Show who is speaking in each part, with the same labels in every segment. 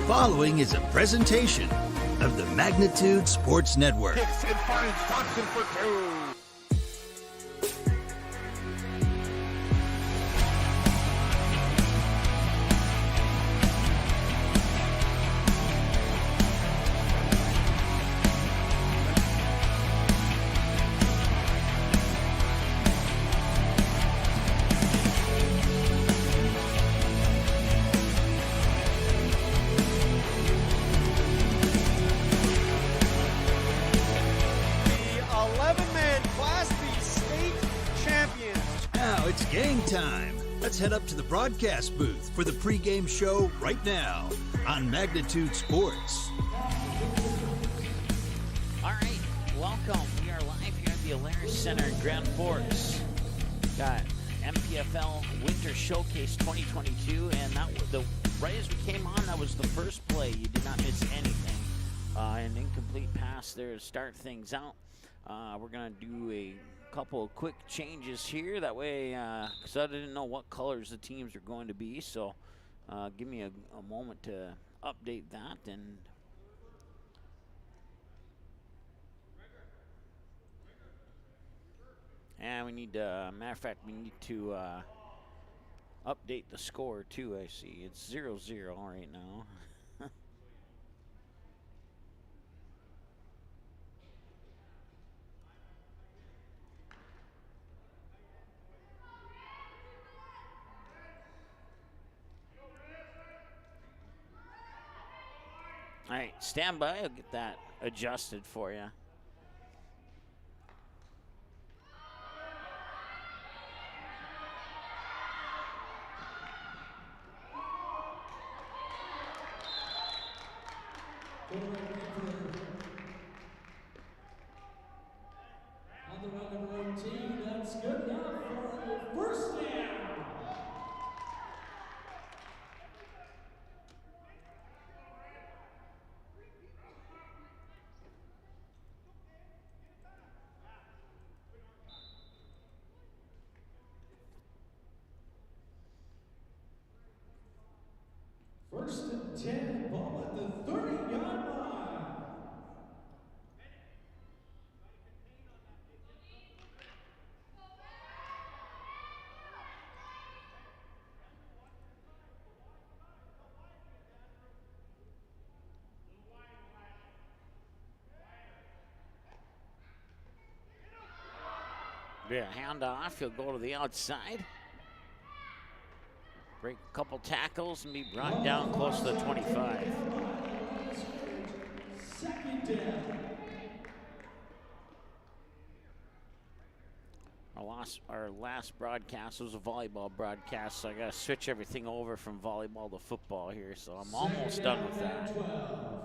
Speaker 1: following is a presentation of the Magnitude Sports Network.
Speaker 2: Dixon finds Johnson for two.
Speaker 1: Time. Let's head up to the broadcast booth for the pregame show right now on Magnitude Sports.
Speaker 3: All right, welcome. We are live here at the Alaris Center in Grand Forks. Got MPFL Winter Showcase 2022, and that was right as we came on, that was the first play. You did not miss anything. An incomplete pass there to start things out. We're going to do a couple of quick changes here, that way because I didn't know what colors the teams are going to be, so give me a moment to update that. And we need to, matter of fact, we need to update the score too. I see it's 0-0 right now. All right, stand by. I'll get that adjusted for you.
Speaker 4: On the run of 18, that's good enough for first down. First and 10, ball at the 30-yard line.
Speaker 3: Yeah, hand off. He'll go to the outside. Break a couple tackles and be brought down close to the 25.
Speaker 4: Second down.
Speaker 3: Our last broadcast was a volleyball broadcast, so I got to switch everything over from volleyball to football here, so I'm almost done with that.
Speaker 4: 12.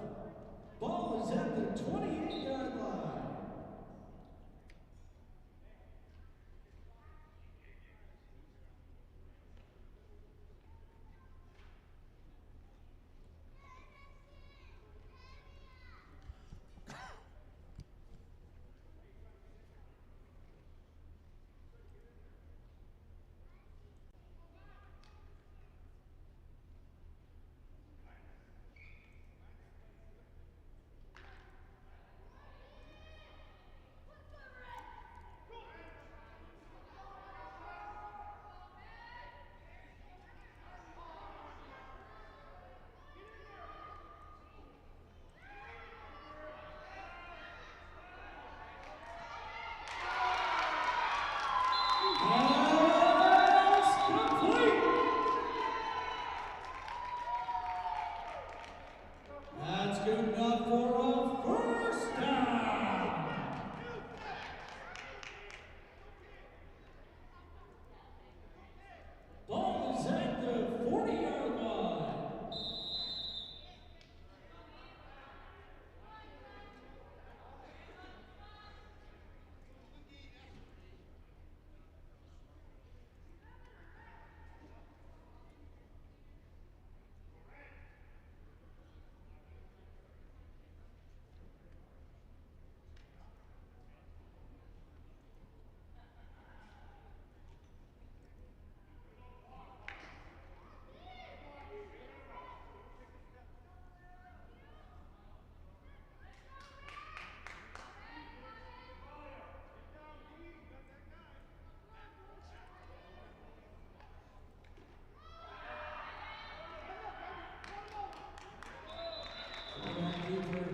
Speaker 4: Ball is at the 28-yard line. keeper.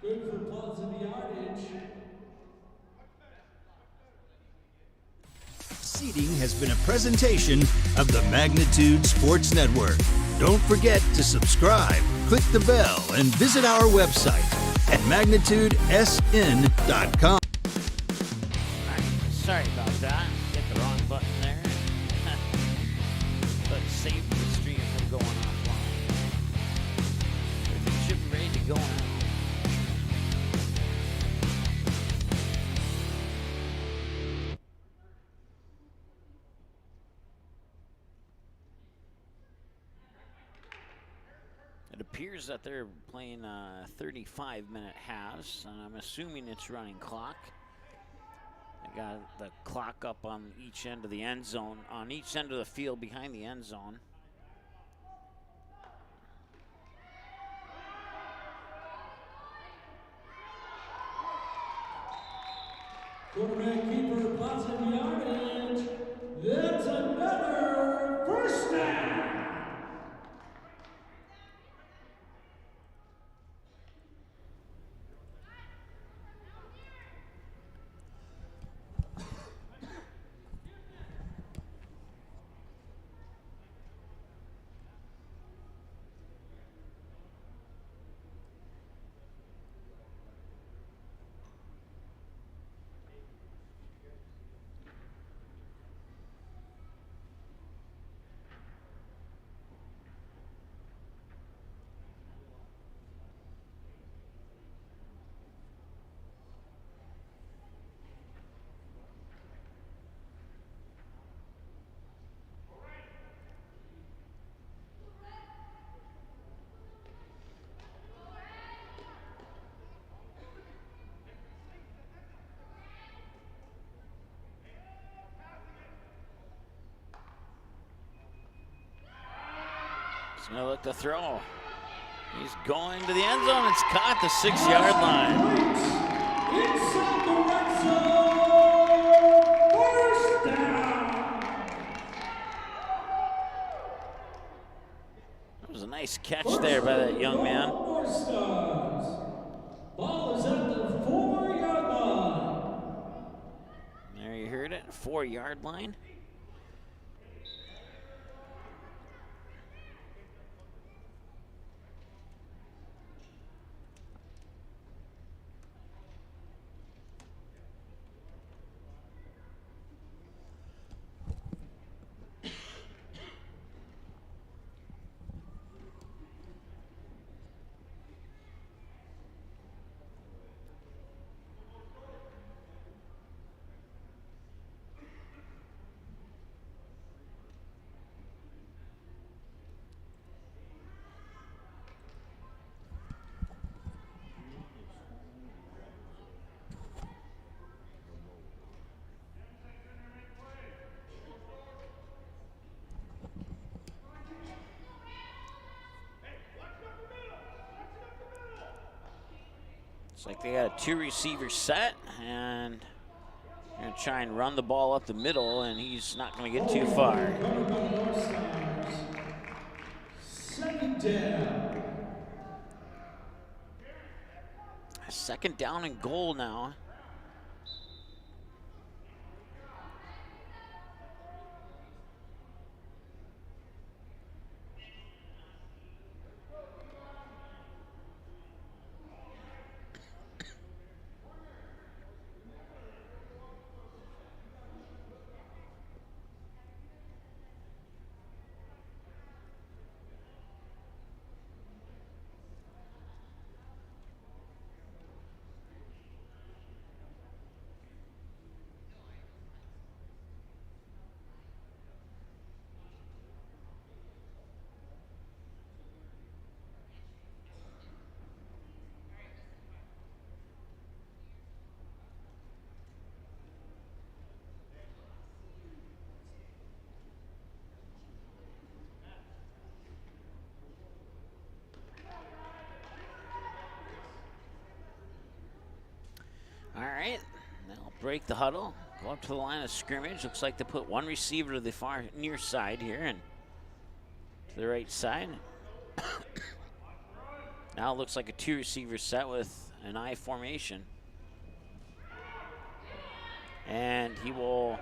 Speaker 4: Good for positive yardage.
Speaker 1: Seating has been a presentation of the Magnitude Sports Network. Don't forget to subscribe, click the bell, and visit our website at magnitudesn.com.
Speaker 3: Sorry about that. Hit the wrong button there. But save the stream from going offline. It should be ready to go now. It appears that they're playing 35-minute halves, and I'm assuming it's running clock. They got the clock up on each end of the end zone, on each end of the field behind the end zone.
Speaker 4: Quarterback keeper, positive yardage. That's another first down.
Speaker 3: He's going to look to throw. He's going to the end zone. It's caught the 6-yard line.
Speaker 4: Inside the red zone. First down.
Speaker 3: That was a nice catch there by that young man.
Speaker 4: North Stars. Ball is at the 4-yard line.
Speaker 3: There you heard it, 4-yard line. Looks like they got a 2-receiver set, and they're going to try and run the ball up the middle, and he's not going to get too far.
Speaker 4: Second down.
Speaker 3: Second down and goal now. All right, they'll break the huddle, go up to the line of scrimmage. Looks like they put one receiver to the far near side here and to the right side. Now it looks like a 2-receiver set with an I formation. And he will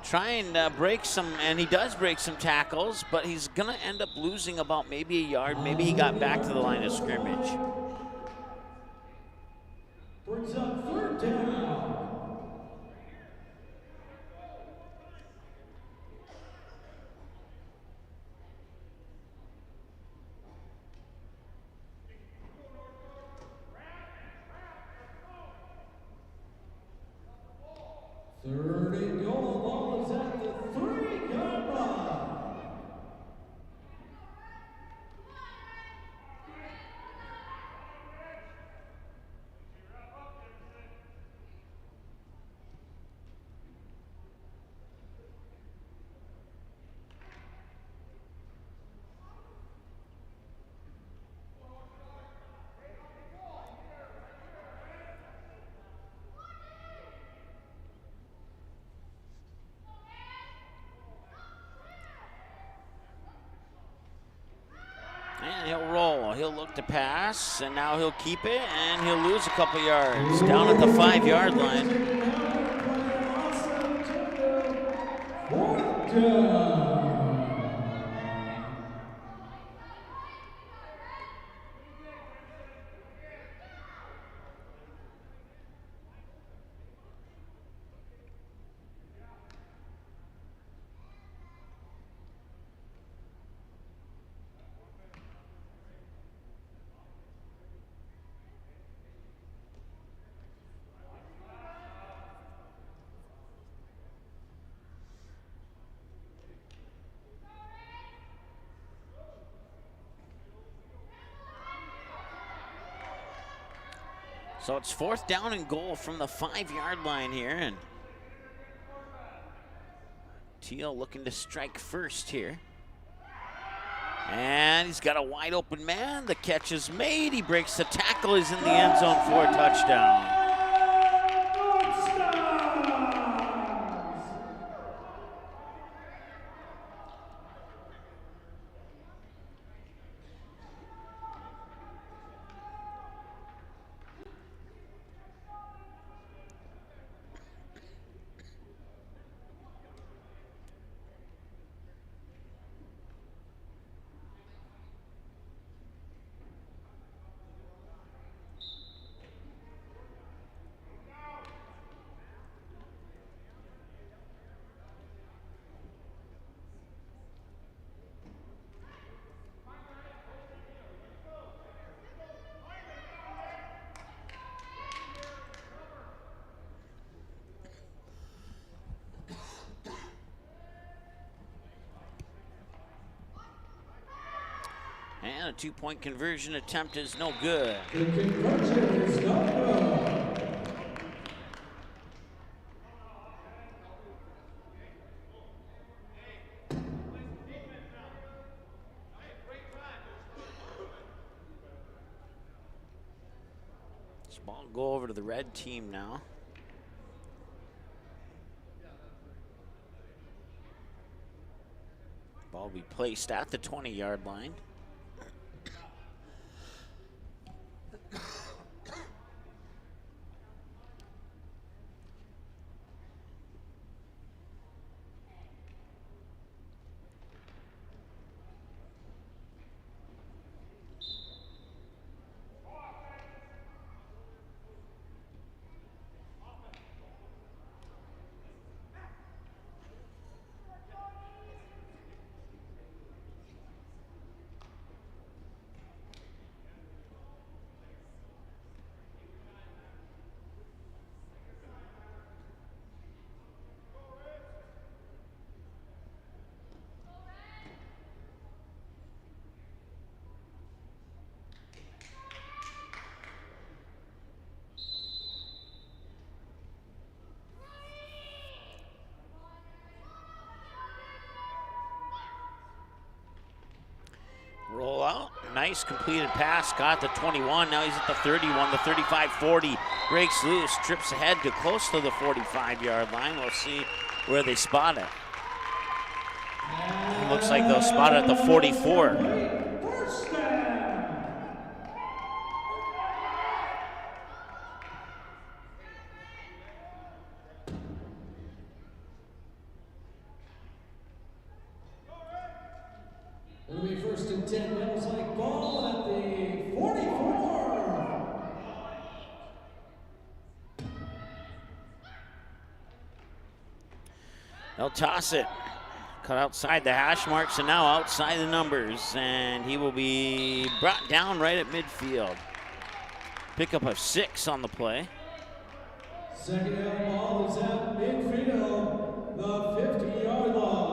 Speaker 3: try and break some, and he does break some tackles, but he's gonna end up losing about maybe a yard. Maybe he got back to the line of scrimmage.
Speaker 4: Brings up 3rd down. Third and goal. The ball is at the 3-yard line.
Speaker 3: And he'll roll. He'll look to pass, and now he'll keep it, and he'll lose a couple yards. Down at the 5-yard line.
Speaker 4: 4th down.
Speaker 3: So it's 4th down and goal from the 5-yard line here, and Teal looking to strike first here. And he's got a wide open man. The catch is made. He breaks the tackle. He's in the end zone for a touchdown. And a 2-point conversion attempt is no good.
Speaker 4: The conversion is no good.
Speaker 3: This ball will go over to the red team now. Ball will be placed at the 20-yard line. Roll out, nice completed pass, got the 21, now he's at the 31, the 35, 40, breaks loose, trips ahead to close to the 45-yard line. We'll see where they spot it. It looks like they'll spot it at the 44.
Speaker 4: and 10, Devils Lake ball at the 44.
Speaker 3: They'll toss it. Cut outside the hash marks and now outside the numbers. And he will be brought down right at midfield. Pickup of 6 on the play.
Speaker 4: Second down ball is at midfield, the 50-yard line.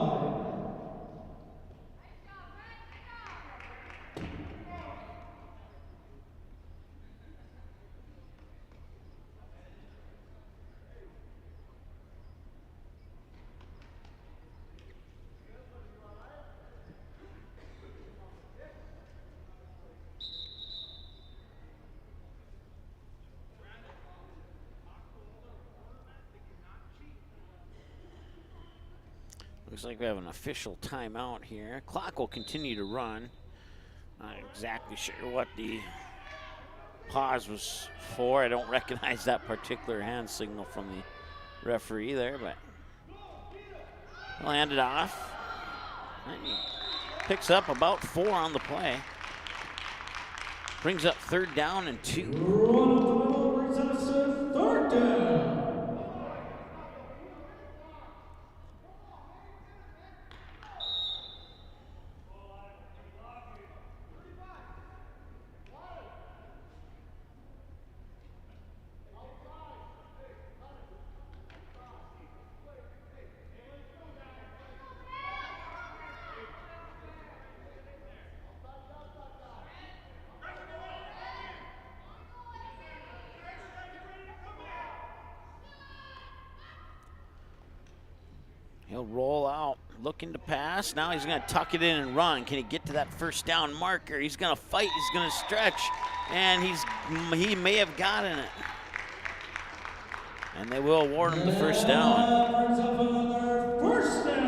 Speaker 3: Looks like we have an official timeout here. Clock will continue to run. Not exactly sure what the pause was for. I don't recognize that particular hand signal from the referee there, but we'll hand it off. And he picks up about 4 on the play. Brings up 3rd down and 2.
Speaker 4: Run up the middle brings us to 3rd down.
Speaker 3: He'll roll out, looking to pass. Now he's going to tuck it in and run. Can he get to that 1st down marker? He's going to fight. He's going to stretch, and he may have gotten it. And they will award him the 1st down.
Speaker 4: Brings up another 1st down.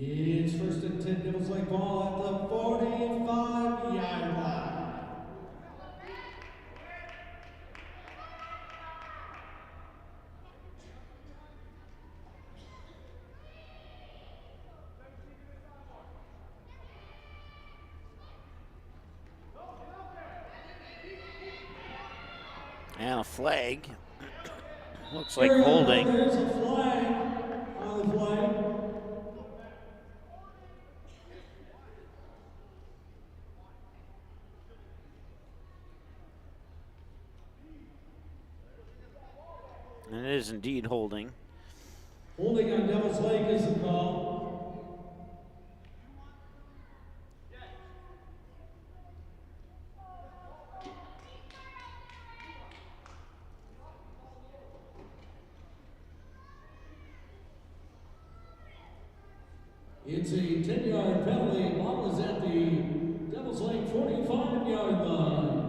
Speaker 4: It's 1st and 10, Devils Lake ball at the 45-yard line.
Speaker 3: And a flag. Looks like holding.
Speaker 4: There's a flag on the play.
Speaker 3: And it is indeed holding.
Speaker 4: Holding on Devils Lake is the call. It's a 10-yard penalty. Ball is at the Devils Lake 45-yard line.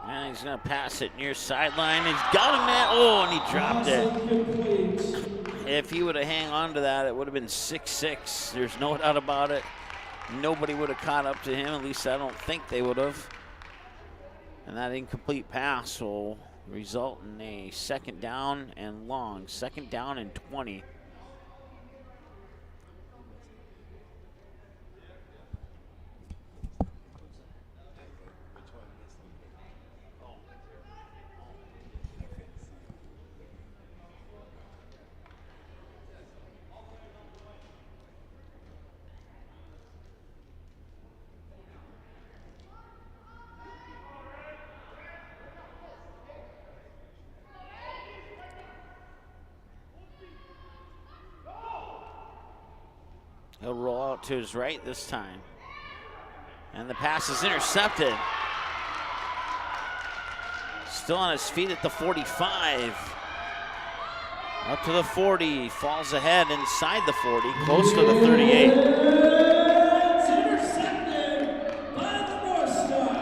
Speaker 3: And he's going to pass it near sideline. He's got him, man. Oh, and he dropped it. If he would have hung on to that, it would have been 6-6. There's no doubt about it. Nobody would have caught up to him. At least I don't think they would have. And that incomplete pass will result in a 2nd down and long. 2nd down and 20. He'll roll out to his right this time. And the pass is intercepted. Still on his feet at the 45. Up to the 40, falls ahead inside the 40, close to the 38.
Speaker 4: It's intercepted by the North Stars.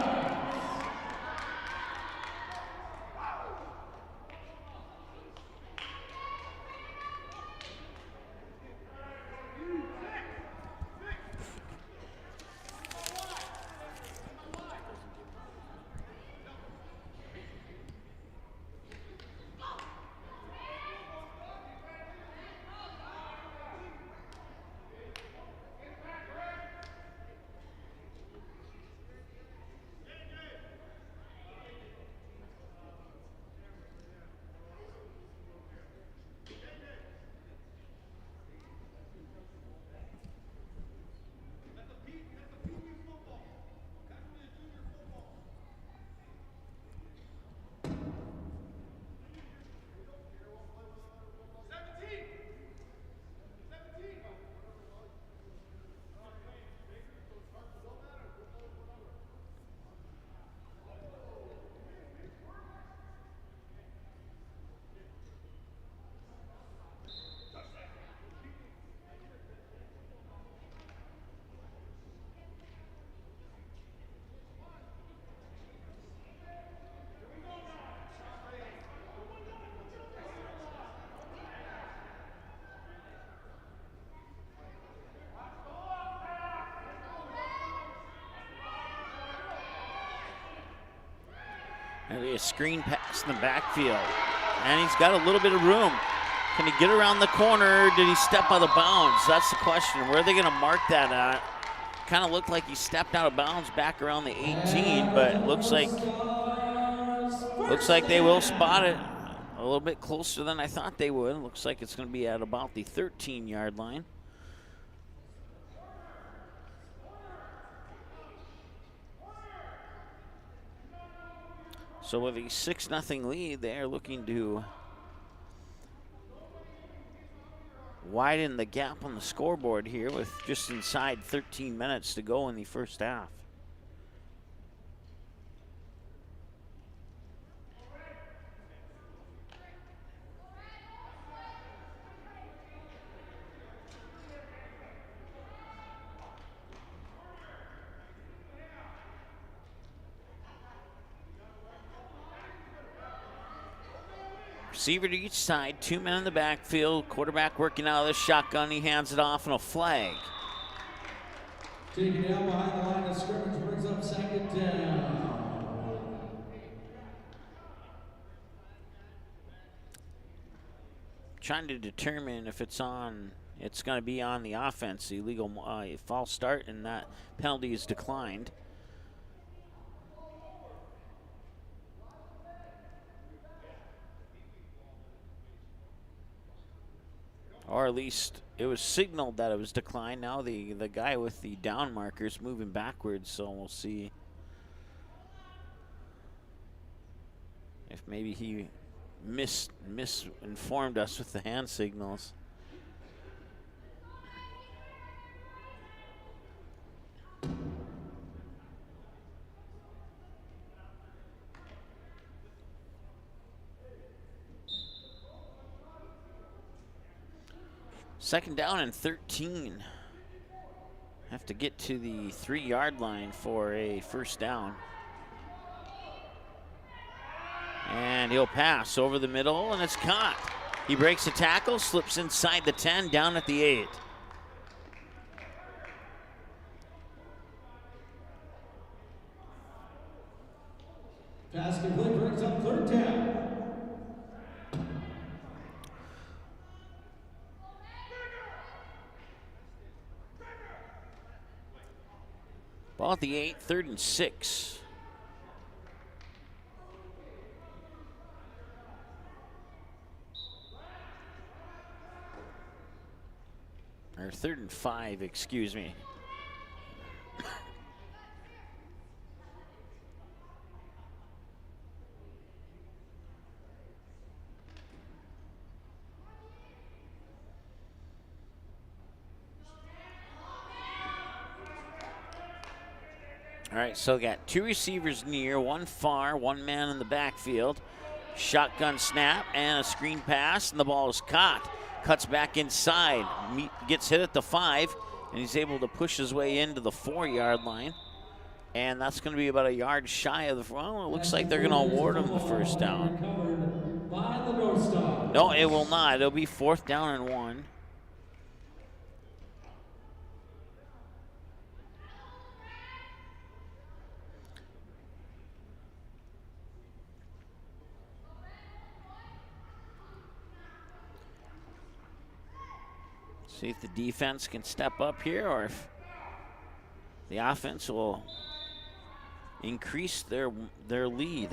Speaker 3: Maybe a screen pass in the backfield. And he's got a little bit of room. Can he get around the corner? Did he step out of bounds? That's the question. Where are they going to mark that at? Kind of looked like he stepped out of bounds back around the 18, but looks like they will spot it a little bit closer than I thought they would. Looks like it's going to be at about the 13-yard line. So with a 6-0 lead, they're looking to widen the gap on the scoreboard here with just inside 13 minutes to go in the first half. Receiver to each side, 2 men in the backfield. Quarterback working out of the shotgun. He hands it off and a flag.
Speaker 4: Taken down behind the line of scrimmage, brings up second down.
Speaker 3: Trying to determine if it's going to be on the offense. The illegal false start, and that penalty is declined. Or at least it was signaled that it was declined. Now the guy with the down markers moving backwards, so we'll see if maybe he misinformed us with the hand signals. Second down and 13. Have to get to the 3-yard line for a first down. And he'll pass over the middle, and it's caught. He breaks a tackle, slips inside the 10, down at the 8.
Speaker 4: Pass complete, brings up third down.
Speaker 3: Ball at the 8, 3rd and 6. Or 3rd and 5, excuse me. All right, so got two receivers near, one far, one man in the backfield. Shotgun snap and a screen pass, and the ball is caught. Cuts back inside, gets hit at the 5, and he's able to push his way into the 4-yard line. And that's going to be about a yard shy of the, well, it looks like they're going to award him the first down. No, it will not. It'll be 4th down and 1. See if the defense can step up here or if the offense will increase their lead.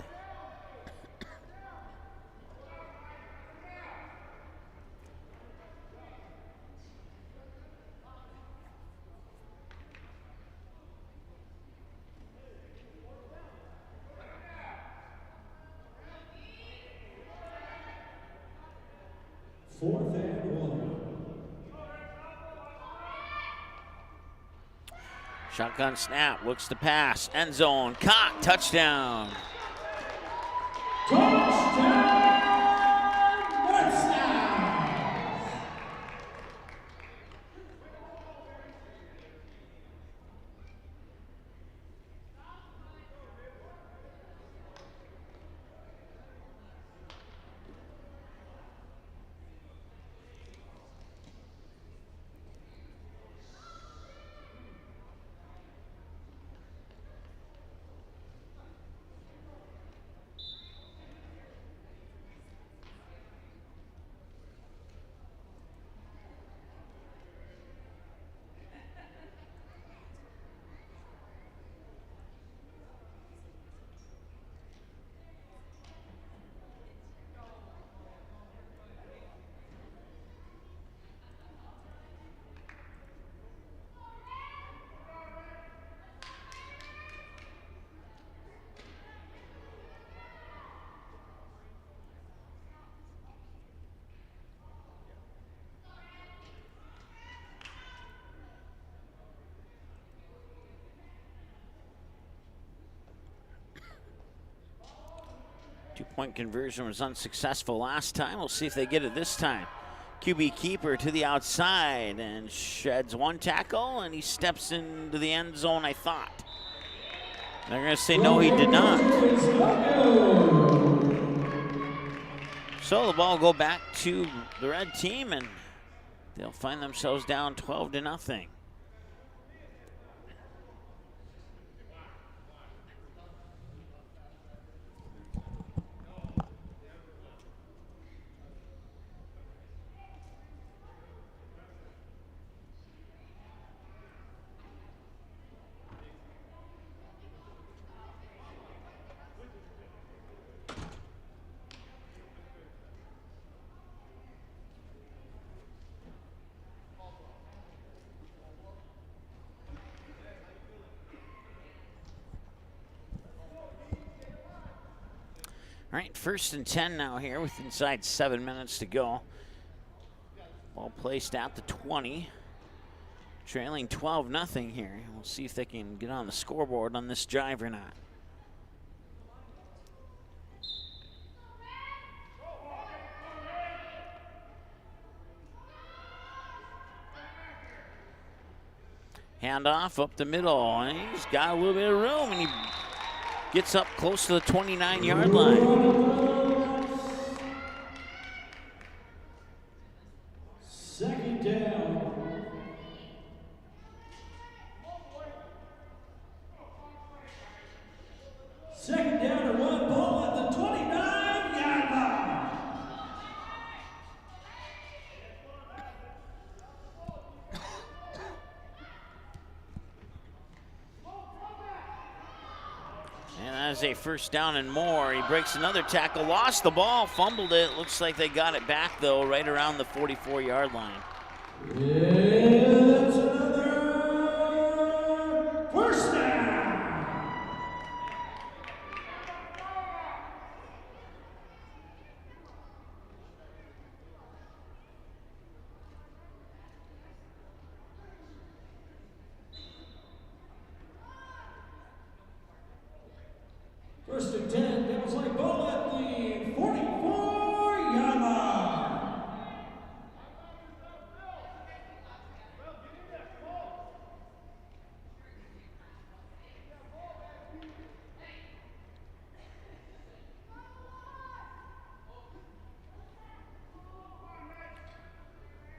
Speaker 4: Fourth and 1.
Speaker 3: Shotgun snap, looks to pass, end zone, caught, touchdown. Two-point conversion was unsuccessful last time. We'll see if they get it this time. QB keeper to the outside and sheds one tackle, and he steps into the end zone, I thought. They're going to say no, he did not. So the ball will go back to the red team, and they'll find themselves down 12-0. All right, 1st and 10 now here with inside 7 minutes to go. Ball placed at the 20. Trailing 12-0 here. We'll see if they can get on the scoreboard on this drive or not. Handoff up the middle, and he's got a little bit of room, and he gets up close to the 29-yard line.
Speaker 4: Second down. Second down and 1, ball at the 29-yard line.
Speaker 3: And that is a 1st down and more. He breaks another tackle, lost the ball, fumbled it. Looks like they got it back, though, right around the 44-yard line.
Speaker 4: It's another 1st down. First and 10, Devils Lake ball at the 44-yard line.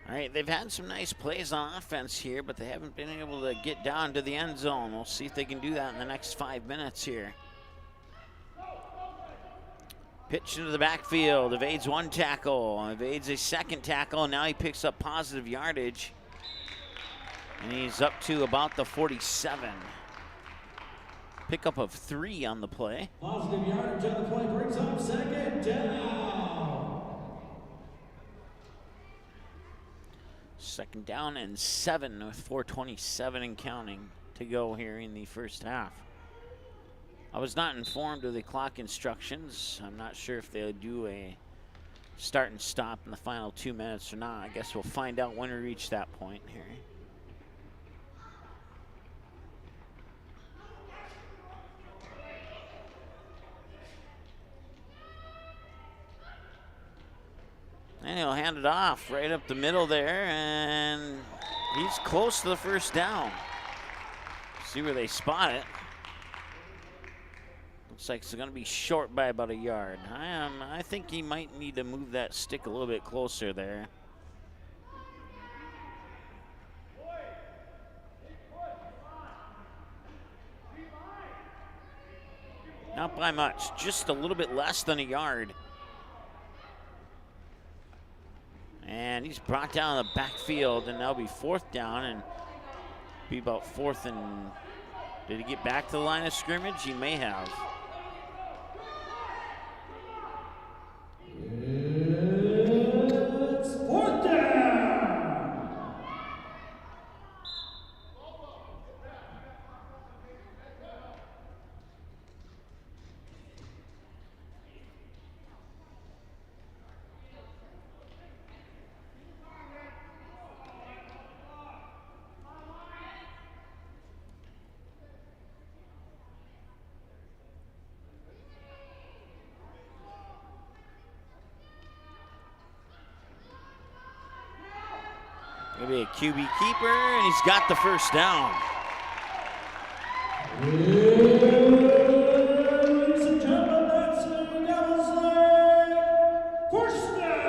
Speaker 3: All right, they've had some nice plays on offense here, but they haven't been able to get down to the end zone. We'll see if they can do that in the next 5 minutes here. Pitch into the backfield, evades one tackle, evades a second tackle, and now he picks up positive yardage. And he's up to about the 47. Pickup of 3 on the play.
Speaker 4: Positive yardage on the play brings up second down.
Speaker 3: Second down and 7 with 4:27 and counting to go here in the first half. I was not informed of the clock instructions. I'm not sure if they'll do a start and stop in the final 2 minutes or not. I guess we'll find out when we reach that point here. And he'll hand it off right up the middle there, and he's close to the first down. See where they spot it. Looks like it's going to be short by about a yard. I think he might need to move that stick a little bit closer there. Not by much, just a little bit less than a yard. And he's brought down the backfield, and that'll be 4th down, and be about 4th and... Did he get back to the line of scrimmage? He may have.
Speaker 4: It's 4th down.
Speaker 3: Maybe a QB keeper, and he's got the first down.
Speaker 4: Ladies and gentlemen, that's the Devils Lake first down.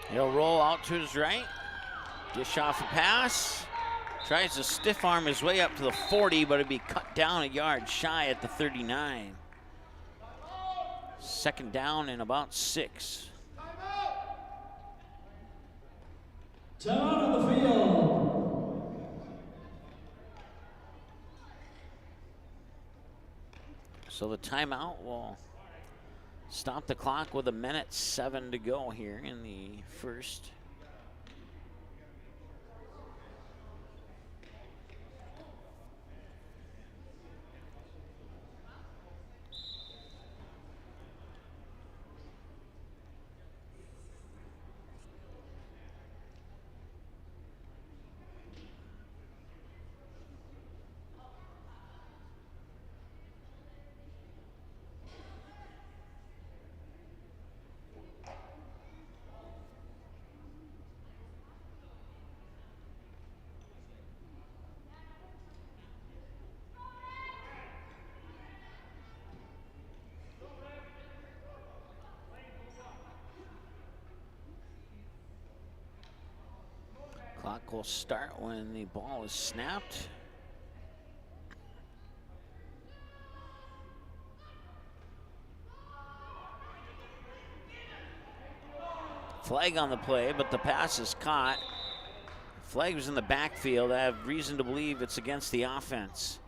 Speaker 3: He'll roll out to his right, dish off a pass, tries to stiff arm his way up to the 40, but it'd be cut down a yard shy at the 39. Second down and about 6.
Speaker 4: Time out on the field.
Speaker 3: So the timeout will stop the clock with 1:07 to go here in the first. clock will start when the ball is snapped. Flag on the play, but the pass is caught. Flag was in the backfield. I have reason to believe it's against the offense.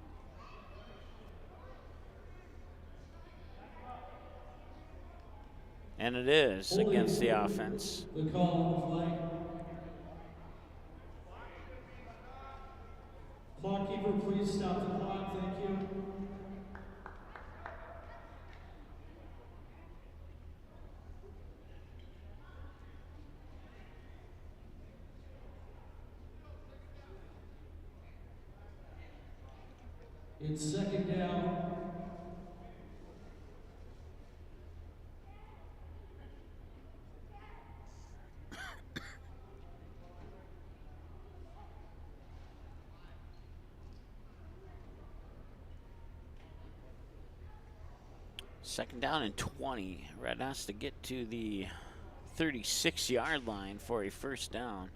Speaker 3: And it is against the offense.
Speaker 4: The call on the flag. Clock keeper, please stop the clock. Thank you. It's second down.
Speaker 3: Second down and 20. Red has to get to the 36-yard line for a first down.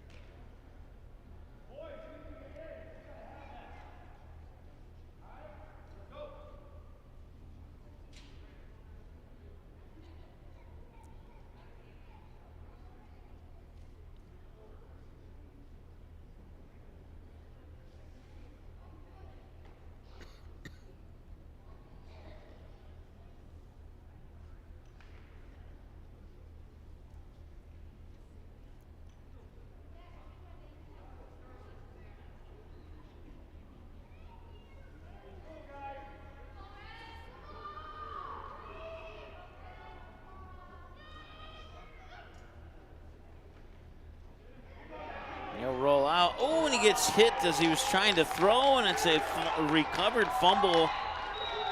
Speaker 3: He'll roll out. Oh, and he gets hit as he was trying to throw, and it's a recovered fumble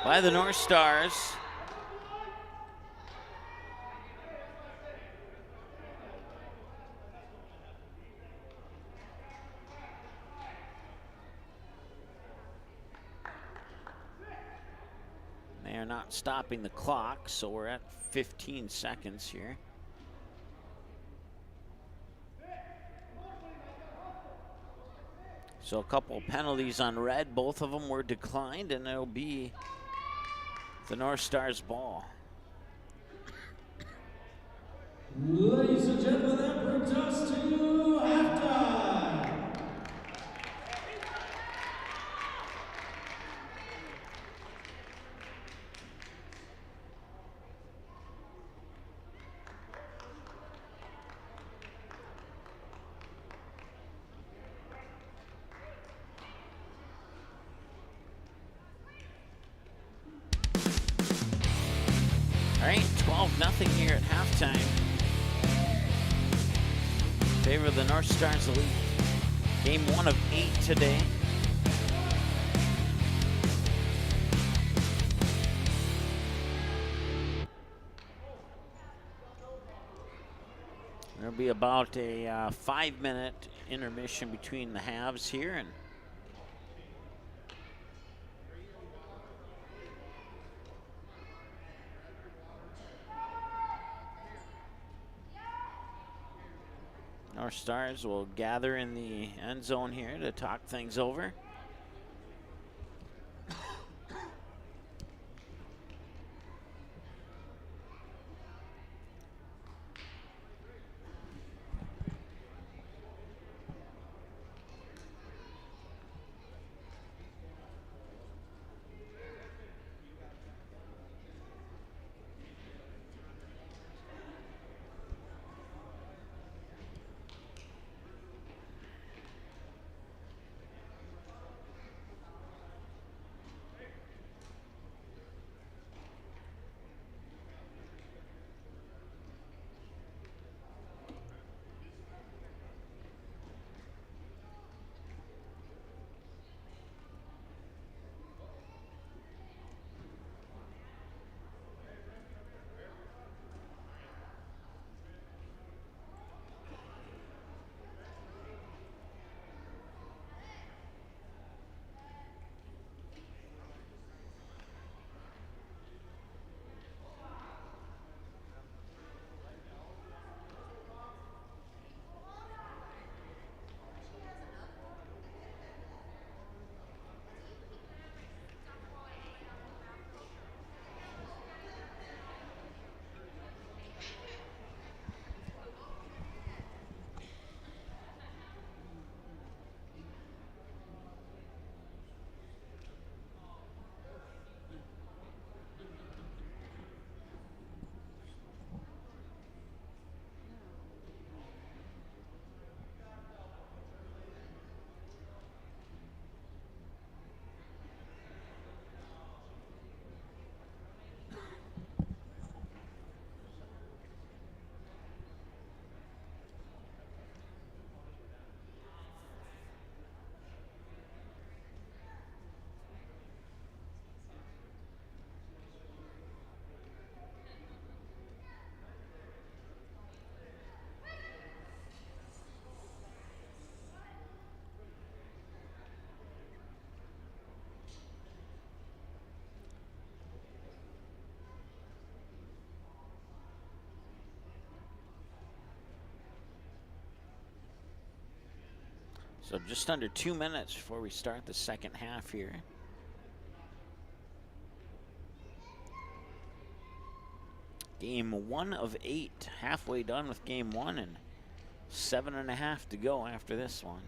Speaker 3: by the North Stars. They are not stopping the clock, so we're at 15 seconds here. So a couple of penalties on red. Both of them were declined, and it'll be the North Stars ball.
Speaker 4: Ladies and gentlemen, that brings us to halftime.
Speaker 3: All right, 12-0 here at halftime. In favor of the North Stars Elite. Game 1 of 8 today. There'll be about a 5-minute intermission between the halves here, and North Stars will gather in the end zone here to talk things over. So just under 2 minutes before we start the second half here. Game 1 of 8, halfway done with game 1, and 7.5 to go after this one.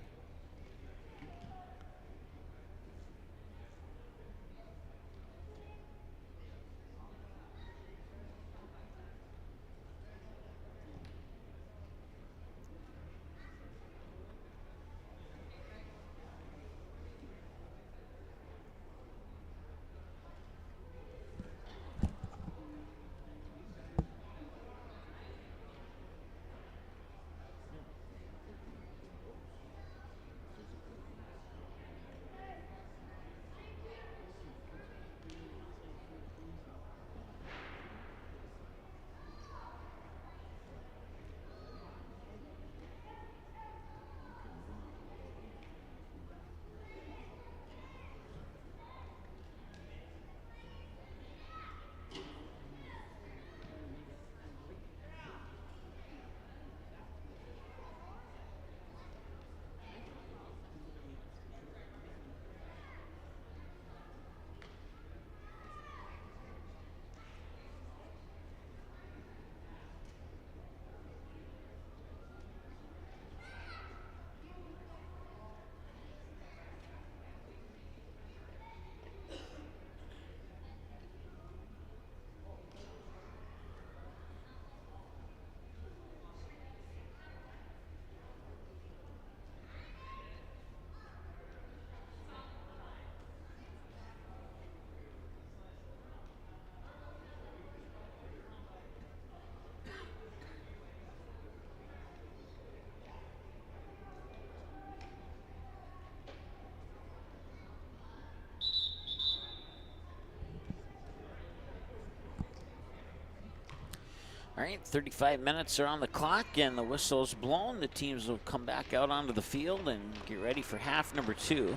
Speaker 3: All right, 35 minutes are on the clock, and the whistle's blown. The teams will come back out onto the field and get ready for half number 2.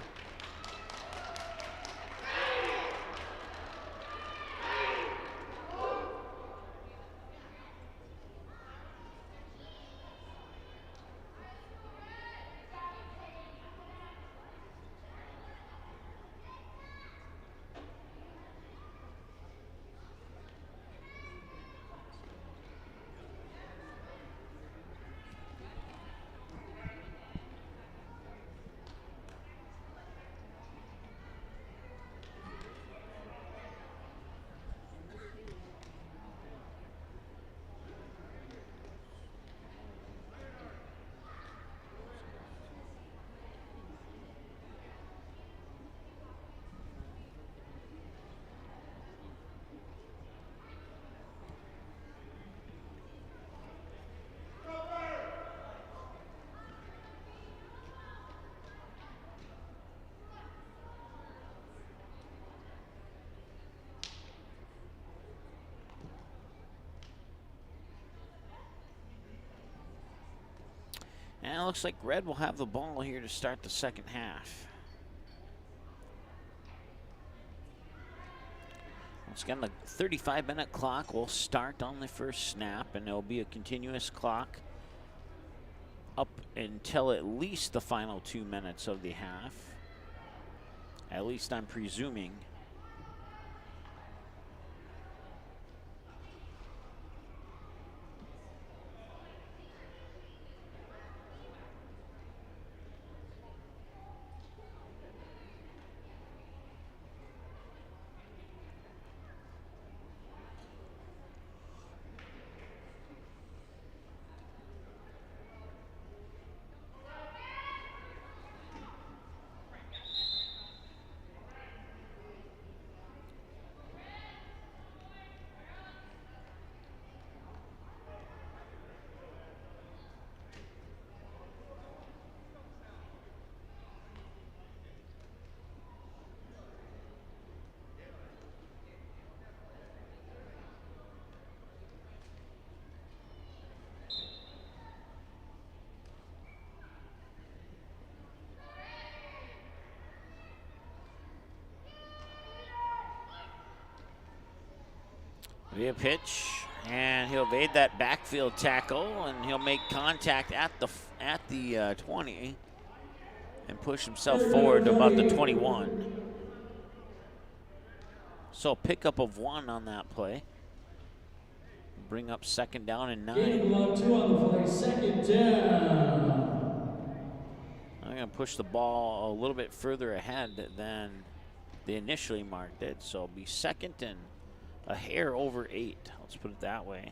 Speaker 3: And it looks like Red will have the ball here to start the second half. Once again, the 35-minute clock will start on the first snap, and there'll be a continuous clock up until at least the final 2 minutes of the half. At least I'm presuming. Be a pitch, and he'll evade that backfield tackle, and he'll make contact at the 20. and push himself forward to about the 21. So a pickup of 1 on that play. Bring up 2nd down and 9.
Speaker 4: Gain of 2 on the play, 2nd down.
Speaker 3: I'm going to push the ball a little bit further ahead than they initially marked it. So it'll be 2nd and a hair over 8. Let's put it that way.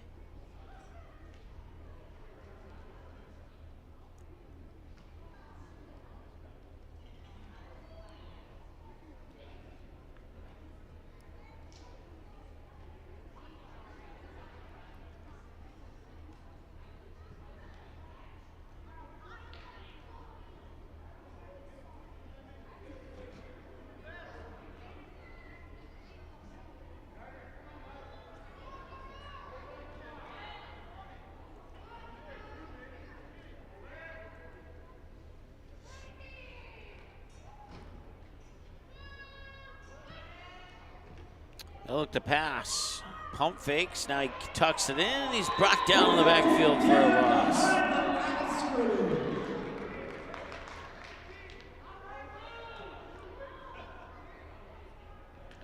Speaker 3: They'll look to pass. Pump fakes. Now he tucks it in. He's brought down in the backfield for a loss.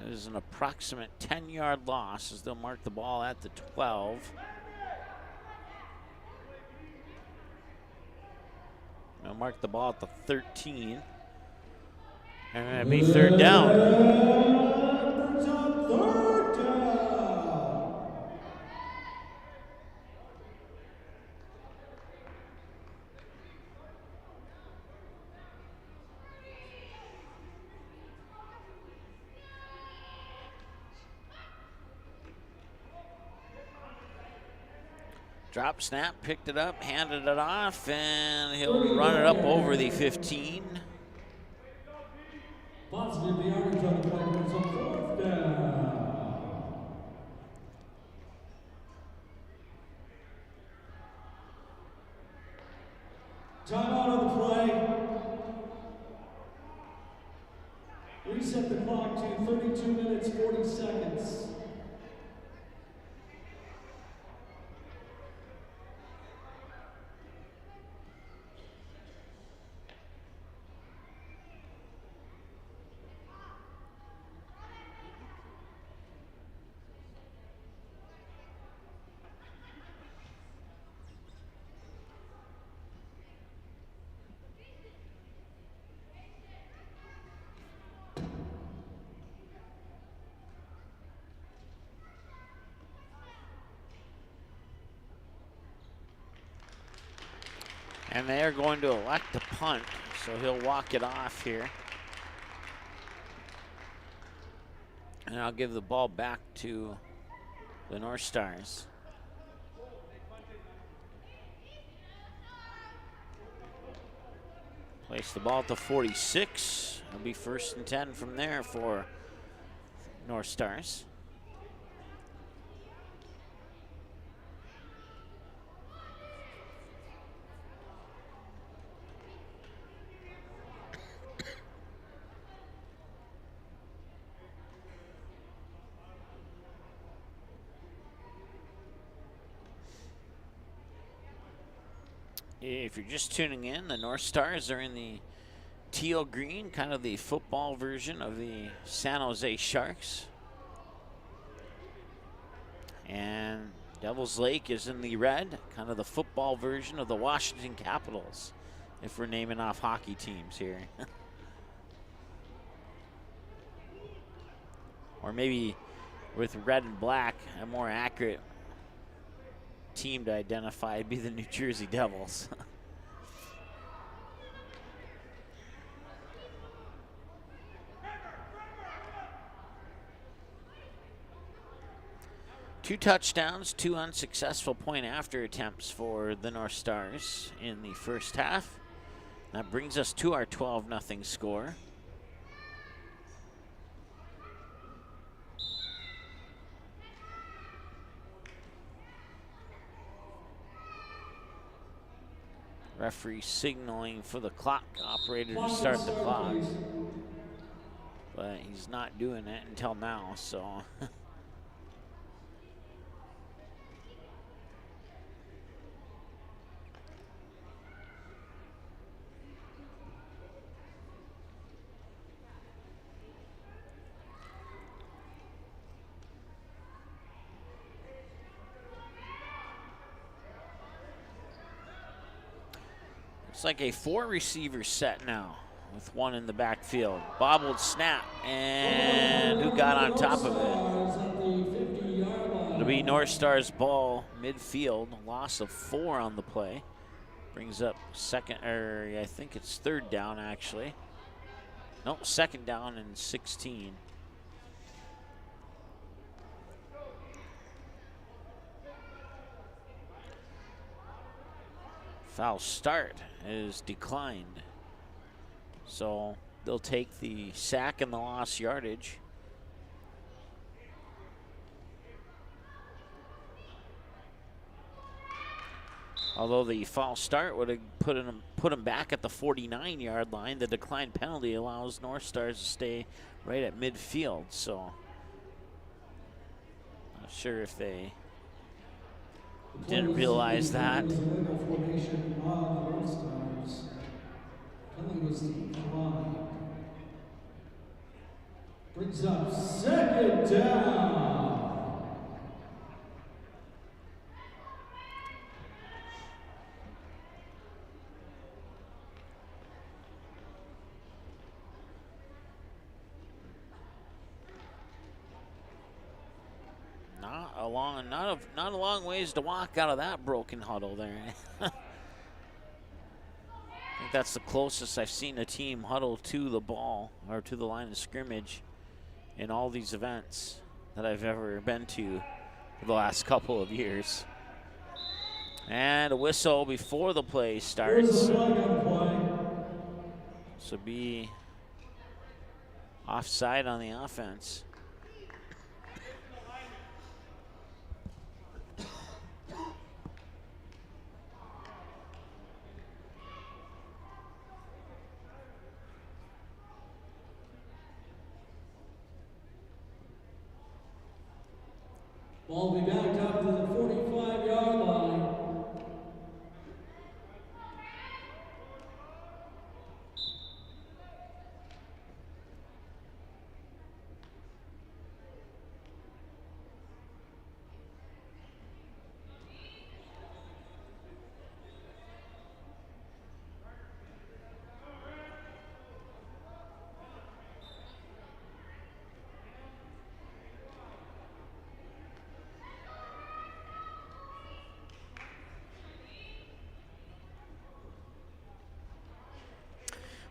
Speaker 3: It is an approximate 10-yard loss as they'll mark the ball at the 12. They'll mark the ball at the 13. And it'll be 3rd down. Drop, snap, picked it up, handed it off, and he'll run it up over the 15.
Speaker 4: Positive yardage on the play, brings up 4th down. Timeout on the play. Reset the clock to 32 minutes, 40 seconds.
Speaker 3: And they are going to elect to punt, so he'll walk it off here. And I'll give the ball back to the North Stars. Place the ball at the 46. It'll be 1st and 10 from there for North Stars. If you're just tuning in, the North Stars are in the teal green, kind of the football version of the San Jose Sharks. And Devil's Lake is in the red, kind of the football version of the Washington Capitals, if we're naming off hockey teams here. Or maybe with red and black, a more accurate team to identify would be the New Jersey Devils. Two touchdowns, 2 unsuccessful point after attempts for the North Stars in the first half. That brings us to our 12-0 score. Referee signaling for the clock operator to start the clock. But he's not doing it until now, so. It's like a 4-receiver set now with one in the backfield. Bobbled snap, and who got on top of it? It'll be North Star's ball midfield. Loss of 4 on the play. Brings up I think it's 3rd down actually. Nope, 2nd down and 16. Foul start is declined. So they'll take the sack and the lost yardage. Although the false start would have put him back at the 49-yard line, the declined penalty allows North Stars to stay right at midfield. So, not sure if they didn't realize that.
Speaker 4: Brings up 2nd down.
Speaker 3: Not a long ways to walk out of that broken huddle there. I think that's the closest I've seen a team huddle to the ball or to the line of scrimmage in all these events that I've ever been to for the last couple of years. And a whistle before the play starts. So be offside on the offense.
Speaker 4: Ball will be back up to the 45-yard line.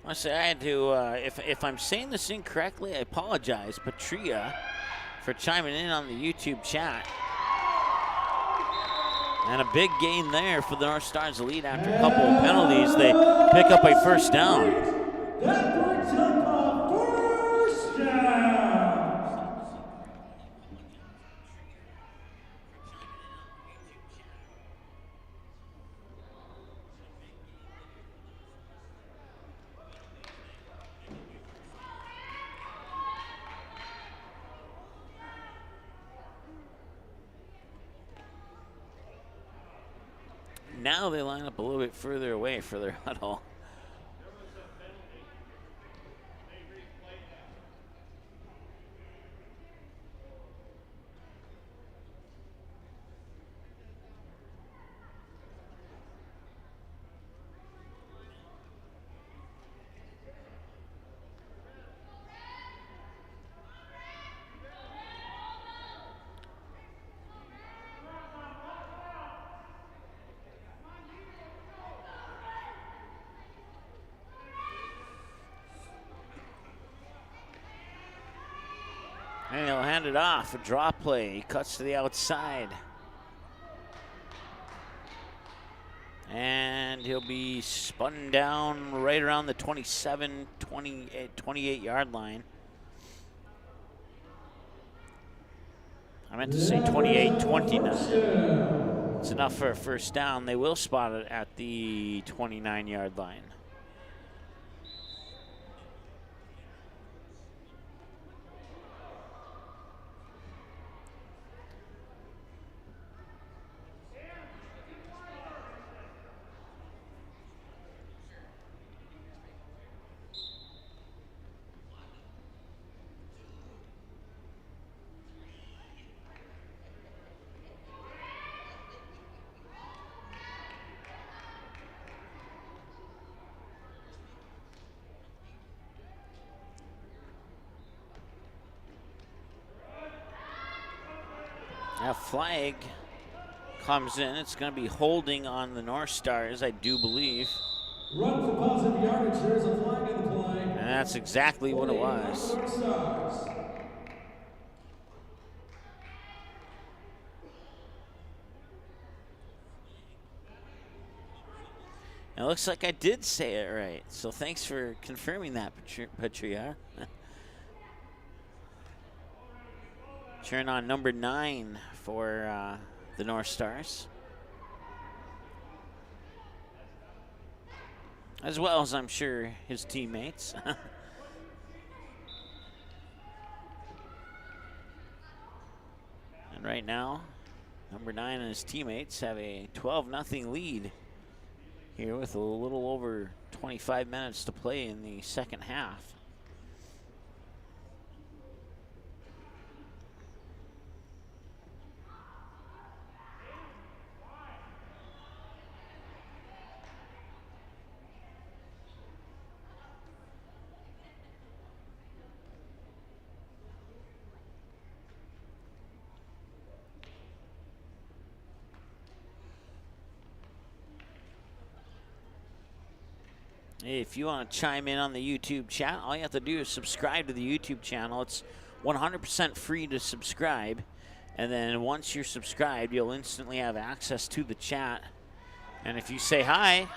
Speaker 3: I say I had to, if I'm saying this incorrectly, I apologize, Patria, for chiming in on the YouTube chat. And a big gain there for the North Stars lead after a couple of penalties. They pick up a 1st down.
Speaker 4: That brings up a 1st down.
Speaker 3: Now they line up a little bit further away for their huddle. And he'll hand it off. A draw play. He cuts to the outside. And he'll be spun down right around the 27, 28-yard line. I meant to say 28, 29. It's enough for a 1st down. They will spot it at the 29-yard line. A flag comes in. It's going to be holding on the North Stars, I do believe.
Speaker 4: Run for positive yardage. There is a flag in the play.
Speaker 3: And that's exactly what it was.
Speaker 4: North Stars.
Speaker 3: It looks like I did say it right. So thanks for confirming that, Patria. Cheering on number 9 for the North Stars. As well as I'm sure his teammates. And right now, number 9 and his teammates have a 12-0 lead here with a little over 25 minutes to play in the second half. Hey, if you want to chime in on the YouTube chat, all you have to do is subscribe to the YouTube channel. It's 100% free to subscribe. And then once you're subscribed, you'll instantly have access to the chat. And if you say hi,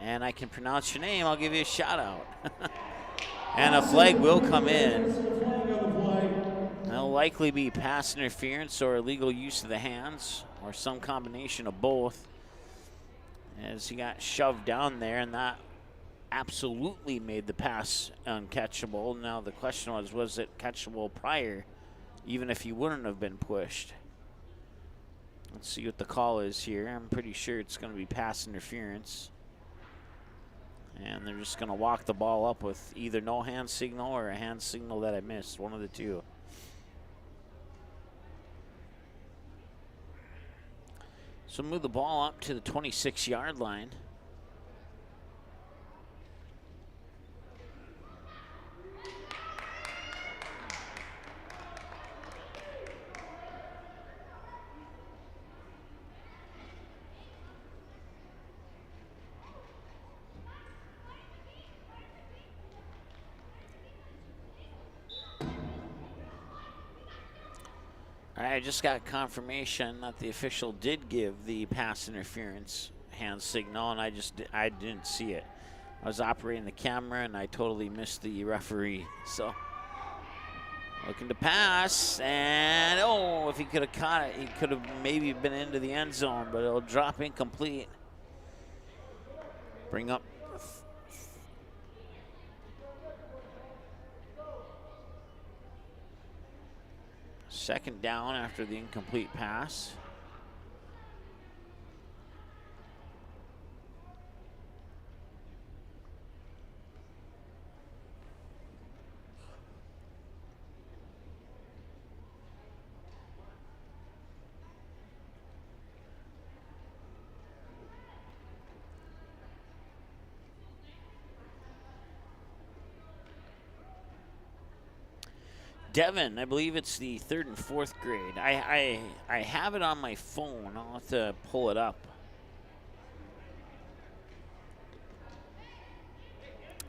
Speaker 3: and I can pronounce your name, I'll give you a shout out. And a flag will come in. It'll likely be pass interference or illegal use of the hands, or some combination of both, as he got shoved down there, and that absolutely made the pass uncatchable. Now the question was it catchable prior, even if he wouldn't have been pushed? Let's see what the call is here. I'm pretty sure it's going to be pass interference. And they're just going to walk the ball up with either no hand signal or a hand signal that I missed, one of the two. So move the ball up to the 26-yard line. I just got confirmation that the official did give the pass interference hand signal, and I didn't see it. I was operating the camera and I totally missed the referee. So looking to pass, and oh, if he could have caught it, he could have maybe been into the end zone, but it'll drop incomplete. Bring up second down after the incomplete pass. Devin, I believe it's the 3rd and 4th grade. I have it on my phone. I'll have to pull it up.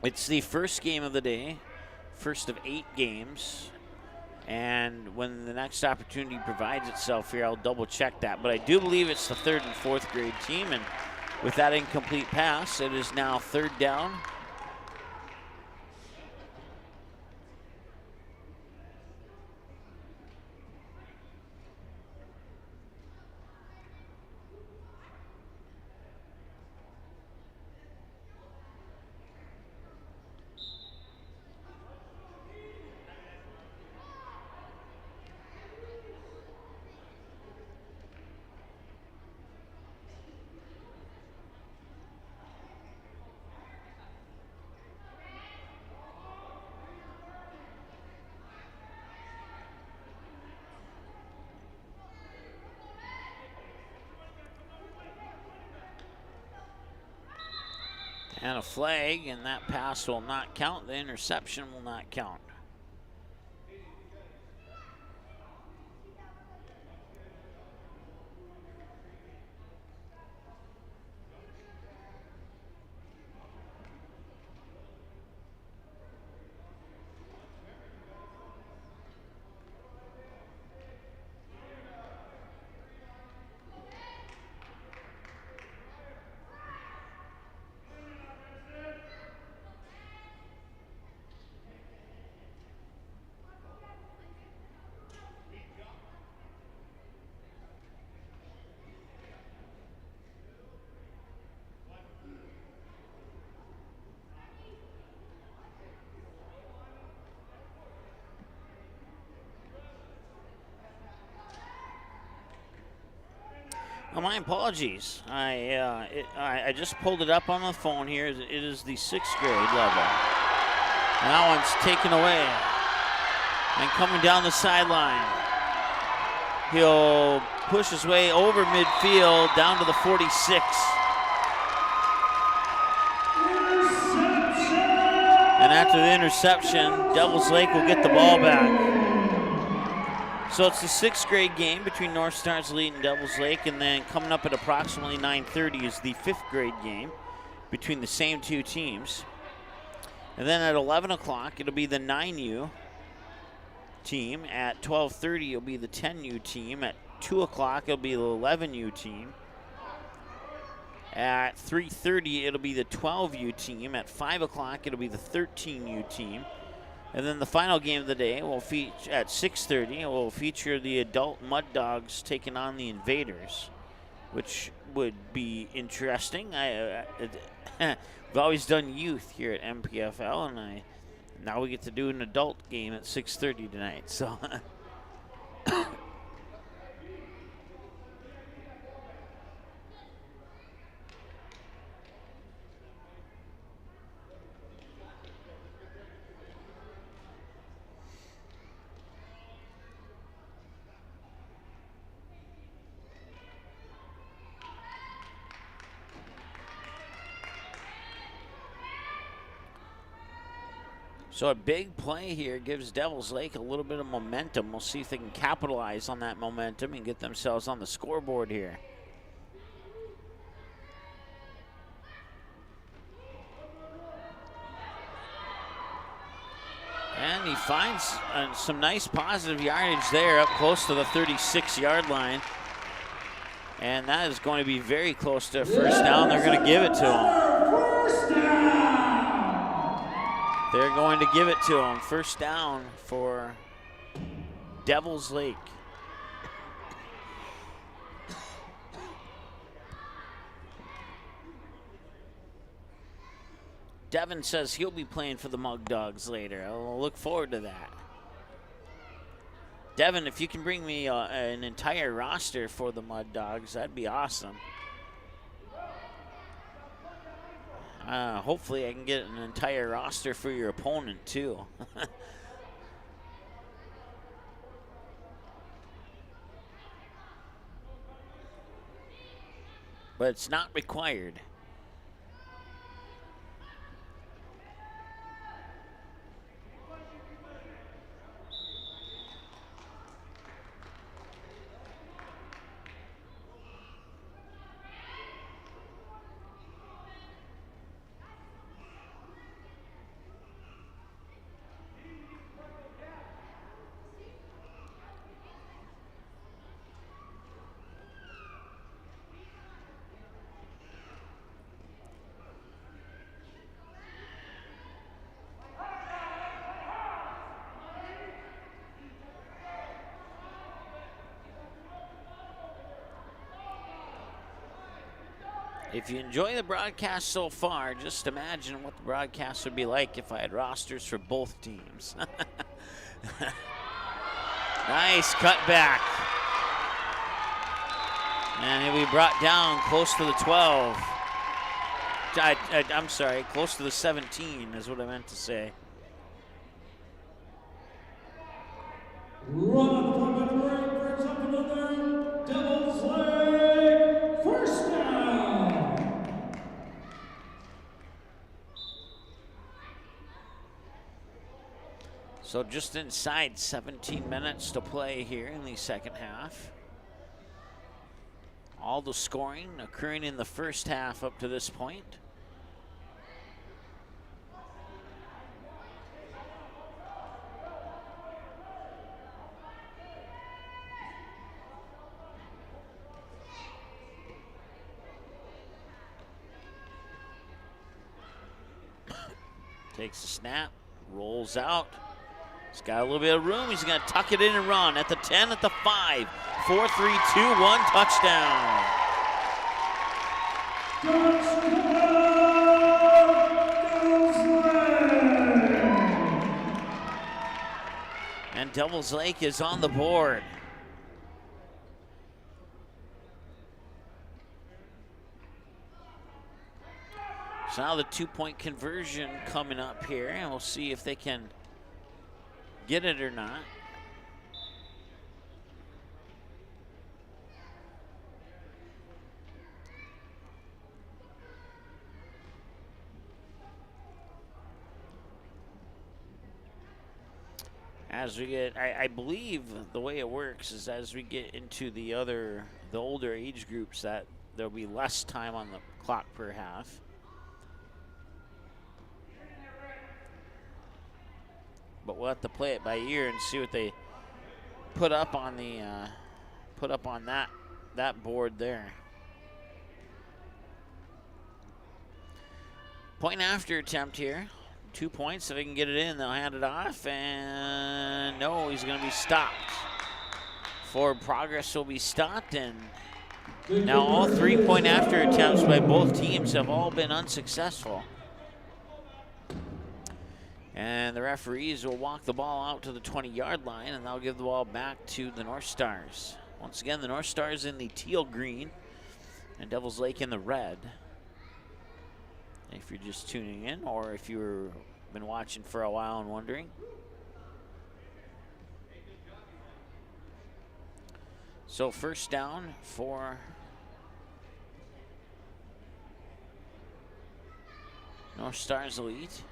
Speaker 3: It's the first game of the day, first of 8 games. And when the next opportunity provides itself here, I'll double check that. But I do believe it's the 3rd and 4th grade team. And with that incomplete pass, it is now 3rd down. And a flag, and that pass will not count. The interception will not count. Oh, my apologies. I just pulled it up on the phone here. It is the 6th grade level. And that one's taken away. And coming down the sideline, he'll push his way over midfield down to the 46. And after the interception, Devils Lake will get the ball back. So it's the 6th grade game between North Stars Elite and Devils Lake, and then coming up at approximately 9:30 is the 5th grade game between the same two teams. And then at 11 o'clock, it'll be the 9U team. At 12:30, it'll be the 10U team. At 2 o'clock, it'll be the 11U team. At 3:30, it'll be the 12U team. At 5 o'clock, it'll be the 13U team. And then the final game of the day will feature at 6:30. Will feature the adult Mud Dogs taking on the Invaders, which would be interesting. We've always done youth here at MPFL, and now we get to do an adult game at 6:30 tonight. So. So a big play here gives Devils Lake a little bit of momentum. We'll see if they can capitalize on that momentum and get themselves on the scoreboard here. And he finds some nice positive yardage there up close to the 36-yard line. And that is going to be very close to a first down. They're going to give it to him. They're going to give it to him. First down for Devils Lake. Devin says he'll be playing for the Mug Dogs later. I'll look forward to that. Devin, if you can bring me an entire roster for the Mud Dogs, that'd be awesome. Hopefully I can get an entire roster for your opponent too. But it's not required. If you enjoy the broadcast so far, just imagine what the broadcast would be like if I had rosters for both teams. Nice cutback. And he'll be brought down close to the 12. I'm sorry, close to the 17 is what I meant to say.
Speaker 4: Run from the break, brings up another Devils Lake first down.
Speaker 3: So just inside 17 minutes to play here in the second half. All the scoring occurring in the first half up to this point. Takes a snap, rolls out. He's got a little bit of room. He's going to tuck it in and run at the 10, at the 5. 4, 3, 2, 1, touchdown. And Devils Lake is on the board. So now the 2-point conversion coming up here, and we'll see if they can get it or not. As we get, I believe the way it works is as we get into the older age groups, that there'll be less time on the clock per half. But we'll have to play it by ear and see what they put up on the that board there. Point after attempt here. 2 points. If they can get it in, they'll hand it off. And no, he's going to be stopped. Forward progress will be stopped. And now all 3-point after attempts by both teams have all been unsuccessful. And the referees will walk the ball out to the 20-yard line, and they'll give the ball back to the North Stars. Once again, the North Stars in the teal green and Devils Lake in the red. If you're just tuning in, or if you've been watching for a while and wondering. So first down for North Stars Elite.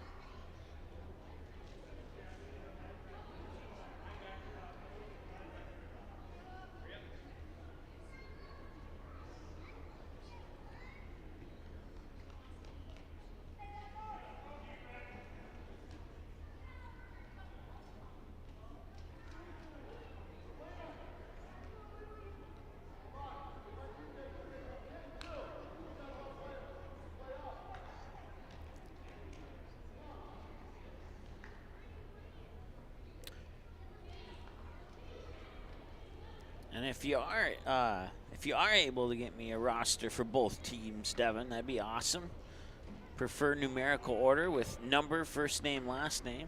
Speaker 3: And if you are able to get me a roster for both teams, Devin, that'd be awesome. Prefer numerical order with number, first name, last name,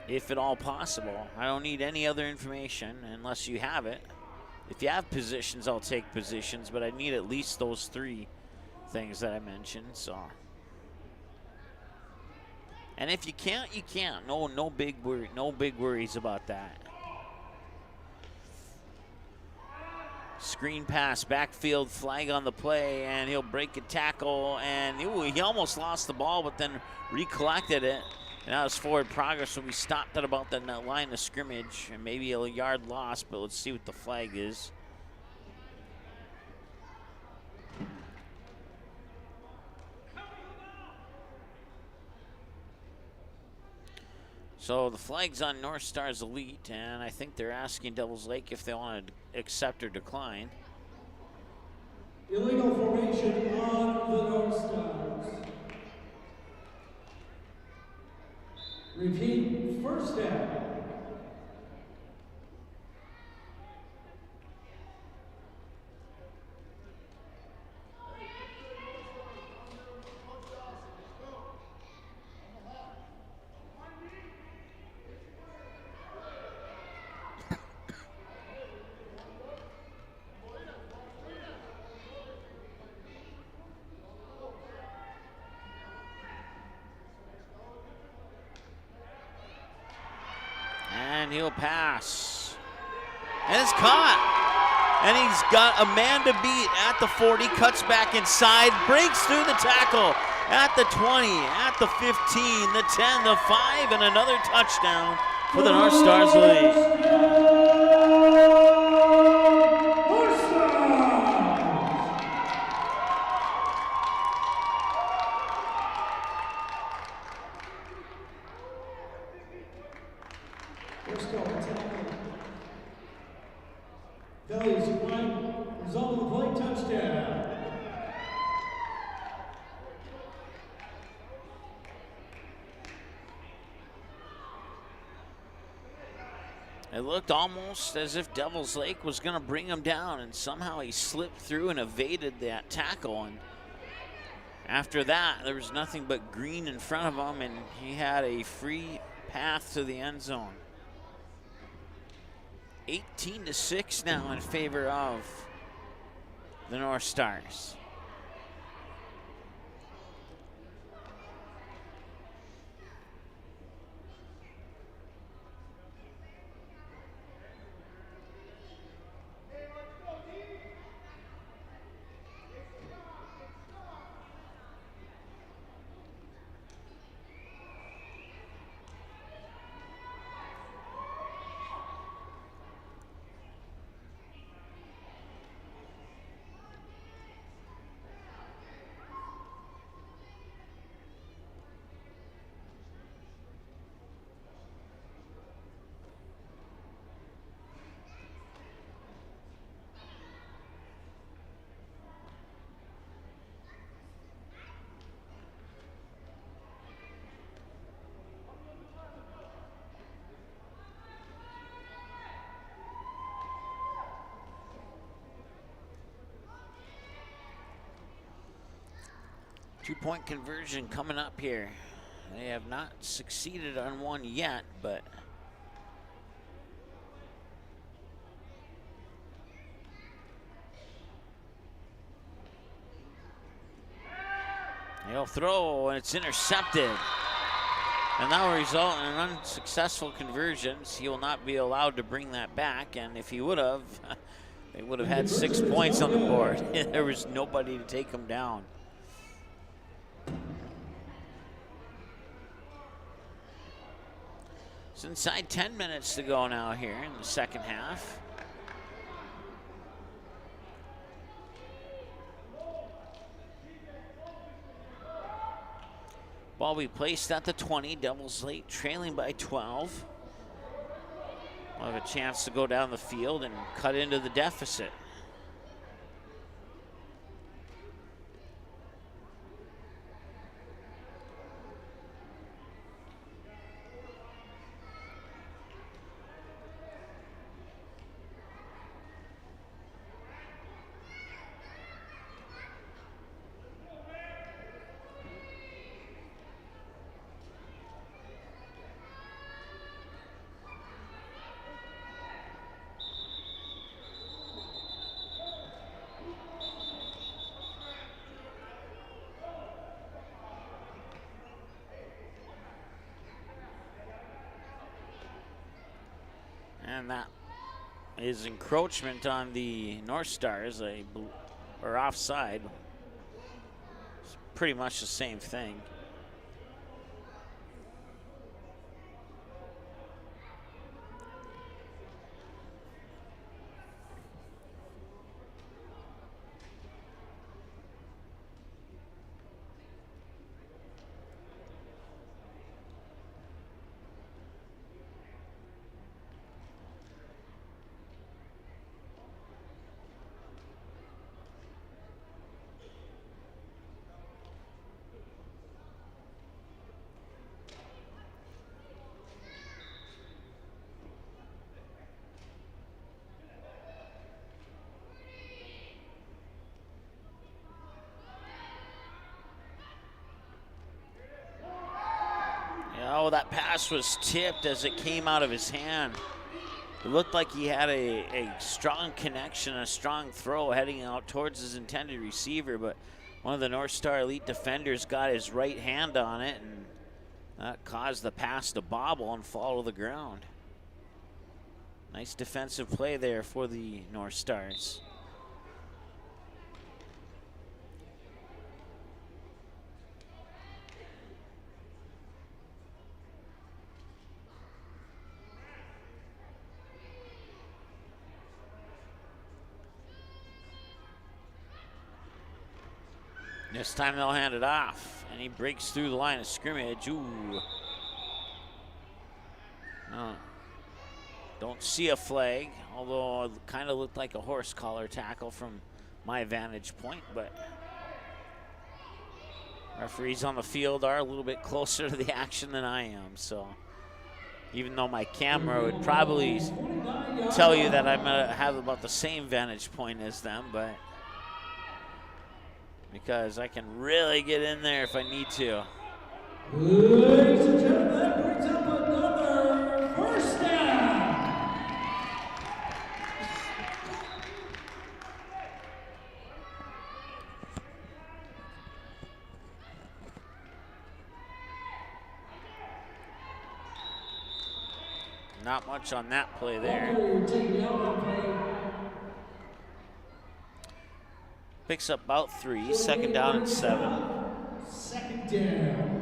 Speaker 3: if at all possible. I don't need any other information unless you have it. If you have positions, I'll take positions, but I need at least those 3 things that I mentioned. So, and if you can't, you can't. No big worries about that. Screen pass, backfield, flag on the play, and he'll break a tackle, and he almost lost the ball, but then recollected it. And now his forward progress will be stopped at about the line of scrimmage, and maybe a yard lost, but let's see what the flag is. So the flag's on North Stars Elite, and I think they're asking Devils Lake if they want to accept or decline.
Speaker 4: Illegal formation on the North Stars. Repeat, first down.
Speaker 3: And he'll pass. And it's caught. And he's got a man to beat at the 40, cuts back inside, breaks through the tackle at the 20, at the 15, the 10, the 5, and another touchdown for the North Stars Elite. It looked almost as if Devils Lake was going to bring him down, and somehow he slipped through and evaded that tackle. And after that, there was nothing but green in front of him, and he had a free path to the end zone. 18-6 now in favor of the North Stars. Two-point conversion coming up here. They have not succeeded on one yet, but he'll throw, and it's intercepted. And that will result in an unsuccessful conversion. He will not be allowed to bring that back, and if he would have, they would have had 6 points on the board. There was nobody to take him down. It's inside 10 minutes to go now here in the second half. Ball be placed at the 20, Devils late, trailing by 12. We'll have a chance to go down the field and cut into the deficit. And that is encroachment on the North Stars, or offside. It's pretty much the same thing. Oh, that pass was tipped as it came out of his hand. It looked like he had a strong connection, a strong throw heading out towards his intended receiver, but one of the North Star Elite defenders got his right hand on it, and that caused the pass to bobble and fall to the ground. Nice defensive play there for the North Stars. This time they'll hand it off, and he breaks through the line of scrimmage. Ooh. No. Don't see a flag, although it kind of looked like a horse collar tackle from my vantage point, but referees on the field are a little bit closer to the action than I am, so even though my camera would probably tell you that I'm gonna have about the same vantage point as them, but because I can really get in there if I need to.
Speaker 4: Ladies and gentlemen, that brings up another first down.
Speaker 3: Not much on that play there. Picks up about 3, second down and 7.
Speaker 4: Second down.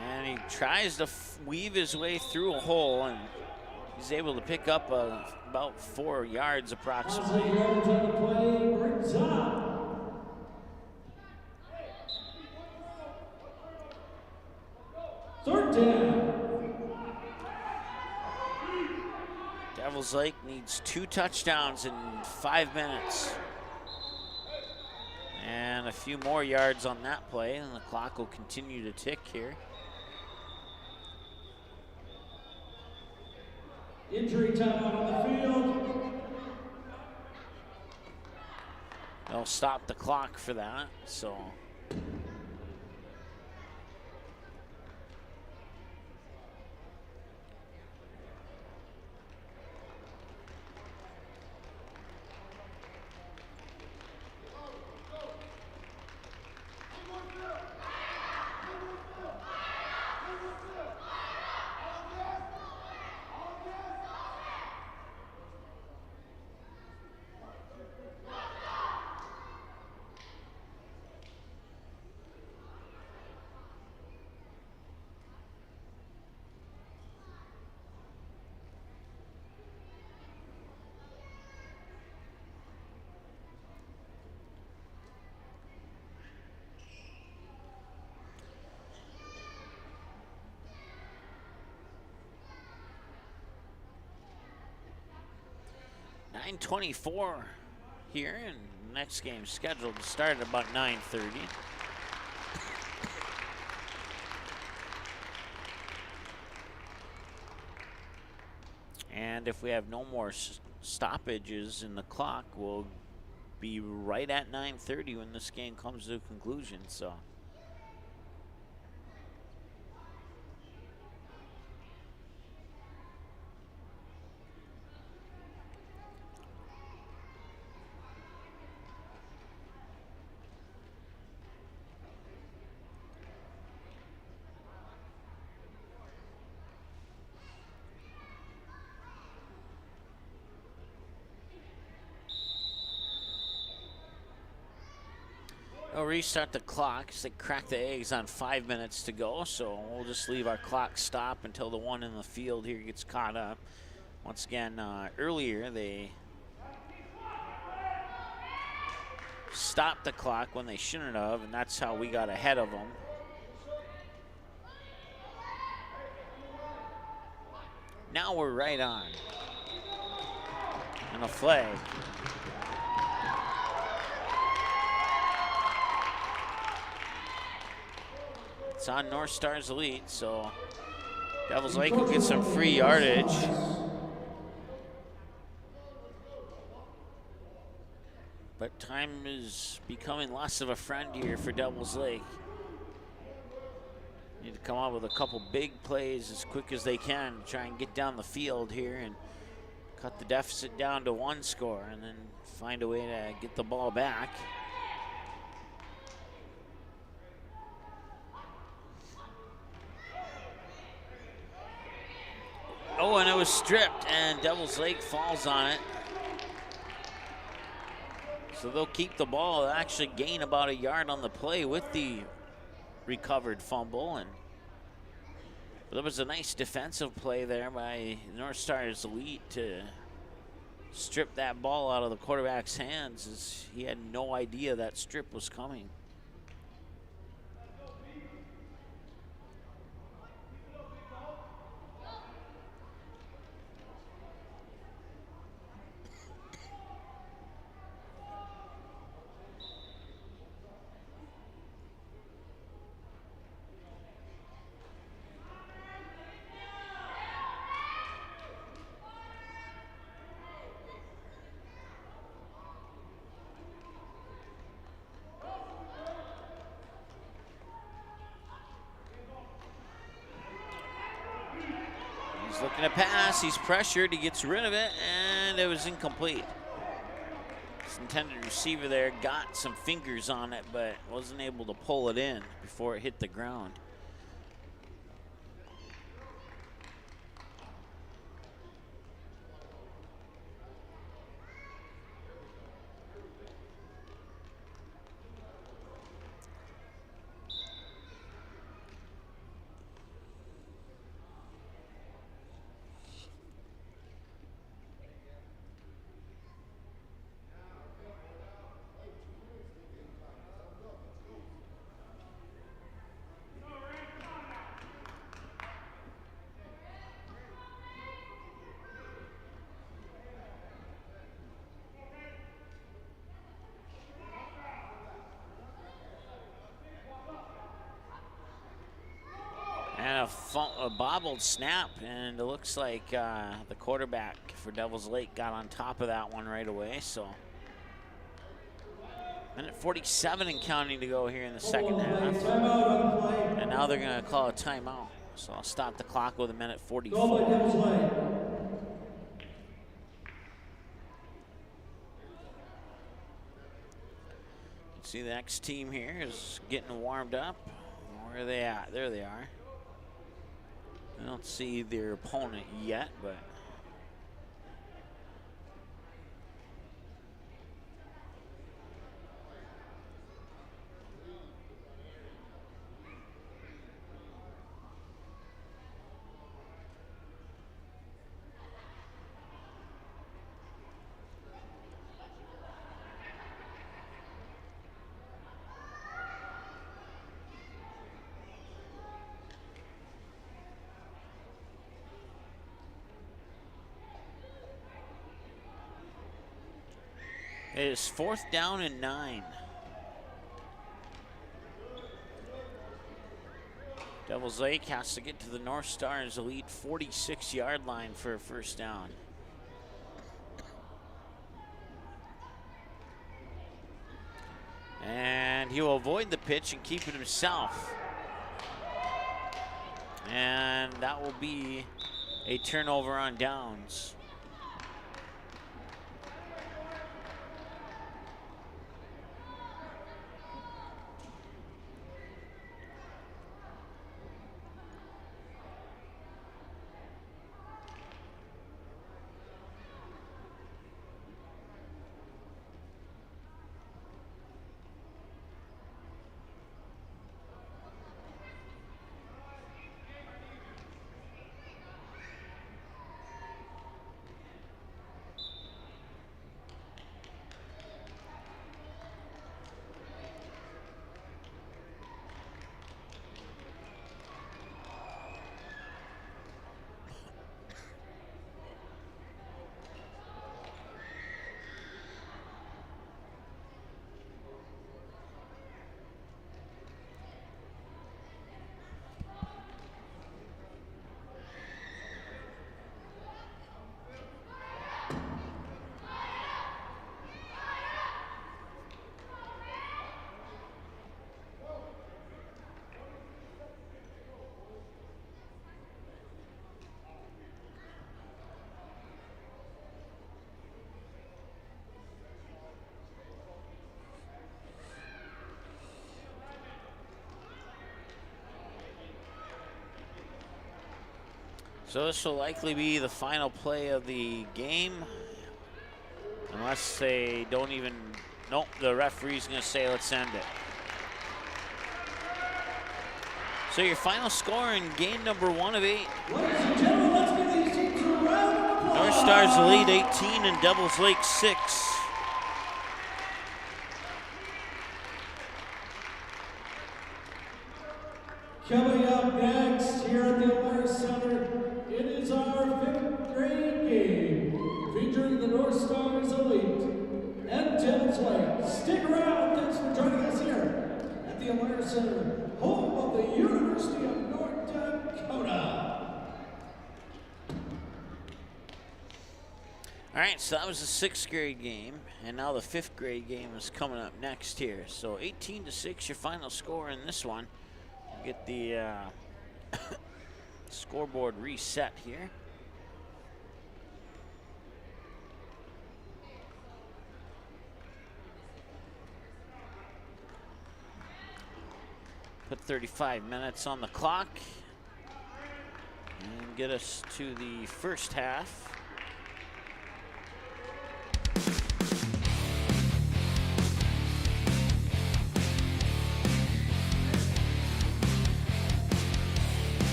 Speaker 3: And he tries to weave his way through a hole, and he's able to pick up about 4 yards approximately.
Speaker 4: Yards on the play brings up. Third down.
Speaker 3: Devils Lake needs 2 touchdowns in 5 minutes. And a few more yards on that play, and the clock will continue to tick here.
Speaker 4: Injury timeout on the field.
Speaker 3: They'll stop the clock for that, so. .24 here, and the next game scheduled to start at about 9:30. And if we have no more stoppages in the clock, we'll be right at 9:30 when this game comes to a conclusion. So. They'll restart the clock because they cracked the eggs on 5 minutes to go, so we'll just leave our clock stop until the one in the field here gets caught up. Once again, earlier they stopped the clock when they shouldn't have, and that's how we got ahead of them. Now we're right on. And a flag. It's on North Stars Elite, so Devils Lake will get some free yardage. But time is becoming less of a friend here for Devils Lake. Need to come up with a couple big plays as quick as they can to try and get down the field here and cut the deficit down to 1 score and then find a way to get the ball back. Oh, and it was stripped, and Devils Lake falls on it. So they'll keep the ball. They'll actually gain about a yard on the play with the recovered fumble. And there was a nice defensive play there by North Stars Elite to strip that ball out of the quarterback's hands, as he had no idea that strip was coming. Looking to pass, he's pressured, he gets rid of it, and it was incomplete. His intended receiver there got some fingers on it, but wasn't able to pull it in before it hit the ground. a bobbled snap, and it looks like the quarterback for Devils Lake got on top of that one right away. So, minute 47 and counting to go here in the second half. And now they're going to call a timeout. So I'll stop the clock with a minute 44. See, the next team here is getting warmed up. Where are they at? There they are. I don't see their opponent yet, but it is 4th down and 9. Devils Lake has to get to the North Stars' elite 46-yard line for a first down. And he will avoid the pitch and keep it himself. And that will be a turnover on downs. So this will likely be the final play of the game. Unless they don't even, nope, the referee's gonna say let's end it. So your final score in game number 1 of 8.
Speaker 4: Ladies and gentlemen, let's give these teams a round of applause.
Speaker 3: North Stars lead 18 and Devils Lake 6.
Speaker 4: Coming up next here at the O'Leary Center, it is our 5th grade game featuring the North Stars Elite and Devils Lake. Stick around. Thanks for joining us here at the O'Leary Center, home of the University of North Dakota.
Speaker 3: All right, so that was the 6th grade game, and now the 5th grade game is coming up next here. So 18-6, your final score in this one. Get the scoreboard reset here. Put 35 minutes on the clock and get us to the first half.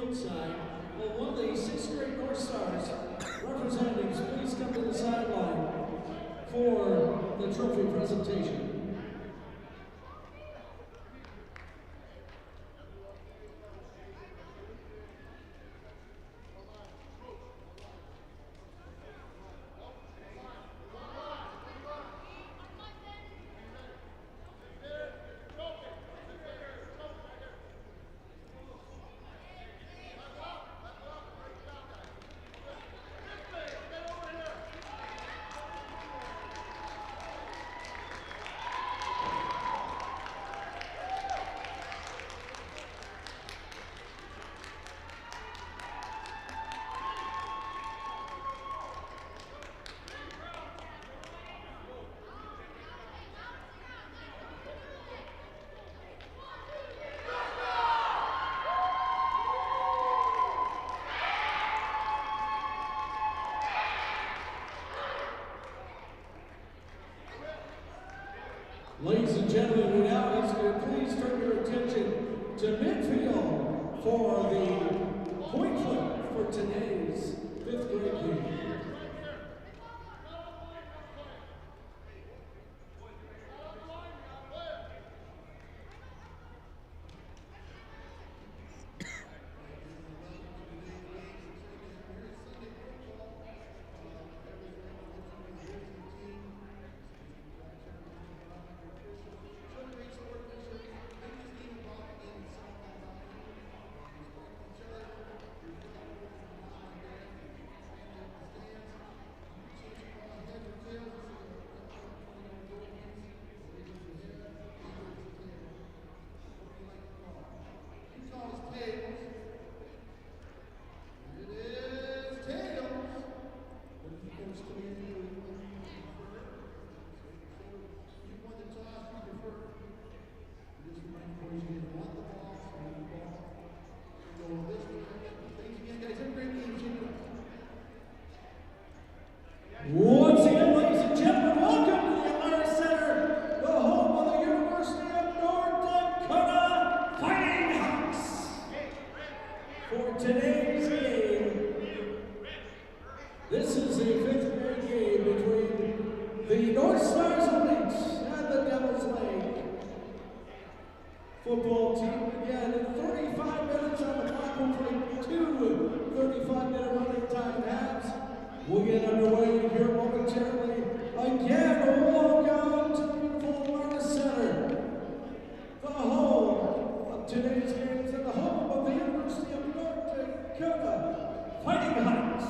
Speaker 4: fieldside. Will one of the 6th grade North Stars representatives please come to the sideline for the trophy presentation? Ladies and gentlemen, we now ask you to please turn your attention to midfield for the point flip for today's 5th grade game. Once again, ladies and gentlemen, welcome to the Atlanta Center, the home of the University of North Dakota Fighting Hawks. For today's game, this is a 5th grade game between the North Stars Elites and the Devil's Lake football team. Again, 35 minutes on the clock. We'll play 2 35-minute running time halves. We'll get underway here momentarily. Again, welcome to the beautiful Atlanta Center, the home of today's games and the home of the University of North Dakota Fighting Hawks.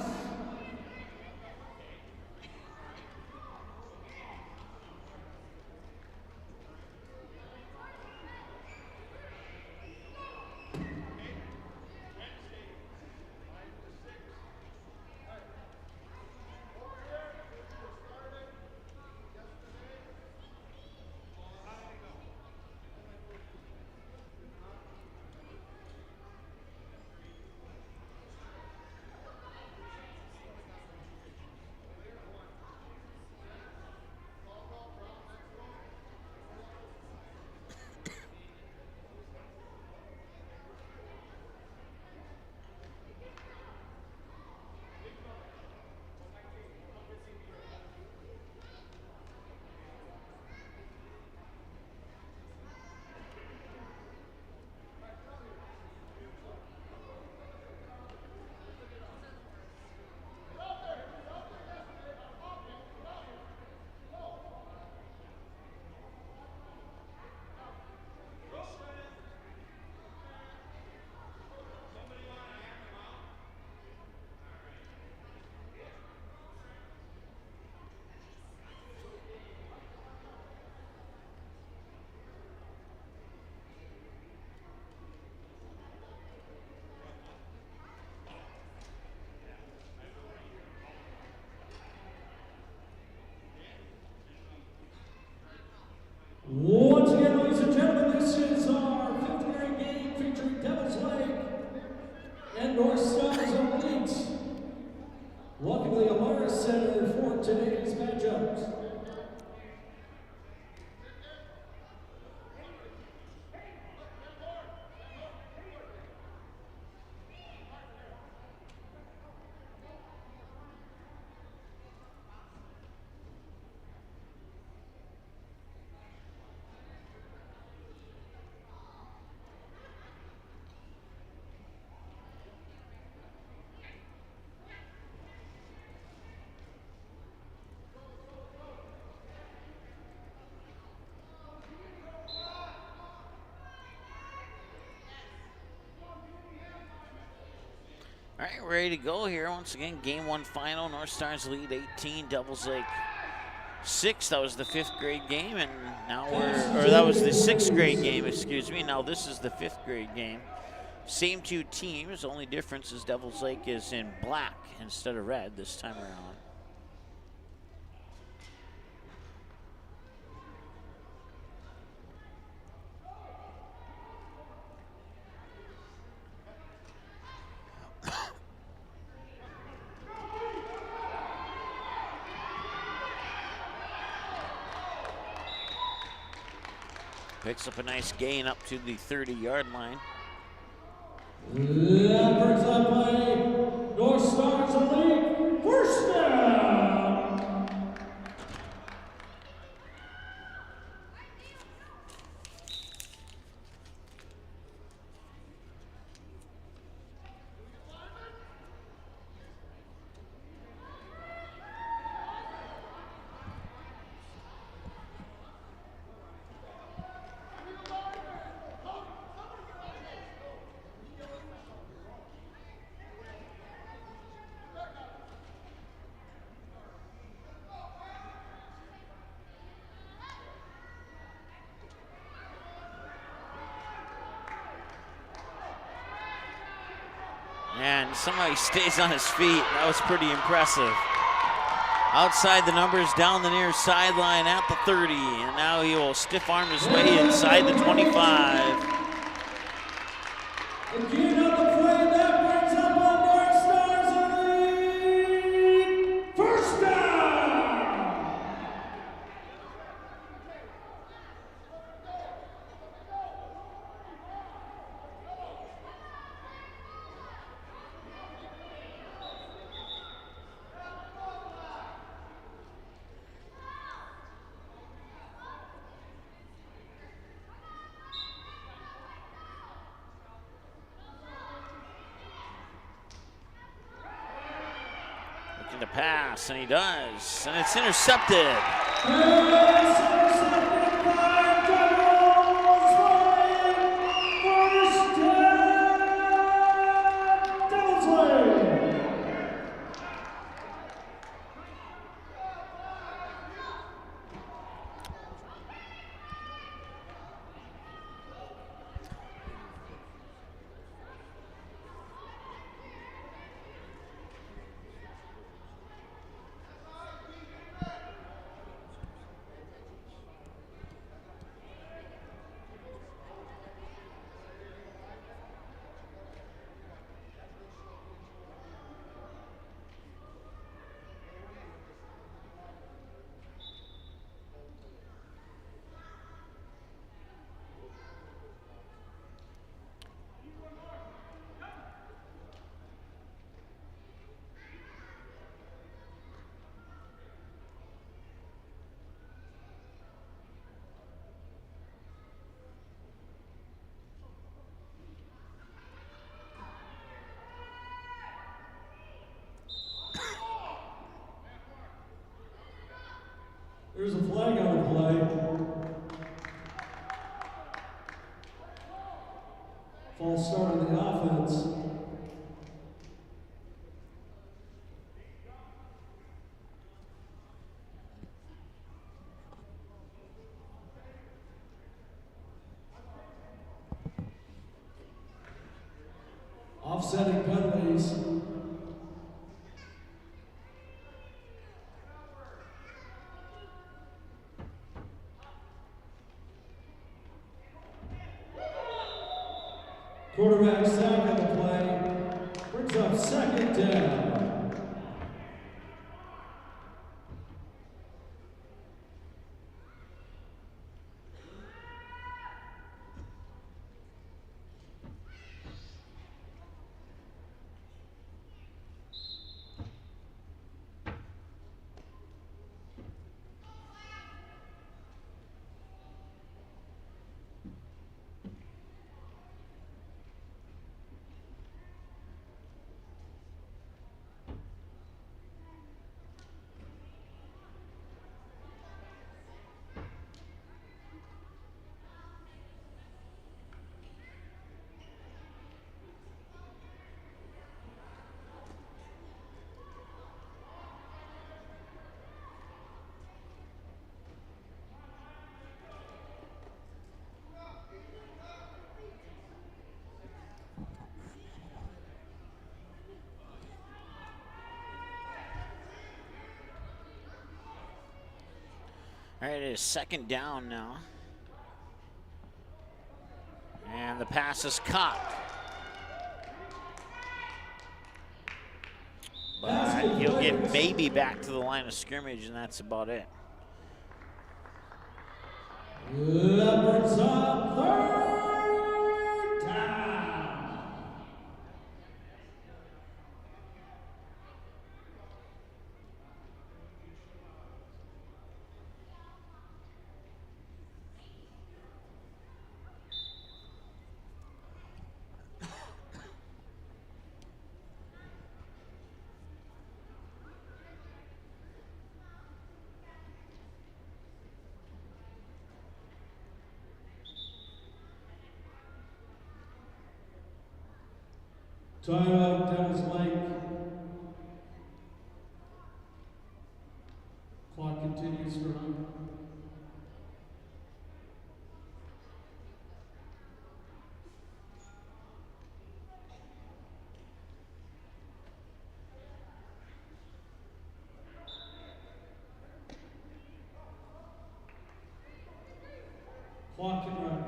Speaker 3: All right, ready to go here. Once again, game one final. North Stars lead 18, Devils Lake 6. That was the 5th grade game, and now that was the 6th grade game, excuse me. Now this is the 5th grade game. Same two teams, only difference is Devils Lake is in black instead of red this time around. Picks up a nice gain up to the 30-yard line.
Speaker 4: That brings up play. North Stars Elite, first down.
Speaker 3: And somehow he stays on his feet. That was pretty impressive. Outside the numbers, down the near sideline at the 30. And now he will stiff arm his way inside the 25.
Speaker 4: Again on the play, that brings up on North Stars Elite, first down.
Speaker 3: Looking to pass, and he does. And it's intercepted.
Speaker 4: It's intercepted by Devils Lake, first down, Devils Lake. There's a flag on the play. False start of the offense. Offsetting penalties. Quarterback sack on the play, brings up second down.
Speaker 3: All right, it is second down now. And the pass is caught. But he'll get maybe back to the line of scrimmage, and that's about it.
Speaker 4: Leopards up, third down. Timeout, Dennis Lake. Clock continues for him. Clock and run.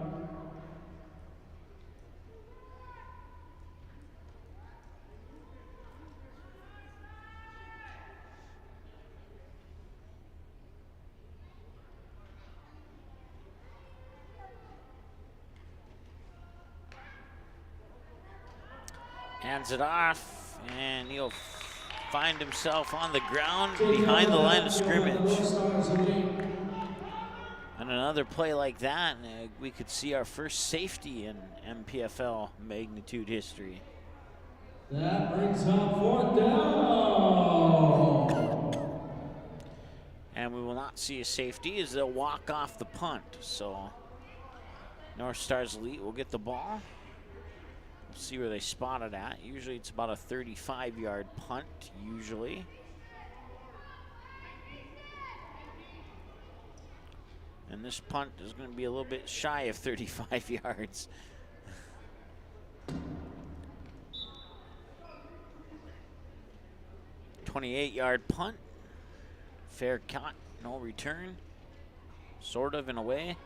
Speaker 3: Hands it off, and he'll find himself on the ground behind the line of scrimmage. And another play like that, we could see our first safety in MPFL magnitude history.
Speaker 4: That brings up fourth down.
Speaker 3: And we will not see a safety as they'll walk off the punt. So North Stars Elite will get the ball. We'll see where they spot it at. Usually it's about a 35-yard punt, usually. And this punt is going to be a little bit shy of 35 yards. "28-yard punt. Fair cut, no return. Sort of, in a way.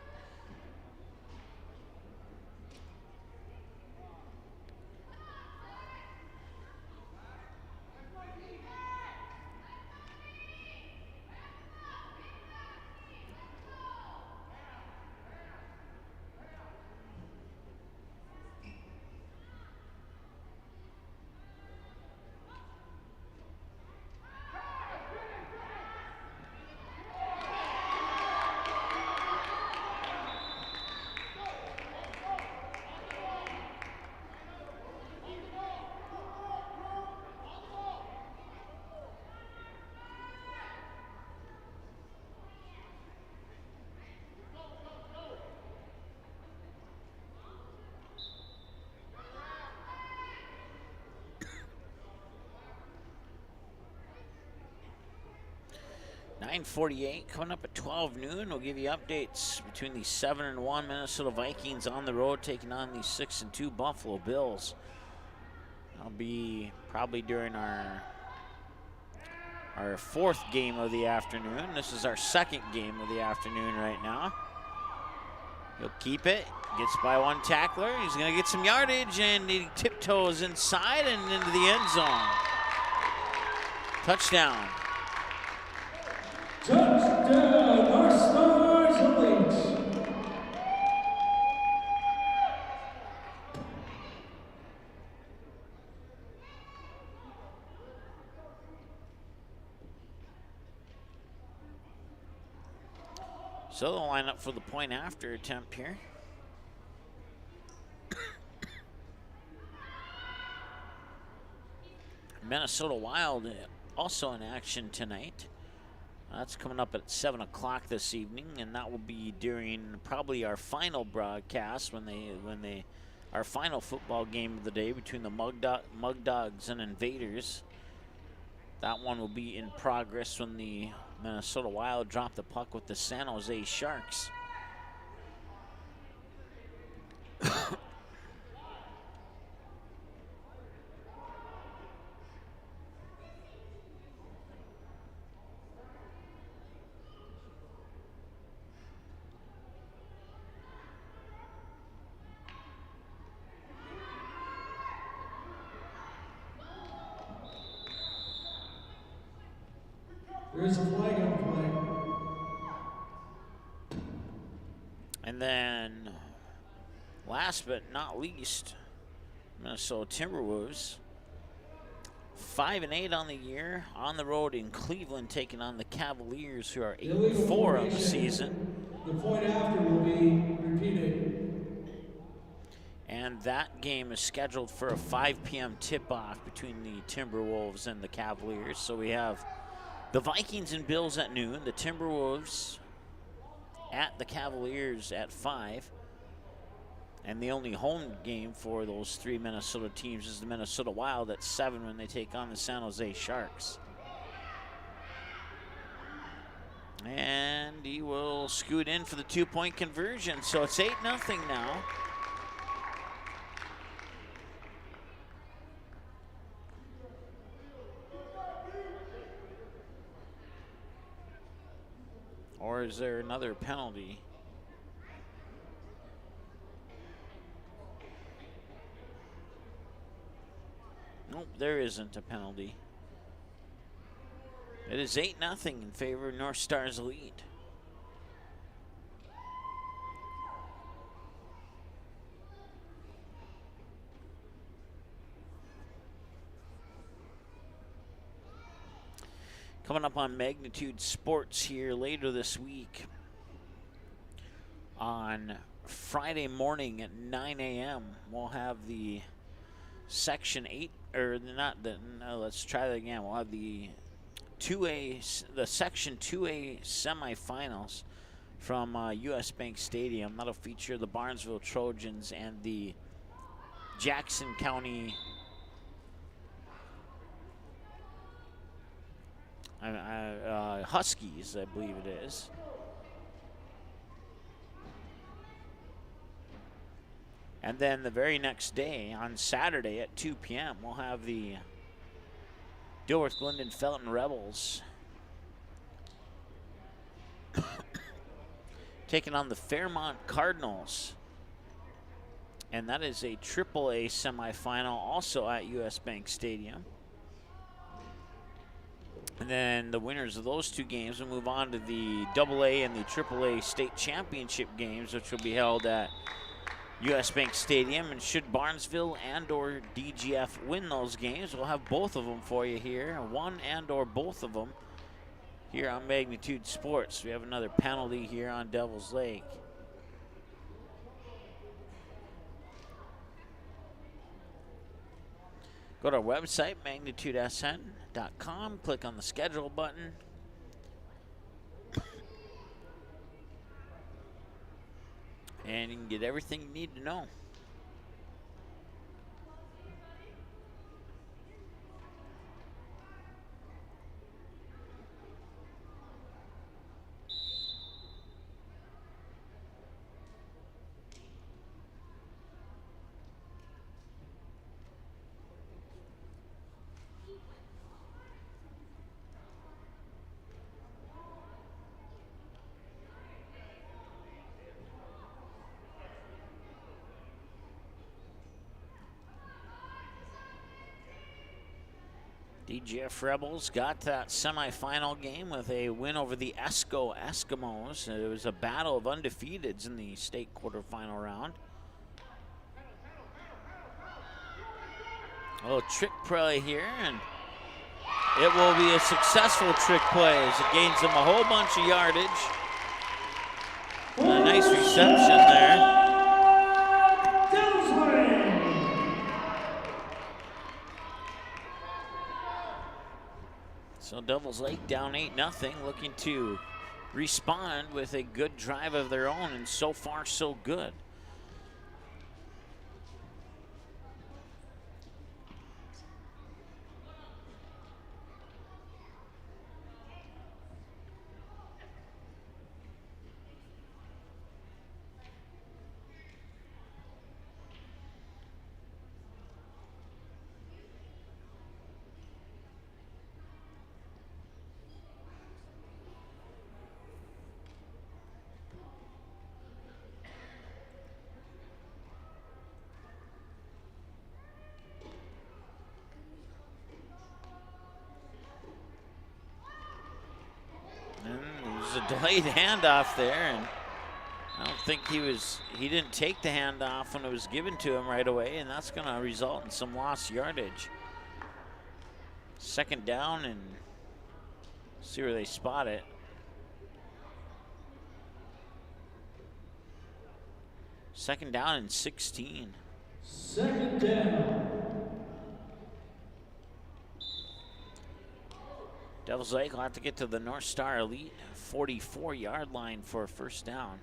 Speaker 3: "9:48 coming up at 12 noon. We'll give you updates between the 7-1 Minnesota Vikings on the road taking on the 6-2 Buffalo Bills. That'll be probably during our fourth game of the afternoon. This is our second game of the afternoon right now. He'll keep it, gets by one tackler. He's going to get some yardage, and he tiptoes inside and into the end zone. Touchdown.
Speaker 4: Touchdown, North Stars Elite.
Speaker 3: So they'll line up for the point after attempt here. Minnesota Wild also in action tonight. That's coming up at 7 o'clock this evening, and that will be during probably our final broadcast our final football game of the day between the Mug Dogs and Invaders. That one will be in progress when the Minnesota Wild drop the puck with the San Jose Sharks.
Speaker 4: There is a flag on play.
Speaker 3: And then, last but not least, Minnesota Timberwolves. 5-8 on the year, on the road in Cleveland, taking on the Cavaliers, who are 8-4 on the season.
Speaker 4: The point after will be repeated.
Speaker 3: And that game is scheduled for a 5 p.m. tip-off between the Timberwolves and the Cavaliers. So we have the Vikings and Bills at noon, the Timberwolves at the Cavaliers at 5. And the only home game for those three Minnesota teams is the Minnesota Wild at 7 when they take on the San Jose Sharks. And he will scoot in for the 2-point conversion. So it's 8-0 now. Or is there another penalty? Nope, there isn't a penalty. It is 8-0 in favor of North Stars Elite. Coming up on Magnitude Sports here later this week on Friday morning at 9 a.m. we'll have the Section 8, or not the, no, let's try that again. We'll have the 2A, the Section 2A semifinals from U.S. Bank Stadium. That'll feature the Barnesville Trojans and the Jackson County Huskies, I believe it is. And then the very next day, on Saturday at 2 p.m., we'll have the Dilworth Glendon Felton Rebels taking on the Fairmont Cardinals. And that is a AAA semifinal, also at U.S. Bank Stadium. And then the winners of those two games will move on to the AA and the AAA state championship games, which will be held at U.S. Bank Stadium. And should Barnesville and or DGF win those games, we'll have both of them for you here, one and or both of them here on Magnitude Sports. We have another penalty here on Devil's Lake. Go to our website, magnitudesn.com, click on the schedule button. And you can get everything you need to know. DGF Rebels got that semifinal game with a win over the Esco Eskimos. It was a battle of undefeateds in the state quarterfinal round. A little trick play here, and it will be a successful trick play as it gains them a whole bunch of yardage. And a nice reception there. So Devils Lake down 8-0, looking to respond with a good drive of their own, and so far so good. delayed handoff there, and I don't think he didn't take the handoff when it was given to him right away, and that's going to result in some lost yardage. Second down, and see where they spot it. Second down and 16.
Speaker 4: Second down.
Speaker 3: Devils Lake will have to get to the North Star Elite 44-yard line for a first down.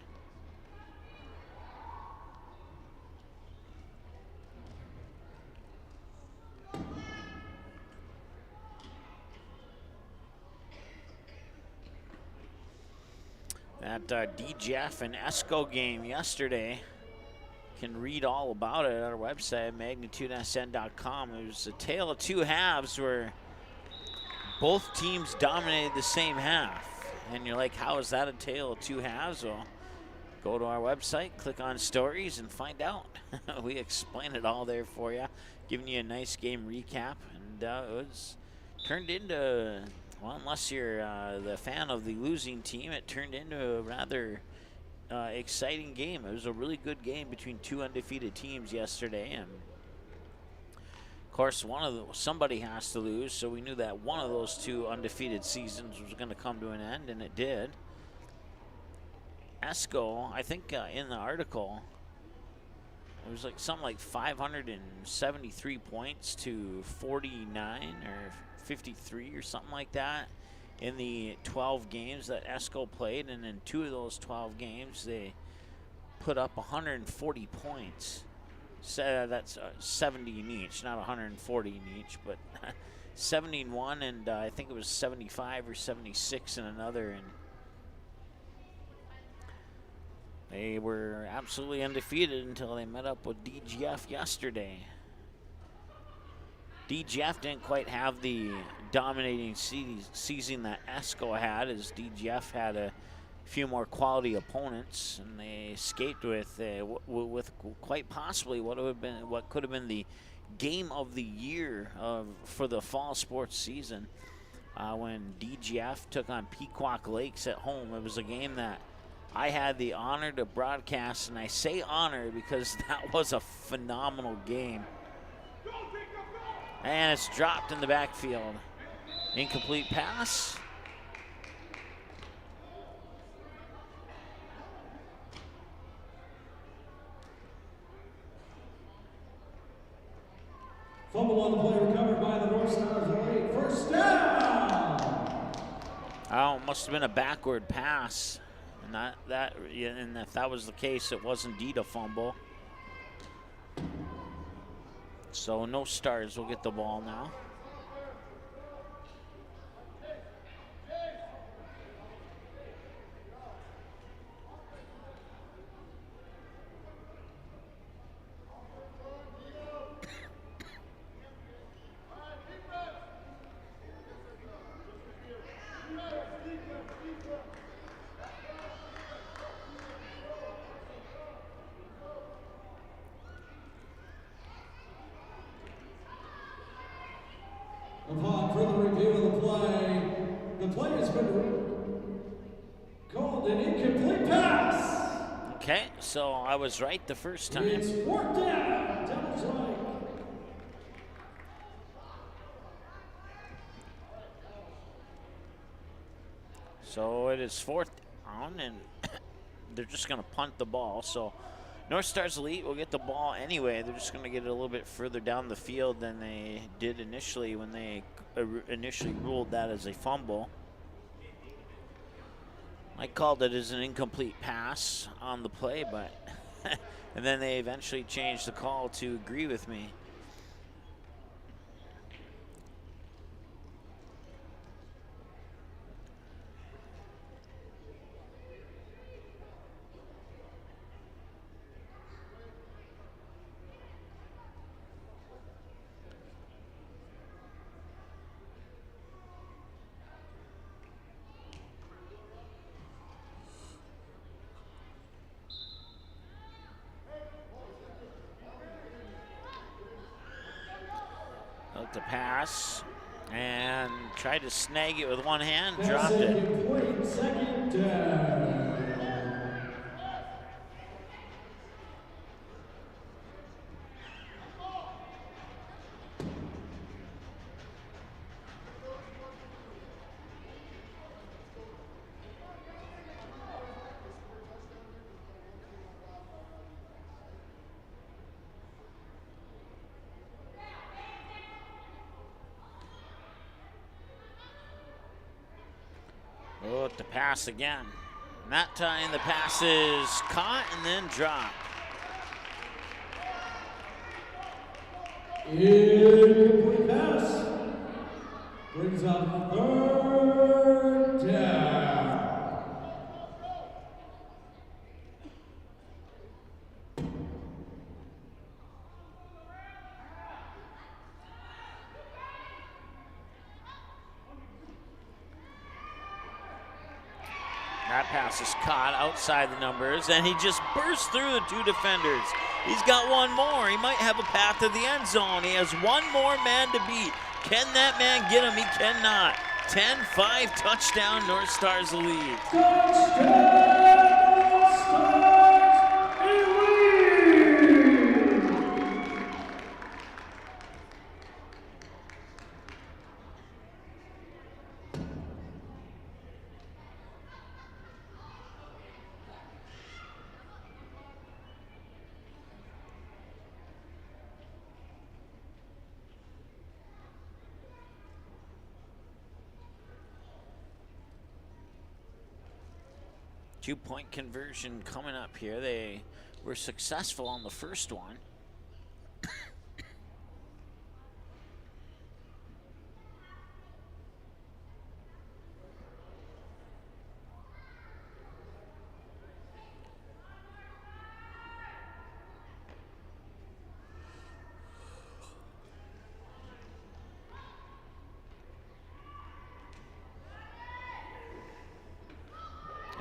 Speaker 3: That DGF and ESCO game yesterday, can read all about it at our website, magnitudesn.com. It was a tale of two halves where both teams dominated the same half. And you're like, how is that a tale of two halves? Well, go to our website, click on stories, and find out. We explain it all there for you, giving you a nice game recap. And it was turned into, well, unless you're the fan of the losing team, it turned into a rather exciting game. It was a really good game between two undefeated teams yesterday, and of course somebody has to lose, so we knew that one of those two undefeated seasons was going to come to an end, and it did. ESCO, I think in the article, it was like something like 573 points to 49 or 53 or something like that in the 12 games that ESCO played, and in 2 of those 12 games they put up 140 points. So that's 70 in each, not 140 in each, but 70 in one, and I think it was 75 or 76 in another, and they were absolutely undefeated until they met up with DGF yesterday. DGF didn't quite have the dominating season that ESCO had, as DGF had a few more quality opponents, and they escaped with quite possibly what could have been the game of the year for the fall sports season when DGF took on Pequot Lakes at home. It was a game that I had the honor to broadcast, and I say honor because that was a phenomenal game. And it's dropped in the backfield. Incomplete pass.
Speaker 4: Fumble on the play, recovered by the North Stars Elite. First down.
Speaker 3: Oh, it must have been a backward pass. And if that was the case, it was indeed a fumble. So no Stars will get the ball now.
Speaker 4: Upon further review of the play has been called an incomplete pass.
Speaker 3: Okay, so I was right the first time.
Speaker 4: It's fourth down, Devils Lake.
Speaker 3: So it is fourth down, and they're just going to punt the ball. So North Stars Elite will get the ball anyway. They're just going to get it a little bit further down the field than they did initially when they initially ruled that as a fumble. I called it as an incomplete pass on the play, but and then they eventually changed the call to agree with me. The pass, And tried to snag it with one hand,
Speaker 4: That's
Speaker 3: dropped it.
Speaker 4: Incomplete. Second down.
Speaker 3: Oh, the pass again. And that time the pass is caught and then dropped.
Speaker 4: Incomplete pass. Brings up third down.
Speaker 3: That pass is caught outside the numbers, and he just burst through the two defenders. He's got one more. He might have a path to the end zone. He has one more man to beat. Can that man get him? He cannot. 10-5 touchdown, North Stars the lead.
Speaker 4: Touchdown, North Stars, elite!
Speaker 3: 2-point conversion coming up here. They were successful on the first one.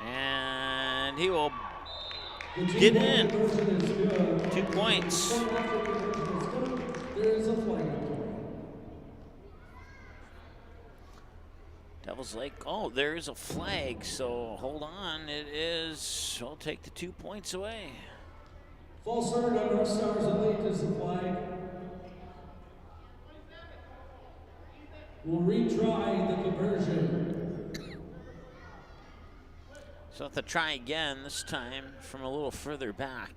Speaker 3: And he will get in. 2 points.
Speaker 4: There is a flag.
Speaker 3: Devils Lake, oh, there is a flag, so hold on. It is, we'll take the 2 points away.
Speaker 4: False start on North Stars elite is the flag. We'll retry the conversion.
Speaker 3: So have to try again, this time from a little further back.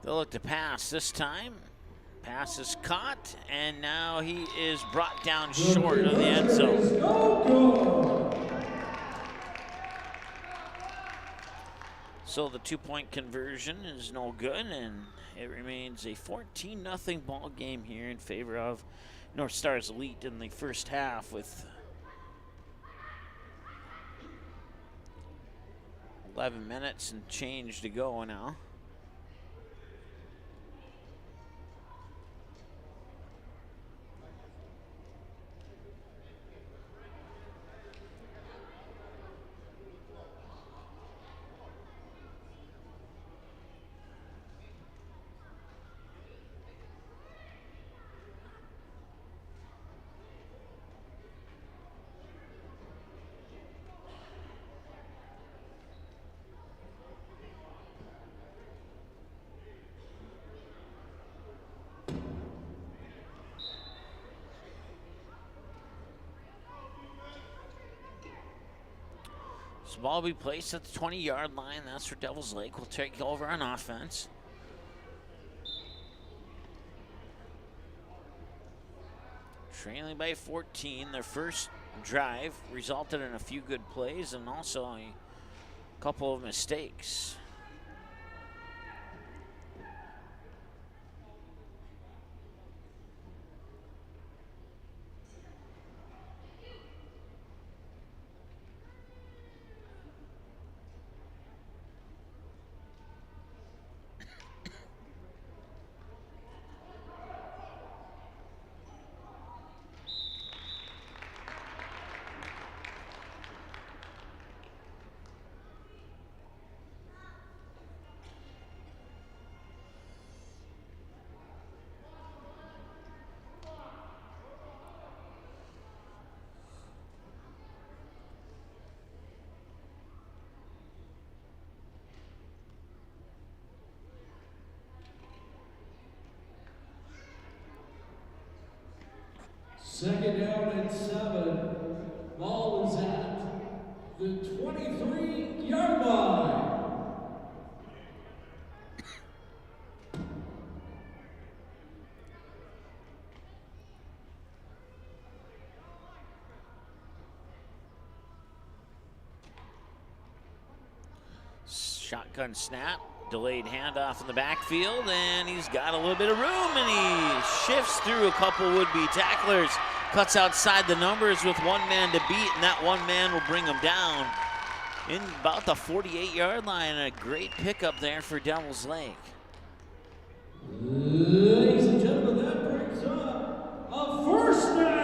Speaker 3: They'll look to pass this time. Pass is caught, and now he is brought down short of the end zone. So the 2-point conversion is no good, and it remains a 14-0 ball game here in favor of North Stars Elite in the first half with 11 minutes and change to go now. So ball will be placed at the 20-yard line. That's for Devils Lake. We'll take over on offense. Trailing by 14. Their first drive resulted in a few good plays and also a couple of mistakes.
Speaker 4: Second down and 7. Ball is at the 23-yard line.
Speaker 3: Shotgun snap, delayed handoff in the backfield, and he's got a little bit of room, and he shifts through a couple would-be tacklers, cuts outside the numbers with one man to beat, and that one man will bring him down in about the 48-yard line. A great pickup there for Devil's Lake.
Speaker 4: Ladies and gentlemen, that brings up a first down.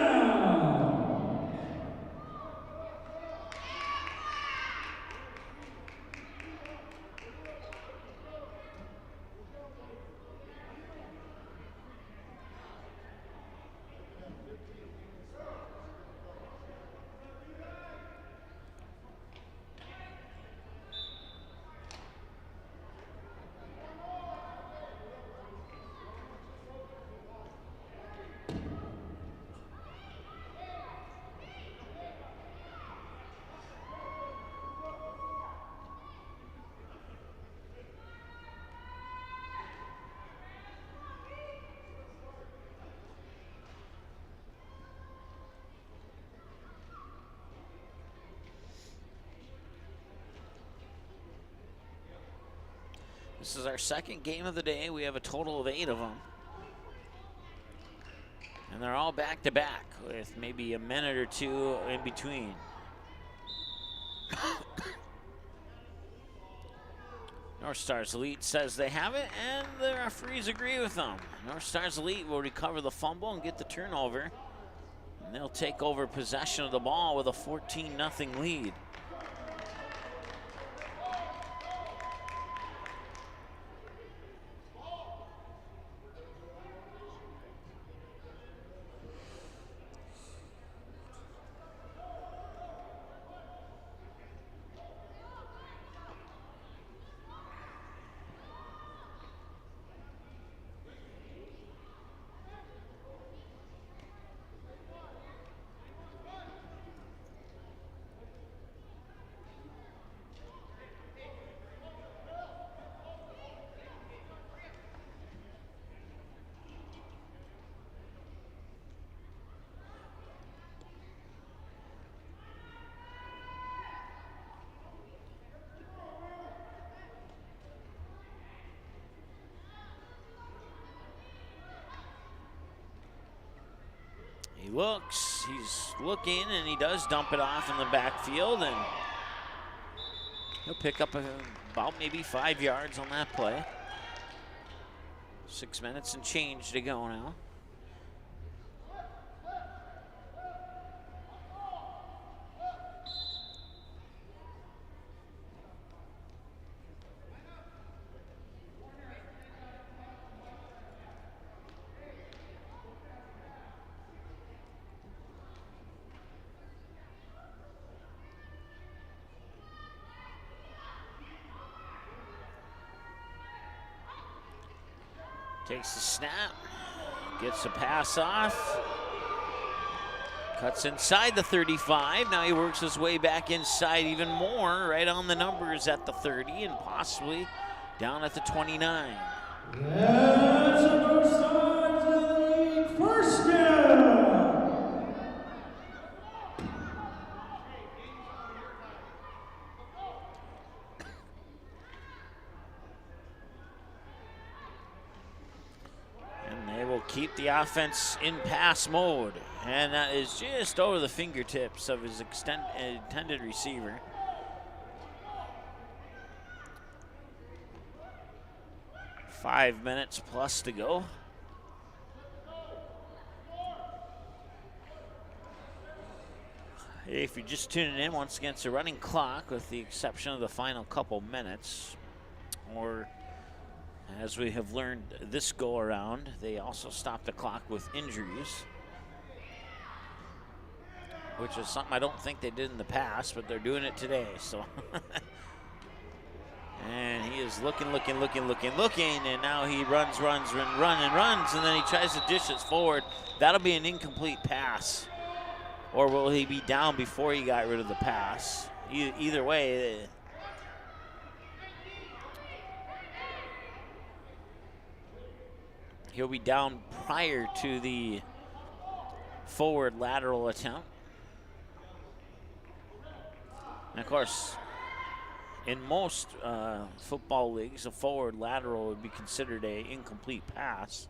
Speaker 3: This is our second game of the day. We have a total of 8 of them. And they're all back-to-back with maybe a minute or two in between. North Stars Elite says they have it, and the referees agree with them. North Stars Elite will recover the fumble and get the turnover. And they'll take over possession of the ball with a 14-0 lead. He looks, he's looking, and he does dump it off in the backfield, and he'll pick up about maybe 5 yards on that play. 6 minutes and change to go now. Takes the snap, gets a pass off, cuts inside the 35. Now he works his way back inside even more, right on the numbers at the 30 and possibly down at the 29.
Speaker 4: That's a North Stars Elite first down.
Speaker 3: Keep the offense in pass mode, and that is just over the fingertips of his intended receiver. Five minutes plus to go. Hey, if you're just tuning in, once again, it's a running clock with the exception of the final couple minutes, or as we have learned this go around, they also stop the clock with injuries, which is something I don't think they did in the past, but they're doing it today. So, And he is looking, and now he runs, and then he tries to dish it forward. That'll be an incomplete pass. Or will he be down before he got rid of the pass? Either way. He'll be down prior to the forward lateral attempt. And of course, in most football leagues, a forward lateral would be considered an incomplete pass,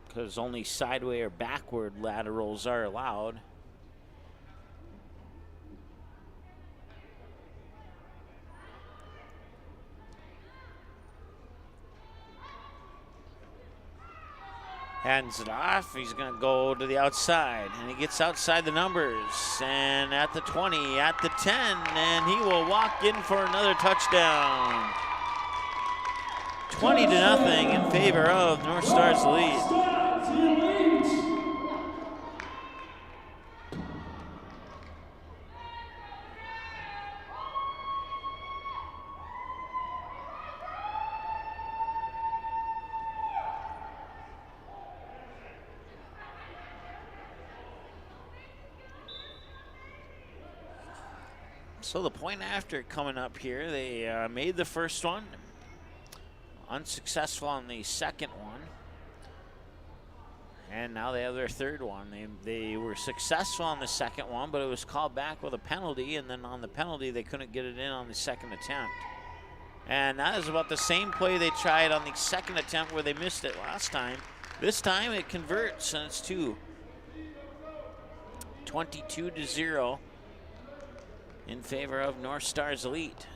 Speaker 3: because only sideway or backward laterals are allowed. Hands it off. He's going to go to the outside, and he gets outside the numbers, and at the 20, at the 10, and he will walk in for another touchdown. 20-0 in favor of North Stars Elite. So the point after coming up here, they made the first one, unsuccessful on the second one, and now they have their third one. They were successful on the second one, but it was called back with a penalty, and then on the penalty they couldn't get it in on the second attempt. And that is about the same play they tried on the second attempt where they missed it last time. This time it converts, and it's 22-0. In favor of North Stars Elite.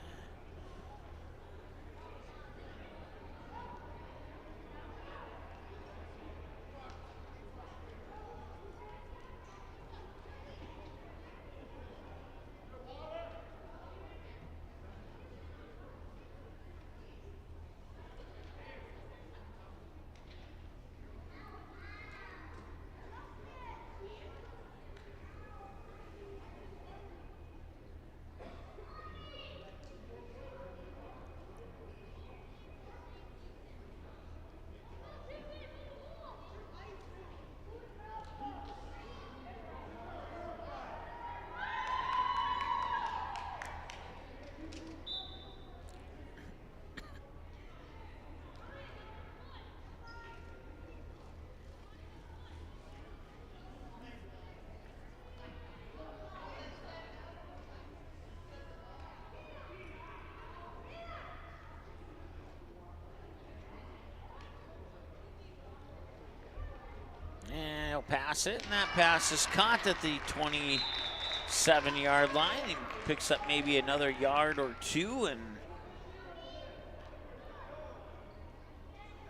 Speaker 3: Pass it, and that pass is caught at the 27-yard line. He picks up maybe another yard or two, and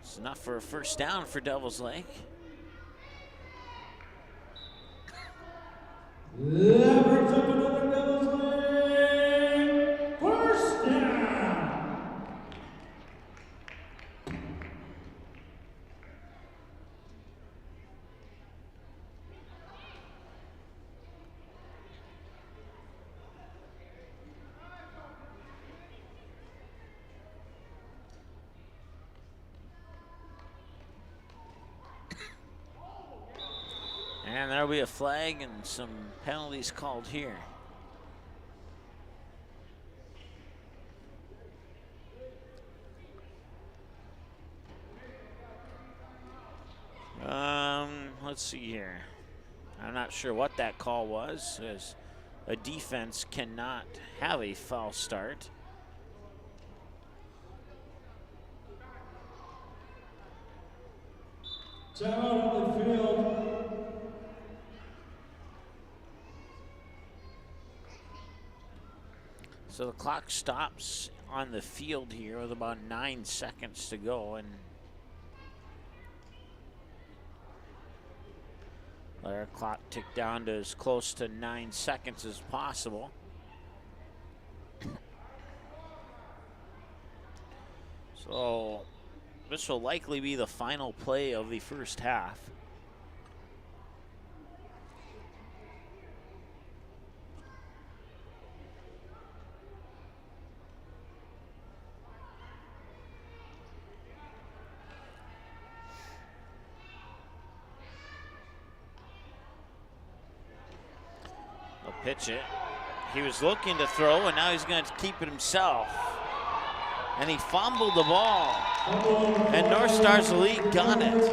Speaker 3: it's enough for a first down for Devils Lake.
Speaker 4: That brings up another Devils Lake first down.
Speaker 3: And there'll be a flag and some penalties called here. Let's see here. I'm not sure what that call was, as a defense cannot have a false start.
Speaker 4: Timeout on the field.
Speaker 3: So the clock stops on the field here with about 9 seconds to go, and let our clock tick down to as close to 9 seconds as possible. So this will likely be the final play of the first half. Pitch it. He was looking to throw, and now he's going to keep it himself. And he fumbled the ball. And North Stars Elite got it.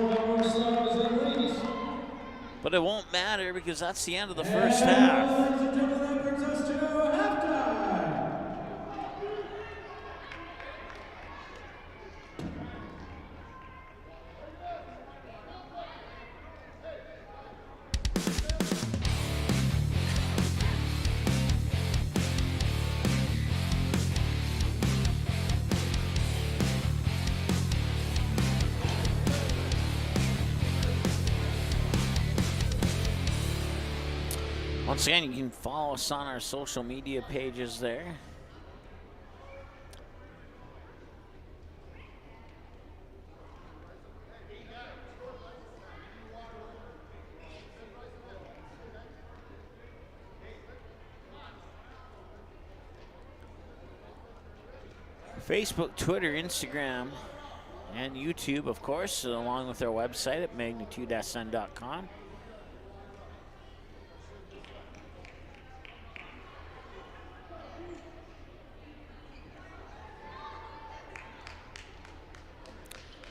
Speaker 3: But it won't matter because that's the end of the first half. Once again, you can follow us on our social media pages there. Facebook, Twitter, Instagram, and YouTube, of course, along with our website at magnitude-sn.com.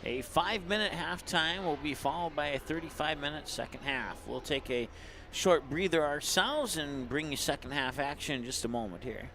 Speaker 3: A 5-minute halftime will be followed by a 35-minute second half. We'll take a short breather ourselves and bring you second half action in just a moment here.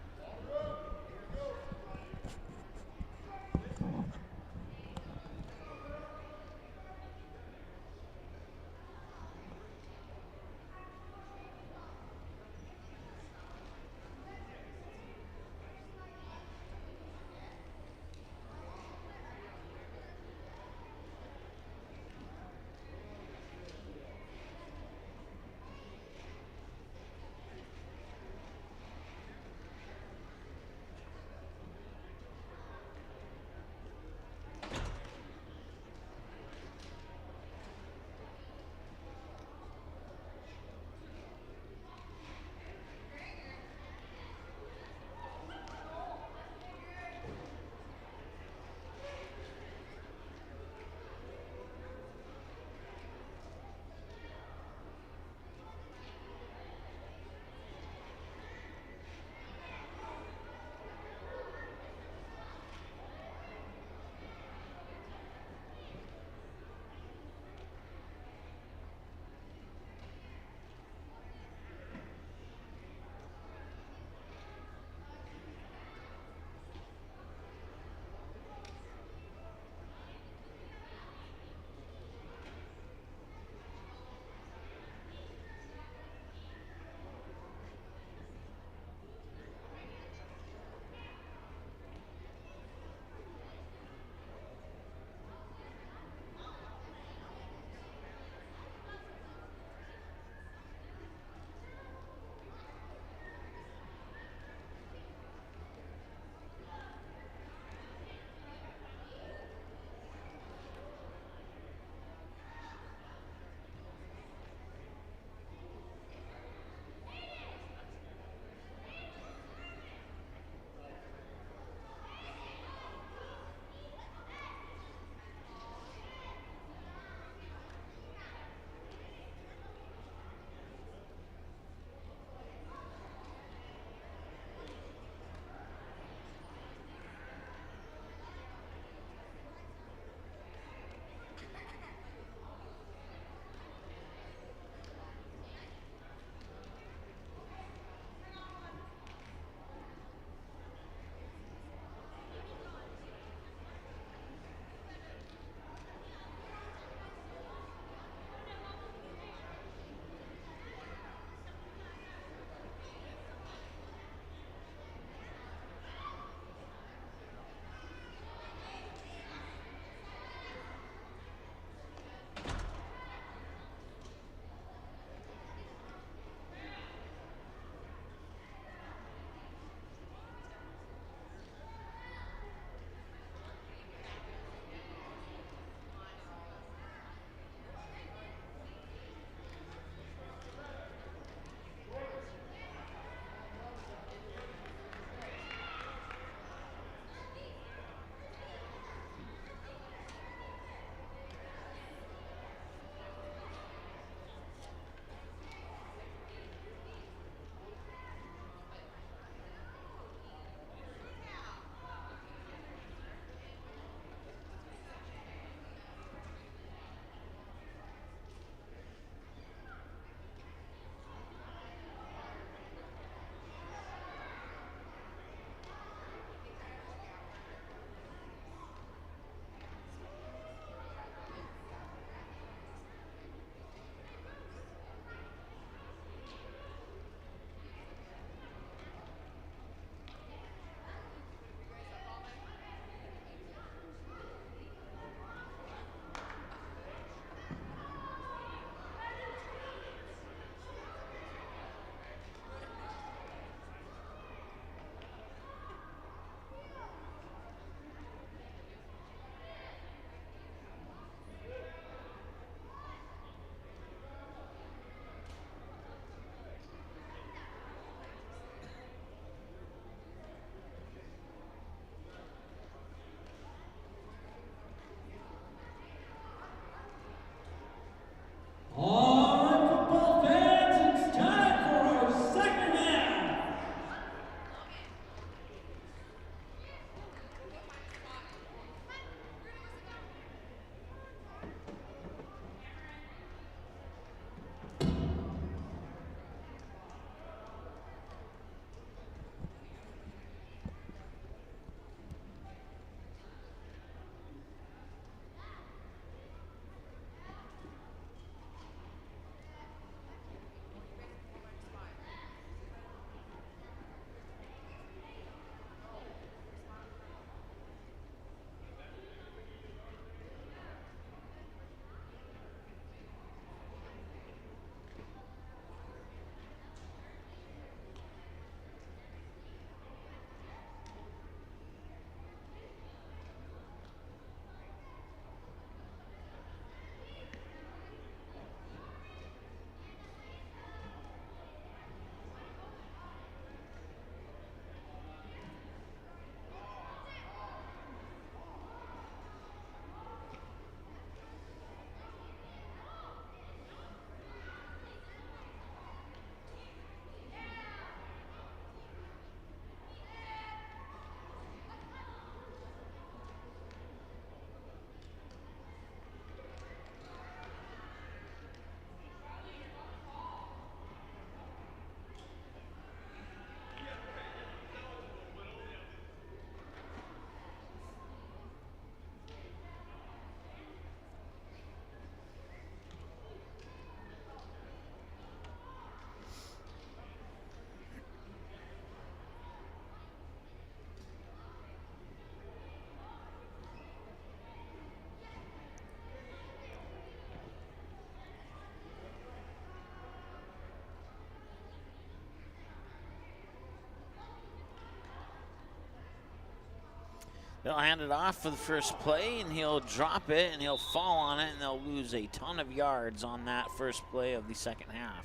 Speaker 3: They'll hand it off for the first play, and he'll drop it, and he'll fall on it, and they'll lose a ton of yards on that first play of the second half.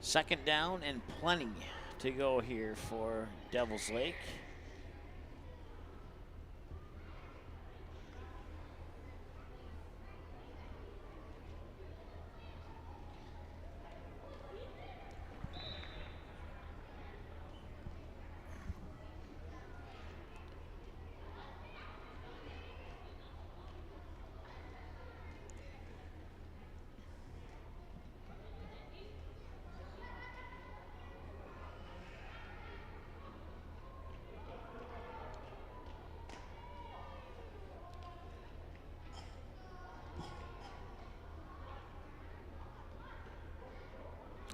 Speaker 3: Second down and plenty to go here for Devils Lake.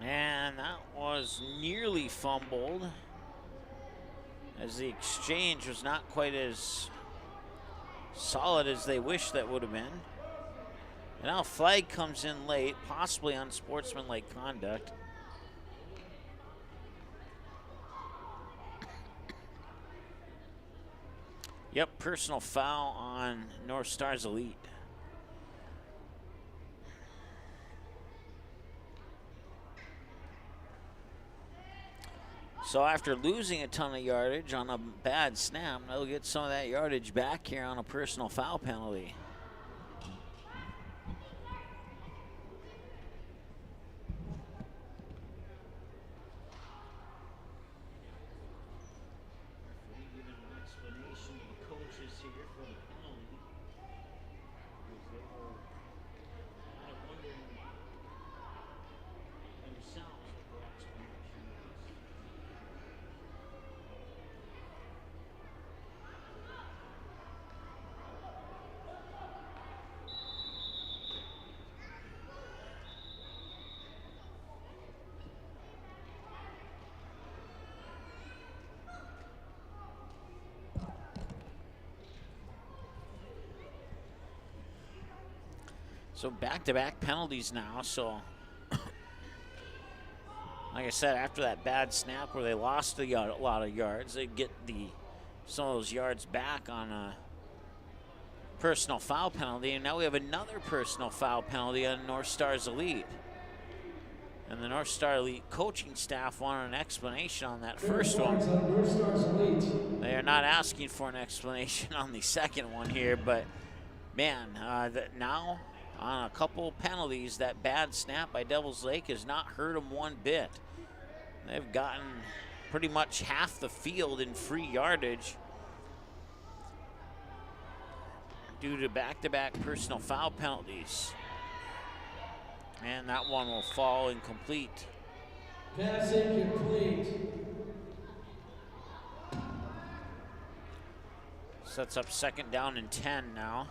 Speaker 3: And that was nearly fumbled, as the exchange was not quite as solid as they wished that would have been. And now a flag comes in late, possibly unsportsmanlike conduct. Yep, personal foul on North Stars Elite. So after losing a ton of yardage on a bad snap, they'll get some of that yardage back here on a personal foul penalty. So back-to-back penalties now. So, like I said, after that bad snap where they lost a lot of yards, they get some of those yards back on a personal foul penalty. And now we have another personal foul penalty on North Stars Elite. And the North Star Elite coaching staff want an explanation on that first one. They are not asking for an explanation on the second one here, but man, now on a couple penalties, that bad snap by Devils Lake has not hurt them one bit. They've gotten pretty much half the field in free yardage due to back-to-back personal foul penalties. And that one will fall incomplete.
Speaker 4: Pass incomplete.
Speaker 3: Sets up second down and 10 now.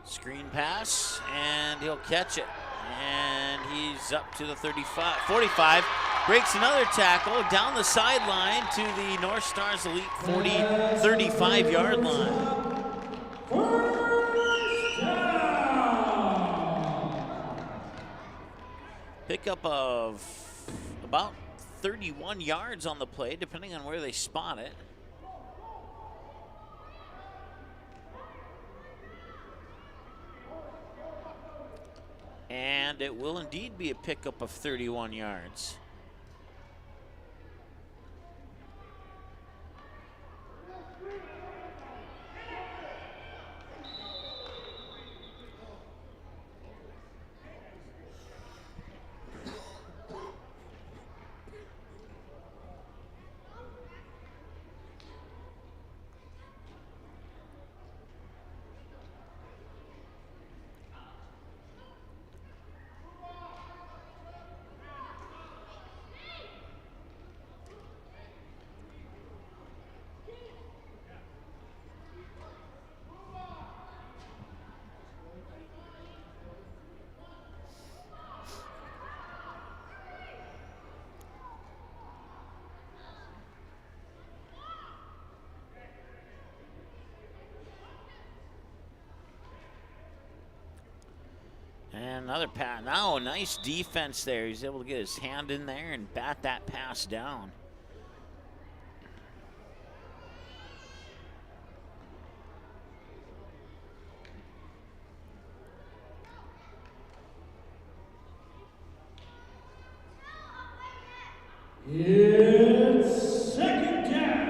Speaker 3: Screen pass, and he'll catch it. And he's up to the 45, breaks another tackle down the sideline to the North Stars Elite 35-yard line. Pickup of about 31 yards on the play, depending on where they spot it. And it will indeed be a pickup of 31 yards. another pass. Now, nice defense there. He's able to get his hand in there and bat that pass down.
Speaker 4: It's second down.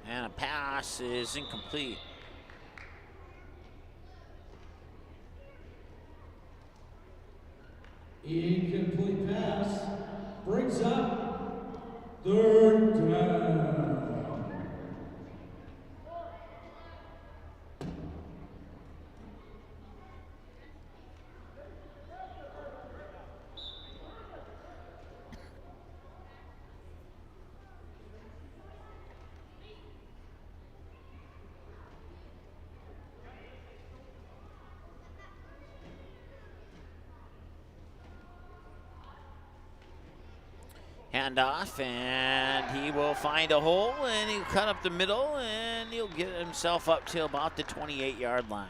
Speaker 3: And a pass is incomplete.
Speaker 4: Incomplete pass brings up third down.
Speaker 3: Handoff, and he will find a hole, and he'll cut up the middle, and he'll get himself up to about the 28-yard line.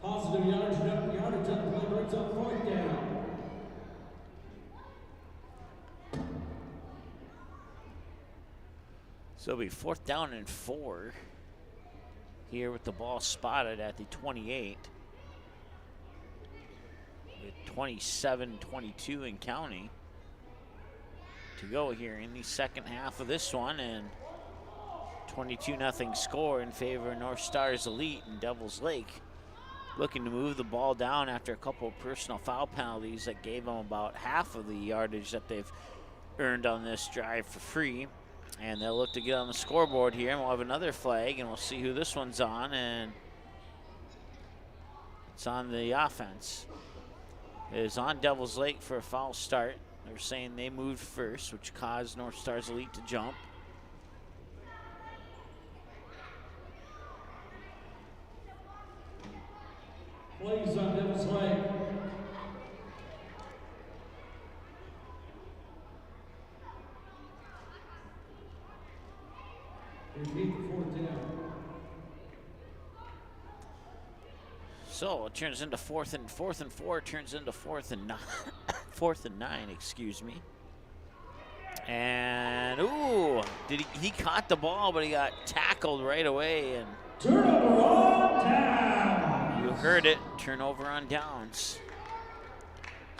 Speaker 4: Positive yardage on the play brings up fourth down.
Speaker 3: So it'll be 4th down and 4 here with the ball spotted at the 28. With 27-22 in counting to go here in the second half of this one, and 22-0 score in favor of North Stars Elite and Devils Lake. Looking to move the ball down after a couple of personal foul penalties that gave them about half of the yardage that they've earned on this drive for free. And they'll look to get on the scoreboard here, and we'll have another flag, and we'll see who this one's on, and it's on the offense. It is on Devils Lake for a foul start. They're saying they moved first, which caused North Stars Elite to jump.
Speaker 4: Plays on Devils Lake. Repeat the fourth down.
Speaker 3: So it turns into fourth and 4 turns into 4th and 9. 4th and 9, excuse me. And ooh, he caught the ball, but he got tackled right away, and
Speaker 4: Turnover on down.
Speaker 3: you heard it, turnover on downs.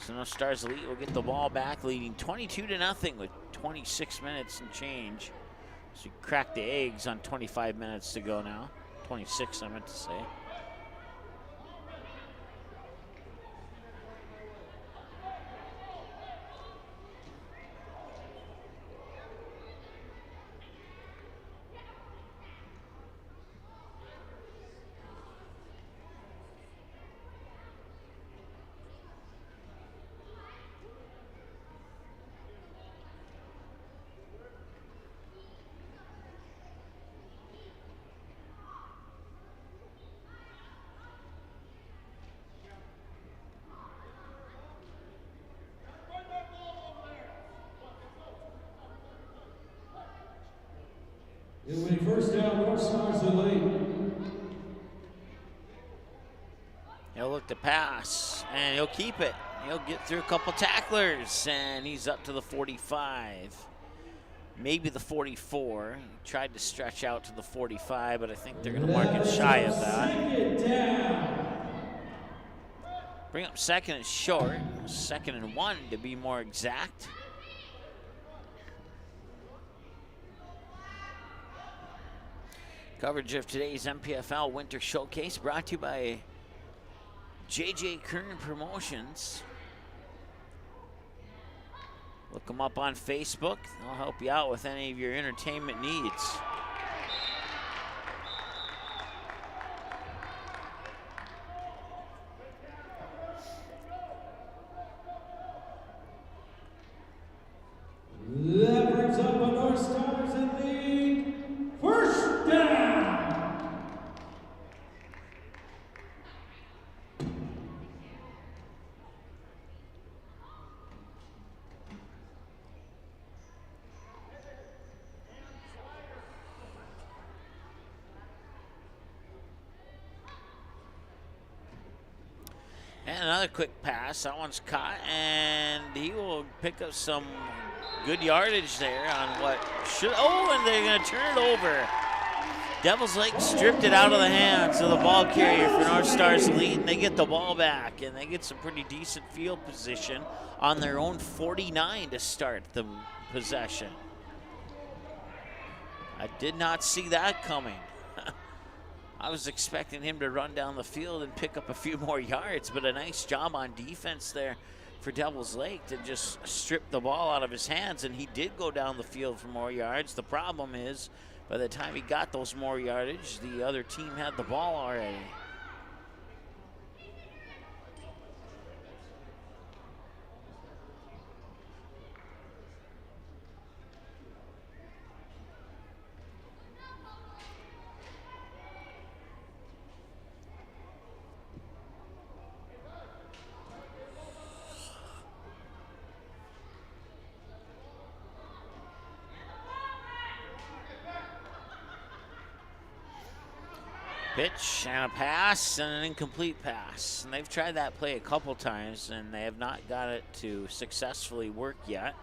Speaker 3: So North Stars Elite will get the ball back, leading 22-0 with 26 minutes and change. So you cracked the eggs on 25 minutes to go now. 26, I meant to say.
Speaker 4: It'll be first down, North Stars Elite.
Speaker 3: He'll look to pass, and he'll keep it. He'll get through a couple tacklers, and he's up to the 45. Maybe the 44. He tried to stretch out to the 45, but I think they're going to mark it shy of that.
Speaker 4: Second down.
Speaker 3: Bring up second and short. 2nd and 1 to be more exact. Coverage of today's MPFL Winter Showcase brought to you by JJ Kern Promotions. Look them up on Facebook. They'll help you out with any of your entertainment needs.
Speaker 4: That brings up a North
Speaker 3: And another quick pass. That one's caught, and he will pick up some good yardage there on what should. Oh, and they're going to turn it over. Devils Lake stripped it out of the hands of the ball carrier for North Stars Elite, and they get the ball back, and they get some pretty decent field position on their own 49 to start the possession. I did not see that coming. I was expecting him to run down the field and pick up a few more yards, but a nice job on defense there for Devils Lake to just strip the ball out of his hands, and he did go down the field for more yards. The problem is, by the time he got those more yardage, the other team had the ball already. Pitch and a pass and an incomplete pass. And they've tried that play a couple times and they have not got it to successfully work yet.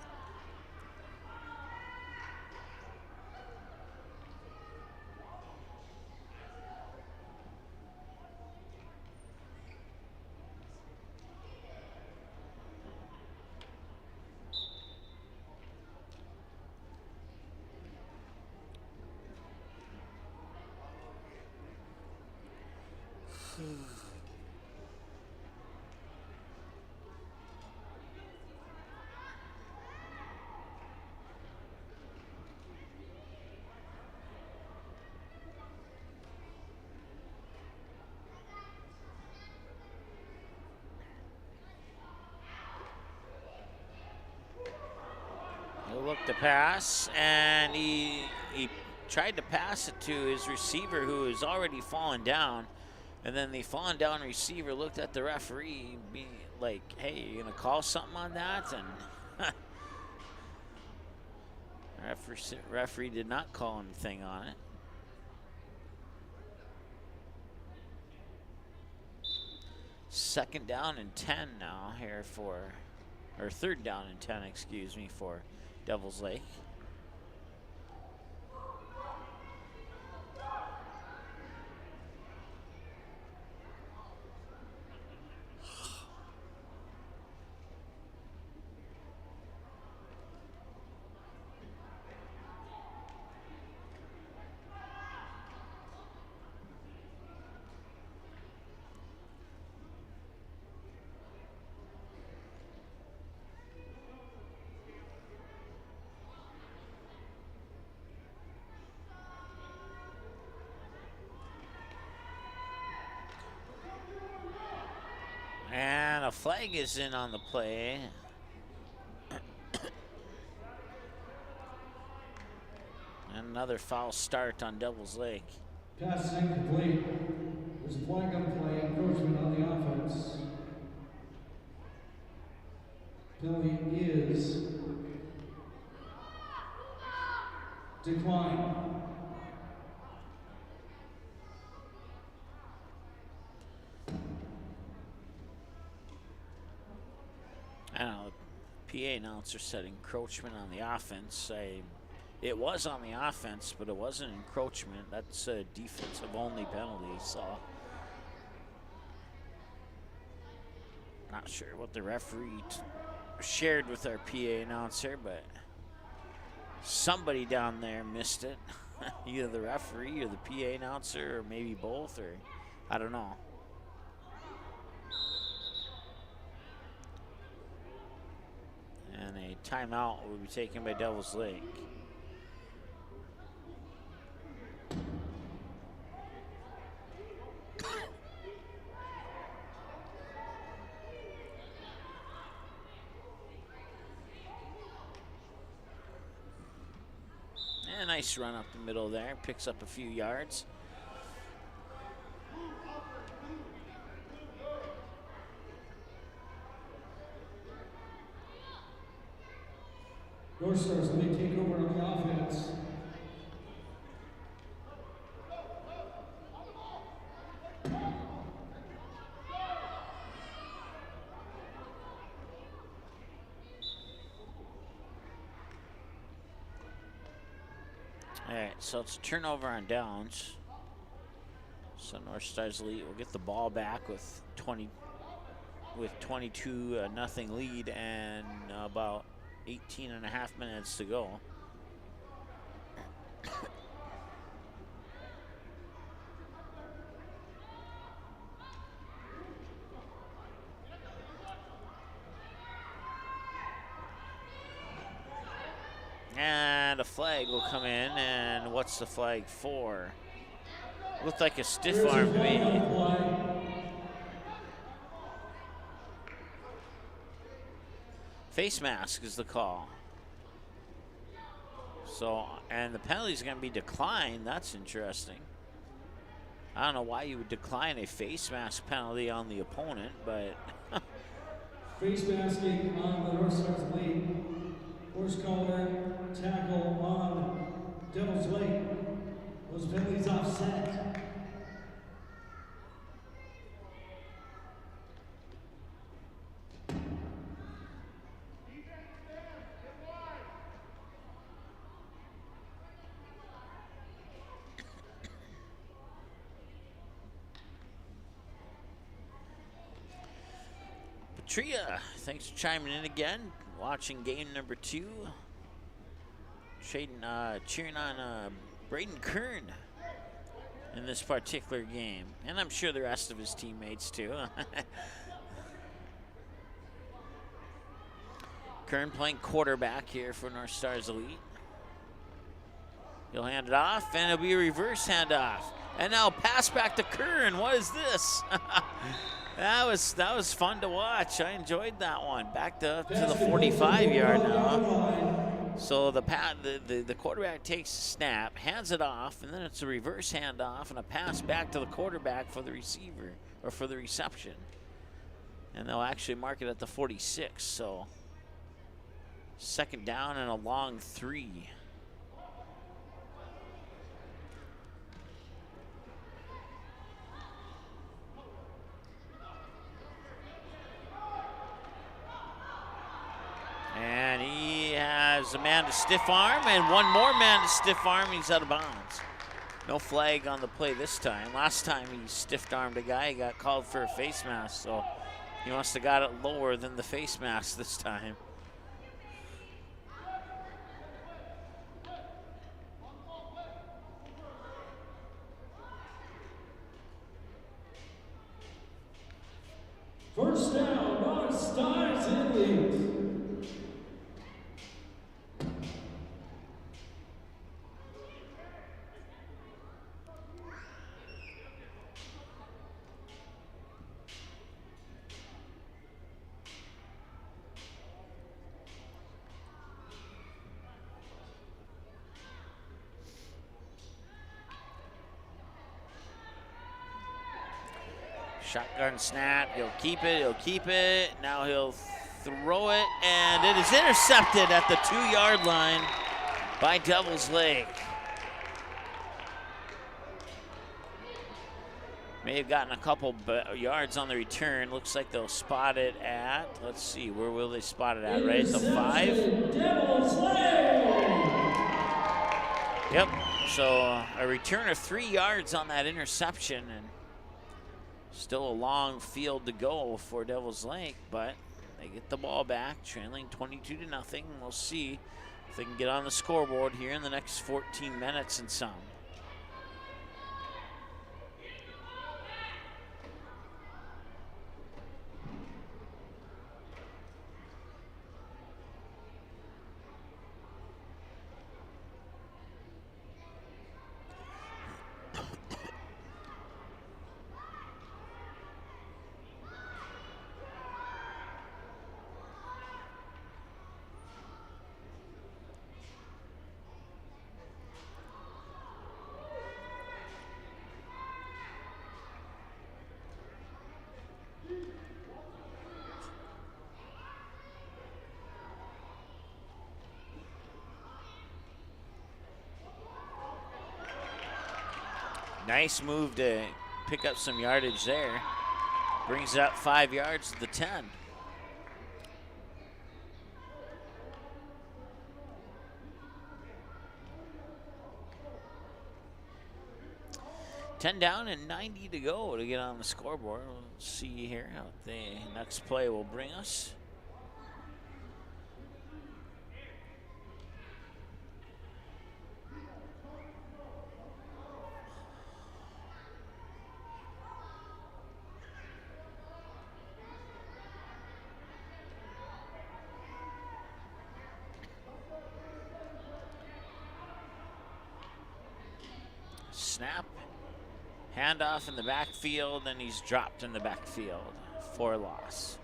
Speaker 3: He'll look to pass, and he tried to pass it to his receiver who is already fallen down. And then the fallen down receiver looked at the referee, being like, hey, you gonna call something on that? And referee did not call anything on it. Second down and 10 now here or third down and 10, excuse me, for Devils Lake. And a flag is in on the play. And another foul start on Devils Lake.
Speaker 4: Pass incomplete. There's a flag on the play, encroachment on the offense. Penalty is decline.
Speaker 3: I don't know, the PA announcer said encroachment on the offense. It was on the offense, but it wasn't encroachment. That's a defensive only penalty, so. Not sure what the referee shared with our PA announcer, but somebody down there missed it. Either the referee or the PA announcer, or maybe both, or I don't know. And a timeout will be taken by Devils Lake. And a nice run up the middle there, picks up a few yards.
Speaker 4: North Stars, they take over on the offense.
Speaker 3: All right, so it's a turnover on downs. So North Stars Elite will get the ball back with 22 nothing lead and about 18 and a half minutes to go. And a flag will come in, and what's the flag for? Looked like a stiff arm to me. Face mask is the call. So, and the penalty is going to be declined. That's interesting. I don't know why you would decline a face mask penalty on the opponent, but
Speaker 4: Face masking on the North Stars Elite. Horse collar tackle on Devil's Lake. Those penalties offset.
Speaker 3: Tria, thanks for chiming in again. Watching game number 2. Cheering on Braden Kern in this particular game. And I'm sure the rest of his teammates too. Kern playing quarterback here for North Stars Elite. He'll hand it off, and it'll be a reverse handoff. And now pass back to Kern. What is this? That was fun to watch. I enjoyed that one. Back to the 45-yard now. So the quarterback takes the snap, hands it off, and then it's a reverse handoff and a pass back to the quarterback for the receiver or for the reception. And they'll actually mark it at the 46. So second down and a long 3. And he has a man to stiff arm and one more man to stiff arm. He's out of bounds. No flag on the play this time. Last time he stiffed armed a guy, he got called for a face mask. So he must have got it lower than the face mask this time.
Speaker 4: First down, North Stars Elite.
Speaker 3: Shotgun snap, he'll keep it, Now he'll throw it, and it is intercepted at the 2-yard line by Devil's Lake. May have gotten a couple yards on the return. Looks like they'll spot it at, let's see, where will they spot it at, right at the 5?
Speaker 4: Devil's Lake.
Speaker 3: Yep, so a return of 3 yards on that interception, and still a long field to go for Devil's Lake, but they get the ball back, trailing 22-0. We'll see if they can get on the scoreboard here in the next 14 minutes and some. Nice move to pick up some yardage there. Brings it up 5 yards to the 10. 10 down and 90 to go to get on the scoreboard. We'll see here what the next play will bring us. Snap, handoff in the backfield, and he's dropped in the backfield for a loss.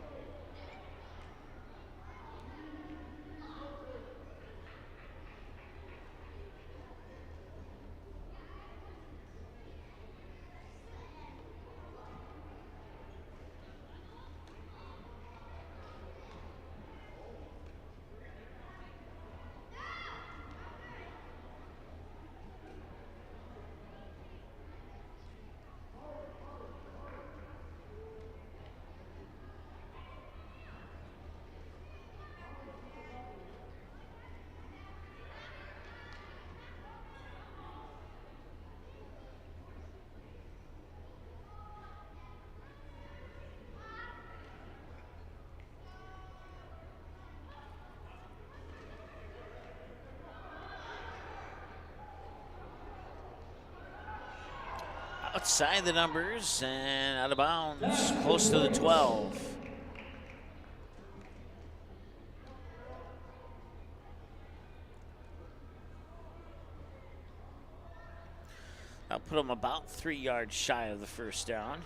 Speaker 3: Outside the numbers and out of bounds, close to the 12. That'll put him about 3 yards shy of the first down.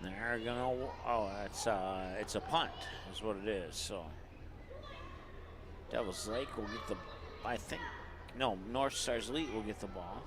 Speaker 3: They're gonna, it's a punt is what it is. So Devil's Lake will get the, I think, no, North Stars Elite will get the ball.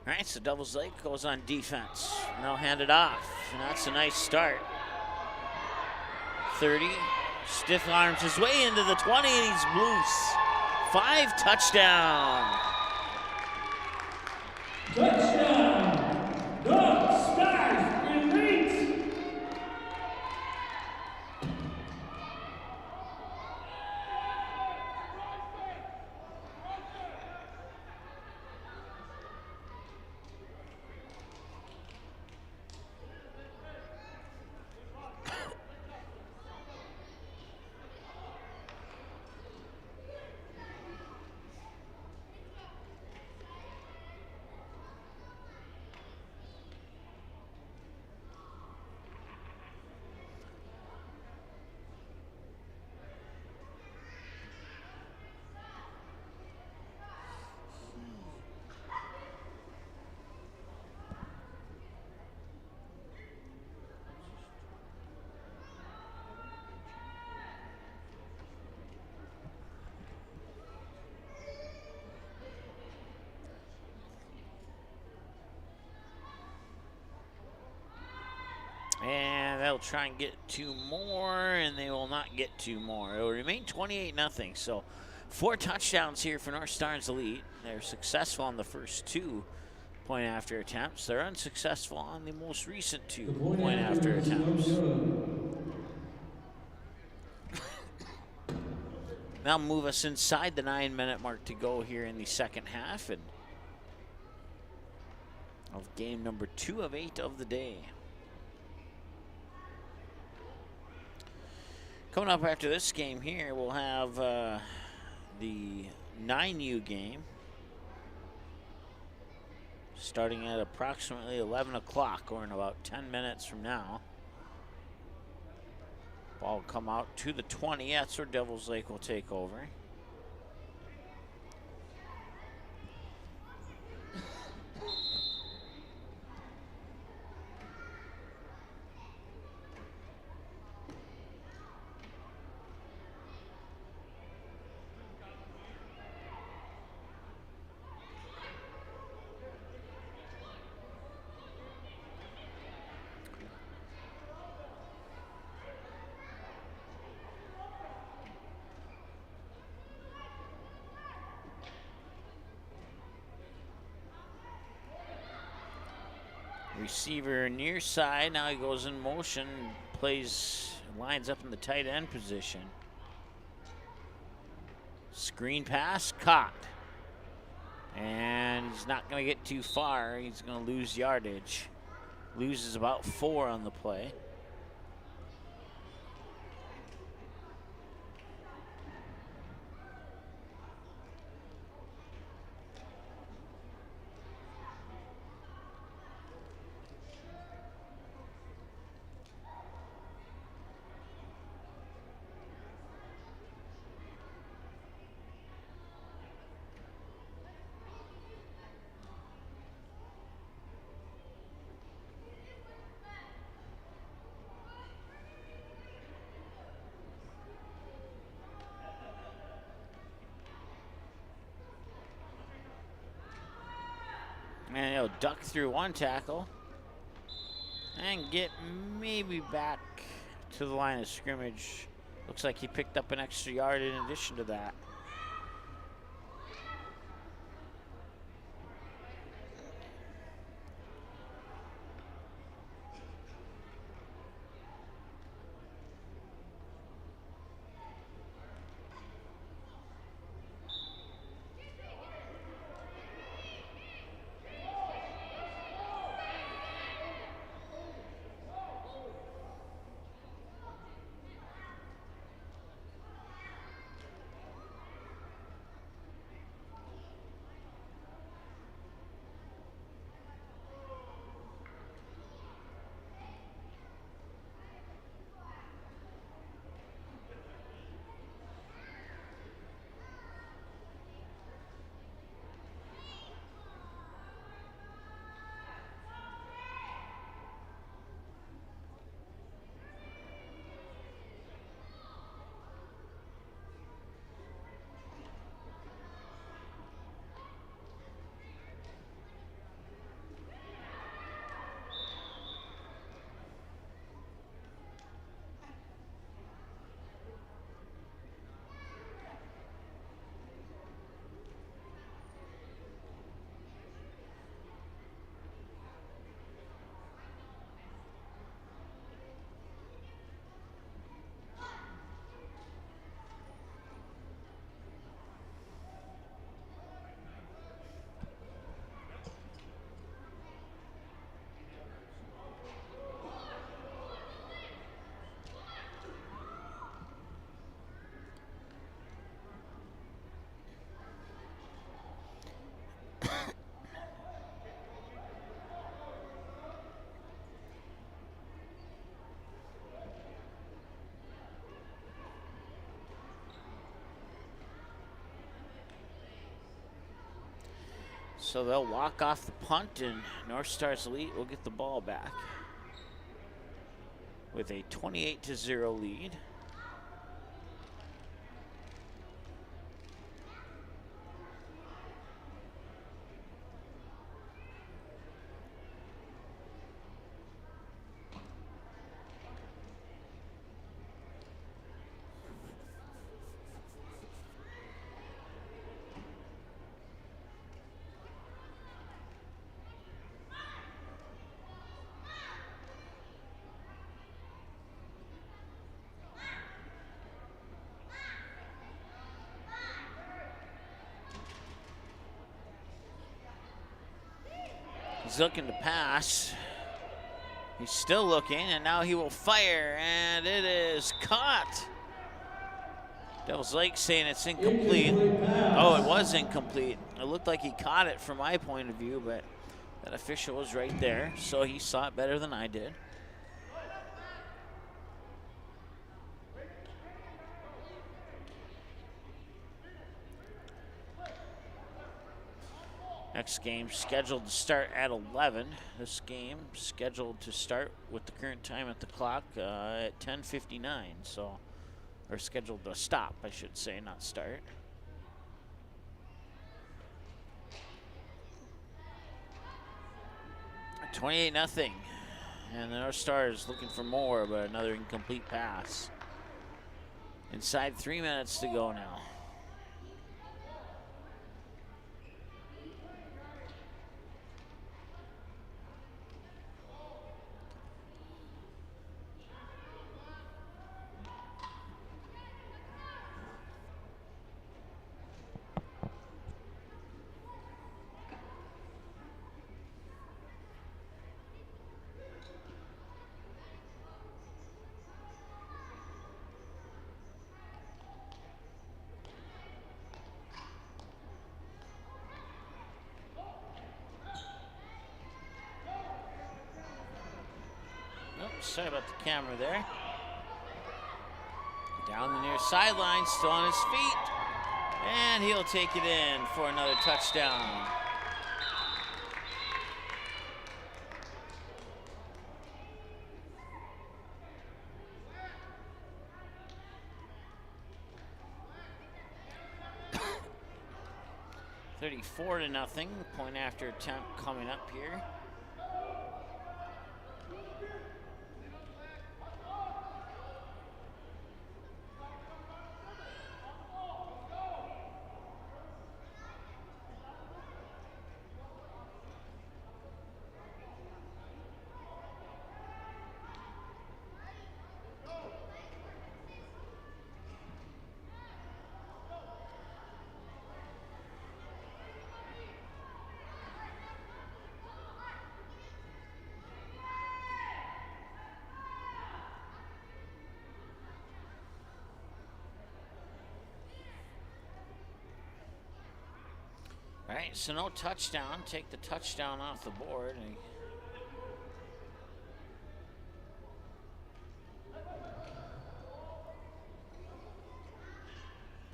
Speaker 3: All right, so Devils Lake goes on defense. And they'll hand it off, and that's a nice start. 30, stiff arms his way into the 20, and he's loose. 5 touchdown.
Speaker 4: Touchdown, North Stars Elite.
Speaker 3: And they'll try and get 2 more, and they will not get 2 more. It will remain 28-0. So 4 touchdowns here for North Stars Elite. They're successful on the first 2 point-after attempts. They're unsuccessful on the most recent 2 point-after attempts. That'll move us inside the 9-minute mark to go here in the second half and of game number 2 of 8 of the day. Coming up after this game here, we'll have the 9U game starting at approximately 11 o'clock, or in about 10 minutes from now. Ball will come out to the 20. That's where Devils Lake will take over. Receiver near side. Now he goes in motion, lines up in the tight end position. Screen pass, caught. And he's not going to get too far. He's going to lose yardage. Loses about 4 on the play. And he'll duck through one tackle and get maybe back to the line of scrimmage. Looks like he picked up an extra yard in addition to that. So they'll walk off the punt, and North Stars Elite will get the ball back with a 28-0 lead. He's looking to pass. He's still looking, and now he will fire, and it is caught Devil's Lake saying it's incomplete. Oh, it was incomplete. It looked like he caught it from my point of view, but that official was right there, so he saw it better than I did. Next game scheduled to start at 11. This game scheduled to start with the current time at the clock at 10:59. So, or scheduled to stop, I should say, not start. At 28-0, and the North Stars looking for more, but another incomplete pass. Inside 3 minutes to go now. Sorry about the camera there. Down the near sideline, still on his feet. And he'll take it in for another touchdown. (34-0). Point after attempt coming up here. All right, so no touchdown. Take the touchdown off the board.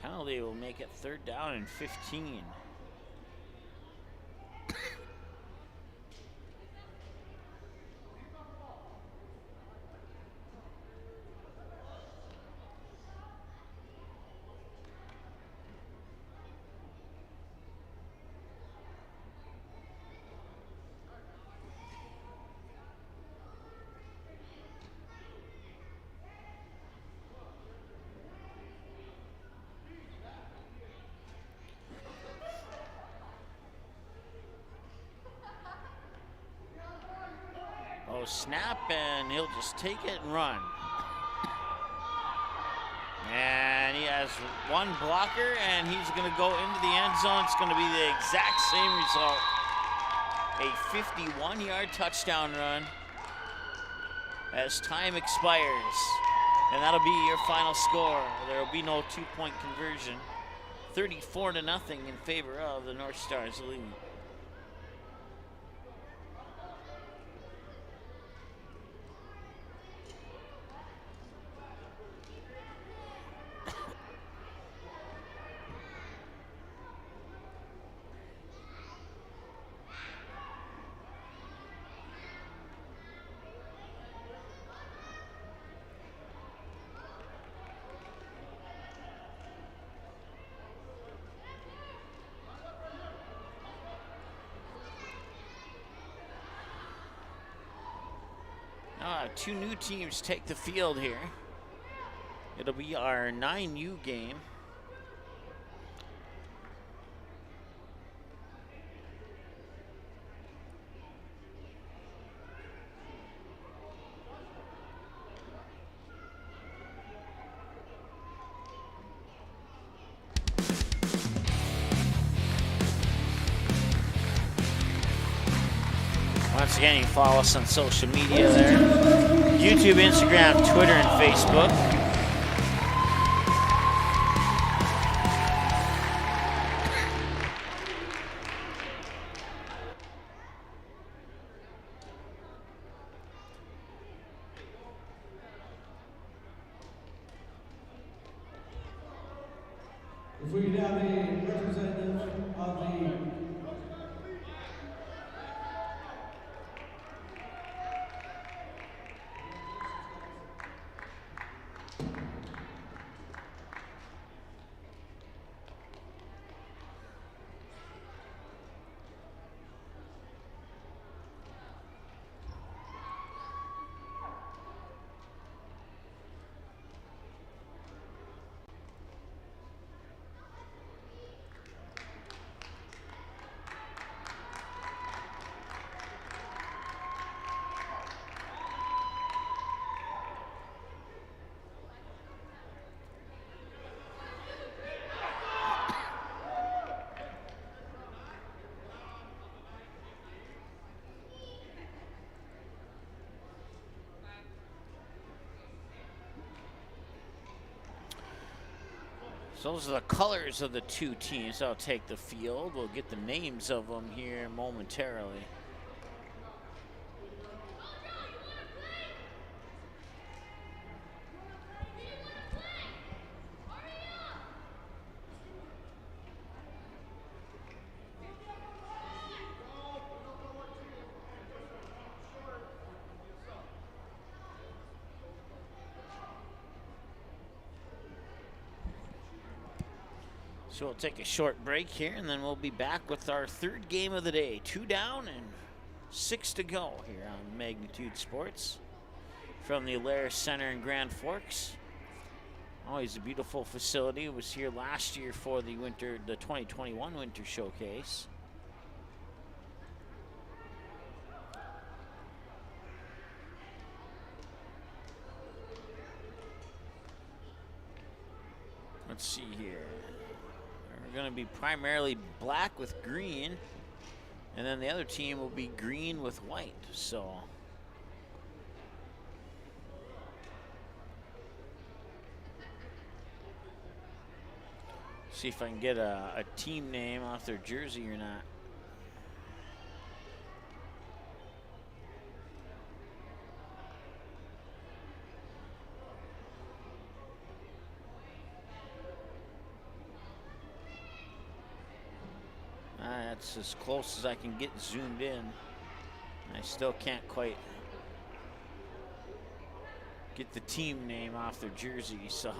Speaker 3: Penalty will make it 3rd down and 15. Snap, and he'll just take it and run. And he has one blocker, and he's going to go into the end zone. It's going to be the exact same result. A 51-yard touchdown run as time expires. And that'll be your final score. There will be no two-point conversion. 34-0 in favor of the North Stars Elite. Two new teams take the field here. It'll be our 9U game. Once again, you can follow us on social media there. YouTube, Instagram, Twitter, and Facebook.
Speaker 4: If we could have a representative of the
Speaker 3: So those are the colors of the two teams that'll take the field. We'll get the names of them here momentarily. So we'll take a short break here, and then we'll be back with our third game of the day. 2 down and 6 to go here on Magnitude Sports from the Alaris Center in Grand Forks. Always a beautiful facility. It was here last year for the 2021 Winter Showcase. Let's see here. We're going to be primarily black with green, and then the other team will be green with white. So see if I can get a team name off their jersey or not. That's as close as I can get zoomed in. I still can't quite get the team name off their jersey, so.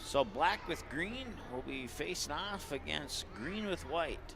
Speaker 3: So black with green will be facing off against green with white.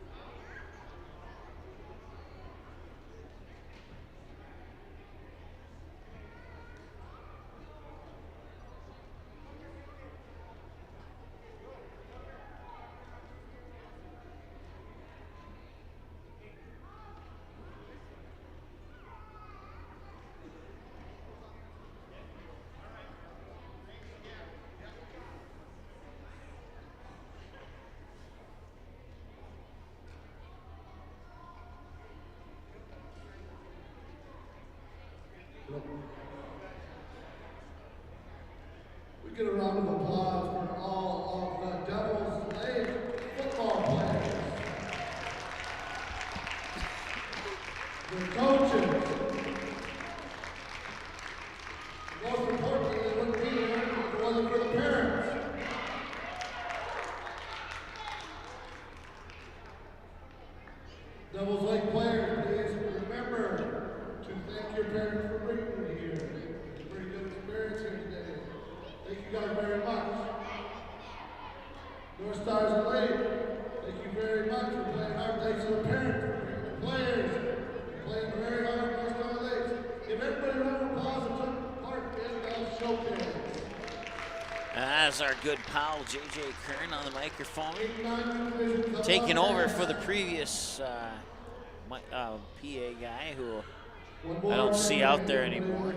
Speaker 4: we get a round of applause for all of the Devils Lake football players, the coaches. Most importantly, they wouldn't be here if it wasn't for the parents. Devils Lake players, please remember to thank your parents for bringing you here. It's a pretty good experience here today. Thank you guys very much. North Stars are late. Thank you very much for playing hard. Thanks to the parents for bringing the players. You're playing very hard, North Star Lakes. Give everybody a round of applause and took part in the showcase.
Speaker 3: As our good pal JJ Kern on the microphone, taking over for the previous PA guy who I don't see out there anymore.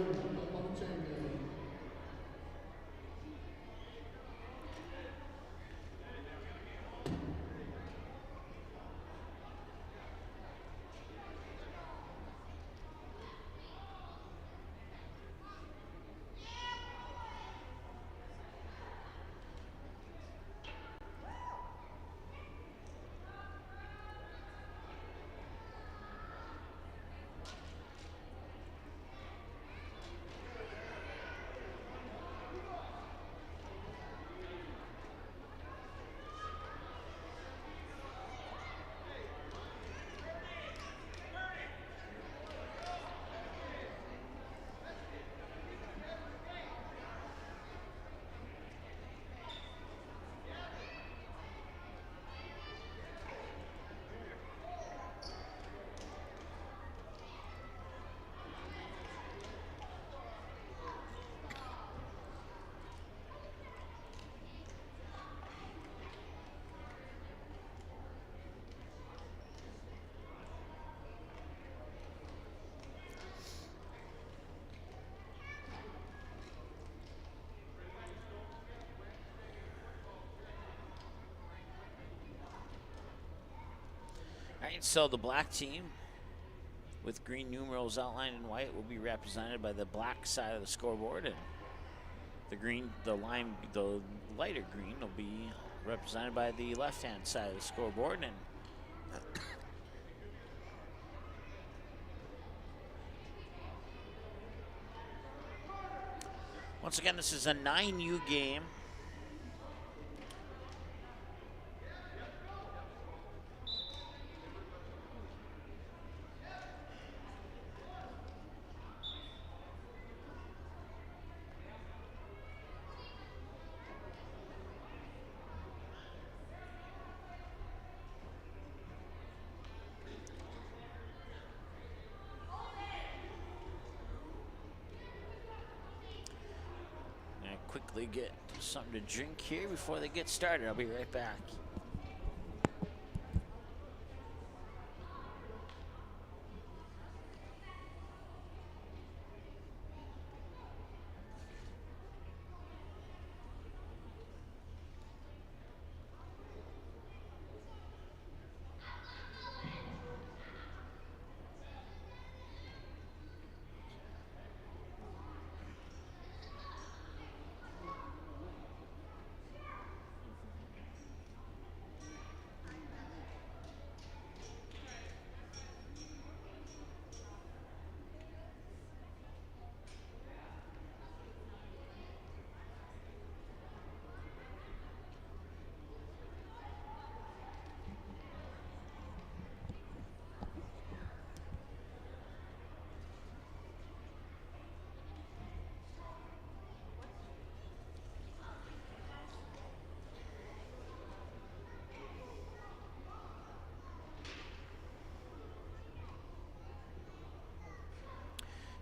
Speaker 3: right, so the black team with green numerals outlined in white will be represented by the black side of the scoreboard, and the lighter green will be represented by the left-hand side of the scoreboard. And once again, this is a 9U game. Quickly get something to drink here before they get started. I'll be right back.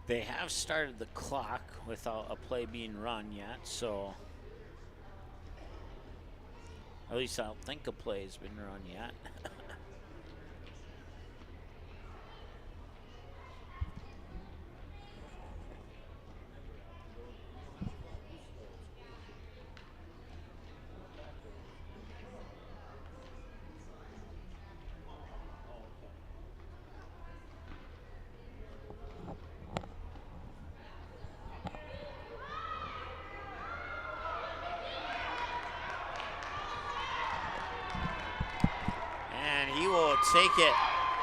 Speaker 3: They have started the clock without a play being run yet, so at least I don't think a play has been run yet. Take it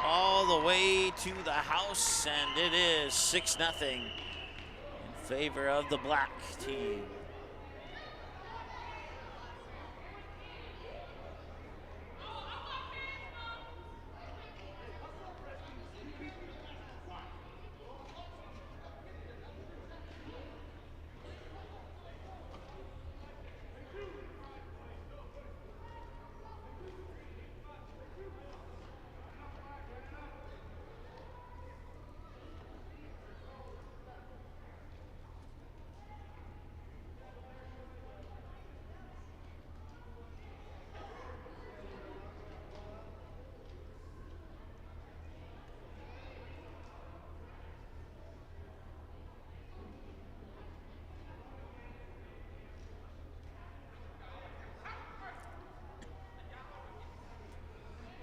Speaker 3: all the way to the house, and it is 6-0 in favor of the black team.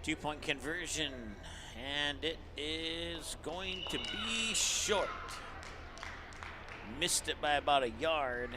Speaker 3: Two-point conversion, and it is going to be short. Missed it by about a yard.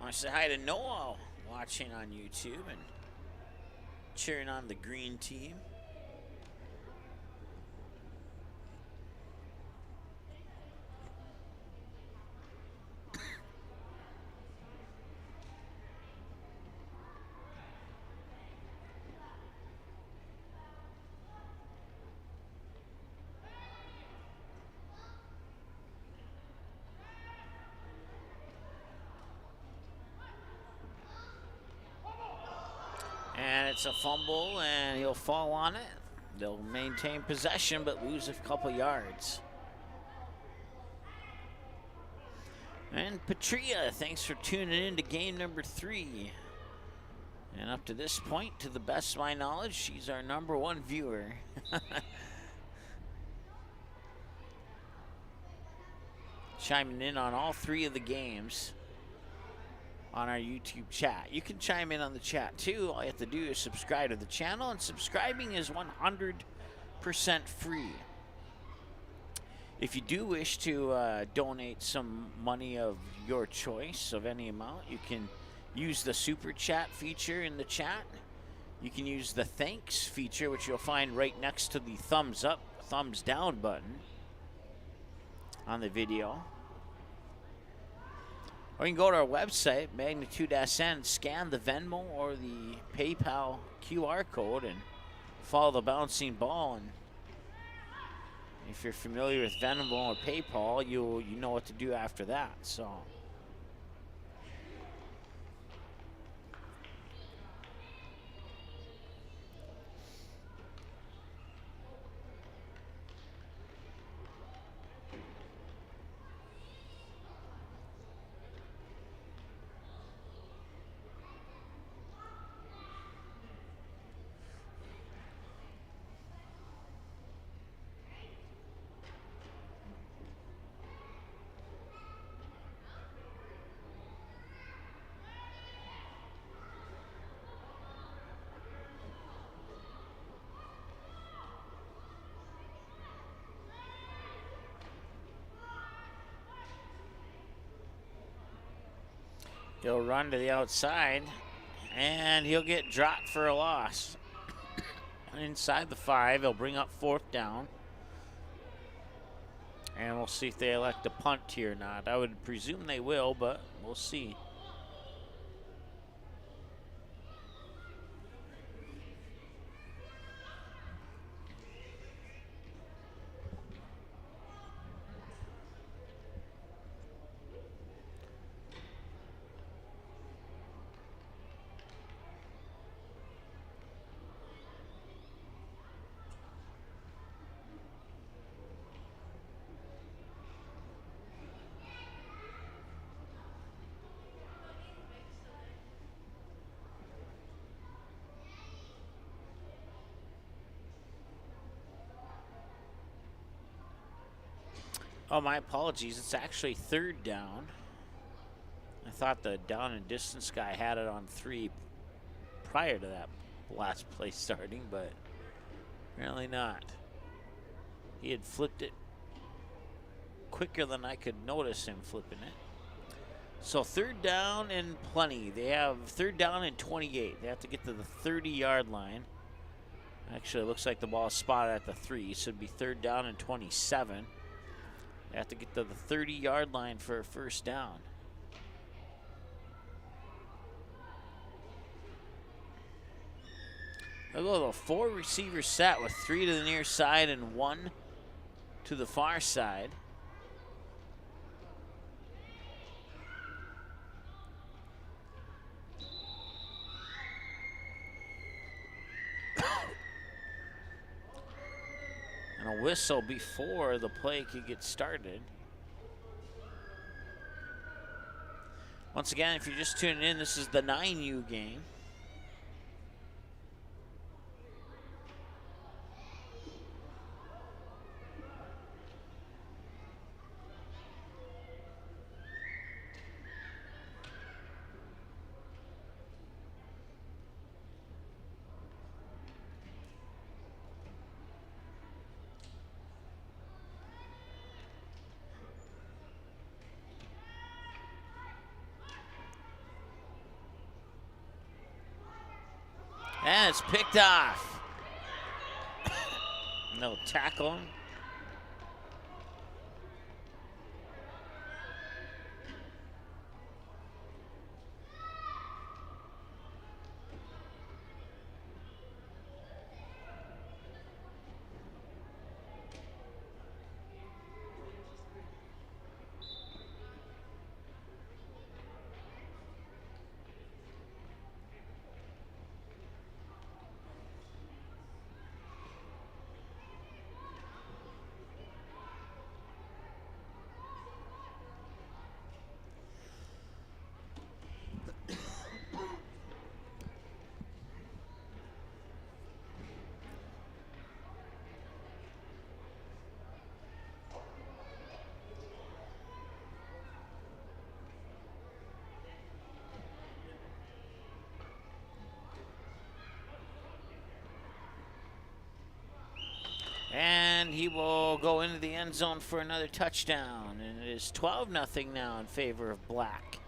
Speaker 3: want to say hi to Noah watching on YouTube and cheering on the green team. And it's a fumble, and he'll fall on it. They'll maintain possession, but lose a couple yards. And Patria, thanks for tuning in to game number 3. And up to this point, to the best of my knowledge, she's our #1 viewer. Chiming in on all 3 of the games on our YouTube chat. You can chime in on the chat too. All you have to do is subscribe to the channel, and subscribing is 100% free. If you do wish to donate some money of your choice of any amount, you can use the super chat feature in the chat. You can use the thanks feature, which you'll find right next to the thumbs up, thumbs down button on the video. Or you can go to our website, Magnitude.SN, scan the Venmo or the PayPal QR code and follow the bouncing ball. And if you're familiar with Venmo or PayPal, you know what to do after that. So he'll run to the outside, and he'll get dropped for a loss. Inside the 5, he'll bring up 4th down. And we'll see if they elect to punt here or not. I would presume they will, but we'll see. Oh, my apologies. It's actually 3rd down. I thought the down and distance guy had it on 3 prior to that last play starting, but apparently not. He had flipped it quicker than I could notice him flipping it. So 3rd down and plenty. They have 3rd down and 28. They have to get to the 30-yard line. Actually, it looks like the ball is spotted at the 3, so it'd be 3rd down and 27. They have to get to the 30-yard line for a 1st down. They'll go to a 4-receiver set with 3 to the near side and 1 to the far side. And a whistle before the play could get started. Once again, if you're just tuning in, this is the 9U game. And it's picked off. No tackle. And he will go into the end zone for another touchdown. And it is 12-0 now in favor of Black.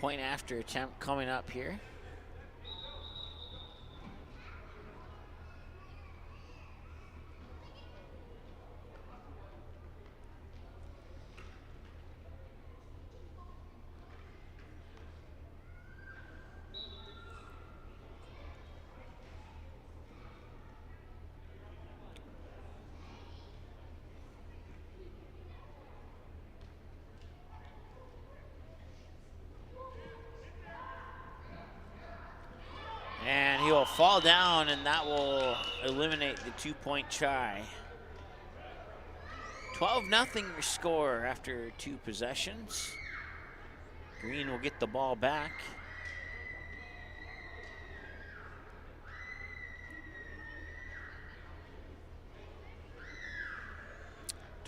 Speaker 3: Point after attempt coming up here. And he will fall down, and that will eliminate the 2-point try. 12-0 your score after 2 possessions. Green will get the ball back.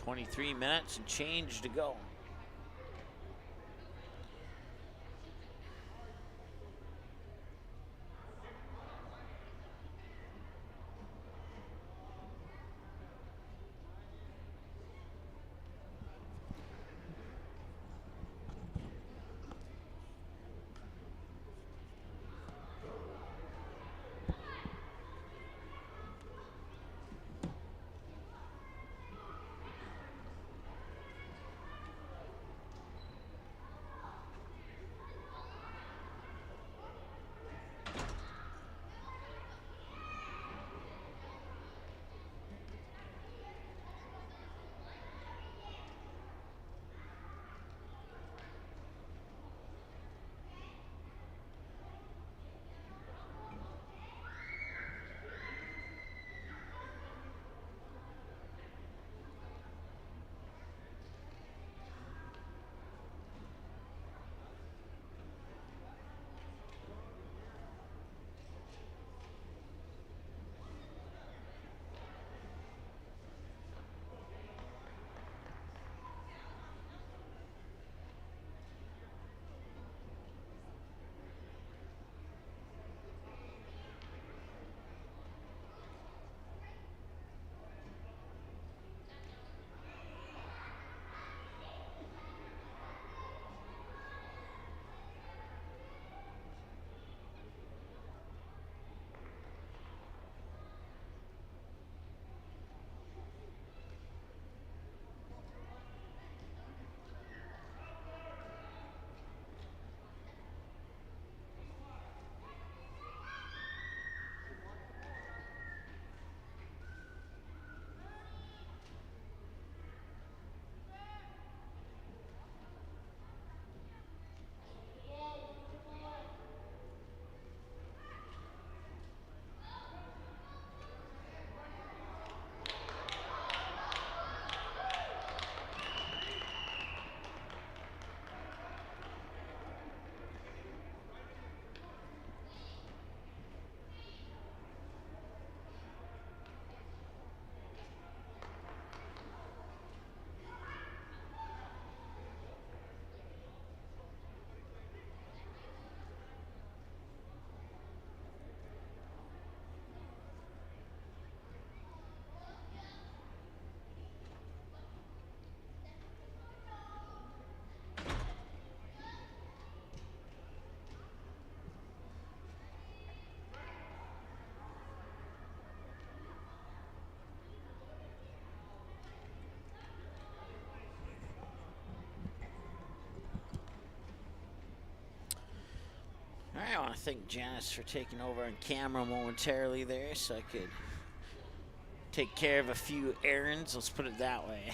Speaker 3: .23 minutes and change to go. All right, I want to thank Janice for taking over on camera momentarily there so I could take care of a few errands. Let's put it that way.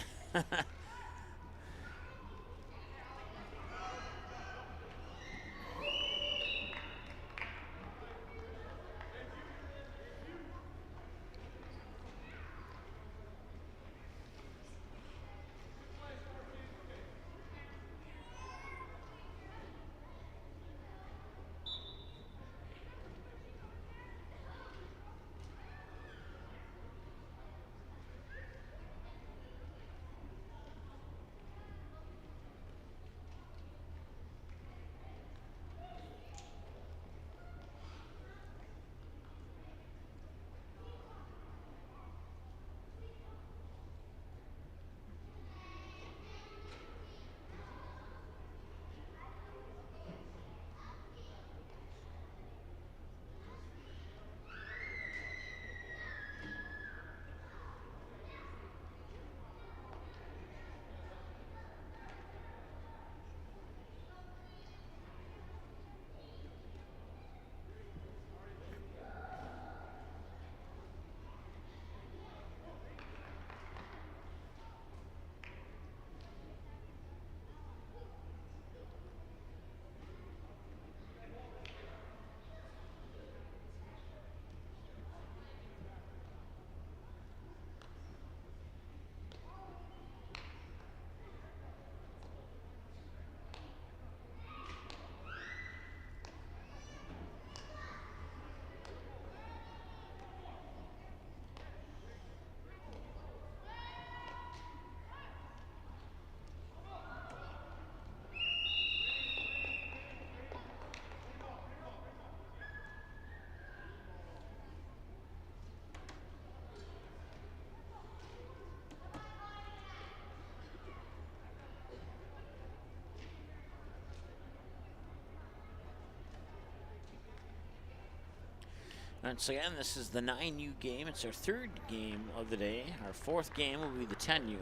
Speaker 3: Once again, this is the 9U game. It's our third game of the day. Our fourth game will be the 10U.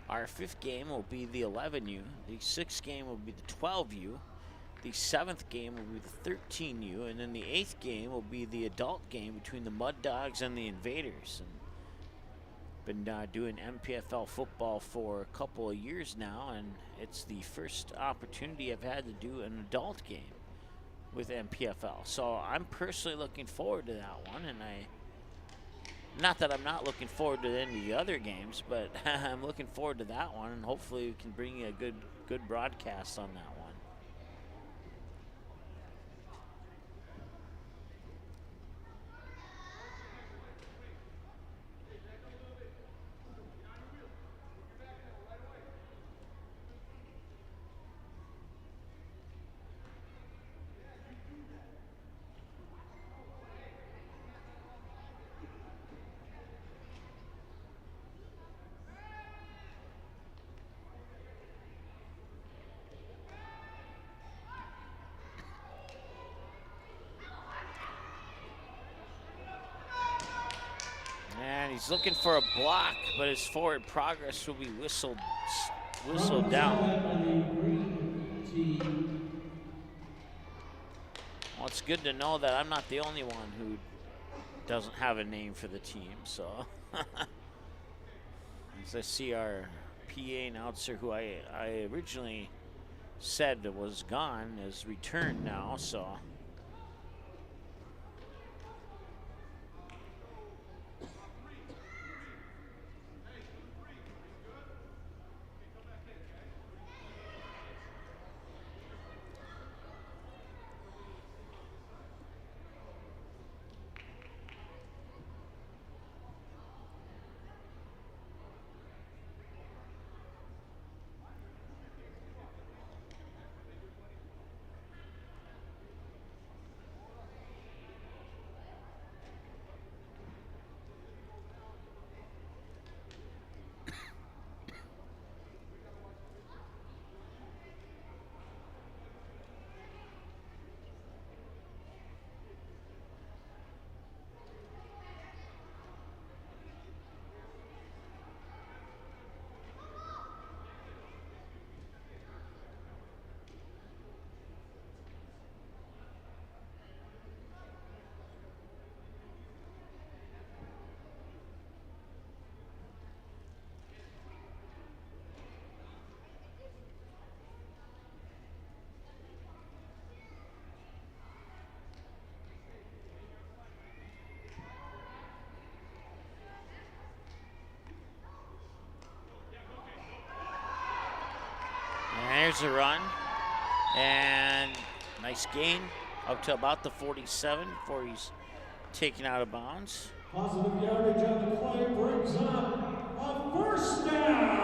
Speaker 3: Our fifth game will be the 11U. The sixth game will be the 12U. The seventh game will be the 13U. And then the eighth game will be the adult game between the Mud Dogs and the Invaders. And been doing MPFL football for a couple of years now, and it's the first opportunity I've had to do an adult game with MPFL. So I'm personally looking forward to that one, and not that I'm not looking forward to any of the other games, but I'm looking forward to that one, and hopefully we can bring you a good broadcast on that one. And he's looking for a block, but his forward progress will be whistled down. Well, it's good to know that I'm not the only one who doesn't have a name for the team, so. As I see our PA announcer, who I originally said was gone, is returned now, so. the run. And nice gain up to about the 47 before he's taken out of bounds.
Speaker 4: Positive yardage on the play brings up a first down.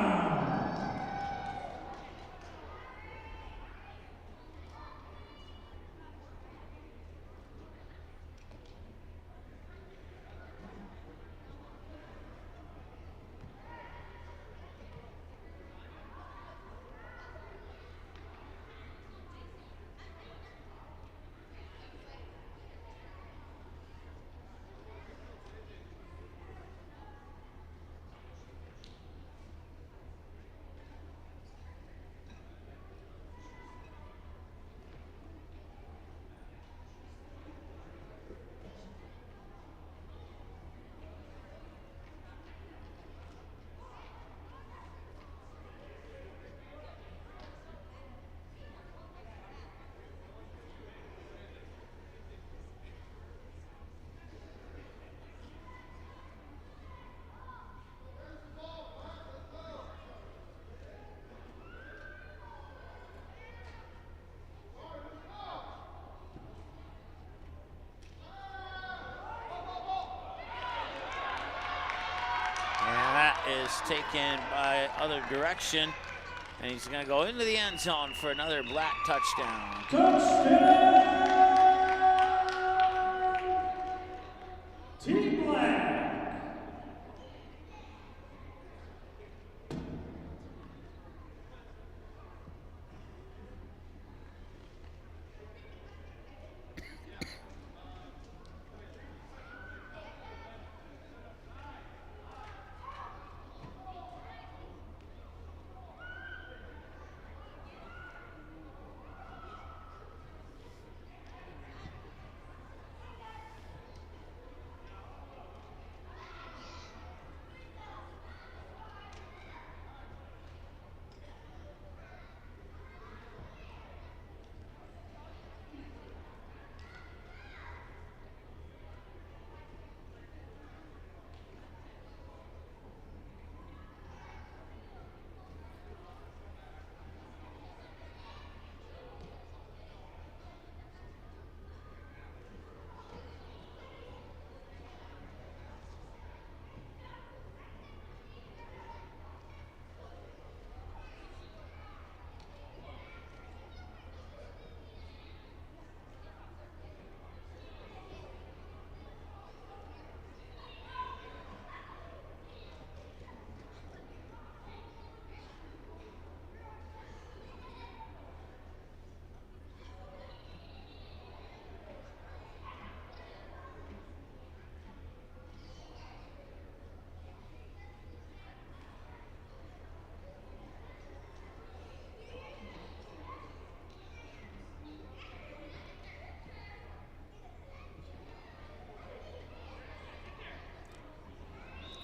Speaker 3: Is taken by other direction, and he's going to go into the end zone for another Black touchdown.
Speaker 4: Touchdown! Team Black.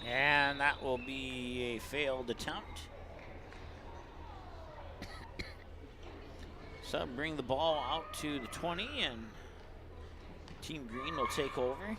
Speaker 3: And that will be a failed attempt. So bring the ball out to the 20, and Team Green will take over.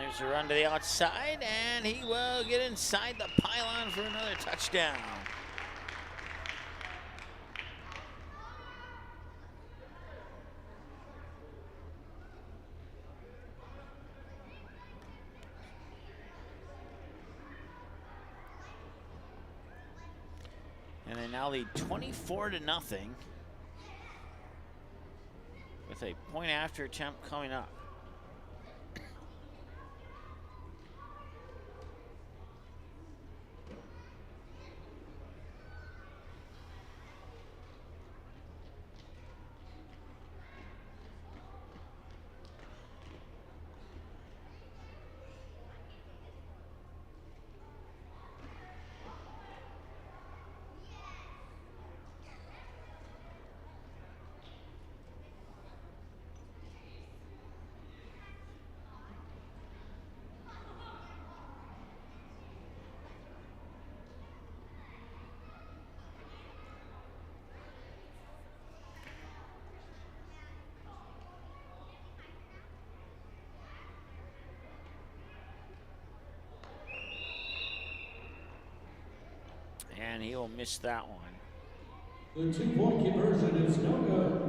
Speaker 3: There's a run to the outside, and he will get inside the pylon for another touchdown. And they now lead 24-0 with a point after attempt coming up. And he will miss that one.
Speaker 4: The 2-point conversion is no good.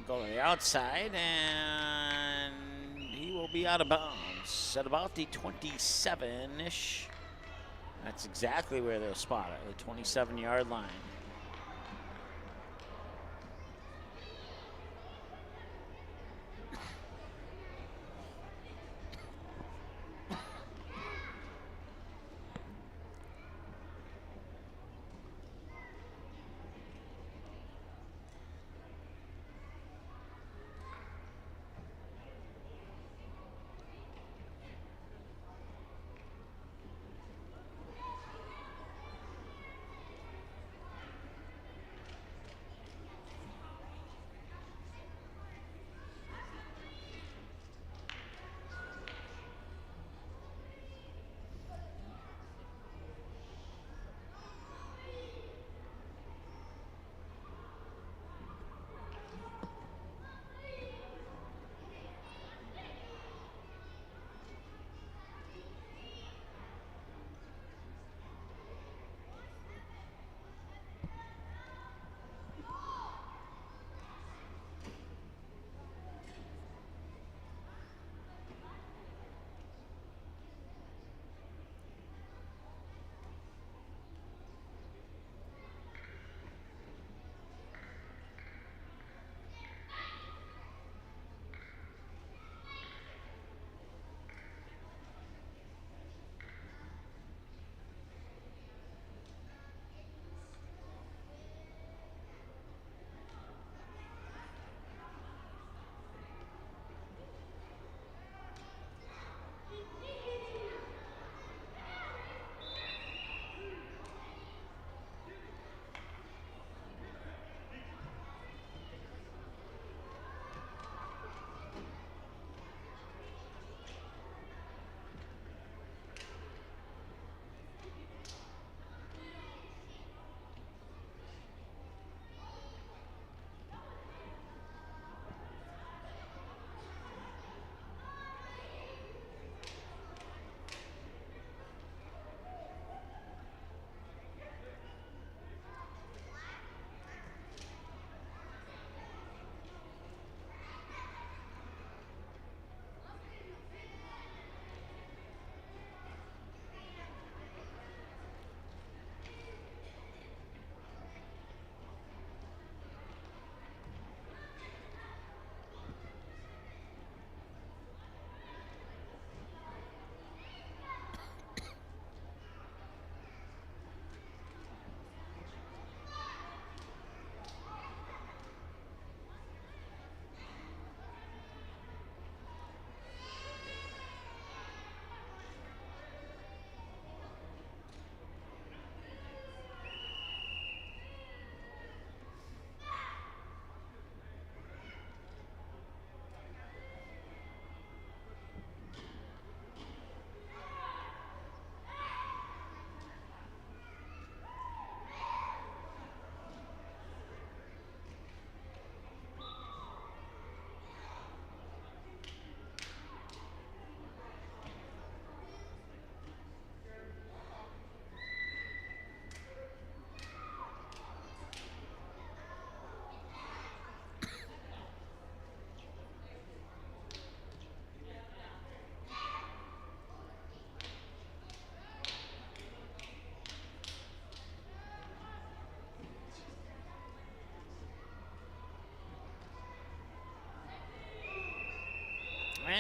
Speaker 3: Go to the outside, and he will be out of bounds at about the 27-ish. That's exactly where they'll spot it, the 27-yard line.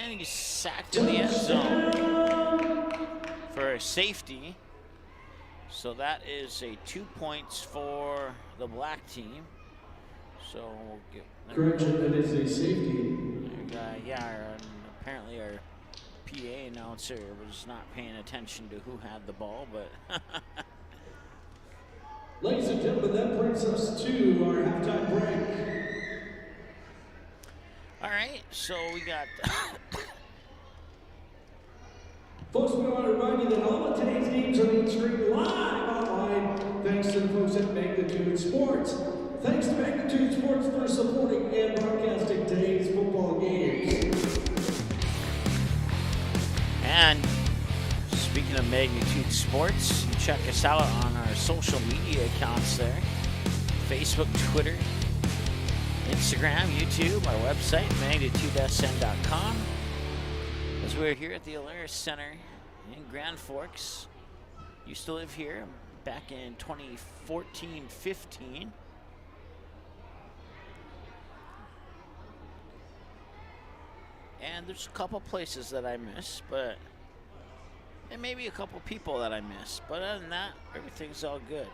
Speaker 3: And he's sacked in the end zone for a safety. So that is a 2 points for the black team. So we'll get
Speaker 4: Correction, that is a safety.
Speaker 3: yeah, apparently our PA announcer was not paying attention to who had the ball, but
Speaker 4: Ladies and gentlemen, that brings us to our halftime break.
Speaker 3: all right, so we got
Speaker 4: Folks, we want to remind you that all of today's games are being streamed live online thanks to the folks at Magnitude Sports. Thanks to Magnitude Sports for supporting and broadcasting today's football games.
Speaker 3: And speaking of Magnitude Sports, check us out on our social media accounts there. Facebook, Twitter, Instagram, YouTube, our website, magnitudesn.com. As we're here at the Alaris Center in Grand Forks. Used to live here back in 2014-15. And there's a couple places that I miss, but and maybe a couple people that I miss. But other than that, everything's all good.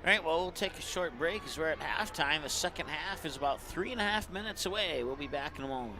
Speaker 3: All right, well, we'll take a short break as we're at halftime. The second half is about 3.5 minutes away. We'll be back in a moment.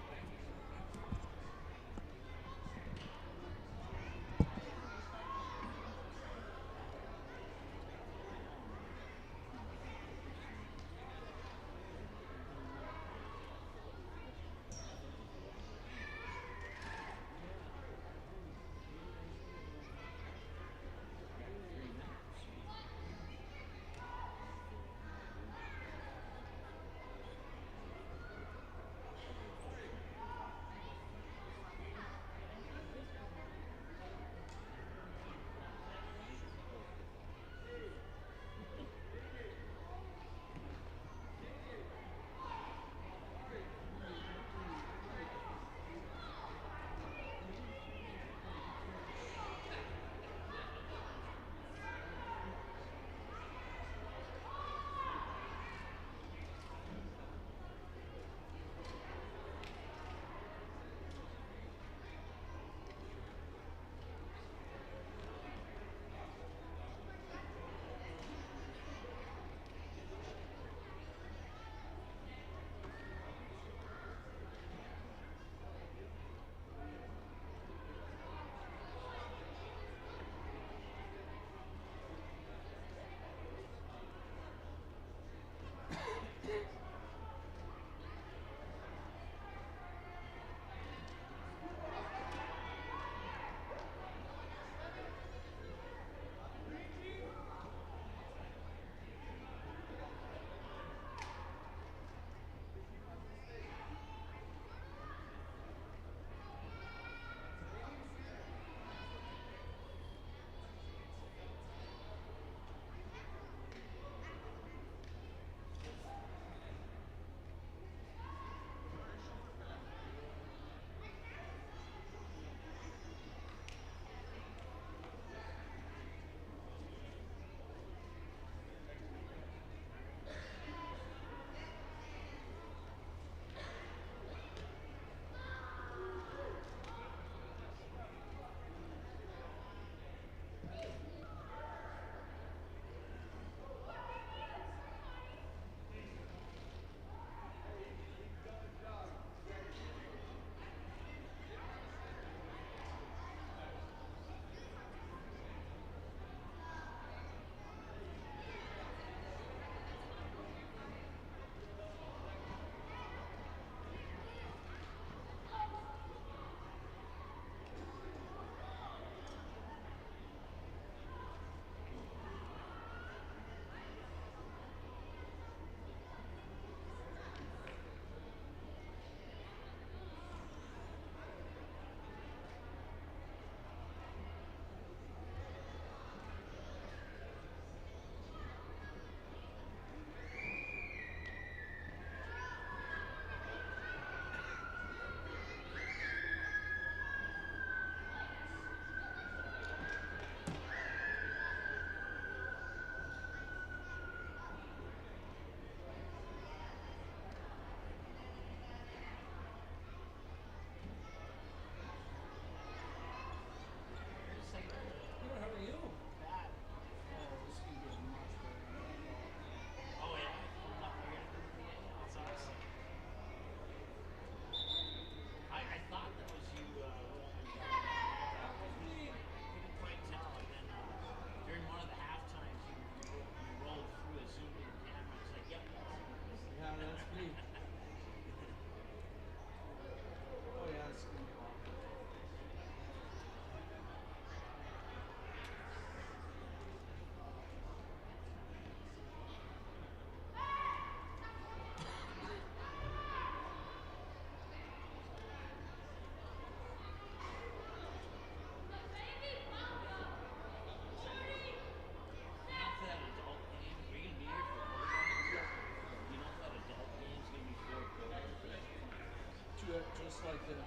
Speaker 4: just like this.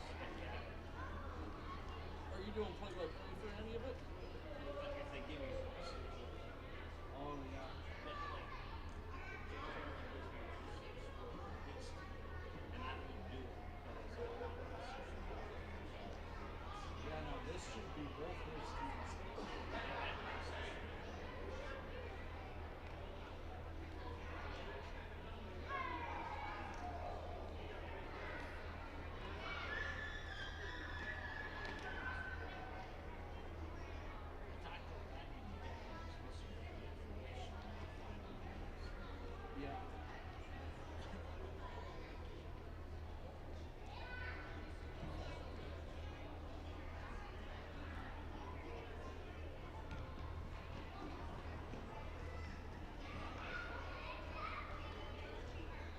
Speaker 4: Are you doing play-by-play for any of it?
Speaker 3: If they give you
Speaker 4: Oh, yeah. Yeah, no, this should be both his teams. Yeah.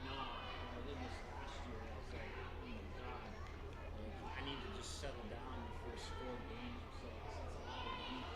Speaker 3: No, I did this last year. I was like, oh my god, like, I need to just settle down the first 4 games. So it's a lot of week.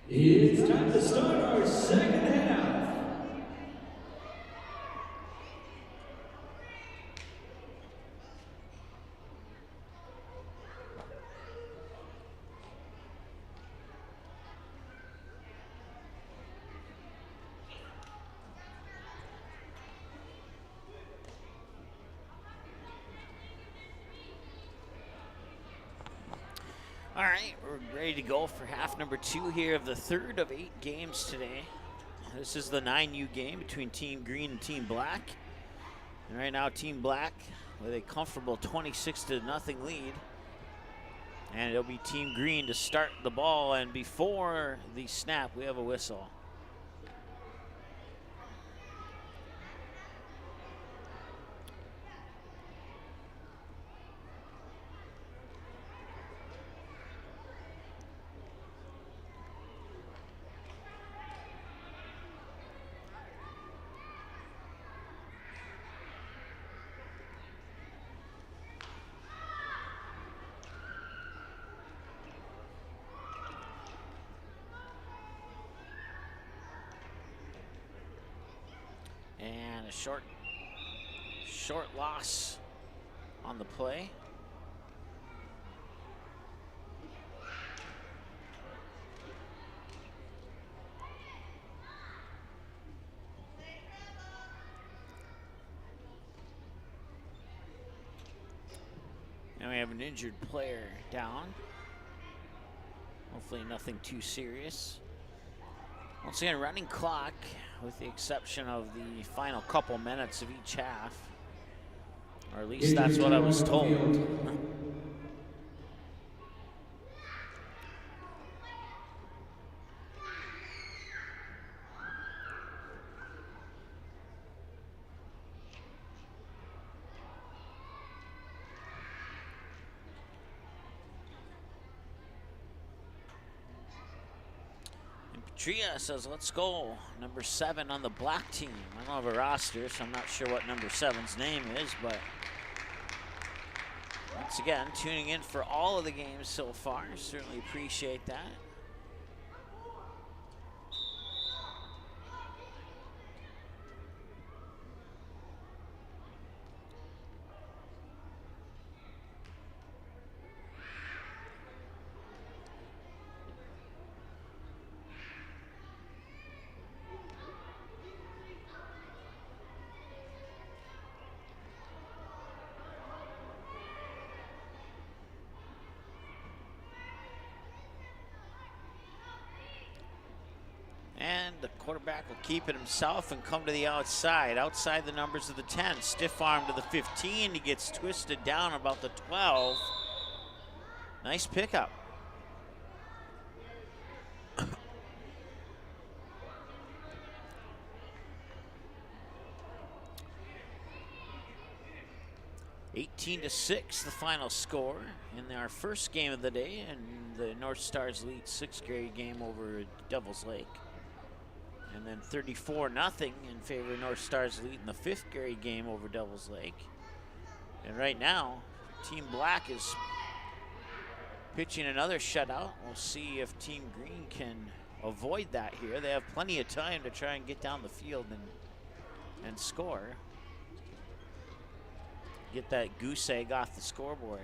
Speaker 4: It's time to start our second half.
Speaker 3: All right, we're ready to go for half number 2 here of the third of 8 games today. This is the 9U game between Team Green and Team Black. And right now, Team Black with a comfortable 26-0 lead. And it'll be Team Green to start the ball, and before the snap, we have a whistle. And a short loss on the play. And we have an injured player down. Hopefully nothing too serious. Once again, running clock, with the exception of the final couple minutes of each half. Or at least that's what I was told. Tria says, let's go. Number 7 on the black team. I don't have a roster, so I'm not sure what number 7's name is, but once again, tuning in for all of the games so far. Certainly appreciate that. Quarterback will keep it himself and come to the outside the numbers of the 10. Stiff arm to the 15. He gets twisted down about the 12. Nice pickup. (18-6) the final score in our first game of the day, and the North Stars lead 6th grade game over Devils Lake. And then 34-0 in favor of North Stars lead in the 5th grade game over Devils Lake. And right now, Team Black is pitching another shutout. We'll see if Team Green can avoid that here. They have plenty of time to try and get down the field and score. Get that goose egg off the scoreboard.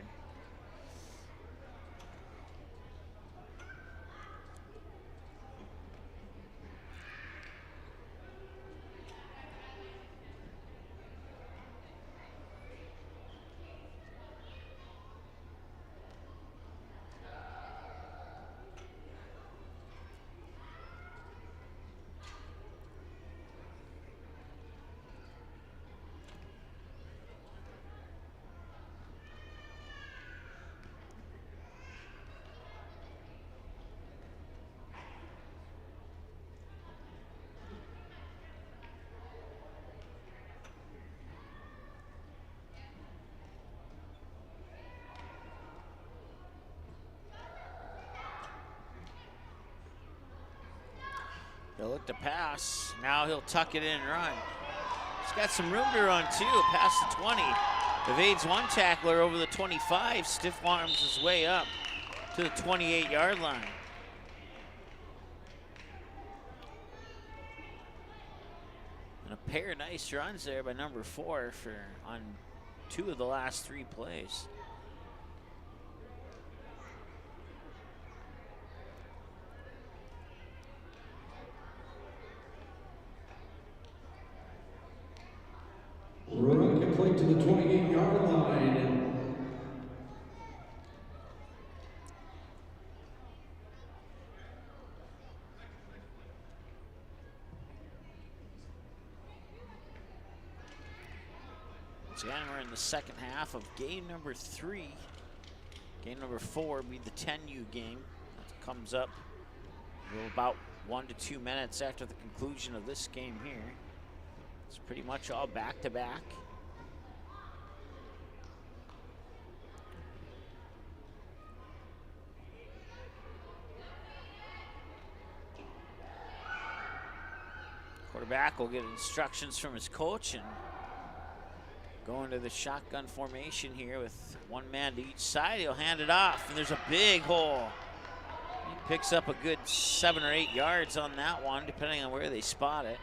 Speaker 3: They'll look to pass. Now he'll tuck it in and run. He's got some room to run too, past the 20. Evades one tackler over the 25. Stiff arms his way up to the 28-yard line. And a pair of nice runs there by number 4 on 2 of the last 3 plays.
Speaker 4: Run complete to the 28-yard line.
Speaker 3: So again, we're in the second half of game number 3. Game number 4 will be the 10U game. That comes up about 1 to 2 minutes after the conclusion of this game here. It's pretty much all back-to-back. Quarterback will get instructions from his coach and go into the shotgun formation here with one man to each side. He'll hand it off, and there's a big hole. He picks up a good 7 or 8 yards on that one, depending on where they spot it.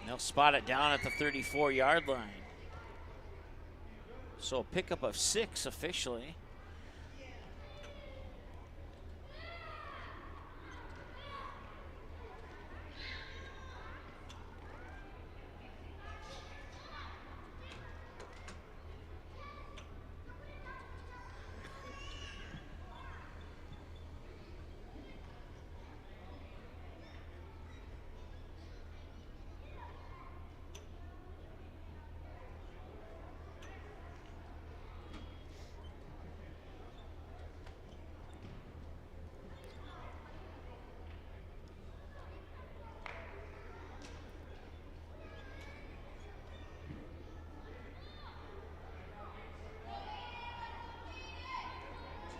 Speaker 3: They'll spot it down at the 34-yard line. So a pickup of 6 officially.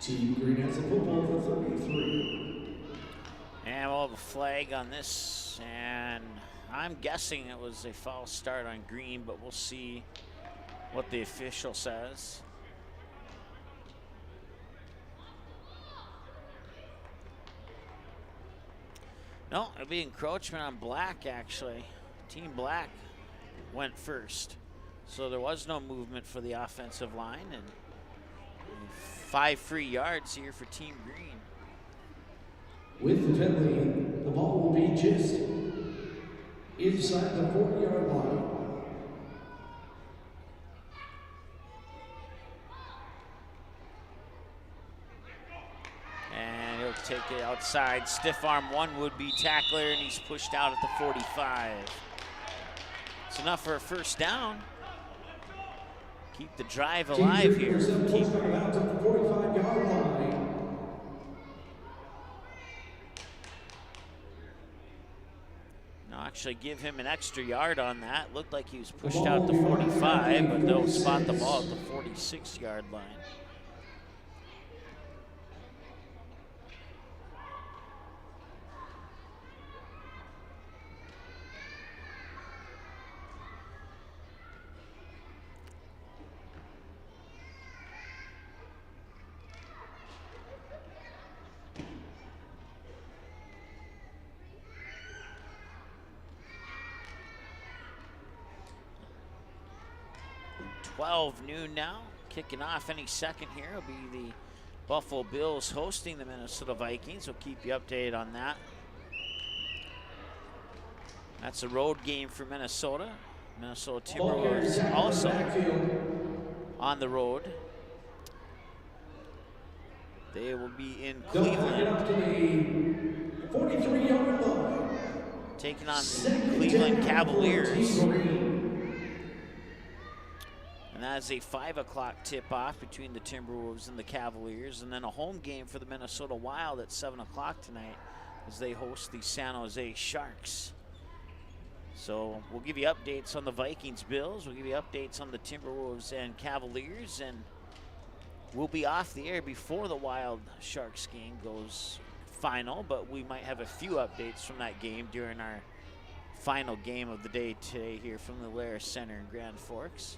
Speaker 4: Team Green has a football for 33.
Speaker 3: And we'll have a flag on this, and I'm guessing it was a false start on Green, but we'll see what the official says. No, it'll be encroachment on Black, actually. Team Black went first. So there was no movement for the offensive line, and 5 free yards here for Team Green.
Speaker 4: With the penalty, the ball will be just inside the 40-yard line.
Speaker 3: get outside. Stiff arm one would-be tackler, and he's pushed out at the 45. It's enough for a first down. Keep the drive alive here. Keep
Speaker 4: out to the 45-yard line.
Speaker 3: Now actually give him an extra yard on that. Looked like he was pushed out the 45, but they'll spot the ball at the 46-yard line. Noon now, kicking off any second here. Will be the Buffalo Bills hosting the Minnesota Vikings. We'll keep you updated on that. That's a road game for Minnesota. Minnesota Timberwolves also on the road. They will be in Cleveland, taking on the Cleveland Cavaliers. And that is a 5 o'clock tip-off between the Timberwolves and the Cavaliers. And then a home game for the Minnesota Wild at 7 o'clock tonight as they host the San Jose Sharks. So we'll give you updates on the Vikings-Bills. We'll give you updates on the Timberwolves and Cavaliers. And we'll be off the air before the Wild-Sharks game goes final. But we might have a few updates from that game during our final game of the day today here from the Alaris Center in Grand Forks.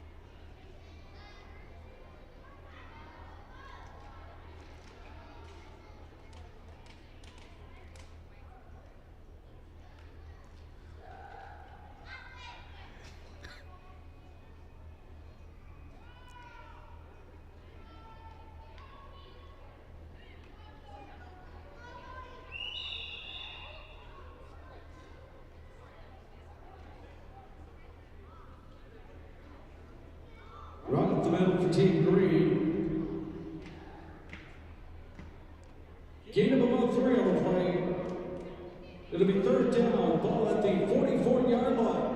Speaker 4: Run up the middle for Team Green. Gain of about 3 on the play. It'll be third down, ball at the 44-yard line.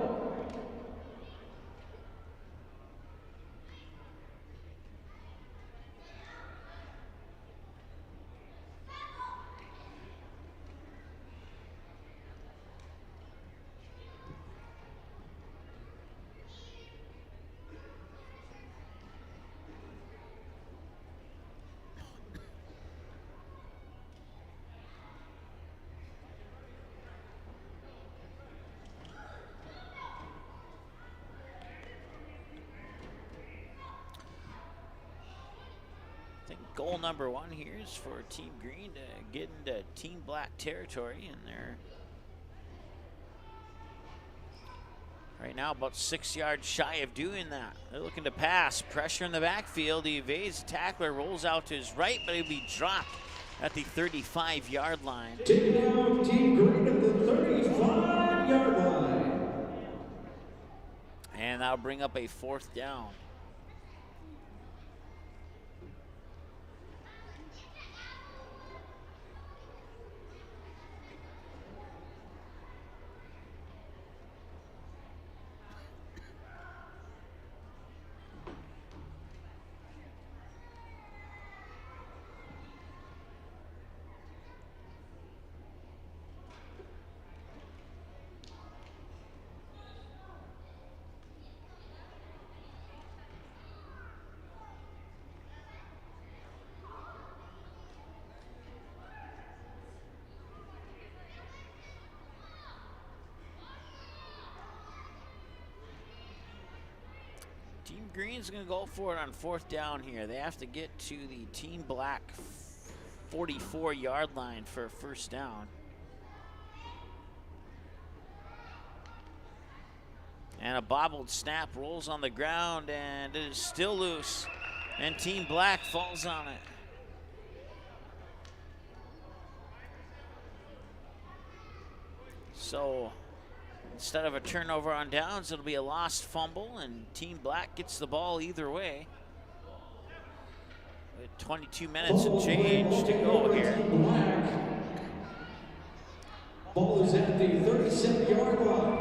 Speaker 3: Goal number 1 here is for Team Green to get into Team Black territory, and they're right now about 6 yards shy of doing that. They're looking to pass, pressure in the backfield. He evades the tackler, rolls out to his right, but he'll be dropped at the 35-yard line.
Speaker 4: Taking out Team Green at the 35-yard line.
Speaker 3: And that'll bring up a 4th down. Team Green's going to go for it on 4th down here. They have to get to the Team Black 44-yard line for a first down. And a bobbled snap rolls on the ground, and it is still loose. And Team Black falls on it. So instead of a turnover on downs, it'll be a lost fumble, and Team Black gets the ball either way. With 22 minutes and change to go here.
Speaker 4: Ball is at the 37-yard line.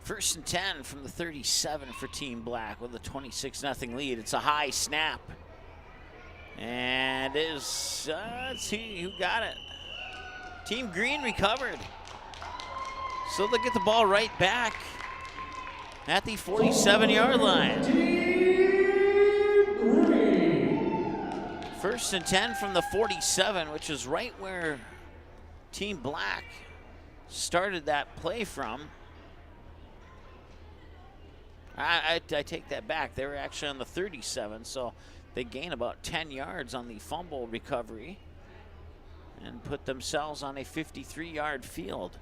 Speaker 3: First and 10 from the 37 for Team Black with a 26-0 lead. It's a high snap. And let's see who got it. Team Green recovered. So they get the ball right back at the 47-yard line. First and 10 from the 47, which is right where Team Black started that play from. I take that back. They were actually on the 37, so they gain about 10 yards on the fumble recovery and put themselves on a 53-yard field.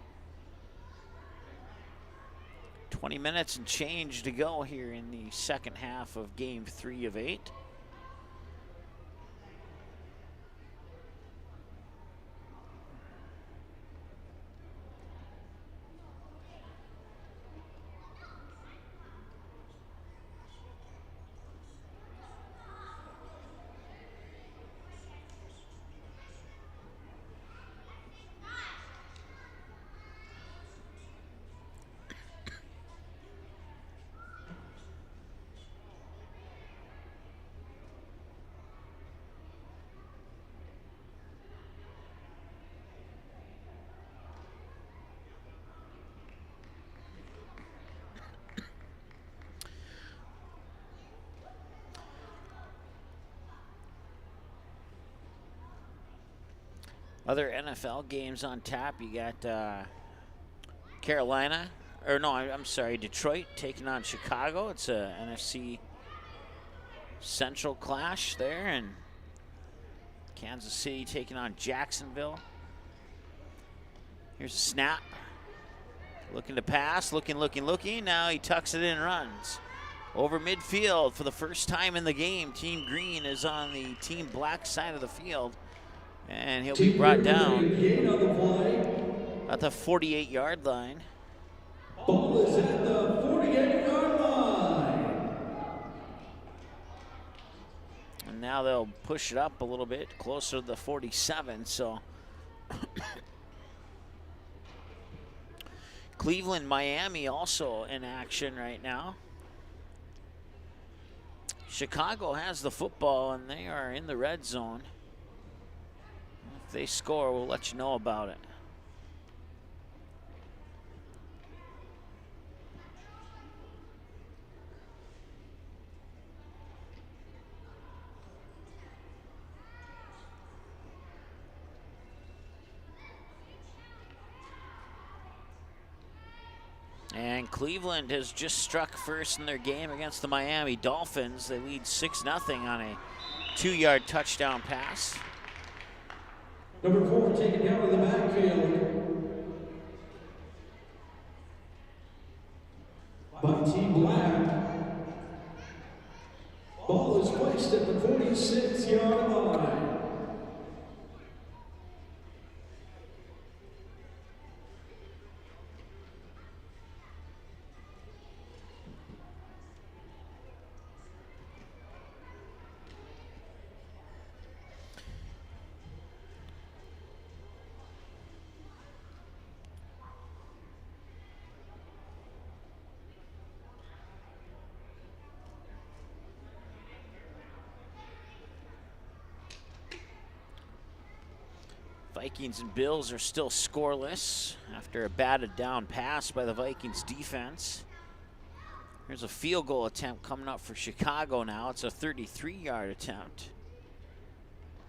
Speaker 3: 20 minutes and change to go here in the second half of game 3 of 8. Other NFL games on tap, you got Carolina, or no, I'm sorry, Detroit taking on Chicago. It's a NFC Central clash there, and Kansas City taking on Jacksonville. Here's a snap. Looking to pass, looking. Now he tucks it in and runs. Over midfield for the first time in the game. Team Green is on the Team Black side of the field. And he'll be brought down at the 48-yard line.
Speaker 4: Ball is at the 48-yard line.
Speaker 3: And now they'll push it up a little bit closer to the 47. So Cleveland, Miami also in action right now. Chicago has the football and they are in the red zone. If they score, we'll let you know about it. And Cleveland has just struck first in their game against the Miami Dolphins. They lead 6-0 on a 2-yard touchdown pass.
Speaker 4: Number 4 taken down to the backfield by Team Black. Ball is placed at the 46-yard line.
Speaker 3: Vikings and Bills are still scoreless after a batted down pass by the Vikings defense. Here's a field goal attempt coming up for Chicago now. It's a 33-yard attempt.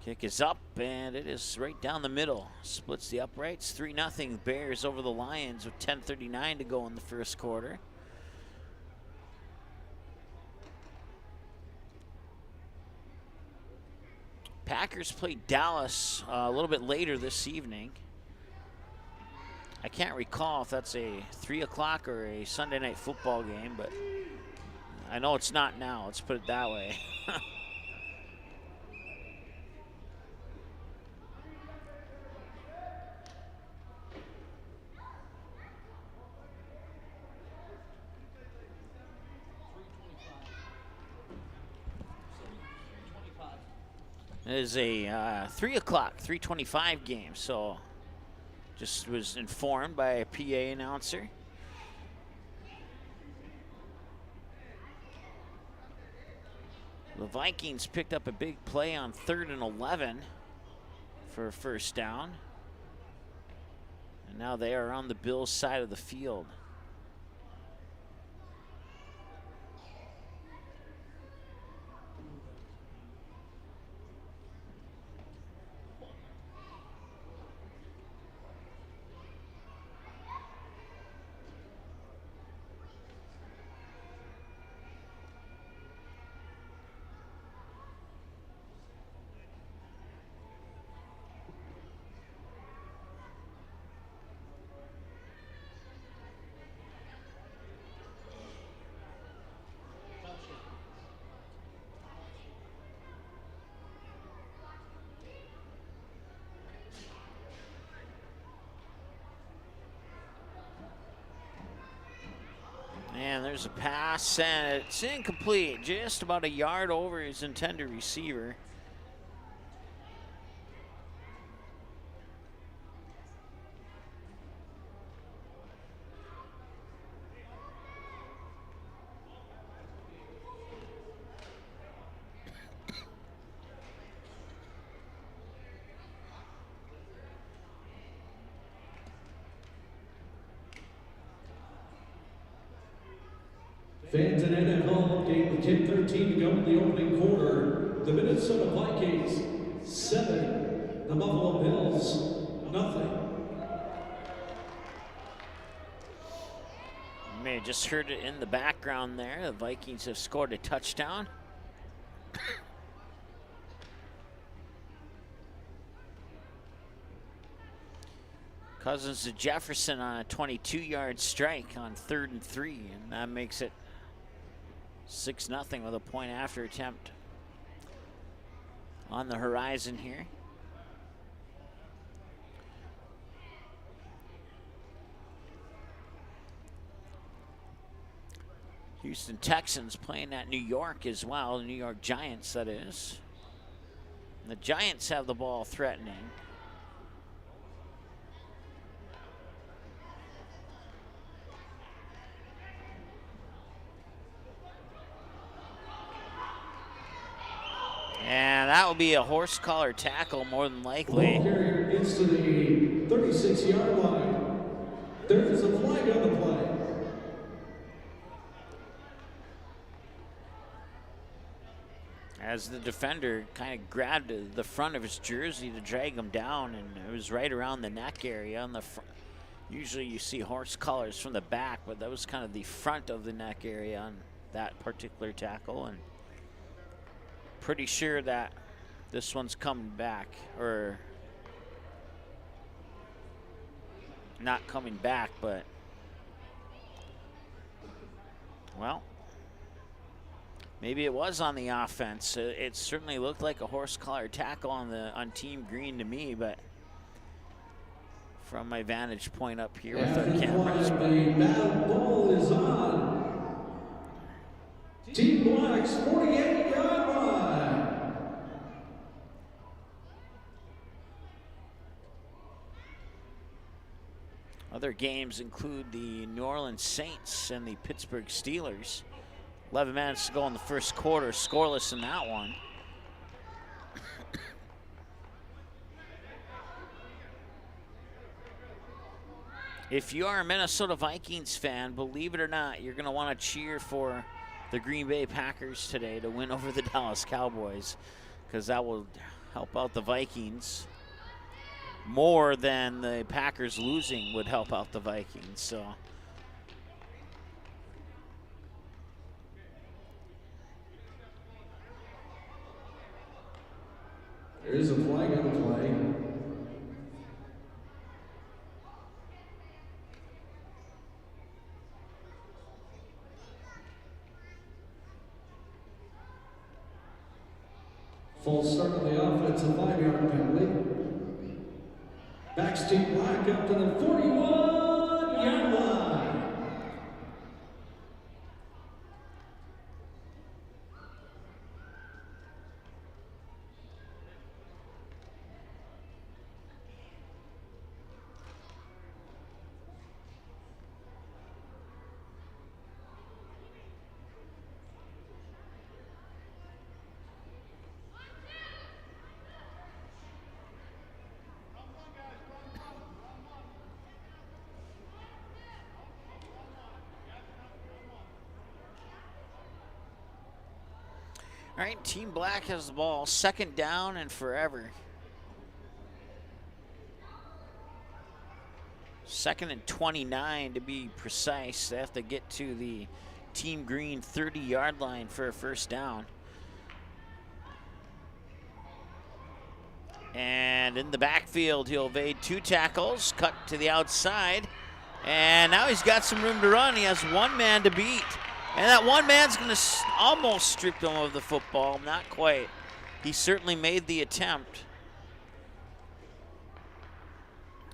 Speaker 3: Kick is up, and it is right down the middle. Splits the uprights. 3-0 Bears over the Lions with 10:39 to go in the first quarter. Packers play Dallas a little bit later this evening. I can't recall if that's a 3 o'clock or a Sunday night football game, but I know it's not now. Let's put it that way. It is a 3 o'clock, 3:25 game, so just was informed by a PA announcer. The Vikings picked up a big play on 3rd and 11 for a first down. And now they are on the Bills' side of the field. And there's a pass, and it's incomplete, just about a yard over his intended receiver.
Speaker 4: Fans in NFL game with 10:13 to go in the opening quarter. The Minnesota Vikings 7, the Buffalo Bills 0.
Speaker 3: You may have just heard it in the background there. The Vikings have scored a touchdown. Cousins to Jefferson on a 22-yard strike on 3rd and 3, and that makes it 6-0 with a point after attempt on the horizon here. Houston Texans playing at New York as well, the New York Giants, that is. And the Giants have the ball threatening. And that will be a horse collar tackle more than likely.
Speaker 4: Ball carrier gets to the 36-yard line. There is a flag on the play.
Speaker 3: As the defender kind of grabbed the front of his jersey to drag him down, and it was right around the neck area on the front. Usually you see horse collars from the back, but that was kind of the front of the neck area on that particular tackle. And pretty sure that this one's coming back, or not coming back, but well, maybe it was on the offense. It certainly looked like a horse collar tackle on team green to me, but from my vantage point up here with our cameras.
Speaker 4: The battle ball is on Team Black's 48-yard line.
Speaker 3: Other games include the New Orleans Saints and the Pittsburgh Steelers. 11 minutes to go in the first quarter, scoreless in that one. If you are a Minnesota Vikings fan, believe it or not, you're going to want to cheer for the Green Bay Packers today to win over the Dallas Cowboys, because that will help out the Vikings more than the Packers losing would help out the Vikings. So
Speaker 4: there's a flag on the play. Full start of the offense, a 5-yard penalty. Backs Team Black up to the 41-yard line.
Speaker 3: all right, Team Black has the ball, 2nd down and forever. 2nd and 29 to be precise. They have to get to the Team Green 30-yard line for a 1st down. And in the backfield, he'll evade 2 tackles, cut to the outside, and now he's got some room to run. He has 1 man to beat. And that 1 man's going to almost strip him of the football. Not quite. He certainly made the attempt.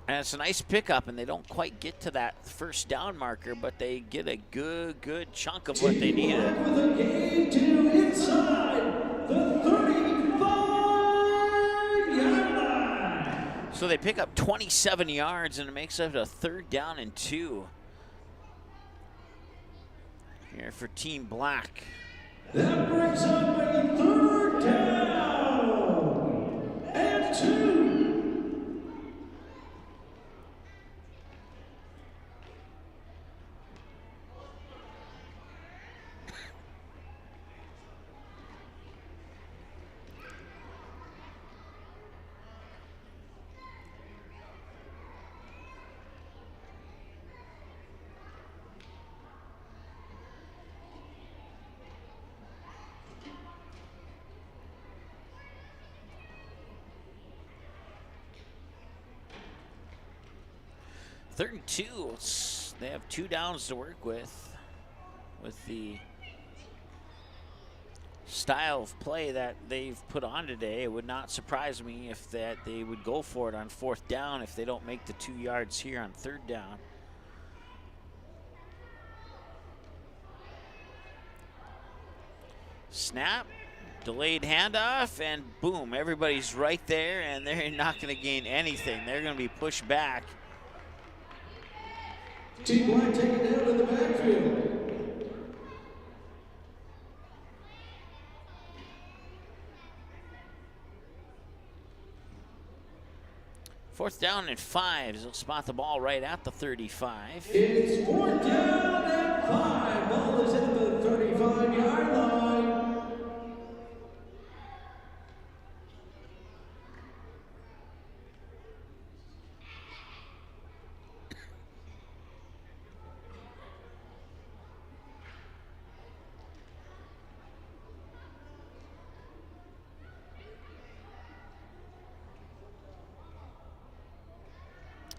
Speaker 3: And it's a nice pickup, and they don't quite get to that 1st down marker, but they get a good chunk of what they needed.
Speaker 4: With a gain to inside the 35-yard line.
Speaker 3: So they pick up 27 yards, and it makes it a 3rd down and 2. Here for Team Black.
Speaker 4: That brings up a 3rd down and 2.
Speaker 3: Third and 2. They have 2 downs to work with the style of play that they've put on today. It would not surprise me if they would go for it on 4th down if they don't make the 2 yards here on 3rd down. Snap, delayed handoff, and boom, everybody's right there, and they're not going to gain anything. They're going to be pushed back.
Speaker 4: Team Black taken down in the backfield.
Speaker 3: Fourth down and 5. They'll spot the ball right at the 35.
Speaker 4: It's 4th down and 5. Ball is at the 35-yard line.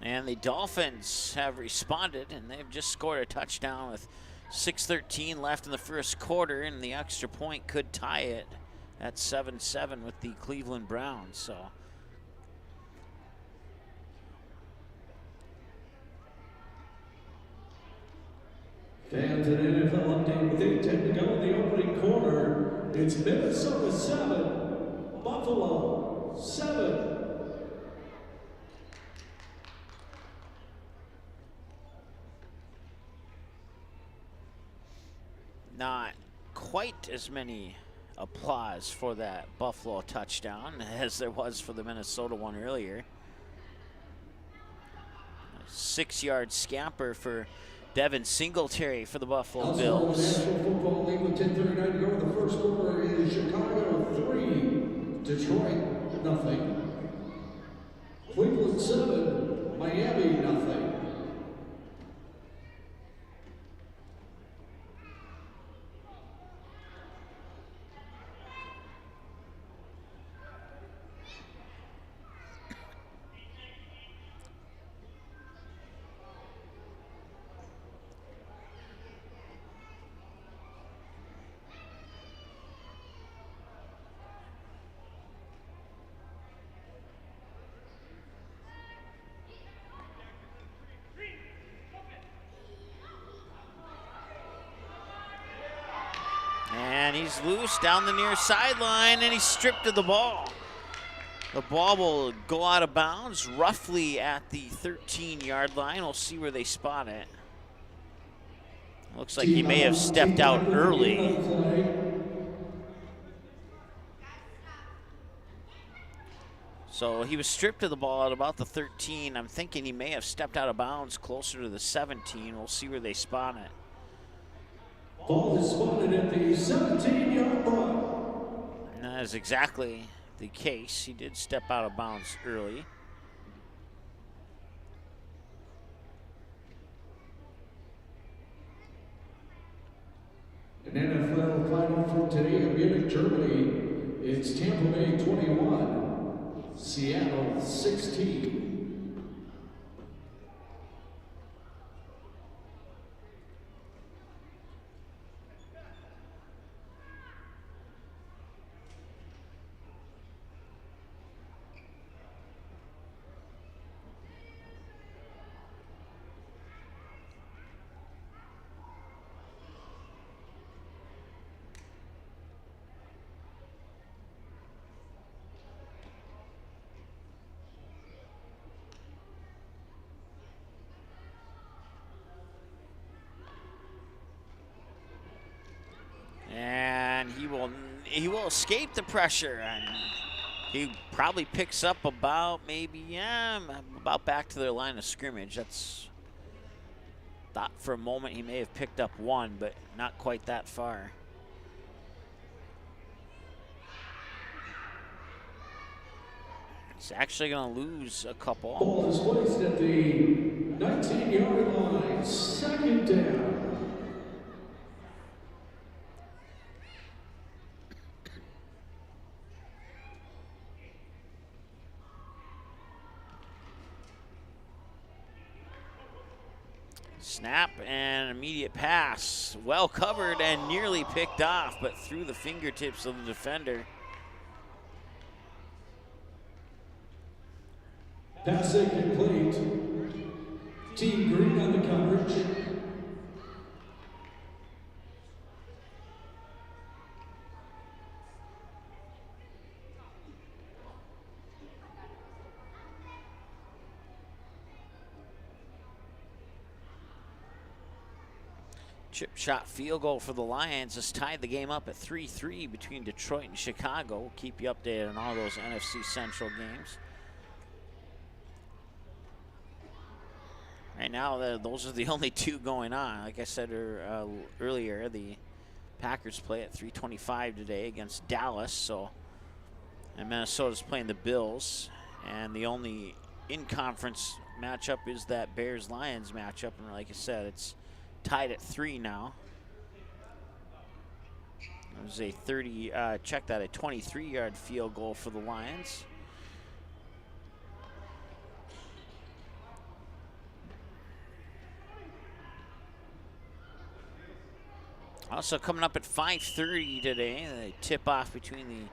Speaker 3: And the Dolphins have responded, and they've just scored a touchdown with 6:13 left in the 1st quarter, and the extra point could tie it at 7-7 with the Cleveland Browns. So
Speaker 4: Fans at NFL update with 8:10 to go in the opening quarter. It's Minnesota 7, Buffalo 7.
Speaker 3: not quite as many applause for that Buffalo touchdown as there was for the Minnesota one earlier. 6-yard scamper for Devin Singletary for the Buffalo
Speaker 4: Also,
Speaker 3: Bills.
Speaker 4: National Football League with 10:39 to go. The first quarter is Chicago 3, Detroit nothing. Cleveland 7, Miami nothing.
Speaker 3: And he's loose down the near sideline, and he's stripped of the ball. The ball will go out of bounds roughly at the 13-yard line. We'll see where they spot it. Looks like he may have stepped out early. So he was stripped of the ball at about the 13. I'm thinking he may have stepped out of bounds closer to the 17. We'll see where they spot it.
Speaker 4: Ball is spotted at the 17-yard line.
Speaker 3: And that is exactly the case. He did step out of bounds early.
Speaker 4: An NFL final from today in Munich, Germany. It's Tampa Bay 21, Seattle 16.
Speaker 3: And he will escape the pressure, and he probably picks up about about back to their line of scrimmage. That's thought for a moment he may have picked up one, but not quite that far. He's actually going to lose a couple.
Speaker 4: Ball is placed at the 19-yard line, second down.
Speaker 3: Snap and immediate pass. Well covered and nearly picked off, but through the fingertips of the defender.
Speaker 4: Pass incomplete. Team green on the coverage.
Speaker 3: Chip shot field goal for the Lions has tied the game up at 3-3 between Detroit and Chicago. We'll keep you updated on all those NFC Central games. Right now, those are the only two going on. Like I said earlier, the Packers play at 3:25 today against Dallas. And Minnesota's playing the Bills. And the only in-conference matchup is that Bears-Lions matchup. And like I said, it's tied at 3 now. It was a 23-yard field goal for the Lions. Also coming up at 5:30 today, the tip-off between the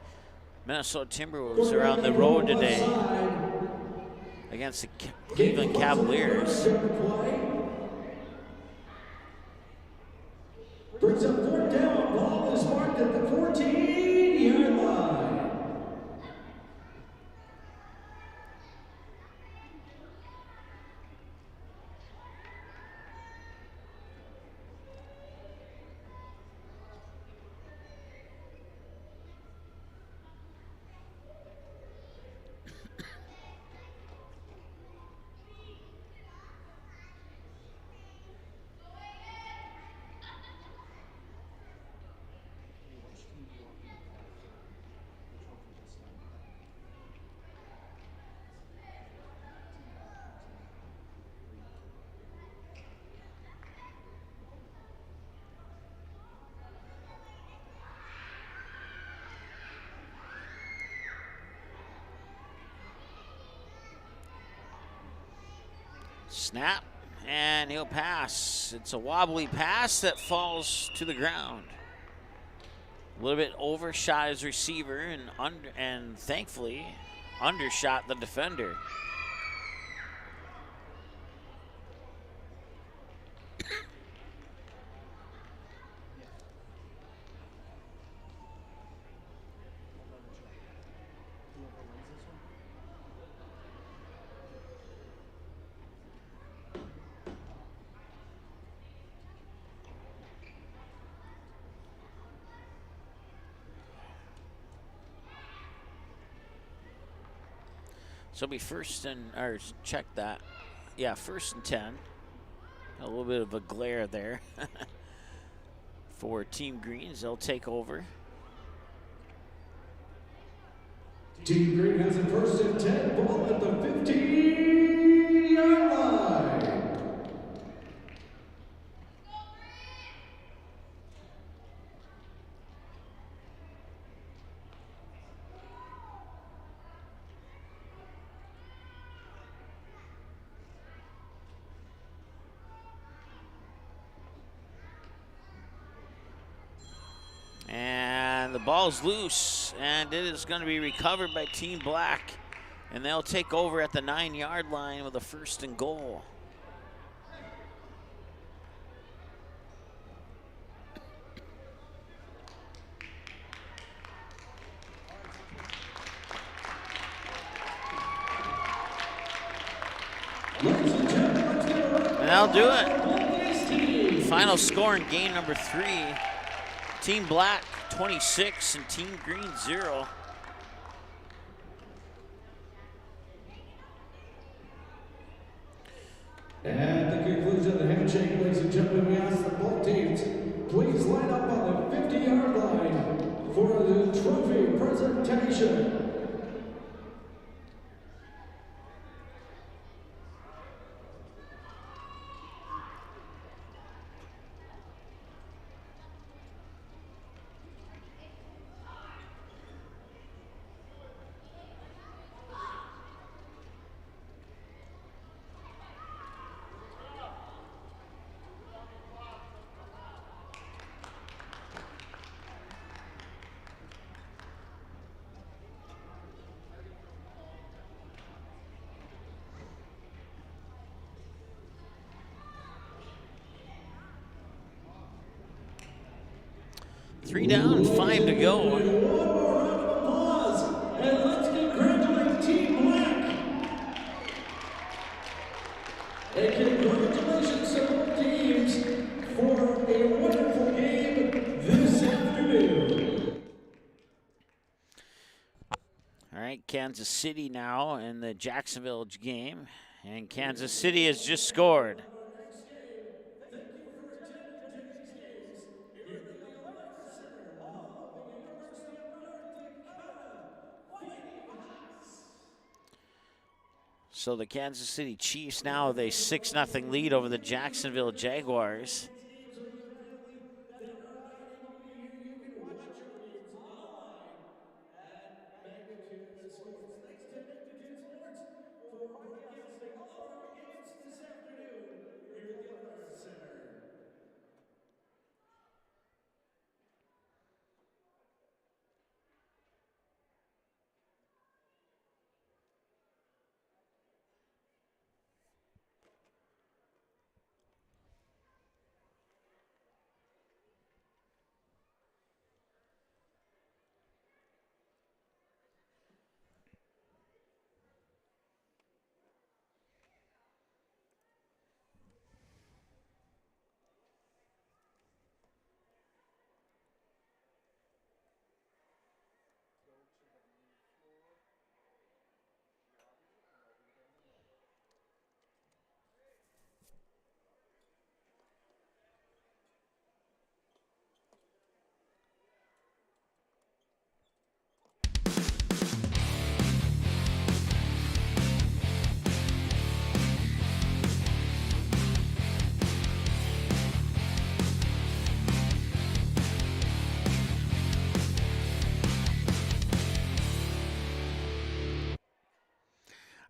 Speaker 3: Minnesota Timberwolves are on the road today against the Cleveland Cavaliers.
Speaker 4: Brings up fourth down. Ball is marked at the 14-yard line.
Speaker 3: Snap, and he'll pass. It's a wobbly pass that falls to the ground. A little bit overshot his receiver and thankfully undershot the defender. So it'll be first and, or check that. Yeah, 1st and 10. A little bit of a glare there for Team Greens. They'll take over.
Speaker 4: Team Green has a 1st and 10 ball at the 15-yard line.
Speaker 3: And the ball's loose, and it is going to be recovered by Team Black. And they'll take over at the 9-yard line with a 1st and goal. And that'll do it. Final score in game number 3. Team Black 26 and Team Green 0.
Speaker 4: At the conclusion of the handshake, ladies and gentlemen, we ask that both teams please line up on the 50-yard line for the trophy presentation.
Speaker 3: Three down, 5 to go.
Speaker 4: One more round of applause, and let's congratulate Team Black. And congratulations to both teams for a wonderful game this afternoon.
Speaker 3: All right, Kansas City now in the Jacksonville game, and Kansas City has just scored. So the Kansas City Chiefs now have a 6-0 lead over the Jacksonville Jaguars.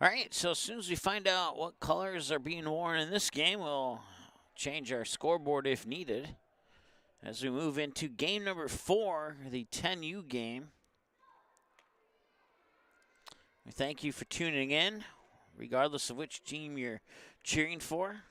Speaker 3: All right, so as soon as we find out what colors are being worn in this game, we'll change our scoreboard if needed. As we move into game number 4, the 10U game. We thank you for tuning in, regardless of which team you're cheering for.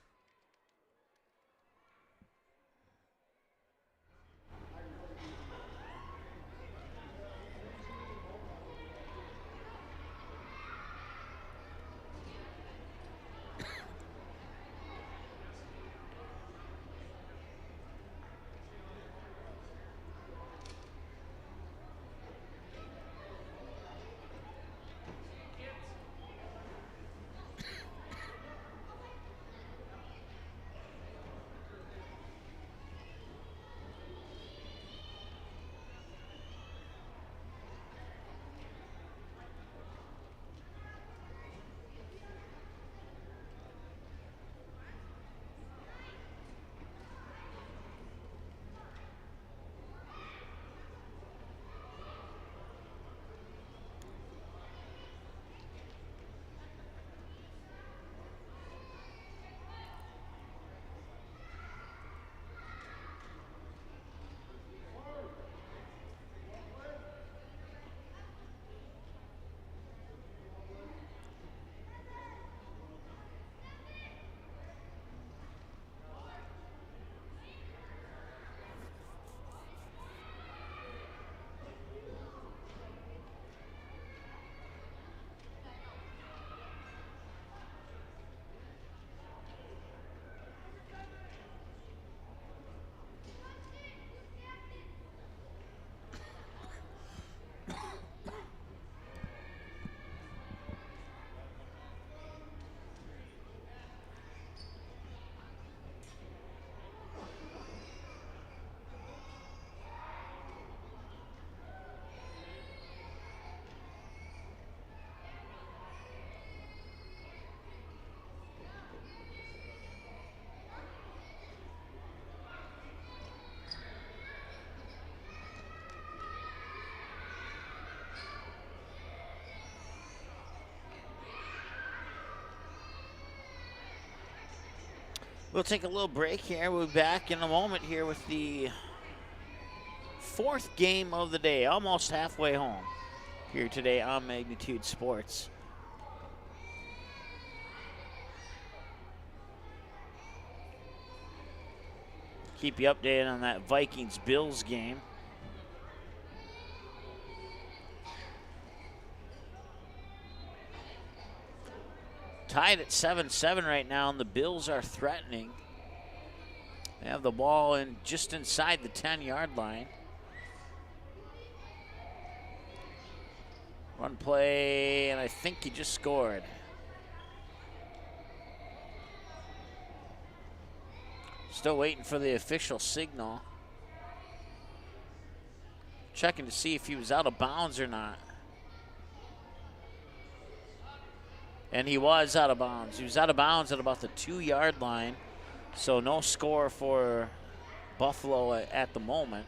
Speaker 3: We'll take a little break here. We'll be back in a moment here with the 4th game of the day, almost halfway home here today on Magnitude Sports. Keep you updated on that Vikings-Bills game. Tied at 7-7 right now, and the Bills are threatening. They have the ball in just inside the 10-yard line. Run play, and I think he just scored. Still waiting for the official signal. Checking to see if he was out of bounds or not. And he was out of bounds. He was out of bounds at about the 2-yard line. So no score for Buffalo at the moment.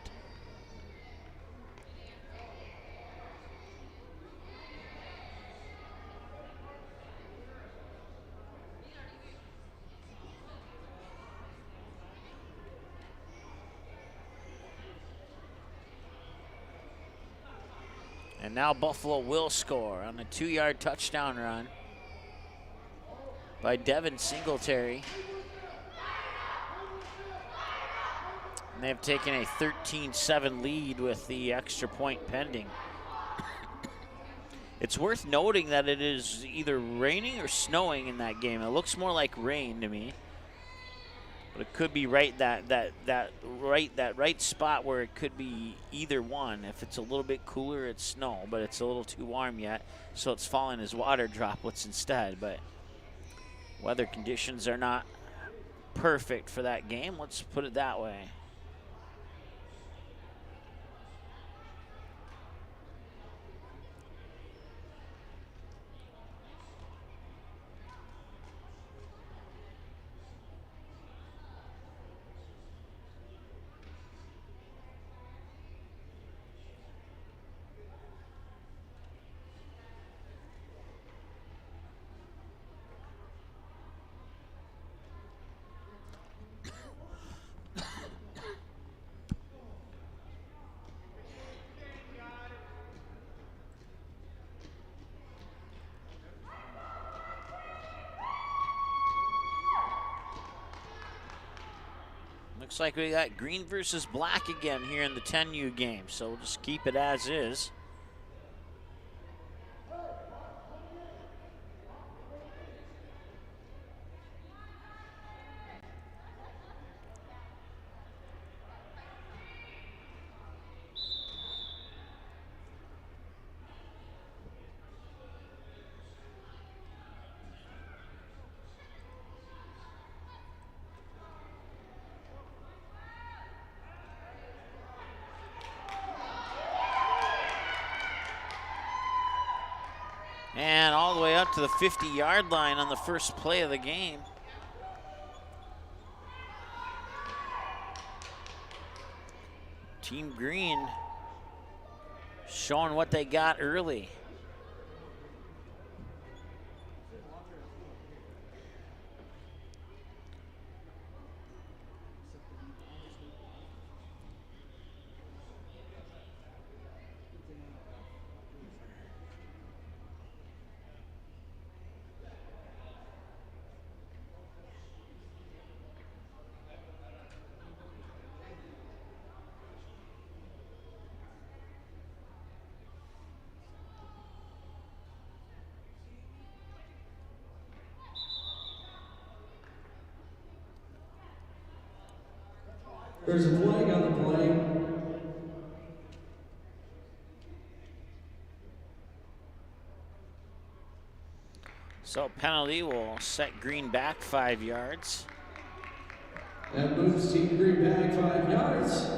Speaker 3: And now Buffalo will score on a 2-yard touchdown run by Devin Singletary. And they've taken a 13-7 lead with the extra point pending. It's worth noting that it is either raining or snowing in that game. It looks more like rain to me. But it could be right that right spot where it could be either one. If it's a little bit cooler, it's snow, but it's a little too warm yet, so it's falling as water droplets instead. But weather conditions are not perfect for that game. Let's put it that way. Looks like we got green versus black again here in the 10U game, so we'll just keep it as is. And all the way up to the 50-yard line on the first play of the game. Team Green showing what they got early.
Speaker 4: There's a flag on the play.
Speaker 3: So penalty will set Green back 5 yards.
Speaker 4: That moves Team Green back 5 yards.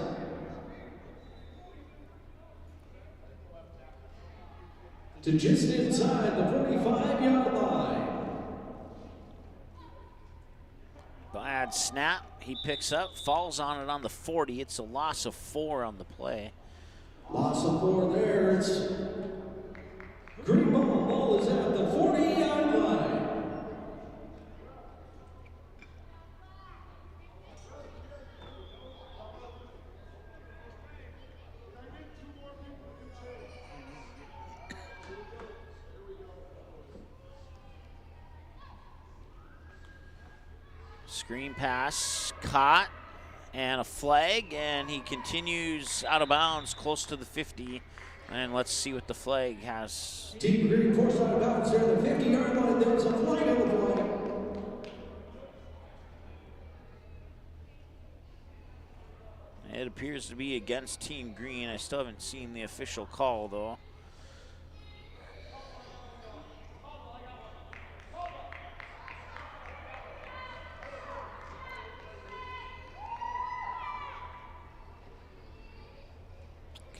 Speaker 4: To just inside the 45-yard line.
Speaker 3: Bad snap. He picks up, falls on it on the 40. It's a loss of 4 on the play.
Speaker 4: Loss of 4 there. It's green ball. Ball is at the 40-yard line.
Speaker 3: Screen pass caught and a flag, and he continues out of bounds close to the 50. And let's see what the flag has.
Speaker 4: Team Green forced out of bounds there at the 50-yard line. There's a flag on the play.
Speaker 3: It appears to be against Team Green. I still haven't seen the official call though.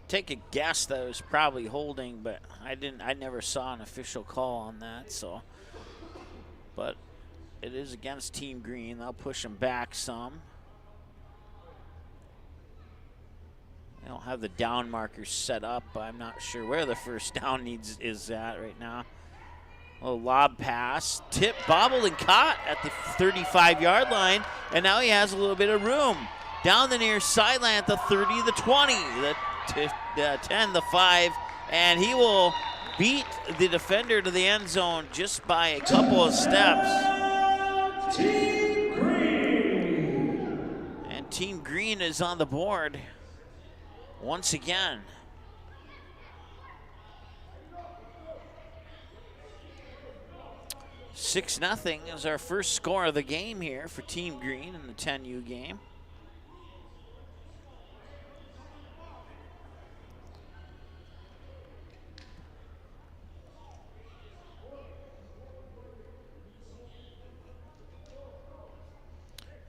Speaker 3: Take a guess that it was probably holding, but I never saw an official call on that, so. But it is against Team Green. They'll push him back some. They don't have the down markers set up. I'm not sure where the first down is at right now. A little lob pass, tip, bobbled, and caught at the 35-yard line, and now he has a little bit of room. Down the near sideline at the 30, the 20, the 10, the 5, and he will beat the defender to the end zone just by a couple of steps.
Speaker 4: Team Green.
Speaker 3: And Team Green is on the board once again. $6-0 is our first score of the game here for Team Green in the 10U game.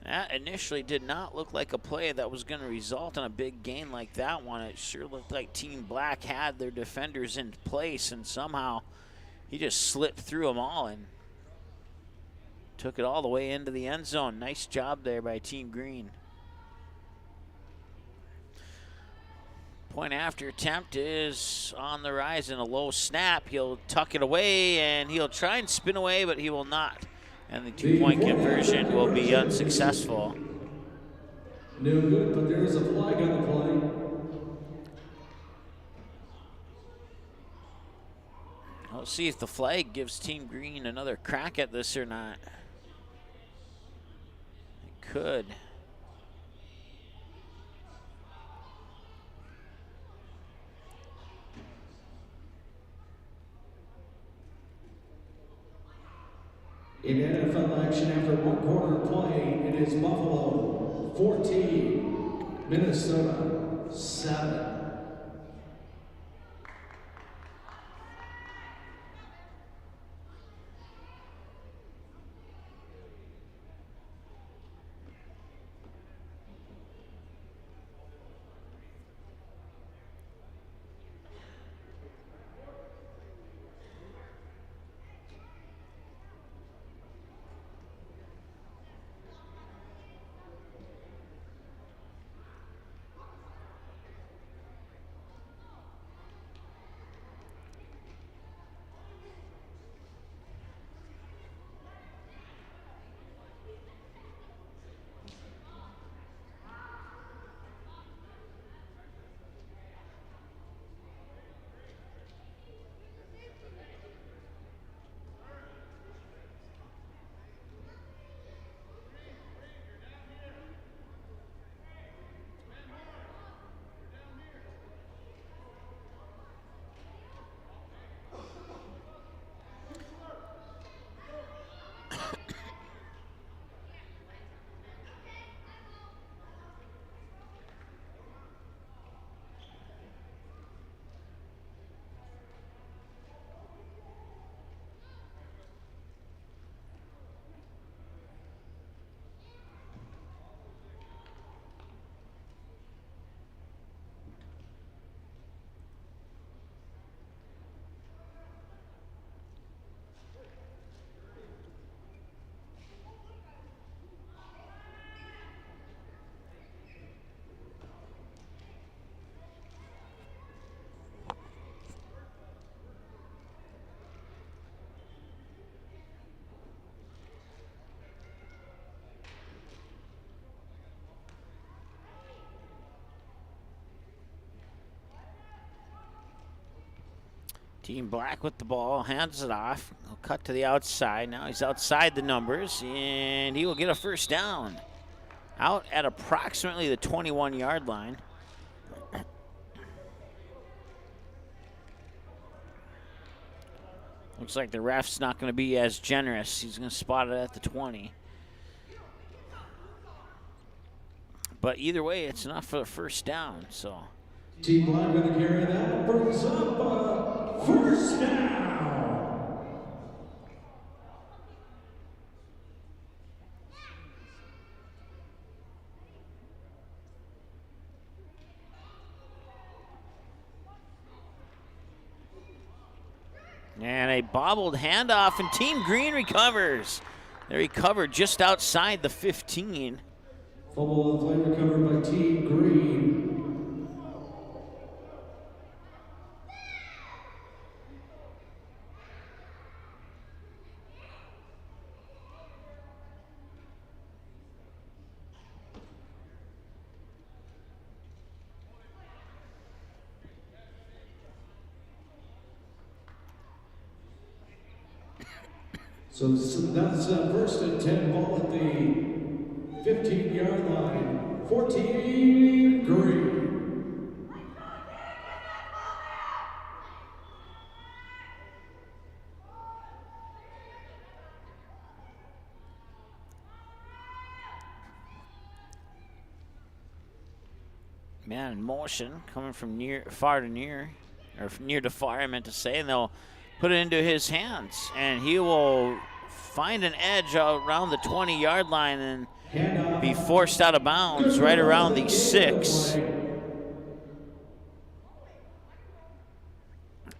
Speaker 3: That initially did not look like a play that was going to result in a big gain like that one. It sure looked like Team Black had their defenders in place, and somehow he just slipped through them all and took it all the way into the end zone. Nice job there by Team Green. Point after attempt is on the rise in a low snap. He'll tuck it away, and he'll try and spin away, but he will not. And the two-point conversion will be unsuccessful.
Speaker 4: No good, but there is a flag on the play.
Speaker 3: We'll see if the flag gives Team Green another crack at this or not. It could.
Speaker 4: action after 1 quarter of play. It is Buffalo 14, Minnesota 7.
Speaker 3: Team Black with the ball, hands it off. He'll cut to the outside. Now he's outside the numbers, and he will get a first down. Out at approximately the 21-yard line. Looks like the ref's not going to be as generous. He's going to spot it at the 20. But either way, it's enough for the first down, so.
Speaker 4: Team Black going to carry that. Brings up first down.
Speaker 3: And a bobbled handoff, and Team Green recovers. They recovered just outside the 15.
Speaker 4: Fumble and play recovered by Team Green. So that's first and 10, ball at the 15-yard line. 14 Green.
Speaker 3: Man in motion, coming from far to near, or near to far, I meant to say, and they'll put it into his hands, and he will find an edge around the 20-yard line and be forced out of bounds right around the 6.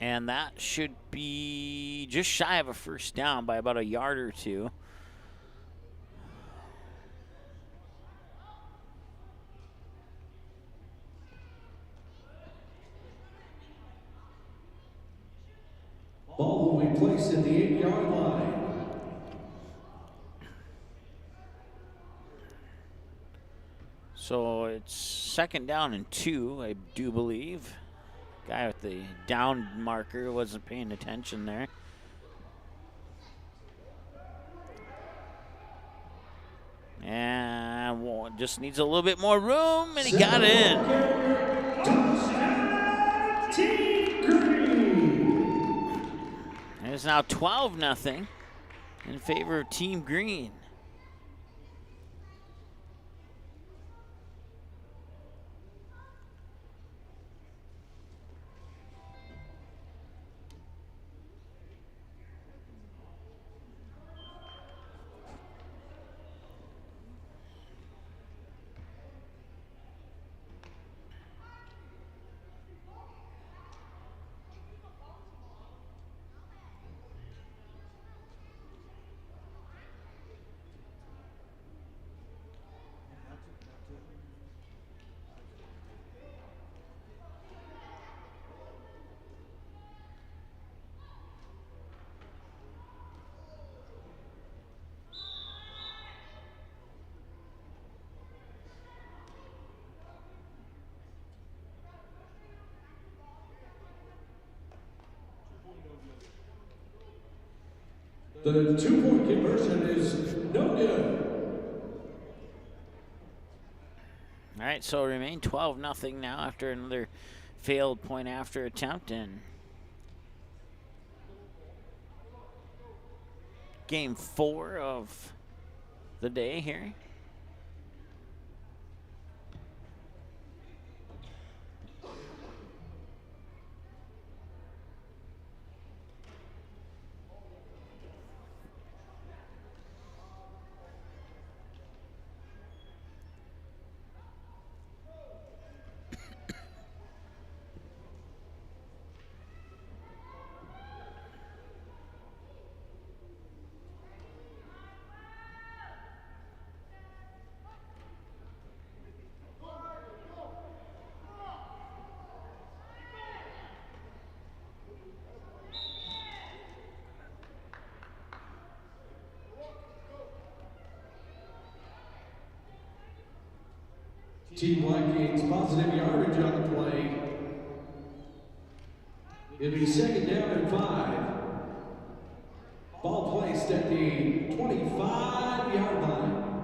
Speaker 3: And that should be just shy of a first down by about a yard or two.
Speaker 4: Ball will be placed at the 8-yard line.
Speaker 3: So it's second down and 2, I do believe. Guy with the down marker wasn't paying attention there. And just needs a little bit more room, and he got it in.
Speaker 4: Touchdown, Team Green.
Speaker 3: It's now 12-0 in favor of Team Green.
Speaker 4: The 2-point conversion is no good.
Speaker 3: All right, so remain 12-0 now after another failed point after attempt, and game 4 of the day here.
Speaker 4: Team Black gains positive yardage on the play. It'll be 2nd down and 5. Ball placed at the 25-yard line.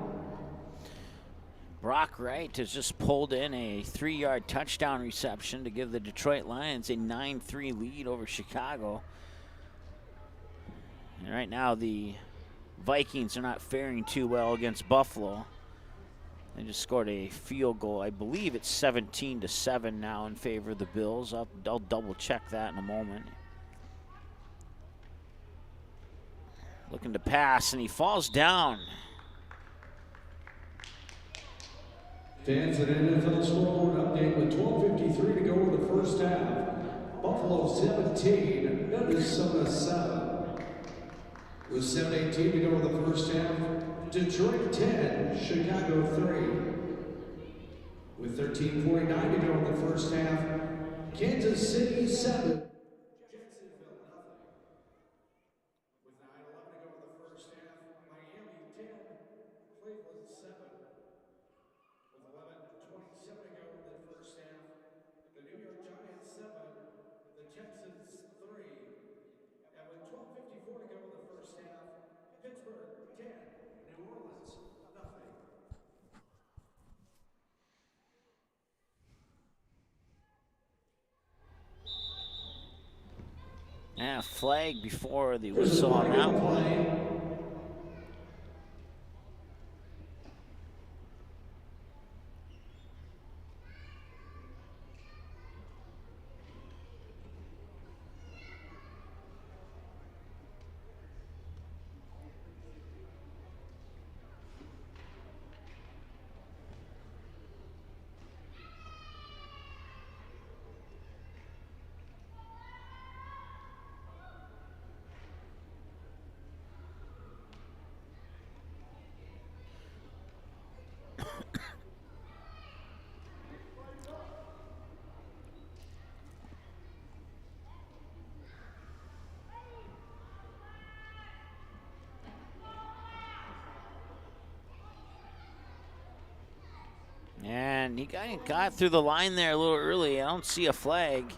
Speaker 3: Brock Wright has just pulled in a 3-yard touchdown reception to give the Detroit Lions a 9-3 lead over Chicago. And right now the Vikings are not faring too well against Buffalo. They just scored a field goal. I believe it's 17-7 now in favor of the Bills. I'll double check that in a moment. Looking to pass, and he falls down.
Speaker 4: Fans at NFL scoreboard update with 12:53 to go in the first half. Buffalo 17, Minnesota 7. With 7:18 to go in the first half. Detroit 10, Chicago 3. With 13:49 to go in the first half, Kansas City 7. Jacksonville 0. With 9:11 to go in the first half, Miami 10, Cleveland 7. With 11:27 to go in the first half, the New York Giants 7, the Texans 3. And with 12:54 to go in the first half, Pittsburgh 10. New Orleans, nothing.
Speaker 3: Yeah, flag before the whistle on that one. And he got through the line there a little early. I don't see a flag.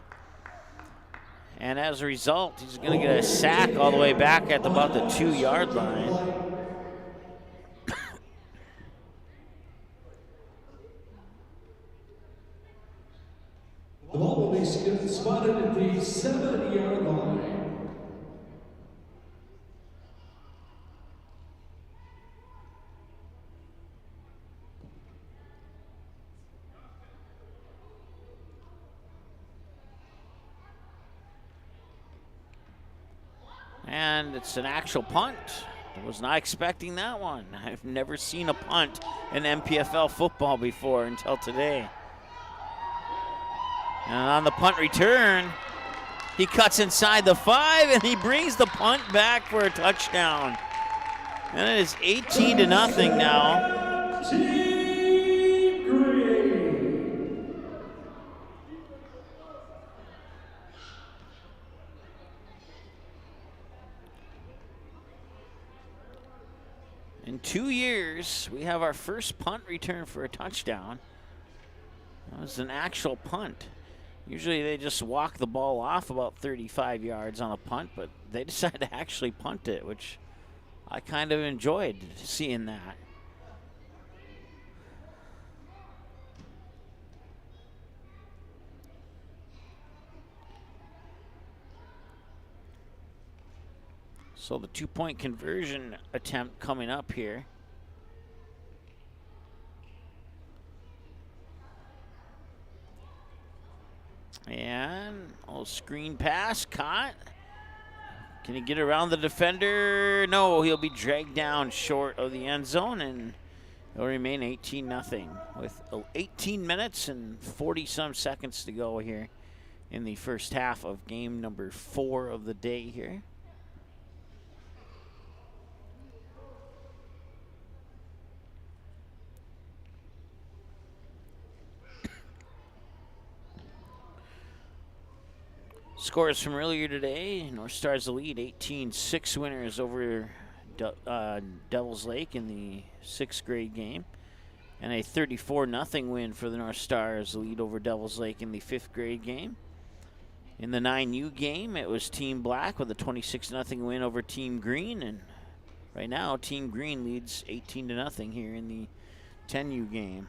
Speaker 3: And as a result, he's going to get a sack all the way back at about the 2-yard line.
Speaker 4: The ball will be spotted at the 7-yard line.
Speaker 3: And it's an actual punt. I was not expecting that one. I've never seen a punt in MPFL football before until today. And on the punt return, he cuts inside the 5 and he brings the punt back for a touchdown. And it is 18-0 now.
Speaker 4: Team Green.
Speaker 3: In 2 years, we have our first punt return for a touchdown. That was an actual punt. Usually they just walk the ball off about 35 yards on a punt, but they decided to actually punt it, which I kind of enjoyed seeing that. So the 2-point conversion attempt coming up here. And a little screen pass, caught. Can he get around the defender? No, he'll be dragged down short of the end zone, and it'll remain 18-0 with 18 minutes and 40-some seconds to go here in the first half of game number 4 of the day here. Scores from earlier today: North Stars the lead, 18-6 winners over Devils Lake in the 6th grade game, and a 34-0 win for the North Stars, the lead over Devils Lake in the 5th grade game. In the 9U game, it was Team Black with a 26-0 win over Team Green, and right now Team Green leads 18-0 here in the 10U game.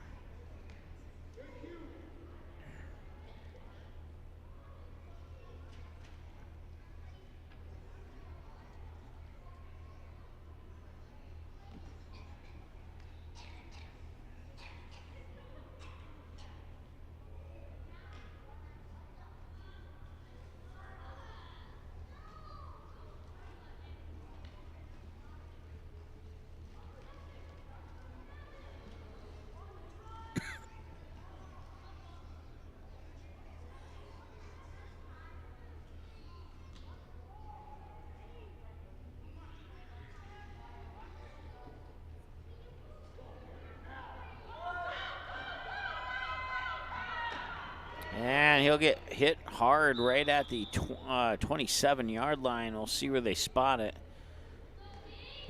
Speaker 3: And he'll get hit hard right at the 27-yard line. We'll see where they spot it.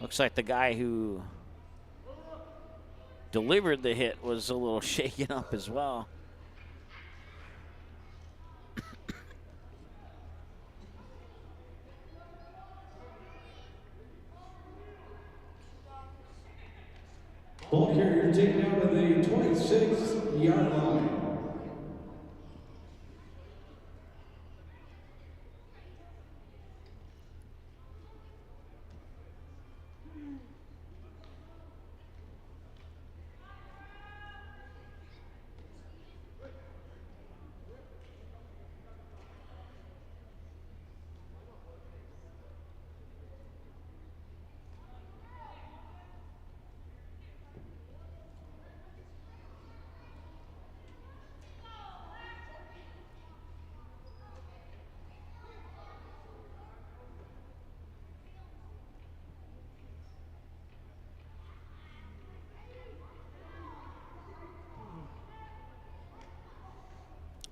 Speaker 3: Looks like the guy who delivered the hit was a little shaken up as well.
Speaker 4: Ball carrier taken out of the 26-yard line.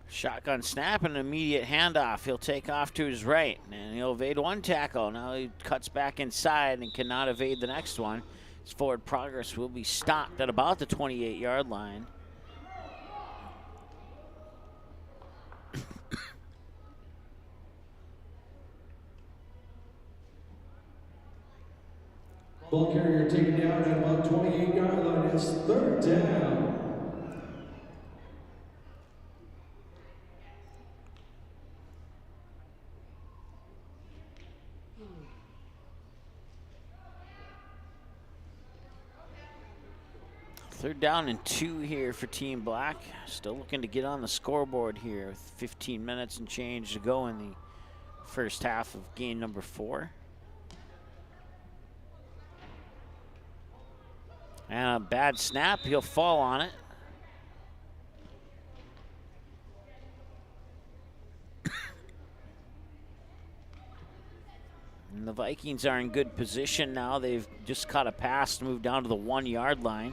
Speaker 3: Shotgun snap and an immediate handoff. He'll take off to his right, and he'll evade one tackle. Now he cuts back inside and cannot evade the next one. His forward progress will be stopped at about the 28-yard line.
Speaker 4: Ball carrier taken down at about 28-yard line. It's 3rd down.
Speaker 3: Third down and 2 here for Team Black. Still looking to get on the scoreboard here with 15 minutes and change to go in the first half of game number 4. And a bad snap. He'll fall on it. And the Vikings are in good position now. They've just caught a pass to move down to the 1-yard line.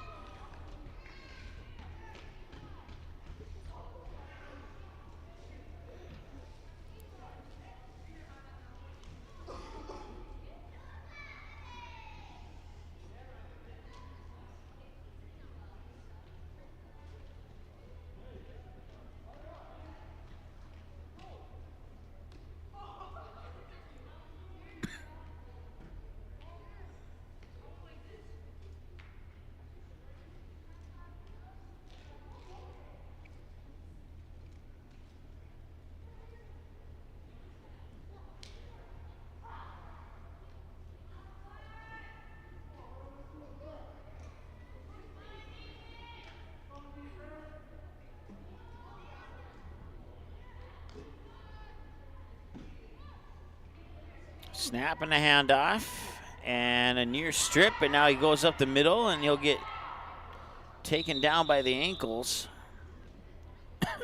Speaker 3: Snapping the handoff and a near strip, and now he goes up the middle and he'll get taken down by the ankles.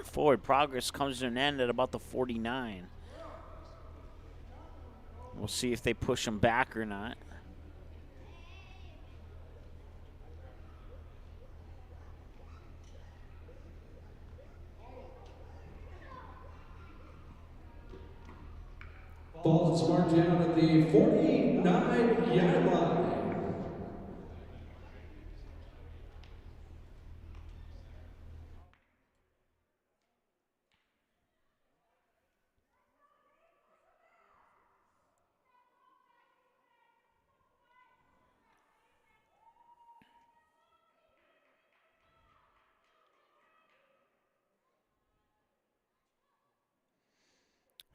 Speaker 3: Forward progress comes to an end at about the 49. We'll see if they push him back or not.
Speaker 4: Ball is marked down at the 49-yard line.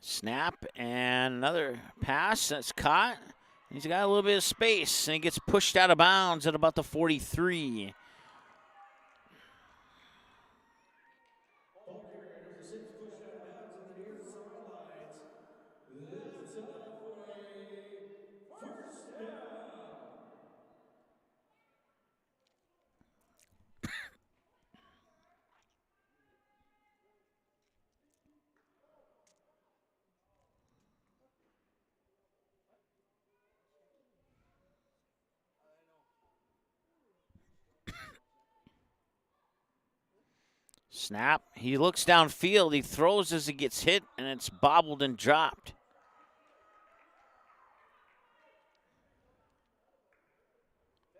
Speaker 3: Snap and another pass that's caught. He's got a little bit of space and he gets pushed out of bounds at about the 43. Snap. He looks downfield. He throws as he gets hit, and it's bobbled and dropped.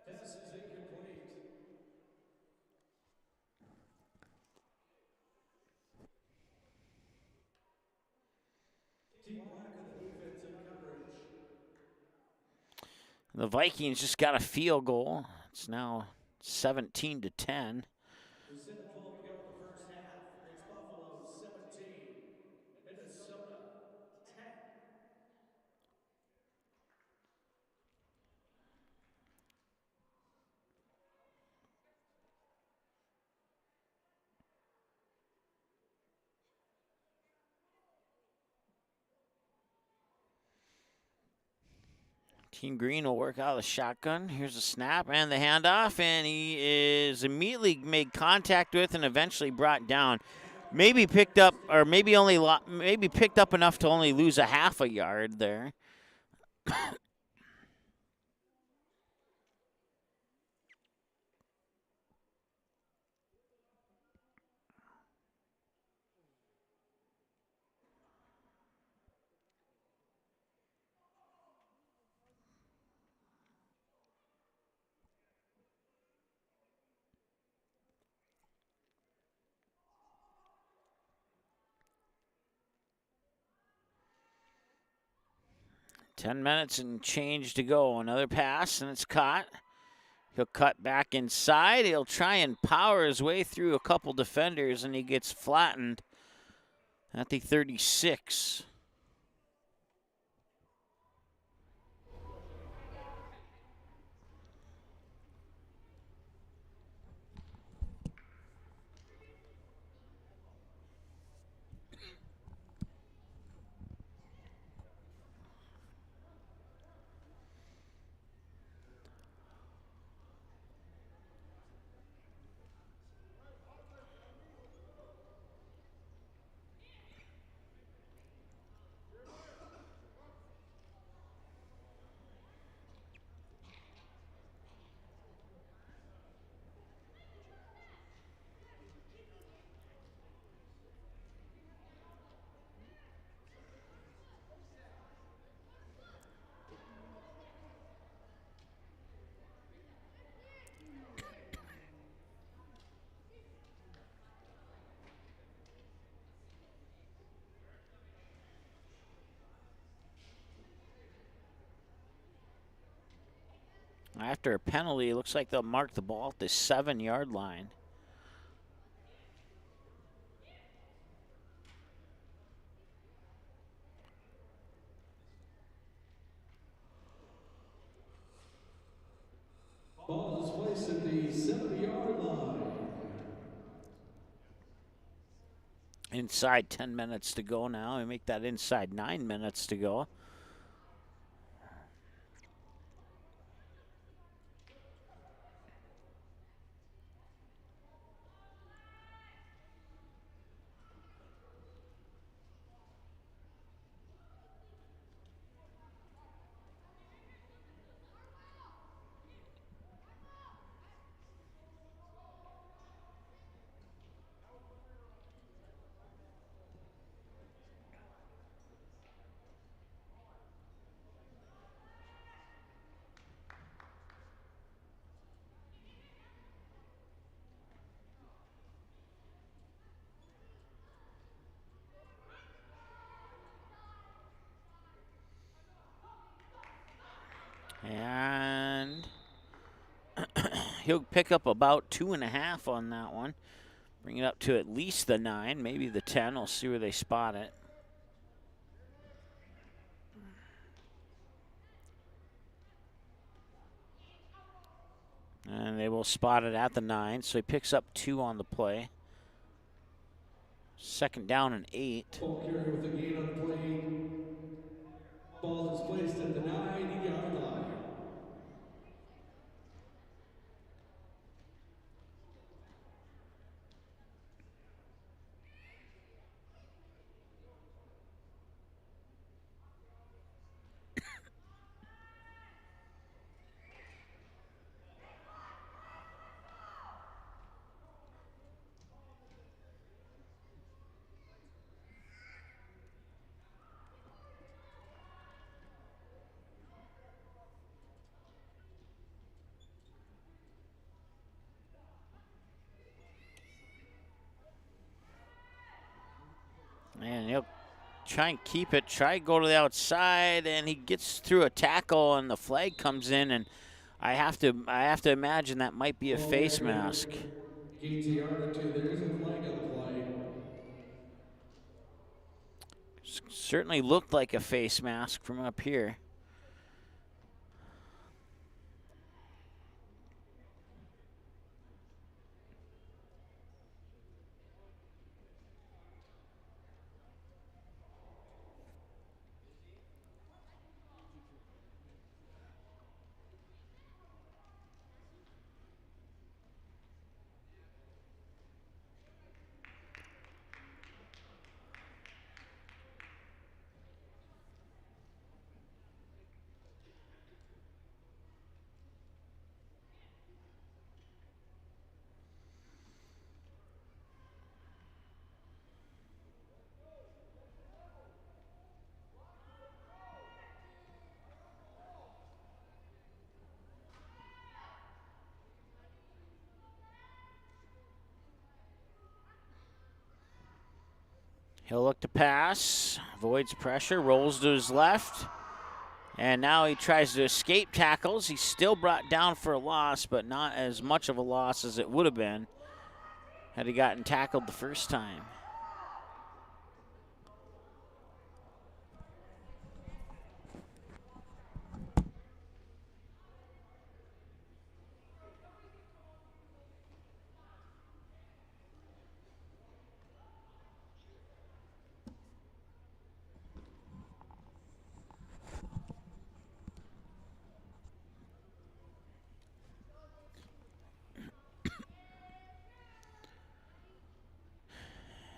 Speaker 4: Pass is incomplete. Team Black on the defensive coverage.
Speaker 3: The Vikings just got a field goal. It's now 17-10.
Speaker 4: We said 12 to go in the first half. It's Buffalo 17, Minnesota 10.
Speaker 3: Team Green will work out of the shotgun. Here's a snap and the handoff, and he is immediately made contact with and eventually brought down. Maybe picked up, or maybe picked up enough to only lose a half a yard there. 10 minutes and change to go. Another pass, and it's caught. He'll cut back inside. He'll try and power his way through a couple defenders, and he gets flattened at the 36. After a penalty, it looks like they'll mark the ball at the 7-yard line.
Speaker 4: Ball is placed at the 7-yard line.
Speaker 3: Inside 10 minutes to go now. We make that inside 9 minutes to go. He'll pick up about 2.5 on that one. Bring it up to at least the 9, maybe the 10. We'll see where they spot it. And they will spot it at the 9, so he picks up 2 on the play. 2nd down and 8.
Speaker 4: Ball carrier with a gain on play. Ball is placed at the 9-yard line.
Speaker 3: And he'll try and keep it, try to go to the outside, and he gets through a tackle, and the flag comes in, and I have to imagine that might be a face mask.
Speaker 4: Gains a yard or 2. There is a flag on the play.
Speaker 3: Certainly looked like a face mask from up here. He'll look to pass, avoids pressure, rolls to his left, and now he tries to escape tackles. He's still brought down for a loss, but not as much of a loss as it would have been had he gotten tackled the first time.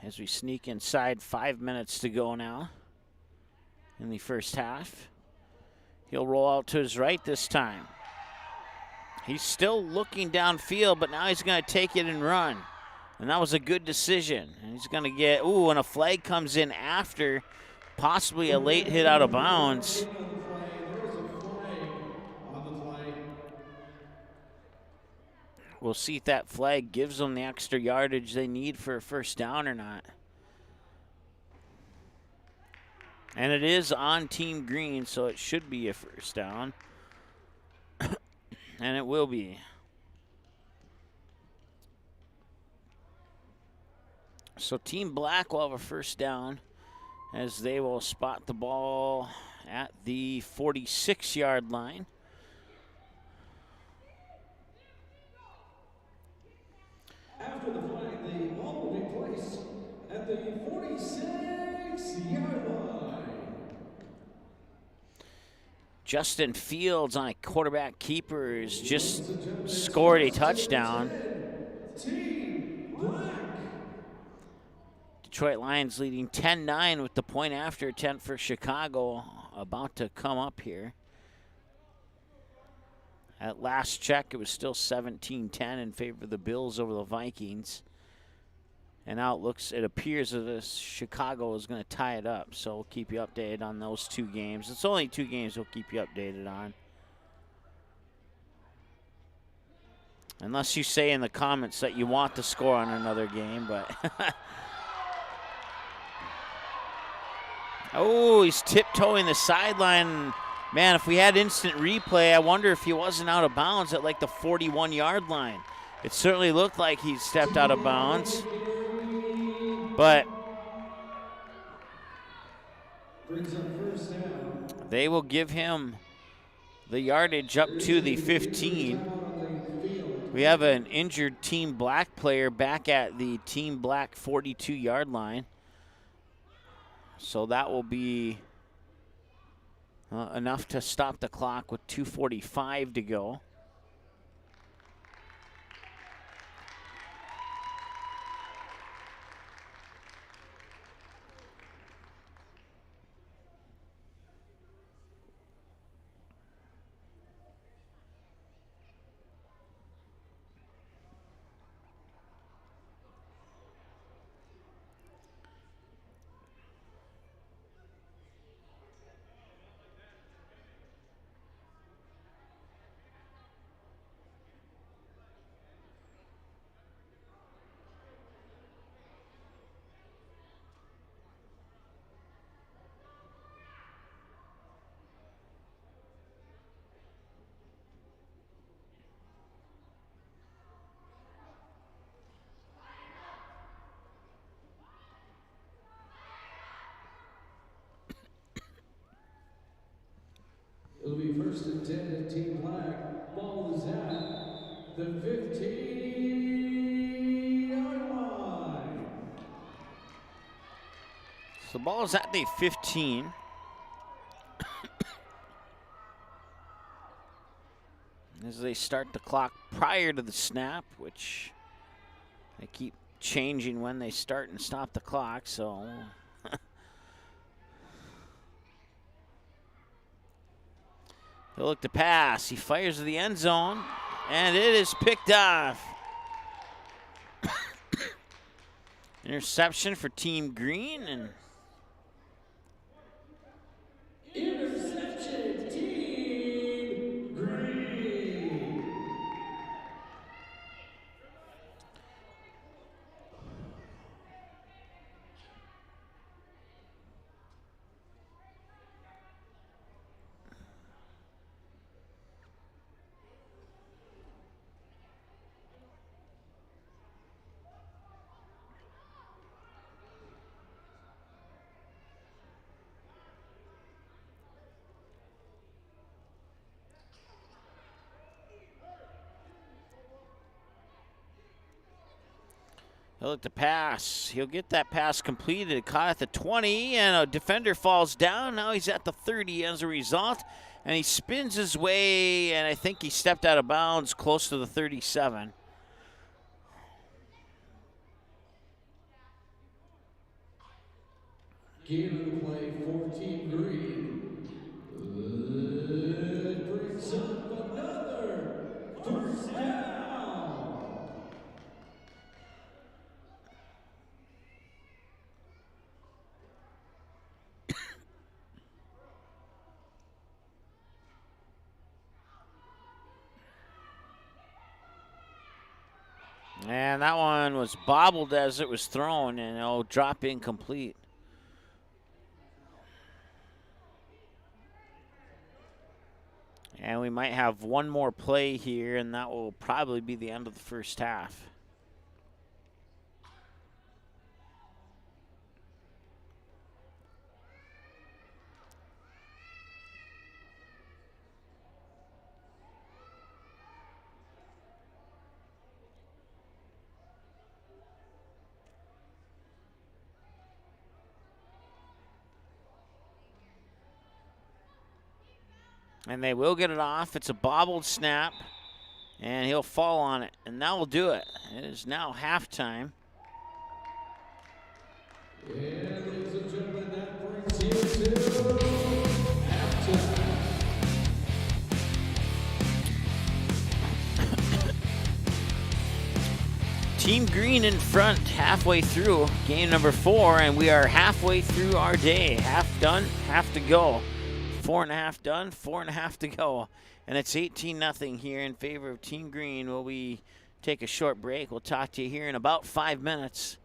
Speaker 3: As we sneak inside, 5 minutes to go now in the first half. He'll roll out to his right this time. He's still looking downfield, but now he's going to take it and run. And that was a good decision. And he's going to get, and a flag comes in after possibly a late hit out of bounds. We'll see if that flag gives them the extra yardage they need for a first down or not. And it is on team green, so it should be a first down. And it will be. So team black will have a first down as they will spot the ball at the 46-yard line.
Speaker 4: After the flag, the ball will be placed at the 46-yard line.
Speaker 3: Justin Fields on a quarterback keeper has just scored a touchdown.
Speaker 4: Team black.
Speaker 3: Detroit Lions leading 10-9 with the point after attempt for Chicago about to come up here. At last check, it was still 17-10 in favor of the Bills over the Vikings. And now it appears that Chicago is going to tie it up. So we'll keep you updated on those 2 games. It's only 2 games we'll keep you updated on. Unless you say in the comments that you want the score on another game, but he's tiptoeing the sideline. Man, if we had instant replay, I wonder if he wasn't out of bounds at like the 41-yard line. It certainly looked like he stepped out of bounds. But they will give him the yardage up to the 15. We have an injured Team Black player back at the Team Black 42-yard line. So that will be enough to stop the clock with 2:45 to go.
Speaker 4: It'll be first and 10 at Team Black. Ball is at the 15-yard line.
Speaker 3: So the ball is at the 15. As they start the clock prior to the snap, which they keep changing when they start and stop the clock, so he'll look to pass. He fires to the end zone, and it is picked off. Interception for Team Green, and
Speaker 4: Interception, Team Green.
Speaker 3: he'll look to pass. He'll get that pass completed. Caught at the 20, and a defender falls down. Now he's at the 30 as a result, and he spins his way, and I think he stepped out of bounds close to the 37.
Speaker 4: Game of the play for Team Green. It brings up another first down.
Speaker 3: And that one was bobbled as it was thrown, and it'll drop incomplete. And we might have one more play here, and that will probably be the end of the first half. And they will get it off. It's a bobbled snap, and he'll fall on it, and that will do it. It is now halftime.
Speaker 4: And ladies and gentlemen, that brings you to halftime.
Speaker 3: Team Green in front halfway through game number 4, and we are halfway through our day. Half done, half to go. 4.5 done, 4.5 to go. And it's 18-0 here in favor of Team Green. Will we take a short break? We'll talk to you here in about 5 minutes.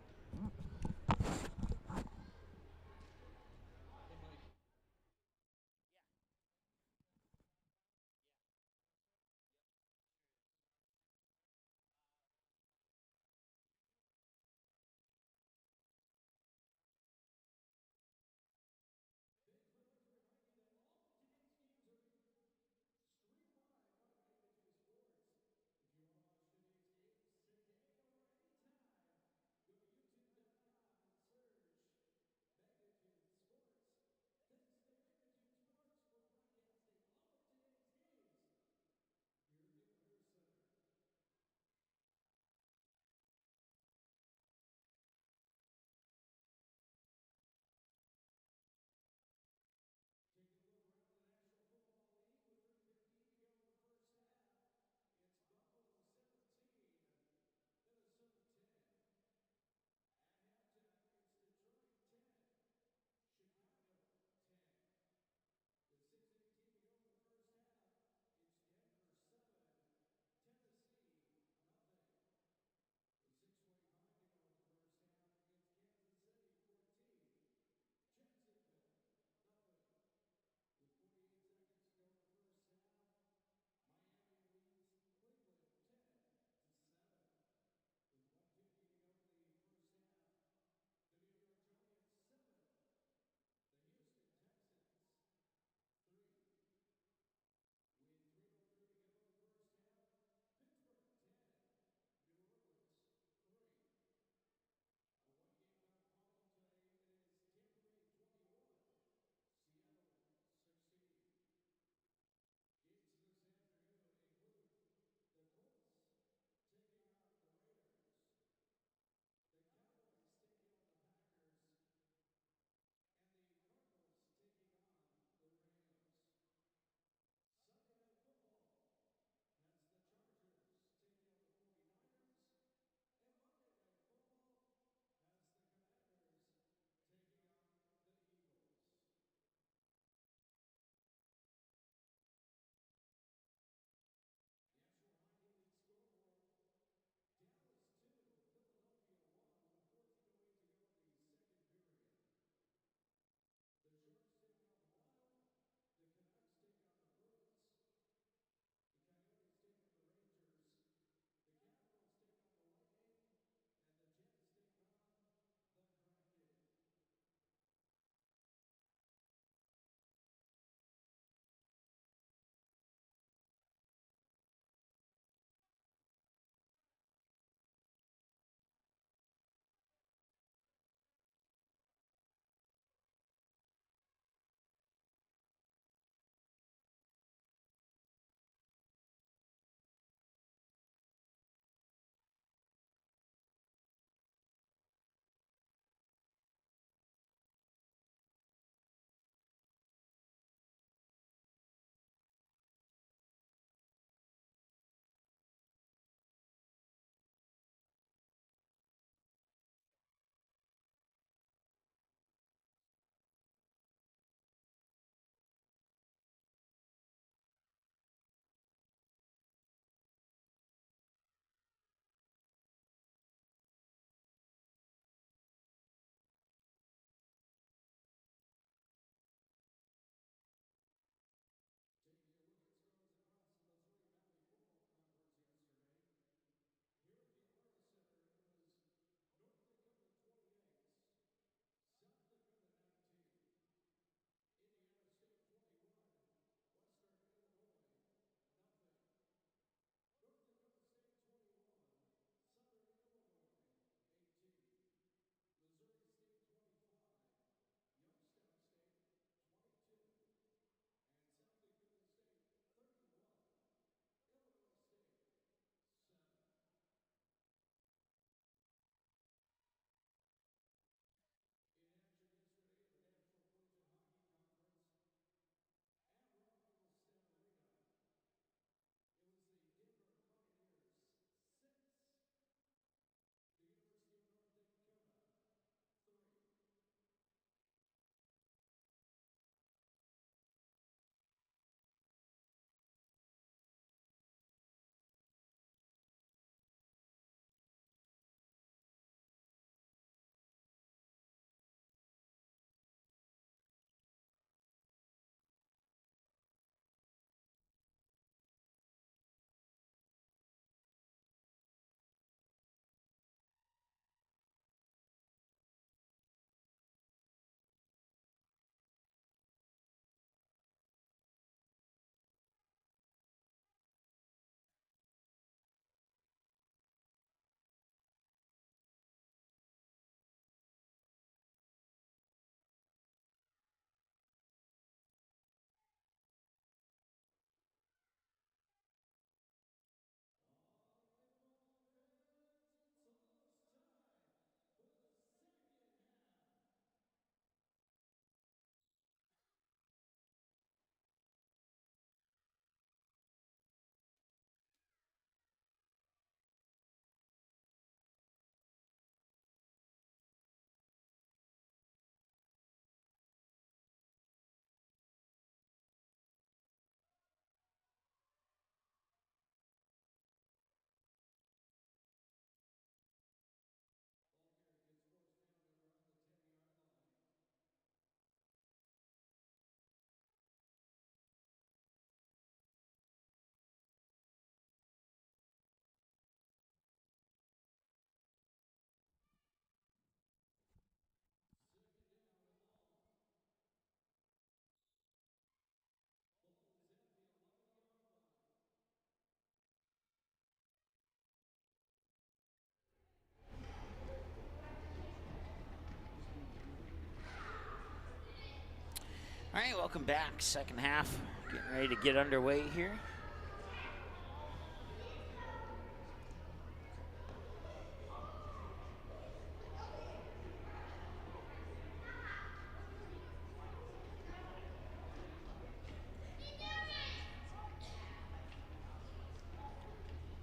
Speaker 3: All right, welcome back. Second half, getting ready to get underway here.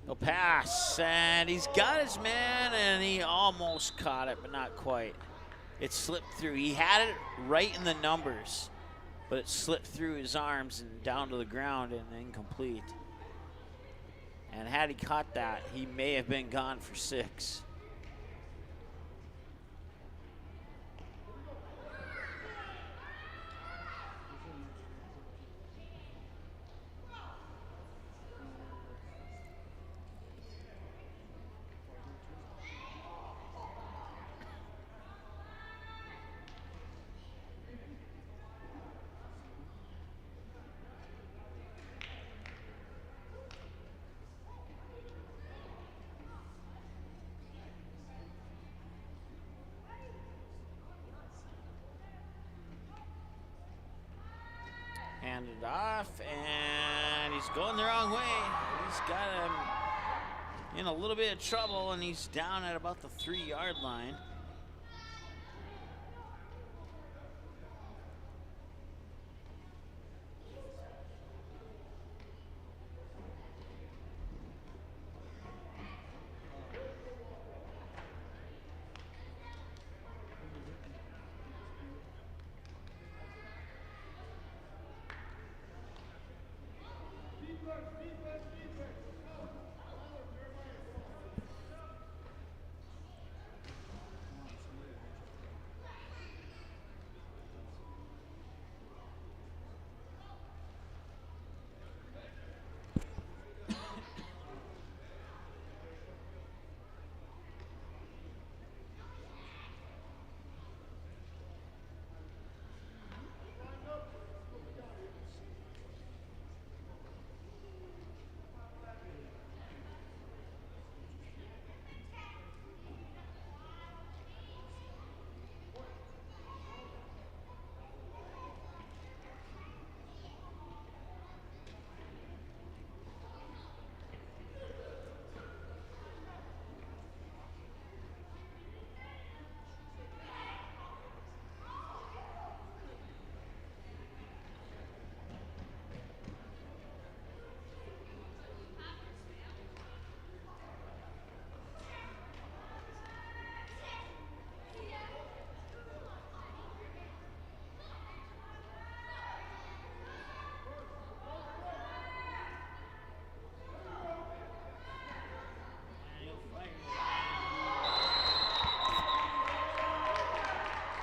Speaker 3: No pass, and he's got his man, and he almost caught it, but not quite. It slipped through. He had it right in the numbers, but it slipped through his arms and down to the ground and incomplete. And had he caught that, he may have been gone for 6. Handed off, and he's going the wrong way. He's got him in a little bit of trouble, and he's down at about the 3-yard line.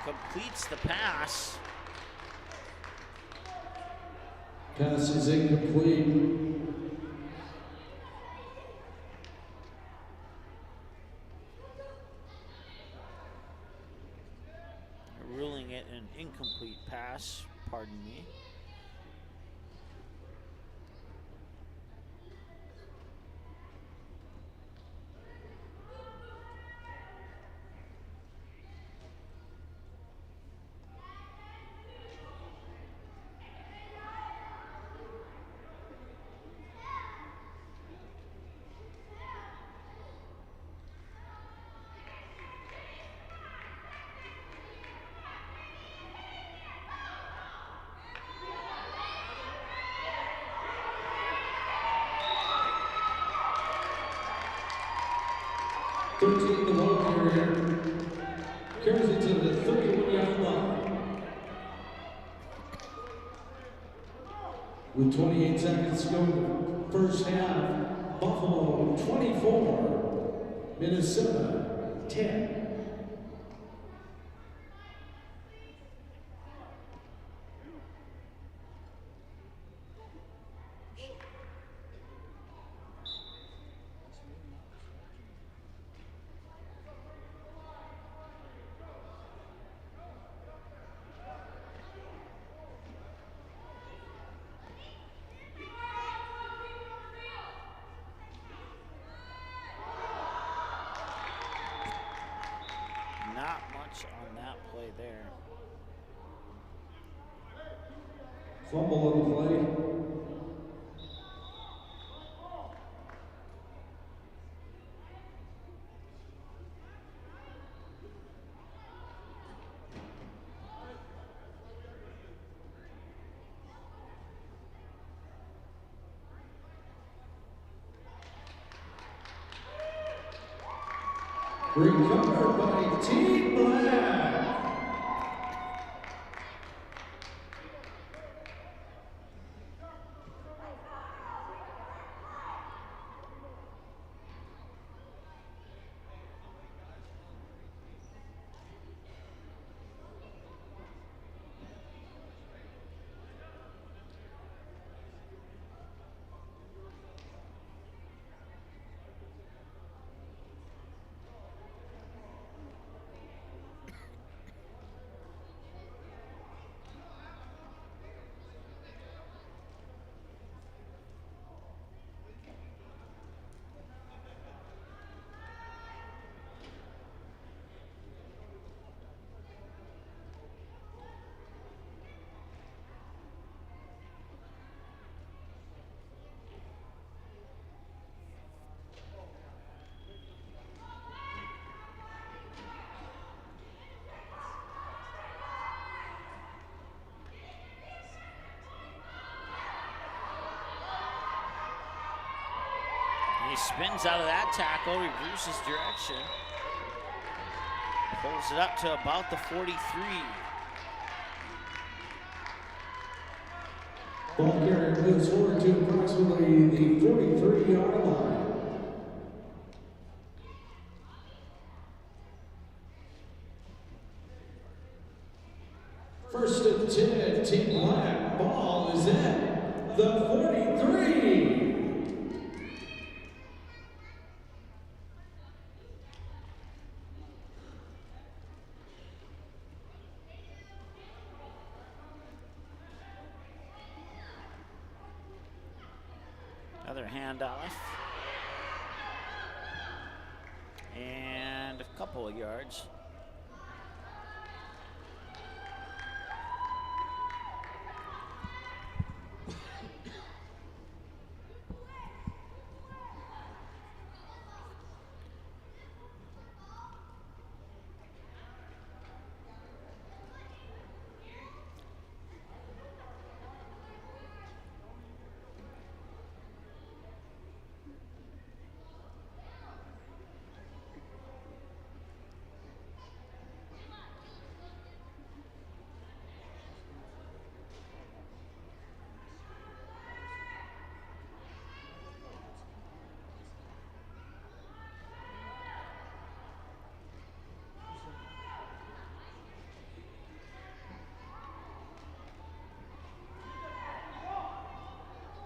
Speaker 3: Completes the pass.
Speaker 4: Pass is incomplete.
Speaker 3: Ruling it an incomplete pass, pardon me.
Speaker 4: The ball carrier carries it to the 31-yard line. With 28 seconds to go, first half, Buffalo 24, Minnesota 10.
Speaker 3: Not much on that play there.
Speaker 4: Fumble on the play. Recovered by Team Black.
Speaker 3: He spins out of that tackle, reverses direction. Pulls it up to about the 43.
Speaker 4: Ball carrier moves forward to approximately the 43-yard line. First and 10, Team Black. Ball is at the 43.
Speaker 3: Another handoff. And a couple of yards.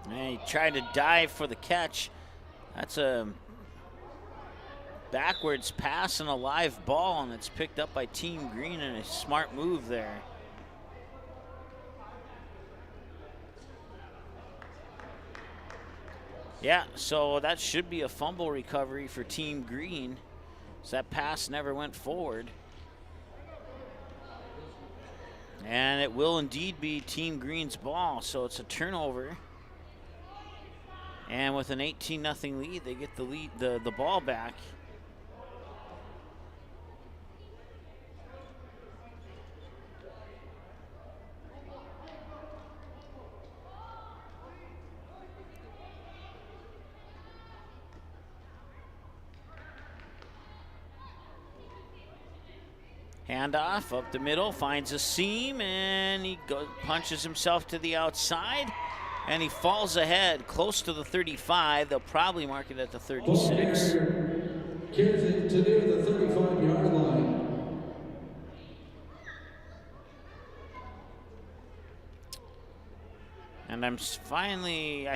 Speaker 3: And he tried to dive for the catch. That's a backwards pass and a live ball, and it's picked up by Team Green, and a smart move there. Yeah, so that should be a fumble recovery for Team Green. So that pass never went forward. And it will indeed be Team Green's ball, so it's a turnover. And with an 18-0 lead, they get the ball back. Handoff up the middle, finds a seam, and he punches himself to the outside. And he falls ahead, close to the 35. They'll probably mark it at the 36.
Speaker 4: Carries it to near the 35-yard line.
Speaker 3: And I'm finally,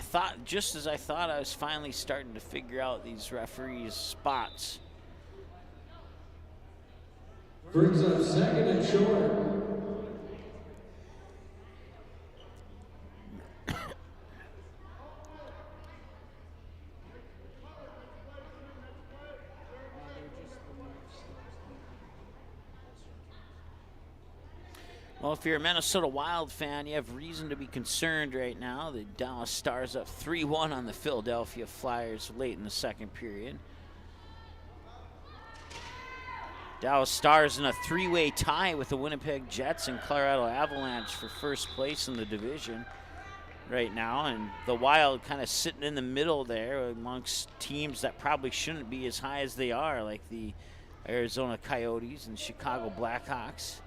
Speaker 3: just as I thought, I was finally starting to figure out these referees' spots.
Speaker 4: Brings up second and short.
Speaker 3: Well, if you're a Minnesota Wild fan, you have reason to be concerned right now. The Dallas Stars up 3-1 on the Philadelphia Flyers late in the second period. Dallas Stars in a three-way tie with the Winnipeg Jets and Colorado Avalanche for first place in the division right now. And the Wild kind of sitting in the middle there amongst teams that probably shouldn't be as high as they are, like the Arizona Coyotes and Chicago Blackhawks.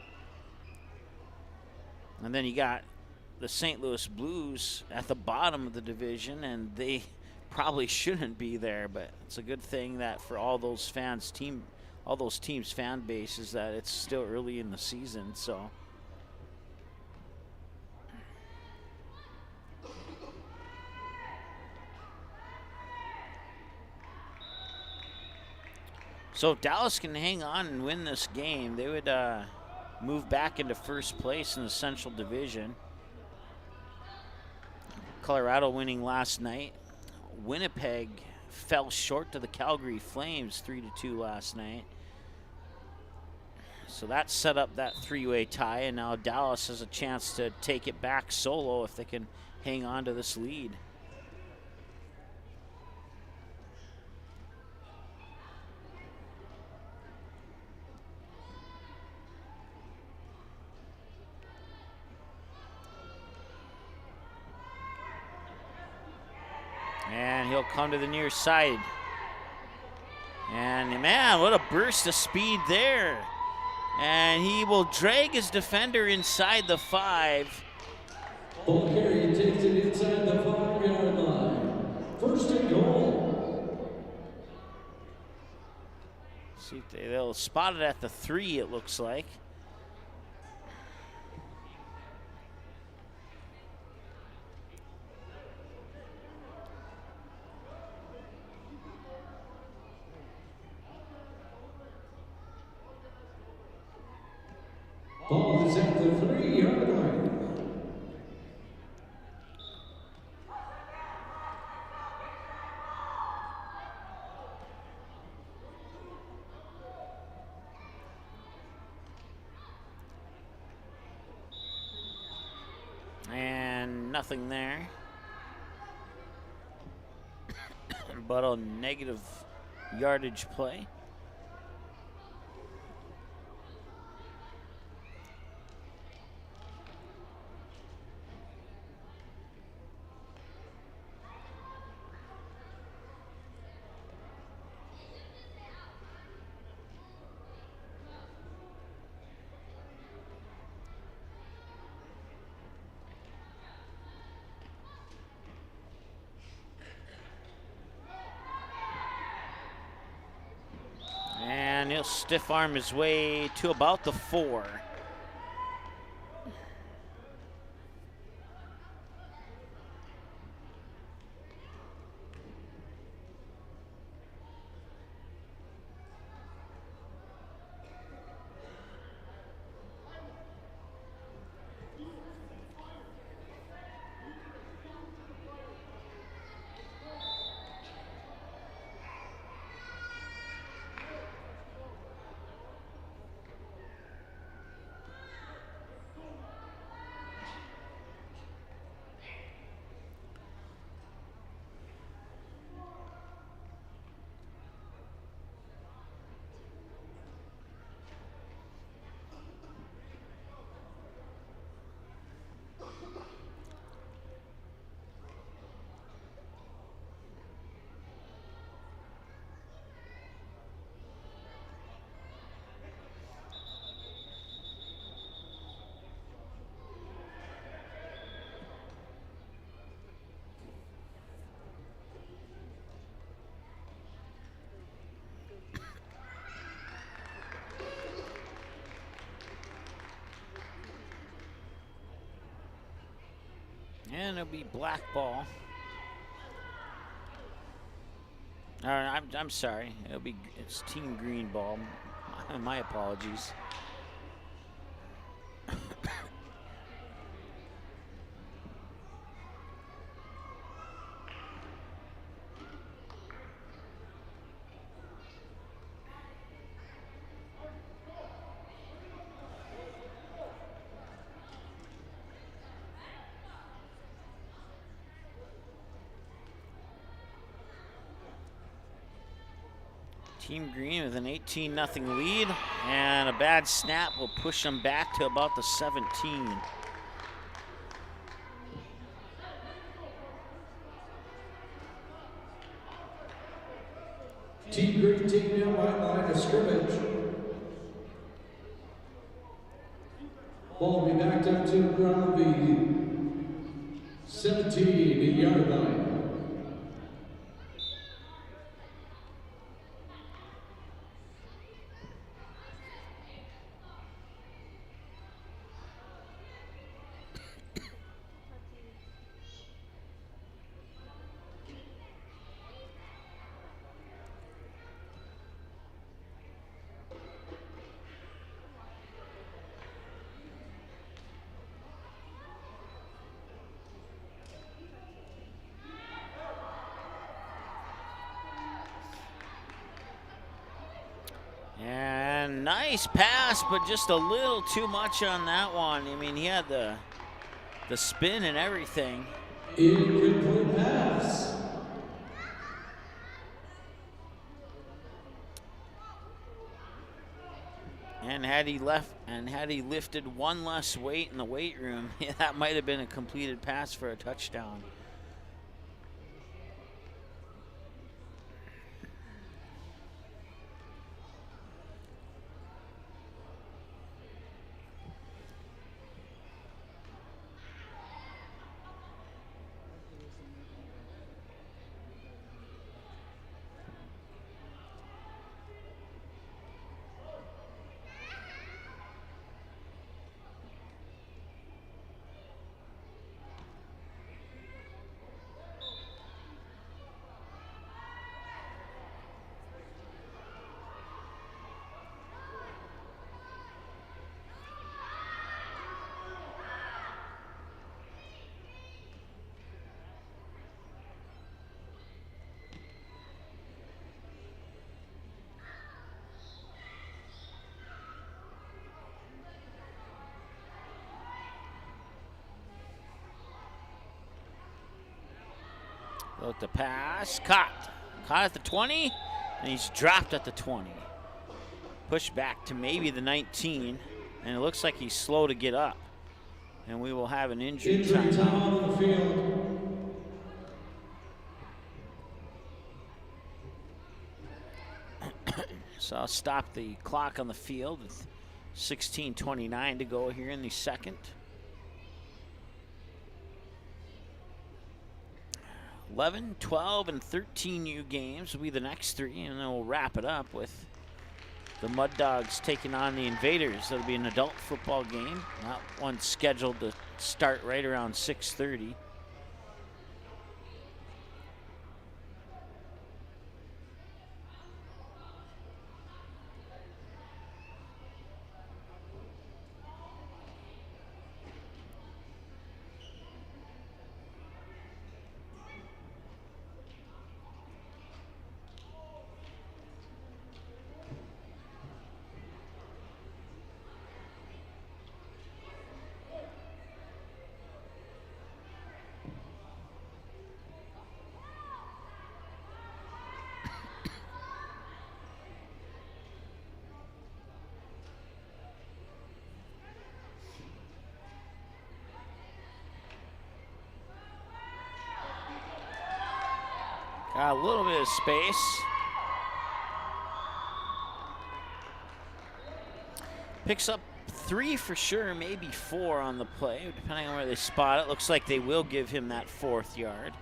Speaker 3: And then you got the St. Louis Blues at the bottom of the division, and they probably shouldn't be there, but it's a good thing that for all those fans, all those teams' fan bases, that it's still early in the season. So if Dallas can hang on and win this game, they would move back into first place in the Central Division. Colorado winning last night. Winnipeg fell short to the Calgary Flames 3-2 last night. So that set up that three-way tie, and now Dallas has a chance to take it back solo if they can hang on to this lead. And he'll come to the near side. And man, what a burst of speed there. And he will drag his defender inside the 5.
Speaker 4: Ball carrier takes it inside the 5-yard line. First and goal.
Speaker 3: See if they'll spot it at the 3, it looks like.
Speaker 4: Ball is at the 3-yard line.
Speaker 3: And nothing there. But a negative yardage play. And he'll stiff arm his way to about the 4. And it'll be black ball. I'm sorry. It's team green ball. My apologies. Team Green with an 18-0 lead, and a bad snap will push them back to about the 17.
Speaker 4: Team Green taken down by line of scrimmage. Ball will be backed up to around the 17-yard line.
Speaker 3: And nice pass, but just a little too much on that one. I mean, he had the spin and everything.
Speaker 4: Incomplete pass.
Speaker 3: And had he lifted one less weight in the weight room, that might have been a completed pass for a touchdown. Look, the pass, caught at the 20, and he's dropped at the 20. Pushed back to maybe the 19, and it looks like he's slow to get up. And we will have an injury time
Speaker 4: on the field.
Speaker 3: So I'll stop the clock on the field with 16:29 to go here in the second. 11, 12, and 13U games will be the next three, and then we'll wrap it up with the Mud Dogs taking on the Invaders. That'll be an adult football game. That one's scheduled to start right around 6:30. Got a little bit of space. Picks up 3 for sure, maybe 4 on the play, depending on where they spot it. Looks like they will give him that 4th yard.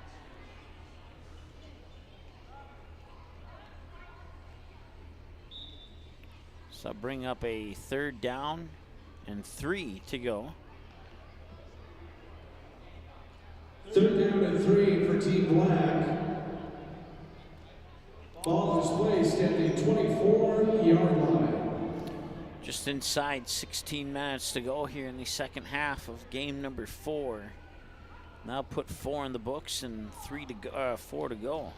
Speaker 3: So bring up a 3rd down and 3 to go.
Speaker 4: 3rd down and 3 for Team Black. Ball is placed at the 24-yard line.
Speaker 3: Just inside 16 minutes to go here in the second half of game number 4. Now put 4 in the books and 4 to go.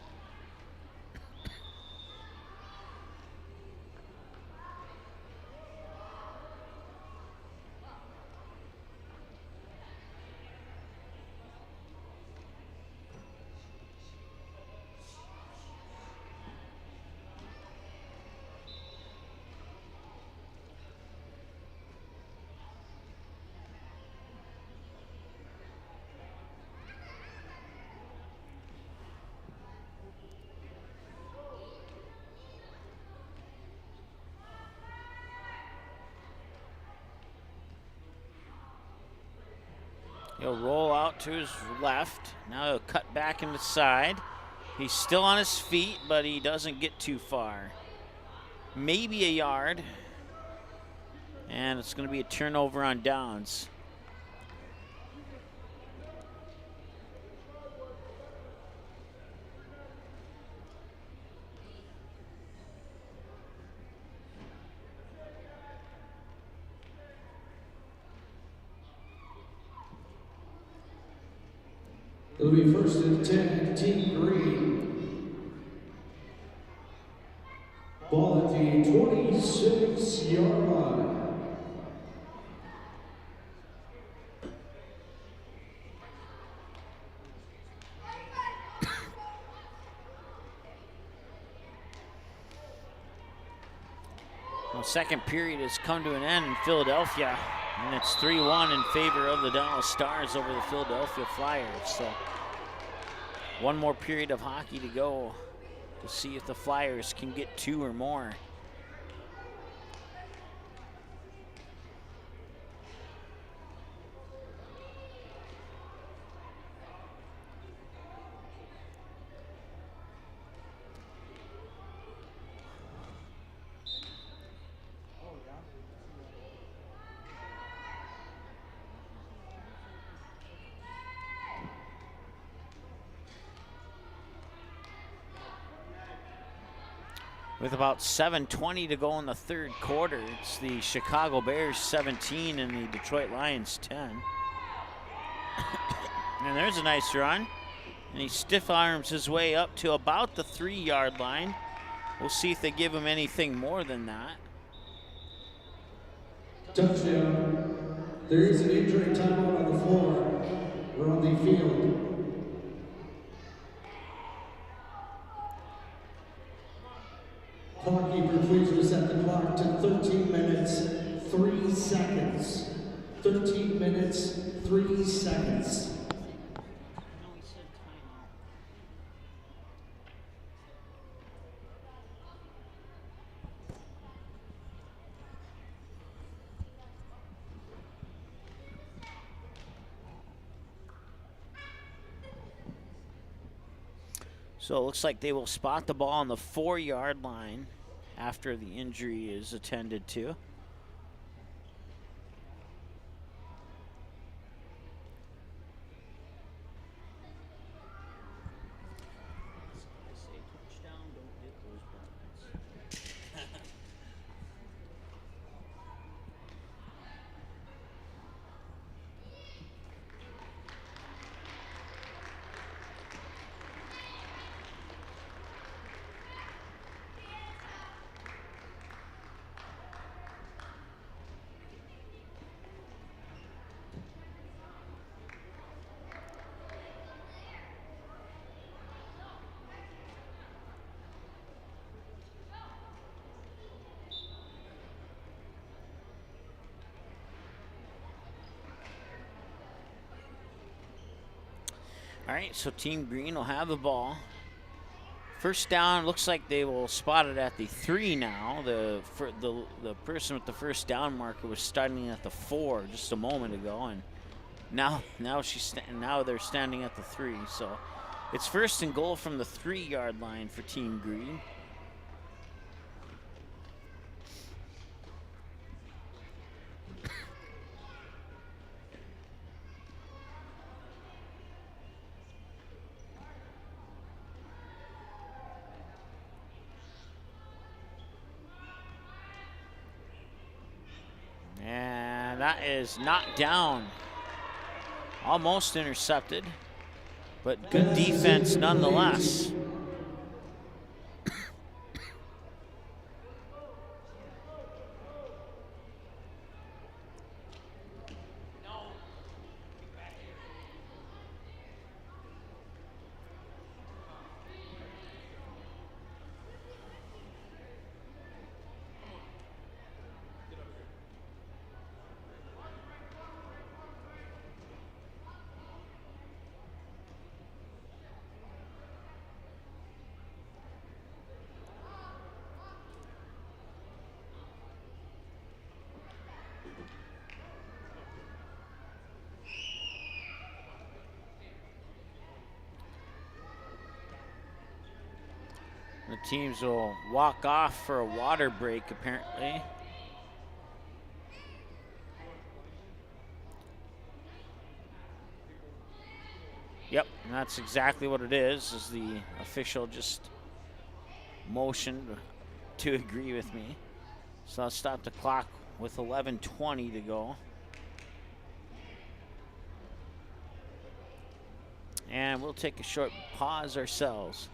Speaker 3: He'll roll out to his left. Now he'll cut back in the side. He's still on his feet, but he doesn't get too far. Maybe a yard. And it's going to be a turnover on downs.
Speaker 4: It'll be first and 10, Team Green. Ball at the 26-yard line.
Speaker 3: Well, second period has come to an end in Philadelphia, and it's 3-1 in favor of the Dallas Stars over the Philadelphia Flyers. So one more period of hockey to go to see if the Flyers can get 2 or more. With about 7:20 to go in the third quarter, it's the Chicago Bears 17 and the Detroit Lions 10. And there's a nice run. And he stiff arms his way up to about the 3-yard line. We'll see if they give him anything more than that.
Speaker 4: Touchdown. There is an injury timeout on the floor or on the field. Clockkeeper, please reset the clock to 13 minutes, 3 seconds. 13 minutes, 3 seconds.
Speaker 3: So it looks like they will spot the ball on the 4-yard line after the injury is attended to. All right, so Team Green will have the ball. First down, looks like they will spot it at the 3 now. The person with the first down marker was starting at the 4 just a moment ago, and now they're standing at the 3. So it's first and goal from the 3-yard line for Team Green. That is knocked down. Almost intercepted, but good defense nonetheless. teams will walk off for a water break, apparently. Yep, and that's exactly what it is the official just motioned to agree with me. So I'll stop the clock with 11:20 to go. And we'll take a short pause ourselves.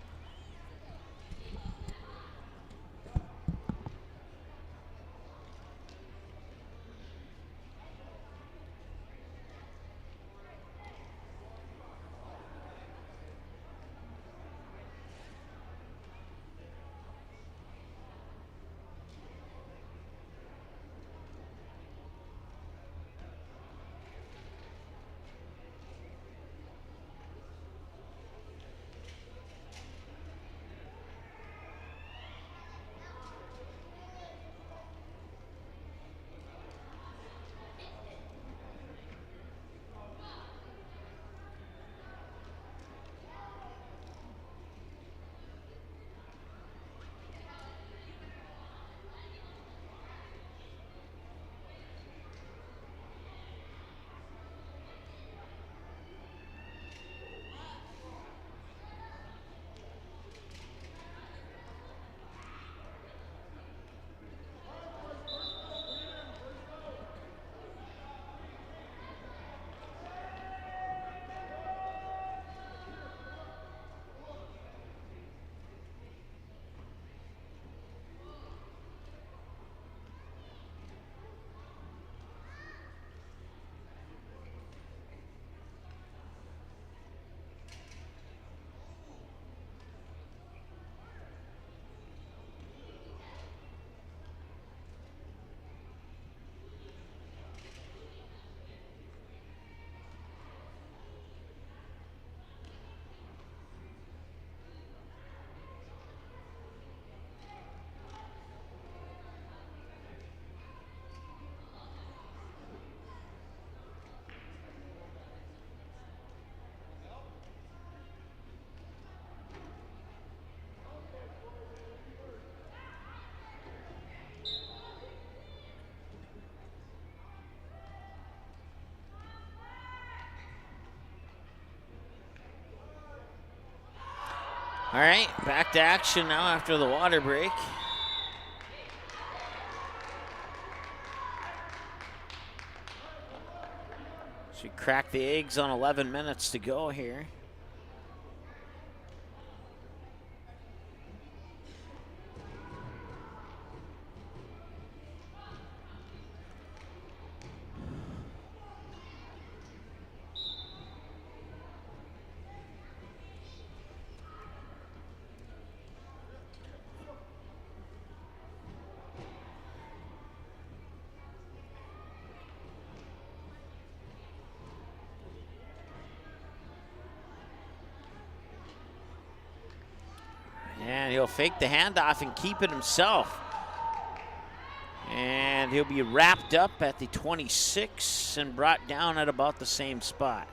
Speaker 3: All right, back to action now after the water break. So we crack the eggs on 11 minutes to go here. And he'll fake the handoff and keep it himself. And he'll be wrapped up at the 26 and brought down at about the same spot.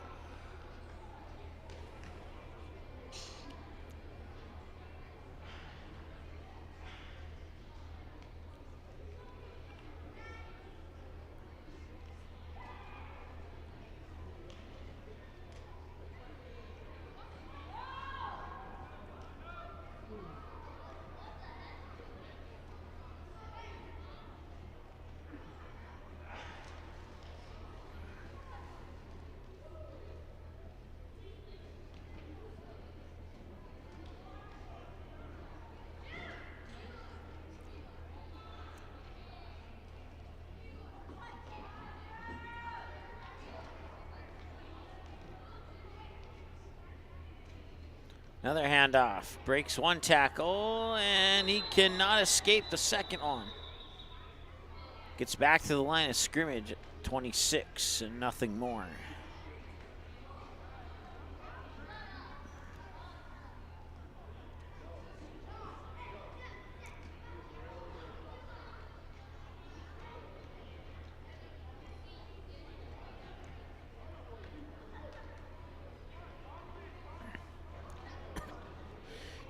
Speaker 3: Another handoff, breaks one tackle, and he cannot escape the second one. Gets back to the line of scrimmage at 26 and nothing more.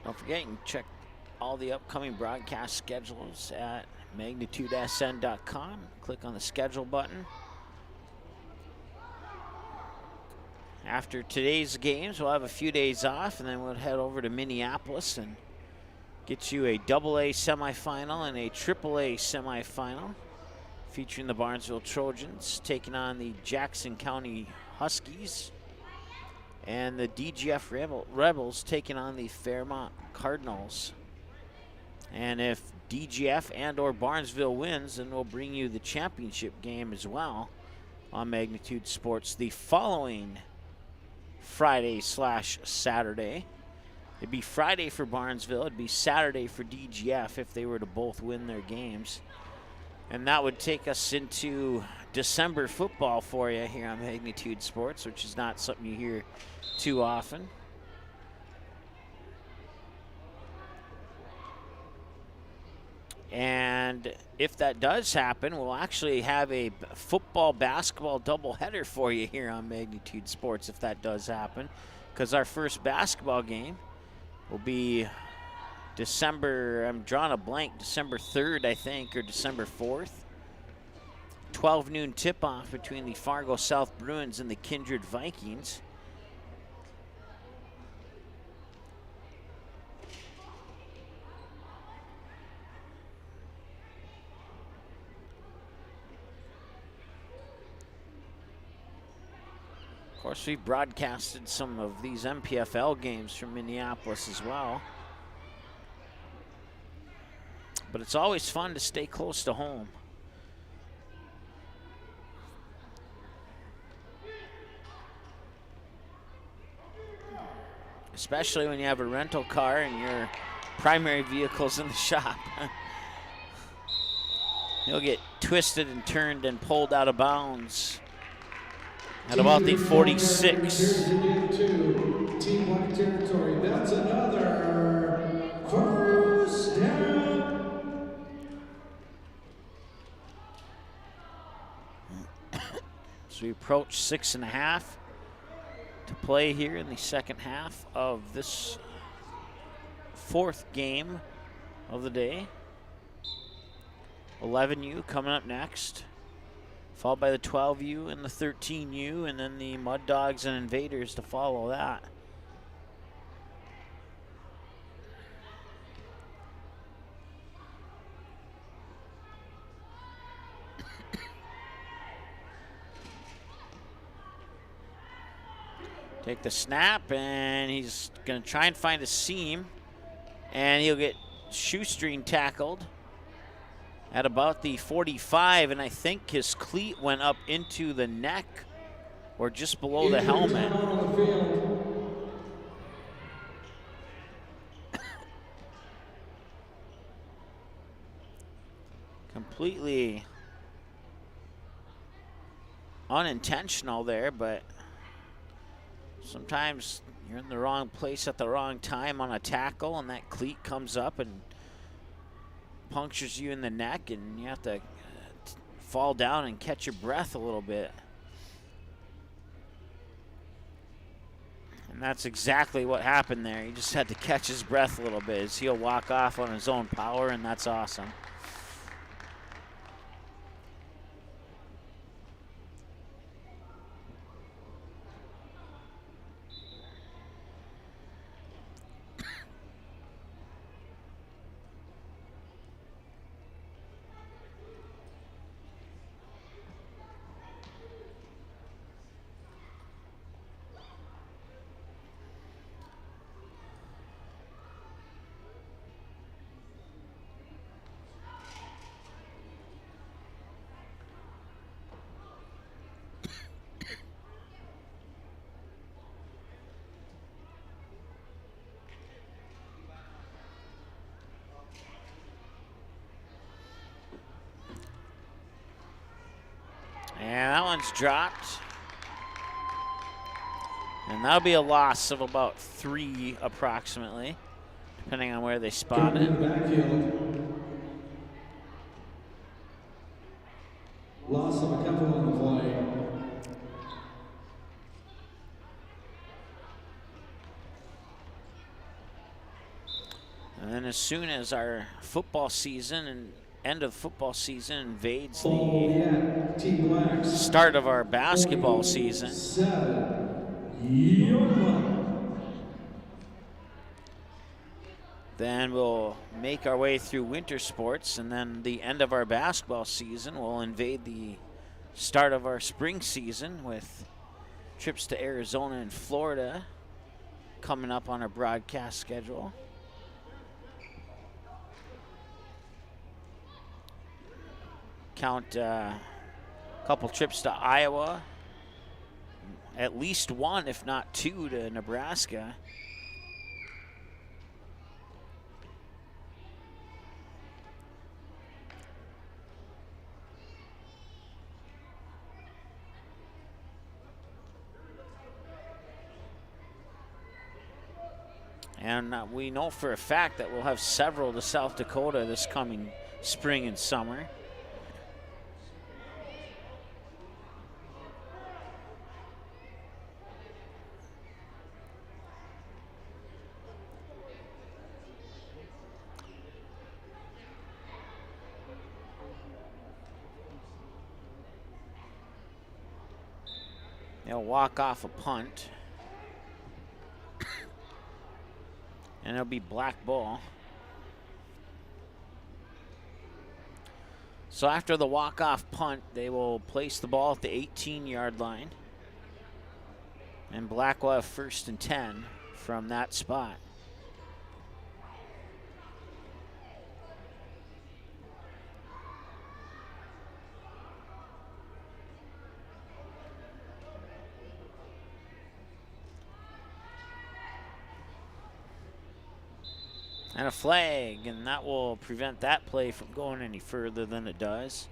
Speaker 3: Don't forget, you can check all the upcoming broadcast schedules at magnitudesn.com. Click on the schedule button. After today's games, we'll have a few days off, and then we'll head over to Minneapolis and get you a AA semifinal and a AAA semifinal featuring the Barnesville Trojans taking on the Jackson County Huskies, and the DGF Rebels taking on the Fairmont Cardinals. And if DGF and or Barnesville wins, then we'll bring you the championship game as well on Magnitude Sports the following Friday/Saturday. It'd be Friday for Barnesville, it'd be Saturday for DGF if they were to both win their games. And that would take us into December football for you here on Magnitude Sports, which is not something you hear too often. And if that does happen, we'll actually have a football-basketball doubleheader for you here on Magnitude Sports if that does happen, because our first basketball game will be December, I'm drawing a blank, December 3rd, I think, or December 4th. 12 noon tip-off between the Fargo South Bruins and the Kindred Vikings. Of course, we broadcasted some of these MPFL games from Minneapolis as well. But it's always fun to stay close to home. Especially when you have a rental car and your primary vehicle's in the shop. He'll get twisted and turned and pulled out of bounds at about the 46.
Speaker 4: Team Black territory. That's another first down.
Speaker 3: So we approach 6.5 to play here in the second half of this fourth game of the day. 11U coming up next, followed by the 12U and the 13U, and then the Mud Dogs and Invaders to follow that. Take the snap, and he's going to try and find a seam, and he'll get shoestring tackled at about the 45, and I think his cleat went up into the neck or just below the helmet. Completely unintentional there, but sometimes you're in the wrong place at the wrong time on a tackle, and that cleat comes up and punctures you in the neck, and you have to fall down and catch your breath a little bit. And that's exactly what happened there. He just had to catch his breath a little bit as he'll walk off on his own power, and that's awesome. And that one's dropped. And that'll be a loss of about 3 approximately, depending on where they spot it.
Speaker 4: Loss of a couple on the play.
Speaker 3: And then as soon as our football season and end of football season invades the start of our basketball season, then we'll make our way through winter sports, and then the end of our basketball season will invade the start of our spring season with trips to Arizona and Florida coming up on our broadcast schedule. Count a couple trips to Iowa, at least one, if not two, to Nebraska. And we know for a fact that we'll have several to South Dakota this coming spring and summer. They'll walk off a punt. And it'll be black ball. So after the walk-off punt, they will place the ball at the 18-yard line. And black will have 1st and 10 from that spot. And a flag, and that will prevent that play from going any further than it does.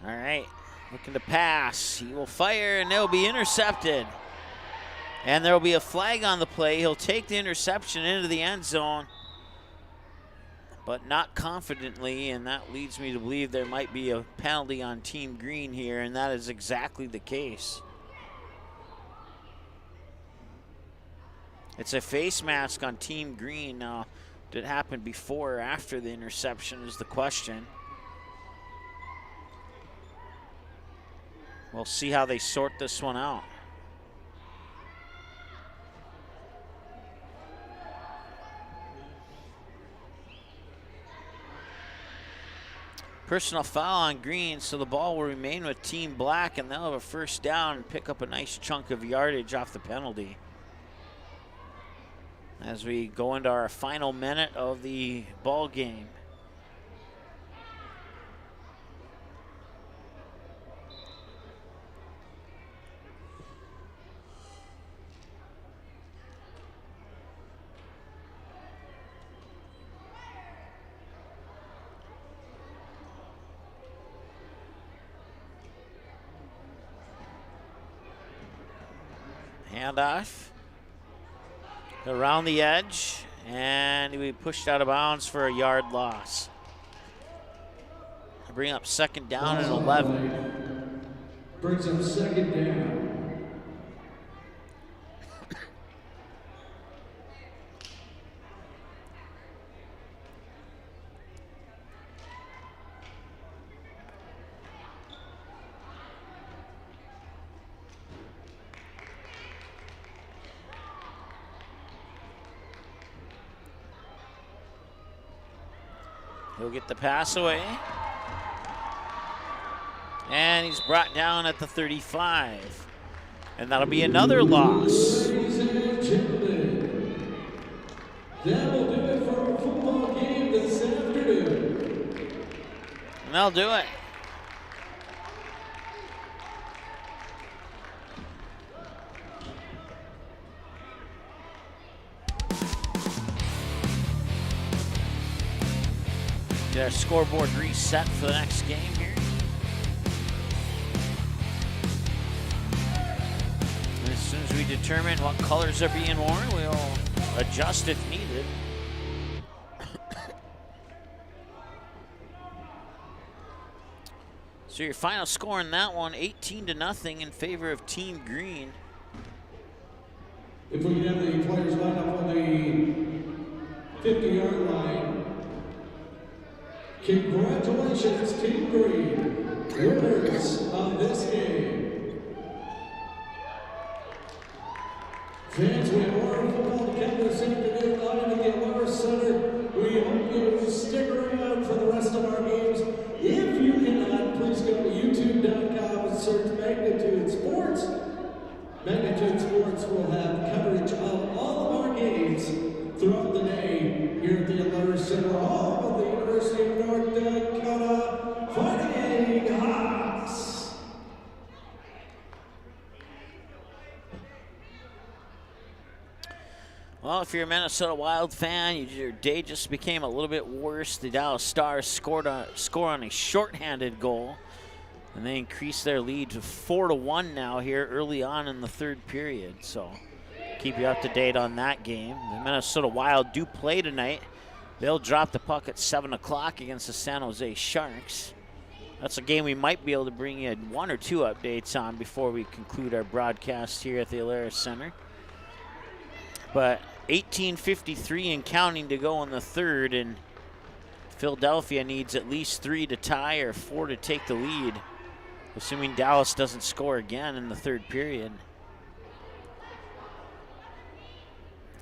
Speaker 3: All right, looking to pass. He will fire, and they'll be intercepted. And there will be a flag on the play. He'll take the interception into the end zone, but not confidently, and that leads me to believe there might be a penalty on Team Green here, and that is exactly the case. It's a face mask on Team Green. Now, did it happen before or after the interception is the question. We'll see how they sort this one out. Personal foul on Green, so the ball will remain with Team Black, and they'll have a 1st down and pick up a nice chunk of yardage off the penalty. As we go into our final minute of the ball game. Handoff around the edge, and we pushed out of bounds for a yard loss. Bring up 2nd down and 11.
Speaker 4: Brings up 2nd down.
Speaker 3: He'll get the pass away. And he's brought down at the 35. And that'll be another loss.
Speaker 4: Ladies and gentlemen, that
Speaker 3: And they'll do it. Get our scoreboard reset for the next game here. And as soon as we determine what colors are being worn, we'll adjust if needed. So your final score in that one, 18-0 in favor of Team Green.
Speaker 4: If we can have the players line up on the 50-yard line. Congratulations, Team Green, winners of this game. Fans, we have more football to come this afternoon live at the Alara Center. We hope you stick around for the rest of our games. If you cannot, please go to youtube.com and search Magnitude Sports. Magnitude Sports will have coverage of all of our games throughout the day here at the Alara Center, home of the University of North Dakota Fighting Hawks.
Speaker 3: Well, if you're a Minnesota Wild fan, your day just became a little bit worse. The Dallas Stars scored on a shorthanded goal, and they increased their lead to 4-1 now here early on in the third period. So keep you up to date on that game. The Minnesota Wild do play tonight. They'll drop the puck at 7 o'clock against the San Jose Sharks. That's a game we might be able to bring you one or two updates on before we conclude our broadcast here at the Alara Center. But 18:53 and counting to go in the third, and Philadelphia needs at least 3 to tie or 4 to take the lead, assuming Dallas doesn't score again in the third period.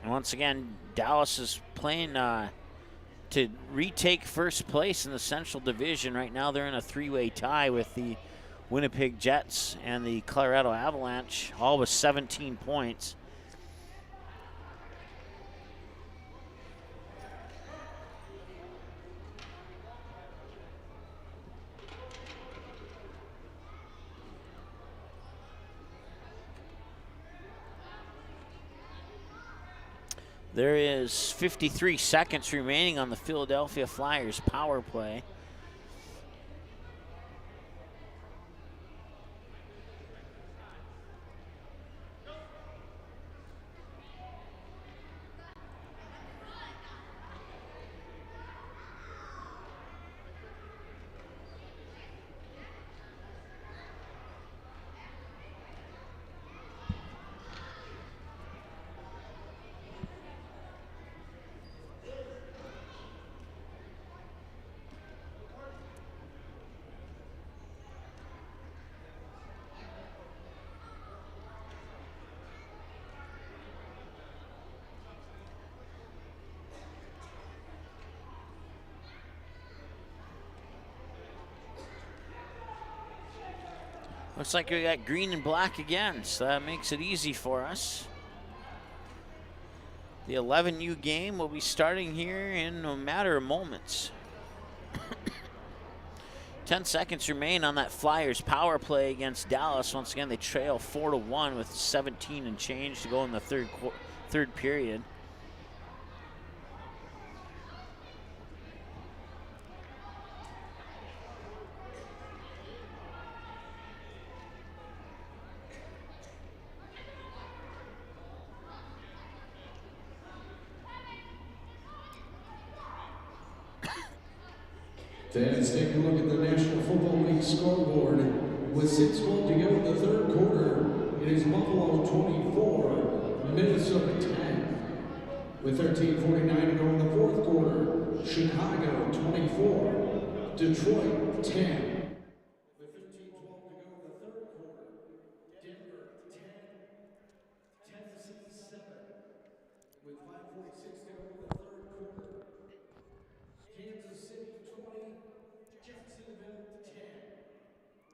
Speaker 3: And once again, Dallas is playing to retake first place in the Central Division. Right now they're in a three-way tie with the Winnipeg Jets and the Colorado Avalanche, all with 17 points. There is 53 seconds remaining on the Philadelphia Flyers power play. Looks like we got green and black again, so that makes it easy for us. The 11U game will be starting here in a matter of moments. 10 seconds remain on that Flyers power play against Dallas. Once again, they trail 4-1 with 17 and change to go in the third period.
Speaker 4: Fans, take a look at the National Football League scoreboard. With 6:12 to go in the third quarter, it is Buffalo 24, Minnesota 10. With 13:49 to go in the fourth quarter, Chicago 24, Detroit 10. With 13:12 to go in the third quarter, Denver 10, Tennessee 7. With 5:46 to go in the third quarter, Kansas City 20, Jacksonville 10.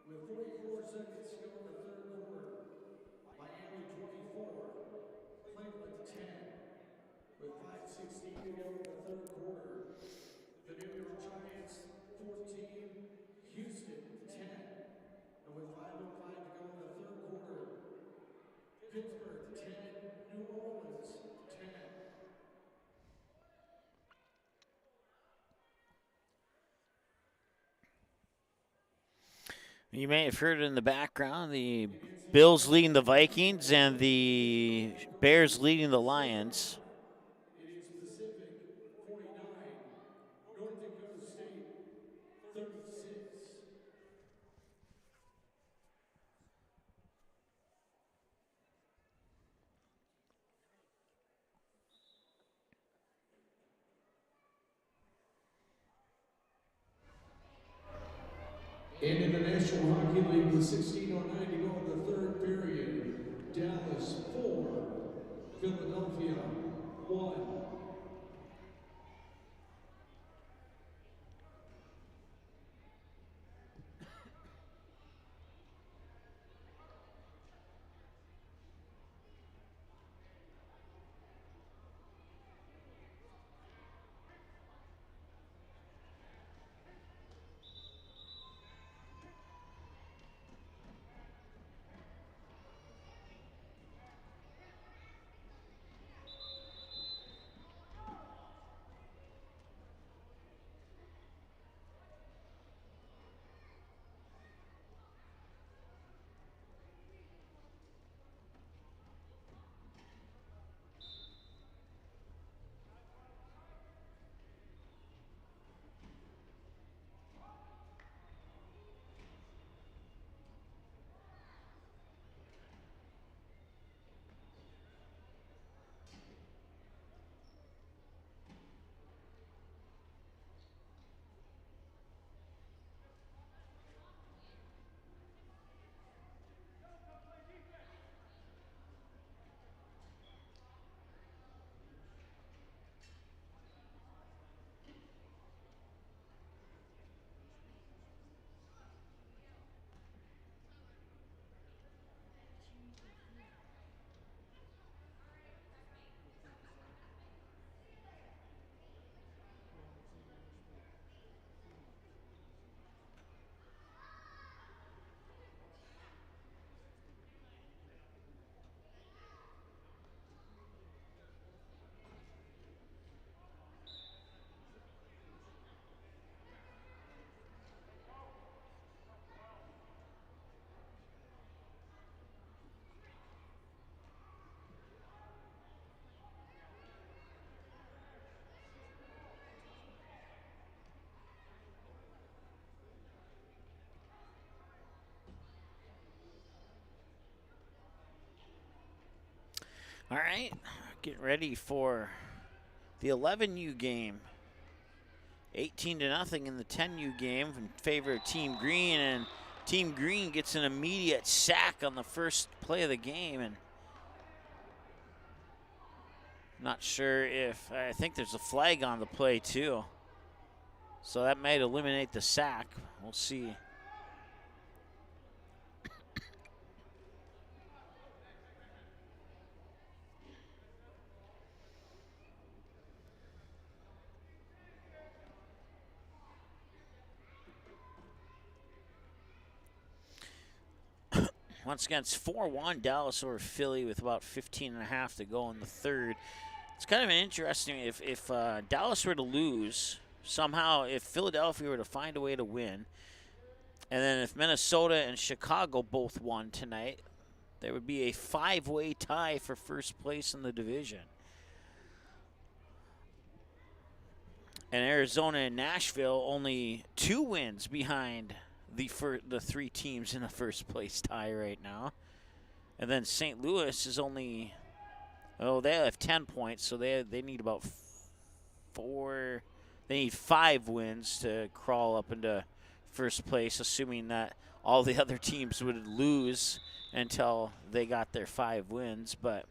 Speaker 4: With 44 seconds to go in the third quarter, Miami 24, Cleveland 10. With 5:16 to go in the third quarter, the New York Giants 14,
Speaker 3: You may have heard it in the background. The Bills leading the Vikings and the Bears leading the Lions.
Speaker 4: Indians Pacific 49, North Dakota State 36. And in the National Hockey League with 16:09 to go in the third period, Dallas 4, Philadelphia 1.
Speaker 3: All right, getting ready for the 11U game. 18-0 in the 10U game in favor of Team Green, and Team Green gets an immediate sack on the first play of the game. And not sure if, I think there's a flag on the play too. So that might eliminate the sack. We'll see. Once again, it's 4-1 Dallas over Philly with about 15.5 to go in the third. It's kind of interesting if Dallas were to lose, somehow if Philadelphia were to find a way to win, and then if Minnesota and Chicago both won tonight, there would be a 5-way tie for first place in the division. And Arizona and Nashville only 2 wins behind the three teams in the first place tie right now. And then St. Louis is only, they have 10 points, so they need about 4. They need 5 wins to crawl up into first place, assuming that all the other teams would lose until they got their 5 wins. But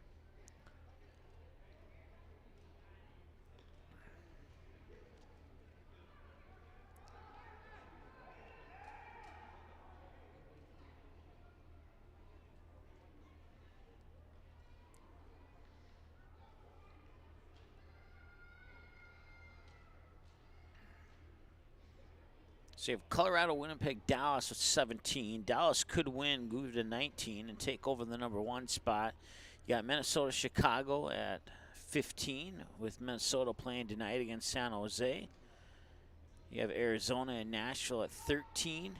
Speaker 3: so you have Colorado, Winnipeg, Dallas with 17. Dallas could win, move to 19, and take over the number 1 spot. You got Minnesota, Chicago at 15, with Minnesota playing tonight against San Jose. You have Arizona and Nashville at 13.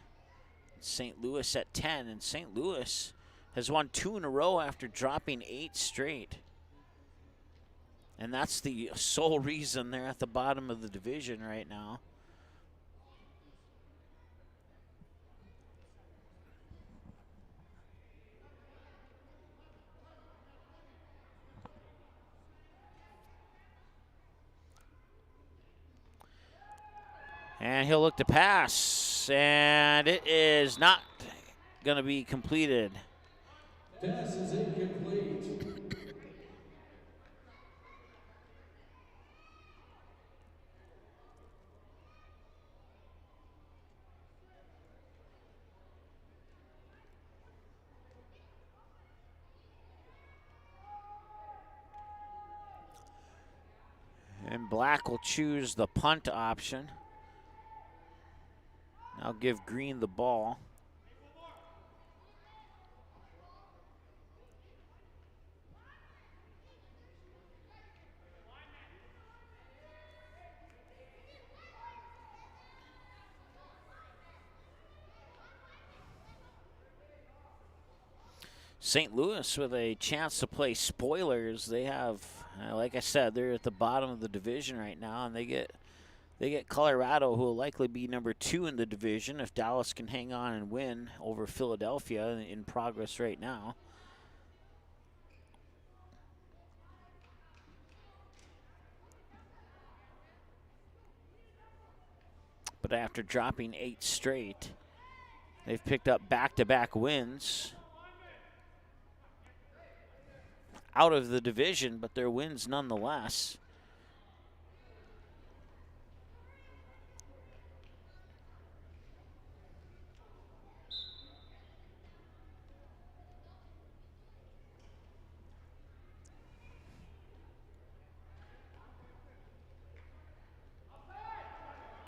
Speaker 3: St. Louis at 10, and St. Louis has won 2 in a row after dropping 8 straight. And that's the sole reason they're at the bottom of the division right now. And he'll look to pass, and it is not going to be completed.
Speaker 4: Pass is incomplete.
Speaker 3: And Black will choose the punt option. I'll give Green the ball. St. Louis with a chance to play spoilers. They have, like I said, they're at the bottom of the division right now, and they get Colorado, who will likely be number 2 in the division if Dallas can hang on and win over Philadelphia, in progress right now. But after dropping 8 straight, they've picked up back-to-back wins out of the division, but they're wins nonetheless.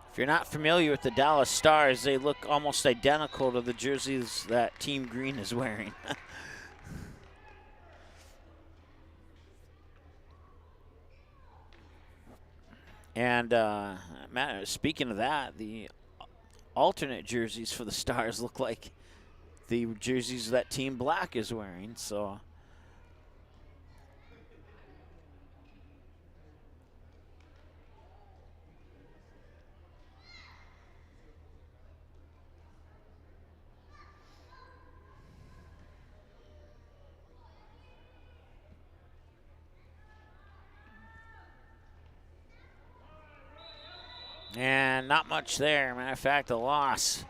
Speaker 3: If you're not familiar with the Dallas Stars, they look almost identical to the jerseys that Team Green is wearing. And Matt, speaking of that, the alternate jerseys for the Stars look like the jerseys that Team Black is wearing. So and not much there. Matter of fact, a loss.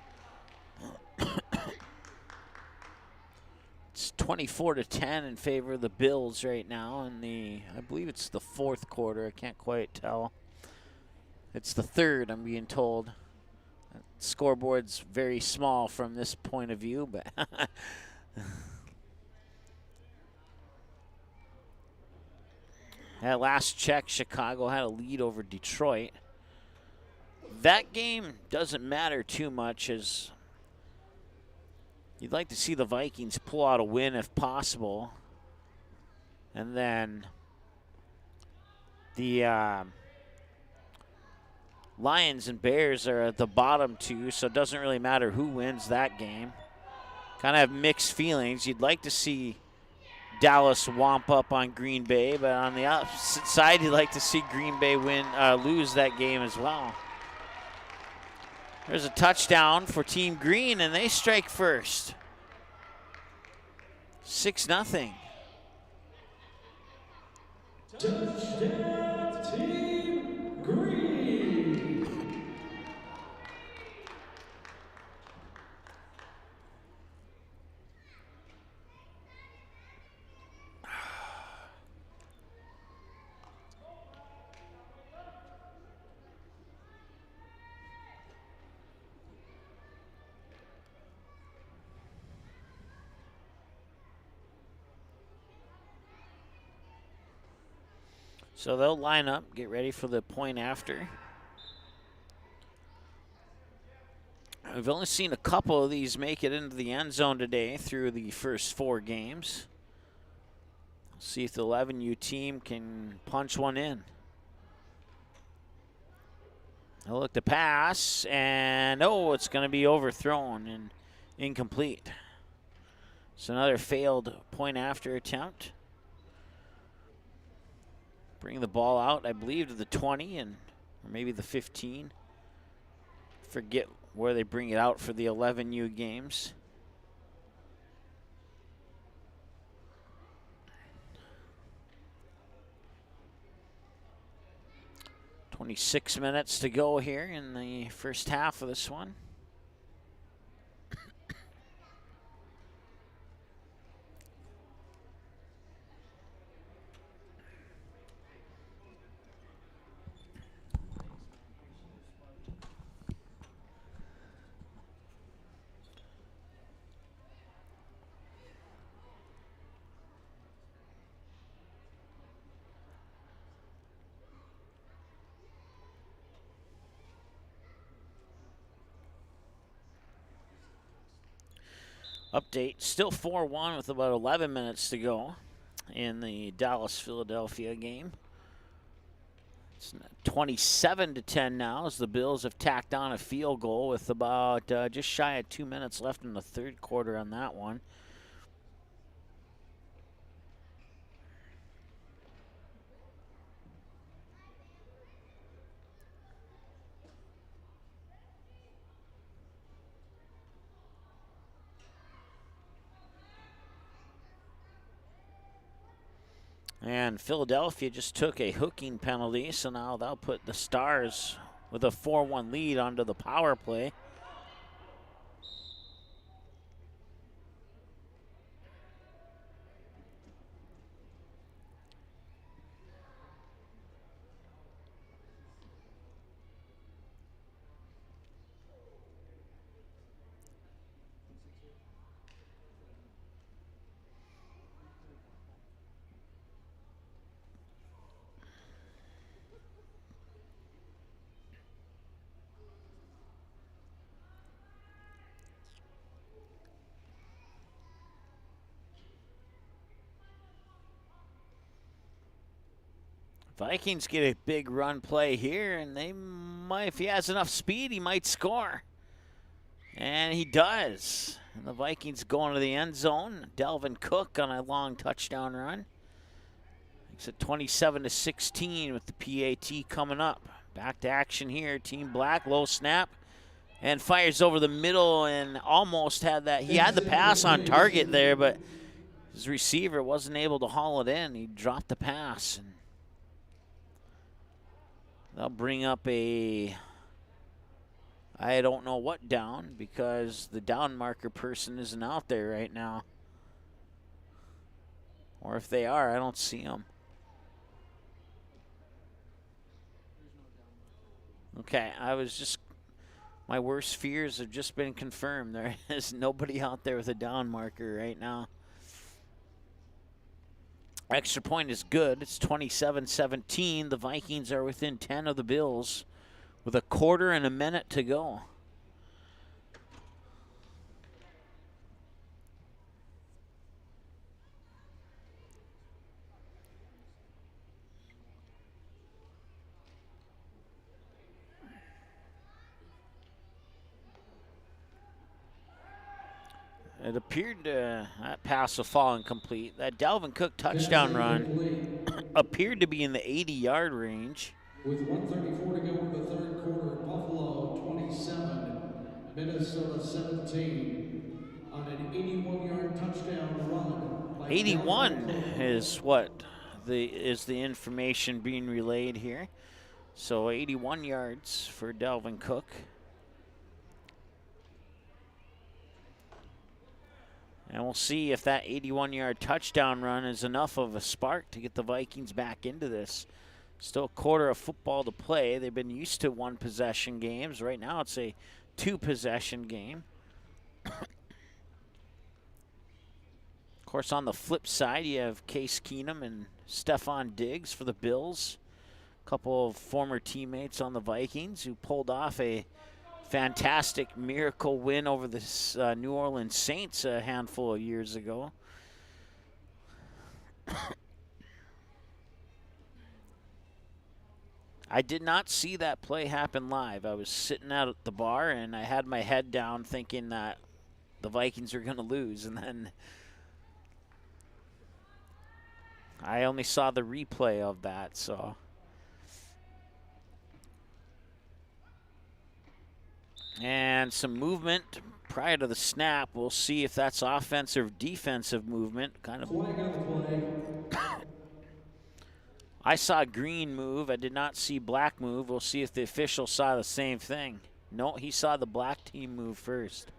Speaker 3: It's 24-10 in favor of the Bills right now in the, I believe it's the 4th quarter. I can't quite tell. It's the 3rd, I'm being told. The scoreboard's very small from this point of view, but at last check, Chicago had a lead over Detroit. That game doesn't matter too much, as you'd like to see the Vikings pull out a win if possible. And then the Lions and Bears are at the bottom 2, so it doesn't really matter who wins that game. Kind of have mixed feelings. You'd like to see Dallas womp up on Green Bay, but on the opposite side, you'd like to see Green Bay lose that game as well. There's a touchdown for Team Green, and they strike first. 6-0.
Speaker 4: Touchdown, Team Green.
Speaker 3: So they'll line up, get ready for the point after. We've only seen a couple of these make it into the end zone today through the first 4 games. See if the 11U team can punch one in. They'll look to pass, and oh, it's going to be overthrown. And incomplete. So another failed point after attempt. Bring the ball out, I believe, to the 20 or maybe the 15. Forget where they bring it out for the 11U games. .26 minutes to go here in the first half of this one. Update, still 4-1 with about 11 minutes to go in the Dallas-Philadelphia game. It's 27-10 now as the Bills have tacked on a field goal with about just shy of 2 minutes left in the third quarter on that one. And Philadelphia just took a hooking penalty, so now they'll put the Stars with a 4-1 lead onto the power play. Vikings get a big run play here, and they might, if he has enough speed, he might score. And he does. And the Vikings go into the end zone. Delvin Cook on a long touchdown run. It's at 27-16 with the PAT coming up. Back to action here. Team Black, low snap. And fires over the middle and almost had that. He had the pass on target there, but his receiver wasn't able to haul it in. He dropped the pass. And they'll bring up a, I don't know what down, because the down marker person isn't out there right now. Or if they are, I don't see them. Okay, my worst fears have just been confirmed. There is nobody out there with a down marker right now. Extra point is good. It's 27-17. The Vikings are within 10 of the Bills with a quarter and a minute to go. It appeared that pass will fall incomplete. That Dalvin Cook touchdown run appeared to be in the 80-yard range.
Speaker 4: With 1:34 to go in the third quarter, Buffalo 27, Minnesota 17 on an 81-yard touchdown run.
Speaker 3: 81 is what is the information being relayed here. So 81 yards for Dalvin Cook. And we'll see if that 81-yard touchdown run is enough of a spark to get the Vikings back into this. Still a quarter of football to play. They've been used to one-possession games. Right now it's a two-possession game. Of course, on the flip side, you have Case Keenum and Stephon Diggs for the Bills. A couple of former teammates on the Vikings who pulled off a fantastic miracle win over the New Orleans Saints a handful of years ago. I did not see that play happen live. I was sitting out at the bar and I had my head down thinking that the Vikings were going to lose, and then I only saw the replay of that, so. And some movement prior to the snap. We'll see if that's offensive or defensive movement. Kind of.
Speaker 4: Flag on the play.
Speaker 3: I saw green move. I did not see black move. We'll see if the official saw the same thing. No, he saw the black team move first.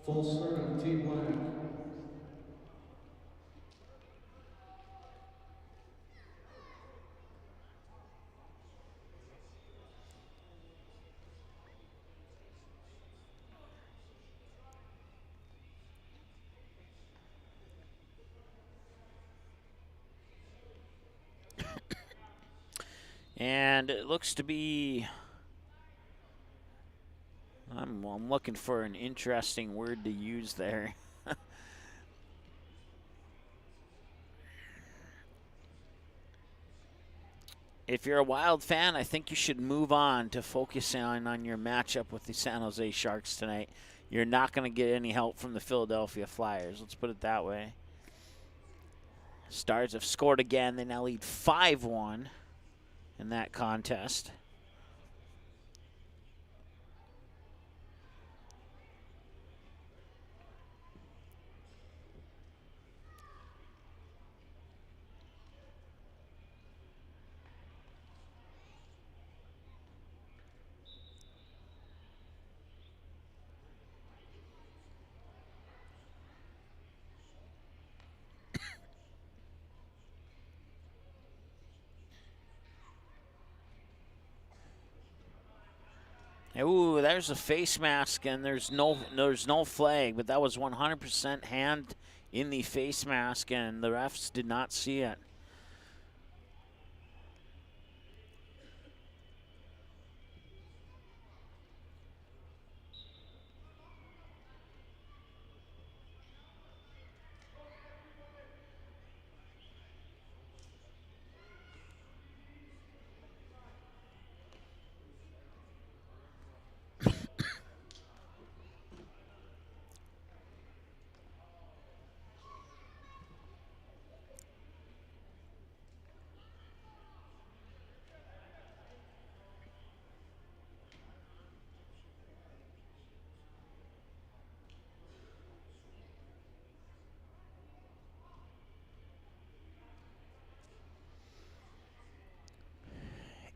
Speaker 4: Full start on Team Black.
Speaker 3: And it looks to be, I'm looking for an interesting word to use there. If you're a Wild fan, I think you should move on to focusing on your matchup with the San Jose Sharks tonight. You're not going to get any help from the Philadelphia Flyers. Let's put it that way. Stars have scored again. They now lead 5-1 in that contest. Ooh, there's a face mask, and there's no flag, but that was 100% hand in the face mask, and the refs did not see it.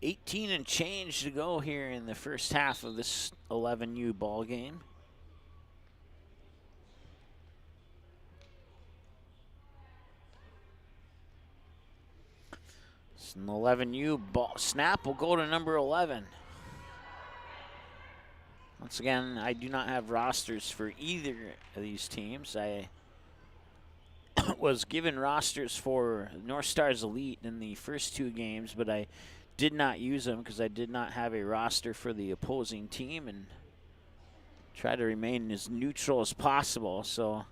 Speaker 3: $18 and change to go here in the first half of this 11U ball game. It's an 11U ball snap will go to number 11. Once again, I do not have rosters for either of these teams. I was given rosters for North Stars Elite in the first two games, but I did not use them because I did not have a roster for the opposing team and try to remain as neutral as possible. So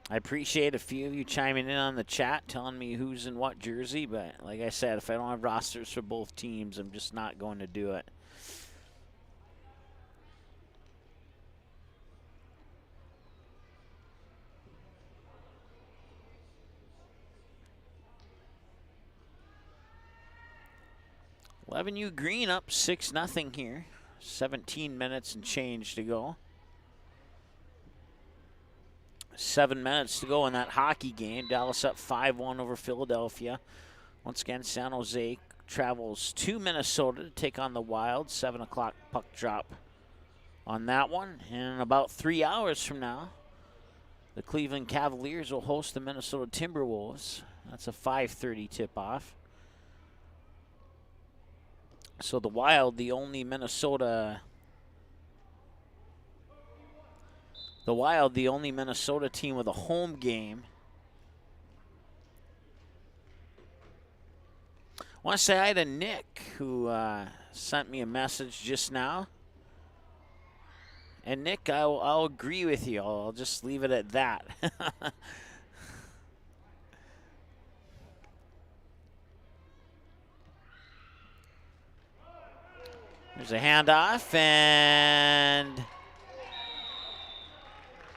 Speaker 3: I appreciate a few of you chiming in on the chat, telling me who's in what jersey, but like I said, if I don't have rosters for both teams, I'm just not going to do it. U Green up 6-0 here. 17 minutes and change to go. 7 minutes to go in that hockey game. Dallas up 5-1 over Philadelphia. Once again, San Jose travels to Minnesota to take on the Wild. 7 o'clock puck drop on that one. And about 3 hours from now, the Cleveland Cavaliers will host the Minnesota Timberwolves. That's a 5:30 tip-off. So the Wild, the only Minnesota team with a home game. I want to say hi to Nick, who sent me a message just now. And Nick, I'll agree with you. I'll just leave it at that. There's a handoff and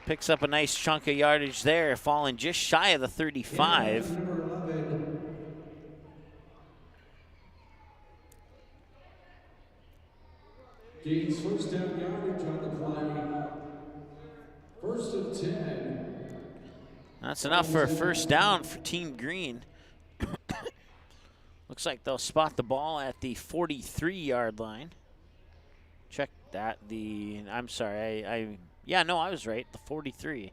Speaker 3: picks up a nice chunk of yardage there, falling just shy of the 35.
Speaker 4: Number 11. Gains first down yardage on the play. First and 10.
Speaker 3: That's enough for a first down for Team Green. Looks like they'll spot the ball at the 43-yard line. Check that. I'm sorry. Yeah, no, I was right. The 43.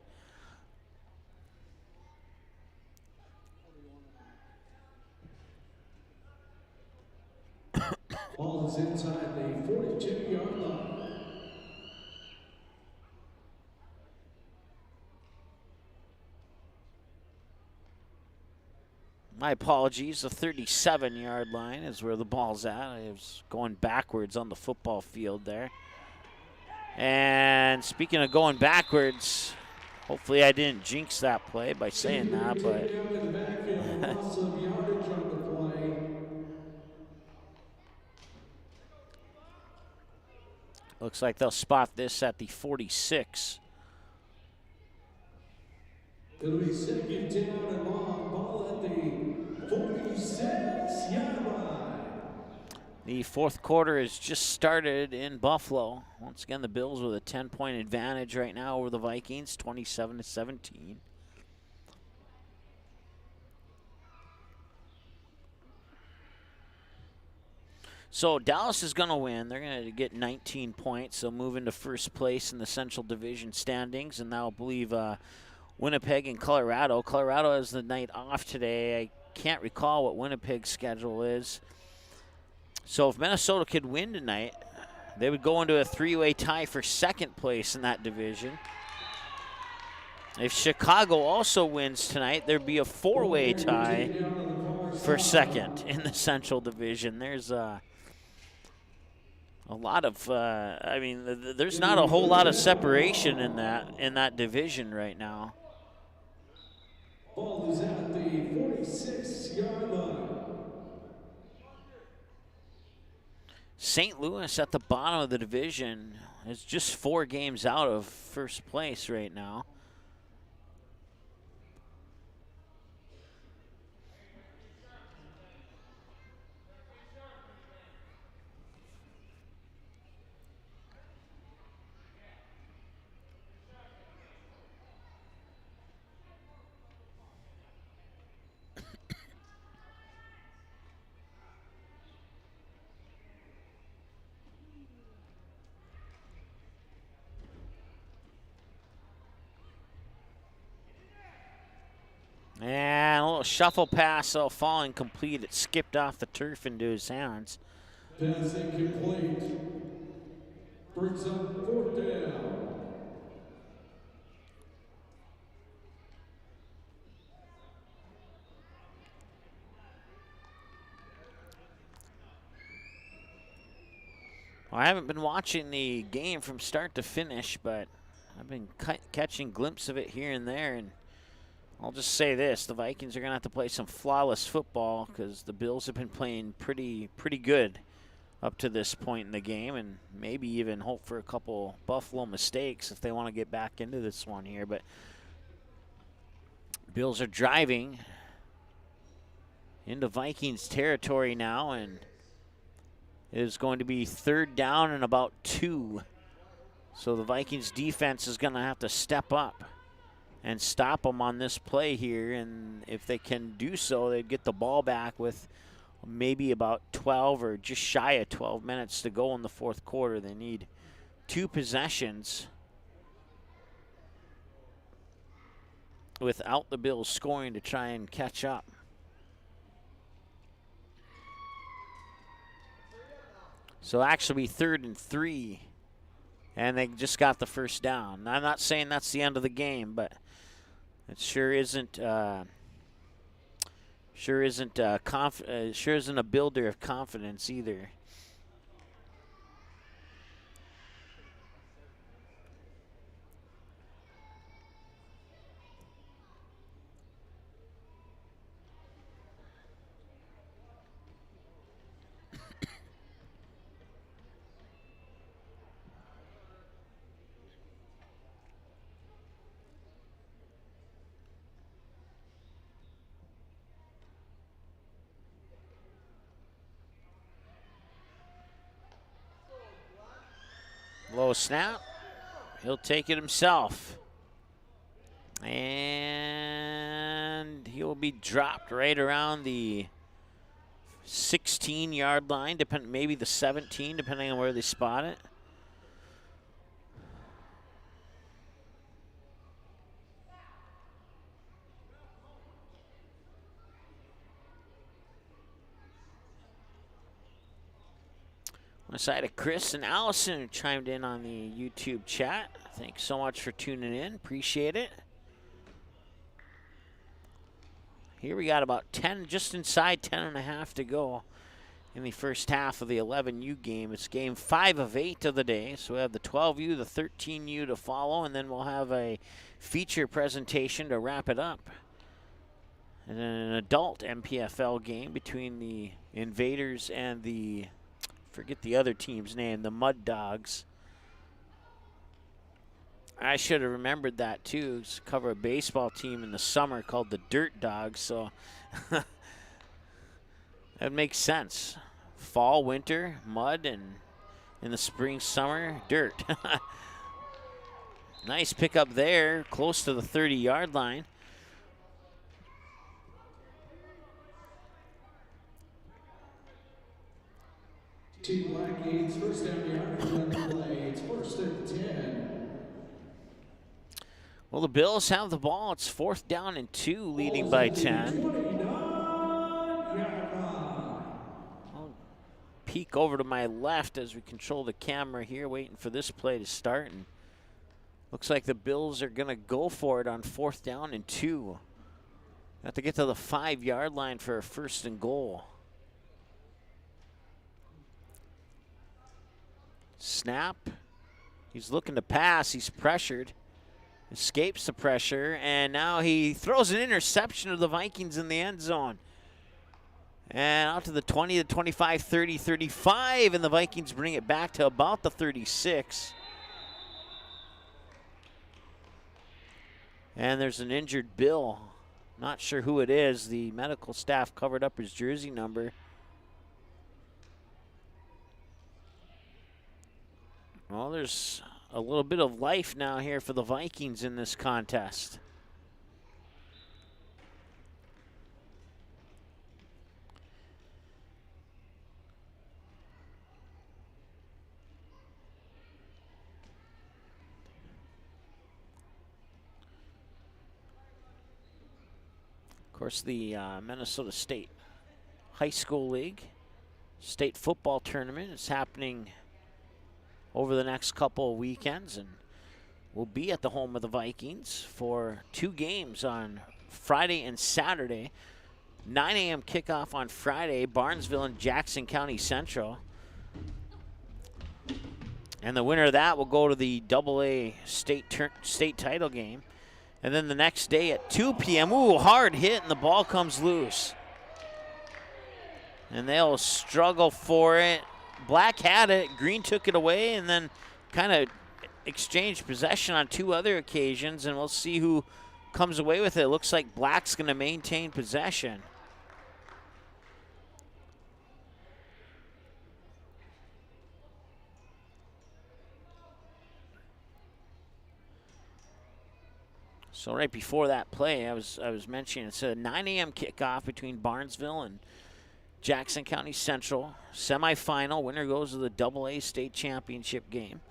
Speaker 4: Ball is inside the 42-yard line.
Speaker 3: My apologies. The 37-yard line is where the ball's at. I was going backwards on the football field there. And speaking of going backwards, hopefully I didn't jinx that play by saying that, but looks like they'll spot this at the 46.
Speaker 4: It'll be second down and long. Ball at the 46-yard line.
Speaker 3: The fourth quarter has just started in Buffalo. Once again, the Bills with a 10-point advantage right now over the Vikings, 27-17. So Dallas is going to win. They're going to get 19 points. So move into first place in the Central Division standings, and I'll believe Winnipeg and Colorado. Colorado has the night off today. I can't recall what Winnipeg's schedule is. So if Minnesota could win tonight, they would go into a three-way tie for second place in that division. If Chicago also wins tonight, there'd be a four-way tie for second in the Central Division. There's a lot of, there's not a whole lot of separation in that division right now.
Speaker 4: Ball is at the 46-yard line.
Speaker 3: St. Louis at the bottom of the division is just 4 games out of first place right now. And a little shuffle pass, falling complete. It skipped off the turf into his hands.
Speaker 4: Pass incomplete. Brings up fourth down.
Speaker 3: Well, I haven't been watching the game from start to finish, but I've been catching glimpses of it here and there, and I'll just say this: the Vikings are going to have to play some flawless football because the Bills have been playing pretty good up to this point in the game, and maybe even hope for a couple Buffalo mistakes if they want to get back into this one here. But Bills are driving into Vikings territory now, and it is going to be third down and about 2. So the Vikings defense is going to have to step up and stop them on this play here. And if they can do so, they'd get the ball back with maybe about 12 or just shy of 12 minutes to go in the fourth quarter. They need 2 possessions without the Bills scoring to try and catch up. So actually 3rd and 3, and they just got the first down. I'm not saying that's the end of the game, but it sure isn't a builder of confidence either. So snap. He'll take it himself. And he will be dropped right around the 16-yard line, maybe the 17, depending on where they spot it. On the side of Chris and Allison who chimed in on the YouTube chat. Thanks so much for tuning in. Appreciate it. Here we got about 10, just inside 10.5 to go in the first half of the 11U game. It's game 5 of 8 of the day. So we have the 12U, the 13U to follow, and then we'll have a feature presentation to wrap it up. And then an adult MPFL game between the Invaders and the, forget the other team's name, the Mud Dogs. I should have remembered that too. It's to cover a baseball team in the summer called the Dirt Dogs, so that makes sense. Fall, winter, mud, and in the spring, summer, dirt. Nice pickup there, close to the 30-yard line.
Speaker 4: Team Black Gates, first down yard for the play. It's first and 10.
Speaker 3: Well, the Bills have the ball. It's 4th down and 2, leading by 10. I'll peek over to my left as we control the camera here, waiting for this play to start. And looks like the Bills are going to go for it on 4th down and 2. Have to get to the 5-yard line for a 1st and goal. Snap. He's looking to pass. He's pressured. Escapes the pressure, and now he throws an interception of the Vikings in the end zone. And out to the 20, the 25, 30, 35, and the Vikings bring it back to about the 36. And there's an injured Bill. Not sure who it is. The medical staff covered up his jersey number. Well, there's a little bit of life now here for the Vikings in this contest. Of course, the Minnesota State High School League State Football Tournament is happening over the next couple of weekends, and we'll be at the home of the Vikings for 2 games on Friday and Saturday. 9 a.m. kickoff on Friday, Barnesville and Jackson County Central. And the winner of that will go to the AA state title game. And then the next day at 2 p.m., ooh, hard hit, and the ball comes loose. And they'll struggle for it. Black had it, Green took it away, and then kind of exchanged possession on 2 other occasions, and we'll see who comes away with it. It looks like Black's going to maintain possession. So right before that play, I was mentioning it's a 9 a.m. kickoff between Barnesville and Jackson County Central. Semifinal, winner goes to the AA state championship game.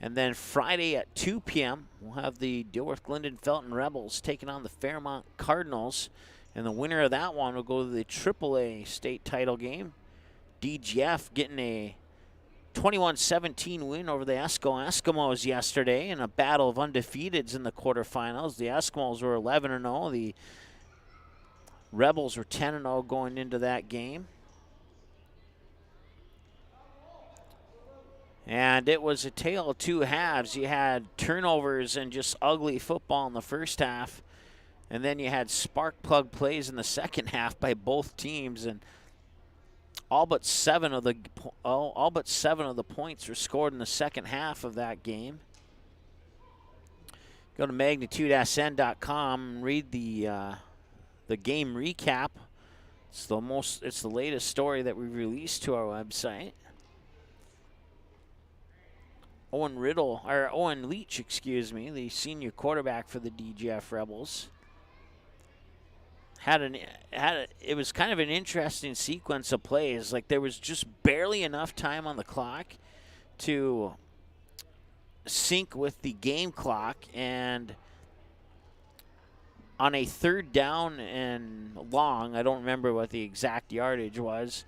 Speaker 3: And then Friday at 2 p.m., we'll have the Dilworth Glendon Felton Rebels taking on the Fairmont Cardinals. And the winner of that one will go to the AAA state title game. DGF getting a 21-17 win over the Eskimos yesterday in a battle of undefeateds in the quarterfinals. The Eskimos were 11-0. The Rebels were 10-0 going into that game. And it was a tale of 2 halves. You had turnovers and just ugly football in the first half. And then you had spark plug plays in the second half by both teams. And all but 7 of the points were scored in the second half of that game. Go to magnitudesn.com and read the game recap. It's the latest story that we released to our website. Owen Leach, excuse me, the senior quarterback for the DGF Rebels, it was kind of an interesting sequence of plays. Like, there was just barely enough time on the clock to sync with the game clock, and on a 3rd down and long, I don't remember what the exact yardage was,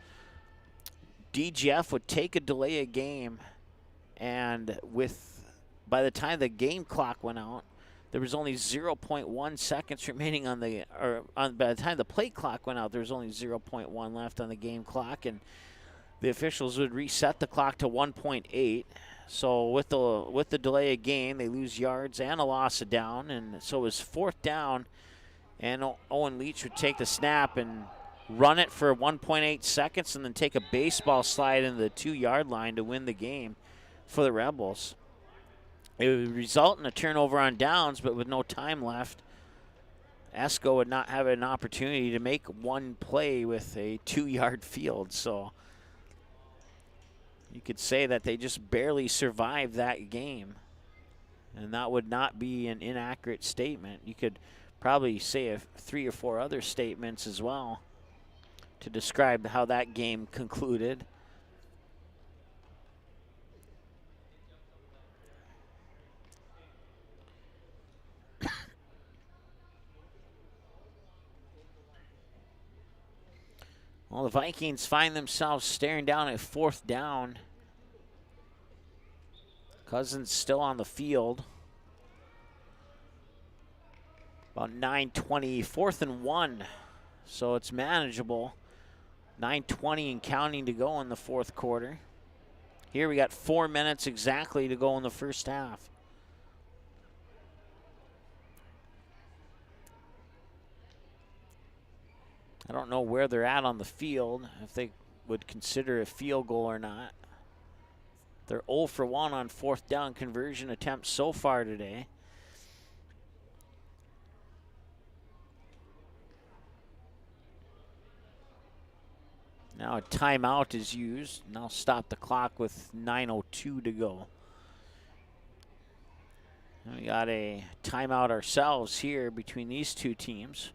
Speaker 3: DGF would take a delay of game, and by the time the game clock went out, there was only 0.1 seconds remaining by the time the play clock went out, there was only 0.1 left on the game clock, and the officials would reset the clock to 1.8. So with the delay of game, they lose yards and a loss of down, and so it was 4th down, and Owen Leach would take the snap and run it for 1.8 seconds and then take a baseball slide into the 2-yard line to win the game for the Rebels. It would result in a turnover on downs, but with no time left, Esco would not have an opportunity to make one play with a 2-yard field. So you could say that they just barely survived that game, and that would not be an inaccurate statement. You could probably say 3 or 4 other statements as well to describe how that game concluded. Well, the Vikings find themselves staring down at 4th down. Cousins still on the field. About 9:20, 4th and 1. So it's manageable. 9:20 and counting to go in the 4th quarter. Here we got 4 minutes exactly to go in the first half. I don't know where they're at on the field, if they would consider a field goal or not. They're 0 for 1 on 4th down conversion attempts so far today. Now a timeout is used. Now stop the clock with 9:02 to go. And we got a timeout ourselves here between these two teams.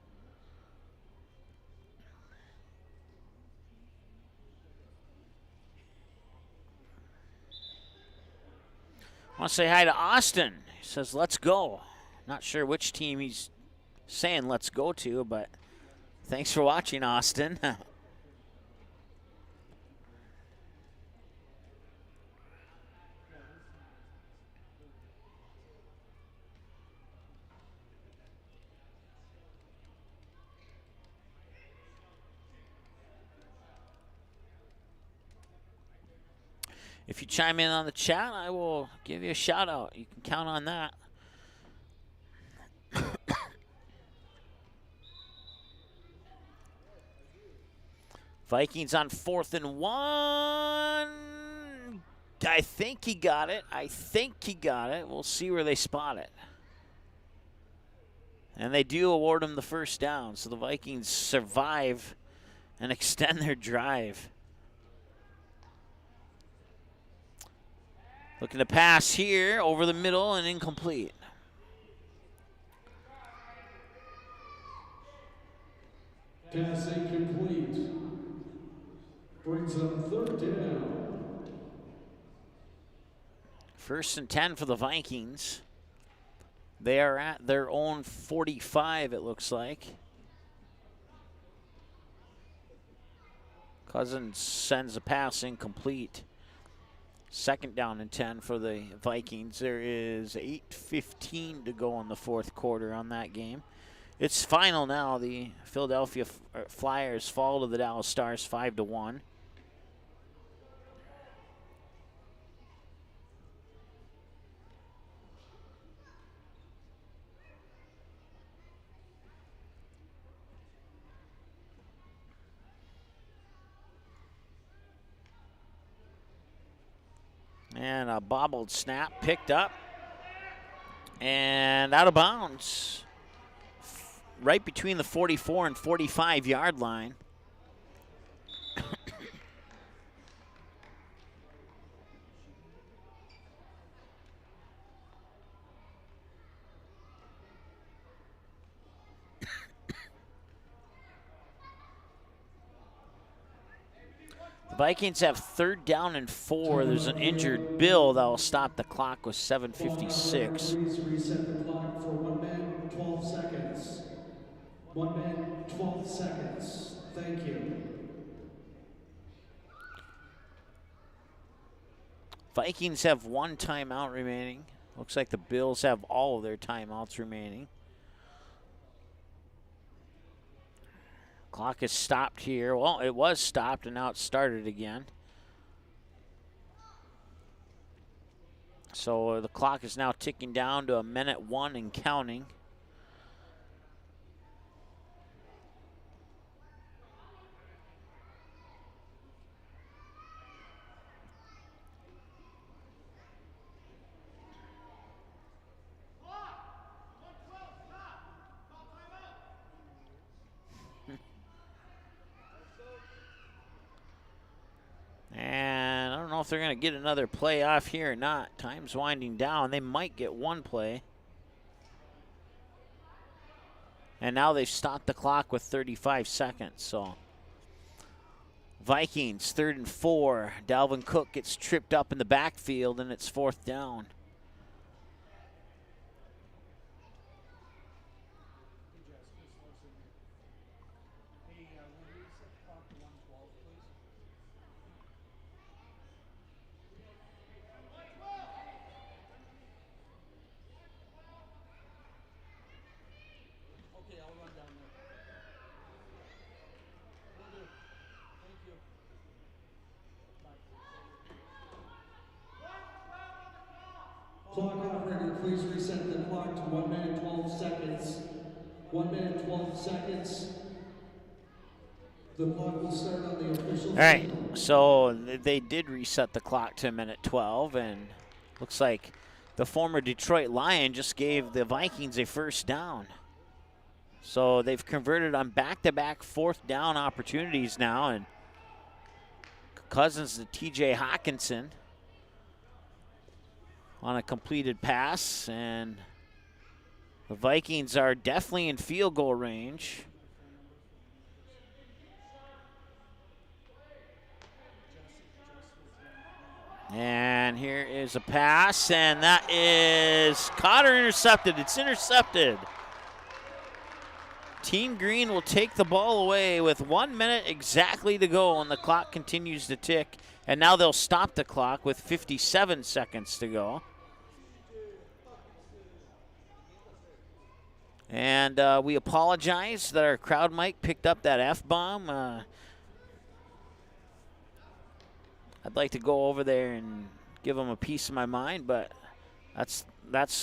Speaker 3: I want to say hi to Austin. He says, let's go. Not sure which team he's saying let's go to, but thanks for watching, Austin. If you chime in on the chat, I will give you a shout out. You can count on that. Vikings on 4th and 1. I think he got it. We'll see where they spot it. And they do award him the first down. So the Vikings survive and extend their drive. Looking to pass here over the middle and incomplete.
Speaker 4: Pass incomplete. Brings up 3rd down.
Speaker 3: 1st and 10 for the Vikings. They are at their own 45, it looks like. Cousins sends a pass incomplete. 2nd down and 10 for the Vikings. There is 8:15 to go in the 4th quarter on that game. It's final now. The Philadelphia Flyers fall to the Dallas Stars 5-1. And a bobbled snap picked up and out of bounds. Right between the 44 and 45 yard line. Vikings have 3rd down and 4. There's an injured Bill that will stop the clock with 7:56.
Speaker 4: Please reset the clock for 1 minute, 12 seconds. 1 minute, 12 seconds. Thank you.
Speaker 3: Vikings have 1 timeout remaining. Looks like the Bills have all of their timeouts remaining. Clock is stopped here. Well, it was stopped and now it's started again. So the clock is now ticking down to 1:01 and counting. And I don't know if they're going to get another play off here or not. Time's winding down. They might get 1 play. And now they've stopped the clock with 35 seconds. So Vikings 3rd and 4. Dalvin Cook gets tripped up in the backfield and it's 4th down.
Speaker 4: Clock operator, please reset the clock to 1 minute, 12 seconds. 1 minute, 12 seconds. The clock will start on the official.
Speaker 3: All right, so they did reset the clock to 1:12, and looks like the former Detroit Lion just gave the Vikings a 1st down. So they've converted on back-to-back 4th down opportunities now, and Cousins to TJ Hawkinson on a completed pass, and the Vikings are definitely in field goal range. And here is a pass, and that is caught or intercepted. It's intercepted. Team Green will take the ball away with 1 minute exactly to go, and the clock continues to tick. And now they'll stop the clock with 57 seconds to go. And we apologize that our crowd mic picked up that F-bomb. I'd like to go over there and give them a piece of my mind, but that's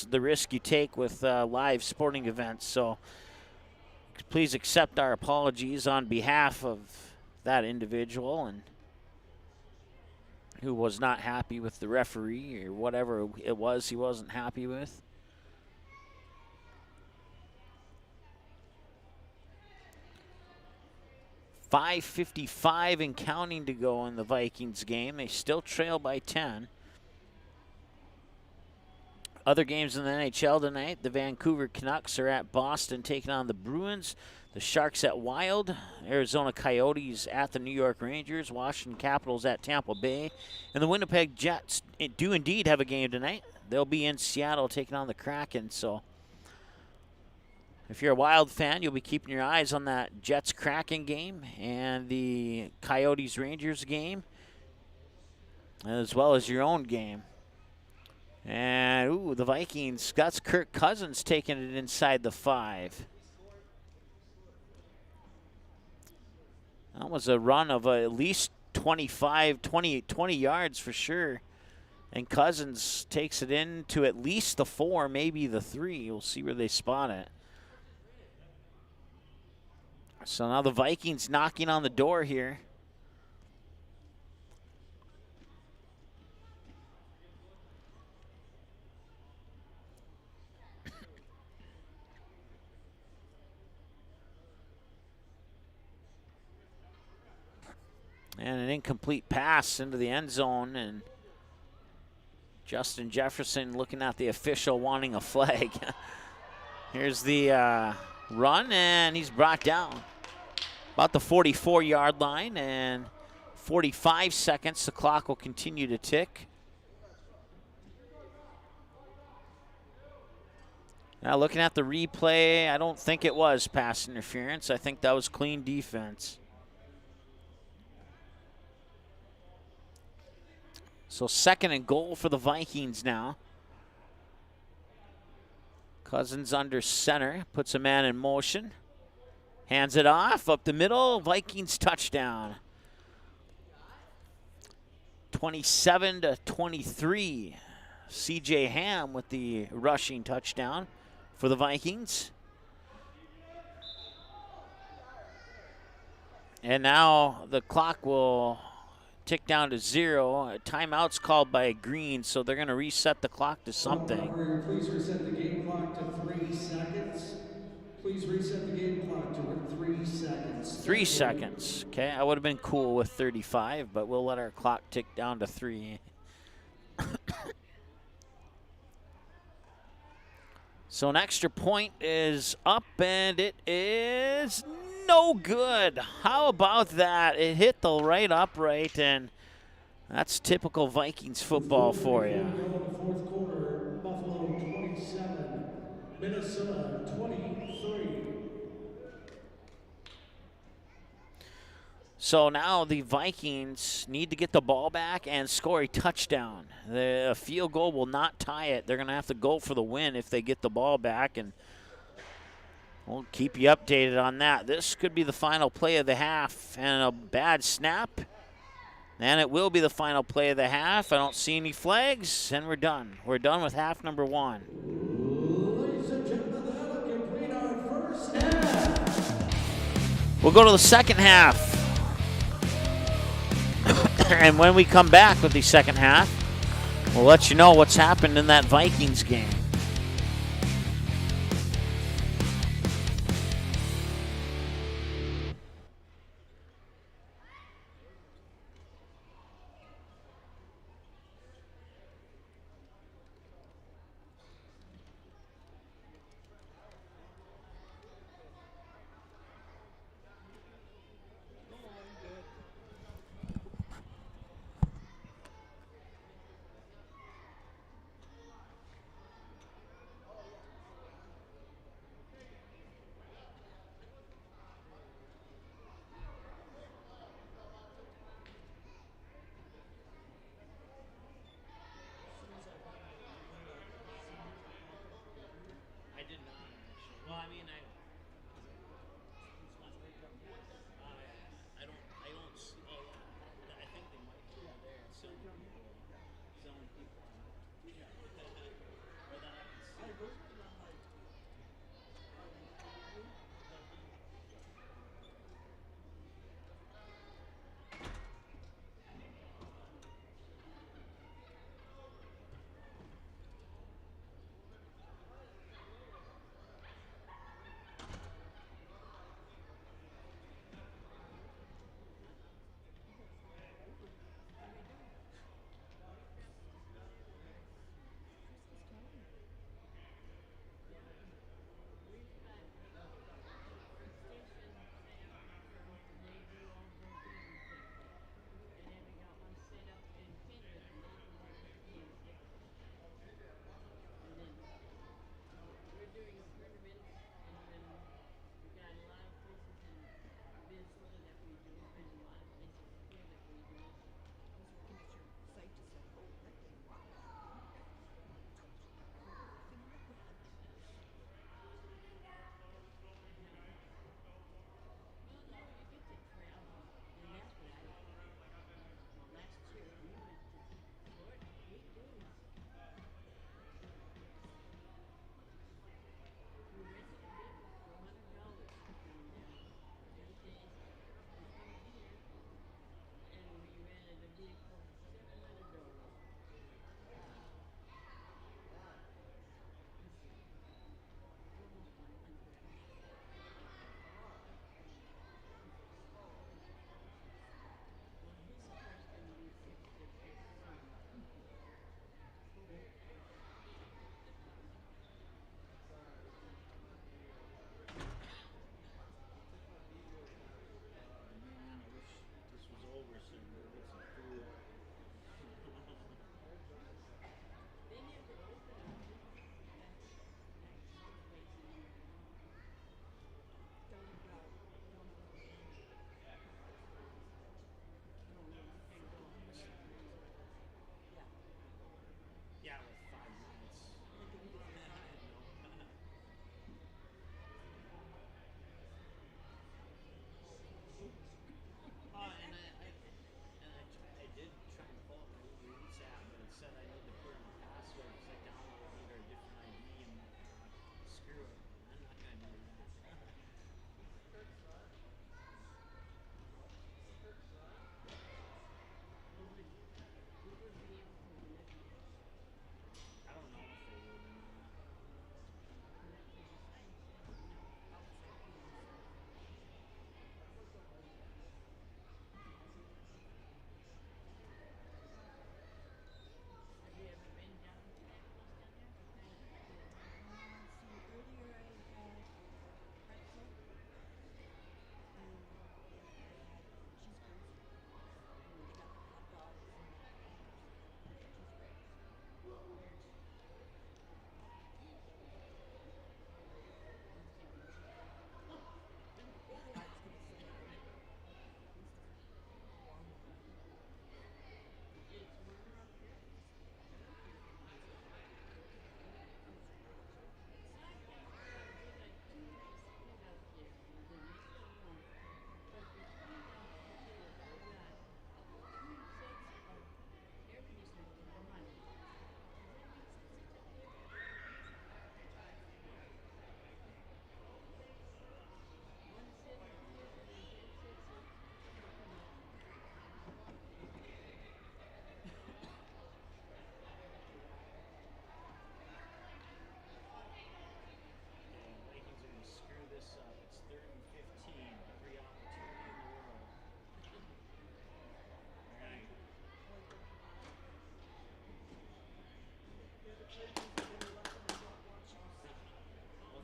Speaker 3: the risk you take with live sporting events. So please accept our apologies on behalf of that individual and who was not happy with the referee or whatever it was he wasn't happy with. .555 and counting to go in the Vikings game. They still trail by 10. Other games in the NHL tonight, the Vancouver Canucks are at Boston taking on the Bruins. The Sharks at Wild. Arizona Coyotes at the New York Rangers. Washington Capitals at Tampa Bay. And the Winnipeg Jets do indeed have a game tonight. They'll be in Seattle taking on the Kraken. So if you're a Wild fan, you'll be keeping your eyes on that Jets-Kraken game and the Coyotes-Rangers game, as well as your own game. And, ooh, the Vikings, that's Kirk Cousins taking it inside the 5. That was a run of at least 20 yards for sure. And Cousins takes it into at least the 4, maybe the 3. We'll see where they spot it. So now the Vikings knocking on the door here. And an incomplete pass into the end zone, and Justin Jefferson looking at the official wanting a flag. Here's the run, and he's brought down about the 44-yard line, and 45 seconds. The clock will continue to tick. Now looking at the replay, I don't think it was pass interference. I think that was clean defense. So 2nd and goal for the Vikings now. Cousins under center, puts a man in motion. Hands it off, up the middle, Vikings touchdown. 27-23. C.J. Ham with the rushing touchdown for the Vikings. And now the clock will tick down to 0. A timeout's called by Green, so they're going to reset the clock to something.
Speaker 4: Please reset the game clock to 3 seconds. Please reset the game clock to 3 seconds.
Speaker 3: 3 seconds. Okay, I would have been cool with 35, but we'll let our clock tick down to 3. So an extra point is up, and it is no good. How about that? It hit the right upright, and that's typical Vikings football for you.
Speaker 4: Fourth quarter, Buffalo 27, Minnesota 23.
Speaker 3: So now the Vikings need to get the ball back and score a touchdown. The field goal will not tie it. They're going to have to go for the win if they get the ball back, and we'll keep you updated on that. This could be the final play of the half, and a bad snap. And it will be the final play of the half. I don't see any flags, and we're done. We're done with half number 1.
Speaker 4: Ladies and gentlemen, that'll complete our first half.
Speaker 3: We'll go to the second half. And when we come back with the second half, we'll let you know what's happened in that Vikings game.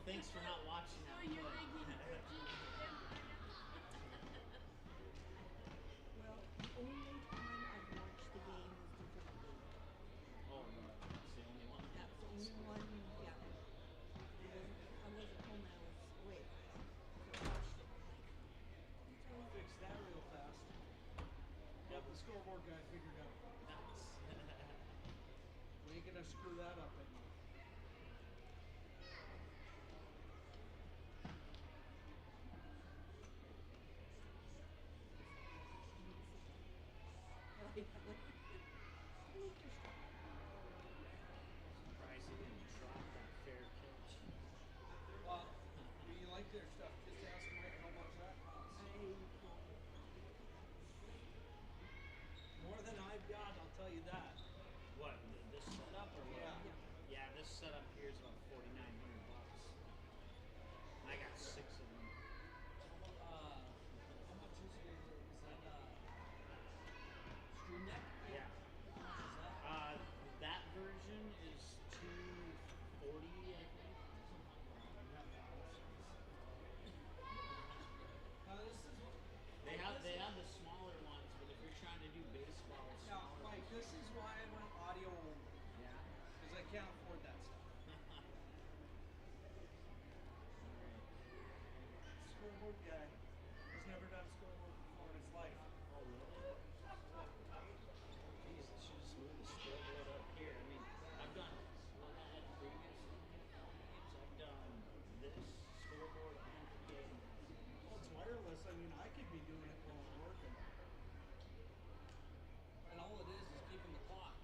Speaker 3: thanks for not watching that.
Speaker 5: Well, the only time I've watched the game was before the game.
Speaker 3: Oh, no, that's the only one.
Speaker 5: That was the only one, yeah. I wasn't home and I was away. So I watched it. I'm like,
Speaker 4: Fix that real fast. Got the scoreboard guy figured out.
Speaker 3: Nice.
Speaker 4: We ain't gonna screw that up anymore.
Speaker 3: Surprised he didn't drop that fair catch.
Speaker 4: Well, do you like their stuff? Just ask Mike how much that costs. More than I've got, I'll tell you that.
Speaker 3: What, this setup or what?
Speaker 4: Yeah.
Speaker 3: Yeah, this setup here is about $4,900. I got 6 of them.
Speaker 4: How much is that screw neck?
Speaker 3: Yeah.
Speaker 4: How much is that?
Speaker 3: That version is $240, I think.
Speaker 4: This is what,
Speaker 3: They have the smaller ones, but if you're trying to do baseball, it's
Speaker 4: now,
Speaker 3: smaller.
Speaker 4: Mike, this is why I went audio only.
Speaker 3: Yeah.
Speaker 4: Because I can't afford that stuff. Scoreboard guy has never done scoreboard before in his life.
Speaker 3: Oh, really? Jeez, I should just move the scoreboard up here. I mean, I've done what I had previous games. I've done this scoreboard and PA.
Speaker 4: Well, it's wireless. I mean, I could be doing it while I'm working. And all it is keeping the clock.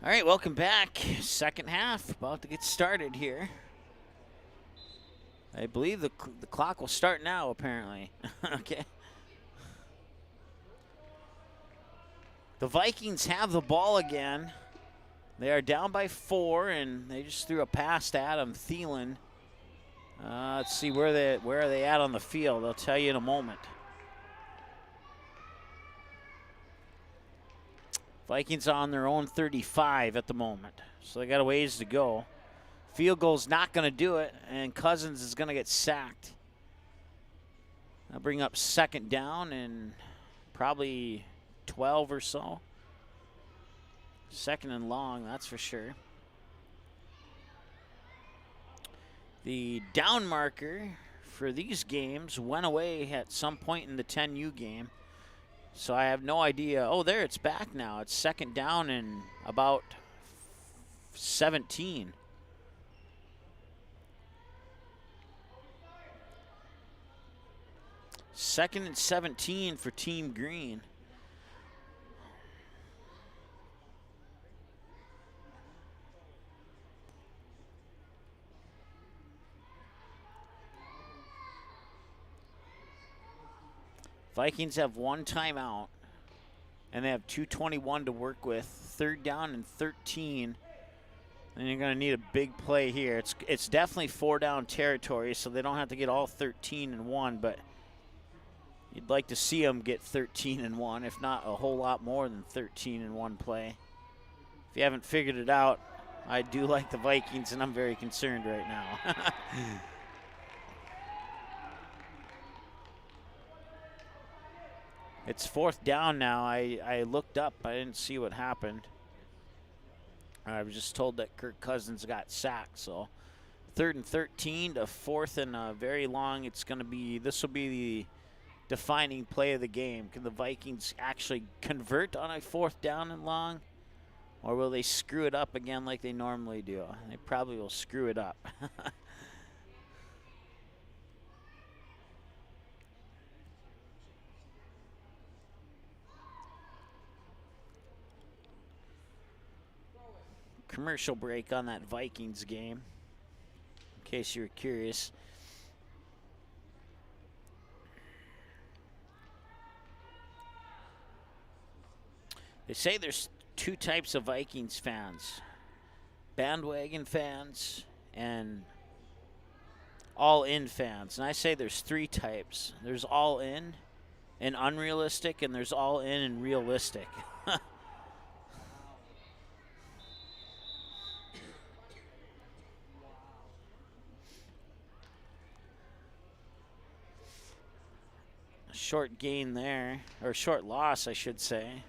Speaker 3: All right, welcome back. Second half, about to get started here. I believe the clock will start now, apparently. Okay. The Vikings have the ball again. They are down by 4, and they just threw a pass to Adam Thielen. Let's see where are they at on the field. I'll tell you in a moment. Vikings on their own 35 at the moment, so they got a ways to go. Field goal's not going to do it, and Cousins is going to get sacked. I'll bring up second down and probably 12 or so. Second and long, that's for sure. The down marker for these games went away at some point in the 10U game. So I have no idea. Oh, there, it's back now. It's second down and about 17. Second and 17 for Team Green. Vikings have 1 timeout, and they have 2:21 to work with. Third down and 13, and you're going to need a big play here. It's definitely 4-down territory, so they don't have to get all 13 in one, but you'd like to see them get 13 in one, if not a whole lot more than 13 in one play. If you haven't figured it out, I do like the Vikings, and I'm very concerned right now. It's 4th down now. I looked up. I didn't see what happened. I was just told that Kirk Cousins got sacked. So 3rd and 13 to 4th and very long. It's going to be, this will be the defining play of the game. Can the Vikings actually convert on a 4th down and long? Or will they screw it up again like they normally do? They probably will screw it up. Commercial break on that Vikings game, in case you were curious. They say there's 2 types of Vikings fans: bandwagon fans and all-in fans. And I say there's 3 types. There's all-in and unrealistic, and there's all-in and realistic. Short gain there, or short loss, I should say.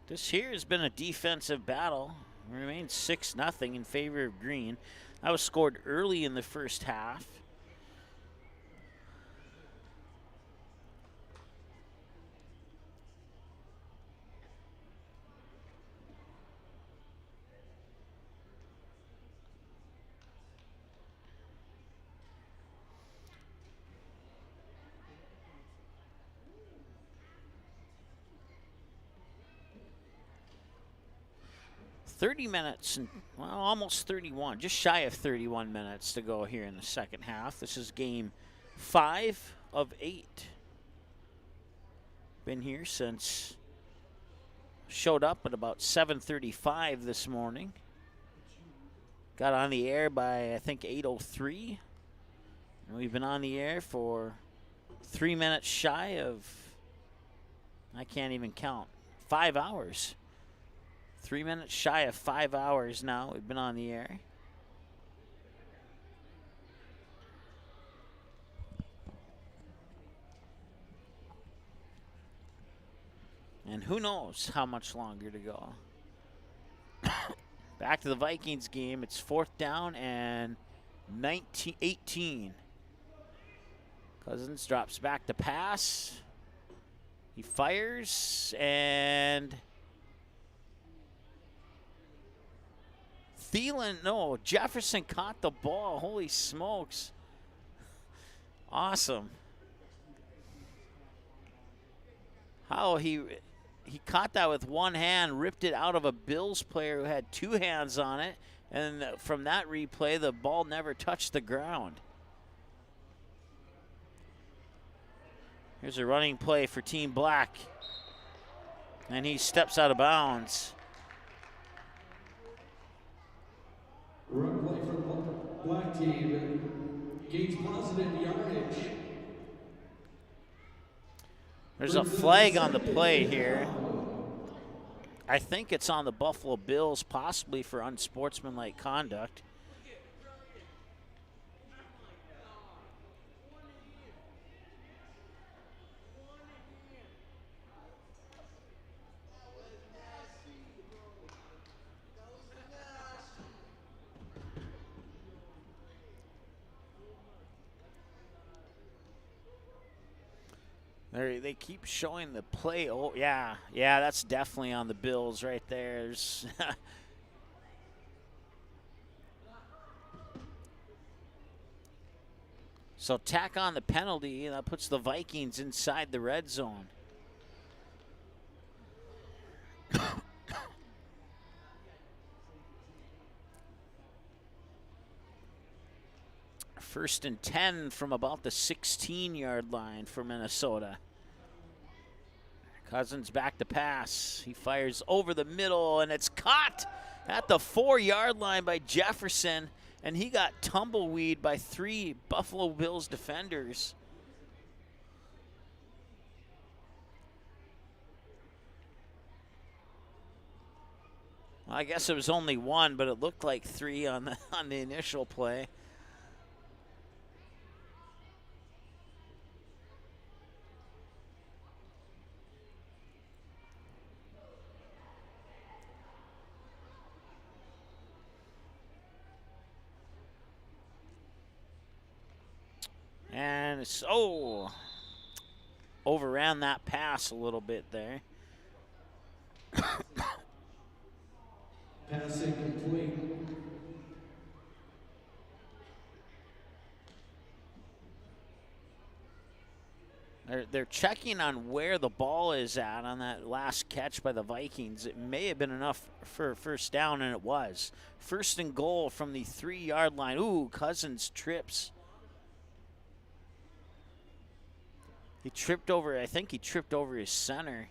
Speaker 3: This here has been a defensive battle. It remains 6-0 in favor of Green. That was scored early in the first half. .30 and, well, almost 31, just shy of 31 minutes to go here in the second half. This is game 5 of 8. Been here since, showed up at about 7:35 this morning. Got on the air by, I think, 8:03. And we've been on the air for 3 minutes shy of, I can't even count, 5 hours. 3 minutes shy of 5 hours now we've been on the air. And who knows how much longer to go. Back to the Vikings game. It's 4th down and 18. Cousins drops back to pass. He fires, and Jefferson caught the ball. Holy smokes. Awesome. How he caught that with one hand, ripped it out of a Bills player who had 2 hands on it, and from that replay, the ball never touched the ground. Here's a running play for Team Black, and he steps out of bounds.
Speaker 4: Run play for the Black team. Gains positive yardage.
Speaker 3: There's a flag on the play here. I think it's on the Buffalo Bills, possibly for unsportsmanlike conduct. They keep showing the play. Oh, yeah, that's definitely on the Bills right there. So tack on the penalty, and that puts the Vikings inside the red zone. First and 10 from about the 16-yard line for Minnesota. Cousins back to pass. He fires over the middle, and it's caught at the 4-yard line by Jefferson, and he got tumbleweed by 3 Buffalo Bills defenders. Well, I guess it was only 1, but it looked like 3 on the initial play. And it's, overran that pass a little bit there.
Speaker 4: Pass incomplete.
Speaker 3: They're checking on where the ball is at on that last catch by the Vikings. It may have been enough for a first down, and it was. First and goal from the 3-yard line. Ooh, Cousins trips. He tripped over, I think he tripped over his center.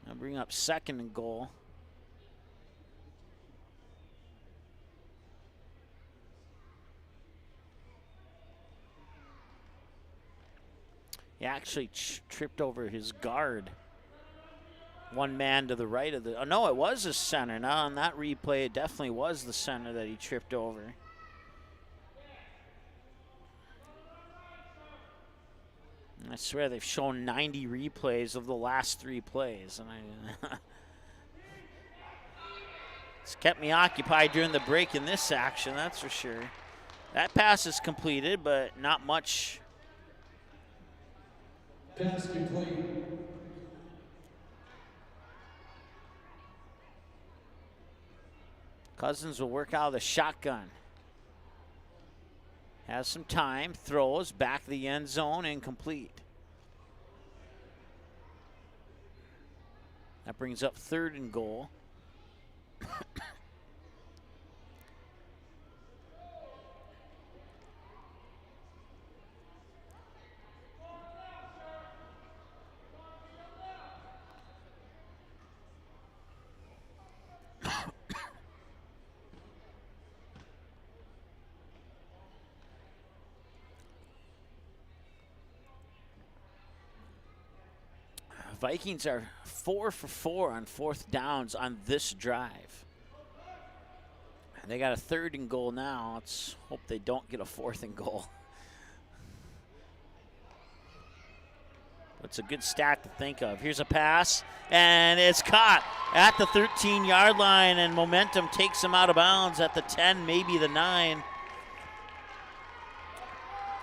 Speaker 3: I'll bring up 2nd and goal. He actually tripped over his guard. One man to the right of the, oh no, it was the center. Now on that replay, it definitely was the center that he tripped over. I swear they've shown 90 replays of the last 3 plays. And it's kept me occupied during the break in this action, that's for sure. That pass is completed, but not much.
Speaker 4: Pass complete.
Speaker 3: Cousins will work out of the shotgun. Has some time, throws, back of the end zone, incomplete. That brings up 3rd and goal. Vikings are 4 for 4 on 4th downs on this drive. They got a 3rd and goal now. Let's hope they don't get a 4th and goal. It's a good stat to think of. Here's a pass, and it's caught at the 13-yard line, and momentum takes him out of bounds at the 10, maybe the 9.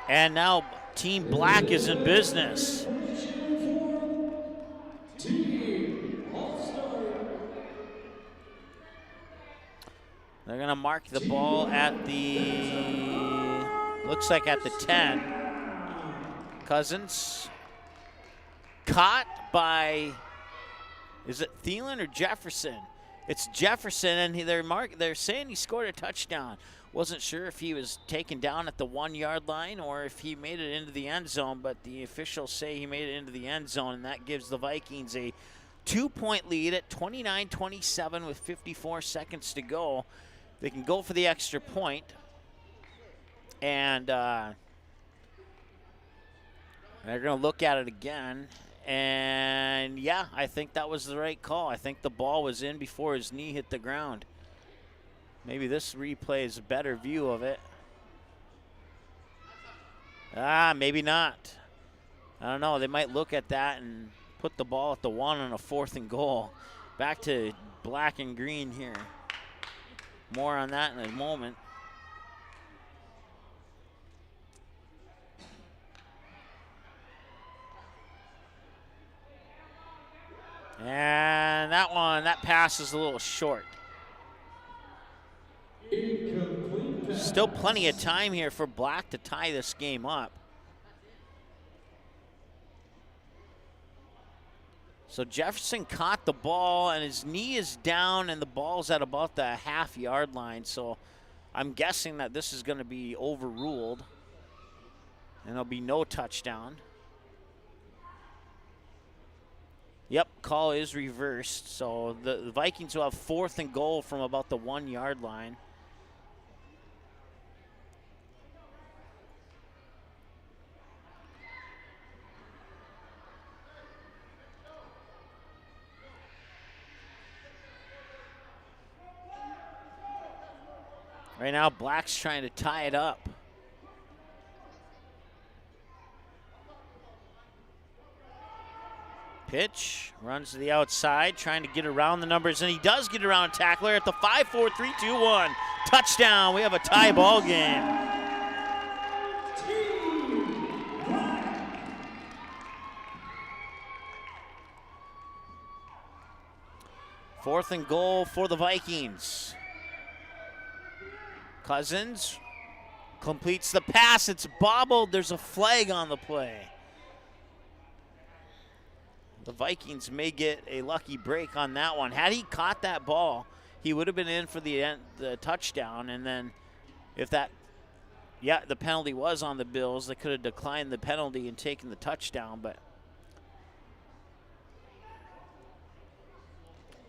Speaker 3: And now Team Black is in business. They're going to mark the ball at the, looks like at the 10. Cousins caught by, is it Thielen or Jefferson? It's Jefferson, and they're saying he scored a touchdown. Wasn't sure if he was taken down at the 1-yard line or if he made it into the end zone, but the officials say he made it into the end zone, and that gives the Vikings a 2-point lead at 29-27 with 54 seconds to go. They can go for the extra point, and they're going to look at it again. And, yeah, I think that was the right call. I think the ball was in before his knee hit the ground. Maybe this replay is a better view of it. Maybe not. I don't know. They might look at that and put the ball at the 1 on a 4th and goal. Back to black and green here. More on that in a moment. And that pass is a little short. Still plenty of time here for Black to tie this game up. So Jefferson caught the ball, and his knee is down, and the ball's at about the half-yard line. So I'm guessing that this is going to be overruled, and there'll be no touchdown. Yep, call is reversed. So the Vikings will have 4th and goal from about the 1-yard line. Right now, Black's trying to tie it up. Pitch, runs to the outside, trying to get around the numbers, and he does get around a tackler at the 5, 4, 3, 2, 1. Touchdown, we have a tie ball game. Fourth and goal for the Vikings. Cousins completes the pass. It's bobbled. There's a flag on the play. The Vikings may get a lucky break on that one. Had he caught that ball, he would have been in for the touchdown. And then if that, the penalty was on the Bills. They could have declined the penalty and taken the touchdown. But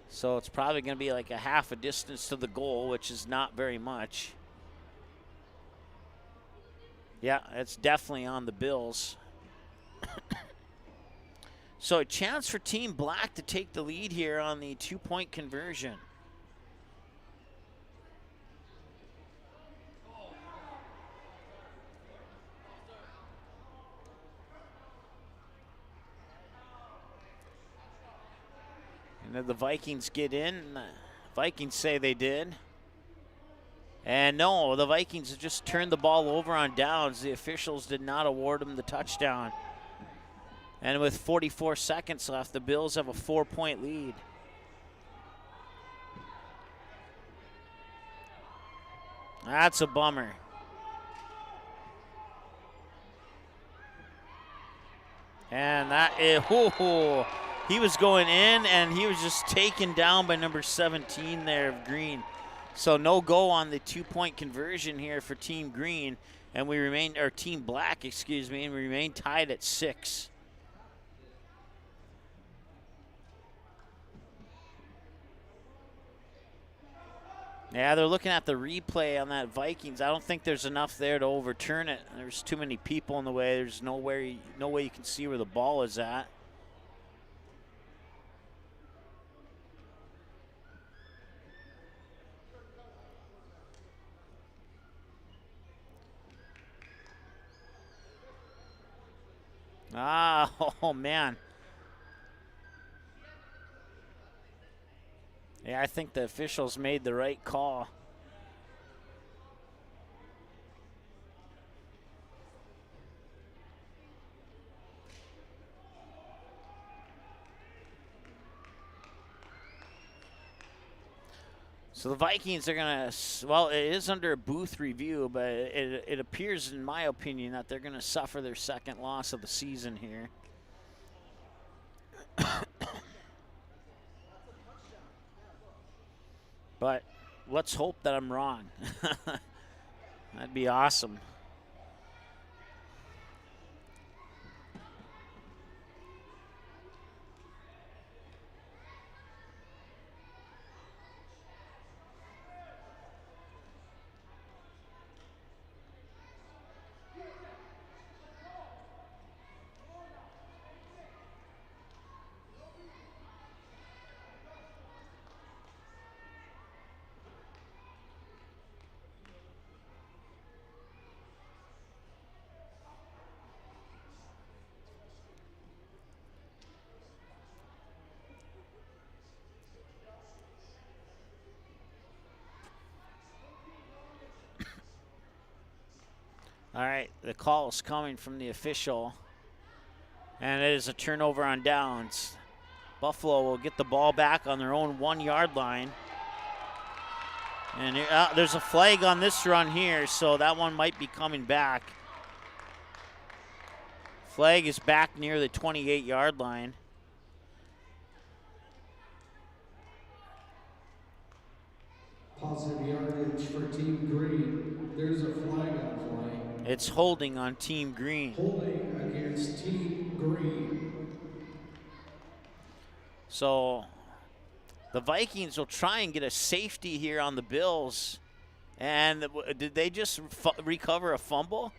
Speaker 3: so it's probably going to be like a half a distance to the goal, which is not very much. Yeah, it's definitely on the Bills. So a chance for Team Black to take the lead here on the 2-point conversion. And then the Vikings get in. Vikings say they did. And no, the Vikings just turned the ball over on downs. The officials did not award them the touchdown. And with 44 seconds left, the Bills have a 4-point lead. That's a bummer. And that is, he was going in and he was just taken down by number 17 there of Green. So no go on the 2-point conversion here for Team Green, and we remain, or Team Black, excuse me, and we remain tied at 6. Yeah, they're looking at the replay on that Vikings. I don't think there's enough there to overturn it. There's too many people in the way. There's no way you can see where the ball is at. Ah, oh man. Yeah, I think the officials made the right call. So the Vikings are going to, well, it is under a booth review, but it appears, in my opinion, that they're going to suffer their second loss of the season here. But let's hope that I'm wrong. That'd be awesome. All right, the call is coming from the official, and it is a turnover on downs. Buffalo will get the ball back on their own 1-yard line. And there's a flag on this run here, so that one might be coming back. Flag is back near the 28-yard line.
Speaker 4: Positive yardage for Team Green. There's a flag on play.
Speaker 3: It's holding on Team Green.
Speaker 4: Holding against Team Green.
Speaker 3: So the Vikings will try and get a safety here on the Bills. And did they just recover a fumble?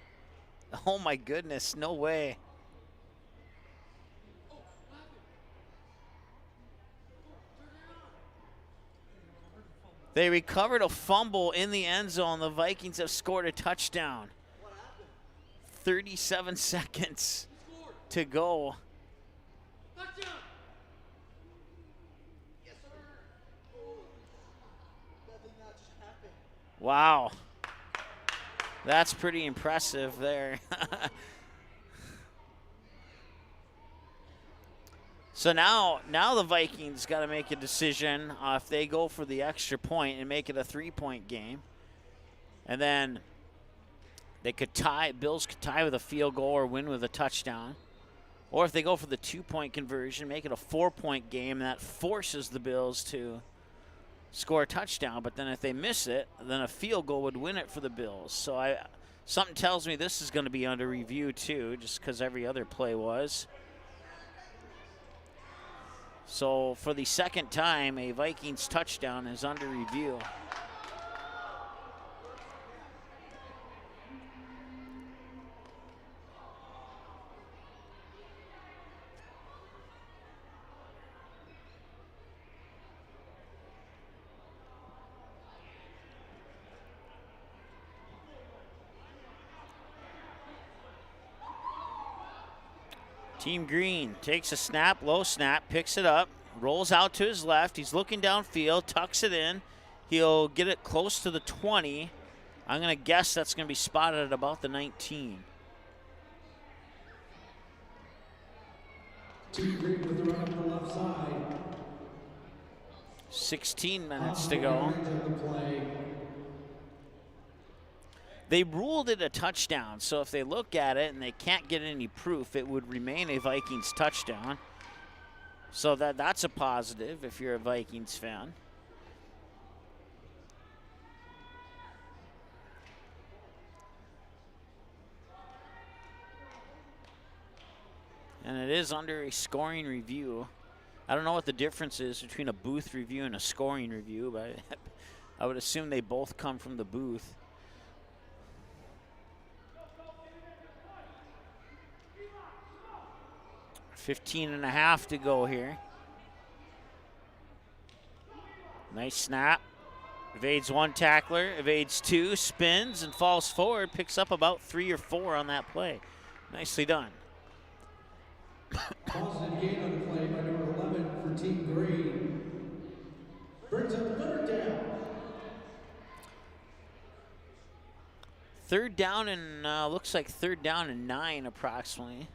Speaker 3: Oh my goodness, no way. They recovered a fumble in the end zone. The Vikings have scored a touchdown. 37 seconds to go. Wow. That's pretty impressive there. So now the Vikings got to make a decision if they go for the extra point and make it a 3-point game. And then they could tie, Bills could tie with a field goal or win with a touchdown. Or if they go for the 2-point conversion, make it a 4-point game, and that forces the Bills to score a touchdown. But then if they miss it, then a field goal would win it for the Bills. So something tells me this is going to be under review too, just because every other play was. So for the second time, a Vikings touchdown is under review. Team Green takes a snap, low snap, picks it up, rolls out to his left. He's looking downfield, tucks it in. He'll get it close to the 20. I'm going to guess that's going to be spotted at about the 19.
Speaker 4: Team Green with the run up the left side.
Speaker 3: 16 minutes to go.
Speaker 4: The play.
Speaker 3: They ruled it a touchdown, so if they look at it and they can't get any proof, it would remain a Vikings touchdown. So that's a positive if you're a Vikings fan. And it is under a scoring review. I don't know what the difference is between a booth review and a scoring review, but I would assume they both come from the booth. .15.5 to go here. Nice snap. Evades one tackler, evades two, spins and falls forward, picks up about 3 or 4 on that play. Nicely done.
Speaker 4: Positive gain on the play by number 11 for Team Green. Brings up third down.
Speaker 3: Third down and looks like third down and 9 approximately.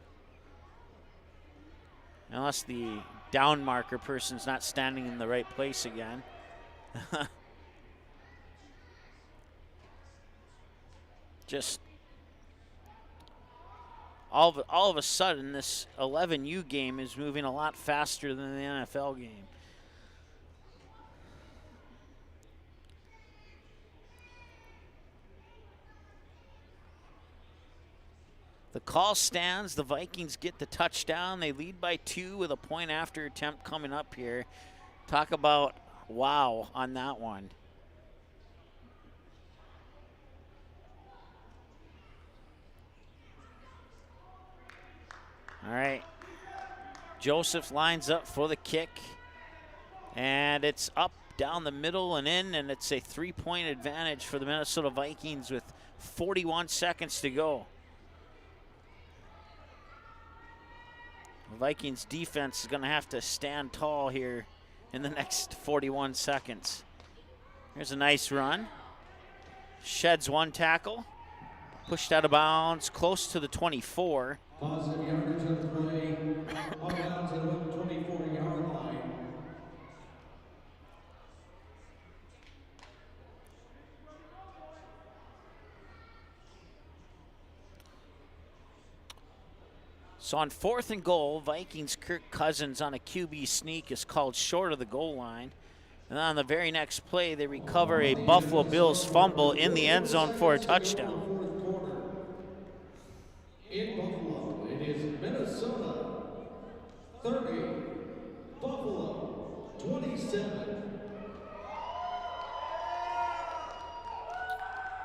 Speaker 3: Unless the down marker person's not standing in the right place again. Just all of a sudden, this 11U game is moving a lot faster than the NFL game. The call stands. The Vikings get the touchdown. They lead by 2 with a point after attempt coming up here. Talk about wow on that one. All right. Joseph lines up for the kick. And it's up, down the middle, and in, and it's a 3-point advantage for the Minnesota Vikings with 41 seconds to go. The Vikings defense is going to have to stand tall here in the next 41 seconds. Here's a nice run. Sheds one tackle. Pushed out of bounds, close to the 24.
Speaker 4: Positive yardage on the play. All down to the 24-yard line.
Speaker 3: So on 4th and goal, Vikings Kirk Cousins on a QB sneak is called short of the goal line. And on the very next play, they recover a Buffalo Bills fumble in the end zone for a touchdown.
Speaker 4: In Buffalo, it is Minnesota 30, Buffalo 27.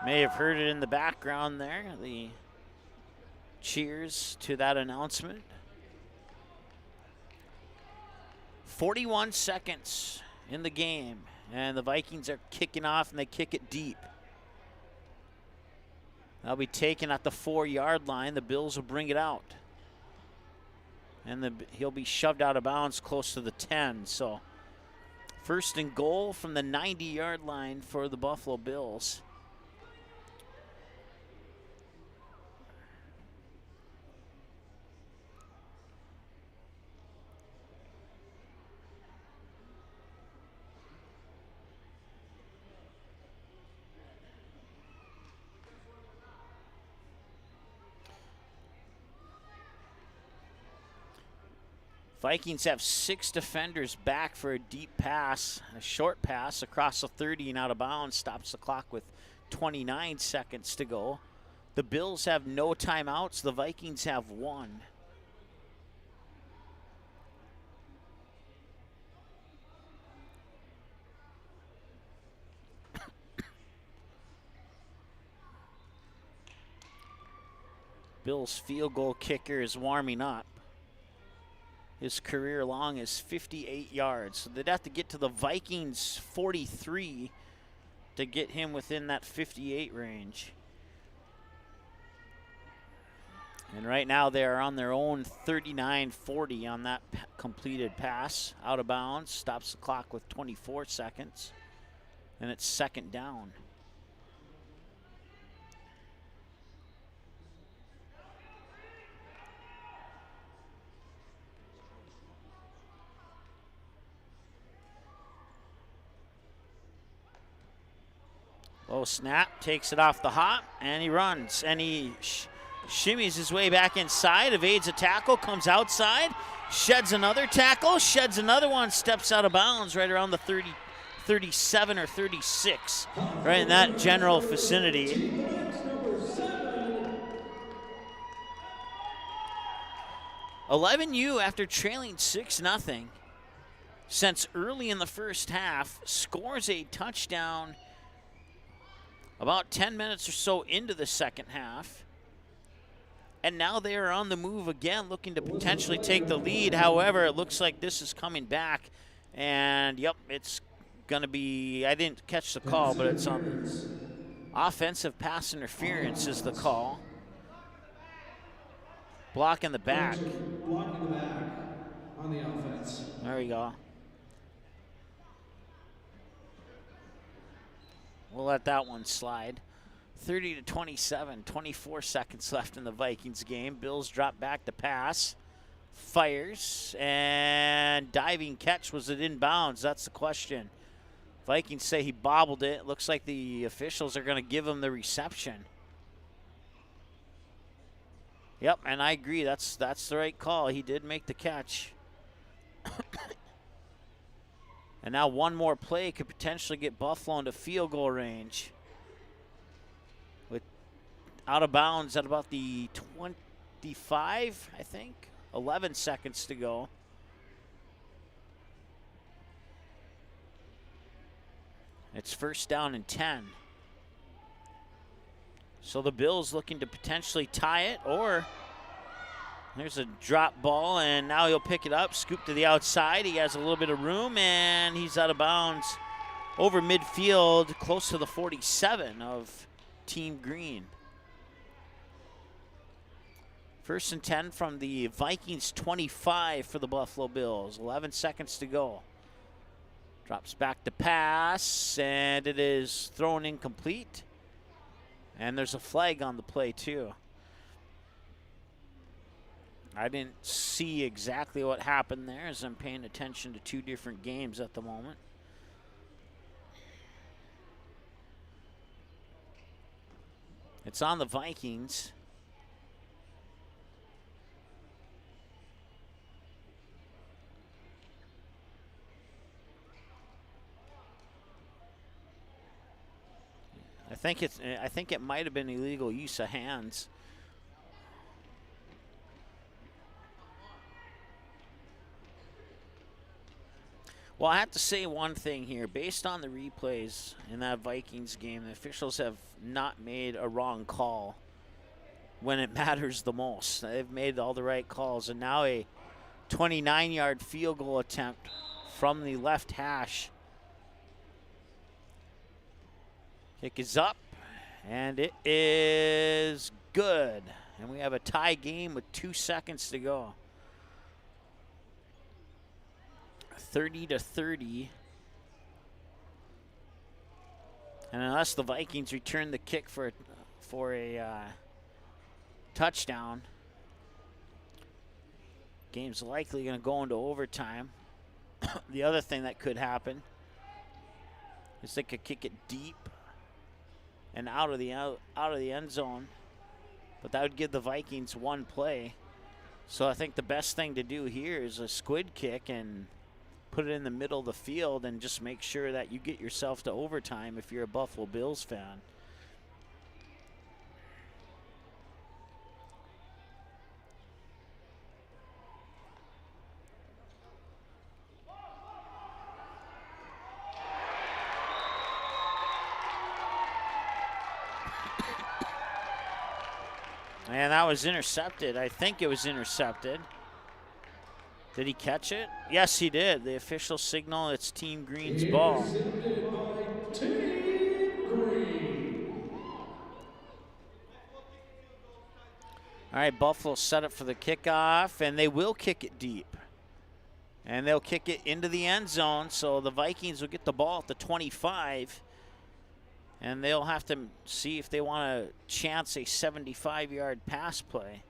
Speaker 3: May have heard it in the background there, the cheers to that announcement. 41 seconds in the game, and the Vikings are kicking off, and they kick it deep. That'll be taken at the 4-yard line. The Bills will bring it out. And he'll be shoved out of bounds close to the 10. So 1st and goal from the 90-yard line for the Buffalo Bills. Vikings have 6 defenders back for a deep pass, a short pass across the 30 and out of bounds, stops the clock with 29 seconds to go. The Bills have no timeouts. The Vikings have 1. Bills field goal kicker is warming up. His career long is 58 yards. So they'd have to get to the Vikings 43 to get him within that 58 range. And right now they are on their own 39-40 on that completed pass. Out of bounds, stops the clock with 24 seconds. And it's second down. Low snap, takes it off the hop, and he runs. And he shimmies his way back inside, evades a tackle, comes outside, sheds another tackle, sheds another one, steps out of bounds right around the 30, 37 or 36, right in that general vicinity. $11U, after trailing 6-0 since early in the first half, scores a touchdown about 10 minutes or so into the second half. And now they are on the move again, looking to potentially take the lead. However, it looks like this is coming back. And, yep, it's going to be, I didn't catch the call, but it's on offensive pass interference is the call. Block in the back.
Speaker 4: Block in the back on the offense.
Speaker 3: There we go. We'll let that one slide. 30-27, 24 seconds left in the Vikings game. Bills drop back to pass. Fires, and diving catch. Was it inbounds? That's the question. Vikings say he bobbled it. Looks like the officials are going to give him the reception. Yep, and I agree. That's the right call. He did make the catch. And now one more play could potentially get Buffalo into field goal range. With out of bounds at about the 25, I think. 11 seconds to go. It's first down and 10. So the Bills looking to potentially tie it, or there's a drop ball, and now he'll pick it up, scoop to the outside. He has a little bit of room, and he's out of bounds over midfield, close to the 47 of Team Green. First and 10 from the Vikings 25 for the Buffalo Bills. 11 seconds to go. Drops back to pass, and it is thrown incomplete. And there's a flag on the play, too. I didn't see exactly what happened there, as I'm paying attention to two different games at the moment. It's on the Vikings. I think it might have been illegal use of hands. Well, I have to say one thing here. Based on the replays in that Vikings game, the officials have not made a wrong call when it matters the most. They've made all the right calls, and now a 29-yard field goal attempt from the left hash. Kick is up, and it is good. And we have a tie game with 2 seconds to go. 30-30. And unless the Vikings return the kick for a touchdown, game's likely going to go into overtime. The other thing that could happen is they could kick it deep and out of the end zone, but that would give the Vikings one play. So I think the best thing to do here is a squid kick and put it in the middle of the field and just make sure that you get yourself to overtime if you're a Buffalo Bills fan. And that was intercepted. I think it was intercepted. Did he catch it? Yes, he did. The official signal, it's Team Green's ball. All right, Buffalo set up for the kickoff, and they will kick it deep. And they'll kick it into the end zone, so the Vikings will get the ball at the 25. And they'll have to see if they want to chance a 75-yard pass play.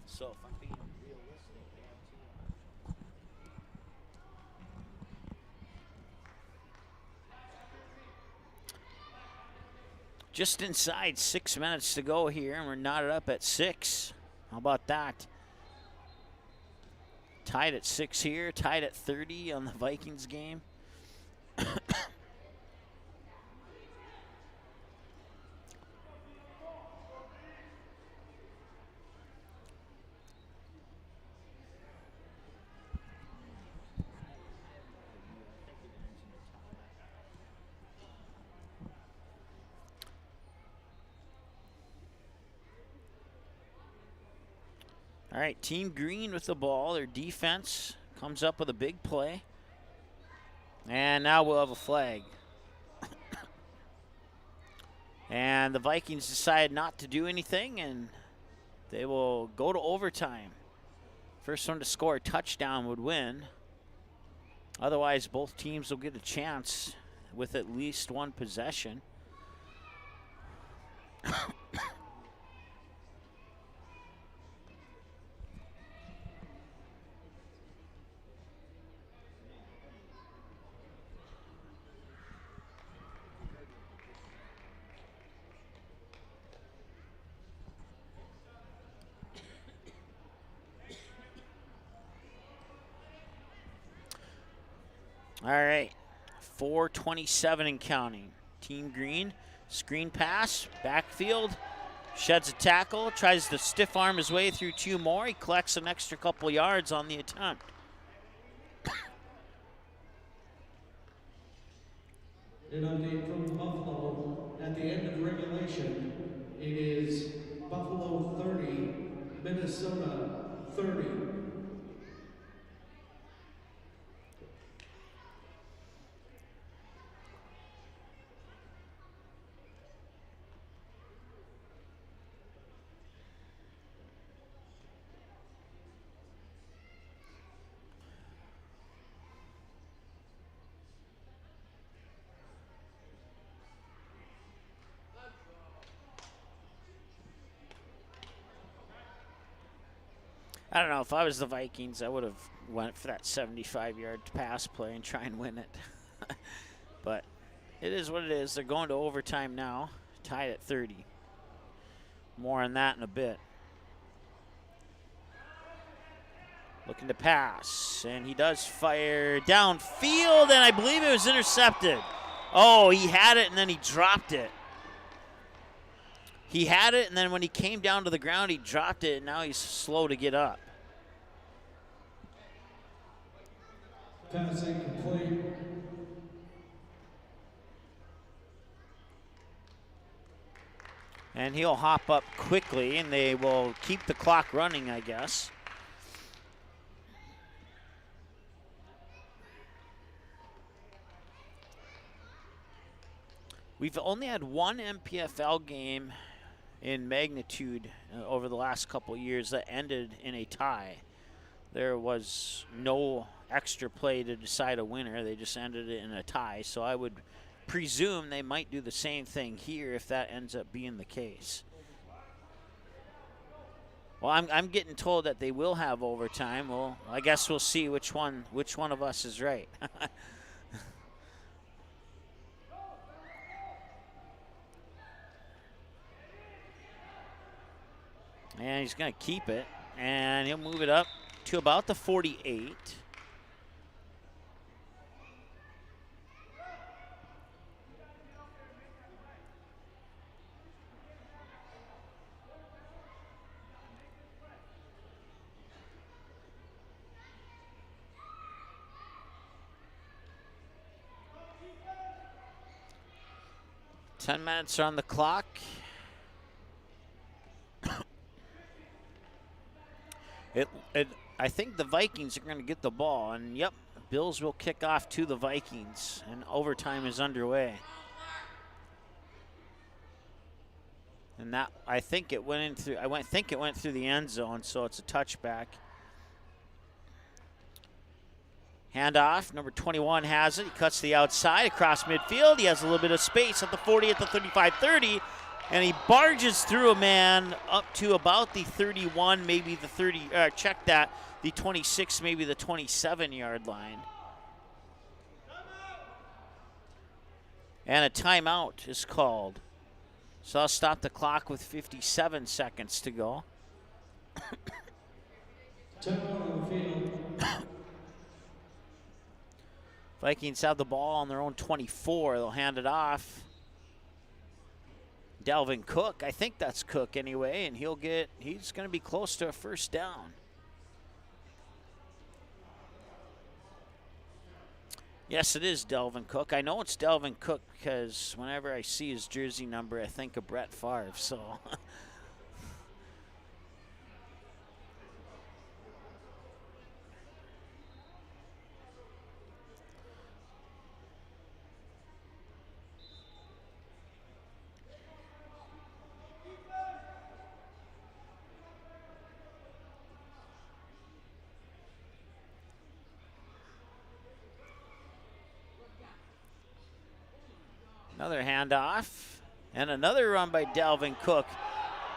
Speaker 3: So if I'm being realistic, just inside 6 minutes to go here, and we're knotted up at 6. How about that? Tied at 6 here, tied at 30 on the Vikings game. All right, Team Green with the ball. Their defense comes up with a big play. And now we'll have a flag. And the Vikings decide not to do anything, and they will go to overtime. First one to score a touchdown would win. Otherwise, both teams will get a chance with at least one possession. All right, 4:27 and counting. Team Green, screen pass, backfield, sheds a tackle, tries to stiff arm his way through 2 more. He collects an extra couple yards on the attempt.
Speaker 4: An update from Buffalo. At the end of regulation, it is Buffalo 30, Minnesota 30.
Speaker 3: I don't know, if I was the Vikings, I would have went for that 75-yard pass play and try and win it. But it is what it is. They're going to overtime now, tied at 30. More on that in a bit. Looking to pass, and he does fire downfield, and I believe it was intercepted. Oh, he had it, and then he dropped it. He had it, and then when he came down to the ground, he dropped it, and now he's slow to get up.
Speaker 4: Pass incomplete.
Speaker 3: And he'll hop up quickly, and they will keep the clock running, I guess. We've only had one MPFL game in magnitude over the last couple years that ended in a tie. There was no extra play to decide a winner. They just ended it in a tie. So I would presume they might do the same thing here if that ends up being the case. Well, I'm getting told that they will have overtime. Well, I guess we'll see which one of us is right. And he's going to keep it, and he'll move it up to about the 48. Ten minutes on the clock. I think the Vikings are going to get the ball, and yep, Bills will kick off to the Vikings, and overtime is underway. And that, I think it went in through. I think it went through the end zone, so it's a touchback. Handoff, number 21 has it. He cuts the outside across midfield. He has a little bit of space at the 40, at the 35, 30, and he barges through a man up to about the 31, maybe the 30. Check that, the 26, maybe the 27-yard line. And a timeout is called. So I'll stop the clock with 57 seconds to go.
Speaker 4: Timeout on the field.
Speaker 3: Vikings have the ball on their own 24. They'll hand it off. Dalvin Cook, I think that's Cook anyway, and he's going to be close to a first down. Yes, it is Dalvin Cook. I know it's Dalvin Cook because whenever I see his jersey number, I think of Brett Favre, so. Another handoff, and another run by Dalvin Cook.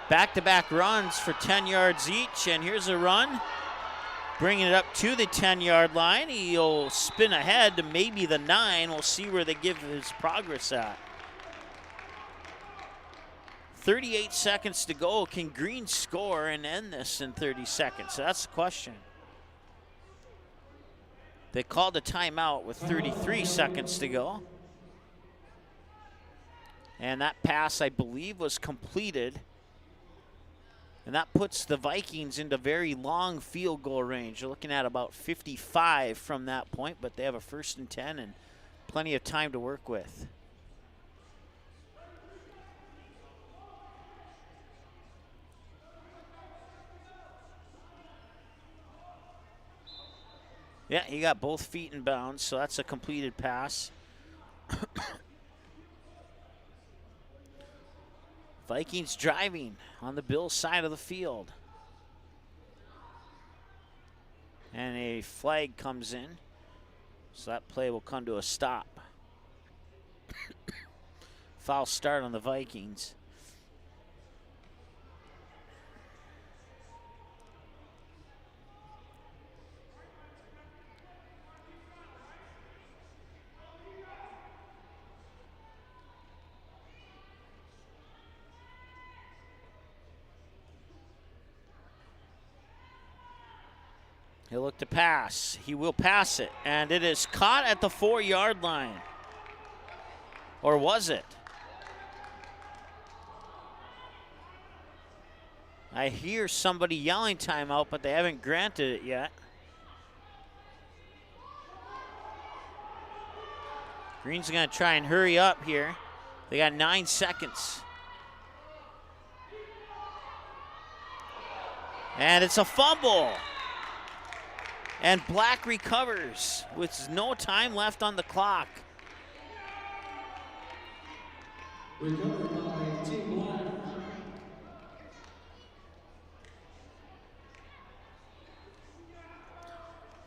Speaker 3: Back-to-back runs for 10 yards each, and here's a run. Bringing it up to the 10-yard line. He'll spin ahead to maybe the 9. We'll see where they give his progress at. 38 seconds to go. Can Green score and end this in 30 seconds? So that's the question. They called a timeout with 33 seconds to go. And that pass, I believe, was completed. And that puts the Vikings into very long field goal range. They're looking at about 55 from that point, but they have a 1st and 10 and plenty of time to work with. Yeah, he got both feet in bounds, so that's a completed pass. Vikings driving on the Bills side of the field. And a flag comes in, so that play will come to a stop. Foul start on the Vikings. He'll look to pass. He will pass it, and it is caught at the 4-yard line. Or was it? I hear somebody yelling timeout, but they haven't granted it yet. Green's going to try and hurry up here. They got 9 seconds. And it's a fumble. And Black recovers with no time left on the clock.
Speaker 4: Recovered by Team Black.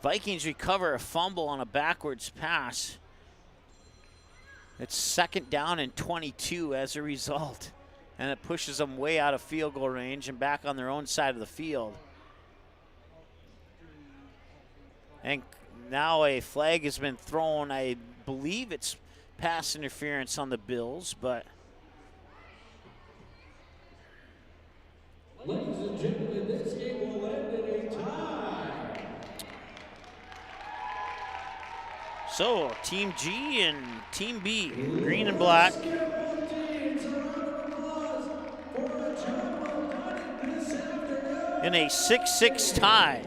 Speaker 3: Vikings recover a fumble on a backwards pass. It's 2nd down and 22 as a result. And it pushes them way out of field goal range and back on their own side of the field. And now a flag has been thrown. I believe it's pass interference on the Bills, but
Speaker 4: Ladies and gentlemen, this game will end in a tie.
Speaker 3: so Team G and Team B, green and black. In a 6-6 tie.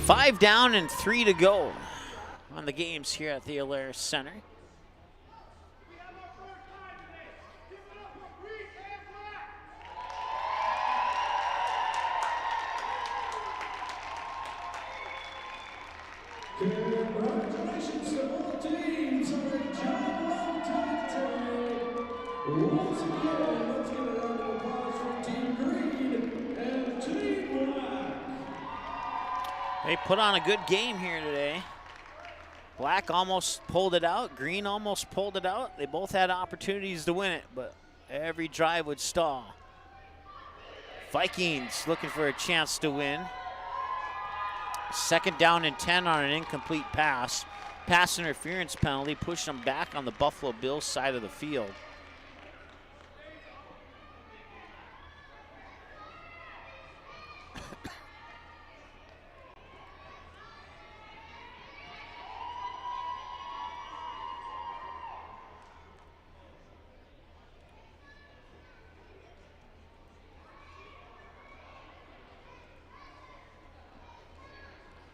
Speaker 3: 5 down and 3 to go on the games here at the Alaris Center.
Speaker 4: Congratulations to both teams on a job well done today. Once again, let's give a round of applause for Team Green and Team Black.
Speaker 3: They put on a good game here today. Black almost pulled it out. Green almost pulled it out. They both had opportunities to win it, but every drive would stall. Vikings looking for a chance to win. 2nd down and 10 on an incomplete pass. Pass interference penalty pushed them back on the Buffalo Bills side of the field.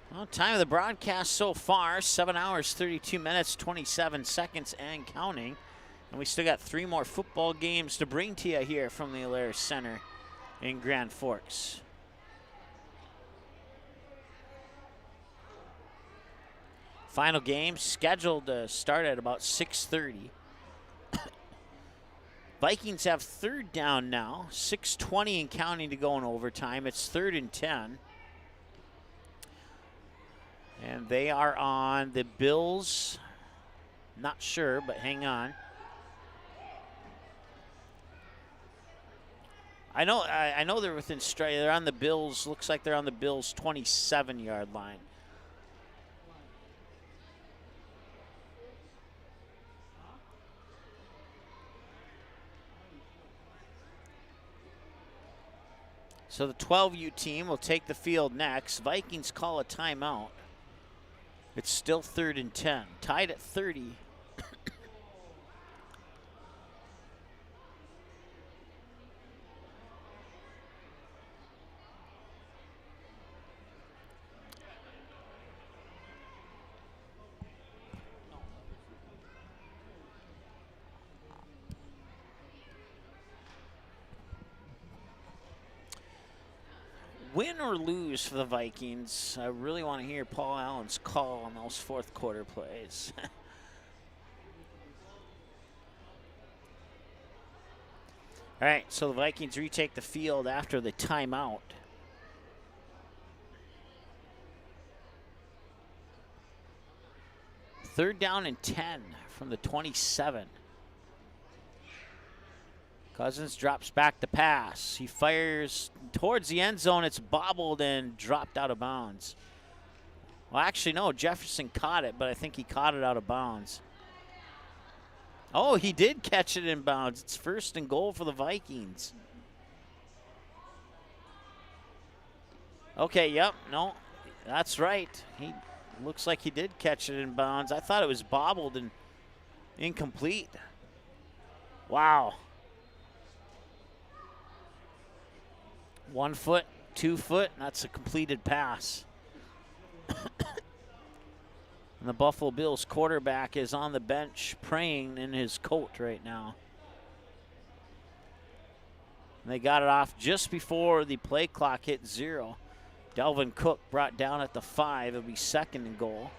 Speaker 3: Well, time of the broadcast so far, 7 hours, 32 minutes, 27 seconds and counting. And we still got 3 more football games to bring to you here from the Alaris Center in Grand Forks. Final game scheduled to start at about 6:30. Vikings have 3rd down now, 6:20 and counting to go in overtime. It's 3rd and 10. And they are on the Bills. Not sure, but hang on. I know they're within strike. They're on the Bills. Looks like they're on the Bills' 27-yard line. So the 12U team will take the field next. Vikings call a timeout. It's still 3rd and 10, tied at 30. Win or lose for the Vikings, I really want to hear Paul Allen's call on those 4th quarter plays. All right, so the Vikings retake the field after the timeout. Third down and 10 from the 27. Cousins drops back to pass. He fires towards the end zone. It's bobbled and dropped out of bounds. Well, actually, no. Jefferson caught it, but I think he caught it out of bounds. Oh, he did catch it in bounds. It's 1st and goal for the Vikings. Okay, yep, no, that's right. He looks like he did catch it in bounds. I thought it was bobbled and incomplete. Wow. 1 foot, 2 foot, and that's a completed pass. And the Buffalo Bills quarterback is on the bench praying in his coat right now. And they got it off just before the play clock hit 0. Delvin Cook brought down at the 5. It'll be 2nd and goal.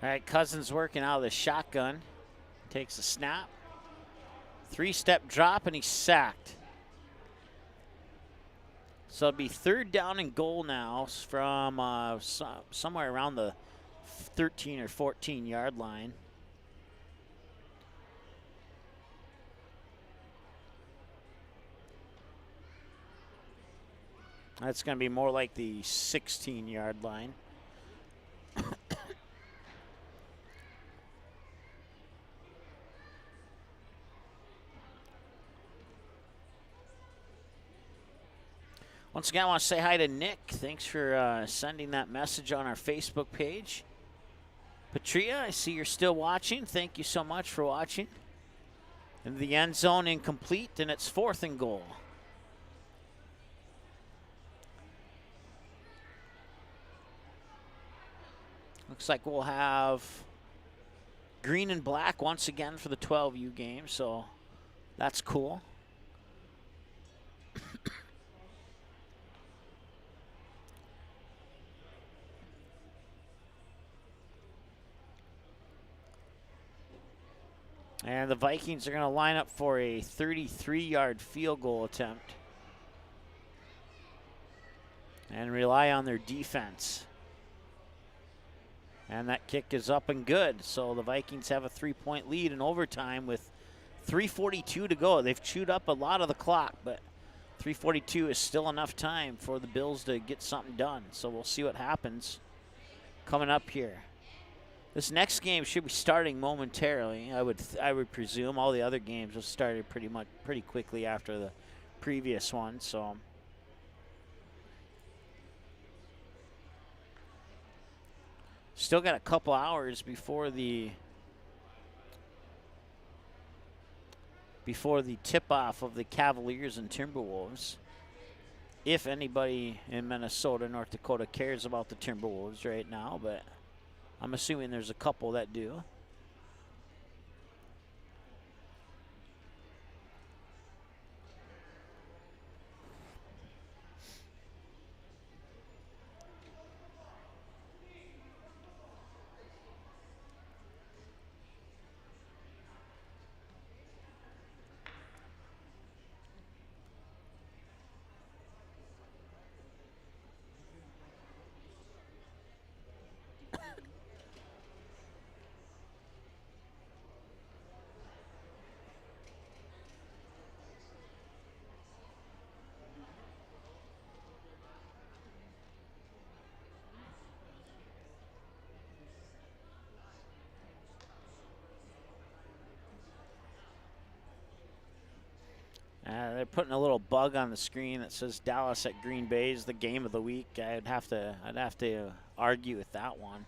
Speaker 3: All right, Cousins working out of the shotgun. Takes a snap. 3-step drop, and he's sacked. So it'll be 3rd down and goal now from somewhere around the 13 or 14-yard line. That's going to be more like the 16-yard line. Once again, I want to say hi to Nick. Thanks for sending that message on our Facebook page. Patria, I see you're still watching. Thank you so much for watching. And the end zone incomplete, and it's 4th and goal. Looks like we'll have green and black once again for the 12U game, so that's cool. And the Vikings are going to line up for a 33-yard field goal attempt and rely on their defense. And that kick is up and good. So the Vikings have a 3-point lead in overtime with 3:42 to go. They've chewed up a lot of the clock, but 3:42 is still enough time for the Bills to get something done. So we'll see what happens coming up here. This next game should be starting momentarily. I would presume all the other games have started pretty quickly after the previous one. So still got a couple hours before the tip-off of the Cavaliers and Timberwolves. If anybody in Minnesota, North Dakota cares about the Timberwolves right now, but I'm assuming there's a couple that do. They're putting a little bug on the screen that says Dallas at Green Bay is the game of the week. I'd have to argue with that one.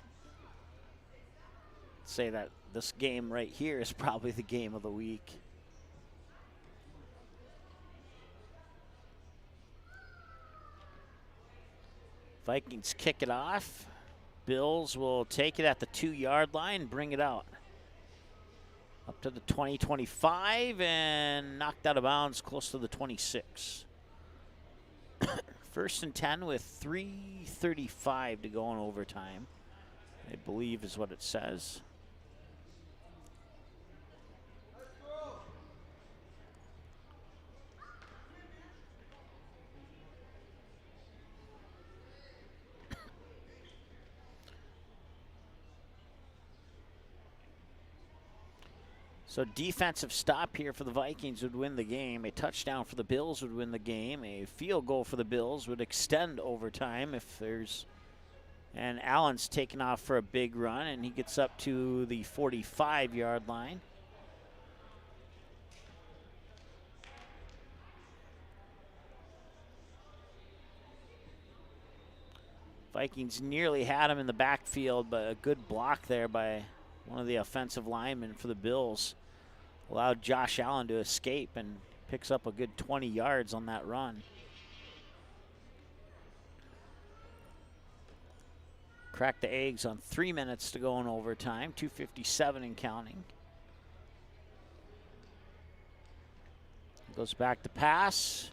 Speaker 3: Say that this game right here is probably the game of the week. Vikings kick it off. Bills will take it at the 2-yard line and bring it out. Up to the 20-25 and knocked out of bounds close to the 26. 1st and 10 with 3:35 to go in overtime, I believe is what it says. So defensive stop here for the Vikings would win the game. A touchdown for the Bills would win the game. A field goal for the Bills would extend overtime if there's... And Allen's taken off for a big run, and he gets up to the 45-yard line. Vikings nearly had him in the backfield, but a good block there by one of the offensive linemen for the Bills allowed Josh Allen to escape and picks up a good 20 yards on that run. Cracked the eggs on 3 minutes to go in overtime, 2:57 and counting. Goes back to pass.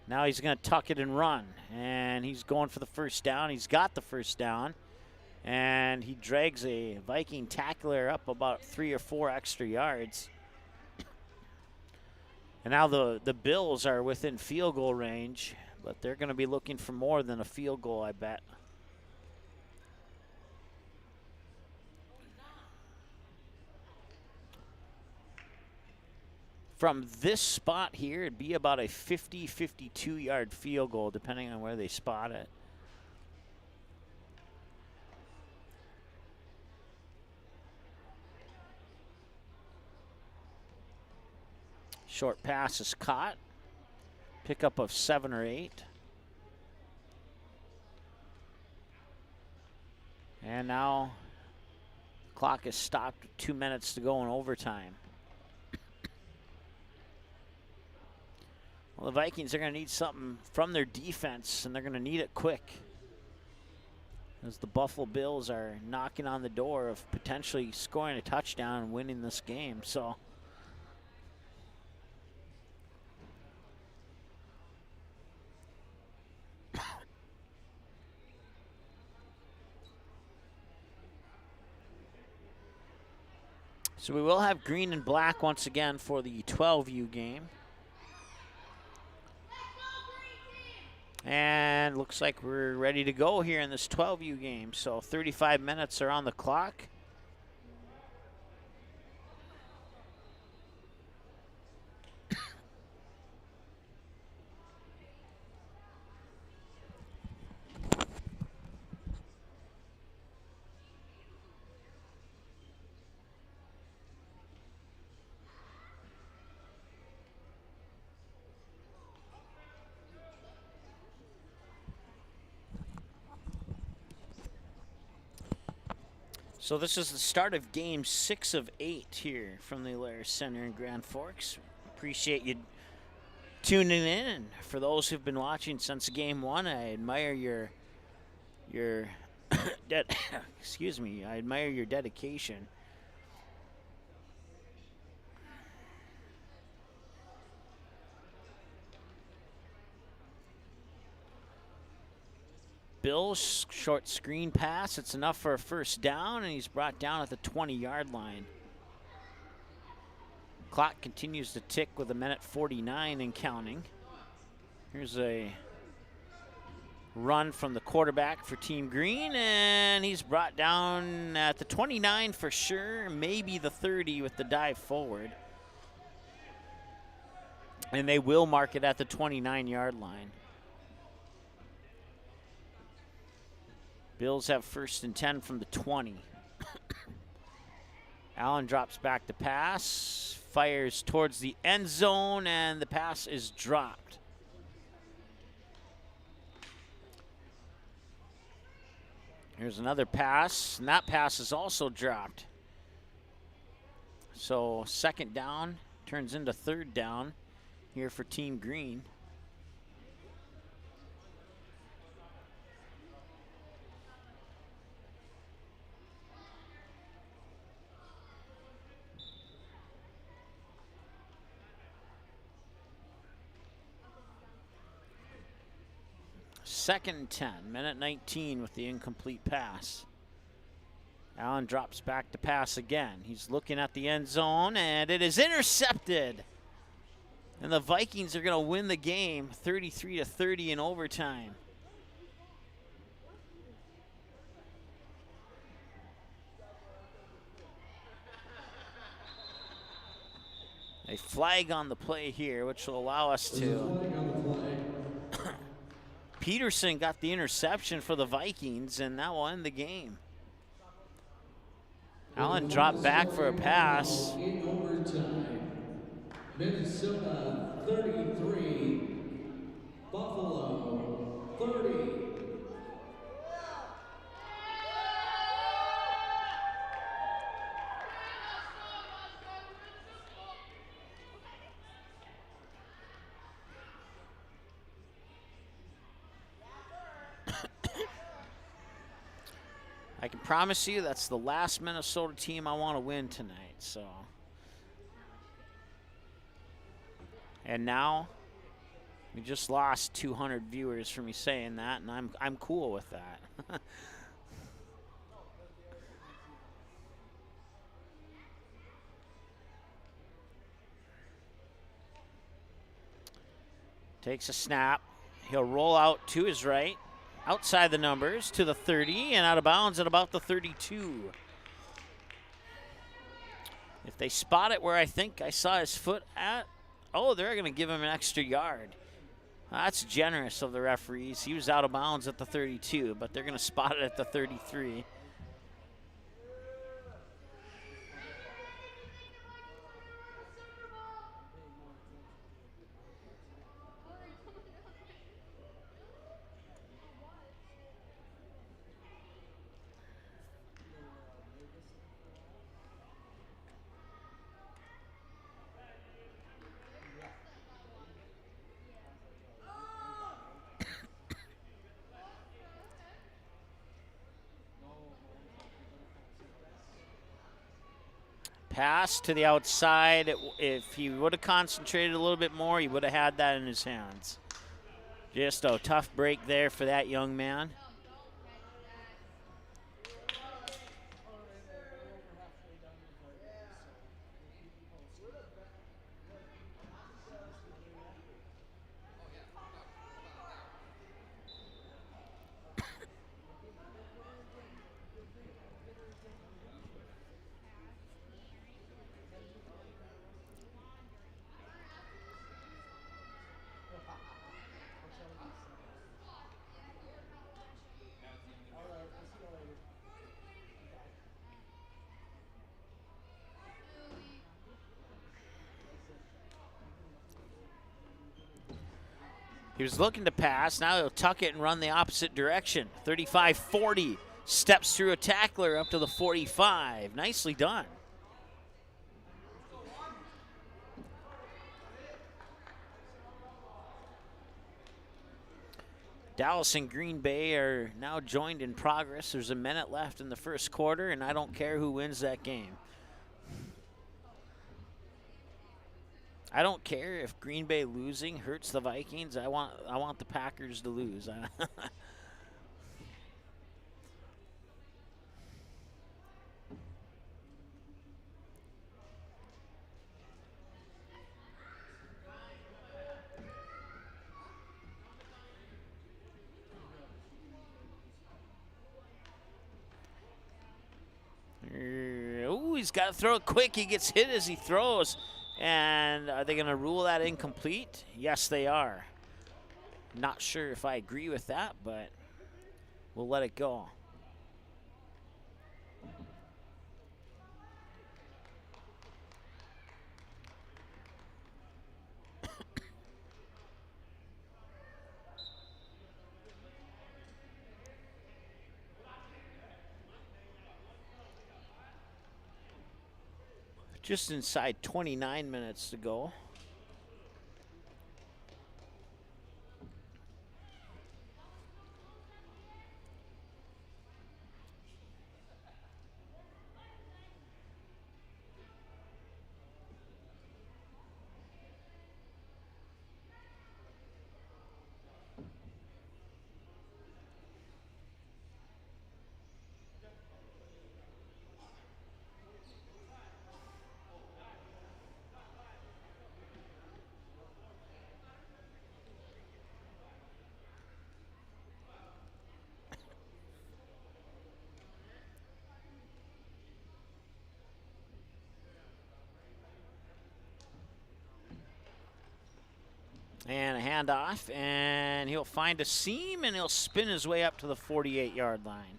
Speaker 3: Now he's going to tuck it and run, and he's going for the first down. He's got the first down, and he drags a Viking tackler up about 3 or 4 extra yards. And now the Bills are within field goal range, but they're going to be looking for more than a field goal, I bet. from this spot here, it'd be about a 50, 52-yard field goal, depending on where they spot it. Short pass is caught. Pickup of 7 or 8. And now clock is stopped with 2 minutes to go in overtime. Well, the Vikings are going to need something from their defense, and they're going to need it quick, as the Buffalo Bills are knocking on the door of potentially scoring a touchdown and winning this game. So we will have green and black once again for the 12U game. And looks like we're ready to go here in this 12U game. So 35 minutes are on the clock. So this is the start of game 6 of 8 here from the Alaris Center in Grand Forks. Appreciate you tuning in, and for those who've been watching since game 1, I admire your excuse me, I admire your dedication. Bills short screen pass. It's enough for a first down, and he's brought down at the 20-yard line. Clock continues to tick with 1:49 and counting. Here's a run from the quarterback for Team Green, and he's brought down at the 29 for sure, maybe the 30 with the dive forward. And they will mark it at the 29-yard line. Bills have 1st and 10 from the 20. Allen drops back to pass, fires towards the end zone, and the pass is dropped. Here's another pass, and that pass is also dropped. So 2nd down turns into 3rd down here for Team Green. Second and 10, 1:19 with the incomplete pass. Allen drops back to pass again. He's looking at the end zone, and it is intercepted. And the Vikings are going to win the game 33-30 in overtime. A flag on the play here, which will allow us to. Peterson got the interception for the Vikings, and that will end the game. Allen dropped back for a pass.
Speaker 4: In overtime, Minnesota 33, Buffalo 30.
Speaker 3: I can promise you that's the last Minnesota team I want to win tonight. So, and now we just lost 200 viewers for me saying that, and I'm cool with that. Takes a snap. He'll roll out to his right. Outside the numbers to the 30 and out of bounds at about the 32. If they spot it where I think I saw his foot at, Oh, they're going to give him an extra yard. That's generous of the referees. He was out of bounds at the 32, but they're going to spot it at the 33. Pass to the outside. If he would have concentrated a little bit more, he would have had that in his hands. Just a tough break there for that young man. He was looking to pass. Now he'll tuck it and run the opposite direction. 35-40. Steps through a tackler up to the 45. Nicely done. Dallas and Green Bay are now joined in progress. There's a minute left in the first quarter, and I don't care who wins that game. I don't care if Green Bay losing hurts the Vikings. I want the Packers to lose. Ooh, he's got to throw it quick. He gets hit as he throws. And are they going to rule that incomplete? Yes, they are. Not sure if I agree with that, but we'll let it go. Just inside 29 minutes to go. And a handoff, and he'll find a seam, and he'll spin his way up to the 48-yard line.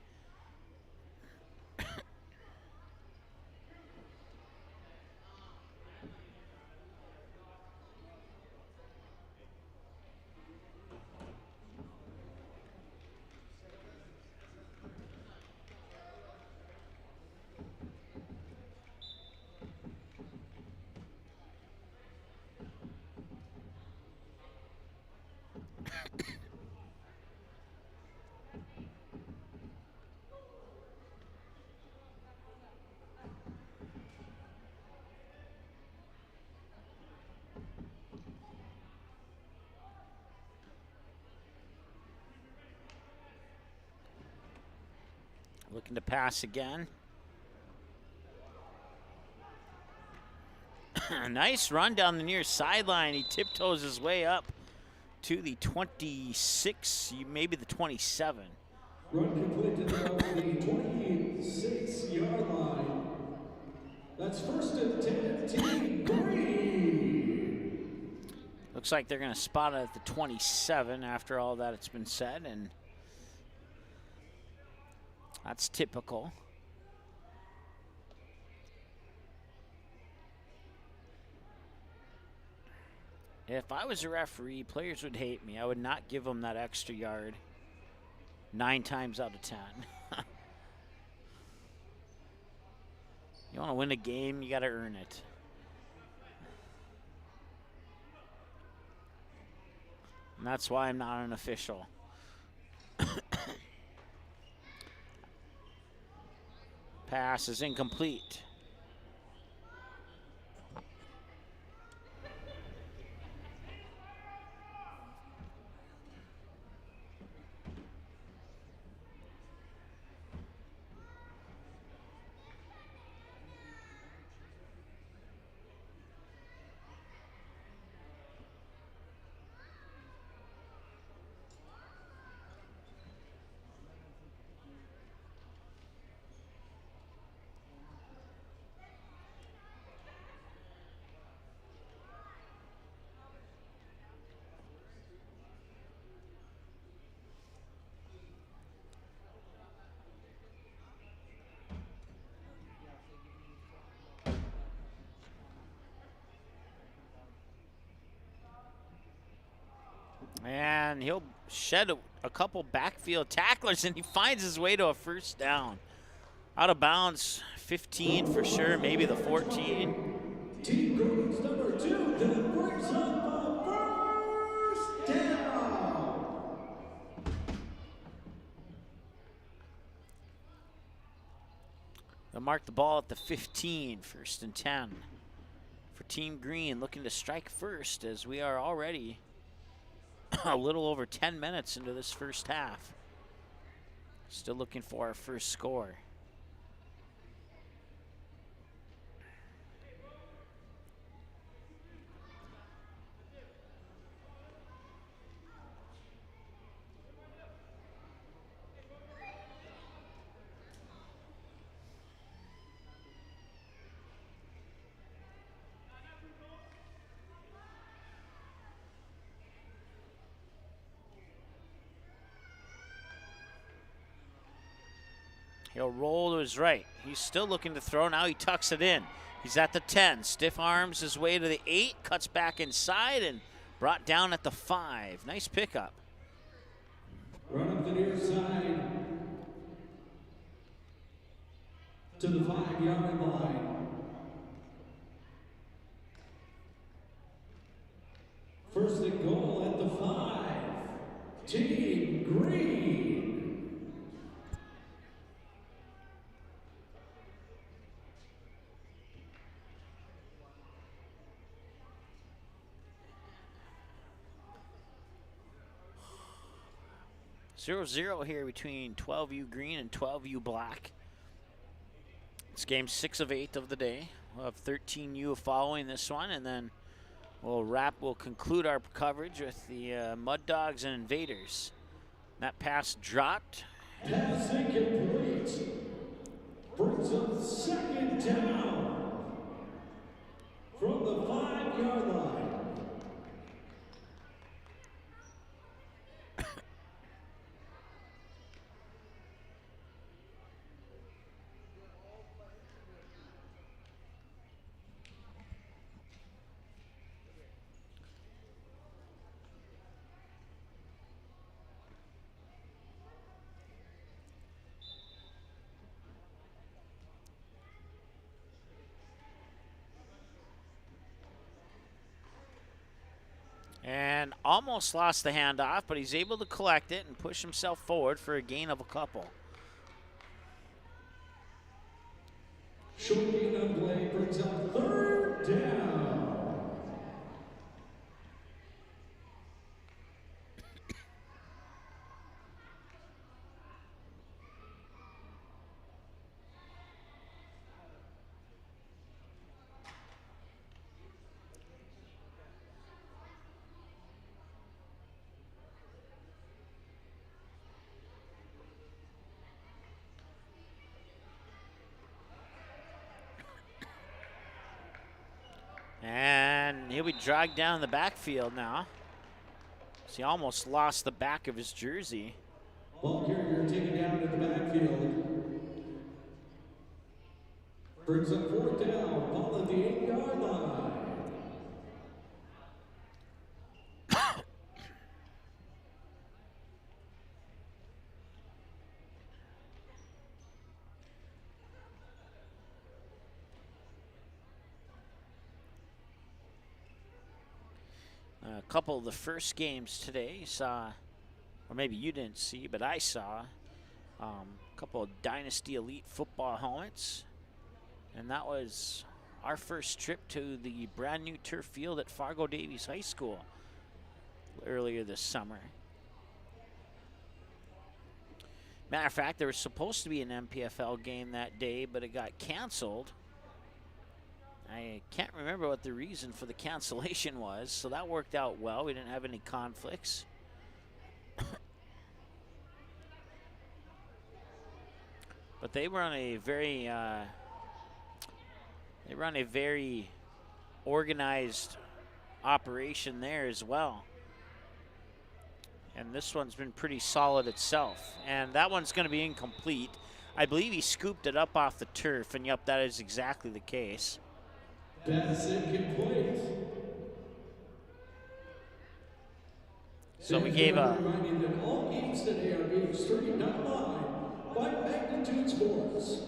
Speaker 3: Looking to pass again. Nice run down the near sideline. He tiptoes his way up to the 26, maybe the 27.
Speaker 4: Run completed about the 26-yard line. That's first and 10, Team Green.
Speaker 3: Looks like they're going to spot it at the 27 after all that it's been said, and that's typical. If I was a referee, players would hate me. I would not give them that extra yard 9 times out of 10. You want to win a game, you got to earn it. And that's why I'm not an official. Pass is incomplete. And he'll shed a couple backfield tacklers, and he finds his way to a first down. Out of bounds, 15 for sure, maybe the 14.
Speaker 4: Team Green's number 2 that brings up a first down.
Speaker 3: They'll mark the ball at the 15, 1st and 10. For Team Green, looking to strike first as we are already a little over 10 minutes into this first half. Still looking for our first score. He'll roll to his right. He's still looking to throw. Now he tucks it in. He's at the 10. Stiff arms his way to the 8. Cuts back inside and brought down at the 5. Nice pickup.
Speaker 4: Run up the near side to the 5-yard line. First and goal at the 5. Team Green.
Speaker 3: 0-0 here between 12U Green and 12U Black. It's game 6 of 8 of the day. We'll have 13U following this one, and then we'll conclude our coverage with the Mud Dogs and Invaders. That pass dropped.
Speaker 4: Pass incomplete. Brings up 2nd down from the 5-yard line.
Speaker 3: And almost lost the handoff, but he's able to collect it and push himself forward for a gain of a couple.
Speaker 4: Short gain on play brings up 3rd down.
Speaker 3: He'll be dragged down the backfield now. So he almost lost the back of his jersey.
Speaker 4: Ball carrier taken down in the backfield. Brings up 4th down, ball at the 8-yard line.
Speaker 3: A couple of the first games today saw, or maybe you didn't see, but I saw a couple of Dynasty Elite football helmets. And that was our first trip to the brand new turf field at Fargo Davies High School earlier this summer. Matter of fact, there was supposed to be an MPFL game that day, but it got canceled. I can't remember what the reason for the cancellation was, so that worked out well. We didn't have any conflicts. But they run a very organized operation there as well. And this one's been pretty solid itself. And that one's going to be incomplete. I believe he scooped it up off the turf, and yep, that is exactly the case.
Speaker 4: Pass incomplete.
Speaker 3: So we gave a...
Speaker 4: Reminding that all games today are being streamed online by Magnitude Sports.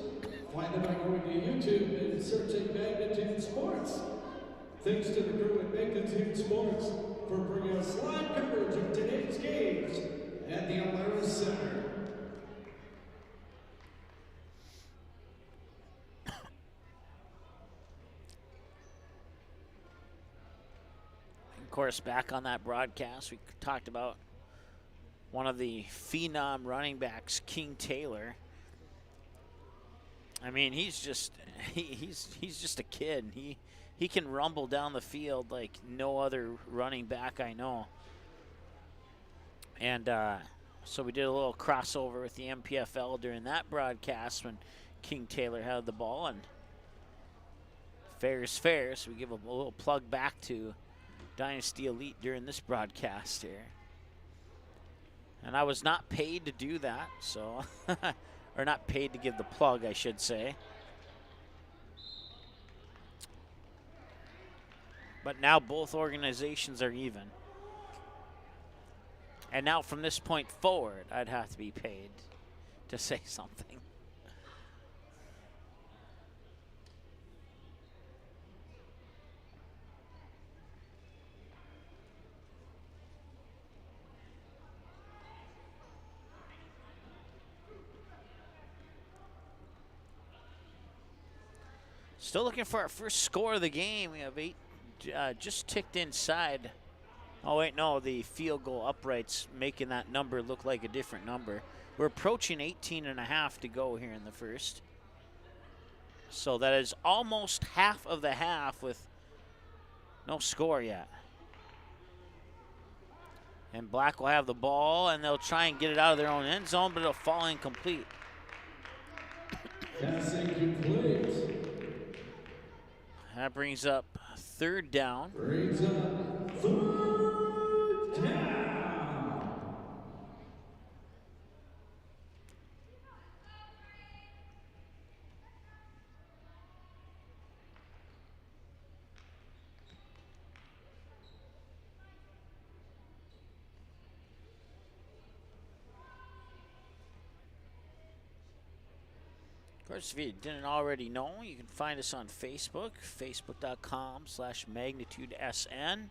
Speaker 4: Find them by going to YouTube and searching Magnitude Sports. Thanks to the crew at Magnitude Sports for bringing us live coverage of today's games at the Alara Center.
Speaker 3: Of course, back on that broadcast, we talked about one of the phenom running backs, King Taylor. I mean, he's just a kid. He can rumble down the field like no other running back I know. And so we did a little crossover with the MPFL during that broadcast when King Taylor had the ball, and fair is fair, so we give a little plug back to Dynasty Elite during this broadcast here. And I was not paid to do that, so, or not paid to give the plug, I should say. But now both organizations are even. And now from this point forward, I'd have to be paid to say something. Still looking for our first score of the game. We have 8 just ticked inside. Oh, wait, no, the field goal uprights making that number look like a different number. We're approaching 18.5 to go here in the first. So that is almost half of the half with no score yet. And Black will have the ball, and they'll try and get it out of their own end zone, but it'll fall incomplete.
Speaker 4: Pass incomplete.
Speaker 3: That brings up 3rd down.
Speaker 4: Brings up 3rd down.
Speaker 3: Of course, if you didn't already know, you can find us on Facebook, facebook.com/MagnitudeSN.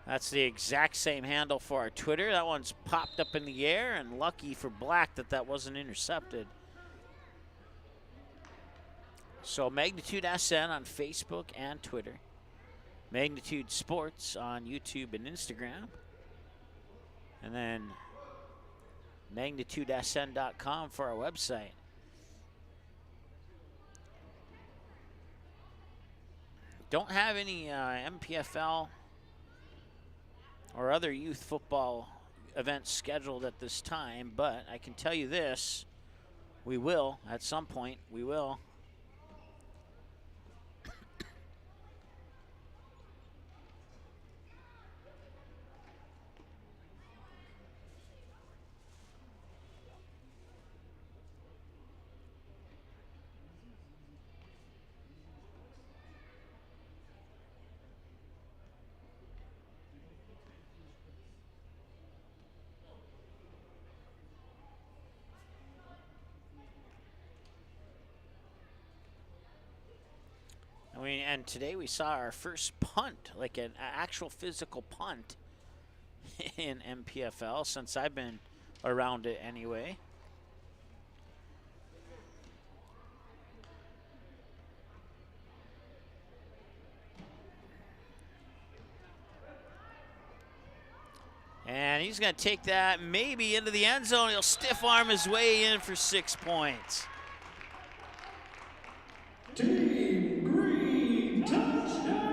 Speaker 3: That's the exact same handle for our Twitter. That one's popped up in the air, and lucky for Black that wasn't intercepted. So Magnitude SN on Facebook and Twitter. Magnitude Sports on YouTube and Instagram. And then MagnitudeSN.com for our website. Don't have any MPFL or other youth football events scheduled at this time, but I can tell you this, we will at some point, we will. mean, and today we saw our first punt, like an actual physical punt in MPFL since I've been around it anyway. And he's going to take that maybe into the end zone. He'll stiff arm his way in for 6 points.
Speaker 4: Team Green, touchdown!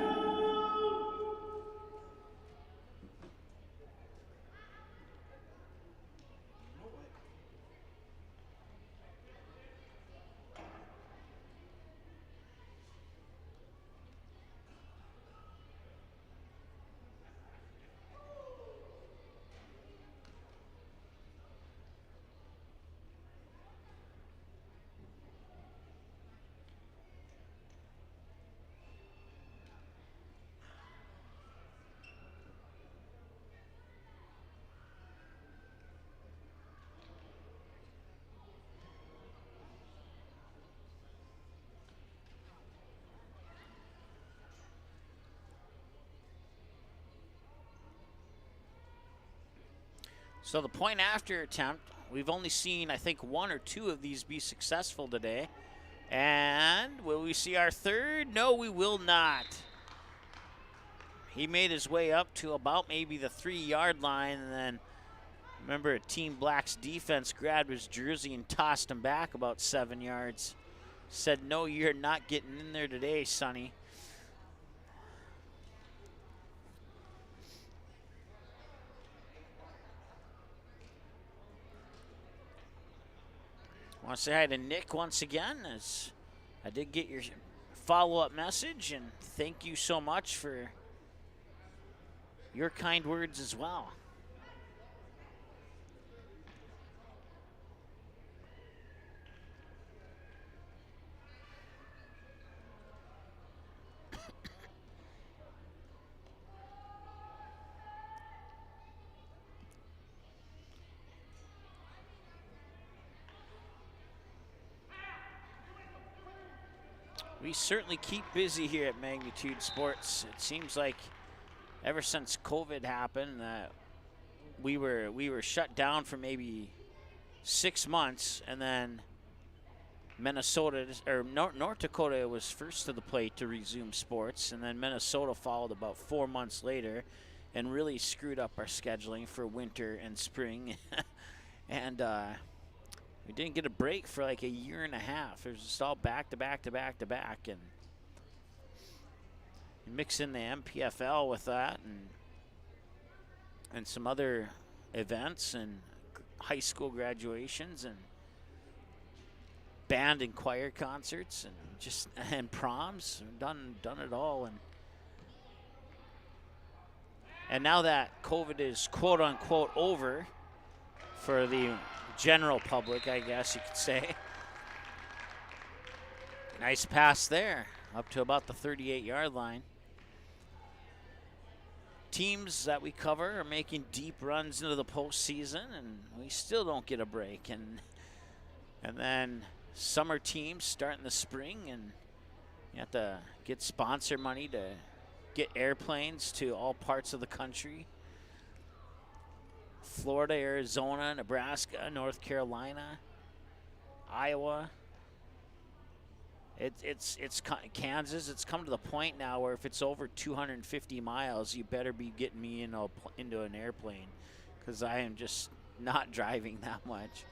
Speaker 3: So the point after attempt, we've only seen, I think, 1 or 2 of these be successful today. And will we see our third? No, we will not. He made his way up to about maybe the 3-yard line, and then remember Team Black's defense grabbed his jersey and tossed him back about 7 yards. Said, no, you're not getting in there today, Sonny. I want to say hi to Nick once again, as I did get your follow-up message, and thank you so much for your kind words as well. We certainly keep busy here at Magnitude Sports. It seems like ever since COVID happened, we were shut down for maybe 6 months, and then Minnesota or North Dakota was first to the plate to resume sports, and then Minnesota followed about 4 months later, and really screwed up our scheduling for winter and spring, and we didn't get a break for like a year and a half. It was just all back to back to back to back, and you mix in the MPFL with that, and some other events and high school graduations and band and choir concerts and proms. We've done it all, and now that COVID is quote unquote over for the general public, I guess you could say. Nice pass there, up to about the 38-yard line. Teams that we cover are making deep runs into the postseason, and we still don't get a break. And then summer teams start in the spring, and you have to get sponsor money to get airplanes to all parts of the country. Florida, Arizona, Nebraska, North Carolina, Iowa. It's Kansas. It's come to the point now where if it's over 250 miles, you better be getting me into an airplane, because I am just not driving that much.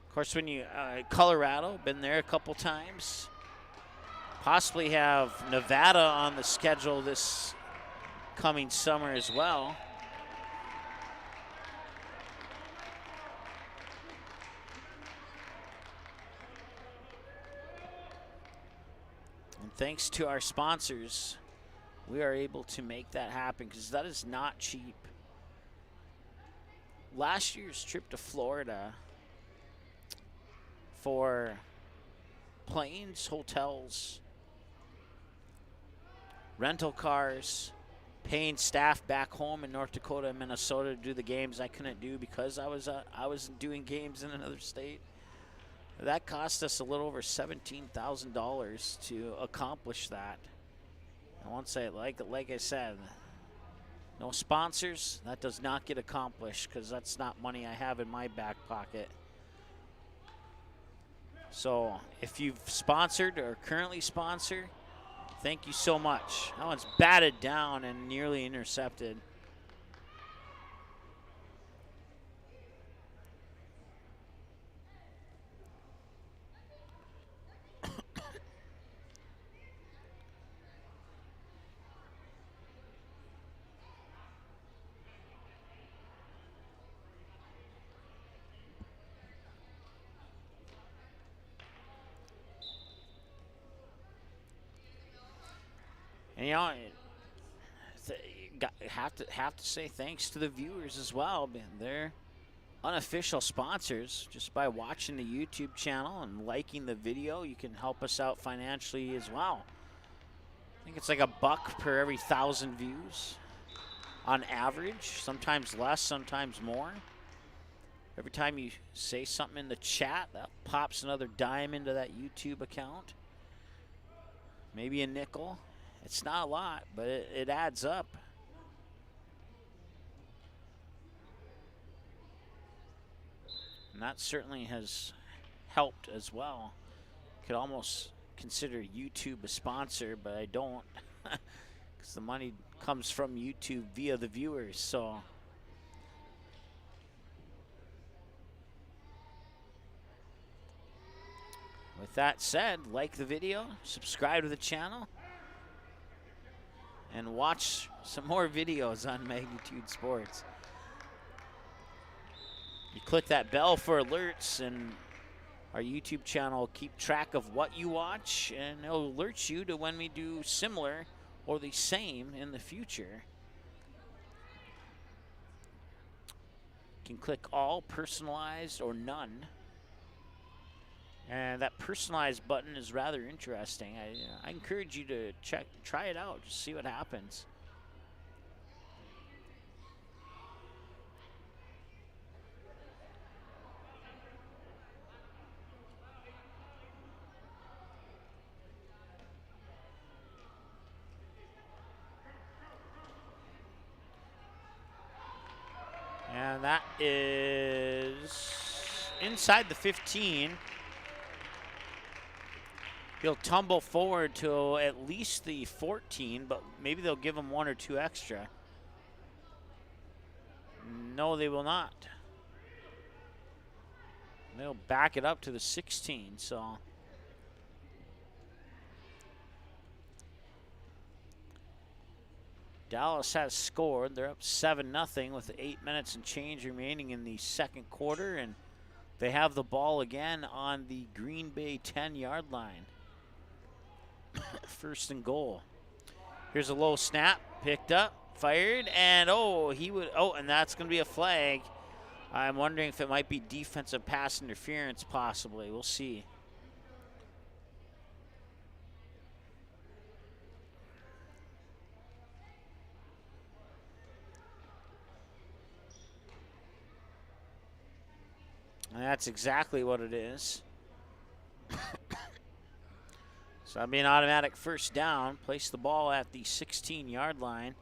Speaker 3: Of course, when you Colorado, been there a couple times. Possibly have Nevada on the schedule this coming summer as well. And thanks to our sponsors, we are able to make that happen, because that is not cheap. Last year's trip to Florida for planes, hotels, rental cars, paying staff back home in North Dakota and Minnesota to do the games I couldn't do because I was doing games in another state. That cost us a little over $17,000 to accomplish that. And once like I said, no sponsors, that does not get accomplished because that's not money I have in my back pocket. So if you've sponsored or currently sponsor, thank you so much. That one's batted down and nearly intercepted. And you know, have to say thanks to the viewers as well. They're unofficial sponsors. Just by watching the YouTube channel and liking the video, you can help us out financially as well. I think it's like $1 per every 1,000 views on average. Sometimes less, sometimes more. Every time you say something in the chat, that pops another dime into that YouTube account. Maybe a nickel. It's not a lot, but it adds up. And that certainly has helped as well. Could almost consider YouTube a sponsor, but I don't, because the money comes from YouTube via the viewers. So with that said, like the video, subscribe to the channel, and watch some more videos on Magnitude Sports. You click that bell for alerts, and our YouTube channel will keep track of what you watch, and it'll alert you to when we do similar or the same in the future. You can click all, personalized, or none. And that personalized button is rather interesting. I encourage you to try it out, just see what happens. And that is inside the 15. He'll tumble forward to at least the 14, but maybe they'll give him 1 or 2 extra. No, they will not. They'll back it up to the 16, so. Dallas has scored. They're up 7-0 with 8 minutes and change remaining in the second quarter, and they have the ball again on the Green Bay 10-yard line. First and goal. Here's a low snap, picked up, fired, and and that's going to be a flag. I'm wondering if it might be defensive pass interference, possibly. We'll see. And that's exactly what it is. So that'll be an automatic first down. Place the ball at the 16-yard line.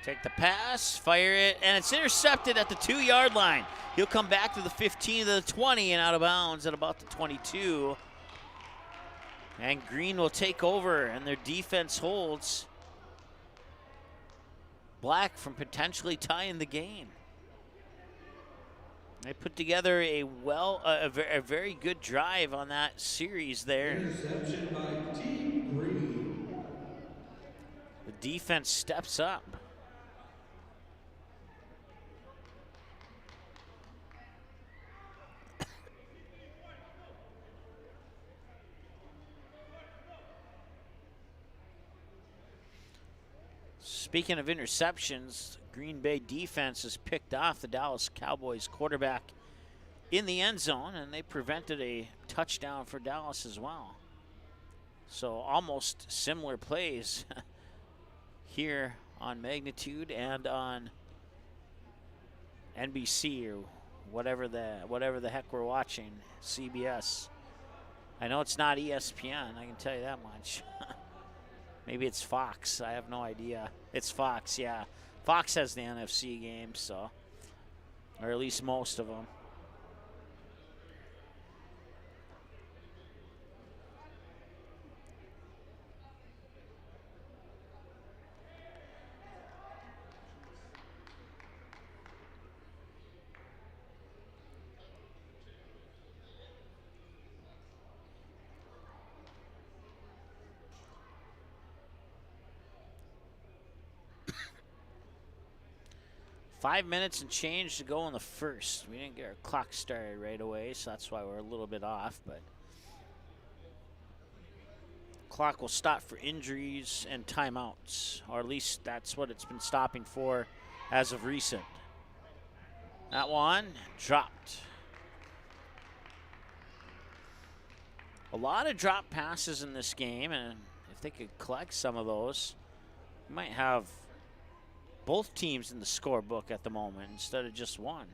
Speaker 3: Take the pass, fire it, and it's intercepted at the 2-yard line. He'll come back to the 15 to the 20 and out of bounds at about the 22. And Green will take over, and their defense holds Black from potentially tying the game. They put together a very good drive on that series there.
Speaker 4: Interception by Team Green.
Speaker 3: The defense steps up. Speaking of interceptions, Green Bay defense has picked off the Dallas Cowboys quarterback in the end zone, and they prevented a touchdown for Dallas as well. So almost similar plays here on Magnitude and on NBC or whatever the heck we're watching, CBS. I know it's not ESPN, I can tell you that much. Maybe it's Fox, I have no idea. It's Fox, yeah. Fox has the NFC games, so, or at least most of them. Five minutes and change to go in the first. We didn't get our clock started right away, so that's why we're a little bit off, but clock will stop for injuries and timeouts, or at least that's what it's been stopping for as of recent. That one dropped. A lot of drop passes in this game, and if they could collect some of those, we might have both teams in the scorebook at the moment instead of just one.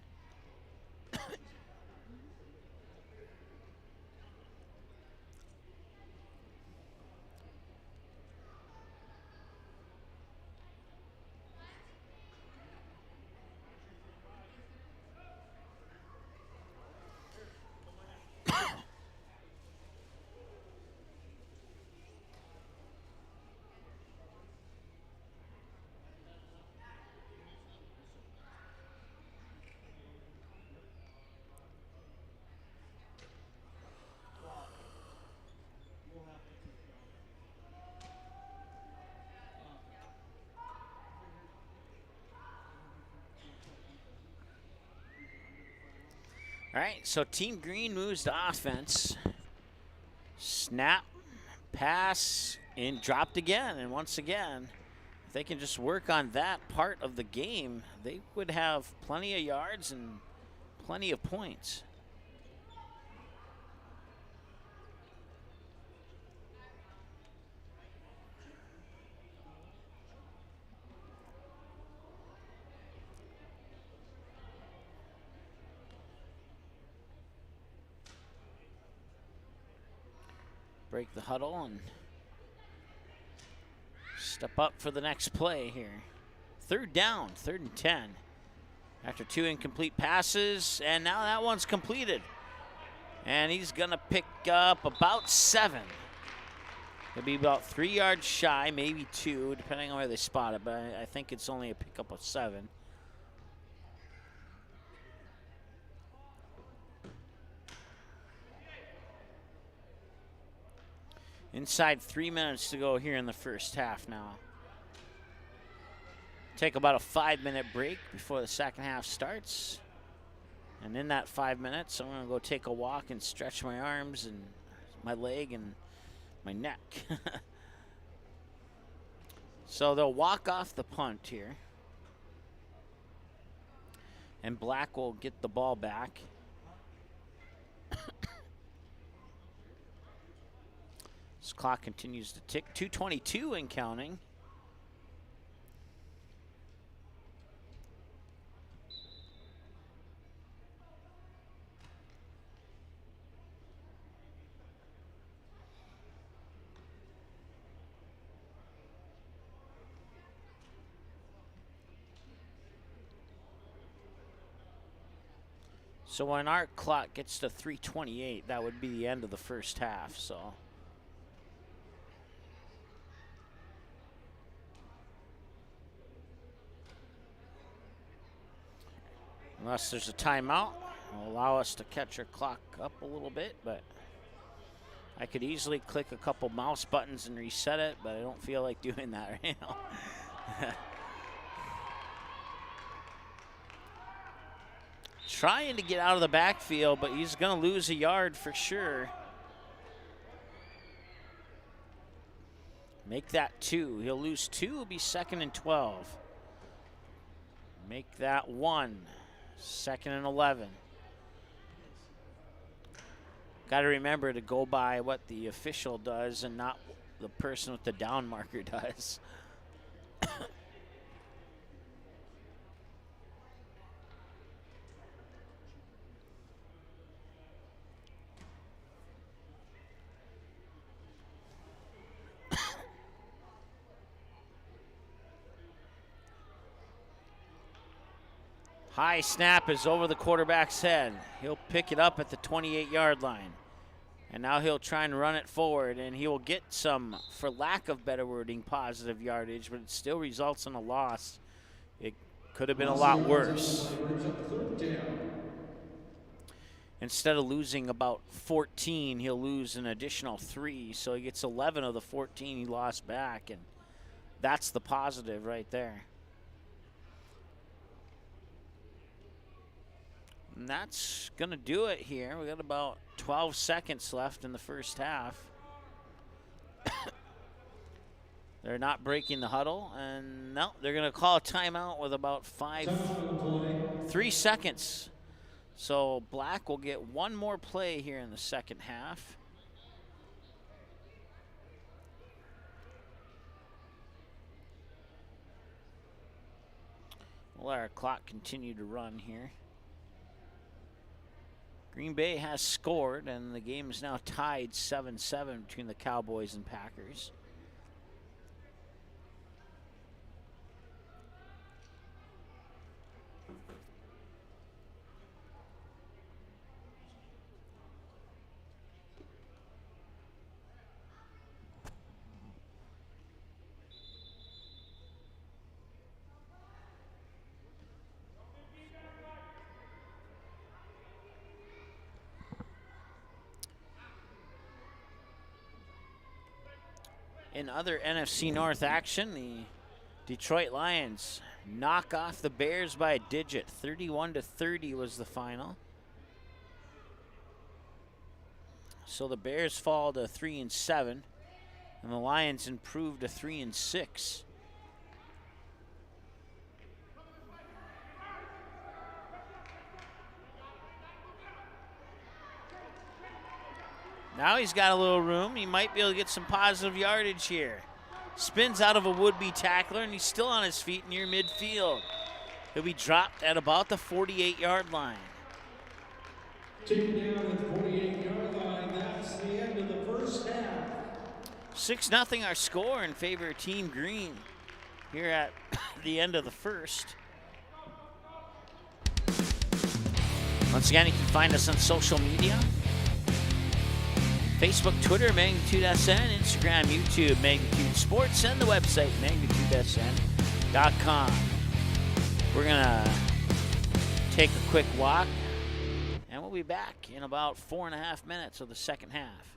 Speaker 3: All right, so Team Green moves to offense. Snap, pass, and dropped again. And once again, if they can just work on that part of the game, they would have plenty of yards and plenty of points. Break the huddle and step up for the next play here. Third down, 3rd and 10. After 2 incomplete passes, and now that one's completed. And he's gonna pick up about 7. It'll be about 3 yards shy, maybe 2, depending on where they spot it, but I think it's only a pickup of 7. Inside 3 minutes to go here in the first half now. Take about a 5-minute break before the second half starts. And in that 5 minutes, I'm gonna go take a walk and stretch my arms and my leg and my neck. So they'll walk off the punt here. And Black will get the ball back. This clock continues to tick. 2:22 and counting. So when our clock gets to 3:28, that would be the end of the first half, so. Unless there's a timeout, it'll allow us to catch our clock up a little bit, but I could easily click a couple mouse buttons and reset it, but I don't feel like doing that right now. Trying to get out of the backfield, but he's going to lose a yard for sure. Make that 2. He'll lose 2, will be 2nd and 12. Make that 1, 2nd and 11. Got to remember to go by what the official does and not the person with the down marker does. High snap is over the quarterback's head. He'll pick it up at the 28-yard line. And now he'll try and run it forward, and he will get some, for lack of better wording, positive yardage, but it still results in a loss. It could have been a lot worse. Instead of losing about 14, he'll lose an additional 3, so he gets 11 of the 14 he lost back, and that's the positive right there. And that's going to do it here. We got about 12 seconds left in the first half. They're not breaking the huddle, and no, they're going to call a timeout with about 3 seconds. So Black will get one more play here in the second half. We'll let our clock continue to run here. Green Bay has scored, and the game is now tied 7-7 between the Cowboys and Packers. In other NFC North action, the Detroit Lions knock off the Bears by a digit. 31-30 was the final. So the Bears fall to 3-7, and the Lions improve to 3-6. Now he's got a little room. He might be able to get some positive yardage here. Spins out of a would-be tackler, and he's still on his feet near midfield. He'll be dropped at about the 48-yard line.
Speaker 4: Taken down at the 48-yard line. That's the end of the first half.
Speaker 3: 6-0 our score in favor of Team Green here at the end of the first. Once again, you can find us on social media. Facebook, Twitter, MagnitudeSN, Instagram, YouTube, Magnitude Sports, and the website, MagnitudeSN.com. We're going to take a quick walk, and we'll be back in about 4.5 minutes of the second half.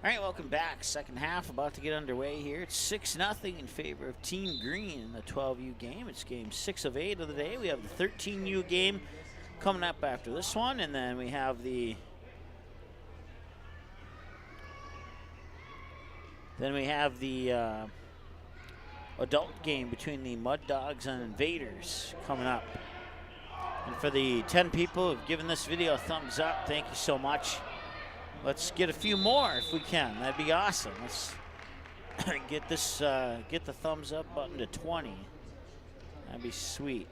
Speaker 3: All right, welcome back. Second half about to get underway here. It's 6-0 in favor of Team Green in the 12U game. It's game 6 of 8 of the day. We have the 13U game coming up after this one, and then we have the adult game between the Mud Dogs and Invaders coming up. And for the 10 people who've given this video a thumbs up, thank you so much. Let's get a few more if we can. That'd be awesome. Let's get this, get the thumbs up button to 20. That'd be sweet.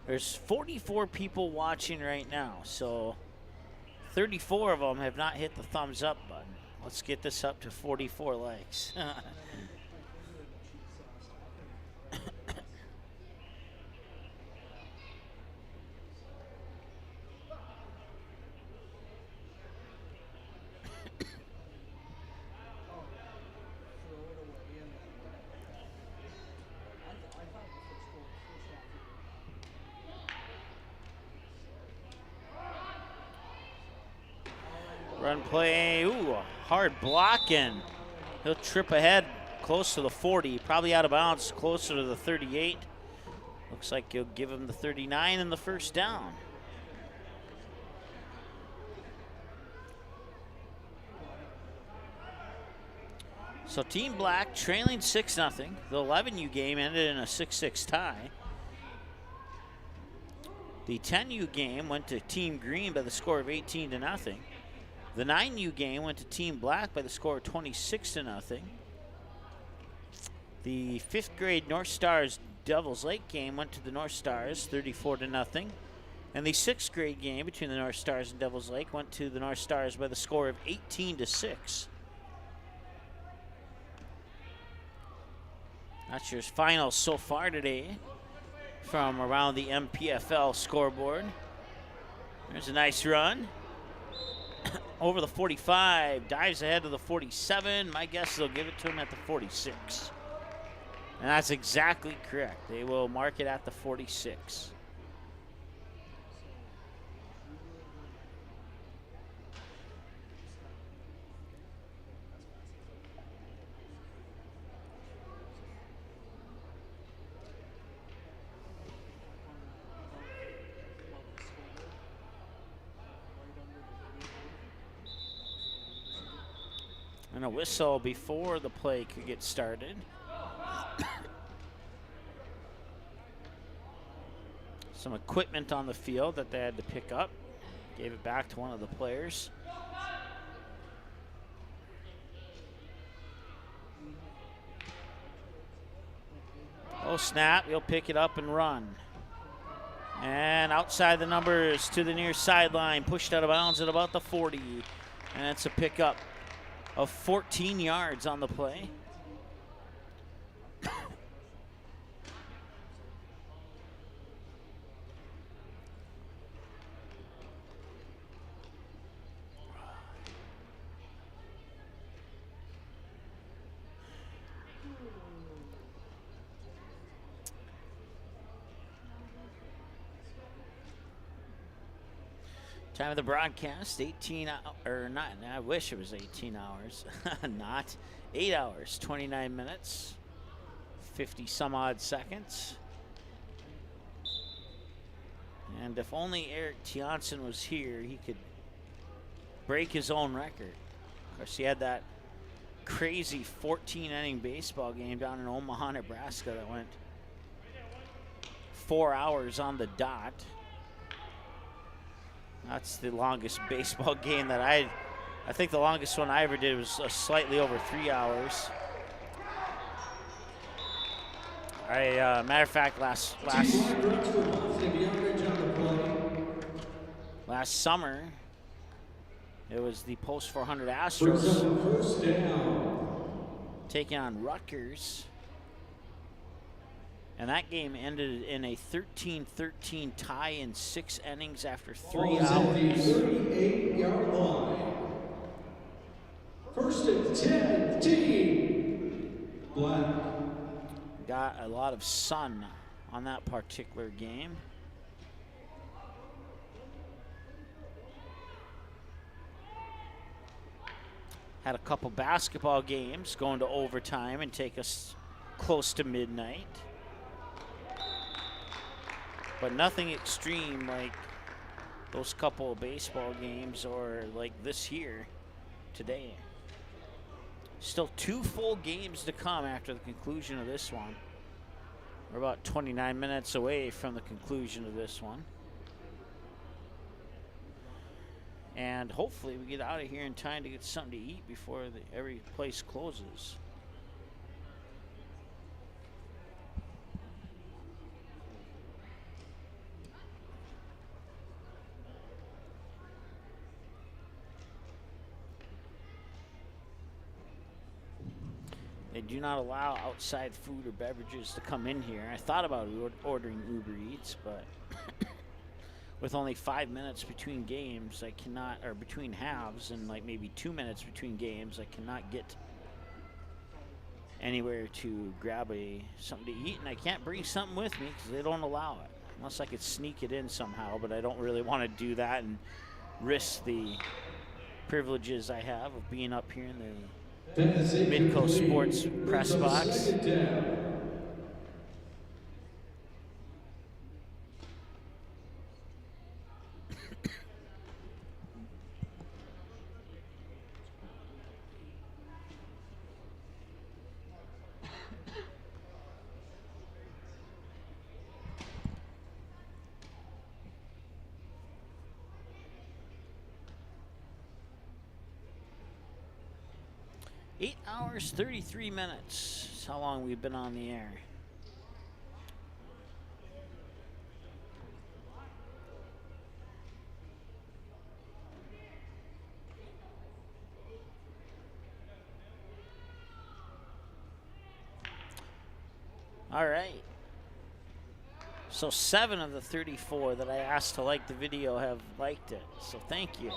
Speaker 3: There's 44 people watching right now, so 34 of them have not hit the thumbs up button. Let's get this up to 44 likes. Run play, ooh, hard blocking. He'll trip ahead close to the 40, probably out of bounds closer to the 38. Looks like he'll give him the 39 and the first down. So Team Black trailing 6-0. The 11U game ended in a 6-6 tie. The 10U game went to Team Green by the score of 18-0. The 9U game went to Team Black by the score of 26-0. The 5th grade North Stars Devils Lake game went to the North Stars 34-0. And the 6th grade game between the North Stars and Devils Lake went to the North Stars by the score of 18-6. That's your finals so far today from around the MPFL scoreboard. There's a nice run. Over the 45, dives ahead to the 47. My guess they'll give it to him at the 46. And that's exactly correct. They will mark it at the 46. And a whistle before the play could get started. Some equipment on the field that they had to pick up. Gave it back to one of the players. Oh snap, he'll pick it up and run. And outside the numbers to the near sideline, pushed out of bounds at about the 40. And it's a pickup of 14 yards on the play. Time of the broadcast, 18 or not, I wish it was 18 hours. Not 8 hours, 29 minutes, 50 some odd seconds. And if only Eric Tianson was here, he could break his own record. Of course, he had that crazy 14-inning baseball game down in Omaha, Nebraska that went 4 hours on the dot. That's the longest baseball game that I think the longest one I ever did was slightly over 3 hours. Matter of fact, last summer, it was the Post 400 Astros taking on Rutgers. And that game ended in a 13-13 tie in 6 innings after 3 hours.
Speaker 4: At the 38-yard line. First and 10, Team Black.
Speaker 3: Got a lot of sun on that particular game. Had a couple basketball games going to overtime and take us close to midnight. But nothing extreme like those couple of baseball games or like this here today. Still 2 full games to come after the conclusion of this one. We're about 29 minutes away from the conclusion of this one. And hopefully we get out of here in time to get something to eat before every place closes. They do not allow outside food or beverages to come in here. I thought about ordering Uber Eats, but with only 5 minutes between games, I cannot, or between halves, and like maybe 2 minutes between games, I cannot get anywhere to grab something to eat, and I can't bring something with me because they don't allow it. Unless I could sneak it in somehow, but I don't really want to do that and risk the privileges I have of being up here in the Midcoast Sports press box. 8 hours, 33 minutes. That's how long we've been on the air. All right. So 7 of the 34 that I asked to like the video have liked it. So thank you.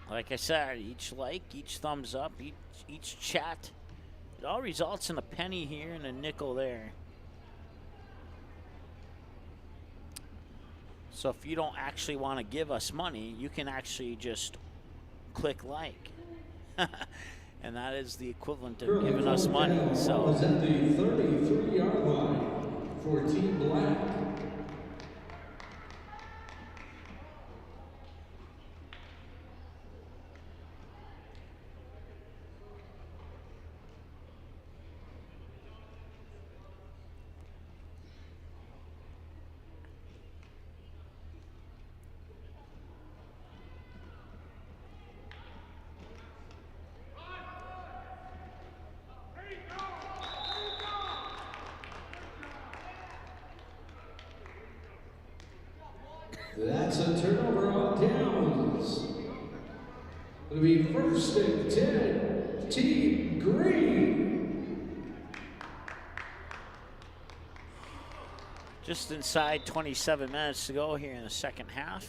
Speaker 3: Like I said, each like, each thumbs up, each chat, it all results in a penny here and a nickel there. So if you don't actually want to give us money, you can actually just click like. And that is the equivalent of giving us money. So
Speaker 4: is at the 33-yard line for Team Black. That's a turnover on downs. It'll be 1st and 10, Team Green.
Speaker 3: just inside 27 minutes to go here in the second half.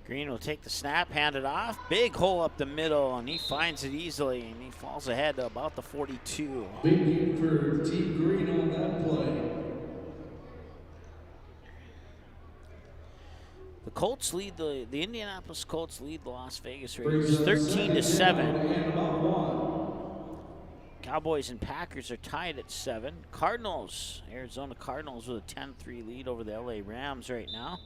Speaker 3: Green will take the snap, hand it off. Big hole up the middle, and he finds it easily, and he falls ahead to about the 42.
Speaker 4: Big game for Team Green on that play.
Speaker 3: The Colts lead the Indianapolis Colts lead the Las Vegas Raiders 13-7. Cowboys and Packers are tied at 7. Cardinals, Arizona Cardinals with a 10-3 lead over the LA Rams right now.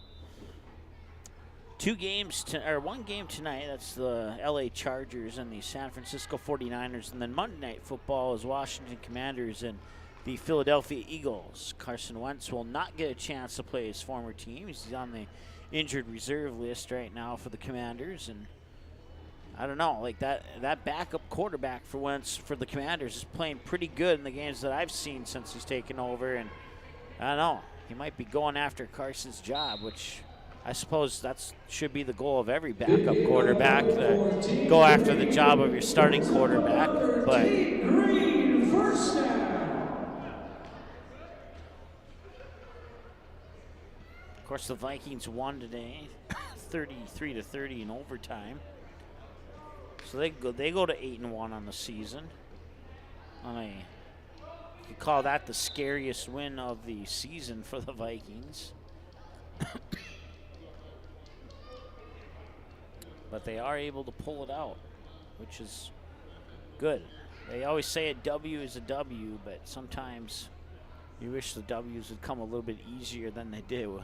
Speaker 3: One game tonight, that's the LA Chargers and the San Francisco 49ers. And then Monday Night Football is Washington Commanders and the Philadelphia Eagles. Carson Wentz will not get a chance to play his former team. He's on the injured reserve list right now for the Commanders, and I don't know, like that backup quarterback for Wentz for the Commanders is playing pretty good in the games that I've seen since he's taken over, and I don't know, he might be going after Carson's job, which I suppose that should be the goal of every backup quarterback, to go after the job of your starting quarterback. But
Speaker 4: Green, first down.
Speaker 3: of course, the Vikings won today, 33-30 in overtime. So they go to 8-1 on the season. You could call that the scariest win of the season for the Vikings. But they are able to pull it out, which is good. They always say a W is a W, but sometimes you wish the W's would come a little bit easier than they do.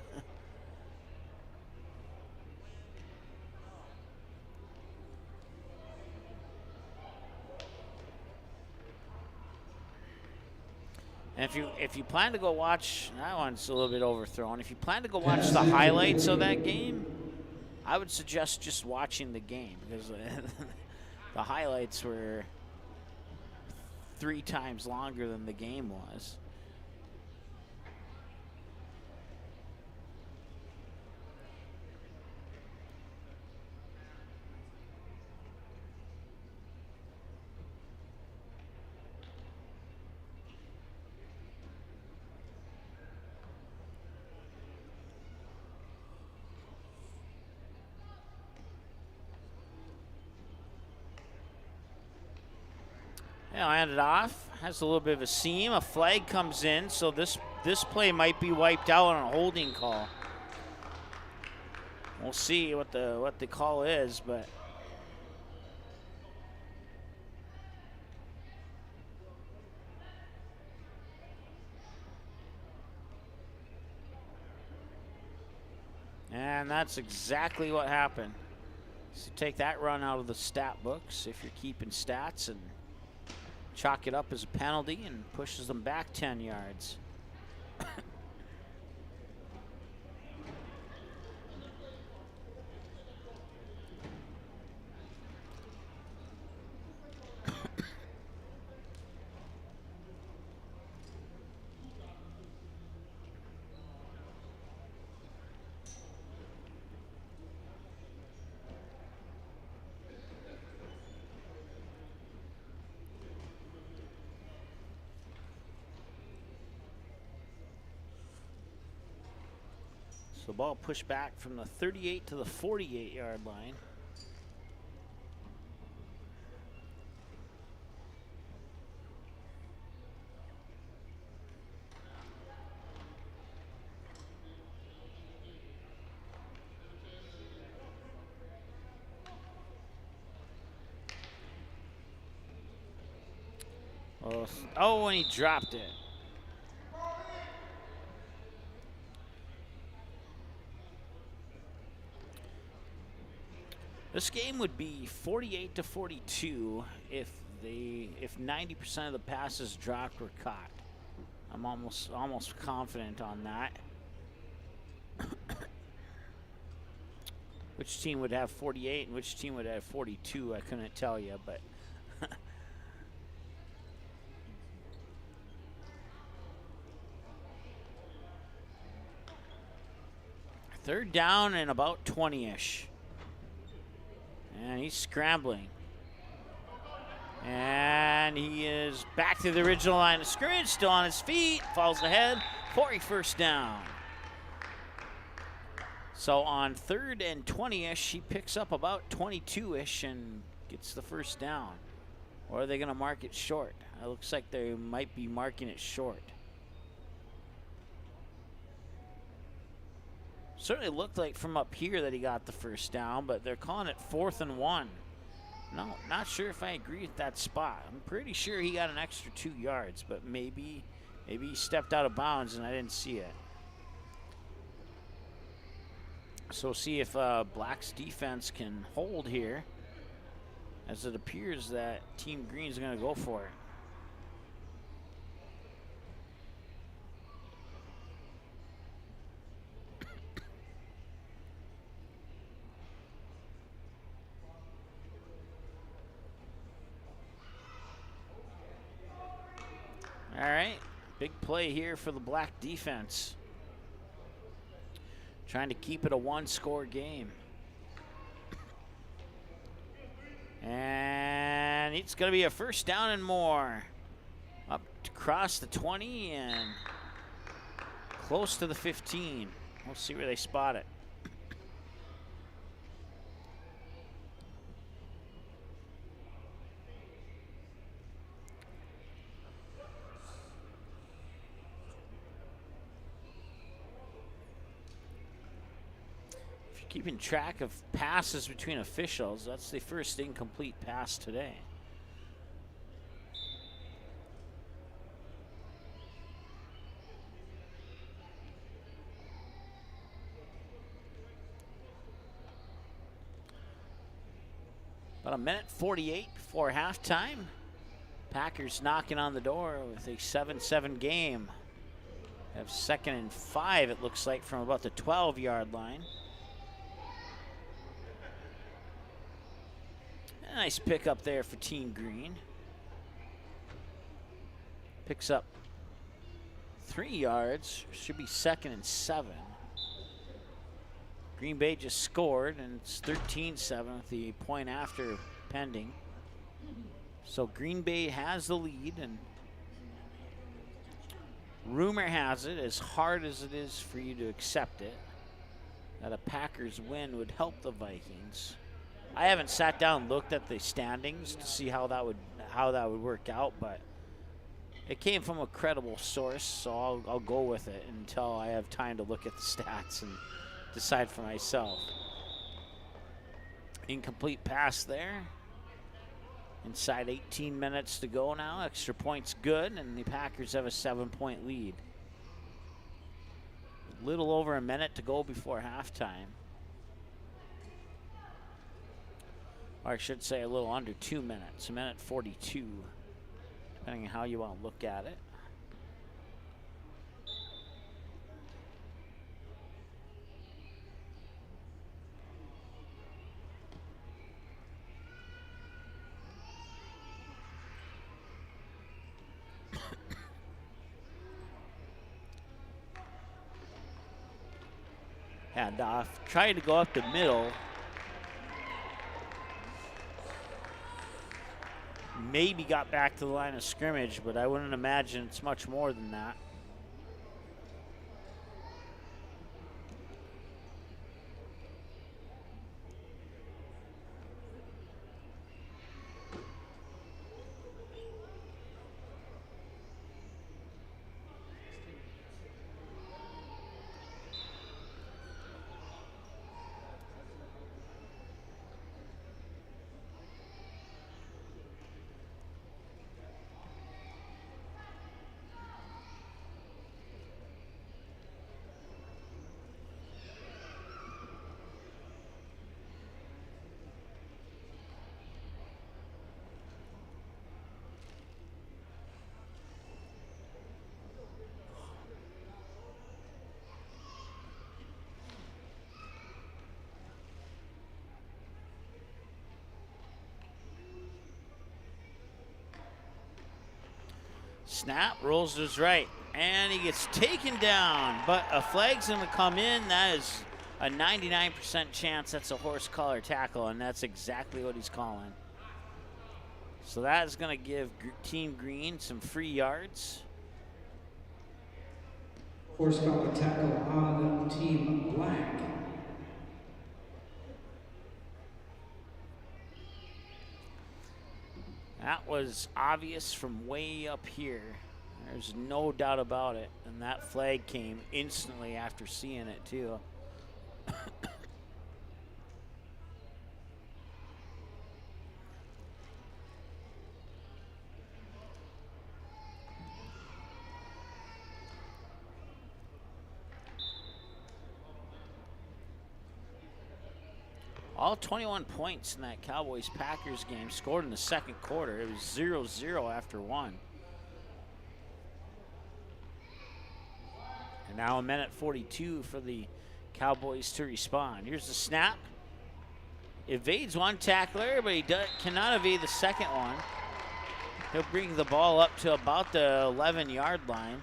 Speaker 3: And if you plan to go watch, that one's a little bit overthrown. If you plan to go watch the highlights of that game, I would suggest just watching the game, because the highlights were 3 times longer than the game was. Now hand it off, has a little bit of a seam. A flag comes in, so this play might be wiped out on a holding call. We'll see what the call is, but and that's exactly what happened. So take that run out of the stat books if you're keeping stats, and chalk it up as a penalty and pushes them back 10 yards. So the ball pushed back from the 38 to the 48-yard line. Oh, and he dropped it. This game would be 48-42 if 90% of the passes dropped were caught. I'm almost confident on that. Which team would have 48 and which team would have 42, I couldn't tell you, but third down and about 20-ish. And he's scrambling. And he is back to the original line of scrimmage, still on his feet, falls ahead for a first down. So on 3rd and 20-ish, he picks up about 22-ish and gets the first down. Or are they going to mark it short? It looks like they might be marking it short. Certainly looked like from up here that he got the first down, but they're calling it 4th and 1. No, not sure if I agree with that spot. I'm pretty sure he got an extra 2 yards, but maybe he stepped out of bounds and I didn't see it. So we'll see if Black's defense can hold here, as it appears that Team Green's going to go for it. play here for the Black defense. Trying to keep it a one-score game. And it's going to be a first down and more. Up across the 20 and close to the 15. We'll see where they spot it. Keeping track of passes between officials, that's the first incomplete pass today. About a minute 48 before halftime. Packers knocking on the door with a 7-7 game. Have 2nd and 5, it looks like, from about the 12-yard line. Nice pick up there for Team Green. Picks up 3 yards. Should be 2nd and 7. Green Bay just scored, and it's 13-7 with the point after pending. So Green Bay has the lead, and rumor has it, as hard as it is for you to accept it, that a Packers win would help the Vikings. I haven't sat down and looked at the standings to see how that would work out, but it came from a credible source, so I'll go with it until I have time to look at the stats and decide for myself. Incomplete pass there. Inside 18 minutes to go now. Extra point's good, and the Packers have a 7-point lead. A little over a minute to go before halftime. Or I should say a little under 2 minutes, a minute 42, depending on how you want to look at it. Handoff, trying to go up the middle. Maybe got back to the line of scrimmage, but I wouldn't imagine it's much more than that. Snap, rolls to his right, and he gets taken down, but a flag's going to come in. That is a 99% chance that's a horse collar tackle, and that's exactly what he's calling. So that is going to give Team Green some free yards.
Speaker 4: Horse collar tackle on Team Black.
Speaker 3: That was obvious from way up here. There's no doubt about it. And that flag came instantly after seeing it, too. All 21 points in that Cowboys-Packers game scored in the second quarter. It was 0-0 after one. And now a minute 42 for the Cowboys to respond. Here's the snap. Evades one tackler, but he cannot evade the second one. He'll bring the ball up to about the 11-yard line.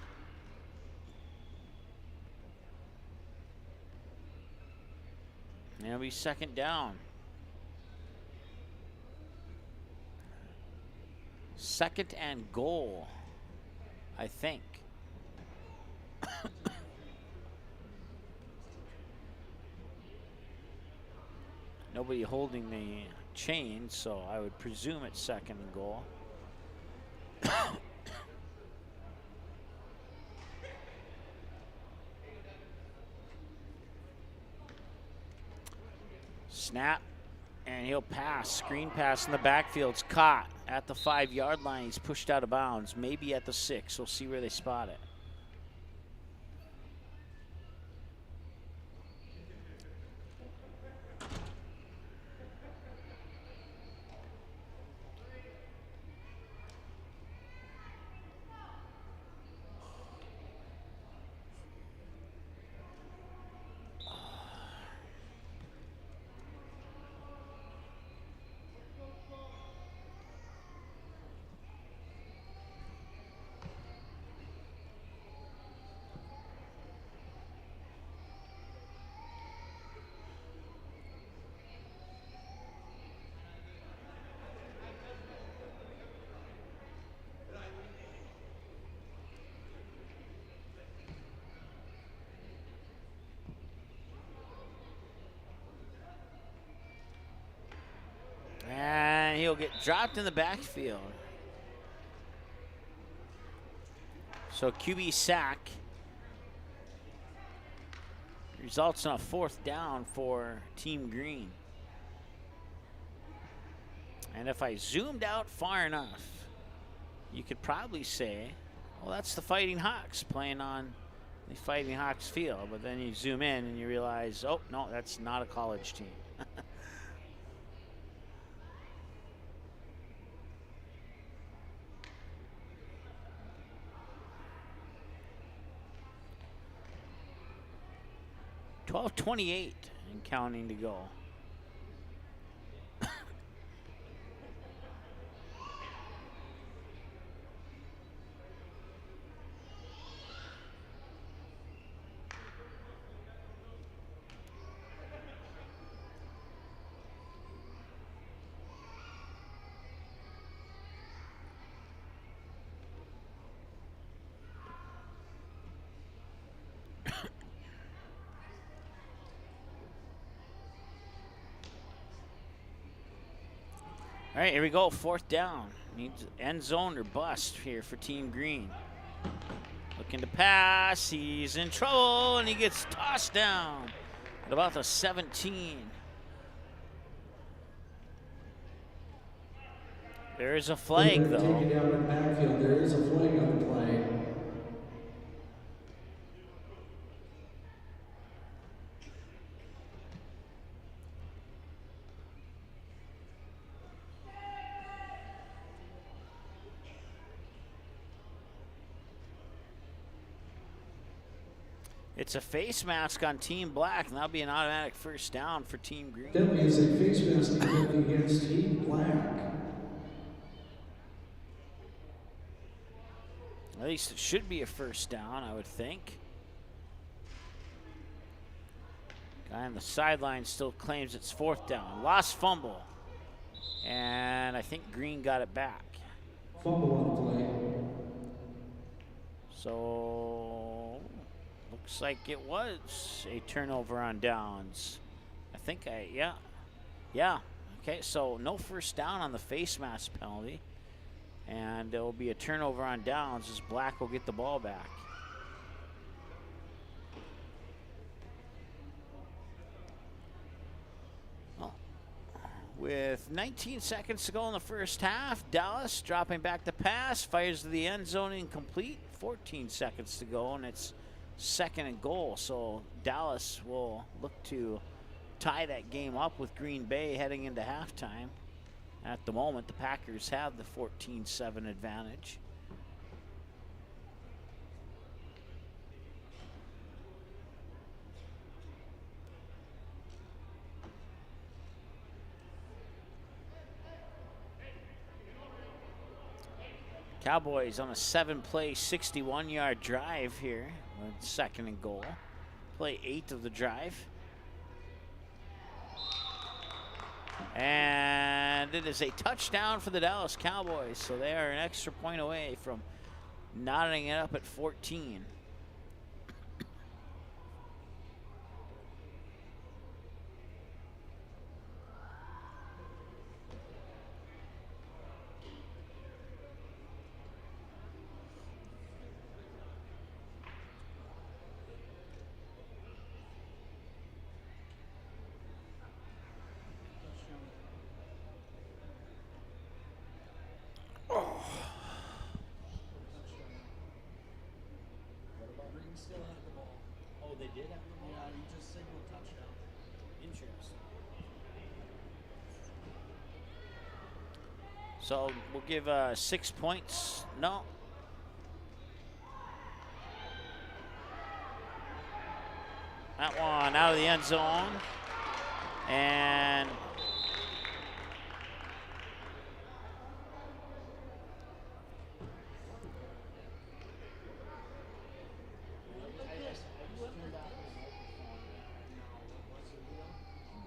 Speaker 3: And it'll be second down. Second and goal, I think. Nobody holding the chain, so I would presume it's second and goal. Snap, and he'll pass. Screen pass in the backfield's caught at the 5-yard line. He's pushed out of bounds, maybe at the 6. We'll see where they spot it. And he'll get dropped in the backfield. So QB sack results in a 4th down for Team Green. And if I zoomed out far enough, you could probably say, well, that's the Fighting Hawks playing on the Fighting Hawks field. But then you zoom in and you realize, oh, no, that's not a college team. .28 and counting to go. All right, here we go, 4th down. Needs end zone or bust here for Team Green. Looking to pass, he's in trouble, and he gets tossed down at about the 17. There is a flag, though.
Speaker 4: Take it down in the backfield. There is a flag on the play.
Speaker 3: It's a face mask on Team Black, and that'll be an automatic 1st down for Team Green.
Speaker 4: That means a face mask against Team Black.
Speaker 3: At least it should be a 1st down, I would think. Guy on the sideline still claims it's 4th down. Lost fumble. And I think Green got it back.
Speaker 4: Fumble on the play.
Speaker 3: So, looks like it was a turnover on downs. Yeah. Okay, so no 1st down on the face mask penalty. And there will be a turnover on downs as Black will get the ball back. Well, with 19 seconds to go in the 1st half, Dallas dropping back the pass, fires to the end zone incomplete. 14 seconds to go, and it's 2nd and goal. So Dallas will look to tie that game up with Green Bay heading into halftime. At the moment, the Packers have the 14-7 advantage. Cowboys on a 7-play, 61-yard drive here with 2nd and goal. Play 8 of the drive. And it is a touchdown for the Dallas Cowboys. So they are an extra point away from knotting it up at 14.
Speaker 4: Still had the ball.
Speaker 3: Oh, they did have the ball?
Speaker 4: Yeah, he just signaled touchdown.
Speaker 3: Interesting. So we'll give 6 points. No. That one out of the end zone. And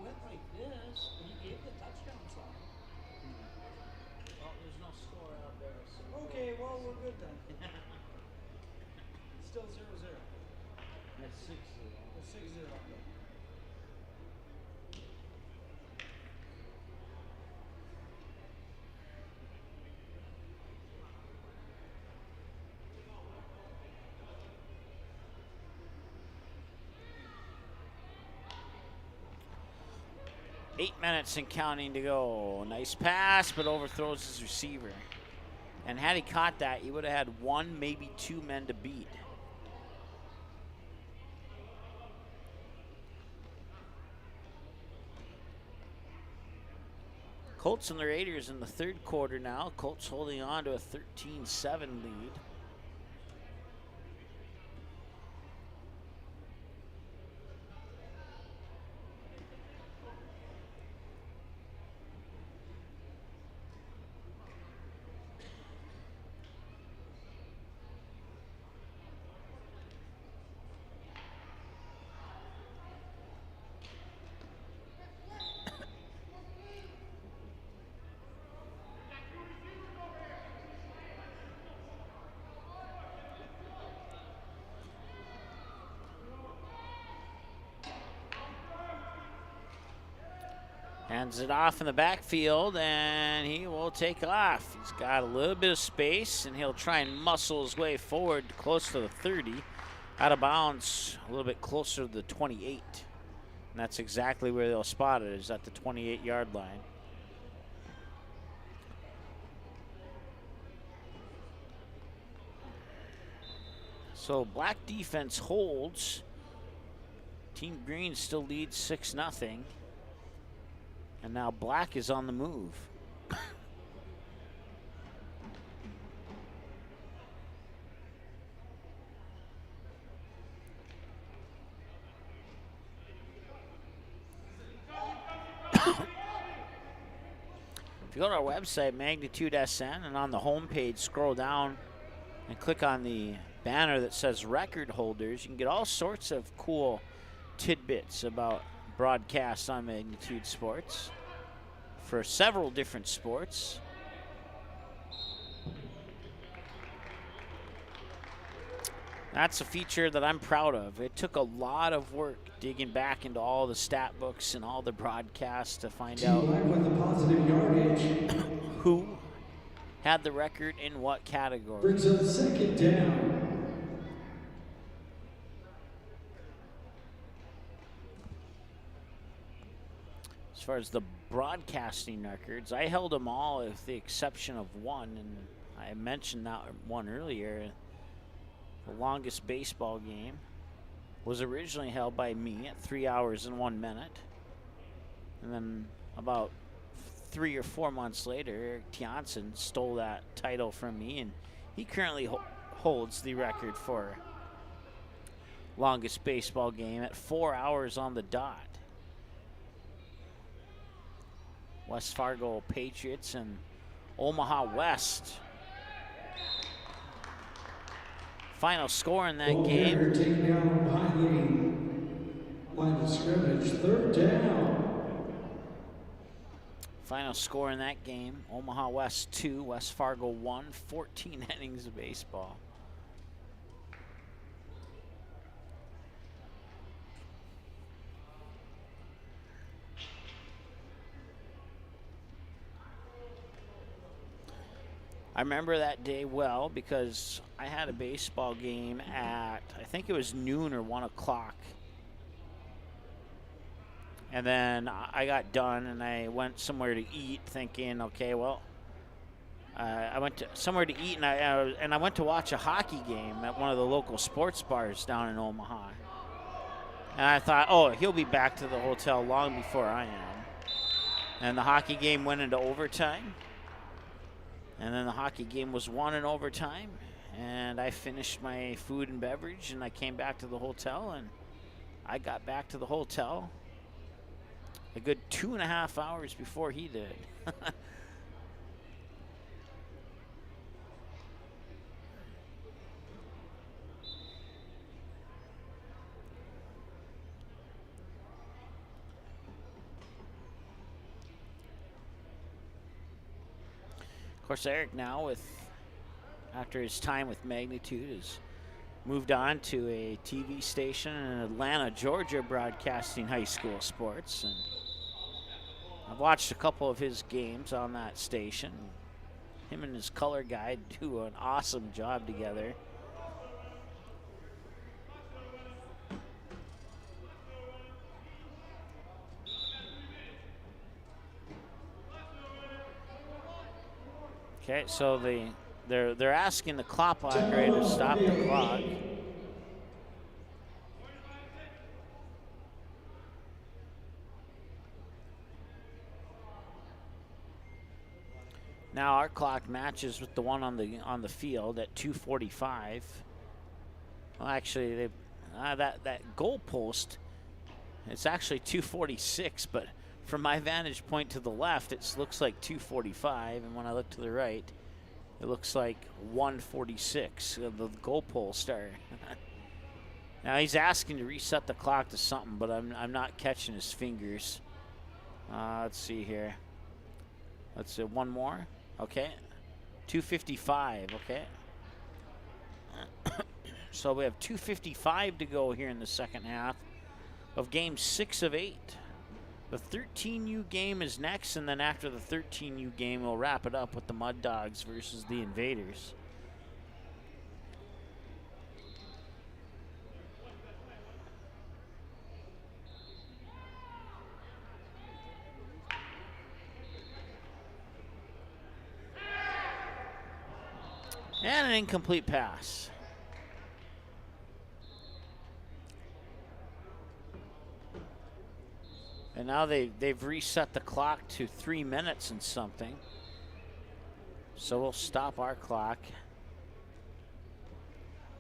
Speaker 4: Went like this, and he gave the touchdown sign.
Speaker 3: well, there's no score out there. So
Speaker 4: Okay, well, we're good then. Still 0-0.
Speaker 3: that's 6-0.
Speaker 4: It's 6-0.
Speaker 3: 8 minutes and counting to go. Nice pass, but overthrows his receiver. And had he caught that, he would have had 1, maybe 2 men to beat. Colts and the Raiders in the third quarter now. Colts holding on to a 13-7 lead. Hands it off in the backfield, and he will take off. He's got a little bit of space, and he'll try and muscle his way forward close to the 30. Out of bounds, a little bit closer to the 28. And that's exactly where they'll spot it, is at the 28-yard line. So black defense holds. Team Green still leads 6-0. And now black is on the move. If you go to our website, Magnitude SN, and on the homepage, scroll down and click on the banner that says record holders, you can get all sorts of cool tidbits about broadcasts on Magnitude Sports for several different sports. That's a feature that I'm proud of. It took a lot of work digging back into all the stat books and all the broadcasts to find out
Speaker 4: with the positive yardage.
Speaker 3: who had the record in what category.
Speaker 4: Brings up second down.
Speaker 3: As far as the broadcasting records, I held them all with the exception of one, and I mentioned that one earlier. The longest baseball game was originally held by me at 3 hours and 1 minute. And then about 3 or 4 months later, Eric Tiansen stole that title from me, and he currently holds the record for longest baseball game at 4 hours on the dot. West Fargo Patriots and Omaha West. Final score in that game.
Speaker 4: Taken down behind the line of scrimmage. Third down.
Speaker 3: Final score in that game, Omaha West 2, West Fargo 1, 14 innings of baseball. I remember that day well because I had a baseball game at, I think it was noon or 1 o'clock. And then I got done and I went somewhere to eat thinking, okay, well, I went to somewhere to eat and I went to watch a hockey game at one of the local sports bars down in Omaha. And I thought, oh, he'll be back to the hotel long before I am. And the hockey game went into overtime. And then the hockey game was won in overtime. And I finished my food and beverage and I came back to the hotel. And I got back to the hotel a good 2.5 hours before he did. Of course, Eric now, after his time with Magnitude, has moved on to a TV station in Atlanta, Georgia, broadcasting high school sports. And I've watched a couple of his games on that station. Him and his color guy do an awesome job together. Okay, so they're asking the clock operator to stop the clock. Now our clock matches with the one on the field at 2:45. Well, actually, that goal post, it's actually 2:46, but from my vantage point to the left, it looks like 2:45, and when I look to the right, it looks like 1:46. The goalpost are. Now he's asking to reset the clock to something, but I'm not catching his fingers. Let's see here. Let's see, one more. Okay, 2:55. Okay. So we have 2:55 to go here in the second half of Game 6 of 8. The 13U game is next, and then after the 13U game, we'll wrap it up with the Mud Dogs versus the Invaders. And an incomplete pass. And now they've reset the clock to 3 minutes and something. So we'll stop our clock.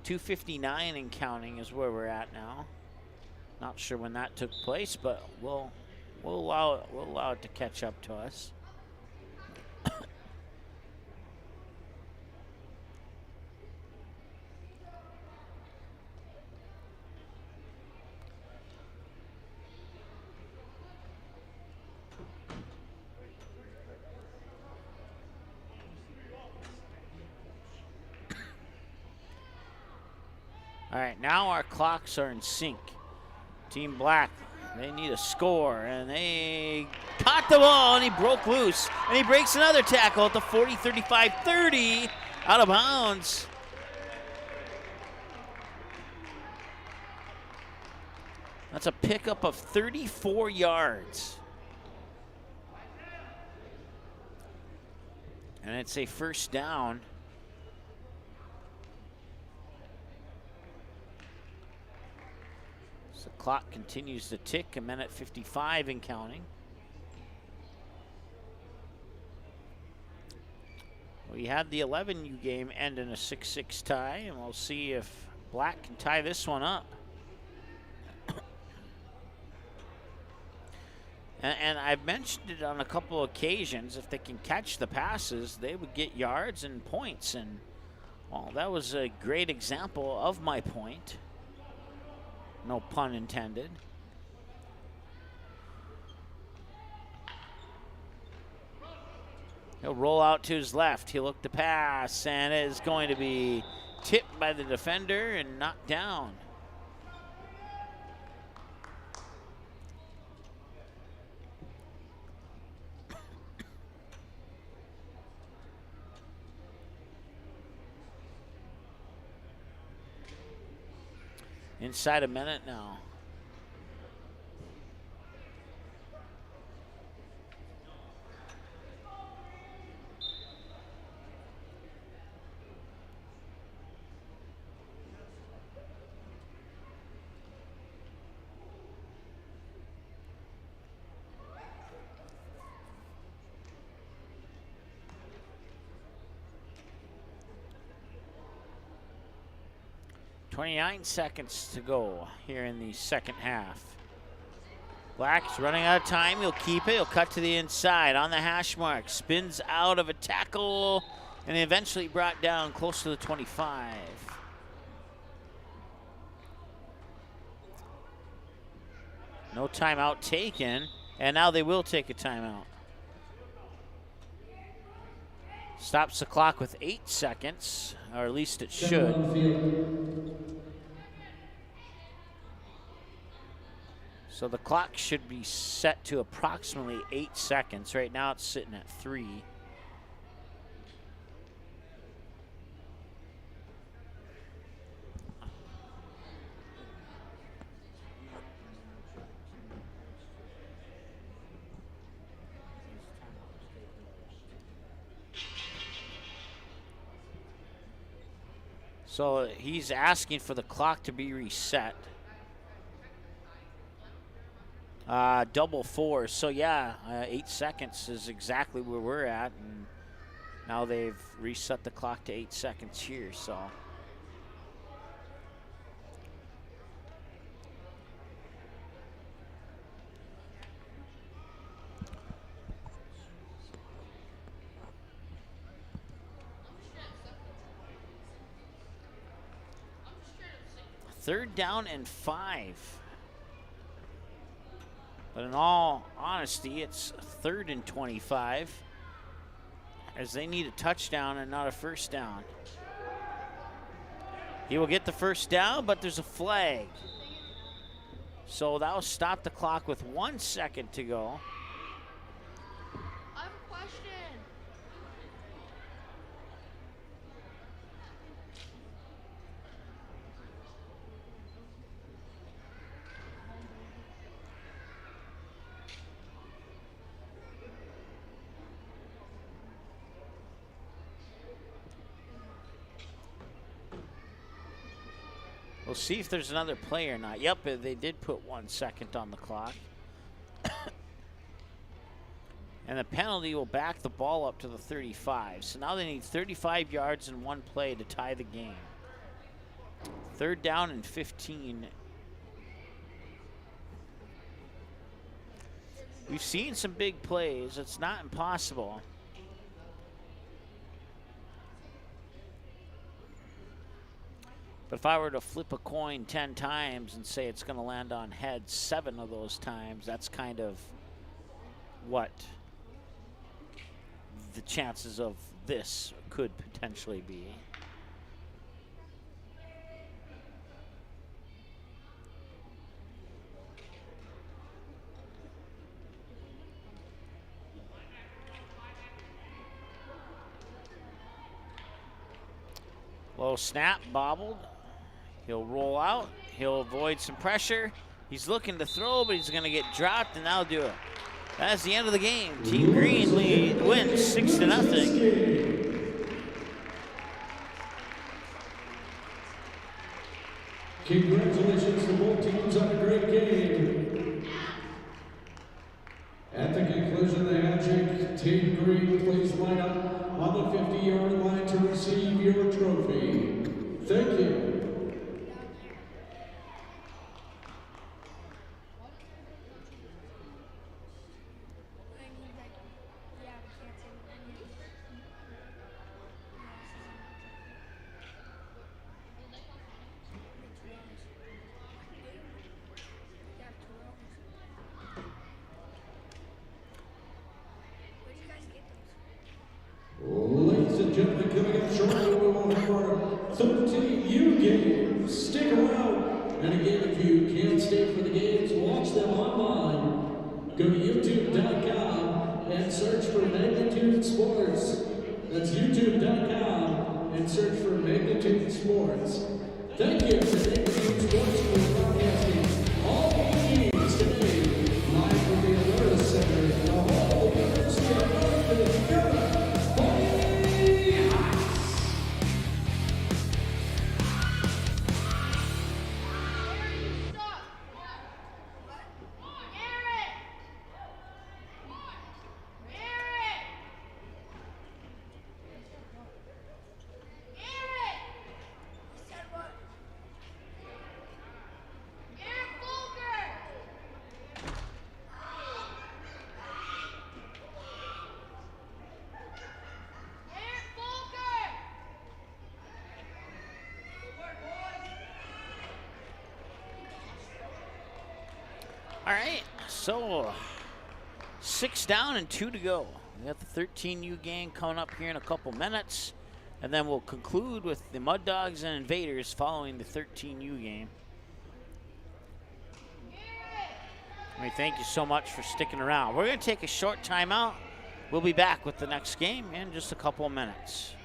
Speaker 3: 2:59 and counting is where we're at now. Not sure when that took place, but we'll allow it to catch up to us. All right, now our clocks are in sync. Team Black, they need a score, and they caught the ball, and he broke loose, and he breaks another tackle at the 40, 35, 30, out of bounds. That's a pickup of 34 yards. And it's a first down. The clock continues to tick, 1:55 and counting. We had the 11U game end in a 6-6 tie, and we'll see if Black can tie this one up. and I've mentioned it on a couple of occasions, if they can catch the passes, they would get yards and points. And, well, that was a great example of my point. No pun intended. He'll roll out to his left. He'll look to pass, and it is going to be tipped by the defender and knocked down. Inside a minute now. .29 seconds to go here in the second half. Black's running out of time. He'll keep it. He'll cut to the inside on the hash mark. Spins out of a tackle and eventually brought down close to the 25. No timeout taken, and now they will take a timeout. Stops the clock with 8 seconds, or at least it should. So the clock should be set to approximately 8 seconds. Right now it's sitting at 3. So he's asking for the clock to be reset. Double 4. So yeah, 8 seconds is exactly where we're at. And now they've reset the clock to 8 seconds here, so. Third down and 5. But in all honesty, it's 3rd and 25, as they need a touchdown and not a first down. He will get the first down, but there's a flag. So that will stop the clock with 1 second to go.
Speaker 5: I have a question.
Speaker 3: We'll see if there's another play or not. Yep, they did put 1 second on the clock. And the penalty will back the ball up to the 35. So now they need 35 yards in one play to tie the game. 3rd down and 15. We've seen some big plays. It's not impossible. But if I were to flip a coin 10 times and say it's going to land on heads 7 of those times, that's kind of what the chances of this could potentially be. Low snap, bobbled. He'll roll out. He'll avoid some pressure. He's looking to throw, but he's going to get dropped, and that'll do it. That's the end of the game. Team Green wins 6-0.
Speaker 4: Congratulations to both teams on a great game. At the conclusion of the handshake, Team Green, please line up on the 50-yard line to receive your trophy. Thank you. if you can't stay for the games, watch them online. Go to youtube.com and search for Magnitude Sports. That's youtube.com and search for Magnitude Sports. Thank you to Magnitude Sports for broadcasting all the games today, live from the Alerta Center in the whole University of North Dakota. Fighting Hawks!
Speaker 3: All right, so 6 down and 2 to go. We got the 13U game coming up here in a couple minutes, and then we'll conclude with the Mud Dogs and Invaders following the 13U game. We thank you so much for sticking around. We're going to take a short timeout. We'll be back with the next game in just a couple of minutes.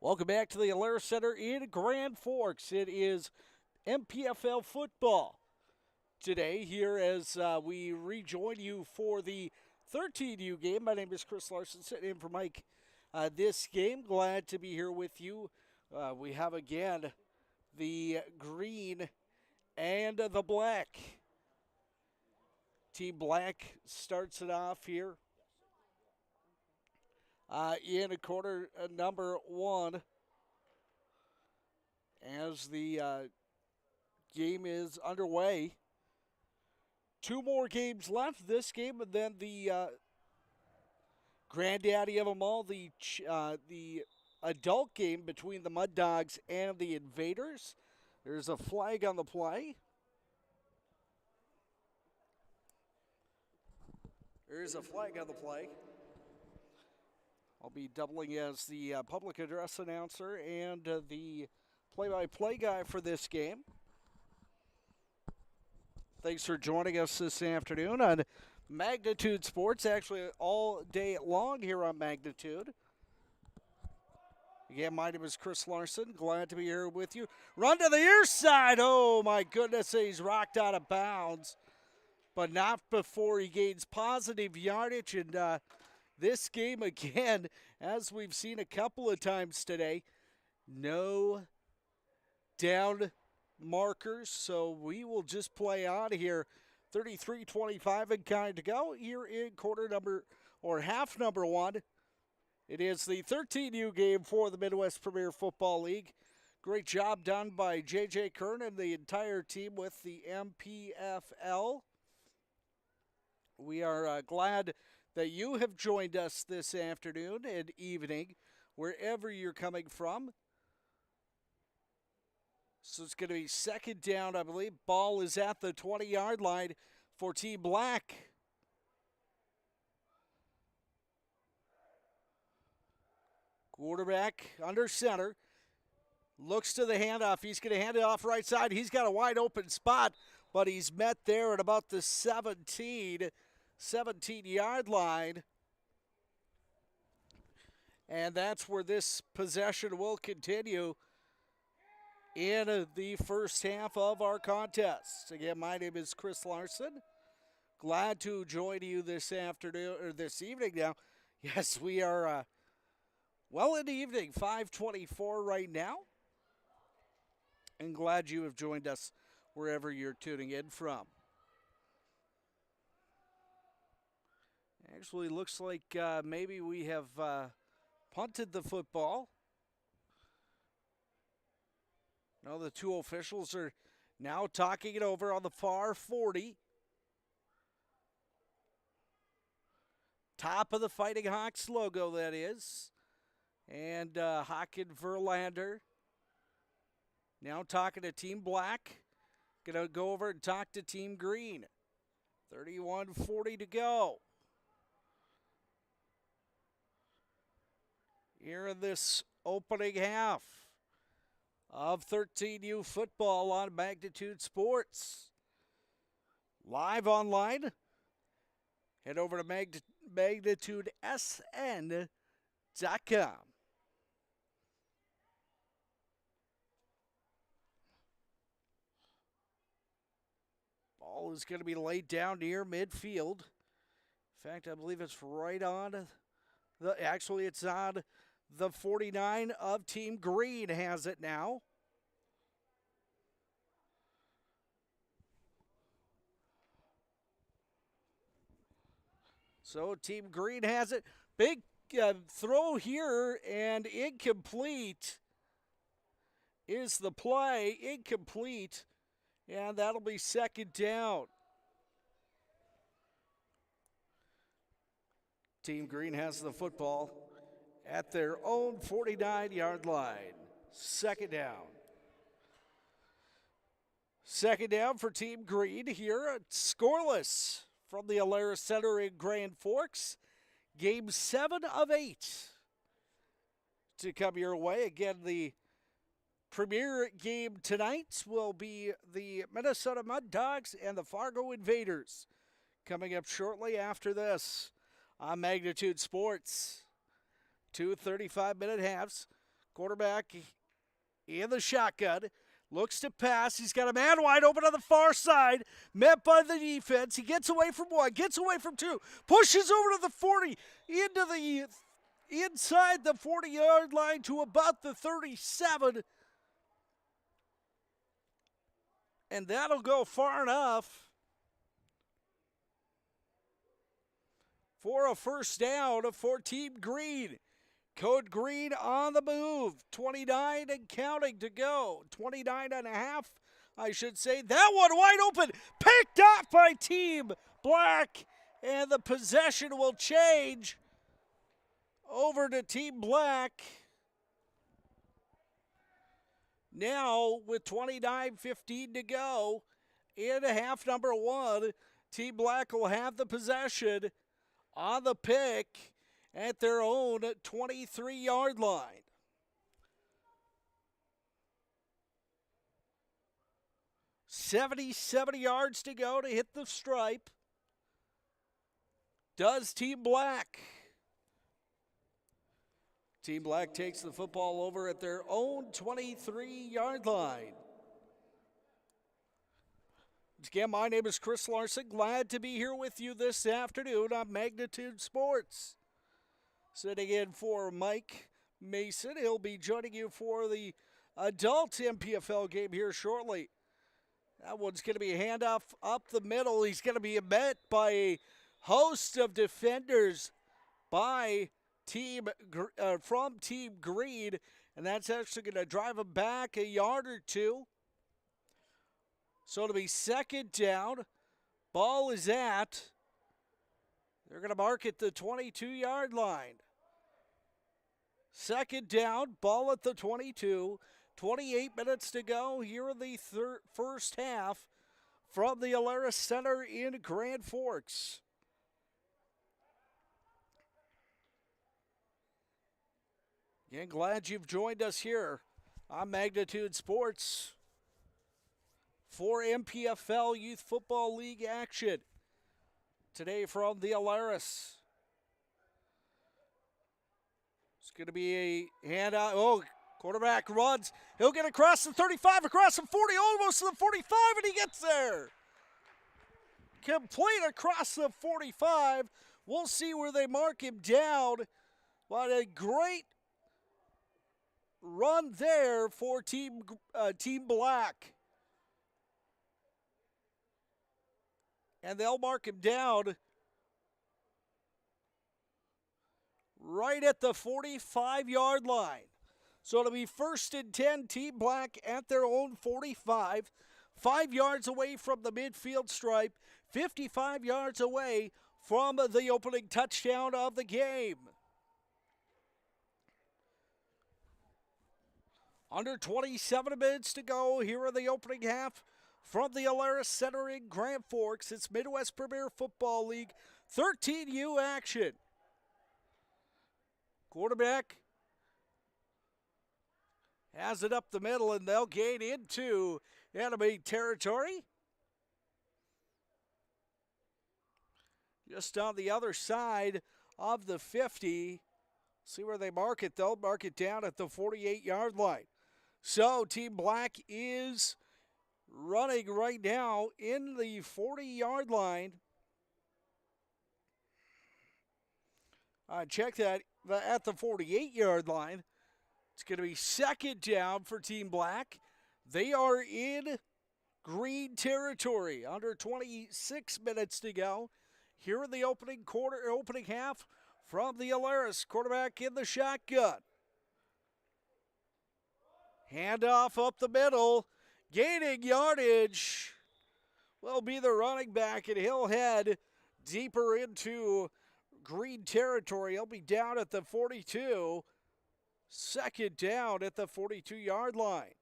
Speaker 6: Welcome back to the Alara Center in Grand Forks. It is MPFL football today here as we rejoin you for the 13U game. My name is Chris Larson, sitting in for Mike this game. Glad to be here with you. We have again the green and the black. Team Black starts it off here in quarter number one as the game is underway. Two more games left. This game and then the granddaddy of them all, the adult game between the Mud Dogs and the Invaders. There's a flag on the play. There's a flag on the play. I'll be doubling as the public address announcer and the play-by-play guy for this game. Thanks for joining us this afternoon on Magnitude Sports, actually all day long here on Magnitude. Again, my name is Chris Larson. Glad to be here with you. Run to the near side. Oh, my goodness, he's rocked out of bounds. But not before he gains positive yardage. And this game, again, as we've seen a couple of times today, no down markers. So we will just play on here. 33-25 and kind to go here in half number one. It is the 13U game for the Midwest Premier Football League. Great job done by J.J. Kern and the entire team with the MPFL. We are glad that you have joined us this afternoon and evening, wherever you're coming from. So it's going to be second down, I believe. Ball is at the 20-yard line for Team Black. Quarterback under center. Looks to the handoff. He's going to hand it off right side. He's got a wide open spot, but he's met there at about the 17-yard line. And that's where this possession will continue in the first half of our contest. Again, my name is Chris Larson. Glad to join you this afternoon, or this evening now. Yes, we are well in the evening, 5:24 right now. And glad you have joined us wherever you're tuning in from. Actually, looks like maybe we have punted the football. No, the two officials are now talking it over on the far 40. Top of the Fighting Hawks logo, that is. And Hawk and Verlander now talking to Team Black. Going to go over and talk to Team Green. 31:40 to go. Here in this opening half of 13U football on Magnitude Sports. Live online. Head over to magnitudesn.com. Ball is going to be laid down near midfield. In fact, I believe it's right on it's on the 49 of Team Green has it now. So Team Green has it. Big throw here and incomplete is the play. Incomplete. And that'll be second down. Team Green has the football at their own 49-yard line. Second down. Second down for Team Green here. Scoreless from the Alara Center in Grand Forks. Game 7 of 8 to come your way. Again, the premier game tonight will be the Minnesota Mud Dogs and the Fargo Invaders. Coming up shortly after this on Magnitude Sports. 2 35-minute halves. Quarterback in the shotgun. Looks to pass. He's got a man wide open on the far side. Met by the defense. He gets away from one. Gets away from two. Pushes over to the 40. Into the inside the 40-yard line to about the 37. And that'll go far enough for a first down for Team Green. Code Green on the move. 29 and counting to go. 29 and a half, I should say. That one wide open. Picked off by Team Black. And the possession will change over to Team Black. Now with 29:15 to go in half number one, Team Black will have the possession on the pick at their own 23-yard line. $70 yards to go to hit the stripe. Does Team Black. Team Black takes the football over at their own 23-yard line. Again, my name is Chris Larson. Glad to be here with you this afternoon on Magnitude Sports. Sitting in for Mike Mason. He'll be joining you for the adult MPFL game here shortly. That one's going to be a handoff up the middle. He's going to be met by a host of defenders from Team Green, and that's actually going to drive him back a yard or two. So it'll be second down. Ball is at, they're going to mark at the 22-yard line. Second down, ball at the 22. 28 minutes to go here in the first half from the Alerus Center in Grand Forks. Again, glad you've joined us here on Magnitude Sports for MPFL Youth Football League action today from the Alerus. It's going to be a handout. Oh, quarterback runs. He'll get across the 35, across the 40, almost to the 45, and he gets there. Complete across the 45. We'll see where they mark him down. But a great run there for Team Black. And they'll mark him down right at the 45-yard line. So it'll be first and 10, Team Black at their own 45, 5 yards away from the midfield stripe, 55 yards away from the opening touchdown of the game. Under 27 minutes to go here in the opening half from the Alerus Center in Grand Forks. It's Midwest Premier Football League 13U action. Quarterback has it up the middle, and they'll gain into enemy territory. Just on the other side of the 50. See where they mark it. They'll mark it down at the 48-yard line. So Team Black is running right now in the 40-yard line. Check that at the 48-yard line. It's going to be second down for Team Black. They are in green territory. Under 26 minutes to go. Here in the opening half from the Alerus. Quarterback in the shotgun. Handoff up the middle. Gaining yardage will be the running back, and he'll head deeper into green territory. He'll be down at the 42. Second down at the 42-yard line.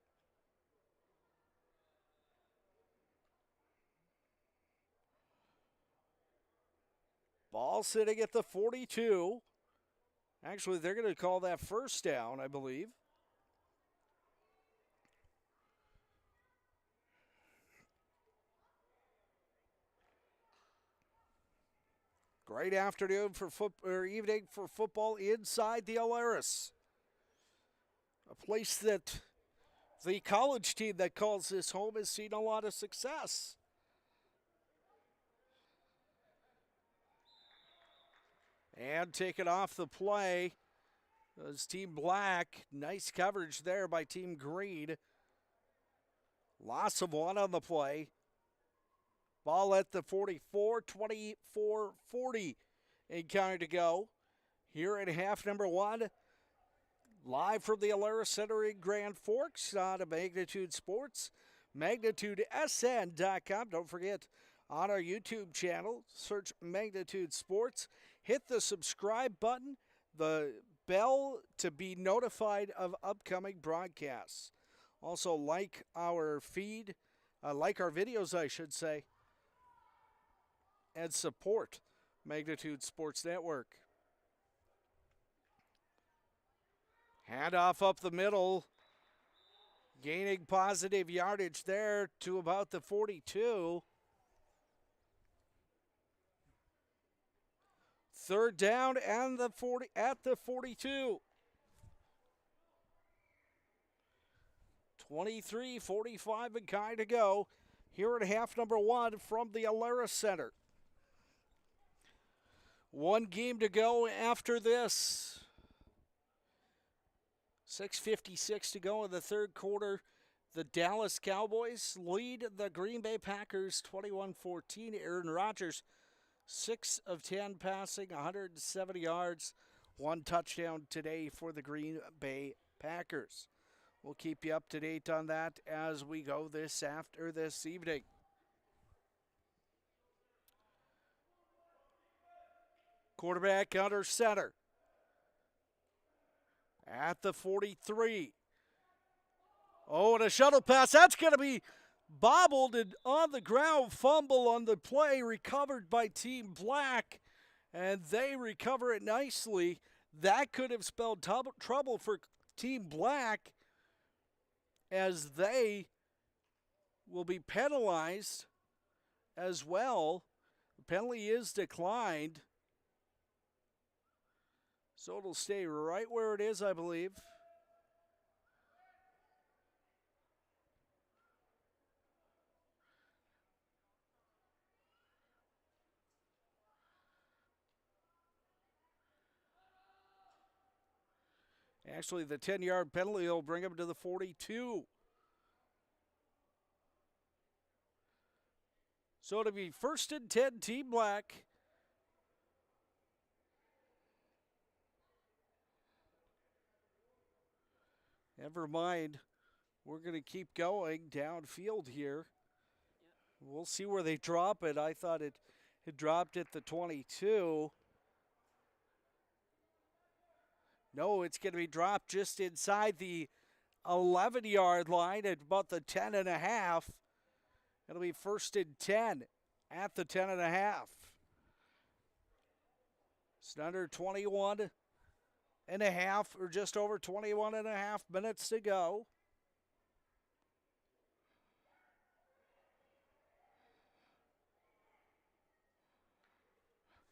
Speaker 6: Ball sitting at the 42. Actually, they're going to call that first down, I believe. Great afternoon for evening for football inside the Alerus. a place that the college team that calls this home has seen a lot of success. And taken off the play is Team Black. Nice coverage there by Team Green. Loss of one on the play. Ball at the 44, 24-40 encounter to go. Here at half number one. Live from the Alara Center in Grand Forks on Magnitude Sports. MagnitudeSN.com. Don't forget, on our YouTube channel, search Magnitude Sports. Hit the subscribe button, the bell to be notified of upcoming broadcasts. Also, like our feed, like our videos, I should say, and support Magnitude Sports Network. Handoff up the middle, gaining positive yardage there to about the 42. Third down and the 40 at the 42. 23-45 and kind to go here at half number one from the Alara Center. One game to go after this. 6:56 to go in the third quarter. The Dallas Cowboys lead the Green Bay Packers 21-14. Aaron Rodgers, 6 of 10 passing, 170 yards, 1 touchdown today for the Green Bay Packers. We'll keep you up to date on that as we go this evening. Quarterback under center. At the 43. Oh, and a shuttle pass. That's going to be bobbled and on the ground. Fumble on the play, recovered by Team Black, and they recover it nicely. That could have spelled trouble for Team Black, as they will be penalized as well. The penalty is declined. So it'll stay right where it is, I believe. Actually, the 10-yard penalty will bring him to the 42. So it'll be 1st and 10, Team Black. Never mind. We're going to keep going downfield here. We'll see where they drop it. I thought it had dropped at the 22. No, it's going to be dropped just inside the 11-yard line at about the 10.5. It'll be 1st and 10 at the 10.5. It's under 21 and a half, or just over 21 and a half minutes to go.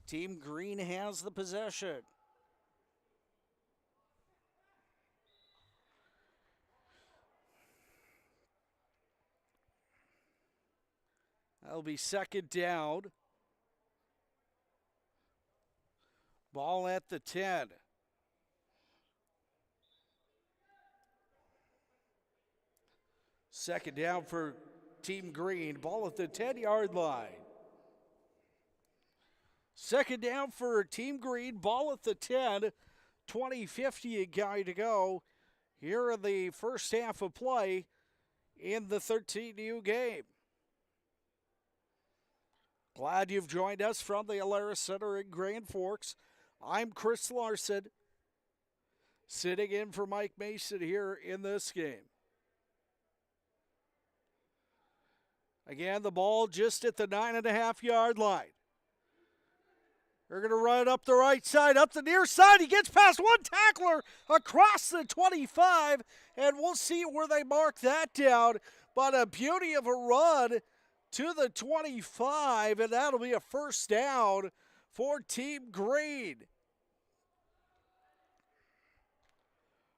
Speaker 6: Team Green has the possession. That'll be 2nd down. Ball at the 10. Second down for Team Green. Ball at the 10-yard line. 2nd down for Team Green. Ball at the 10. 20-50 a guy to go here in the first half of play in the 13U game. Glad you've joined us from the Alara Center in Grand Forks. I'm Chris Larson, sitting in for Mike Mason here in this game. Again, the ball just at the 9.5-yard line. They're going to run it up the right side, up the near side. He gets past one tackler across the 25, and we'll see where they mark that down. But a beauty of a run to the 25, and that'll be a 1st down for Team Green.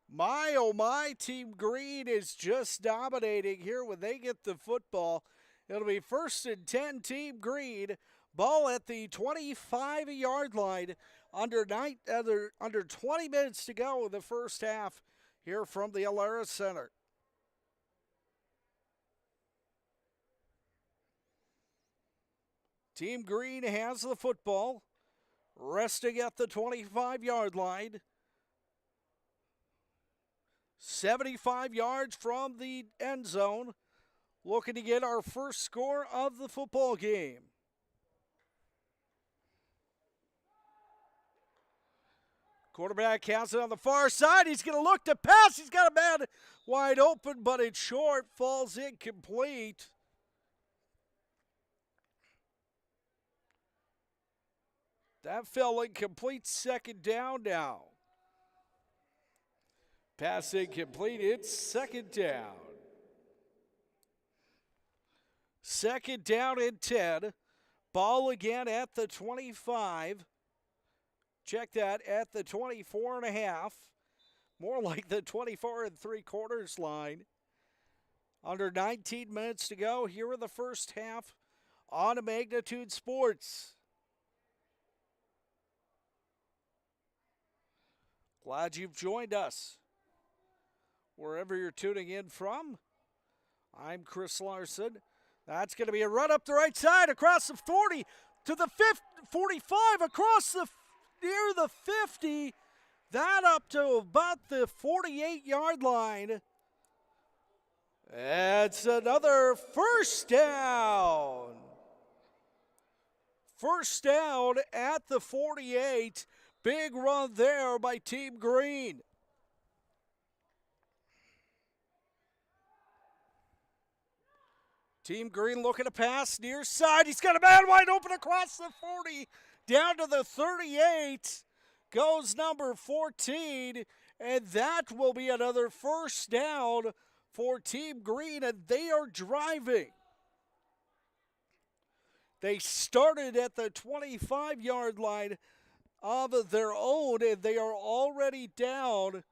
Speaker 6: My, oh my, Team Green is just dominating here when they get the football. It'll be 1st and 10, Team Green. Ball at the 25-yard line. Under 20 minutes to go in the first half here from the Alara Center. Team Green has the football, resting at the 25-yard line. 75 yards from the end zone. Looking to get our first score of the football game. Quarterback has it on the far side. He's going to look to pass. He's got a man wide open, but it's short. Falls incomplete. That fell incomplete. 2nd down now. Pass incomplete. It's 2nd down. 2nd down and 10. Ball again at the 25. Check that, at the 24.5. More like the 24 3/4 line. Under 19 minutes to go here in the first half on Magnitude Sports. Glad you've joined us. Wherever you're tuning in from, I'm Chris Larson. That's going to be a run up the right side across the 40 to the 45 across the near the 50. That up to about the 48-yard line. It's another first down. First down at the 48. Big run there by Team Green. Team Green looking to pass near side. He's got a man wide open across the 40. Down to the 38 goes number 14. And that will be another first down for Team Green. And they are driving. They started at the 25-yard line of their own. And they are already down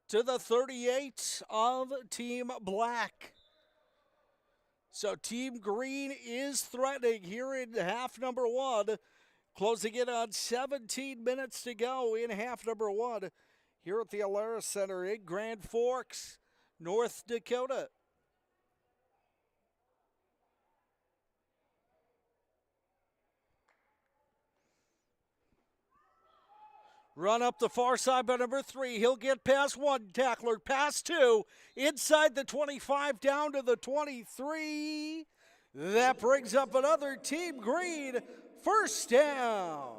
Speaker 6: to the 38 of Team Black. So Team Green is threatening here in half number 1. Closing in on 17 minutes to go in half number 1 here at the Alara Center in Grand Forks, North Dakota. Run up the far side by number 3. He'll get past 1 tackler, past 2, inside the 25, down to the 23. That brings up another Team Green first down.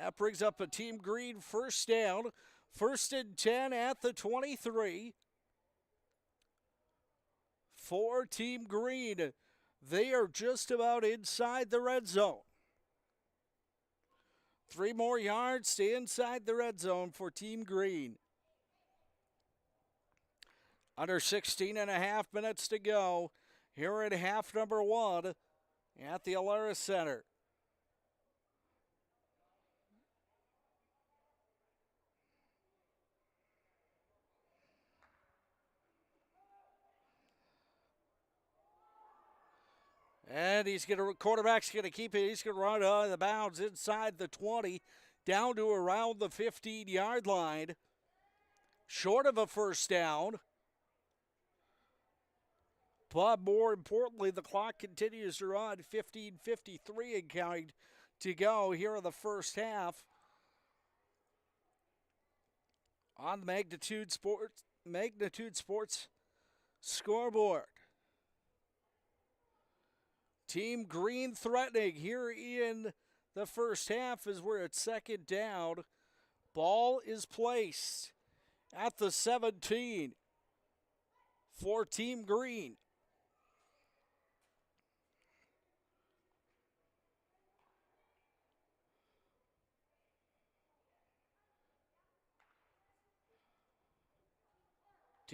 Speaker 6: That brings up a Team Green first down. 1st and 10 at the 23. For Team Green, they are just about inside the red zone. 3 more yards to inside the red zone for Team Green. Under 16 and a half minutes to go here in half number 1 at the Alara Center. And quarterback's going to keep it. He's going to run out of the bounds inside the 20, down to around the 15-yard line. Short of a first down. But more importantly, the clock continues to run. 15:53 and counting to go here in the first half. On the Magnitude Sports scoreboard. Team Green threatening here in the first half as we're at 2nd down. Ball is placed at the 17 for Team Green.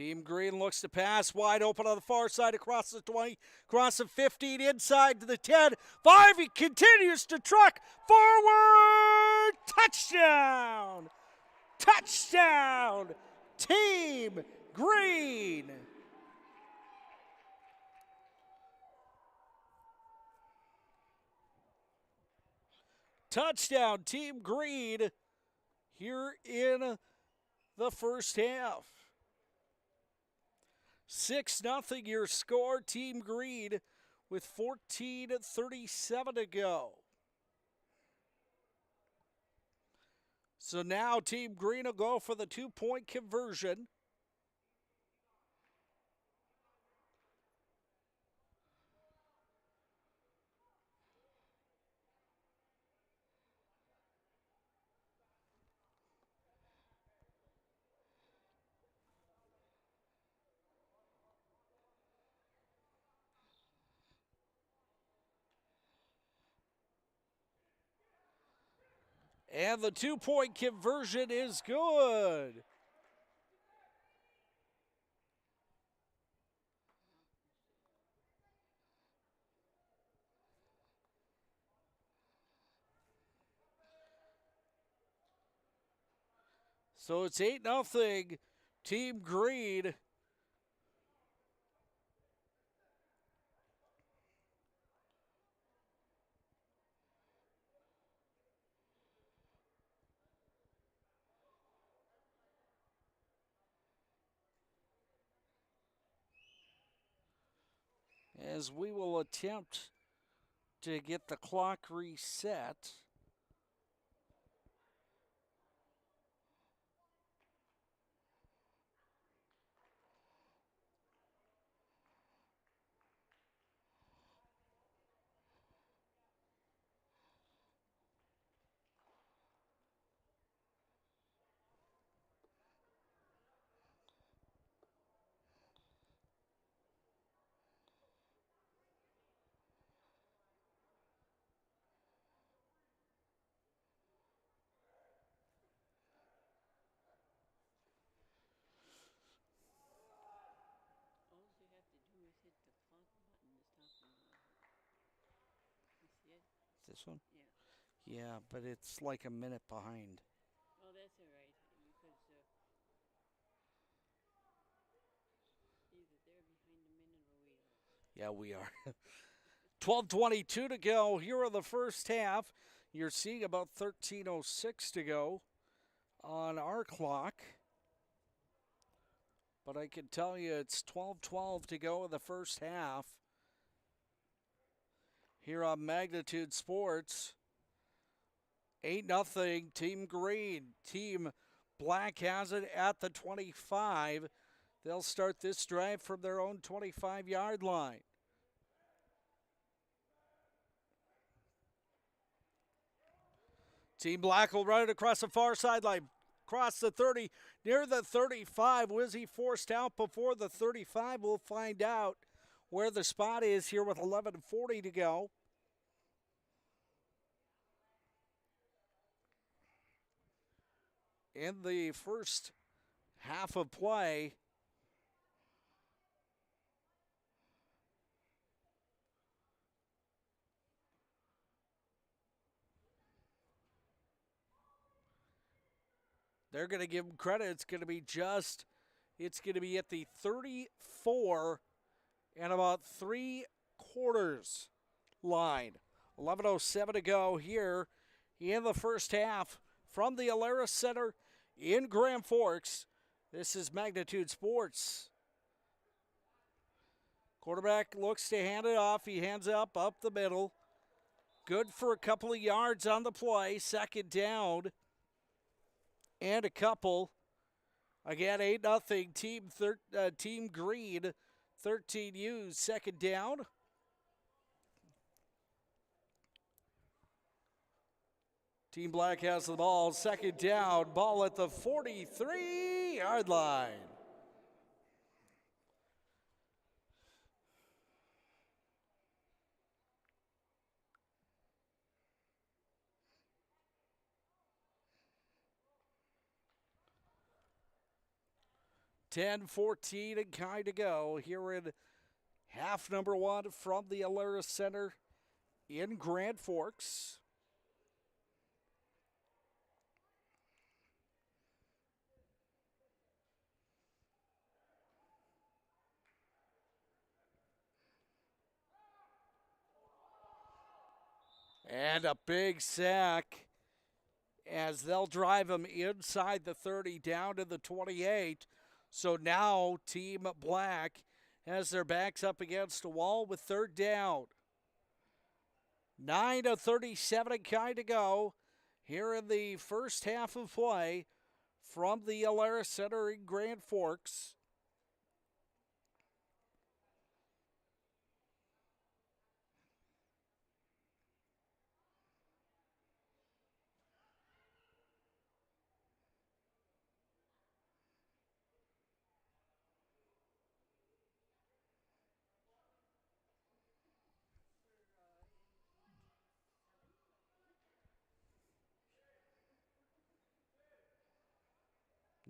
Speaker 6: Team Green looks to pass wide open on the far side across the 20, across the 15, inside to the 10. 5, he continues to truck forward. Touchdown! Touchdown! Team Green! Touchdown, Team Green, here in the first half. 6-0 your score, Team Green, with 14:37 to go. So now Team Green will go for the 2-point conversion. And the 2-point conversion is good. So it's 8-0 Team Green. As we will attempt to get the clock reset.
Speaker 5: All you have to do is hit the clock button to stop them. You see it?
Speaker 6: This one?
Speaker 5: Yeah.
Speaker 6: Yeah, but it's like a minute behind.
Speaker 5: Oh, that's all right. Because either they're behind a minute or we are.
Speaker 6: Yeah, we are. 12:22 to go here in the first half. You're seeing about 13:06 to go on our clock. But I can tell you it's 12:12 to go in the first half here on Magnitude Sports. 8-0 Team Green. Team Black has it at the 25. They'll start this drive from their own 25-yard line. Team Black will run it across the far sideline, across the 30, near the 35. Was he forced out before the 35? We'll find out where the spot is here with 11:40 to go. In the first half of play, they're going to give him credit. It's going to be at the 34 and about 3/4 line. 11:07 to go here in the first half from the Alara Center in Grand Forks. This is Magnitude Sports. Quarterback looks to hand it off. He hands it up the middle. Good for a couple of yards on the play. Second down and a couple. Again, 8-0 Team Green. 13U, second down. Team Black has the ball, second down, ball at the 43-yard line. 10-14 and kind to go here in half number one from the Alerus Center in Grand Forks. And a big sack as they'll drive him inside the 30 down to the 28. So now Team Black has their backs up against a wall with third down. 9:37 and kind to go here in the first half of play from the Alerus Center in Grand Forks.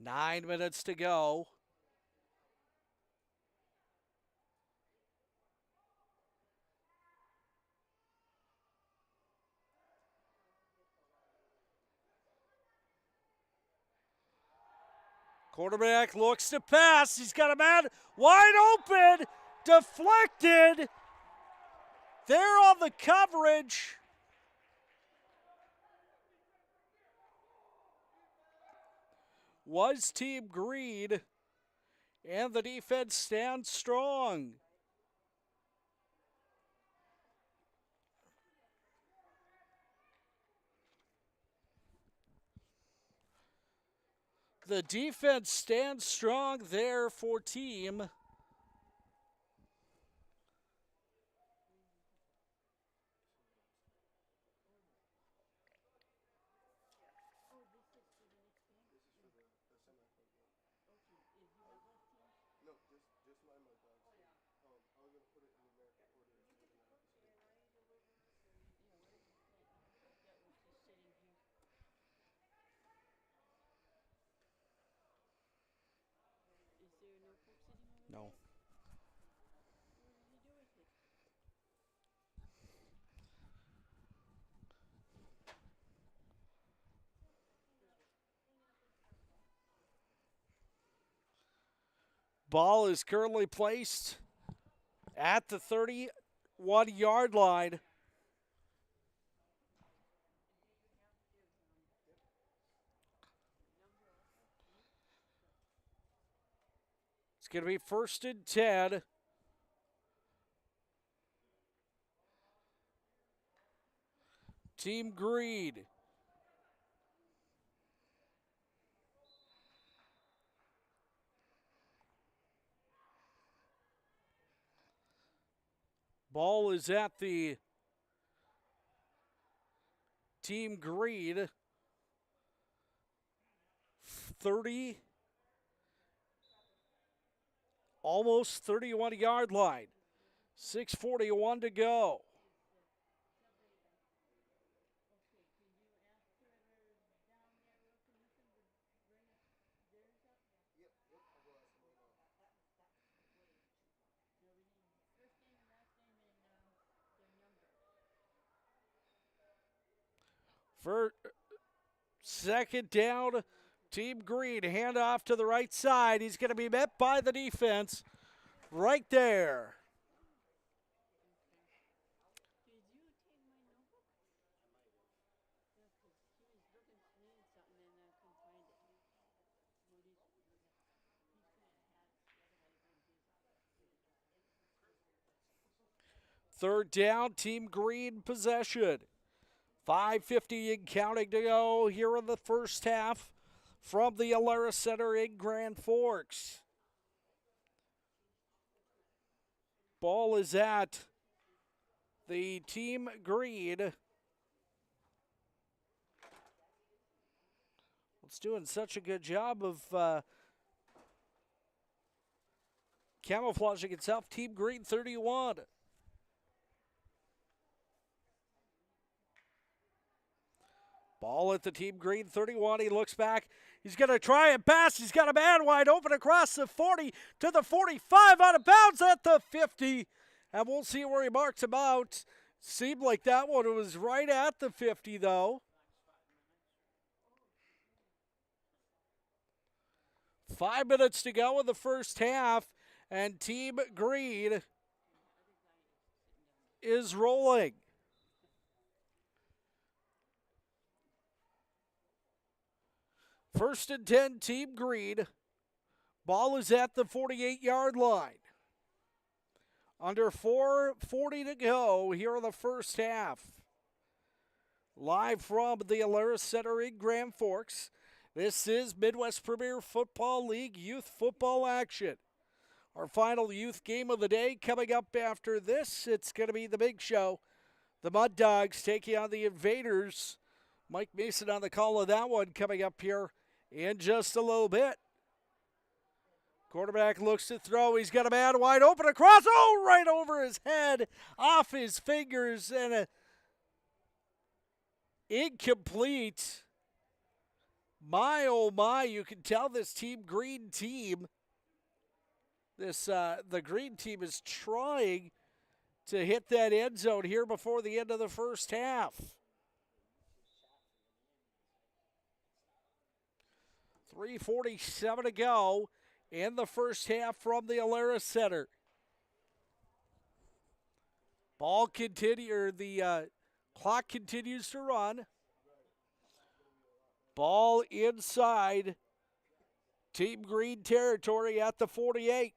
Speaker 6: Nine minutes to go. Quarterback looks to pass. He's got a man wide open. Deflected. There on the coverage. Was Team Green. And the defense stands strong. The defense stands strong there for Team. No. Ball is currently placed at the 31-yard line. It's going to be 1st and 10. Team Green. Ball is at the Team Green 30, almost 31-yard line. 6:41 to go. For second down, Team Green, handoff to the right side. He's going to be met by the defense right there. Third down, Team Green possession. 5:50 and counting to go here in the first half from the Alerus Center in Grand Forks. Ball is at the Team Green. It's doing such a good job of camouflaging itself. Team Green 31. Ball at the Team Green 31. He looks back. He's going to try and pass. He's got a man wide open across the 40 to the 45, out of bounds at the 50. And we'll see where he marks him out. Seemed like that one was right at the 50, though. 5 minutes to go in the first half, and Team Green is rolling. First and 10, Team Green. Ball is at the 48-yard line. Under 4:40 to go here in the first half. Live from the Alerus Center in Grand Forks, this is Midwest Premier Football League youth football action. Our final youth game of the day coming up after this. It's going to be the big show. The Mud Dogs taking on the Invaders. Mike Mason on the call of that one coming up here in just a little bit. Quarterback looks to throw. He's got a man wide open across. Oh, right over his head, off his fingers, and incomplete. My, oh my, you can tell this Team Green team, the Green team is trying to hit that end zone here before the end of the first half. 3:47 to go in the first half from the Alerus Center. The clock continues to run. Ball inside Team Green territory at the 48.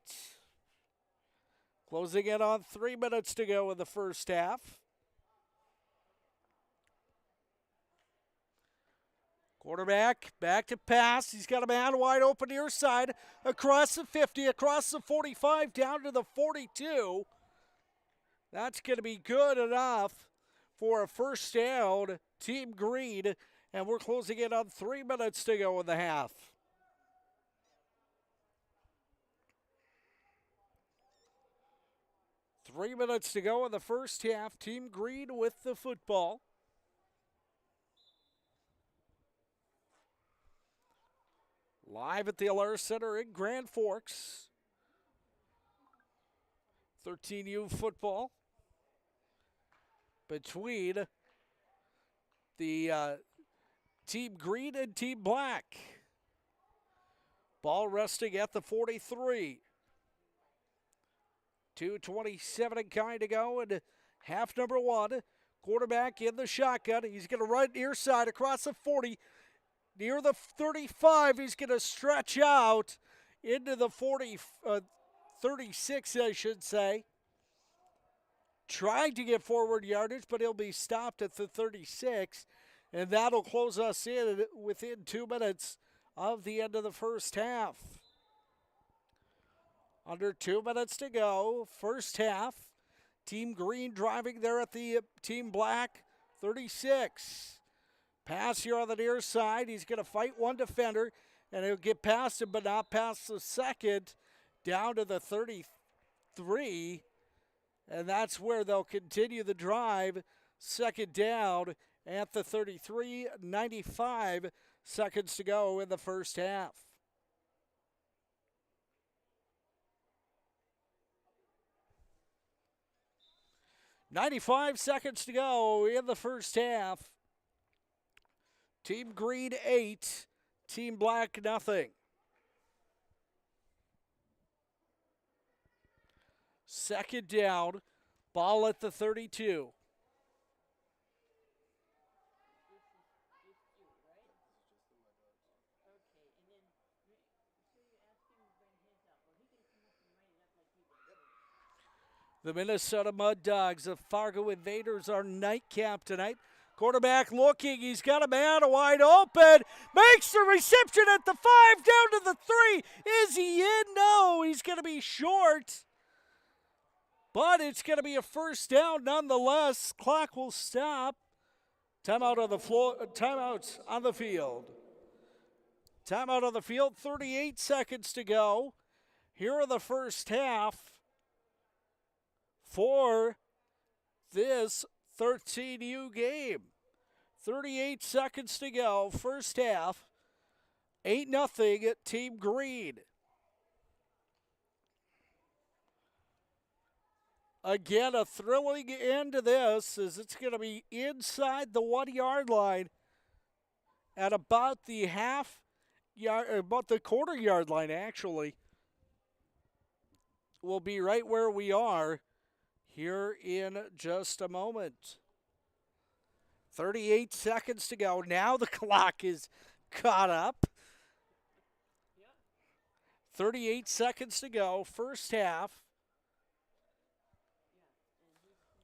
Speaker 6: Closing in on 3 minutes to go in the first half. Quarterback back to pass. He's got a man wide open near side across the 50, across the 45, down to the 42. That's going to be good enough for a first down, Team Green, and we're closing in on 3 minutes to go in the half. Three minutes to go in the first half. Team Green with the football. Live at the Alerus Center in Grand Forks. 13U football between the Team Green and Team Black. Ball resting at the 43. 2:27 and kind to go in half number one. Quarterback in the shotgun. He's going to run near side across the 40. Near the 35, he's going to stretch out into the 36, I should say. Trying to get forward yardage, but he'll be stopped at the 36. And that'll close us in within 2 minutes of the end of the first half. Under 2 minutes to go, first half. Team Green driving there at the Team Black 36. Pass here on the near side. He's going to fight one defender, and he'll get past him, but not past the second, down to the 33. And that's where they'll continue the drive. Second down at the 33, 95 seconds to go in the first half. .95 seconds to go in the first half. Team Green 8, Team Black nothing. Second down, ball at the 32. The Minnesota Mud Dogs of Fargo Invaders are nightcap tonight. Quarterback looking, he's got a man wide open, makes the reception at the 5, down to the 3. Is he in? No, he's going to be short. But it's going to be a first down nonetheless. Clock will stop. Timeout on the floor, timeout on the field. Timeout on the field, 38 seconds to go. Here in the first half for this 13U game. 38 seconds to go, first half. 8-0 Team Green. Again, a thrilling end to this as it's going to be inside the 1 yard line at about the about the quarter yard line, actually. We'll be right where we are here in just a moment. 38 seconds to go. Now the clock is caught up. 38 seconds to go, first half.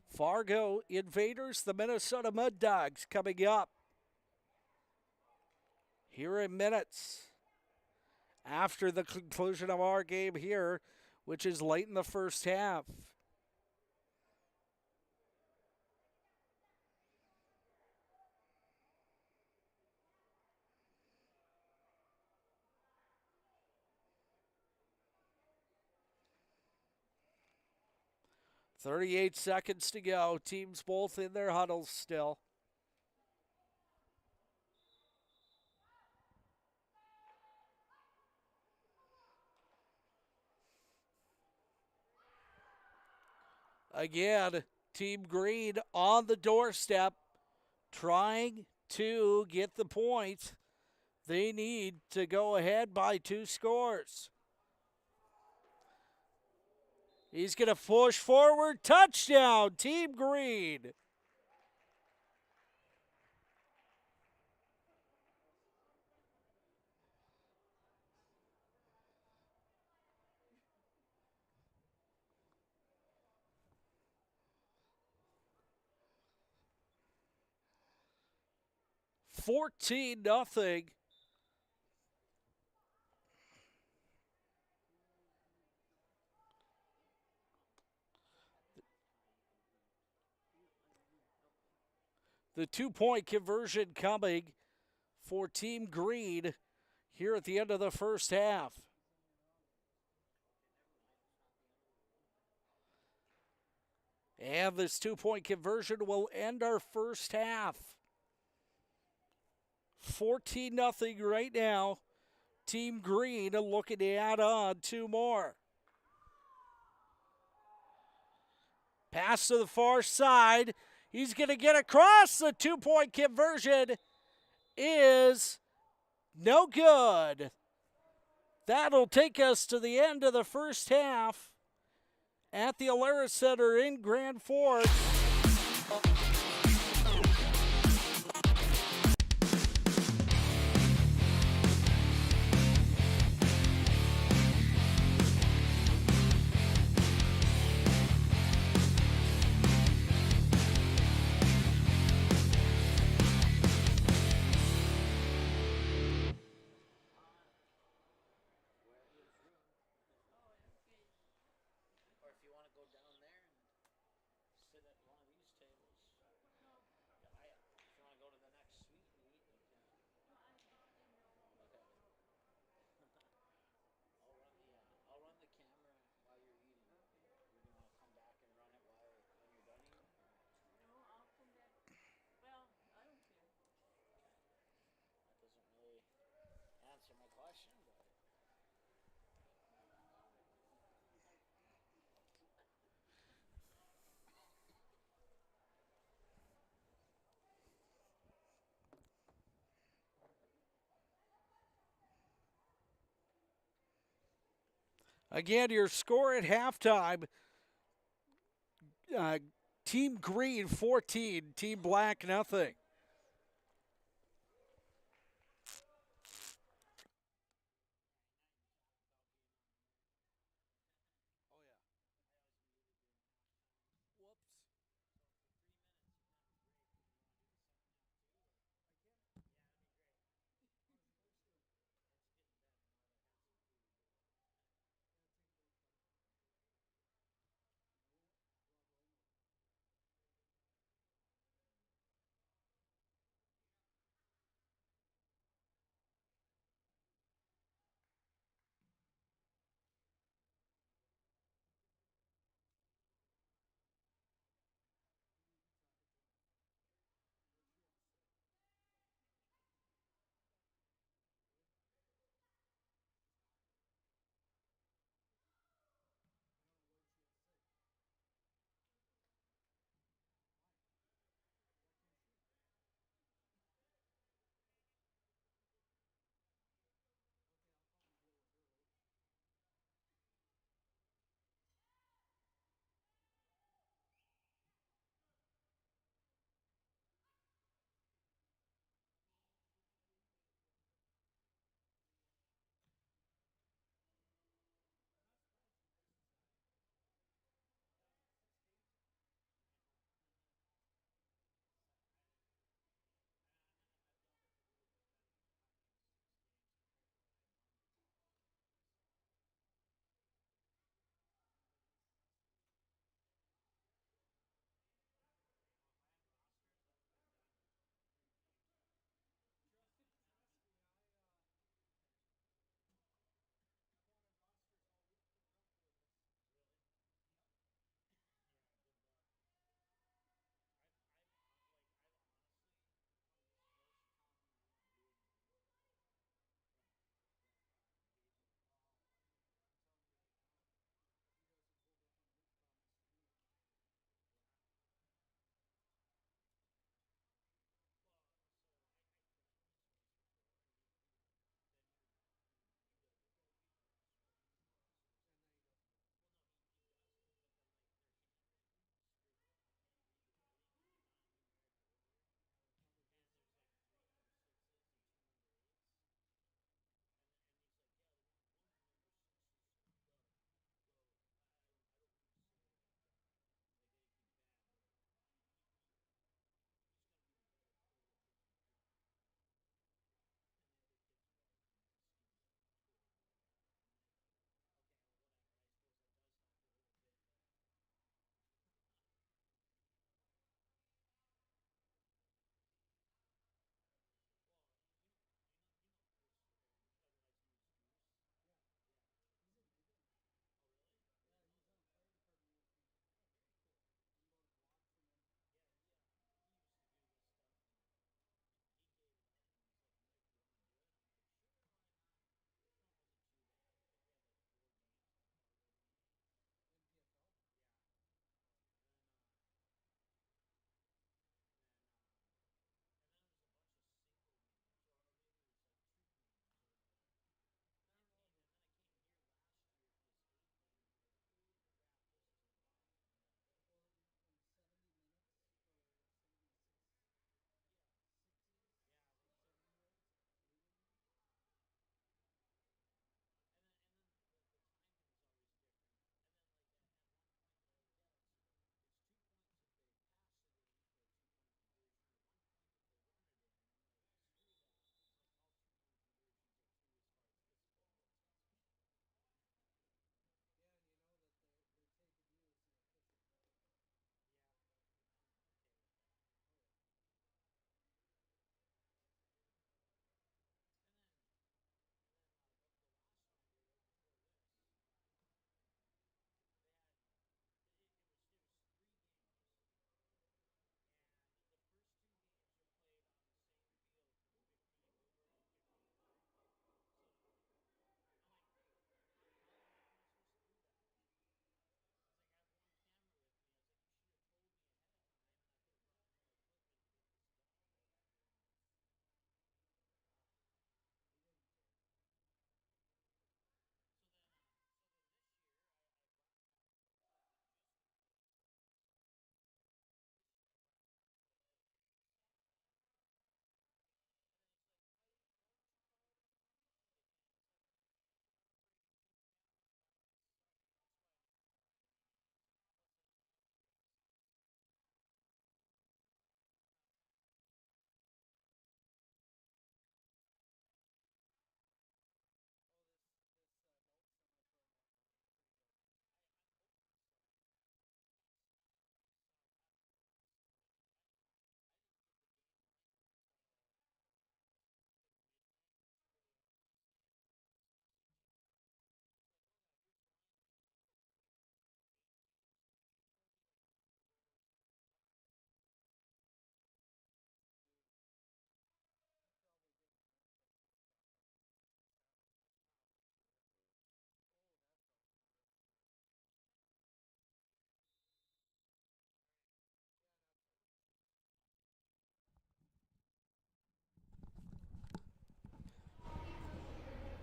Speaker 6: Fargo Invaders, the Minnesota Mud Dogs coming up here in minutes after the conclusion of our game here, which is late in the first half. .38 seconds to go. Teams both in their huddles still. Again, Team Green on the doorstep, trying to get the point they need to go ahead by 2 scores. He's going to push forward. Touchdown, Team Green. $14-0. The 2-point conversion coming for Team Green here at the end of the first half. And this 2-point conversion will end our first half. 14-0 right now. Team Green looking to add on 2 more. Pass to the far side. He's going to get across. The 2-point conversion is no good. That'll take us to the end of the first half at the Alerus Center in Grand Forks. Again, your score at halftime, Team Green 14, Team Black nothing.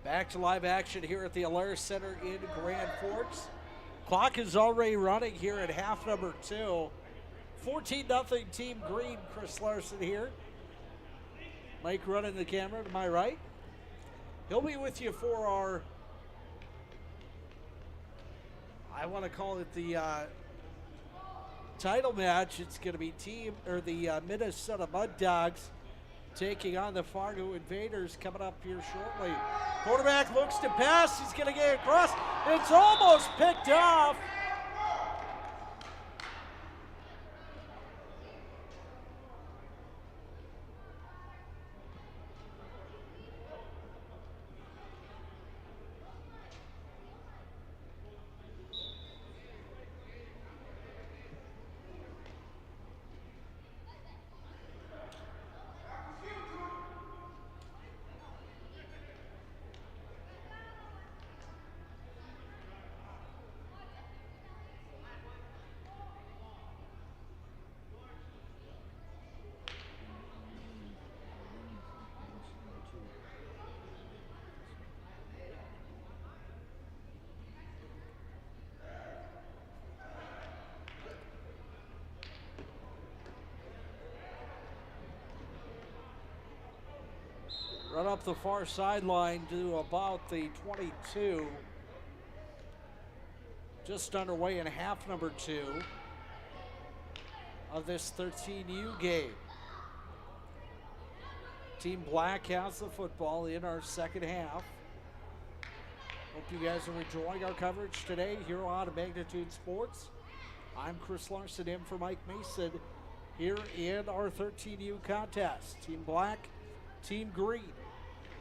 Speaker 6: Back to live action here at the Alaris Center in Grand Forks. Clock is already running here at half number 2. 14-0 Team Green. Chris Larson here. Mike running the camera to my right. He'll be with you for our, I want to call it the title match. It's going to be the Minnesota Mud Dogs taking on the Fargo Invaders coming up here shortly. Quarterback looks to pass. He's going to get across. It's almost picked off. Run up the far sideline to about the 22. Just underway in half number 2 of this 13U game. Team Black has the football in our second half. Hope you guys are enjoying our coverage today here on Magnitude Sports. I'm Chris Larson in for Mike Mason here in our 13U contest. Team Black, Team Green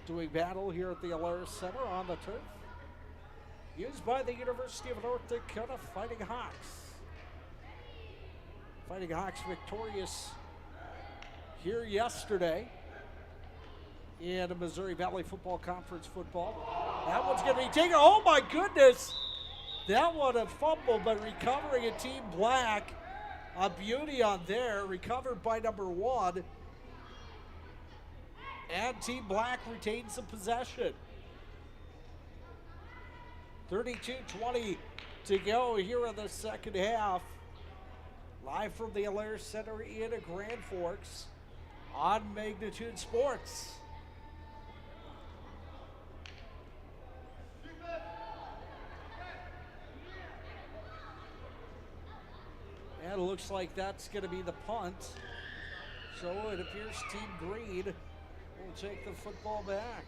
Speaker 6: doing battle here at the Alaris Center on the turf. Used by the University of North Dakota Fighting Hawks. Fighting Hawks victorious here yesterday in Missouri Valley Football Conference football. That one's going to be taken. Oh my goodness! That one a fumble, but recovering a Team Black. A beauty on there, recovered by number 1. And Team Black retains the possession. 32-20 to go here in the second half. Live from the Alaris Center in Grand Forks on Magnitude Sports. And it looks like that's going to be the punt. So it appears Team Green will take the football back.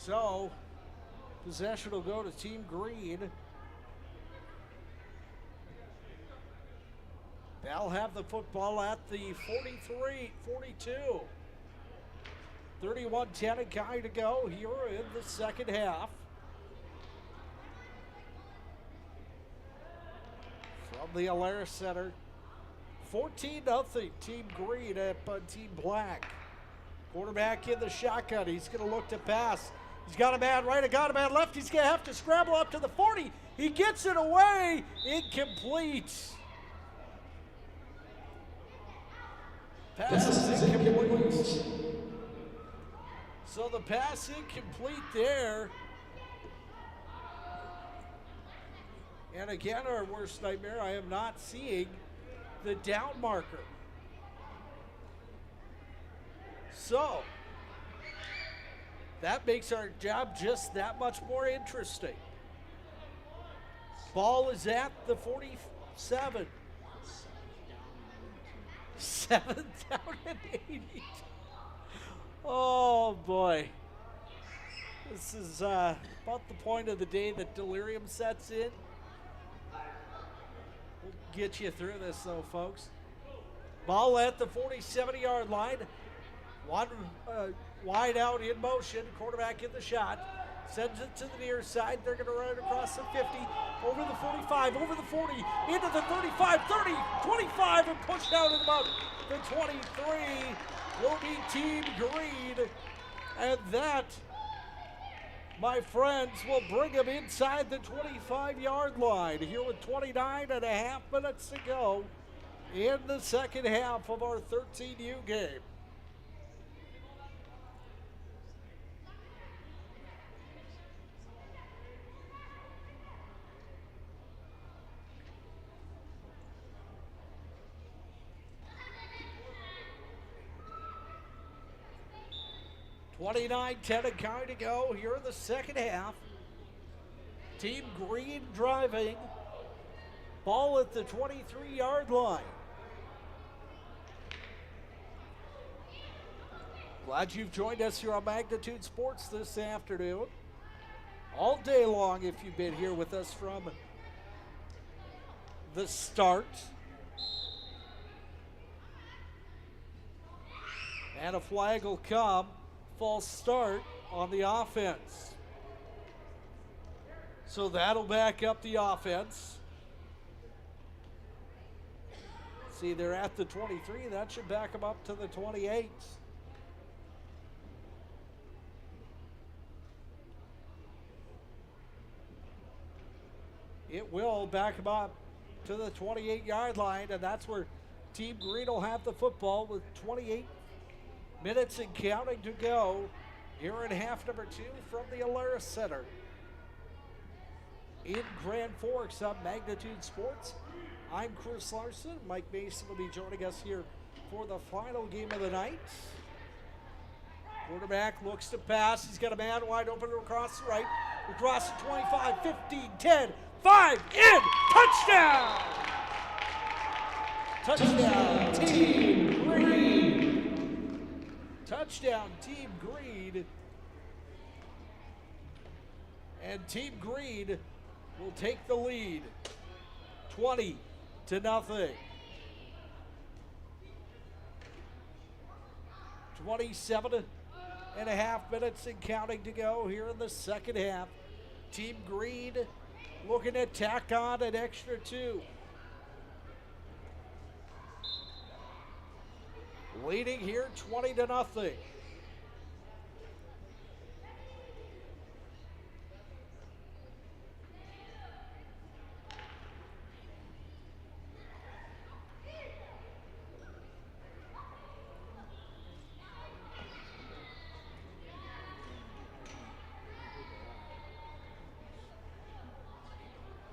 Speaker 6: So, possession will go to Team Green. They'll have the football at the 42. 31-10 a guy to go here in the second half. From the Alaris Center, 14-0 Team Green at Team Black. Quarterback in the shotgun. He's going to look to pass. He's got a man right, got a man left. He's going to have to scramble up to the 40. He gets it away. Incomplete. Pass is incomplete. So the pass incomplete there. And again, our worst nightmare, I am not seeing the down marker. So, that makes our job just that much more interesting. Ball is at the 47. 7th down and 80. Oh boy. This is about the point of the day that delirium sets in. We'll get you through this though, folks. Ball at the 47-yard line. One wide out in motion, quarterback in the shot. Sends it to the near side. They're going to run it across the 50, over the 45, over the 40, into the 35, 30, 25, and pushed out at about the 23 will be Team Green. And that, my friends, will bring them inside the 25-yard line here with 29 and a half minutes to go in the second half of our 13U game. $29-10 and counting to go here in the second half. Team Green driving. Ball at the 23-yard line. Glad you've joined us here on Magnitude Sports this afternoon. All day long if you've been here with us from the start. And a flag will come. False start on the offense. So that'll back up the offense. See, they're at the 23. That should back them up to the 28. It will back them up to the 28-yard line, and that's where Team Green will have the football with 28 minutes and counting to go here in half number 2 from the Alara Center. In Grand Forks on Magnitude Sports, I'm Chris Larson. Mike Mason will be joining us here for the final game of the night. Quarterback looks to pass. He's got a man wide open across the right. Across the 25, 15, 10, 5, in! Touchdown! Touchdown, Team Green! Touchdown, Team Green. And Team Green will take the lead, 20-0. 27 and a half minutes and counting to go here in the second half. Team Green looking to tack on an extra 2. Leading here 20-0.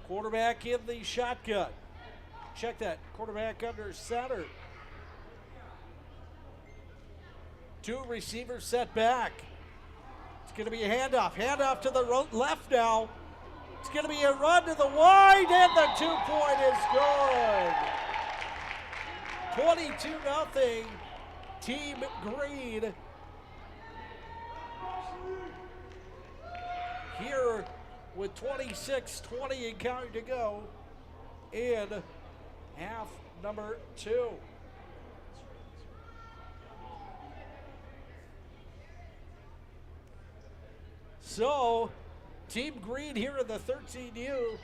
Speaker 6: Quarterback in the shotgun. Check that. Quarterback under center. 2 receivers set back. It's going to be a handoff. Handoff to the left now. It's going to be a run to the wide, and the 2-point is good. 22-0. Team Green. Here with 26-20 and counting to go in half number 2. So, Team Green here in the 13U,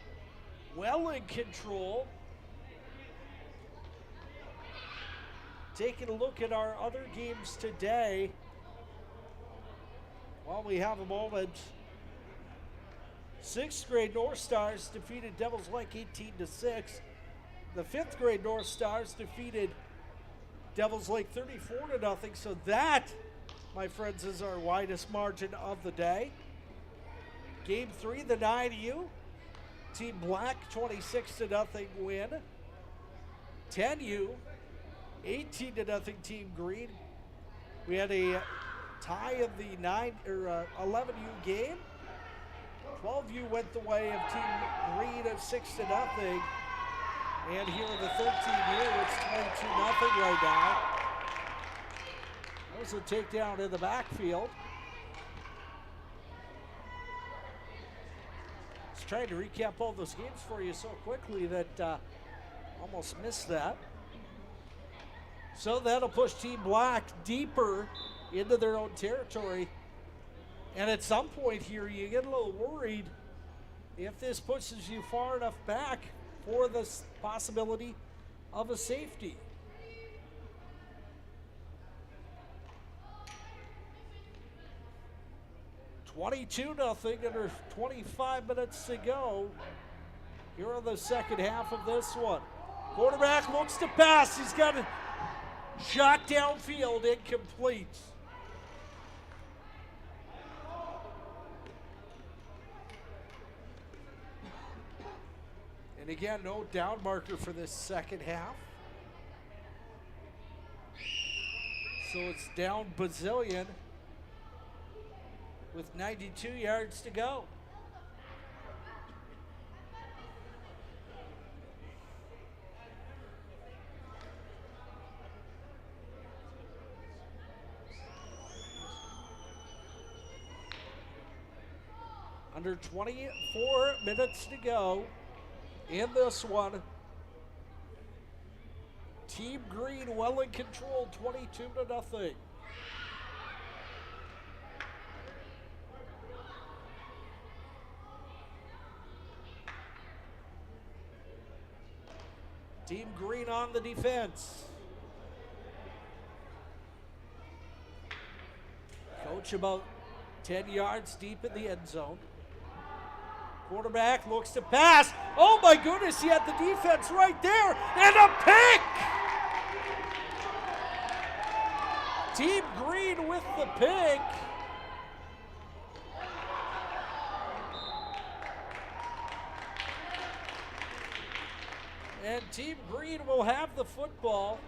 Speaker 6: well in control. Taking a look at our other games today, while we have a moment. 6th grade North Stars defeated Devils Lake 18-6. The 5th grade North Stars defeated Devils Lake 34-0. So that, my friends, is our widest margin of the day. Game 3, the 9U. Team Black 26-0 win. 10U 18-0 Team Green. We had a tie of the 11U game. 12U went the way of Team Green at 6-0. And here in the 13U, it's 22-0 right now. There's a takedown in the backfield. Just trying to recap all those games for you so quickly that almost missed that. So that'll push Team Black deeper into their own territory. And at some point here, you get a little worried if this pushes you far enough back for the possibility of a safety. $22-0 under 25 minutes to go here in the second half of this one. Quarterback looks to pass. He's got a shot downfield, incomplete. And again, no down marker for this second half. So it's down Bazillion with 92 yards to go. Under 24 minutes to go in this one. Team Green well in control, 22-0. Team Green on the defense. Coach about 10 yards deep in the end zone. Quarterback looks to pass. Oh my goodness, he had the defense right there, and a pick! Team Green with the pick. And Team Green will have the football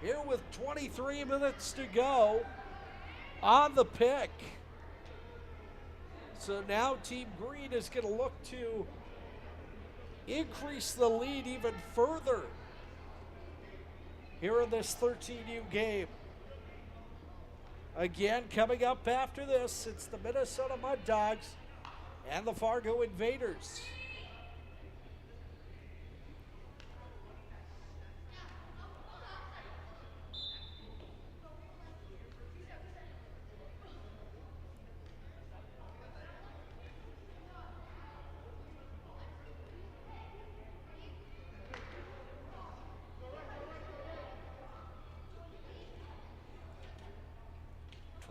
Speaker 6: here with 23 minutes to go on the pick. So now Team Green is going to look to increase the lead even further here in this 13U game. Again, coming up after this, it's the Minnesota Mud Dogs and the Fargo Invaders.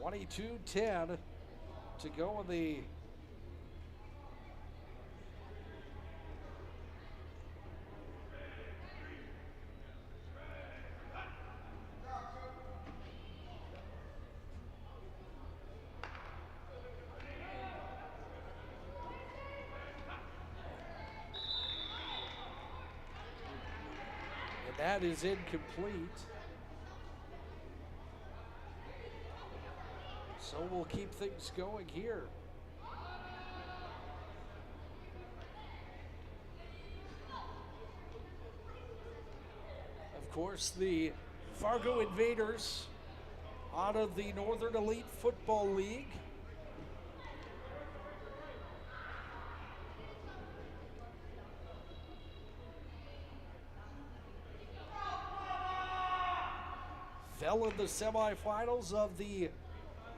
Speaker 6: .22-10 to go in the and that is incomplete. So we'll keep things going here. Of course, the Fargo Invaders out of the Northern Elite Football League. Fell in the semifinals of the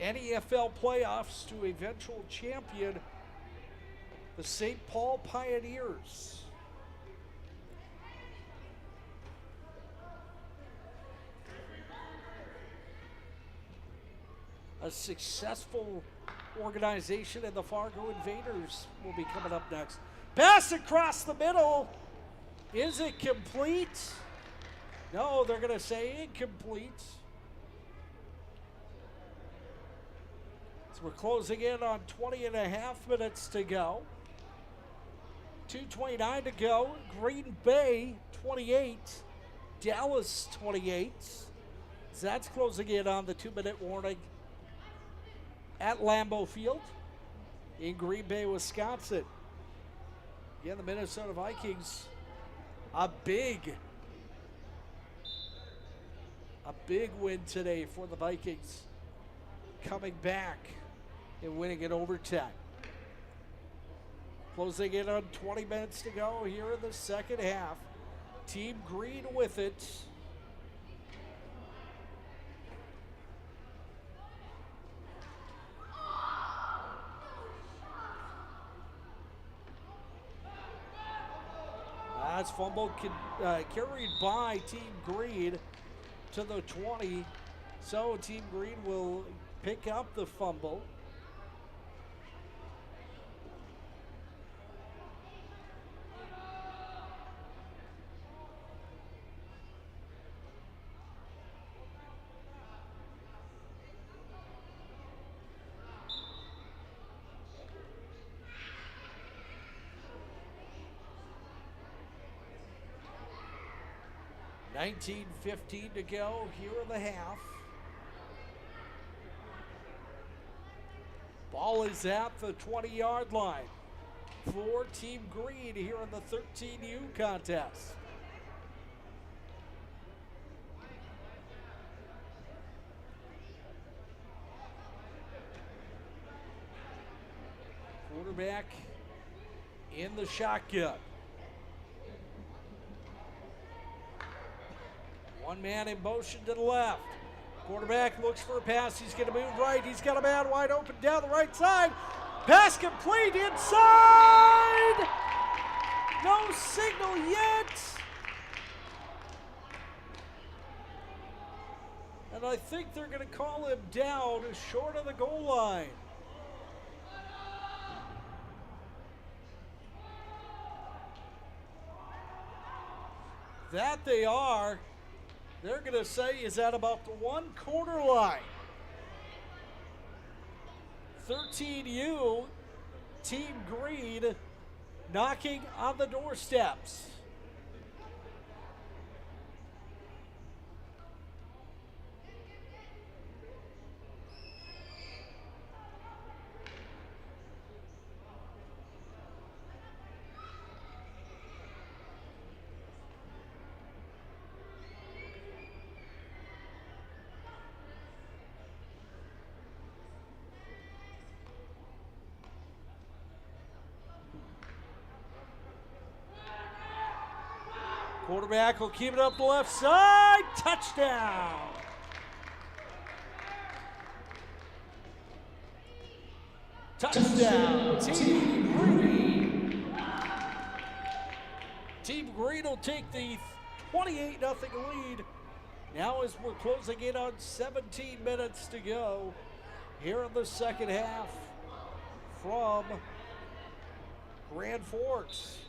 Speaker 6: NEFL playoffs to eventual champion, the St. Paul Pioneers. A successful organization, and the Fargo Invaders will be coming up next. Pass across the middle. Is it complete? No, they're going to say incomplete. So we're closing in on 20.5 minutes to go. 2:29 to go. Green Bay 28, Dallas 28. So that's closing in on the 2-minute warning at Lambeau Field in Green Bay, Wisconsin. Yeah, the Minnesota Vikings, a big win today for the Vikings, coming back and winning in overtime. Closing in on 20 minutes to go here in the second half. Team Green with it. pass. Fumble carried by Team Green to the 20. So Team Green will pick up the fumble. $19:15 to go here in the half. Ball is at the 20-yard line for Team Green here in the 13U contest. Quarterback in the shotgun. One man in motion to the left. Quarterback looks for a pass. He's going to move right. He's got a man wide open down the right side. Pass complete inside. No signal yet. And I think they're going to call him down short of the goal line. That they are. They're going to say is at about the 1-quarter line. 13U, Team Green knocking on the doorsteps. Quarterback will keep it up the left side. Touchdown. Touchdown. Team Green. Team Green will take the 28-0 lead. Now as we're closing in on 17 minutes to go here in the second half from Grand Forks.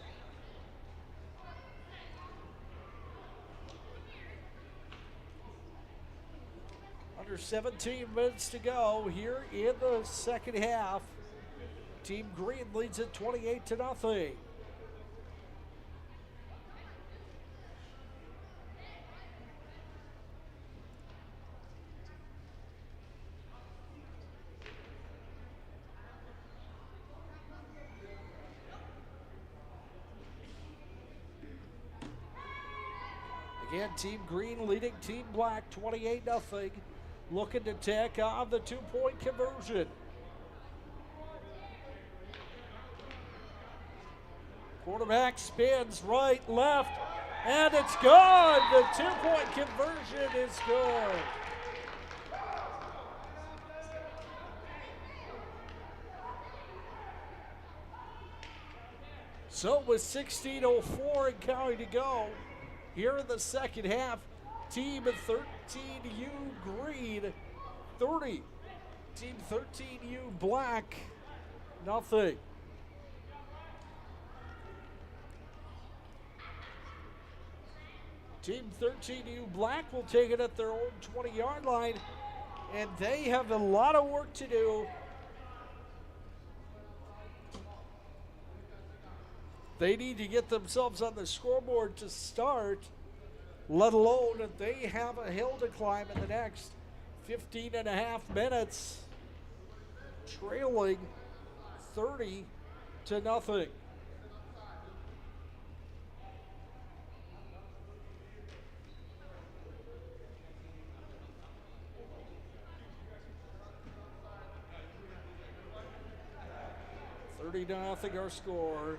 Speaker 6: Under 17 minutes to go here in the second half. Team Green leads it 28-0. Again, Team Green leading Team Black 28-0. Looking to tack on the 2-point conversion. Quarterback spins right, left, and it's good. The 2-point conversion is good. So with 16:04 and counting to go, here in the second half, Team 13U Green 30. Team 13U Black, nothing. Team 13U Black will take it at their own 20-yard line, and they have a lot of work to do. They need to get themselves on the scoreboard to start, let alone that they have a hill to climb in the next 15.5 minutes, trailing 30-0. $30-0 our score.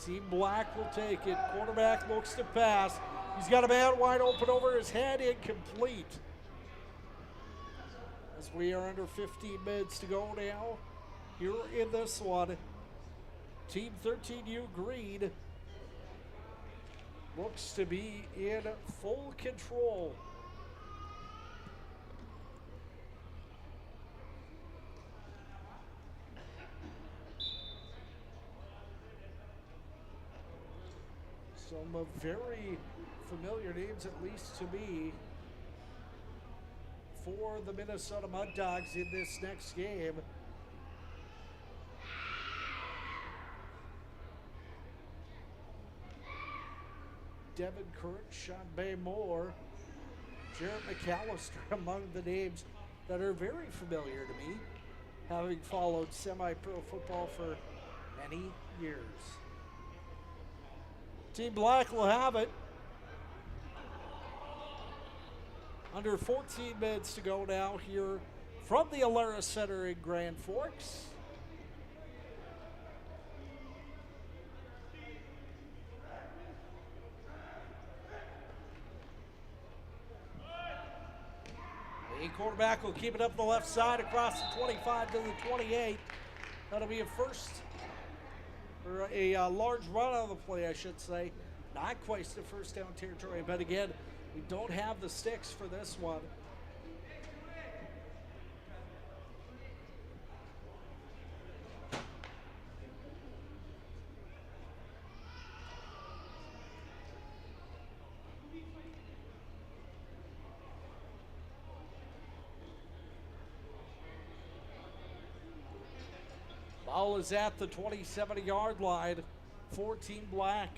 Speaker 6: Team Black will take it. Quarterback looks to pass. He's got a man wide open over his head, incomplete. As we are under 15 minutes to go now, here in this one, Team 13U Green looks to be in full control. Some very familiar names, at least to me, for the Minnesota Mud Dogs in this next game. Devin Curran, Sean Bay Moore, Jarrett McAllister among the names that are very familiar to me, having followed semi-pro football for many years. Team Black will have it. Under 14 minutes to go now here from the Alara Center in Grand Forks. The quarterback will keep it up the left side across the 25 to the 28. That'll be a first, or a large run on the play, I should say. Not quite the first down territory, but again, we don't have the sticks for this one. Ball is at the 27-yard line for Team Black.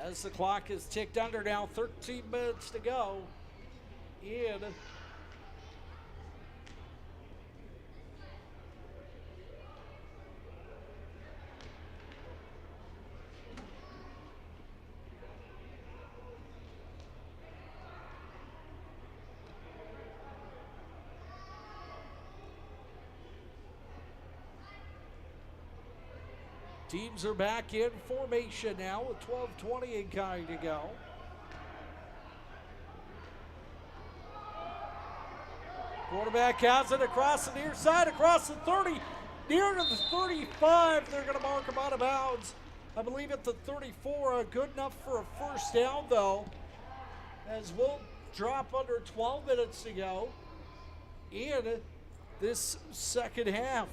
Speaker 6: As the clock is ticked under now, 13 minutes to go in teams are back in formation now with 12:20 and kind to go. Quarterback has it across the near side, across the 30, near to the 35. They're going to mark him out of bounds. I believe at the 34, good enough for a first down though, as we'll drop under 12 minutes to go in this second half.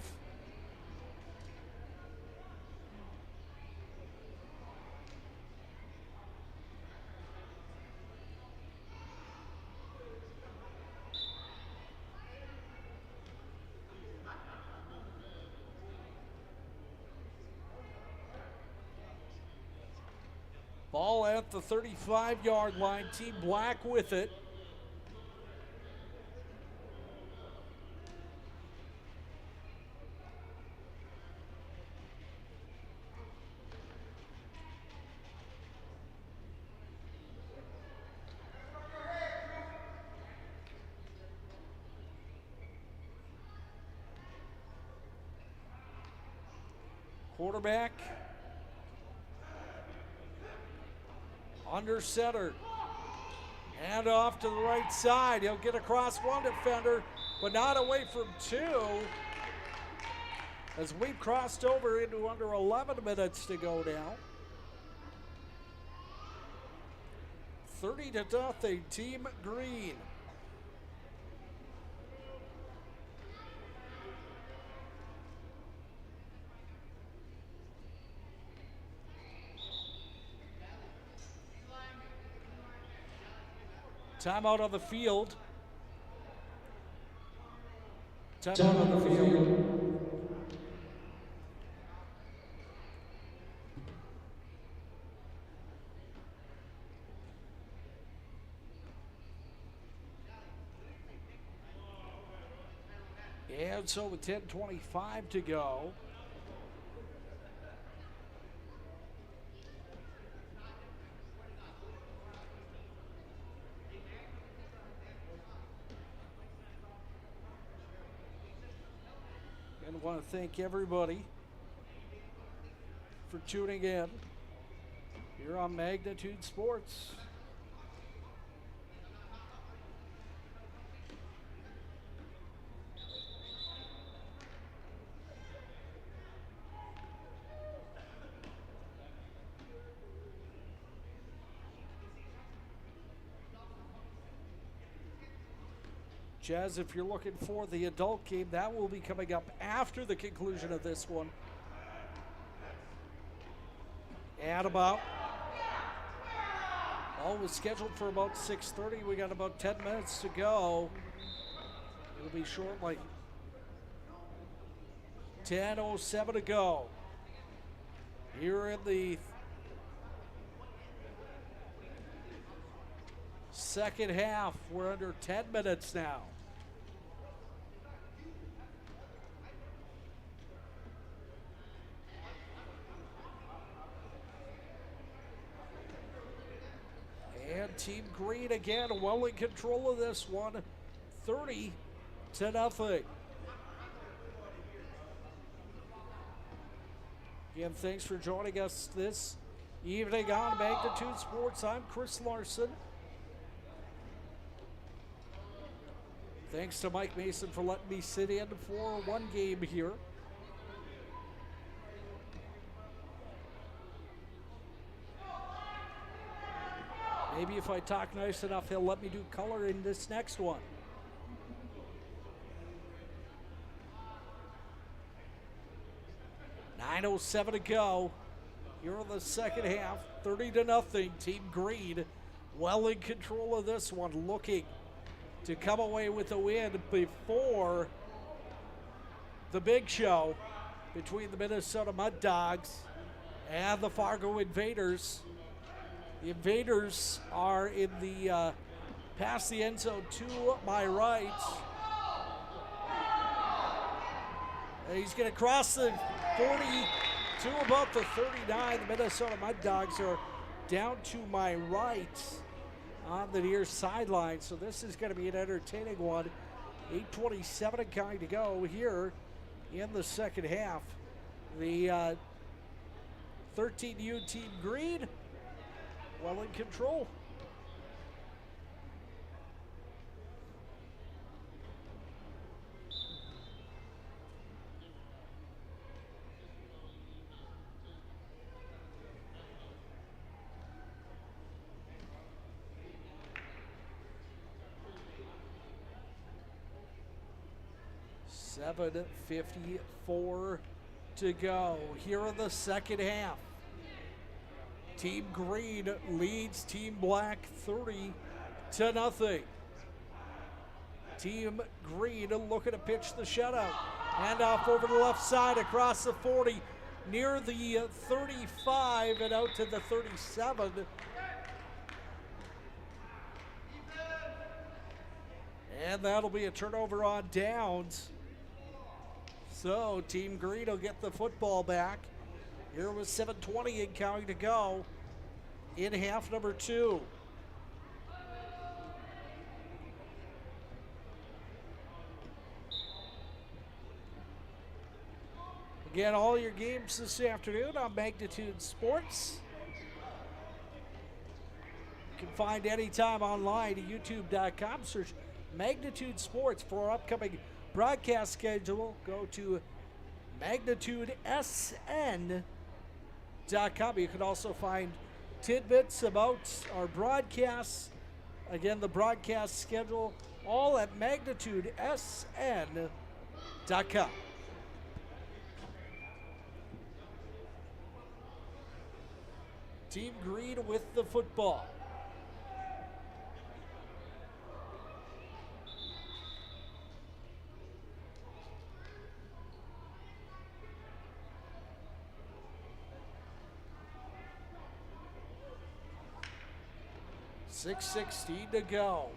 Speaker 6: Ball at the 35-yard line. Team Black with it. Quarterback under center. Hand off to the right side. He'll get across one defender, but not away from two. As we've crossed over into under 11 minutes to go now. 30-0, Team Green. Timeout on the field. Timeout on the field. And so with 10:25 to go. I want to thank everybody for tuning in here on Magnitude Sports. Jazz, if you're looking for the adult game, that will be coming up after the conclusion of this one. At about, all was scheduled for about 6:30. We got about 10 minutes to go. It'll be short, like 10:07 to go. Here in the second half, we're under 10 minutes now. And Team Green again, well in control of this one, 30-0. Again, thanks for joining us this evening on Magnitude Sports. I'm Chris Larson. Thanks to Mike Mason for letting me sit in for one game here. Maybe if I talk nice enough, he'll let me do color in this next one. .907 to go. Here in the second half, 30-0. Team Green well in control of this one, looking to come away with a win before the big show between the Minnesota Mud Dogs and the Fargo Invaders. The Invaders are in the past the end zone to my right. And he's going to cross the 40 to about the 39. The Minnesota Mud Dogs are down to my right on the near sideline. So this is going to be an entertaining one. 8:27 and counting to go here in the second half. The 13U Team Green well in control. .754 to go here in the second half. Team Green leads Team Black 30-0. Team Green looking to pitch the shutout. Hand off over the left side across the 40, near the 35 and out to the 37. And that'll be a turnover on downs. So Team Green will get the football back. Here with 7:20 and counting to go in half number 2. Again, all your games this afternoon on Magnitude Sports. You can find anytime online at youtube.com. Search Magnitude Sports for our upcoming broadcast schedule. Go to MagnitudeSN.com. You can also find tidbits about our broadcasts. Again, the broadcast schedule, all at MagnitudeSN.com. Team Green with the football. .616 to go.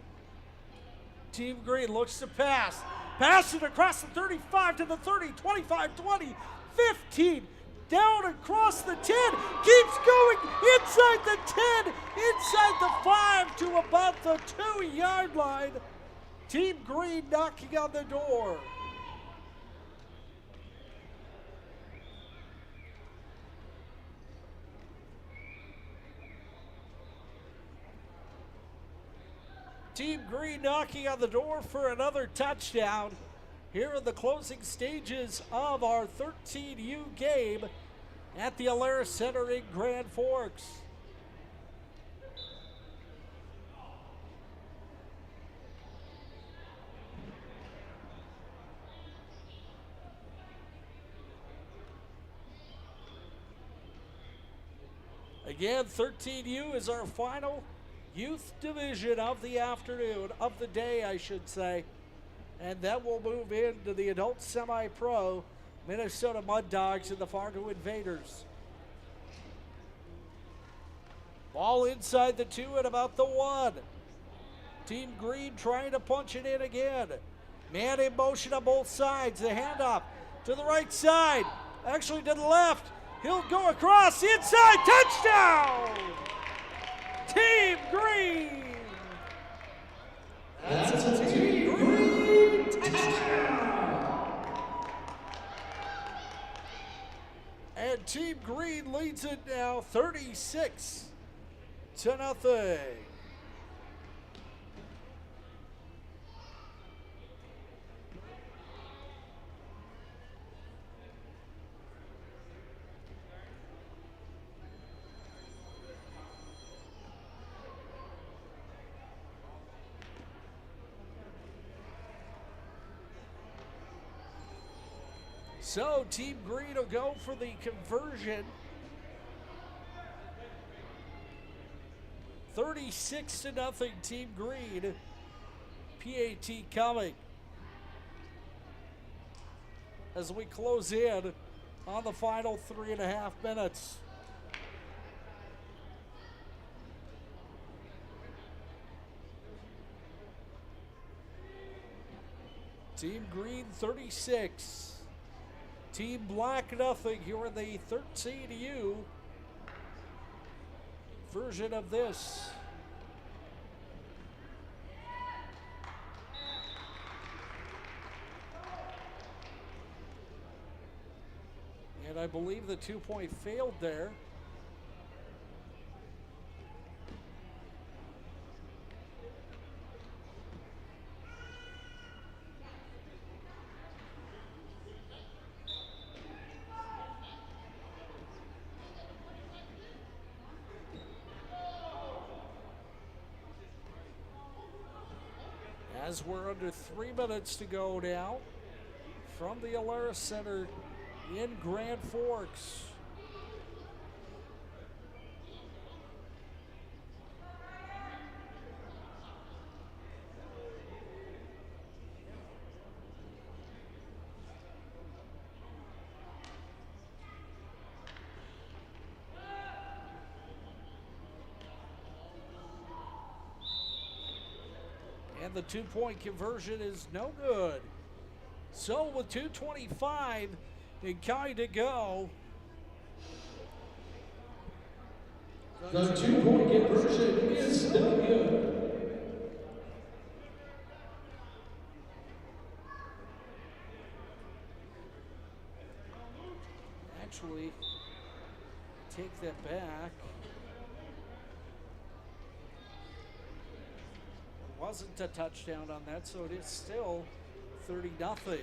Speaker 6: Team Green looks to pass. Pass it across the 35 to the 30, 25, 20, 15. Down across the 10. Keeps going inside the 10, inside the 5 to about the 2-yard line. Team Green knocking on the door. Team Green knocking on the door for another touchdown here in the closing stages of our 13U game at the Alaris Center in Grand Forks. Again, 13U is our final youth division of the afternoon, of the day, I should say. And then we'll move into the adult semi-pro Minnesota Mud Dogs and the Fargo Invaders. Ball inside the 2 at about the 1. Team Green trying to punch it in again. Man in motion on both sides. The handoff to the right side. Actually to the left. He'll go across inside. Touchdown! Team Green!
Speaker 4: That's a Team Green touchdown!
Speaker 6: And Team Green leads it now 36-0. So Team Green will go for the conversion. 36-0 Team Green. PAT coming as we close in on the final 3.5 minutes. Team Green 36. Team Black nothing here in the 13U version of this. And I believe the 2-point failed there. As we're under 3 minutes to go now from the Alara Center in Grand Forks. And the 2-point conversion is no good. So with 2:25 and kind to go.
Speaker 4: The 2-point conversion is no good.
Speaker 6: Actually, take that back. Wasn't a touchdown on that, so it is still 30-0.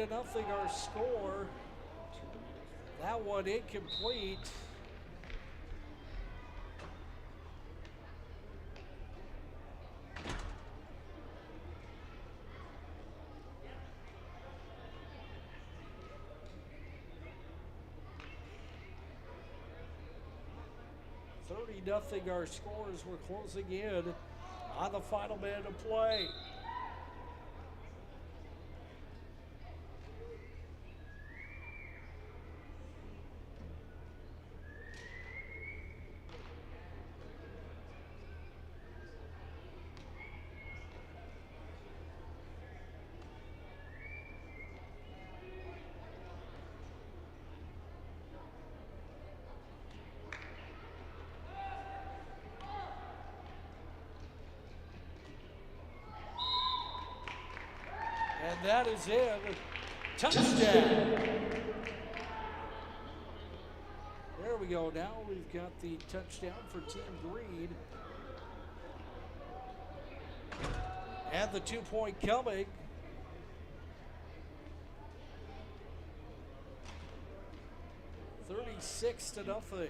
Speaker 6: Nothing our score. That one incomplete. Nothing our scores. We're closing in on the final minute of play. And that is in. Touchdown. There we go. Now we've got the touchdown for Team Green. And the 2-point coming. $36-0.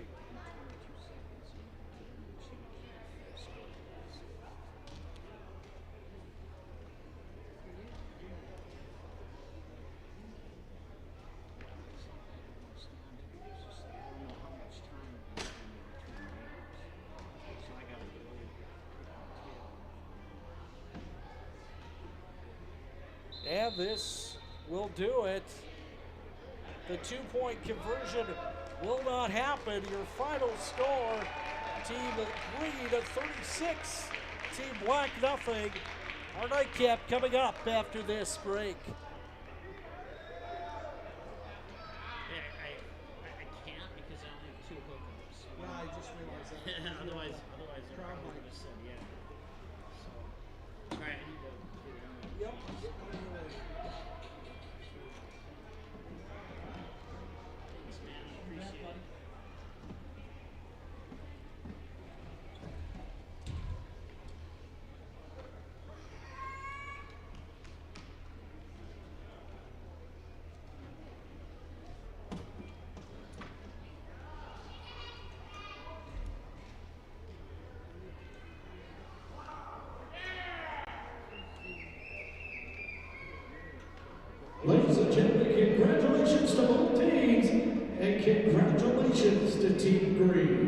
Speaker 6: And this will do it. The 2-point conversion will not happen. Your final score, Team Green at 36, Team Black nothing. Our nightcap coming up after this break.
Speaker 3: I can't because I only have 2 hookups.
Speaker 7: Well, I just realized that.
Speaker 3: otherwise, I probably would have said yeah. So, all right, I need to get it on.
Speaker 7: Yep.
Speaker 3: Thanks, man. I appreciate it.
Speaker 4: Ladies and gentlemen, congratulations to both teams, and congratulations to Team Green.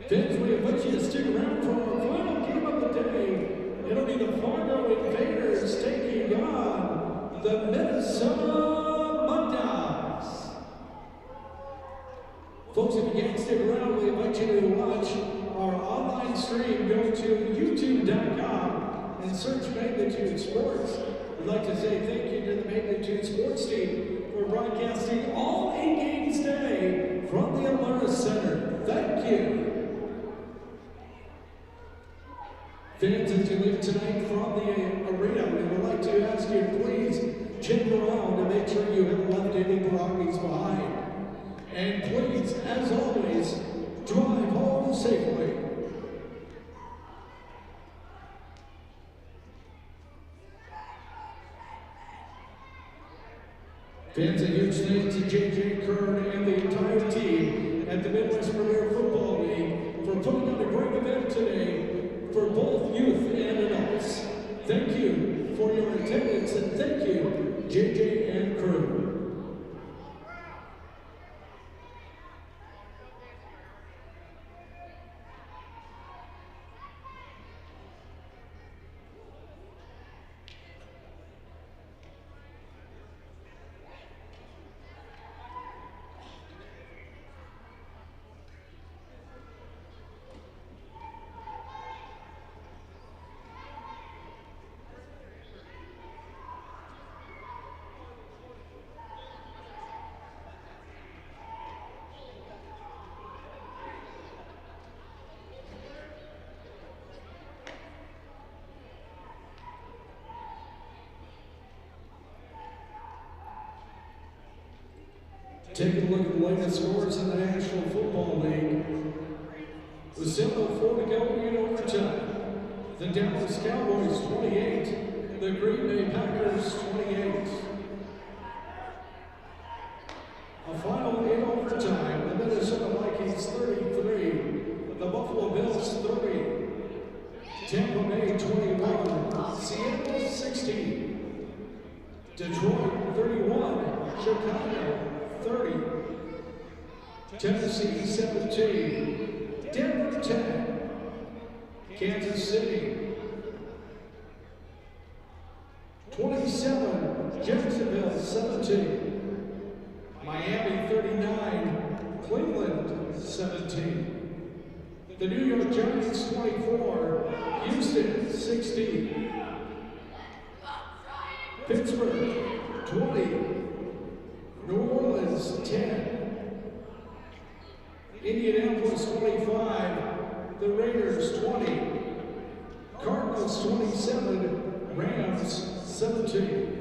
Speaker 4: Fans, we invite you to stick around for our final game of the day. It'll be the Fargo Invaders taking on the Minnesota Mud-Dogs. Folks, if you can't stick around, we invite you to watch our online stream. Go to youtube.com and search Magnitude Sports. I'd like to say thank you to the Magnitude Sports team for broadcasting all 8 games today from the Alara Center. Thank you. Fans, as you leave tonight from the arena, we would like to ask you to please check around and make sure you haven't left any belongings behind. And please, as always, drive home safely. Fans, a huge thanks to J.J. Kern and the entire team at the Midwest Premier Football League for putting on a great event today for both youth and adults. Thank you for your attendance, and thank you, JJ and crew. Taking a look at the latest scores in the National Football League. With 7:04 to go in overtime. The Dallas Cowboys 28, the Green Bay Packers 28. A final in overtime, the Minnesota Vikings 33, the Buffalo Bills 30, Tampa Bay 21, Seattle 16, Detroit 31, Chicago 30, Tennessee 17, Denver 10, Kansas City 27, Jacksonville 17, Miami 39, Cleveland 17, the New York Giants 24, Houston 16, Pittsburgh 20, New Orleans 10, Indianapolis 25, the Raiders 20, Cardinals 27, Rams 17.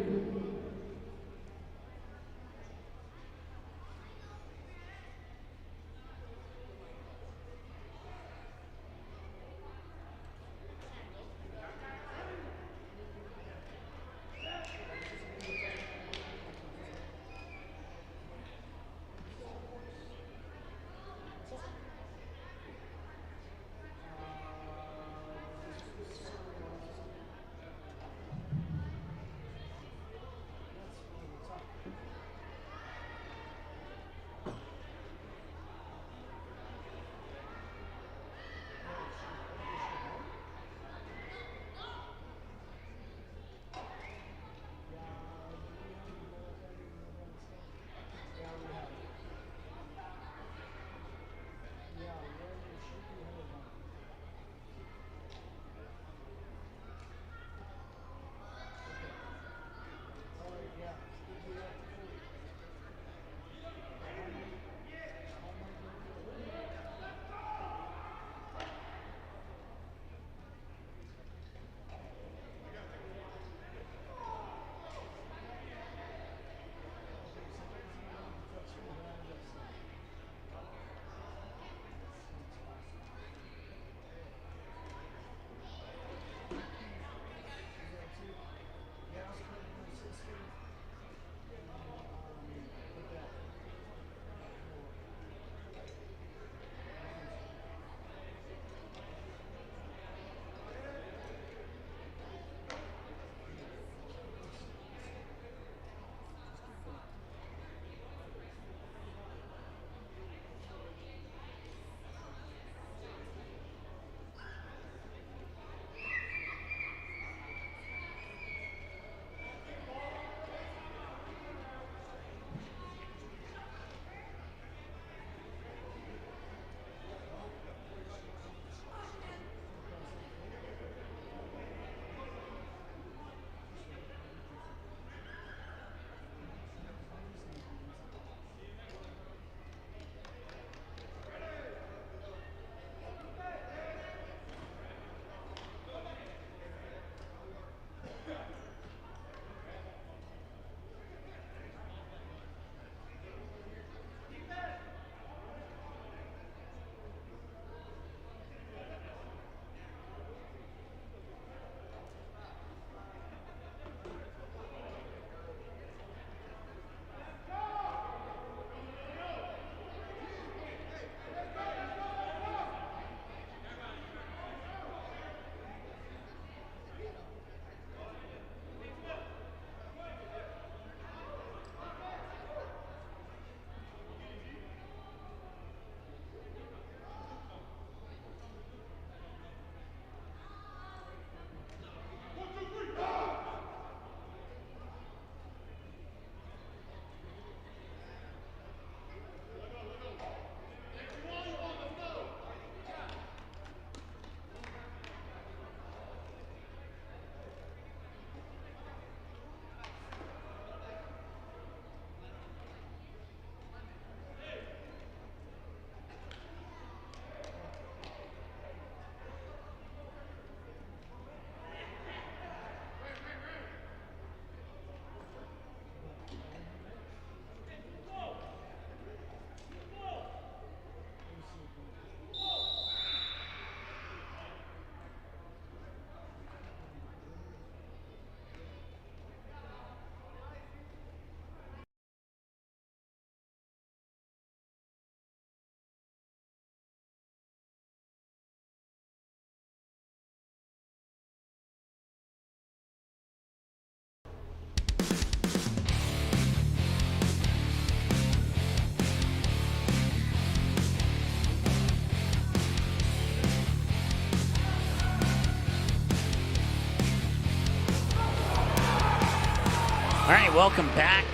Speaker 3: right, welcome back.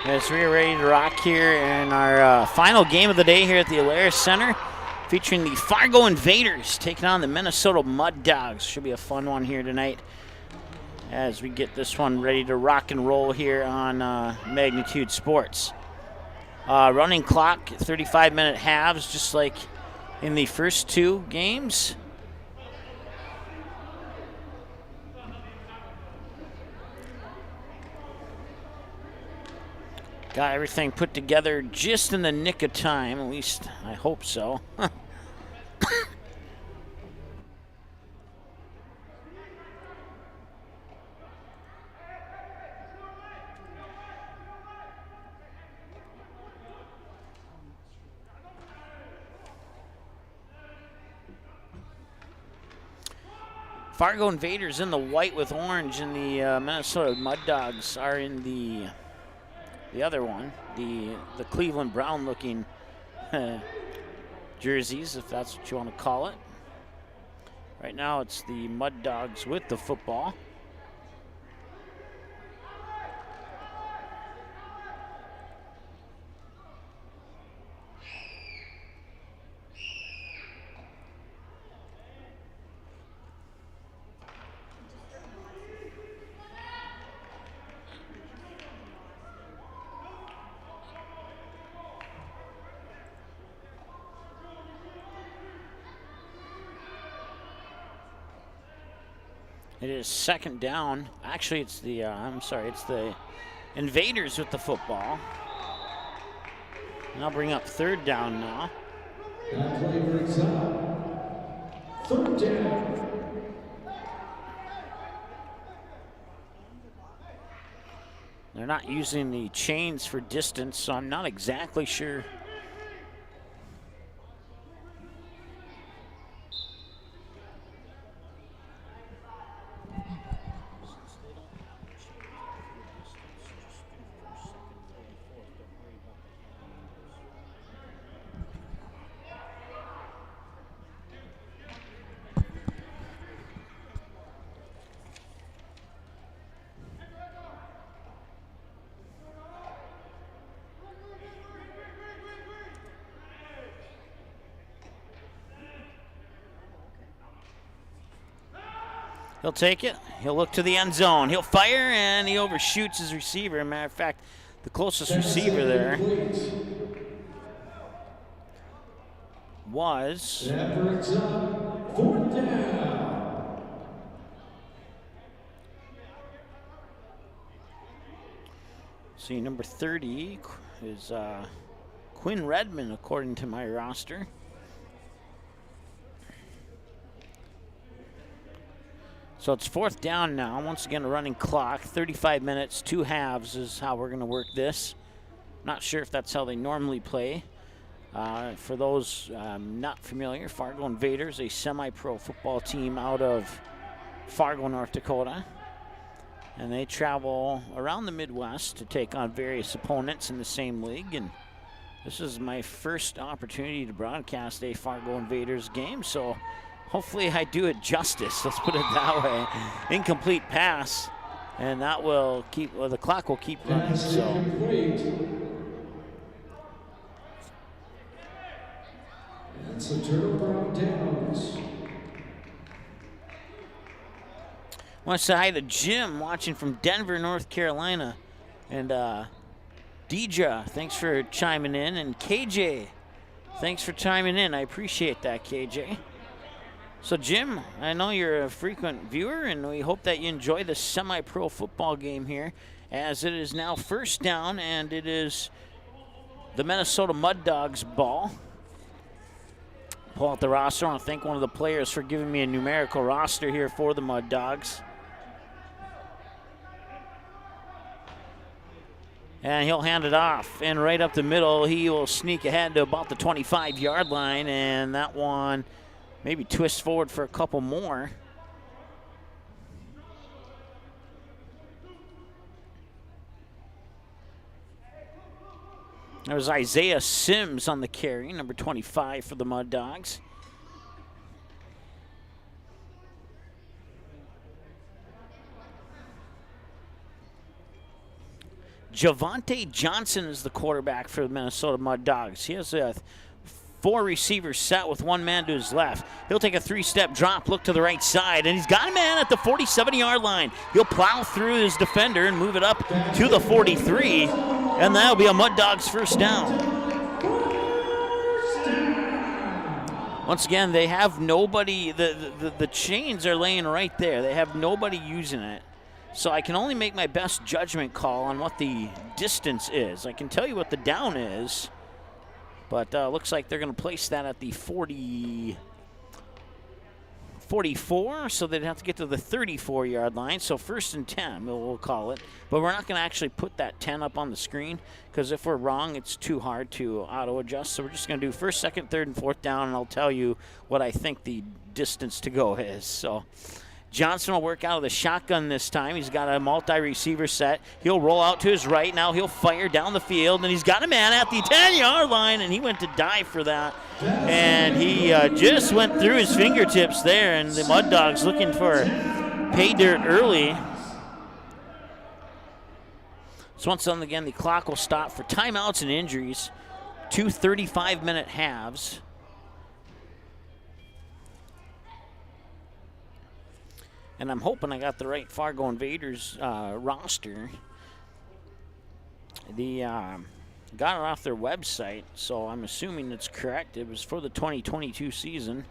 Speaker 3: As we're ready to rock here in our final game of the day here at the Alaris Center, featuring the Fargo Invaders taking on the Minnesota Mud Dogs. Should be a fun one here tonight as we get this one ready to rock and roll here on Magnitude Sports. Running clock, 35-minute halves, just like in the first two games. Got everything put together just in the nick of time, at least I hope so. Fargo Invaders in the white with orange, and the Minnesota Mud Dogs are in the other one, the Cleveland Brown looking jerseys, if that's what you want to call it. Right now it's the Mud Dogs with the football. It is second down. Actually, it's the, it's the Invaders with the football. And I'll bring up third down now.
Speaker 4: That play brings up third down.
Speaker 3: They're not using the chains for distance, so I'm not exactly sure. He'll take it. He'll look to the end zone. He'll fire, and he overshoots his receiver. Matter of fact, the closest receiver there was
Speaker 4: Fourth down.
Speaker 3: see, number 30 is Quinn Redmond, according to my roster. So it's fourth down now. Once again, a running clock. 35 minutes, 2 halves is how we're going to work this. Not sure if that's how they normally play. For those not familiar, Fargo Invaders, a semi-pro football team out of Fargo, North Dakota. And they travel around the Midwest to take on various opponents in the same league. And this is my first opportunity to broadcast a Fargo Invaders game, so hopefully I do it justice. Let's put it that way. Incomplete pass, and that will keep, well, the clock will keep running. So
Speaker 4: That's a turnover on downs.
Speaker 3: I want to say hi to Jim watching from Denver, North Carolina, and Deidre, thanks for chiming in, and KJ, thanks for chiming in. I appreciate that, KJ. So, Jim, I know you're a frequent viewer, and we hope that you enjoy the semi-pro football game here, as it is now first down, and it is the Minnesota Mud Dogs ball. Pull out the roster. I want to thank one of the players for giving me a numerical roster here for the Mud Dogs. And he'll hand it off, and right up the middle, he will sneak ahead to about the 25-yard line, and that one maybe twist forward for a couple more. There was Isaiah Sims on the carry, number 25 for the Mud Dogs. Javante Johnson is the quarterback for the Minnesota Mud Dogs. He has 4 receivers set with 1 man to his left. He'll take a 3-step drop, look to the right side, and he's got a man at the 47-yard line. He'll plow through his defender and move it up to the 43, and that'll be a Mud Dogs first down. Once again, they have nobody. The chains are laying right there. They have nobody using it. So I can only make my best judgment call on what the distance is. I can tell you what the down is, but looks like they're going to place that at the 44, so they'd have to get to the 34-yard line. So 1st and 10, we'll call it. But we're not going to actually put that 10 up on the screen, because if we're wrong, it's too hard to auto-adjust. So we're just going to do 1st, 2nd, 3rd, and 4th down, and I'll tell you what I think the distance to go is. So Johnson will work out of the shotgun this time. He's got a multi-receiver set. He'll roll out to his right. Now he'll fire down the field, and he's got a man at the 10-yard line, and he went to dive for that. And he just went through his fingertips there, and the Mud Dogs looking for pay dirt early. So once again, the clock will stop for timeouts and injuries. 2 35-minute halves. And I'm hoping I got the right Fargo Invaders roster. Got it off their website, so I'm assuming it's correct. It was for the 2022 season.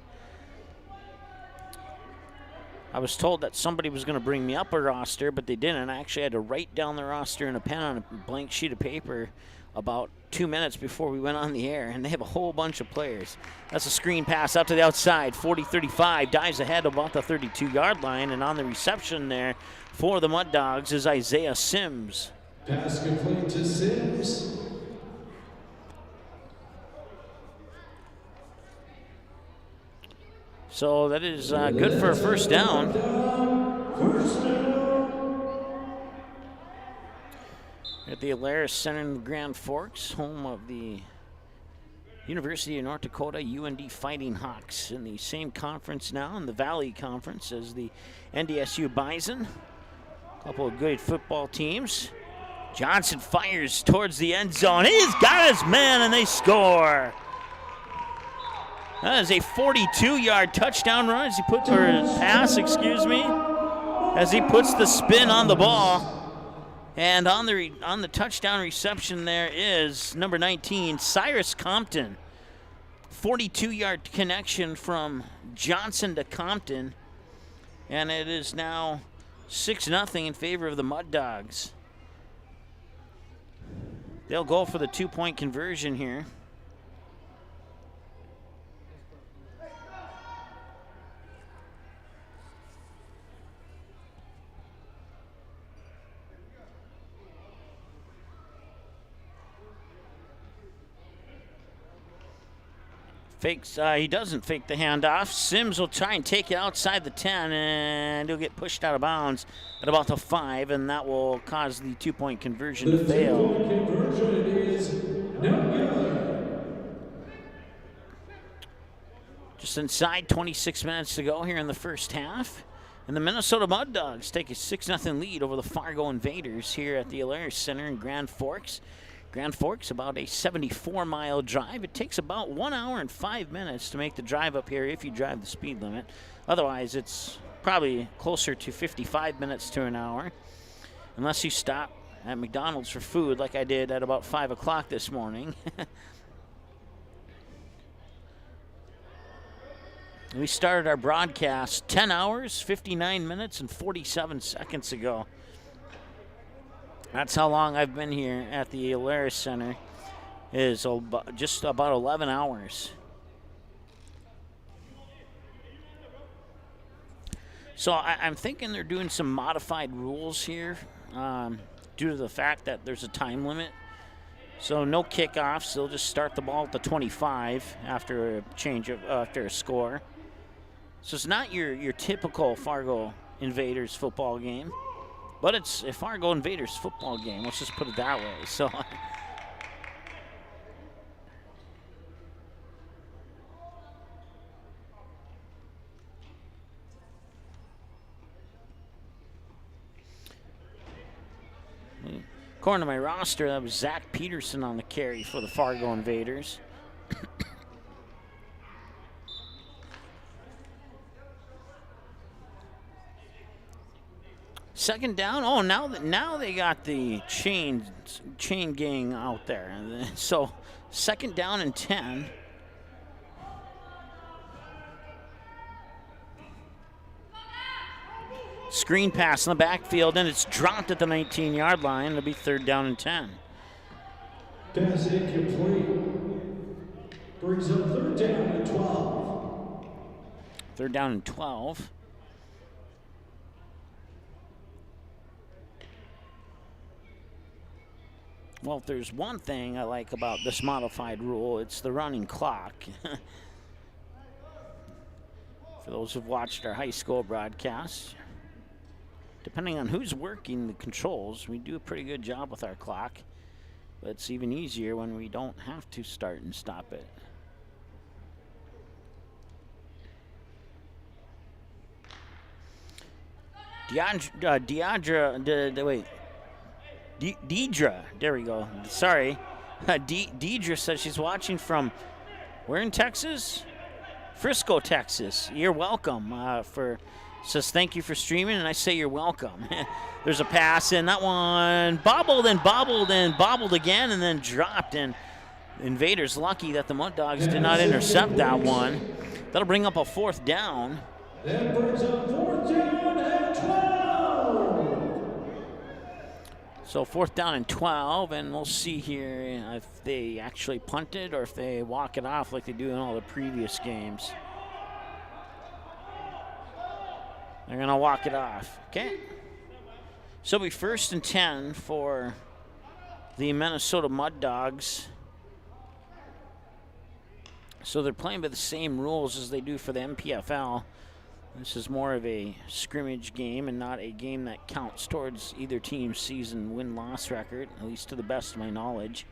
Speaker 3: I was told that somebody was going to bring me up a roster, but they didn't. I actually had to write down the roster in a pen on a blank sheet of paper about 2 minutes before we went on the air, and they have a whole bunch of players. That's a screen pass out to the outside. 40-35, dives ahead about the 32-yard line, and on the reception there for the Mud Dogs is Isaiah Sims.
Speaker 4: Pass complete to Sims.
Speaker 3: So that is good for a first down.
Speaker 4: First down.
Speaker 3: At the Alaris Center in Grand Forks, home of the University of North Dakota UND Fighting Hawks, in the same conference now, in the Valley Conference, as the NDSU Bison. A couple of good football teams. Johnson fires towards the end zone. He's got his man, and they score. That is a 42-yard touchdown run as he puts, or pass, excuse me, as he puts the spin on the ball. And on the touchdown reception there is number 19, Cyrus Compton. 42-yard connection from Johnson to Compton. And it is now 6-0 in favor of the Mud Dogs. They'll go for the 2-point conversion here. Fakes, he doesn't fake the handoff. Sims will try and take it outside the 10, and he'll get pushed out of bounds at about the 5, and that will cause the 2-point conversion to fail.
Speaker 4: The 2-point conversion is no good.
Speaker 3: Just inside 26 minutes to go here in the first half. And the Minnesota Mud Dogs take a 6-0 lead over the Fargo Invaders here at the Alaris Center in Grand Forks. Grand Forks, about a 74-mile drive. It takes about 1 hour and 5 minutes to make the drive up here if you drive the speed limit. Otherwise, it's probably closer to 55 minutes to an hour, unless you stop at McDonald's for food like I did at about 5 o'clock this morning. We started our broadcast 10 hours, 59 minutes, and 47 seconds ago. That's how long I've been here at the Alaris Center, is just about 11 hours. So I'm thinking they're doing some modified rules here due to the fact that there's a time limit. So no kickoffs. They'll just start the ball at the 25 after a score. So it's not your typical Fargo Invaders football game. But it's a Fargo Invaders football game. Let's just put it that way. So, According to my roster, that was Zach Peterson on the carry for the Fargo Invaders. Second down. Oh, now they got the chain gang out there. So second down and 10. Screen pass in the backfield, and it's dropped at the 19-yard line. It'll be third down and 10.
Speaker 4: Pass incomplete. Brings up third down and 12.
Speaker 3: Third down and 12. Well, if there's one thing I like about this modified rule, it's the running clock. For those who've watched our high school broadcasts, depending on who's working the controls, we do a pretty good job with our clock. But it's even easier when we don't have to start and stop it. Deidre, there we go. Sorry. Deidre says she's watching from, where in Texas? Frisco, Texas. You're welcome. Says thank you for streaming, and I say you're welcome. There's a pass, and that one bobbled and bobbled and bobbled again, and then dropped. And Invaders lucky that the Mud Dogs did not intercept that one. That'll bring up a fourth down.
Speaker 4: That brings up fourth down and 12.
Speaker 3: So fourth down and 12, and we'll see here if they actually punt it or if they walk it off like they do in all the previous games. They're going to walk it off. Okay. So it'll be first and 10 for the Minnesota Mud Dogs. So they're playing by the same rules as they do for the MPFL. This is more of a scrimmage game and not a game that counts towards either team's season win-loss record, at least to the best of my knowledge.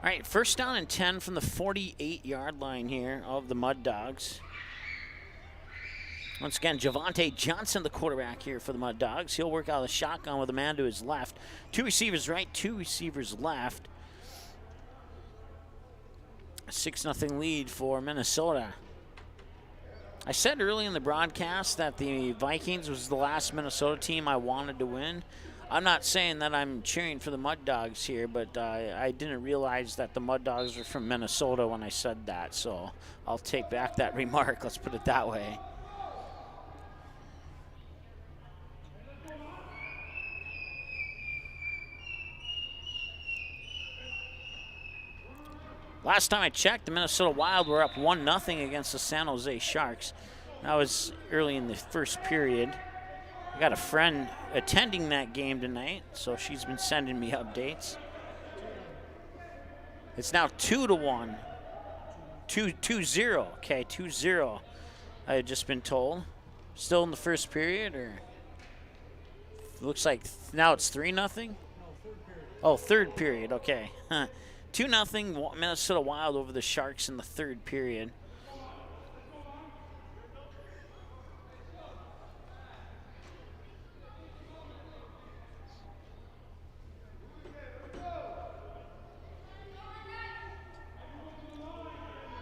Speaker 3: All right, first down and 10 from the 48-yard line here of the Mud Dogs. Once again, Javante Johnson, the quarterback here for the Mud Dogs. He'll work out of the shotgun with a man to his left. Two receivers right, two receivers left. A 6-0 lead for Minnesota. I said early in the broadcast that the Vikings was the last Minnesota team I wanted to win. I'm not saying that I'm cheering for the Mud Dogs here, but I didn't realize that the Mud Dogs were from Minnesota when I said that, so I'll take back that remark. Let's put it that way. Last time I checked, the Minnesota Wild were up 1-0 against the San Jose Sharks. That was early in the first period. I got a friend attending that game tonight, so she's been sending me updates. It's now 2-1. 2-0. Okay, 2-0. I had just been told. Still in the first period, or looks like now it's 3-0?
Speaker 7: No, third period.
Speaker 3: Oh, third period. Okay. 2-0 Minnesota Wild over the Sharks in the third period.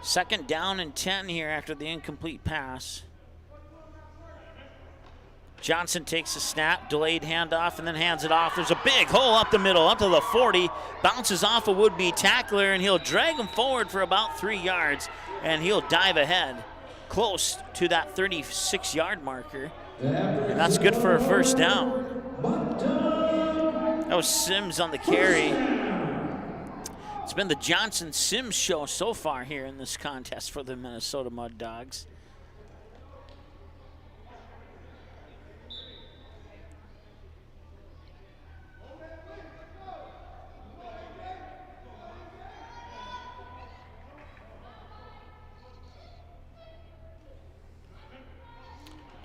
Speaker 3: Second down and 10 here after the incomplete pass. Johnson takes a snap, delayed handoff, and then hands it off. There's a big hole up the middle, up to the 40. Bounces off a would-be tackler, and he'll drag him forward for about 3 yards, and he'll dive ahead close to that 36-yard marker. And that's good for a first down. That was Sims on the carry. It's been the Johnson-Sims show so far here in this contest for the Minnesota Mud Dogs.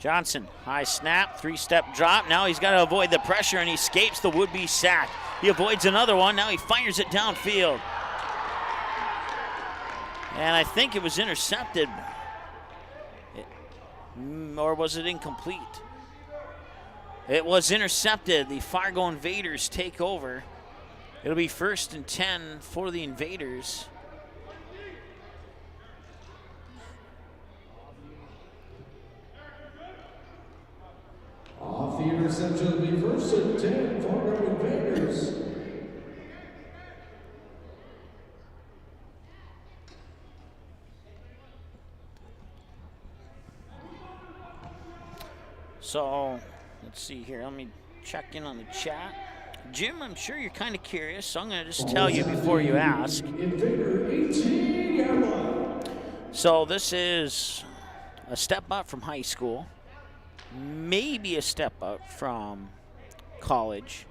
Speaker 3: Johnson, high snap, three-step drop. Now he's got to avoid the pressure, and he escapes the would-be sack. He avoids another one. Now he fires it downfield. And I think it was intercepted. Or was it incomplete? It was intercepted. The Fargo Invaders take over. It'll be 1st and 10 for the Invaders.
Speaker 4: Off the interception, the 1st and 10 Fargo Invaders.
Speaker 3: So, let's see here. Let me check in on the chat. Jim, I'm sure you're kind of curious, so I'm going to just tell you before you ask.
Speaker 4: Invader 18, yard line.
Speaker 3: So this is a step up from high school, maybe a step up from college,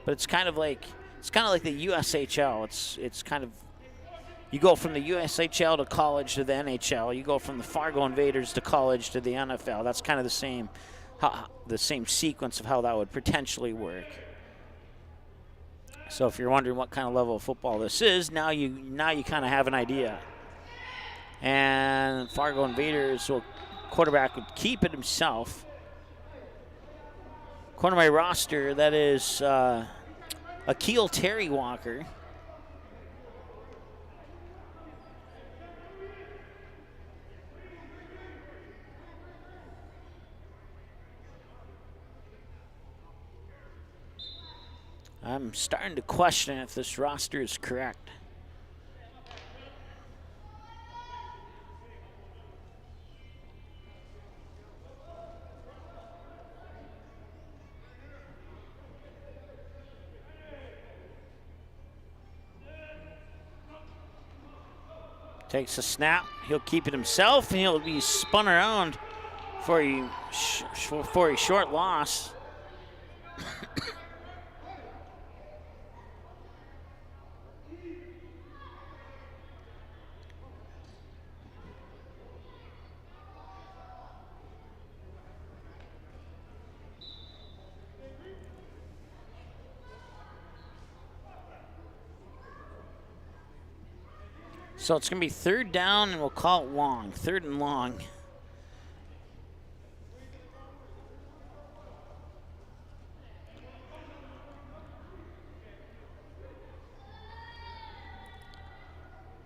Speaker 3: but it's kind of like the USHL. It's kind of, you go from the USHL to college to the NHL. You go from the Fargo Invaders to college to the NFL. That's kind of the same sequence of how that would potentially work. So if you're wondering what kind of level of football this is, now you kind of have an idea. And Fargo Invaders quarterback would keep it himself. According to my roster, that is Akeel Terry Walker. I'm starting to question if this roster is correct. Takes a snap. He'll keep it himself, and he'll be spun around for a short loss. So it's going to be 3rd down, and we'll call it long. 3rd and long.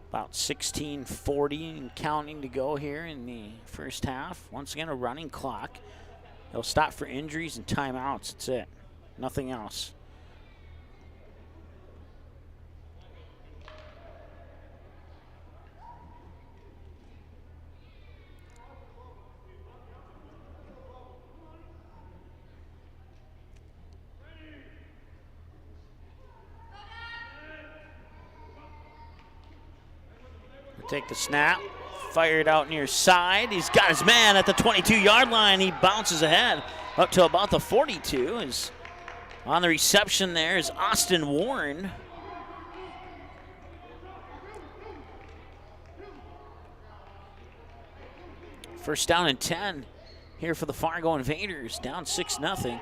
Speaker 3: About 16:40 and counting to go here in the first half. Once again, a running clock. They'll stop for injuries and timeouts. That's it. Nothing else. Take the snap, fire it out near side. He's got his man at the 22-yard line. He bounces ahead up to about the 42. Is on the reception there is Austin Warren. First down and 10 here for the Fargo Invaders, down 6-0.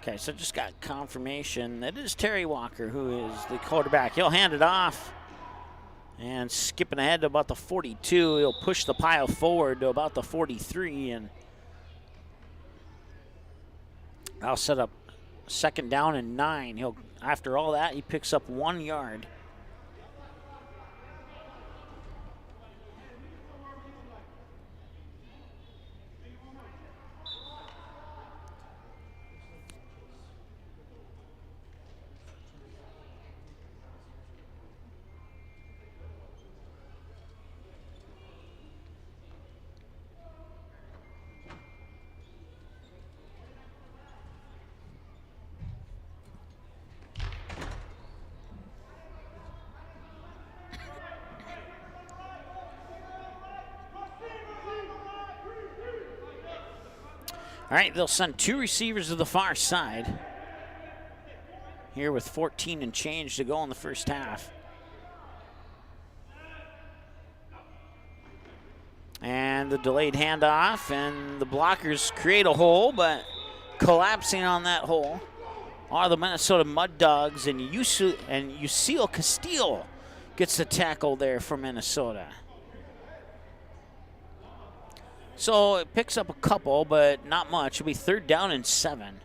Speaker 3: Okay, so just got confirmation that it is Terry Walker who is the quarterback. He'll hand it off, and skipping ahead to about the 42, he'll push the pile forward to about the 43, and I'll set up 2nd down and 9. After all that, he picks up 1 yard. All right, they'll send 2 receivers to the far side here with 14 and change to go in the first half. And the delayed handoff, and the blockers create a hole, but collapsing on that hole are the Minnesota Mud Dogs, and Yuseel Castile gets the tackle there for Minnesota. So it picks up a couple, but not much. It'll be 3rd down and 7.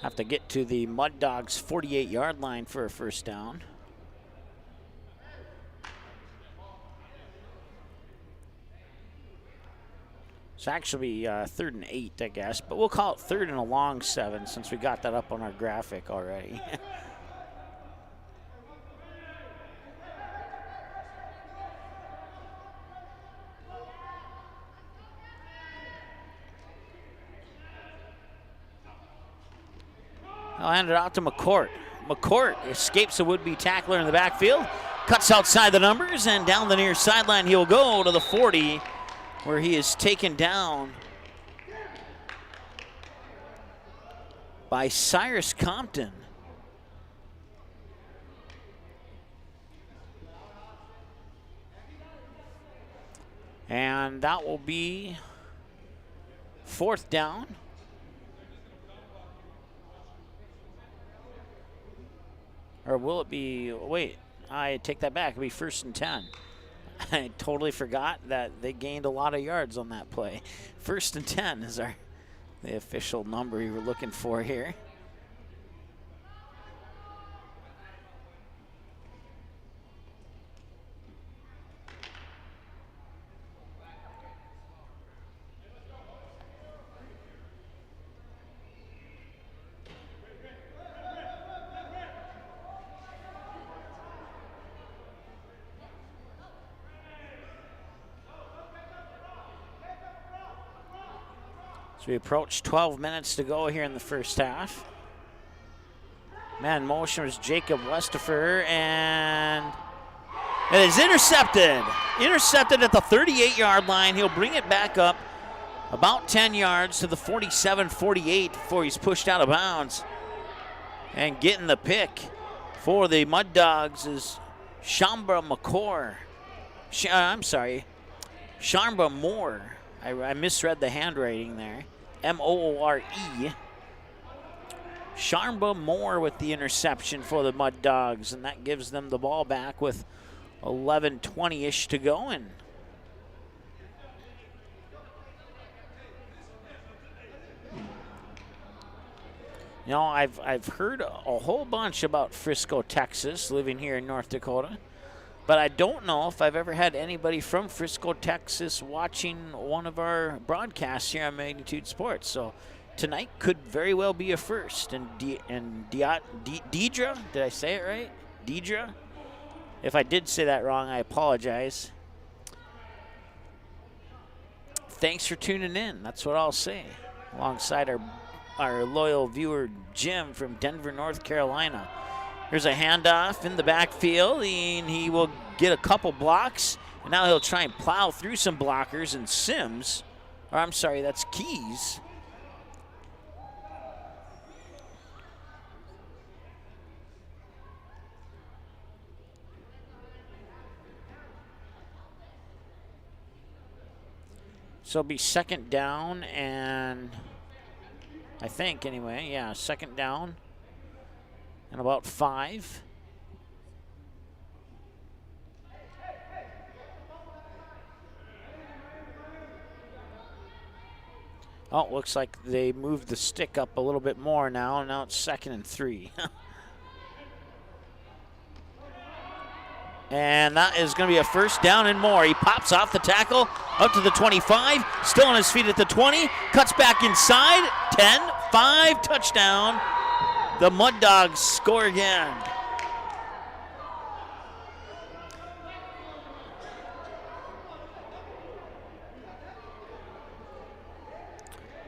Speaker 3: Have to get to the Mud Dogs 48-yard line for a first down. It's actually 3rd and 8, I guess, but we'll call it 3rd and a long 7 since we got that up on our graphic already. I'll hand it out to McCourt. McCourt escapes a would-be tackler in the backfield, cuts outside the numbers, and down the near sideline he'll go to the 40, where he is taken down by Cyrus Compton. And that will be 4th down. Or will it be, wait, I take that back, it'll be 1st and 10. I totally forgot that they gained a lot of yards on that play. 1st and 10 is the official number we were looking for here. So we approach 12 minutes to go here in the first half. Man in motion was Jacob Westifer, and it is intercepted. Intercepted at the 38-yard line. He'll bring it back up about 10 yards to the 47-48 before he's pushed out of bounds. And getting the pick for the Mud Dogs is Shamba McCore. Shamba Moore. I misread the handwriting there. M-O-O-R-E. Sharmba Moore with the interception for the Mud Dogs, and that gives them the ball back with 11:20-ish to go. And you know, I've heard a whole bunch about Frisco, Texas, living here in North Dakota. But I don't know if I've ever had anybody from Frisco, Texas watching one of our broadcasts here on Magnitude Sports. So tonight could very well be a first. And Deidre, did I say it right? Deidre? If I did say that wrong, I apologize. Thanks for tuning in. That's what I'll say. Alongside our loyal viewer, Jim from Denver, North Carolina. Here's a handoff in the backfield, and he will get a couple blocks. And now he'll try and plow through some blockers, and that's Keys. So it'll be 2nd down, and I think anyway, yeah, 2nd down. And about 5. Oh, it looks like they moved the stick up a little bit more now, and now it's 2nd and 3. And that is going to be a 1st down and more. He pops off the tackle up to the 25, still on his feet at the 20, cuts back inside, 10, 5, touchdown. The Mud Dogs score again.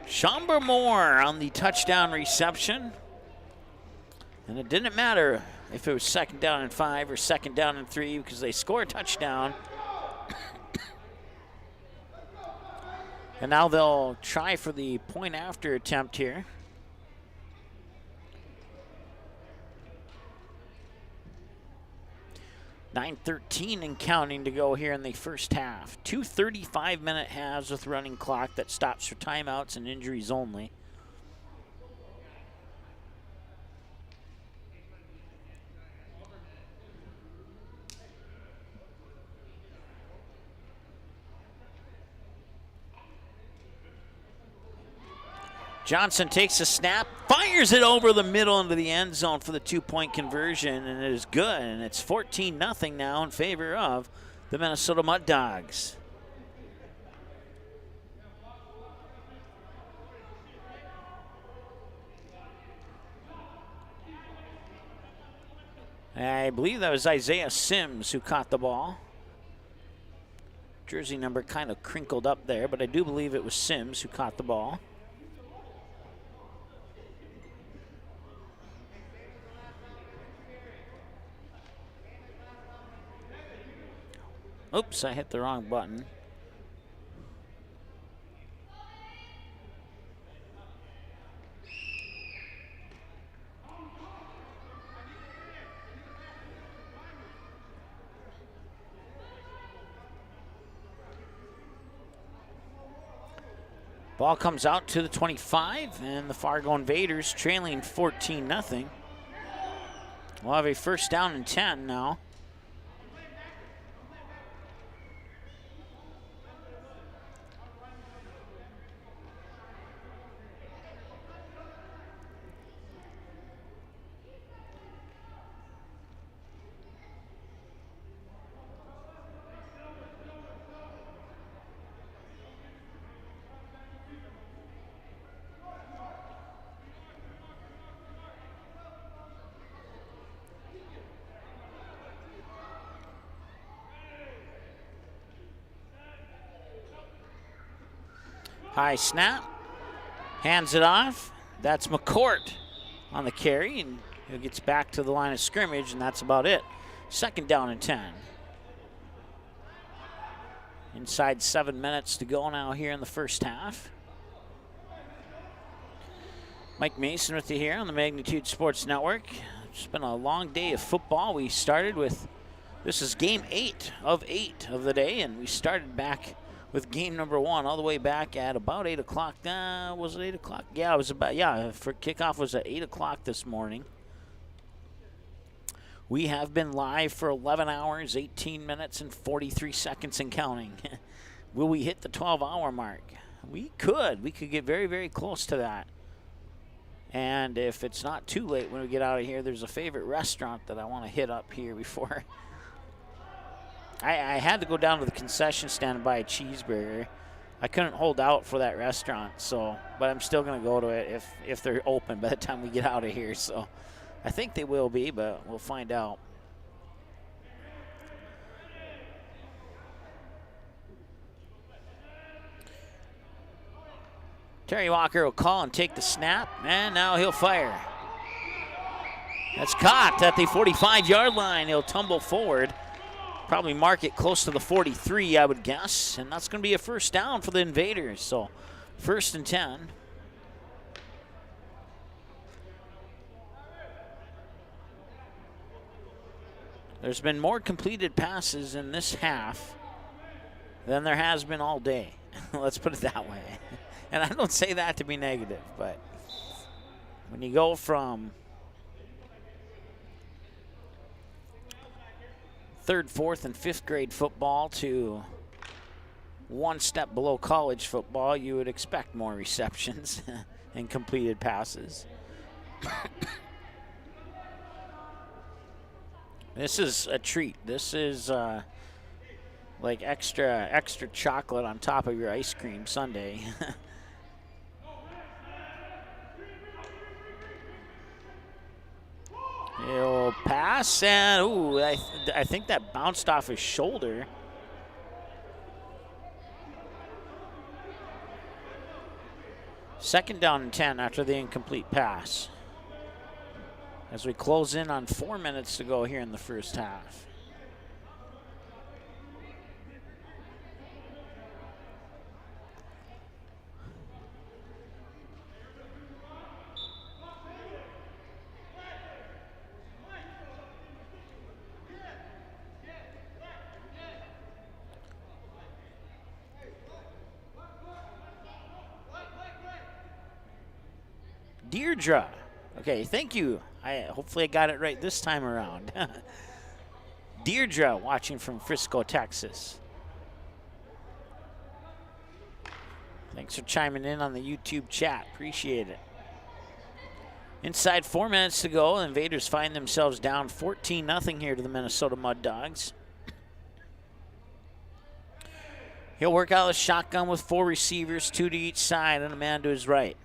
Speaker 3: Shamba Moore on the touchdown reception. And it didn't matter if it was 2nd down and 5 or 2nd down and 3 because they score a touchdown. And now they'll try for the point after attempt here. .9:13 and counting to go here in the first half. 2 35-minute halves with running clock that stops for timeouts and injuries only. Johnson takes a snap, fires it over the middle into the end zone for the 2-point conversion, and it is good. And it's 14-0 now in favor of the Minnesota Mud Dogs. I believe that was Isaiah Sims who caught the ball. Jersey number kind of crinkled up there, but I do believe it was Sims who caught the ball. Oops, I hit the wrong button. Ball comes out to the 25, and the Fargo Invaders trailing 14-0. We'll have a first down and 10 now. High snap, hands it off. That's McCourt on the carry, and he gets back to the line of scrimmage, and that's about it. Second down and 10. Inside 7 minutes to go now here in the first half. Mike Mason with you here on the Magnitude Sports Network. It's been a long day of football. We started with, this is game 8 of the day, and we started back with game number 1 all the way back at about 8 o'clock. Was it 8 o'clock? Yeah, it was about, for kickoff was at 8 o'clock this morning. We have been live for 11 hours, 18 minutes, and 43 seconds and counting. Will we hit the 12-hour mark? We could. We could get very, very close to that. And if it's not too late when we get out of here, there's a favorite restaurant that I want to hit up here before. I had to go down to the concession stand and buy a cheeseburger. I couldn't hold out for that restaurant, but I'm still going to go to it if they're open by the time we get out of here. So I think they will be, but we'll find out. Terry Walker will call and take the snap, and now he'll fire. That's caught at the 45-yard line. He'll tumble forward. Probably mark it close to the 43, I would guess. And that's going to be a first down for the Invaders. So, first and 10. There's been more completed passes in this half than there has been all day. Let's put it that way. And I don't say that to be negative, but when you go from third, fourth, and fifth grade football to one step below college football, you would expect more receptions and completed passes. This is a treat. This is like extra chocolate on top of your ice cream sundae. He'll pass, and ooh, I think that bounced off his shoulder. Second down and 10 after the incomplete pass. As we close in on 4 minutes to go here in the first half. Deirdre. Okay, thank you. Hopefully I got it right this time around. Deirdre watching from Frisco, Texas. Thanks for chiming in on the YouTube chat. Appreciate it. Inside 4 minutes to go, the Invaders find themselves down 14-0 here to the Minnesota Mud Dogs. He'll work out a shotgun with 4 receivers, 2 to each side, and a man to his right.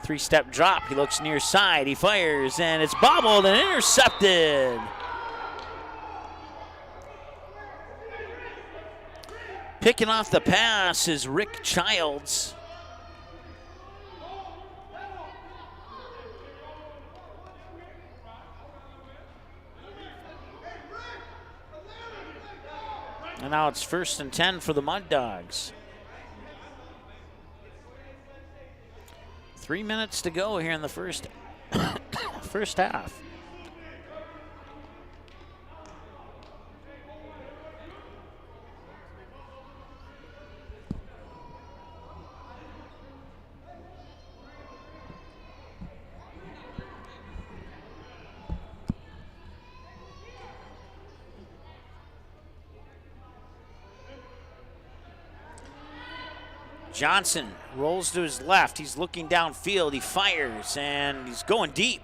Speaker 3: 3-step drop. He looks near side. He fires, and it's bobbled and intercepted. Picking off the pass is Rick Childs. And now it's 1st and 10 for the Mud Dogs. 3 minutes to go here in the first half. Johnson rolls to his left. He's looking downfield. He fires, and he's going deep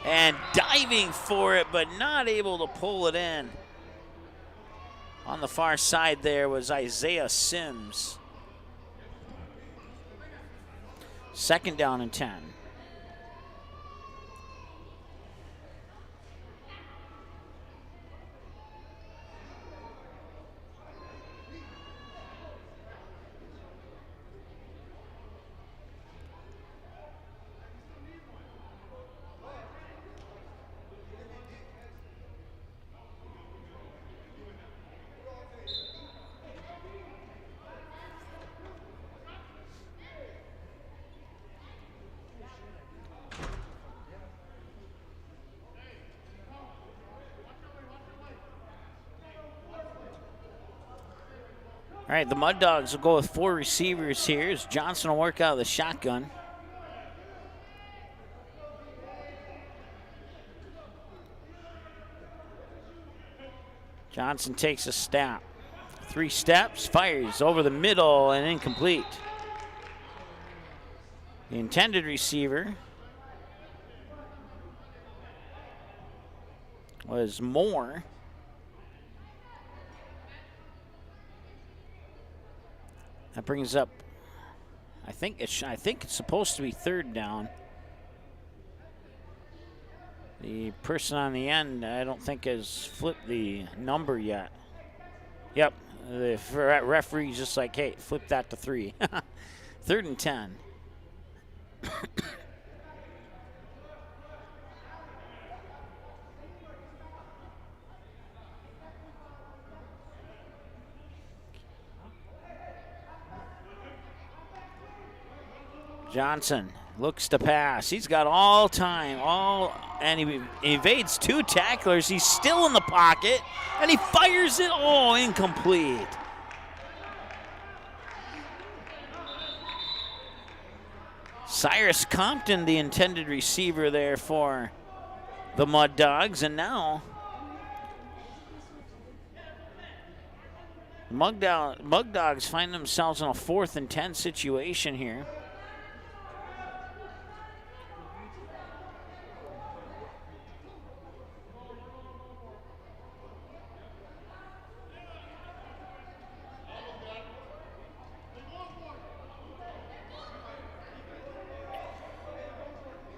Speaker 3: and diving for it, but not able to pull it in. On the far side there was Isaiah Sims. 2nd down and 10. All right, the Mud Dogs will go with 4 receivers here as Johnson will work out of the shotgun. Johnson takes a snap. 3 steps, fires over the middle and incomplete. The intended receiver was Moore. That brings up, I think it's supposed to be 3rd down. The person on the end, I don't think has flipped the number yet. Yep, the referee's just like, hey, flip that to 3. 3rd and 10. Johnson looks to pass. He's got all time, and he evades 2 tacklers. He's still in the pocket, and he fires it. Oh, incomplete. Cyrus Compton, the intended receiver there for the Mud Dogs, and now Mud Dogs find themselves in a 4th and 10 situation here.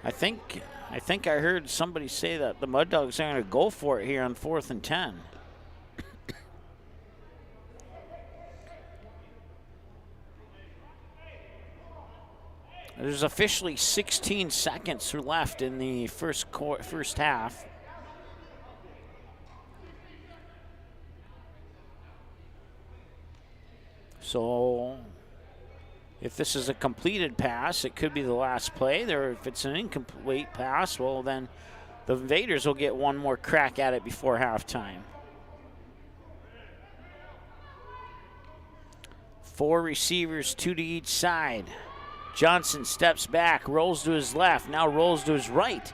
Speaker 3: I think I heard somebody say that the Mud Dogs are going to go for it here on 4th and 10. There's officially 16 seconds left in the first half. So if this is a completed pass, it could be the last play. If it's an incomplete pass, well, then the Invaders will get one more crack at it before halftime. 4 receivers, 2 to each side. Johnson steps back, rolls to his left, now rolls to his right.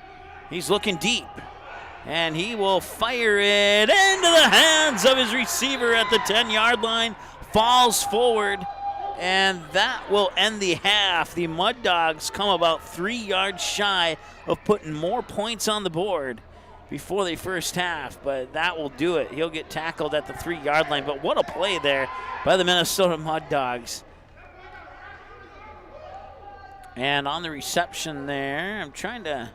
Speaker 3: He's looking deep, and he will fire it into the hands of his receiver at the 10-yard line, falls forward, and that will end the half. The Mud Dogs come about 3 yards shy of putting more points on the board before the first half, but that will do it. He'll get tackled at the 3-yard line, but what a play there by the Minnesota Mud Dogs. And on the reception there, I'm trying to,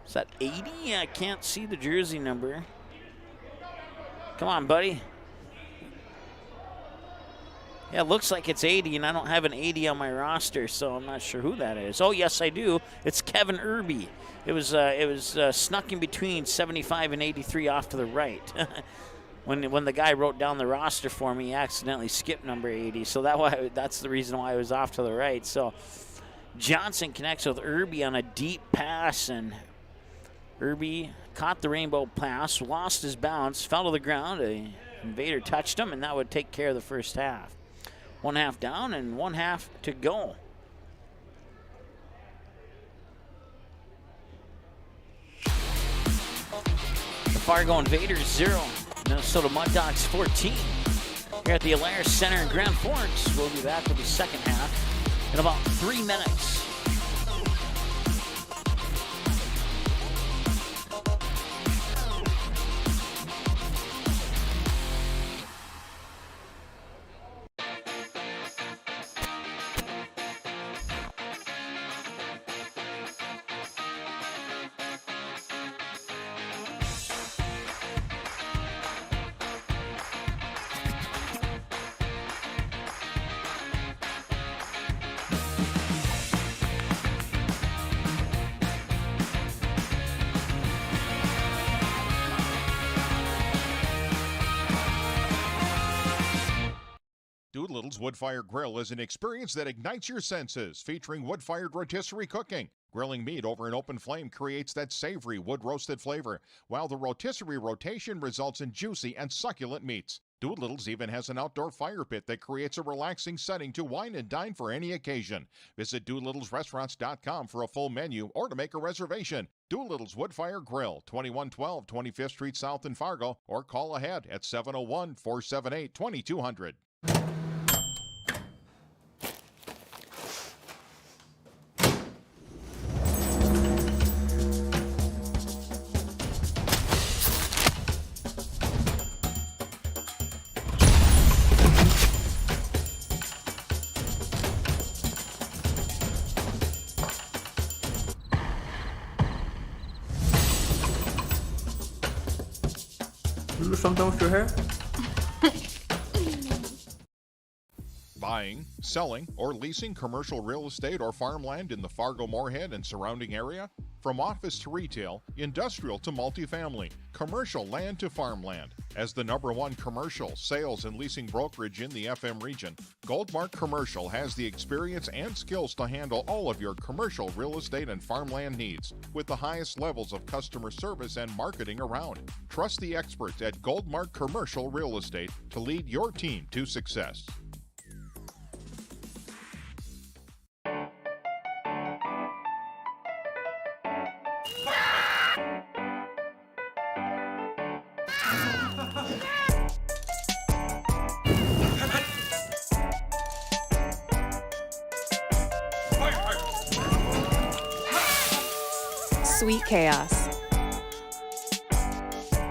Speaker 3: is that 80? I can't see the jersey number. Come on, buddy. Yeah, it looks like it's 80, and I don't have an 80 on my roster, so I'm not sure who that is. Oh, yes, I do. It's Kevin Irby. It was snuck in between 75 and 83 off to the right. When the guy wrote down the roster for me, he accidentally skipped number 80, so that's the reason why I was off to the right. So Johnson connects with Irby on a deep pass, and Irby caught the rainbow pass, lost his balance, fell to the ground. An invader touched him, and that would take care of the first half. 1 half down and 1 half to go. The Fargo Invaders 0, Minnesota Mud Dogs 14. Here at the Alaris Center in Grand Forks. We'll be back with the second half in about 3 minutes.
Speaker 2: Doolittle's Wood-Fired Grill is an experience that ignites your senses, featuring wood-fired rotisserie cooking. Grilling meat over an open flame creates that savory wood-roasted flavor, while the rotisserie rotation results in juicy and succulent meats. Doolittle's even has an outdoor fire pit that creates a relaxing setting to wine and dine for any occasion. Visit DoolittlesRestaurants.com for a full menu or to make a reservation. Doolittle's Wood-Fire Grill, 2112 25th Street South in Fargo, or call ahead at 701-478-2200. Buying, selling, or leasing commercial real estate or farmland in the Fargo-Moorhead and surrounding area? From office to retail, industrial to multifamily, commercial land to farmland. As the #1 commercial, sales, and leasing brokerage in the FM region, Goldmark Commercial has the experience and skills to handle all of your commercial real estate and farmland needs with the highest levels of customer service and marketing around. Trust the experts at Goldmark Commercial Real Estate to lead your team to success.
Speaker 8: Sweet chaos.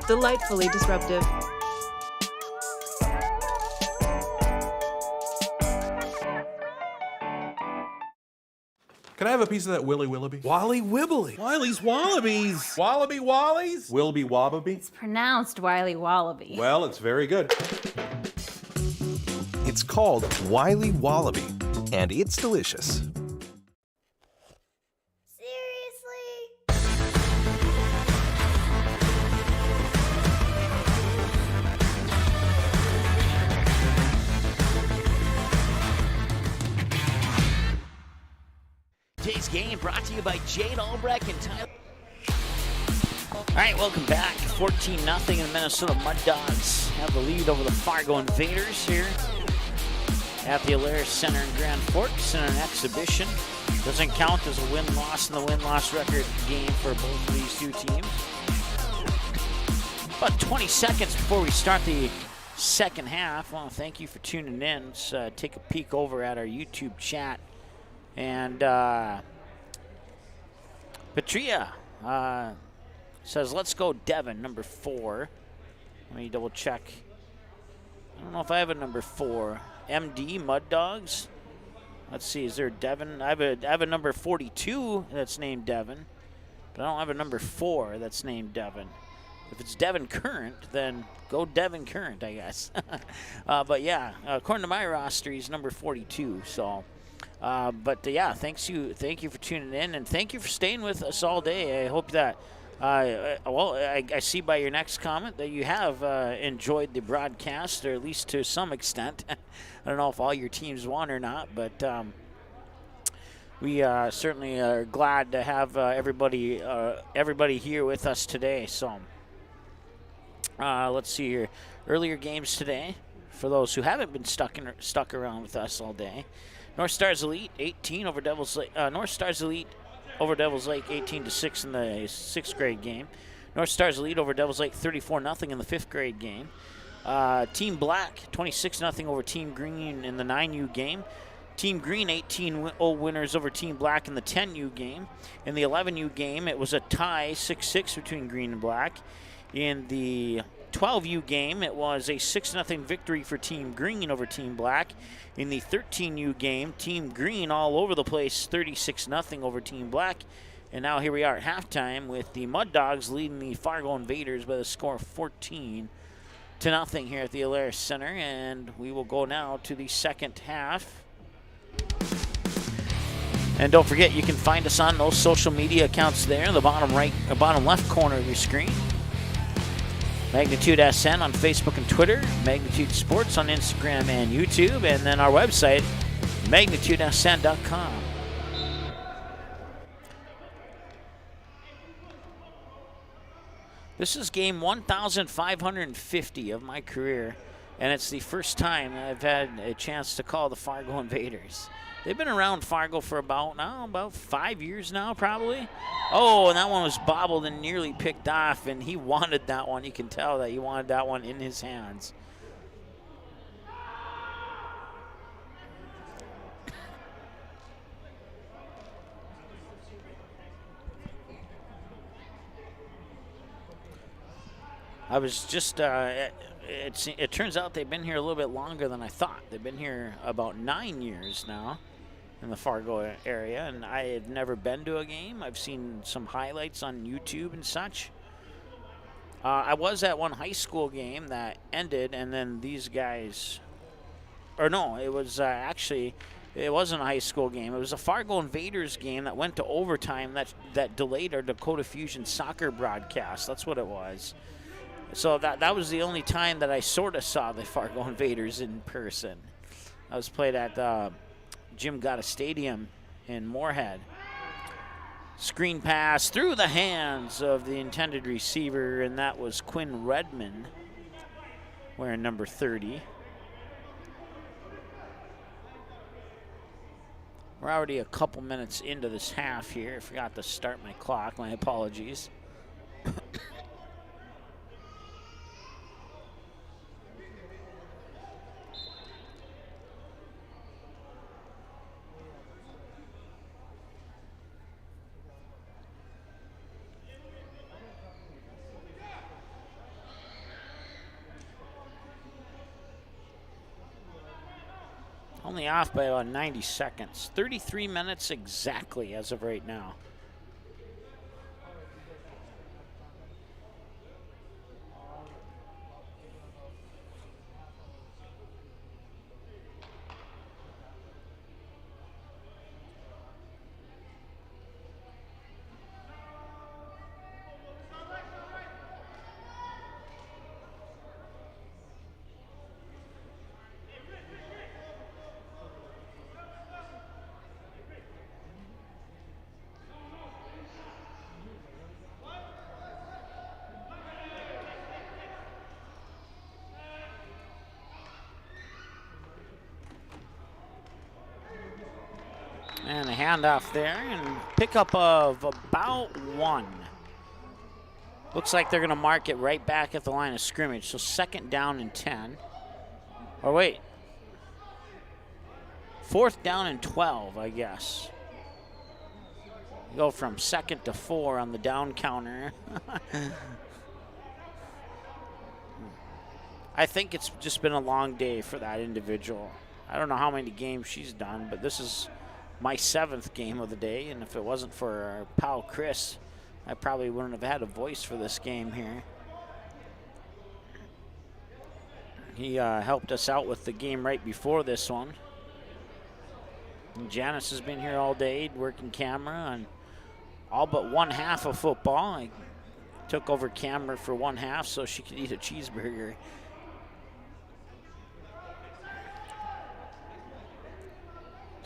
Speaker 8: Delightfully disruptive.
Speaker 9: Can I have a piece of that Willy Willoughby?
Speaker 10: Wally Wibbly.
Speaker 9: Wiley's Wallabies. Wallaby Wallies? Wilby Wababy?
Speaker 11: It's pronounced Wiley Wallaby.
Speaker 9: Well, it's very good.
Speaker 10: It's called Wiley Wallaby, and it's delicious.
Speaker 3: Today's game brought to you by Jade Albrecht and Tyler. All right, welcome back. 14-0, and the Minnesota Mud Dogs have the lead over the Fargo Invaders here at the Alaris Center in Grand Forks in an exhibition Doesn't count as a win-loss in the win-loss record game for both of these two teams. About 20 seconds before we start the second half. Well, thank you for tuning in. Let's take a peek over at our YouTube chat. And Patria says, let's go Devin, number 4. Let me double check. I don't know if I have a number 4. MD, Mud Dogs. Let's see, is there Devin? I have a number 42 that's named Devin, but I don't have a number 4 that's named Devin. If it's Devin Current, then go Devin Current, I guess. But yeah, according to my roster, he's number 42. So, yeah, thank you for tuning in, and thank you for staying with us all day. I hope that, I see by your next comment that you have enjoyed the broadcast, or at least to some extent. I don't know if all your teams won or not, but we certainly are glad to have everybody here with us today. So let's see here. Earlier games today, for those who haven't been stuck around with us all day. North Stars Elite 18 over Devils Lake. North Stars Elite over Devils Lake 18-6 in the 6th grade game. North Stars Elite over Devils Lake 34-0 in the 5th grade game. Team Black 26-0 over Team Green in the 9U game. Team Green 18-0 winners over Team Black in the 10U game. In the 11U game, it was a tie 6-6 between Green and Black. In the 12U game, it was a 6-0 victory for Team Green over Team Black. In the 13U game, Team Green all over the place, 36-0 over Team Black. And now here we are at halftime with the Mud Dogs leading the Fargo Invaders by the score of 14-0 here at the Alaris Center. And we will go now to the second half. And don't forget, you can find us on those social media accounts there in the bottom left corner of your screen. Magnitude SN on Facebook and Twitter, Magnitude Sports on Instagram and YouTube, and then our website, magnitudesn.com. This is game 1,550 of my career, and it's the first time I've had a chance to call the Fargo Invaders. They've been around Fargo for about 5 years now, probably. Oh, and that one was bobbled and nearly picked off, and he wanted that one. You can tell that he wanted that one in his hands. I was just, it turns out they've been here a little bit longer than I thought. They've been here about 9 years now in the Fargo area, and I had never been to a game. I've seen some highlights on YouTube and such. I was at one high school game that ended, and then these guys, or no, it was actually, it wasn't a high school game. It was a Fargo Invaders game that went to overtime that delayed our Dakota Fusion soccer broadcast. That's what it was. So that was the only time that I sort of saw the Fargo Invaders in person. I was played at Jim Gotta Stadium in Moorhead. Screen pass through the hands of the intended receiver, and that was Quinn Redmond, wearing number 30. We're already a couple minutes into this half here. I forgot to start my clock. My apologies. Only off by about 90 seconds. 33 minutes exactly as of right now. And a handoff there, and pickup of about 1. Looks like they're going to mark it right back at the line of scrimmage. So 2nd down and 10. Or wait. 4th down and 12, I guess. Go from 2nd to 4 on the down counter. I think it's just been a long day for that individual. I don't know how many games she's done, but this is my 7th game of the day, and if it wasn't for our pal Chris, I probably wouldn't have had a voice for this game here. He helped us out with the game right before this one. And Janice has been here all day working camera on all but one half of football. I took over camera for one half so she could eat a cheeseburger.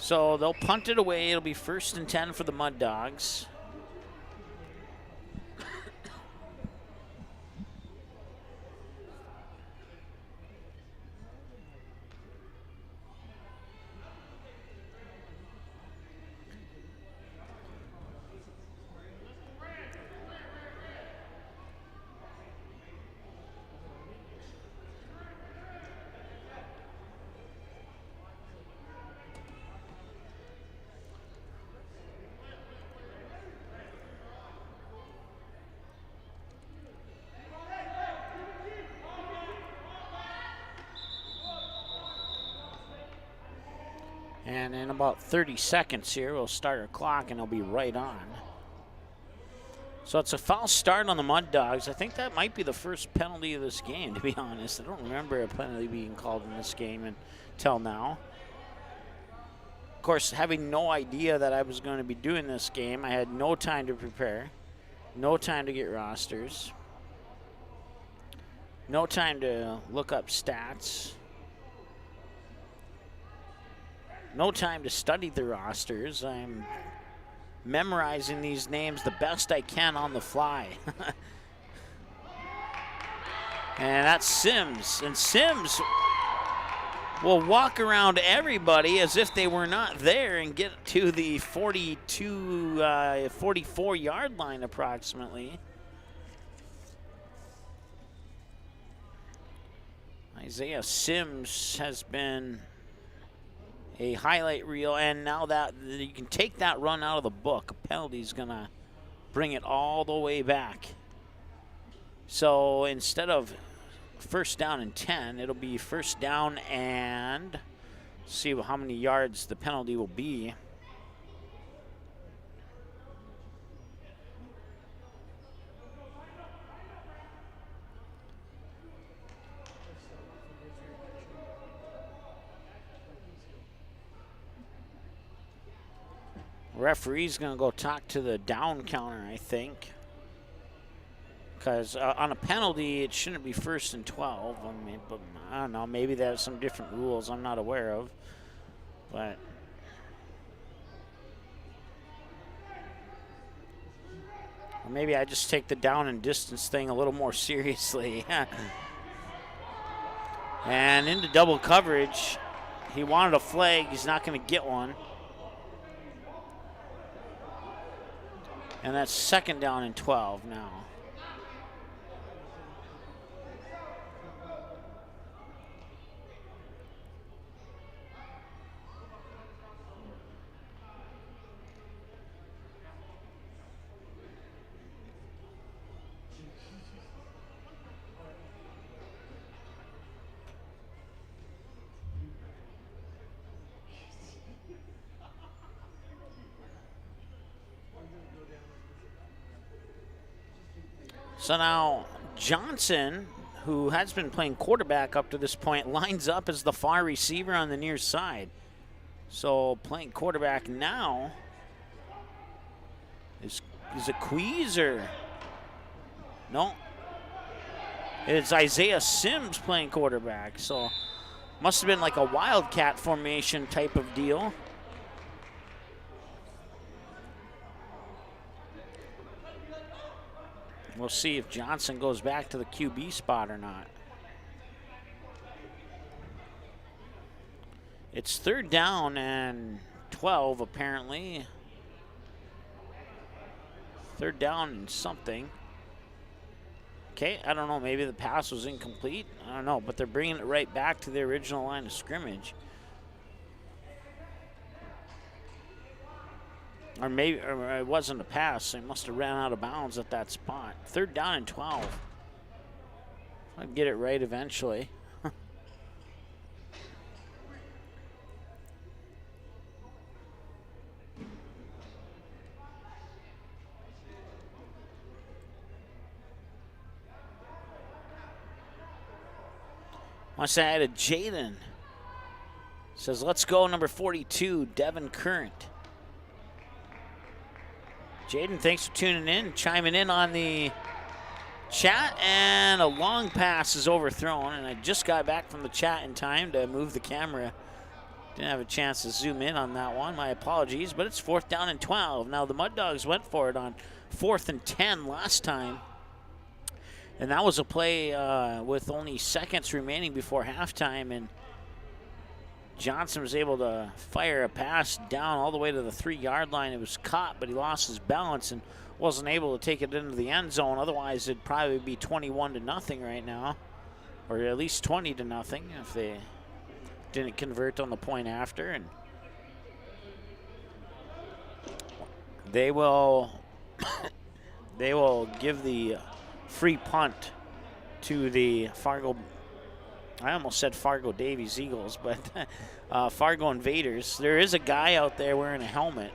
Speaker 3: So they'll punt it away. It'll be 1st and 10 for the Mud Dogs. And in about 30 seconds here, we'll start our clock and it'll be right on. So it's a foul start on the Mud Dogs. I think that might be the first penalty of this game, to be honest. I don't remember a penalty being called in this game until now. Of course, having no idea that I was going to be doing this game, I had no time to prepare, no time to get rosters, no time to look up stats. No time to study the rosters. I'm memorizing these names the best I can on the fly. And that's Sims. And Sims will walk around everybody as if they were not there and get to the 44-yard line approximately. Isaiah Sims has been a highlight reel, and now that you can take that run out of the book, a penalty's gonna bring it all the way back. So instead of 1st down and 10, it'll be 1st down and see how many yards the penalty will be. Referee's going to go talk to the down counter, I think. Because on a penalty, it shouldn't be 1st and 12. I mean, but I don't know. Maybe there's some different rules I'm not aware of. But or maybe I just take the down and distance thing a little more seriously. And into double coverage. He wanted a flag. He's not going to get one. And that's 2nd down and 12 now. So now Johnson, who has been playing quarterback up to this point, lines up as the far receiver on the near side. So playing quarterback now is it Quees or no? It's Isaiah Sims playing quarterback. So must have been like a wildcat formation type of deal. We'll see if Johnson goes back to the QB spot or not. It's 3rd down and 12 apparently. 3rd down and something. Okay, I don't know, maybe the pass was incomplete. I don't know, but they're bringing it right back to the original line of scrimmage. Or maybe it wasn't a pass. They must have ran out of bounds at that spot. 3rd down and 12. I'll get it right eventually. Must have added Jaden. Says, let's go, number 42, Devin Current. Jaden, thanks for tuning in, chiming in on the chat, and a long pass is overthrown, and I just got back from the chat in time to move the camera. Didn't have a chance to zoom in on that one. My apologies, but it's 4th down and 12. Now, the Mud Dogs went for it on 4th and 10 last time. And that was a play with only seconds remaining before halftime, and Johnson was able to fire a pass down all the way to the 3-yard line. It was caught, but he lost his balance and wasn't able to take it into the end zone. Otherwise, it'd probably be 21-0 right now, or at least 20-0 if they didn't convert on the point after. And they will give the free punt to the Fargo, I almost said Fargo Davies Eagles, but Fargo Invaders. There is a guy out there wearing a helmet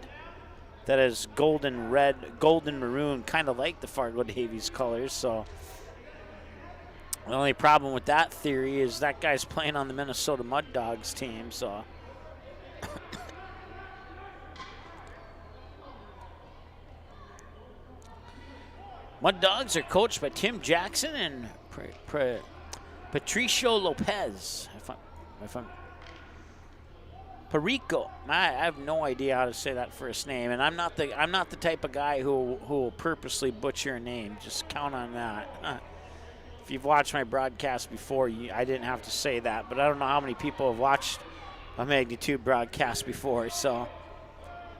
Speaker 3: that is golden red, golden maroon, kind of like the Fargo Davies colors. So the only problem with that theory is that guy's playing on the Minnesota Mud Dogs team. So Mud Dogs are coached by Tim Jackson and Patricio Lopez. If I'm Perico. I have no idea how to say that first name, and I'm not the type of guy who will purposely butcher a name. Just count on that. If you've watched my broadcast before, I didn't have to say that, but I don't know how many people have watched a Magnitude broadcast before. So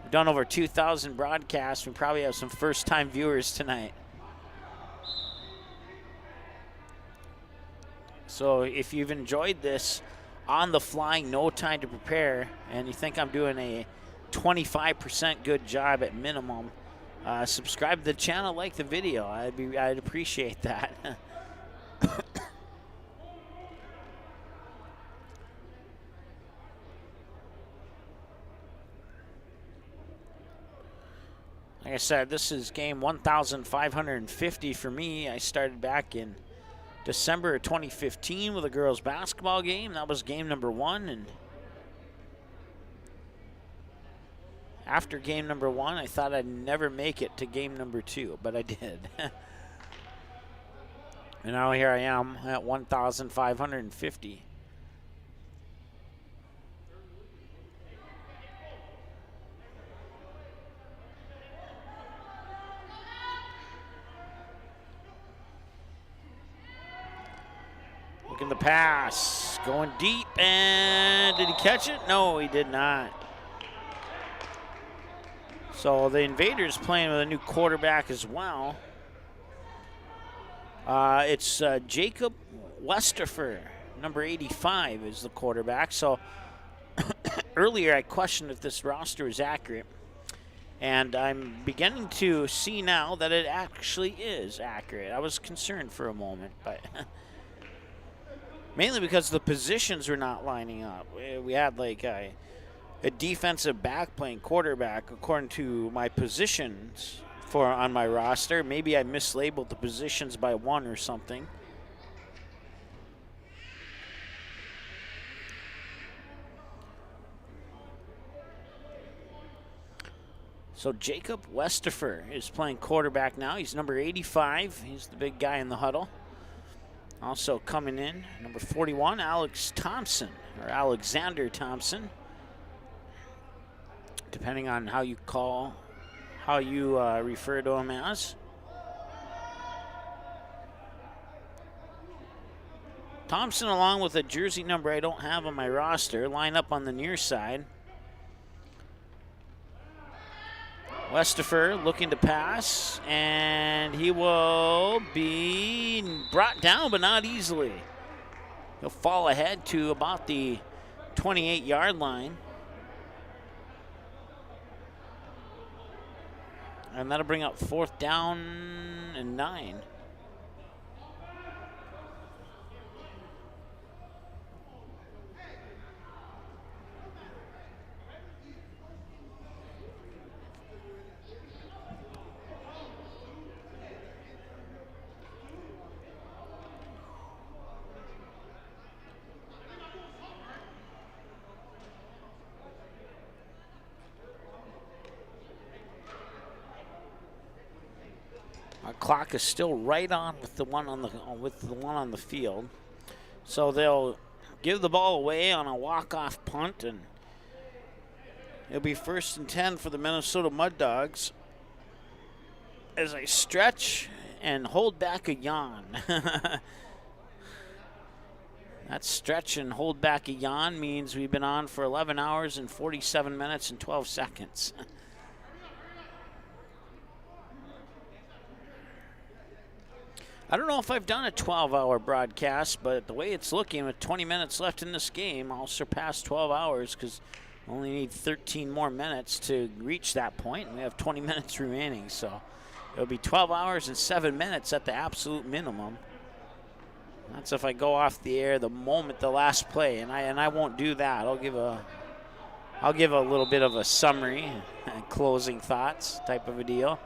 Speaker 3: we've done over 2,000 broadcasts. We probably have some first-time viewers tonight. So if you've enjoyed this on the fly, no time to prepare, and you think I'm doing a 25% good job at minimum, subscribe to the channel, like the video. I'd appreciate that. Like I said, this is game 1,550 for me. I started back in December of 2015 with a girls basketball game. That was game number 1, and after game number 1, I thought I'd never make it to game number 2, but I did. And now here I am at 1,550. Looking the pass, going deep, and did he catch it? No, he did not. So the Invaders playing with a new quarterback as well. It's Jacob Westerfer, number 85 is the quarterback. So earlier I questioned if this roster is accurate, and I'm beginning to see now that it actually is accurate. I was concerned for a moment, but mainly because the positions were not lining up. We had like a defensive back playing quarterback according to my positions on my roster. Maybe I mislabeled the positions by 1 or something. So Jacob Westerfer is playing quarterback now. He's number 85. He's the big guy in the huddle. Also coming in, number 41, Alex Thompson, or Alexander Thompson, depending on how you refer to him as. Thompson, along with a jersey number I don't have on my roster, line up on the near side. Westifer looking to pass, and he will be brought down, but not easily. He'll fall ahead to about the 28-yard line. And that'll bring up 4th down and 9. Our clock is still right on with the one on the field. So they'll give the ball away on a walk-off punt, and it'll be 1st and 10 for the Minnesota Mud Dogs as I stretch and hold back a yawn. That stretch and hold back a yawn means we've been on for 11 hours and 47 minutes and 12 seconds. I don't know if I've done a 12-hour broadcast, but the way it's looking, with 20 minutes left in this game, I'll surpass 12 hours because I only need 13 more minutes to reach that point, and we have 20 minutes remaining. So it'll be 12 hours and 7 minutes at the absolute minimum. That's if I go off the air the moment the last play, and I won't do that. I'll give a little bit of a summary and closing thoughts type of a deal.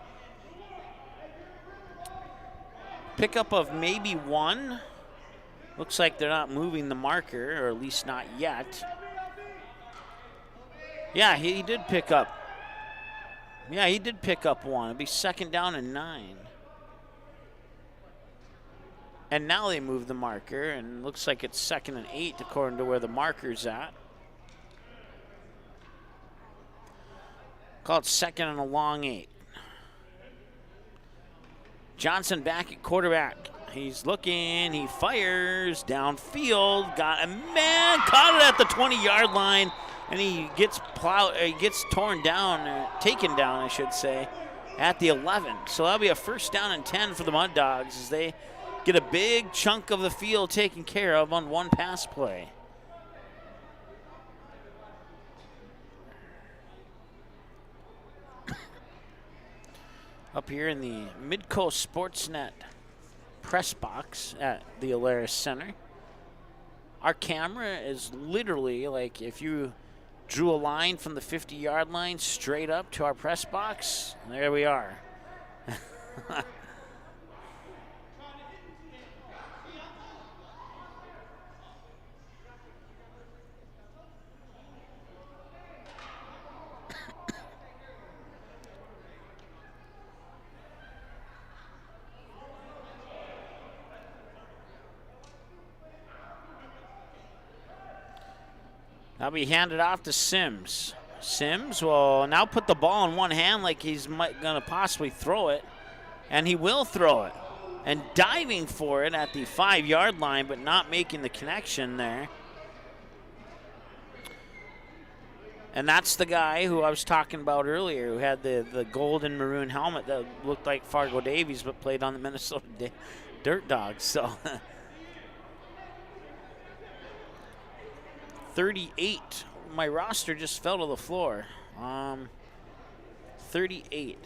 Speaker 3: Pickup of maybe 1. Looks like they're not moving the marker, or at least not yet. Yeah, he did pick up. Yeah, he did pick up 1. It'll be 2nd down and 9. And now they move the marker, and looks like it's 2nd and 8 according to where the marker's at. Call it 2nd and a long 8. Johnson back at quarterback. He's looking, he fires downfield, got a man, caught it at the 20-yard line, and he gets torn down, taken down, I should say, at the 11. So that'll be a 1st down and 10 for the Mud Dogs as they get a big chunk of the field taken care of on one pass play. Up here in the Midcoast Sportsnet press box at the Alaris Center. Our camera is literally like if you drew a line from the 50-yard line straight up to our press box, there we are. That'll be handed off to Sims. Sims will now put the ball in one hand like he's going to possibly throw it. And he will throw it. And diving for it at the 5-yard line, but not making the connection there. And that's the guy who I was talking about earlier, who had the gold and maroon helmet that looked like Fargo Davies, but played on the Minnesota Dirt Dogs. So 38. My roster just fell to the floor. 38.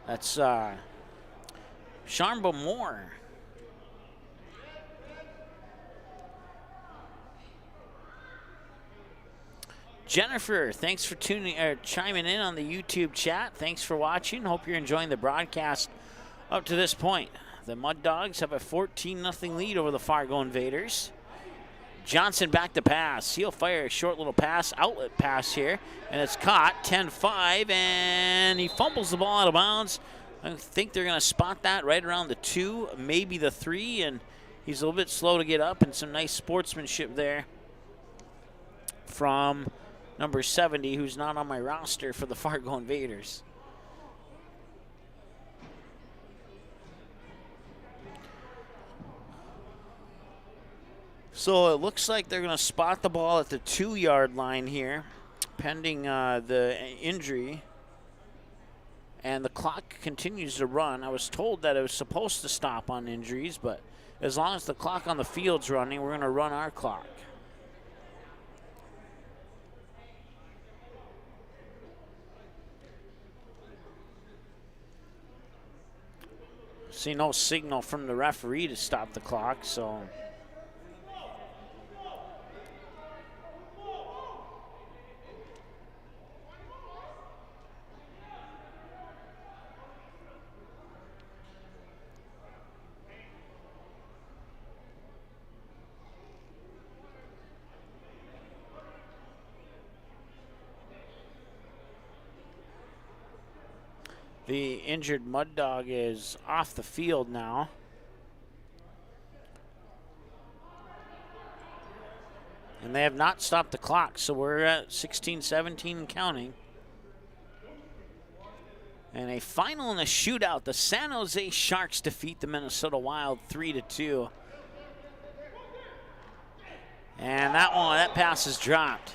Speaker 3: That's Sharmba Moore. Jennifer, thanks for chiming in on the YouTube chat. Thanks for watching. Hope you're enjoying the broadcast up to this point. The Mud Dogs have a 14-0 lead over the Fargo Invaders. Johnson back to pass. He'll fire a short little pass, outlet pass here, and it's caught, 10-5, and he fumbles the ball out of bounds. I think they're going to spot that right around the 2, maybe the 3, and he's a little bit slow to get up, and some nice sportsmanship there from number 70, who's not on my roster for the Fargo Invaders. So it looks like they're going to spot the ball at the 2-yard line here. pending the injury. And the clock continues to run. I was told that it was supposed to stop on injuries, but as long as the clock on the field's running, we're going to run our clock. See no signal from the referee to stop the clock, so. The injured Mud Dog is off the field now. And they have not stopped the clock, so we're at 16-17 and counting. And a final in a shootout. The San Jose Sharks defeat the Minnesota Wild 3-2. And that pass is dropped.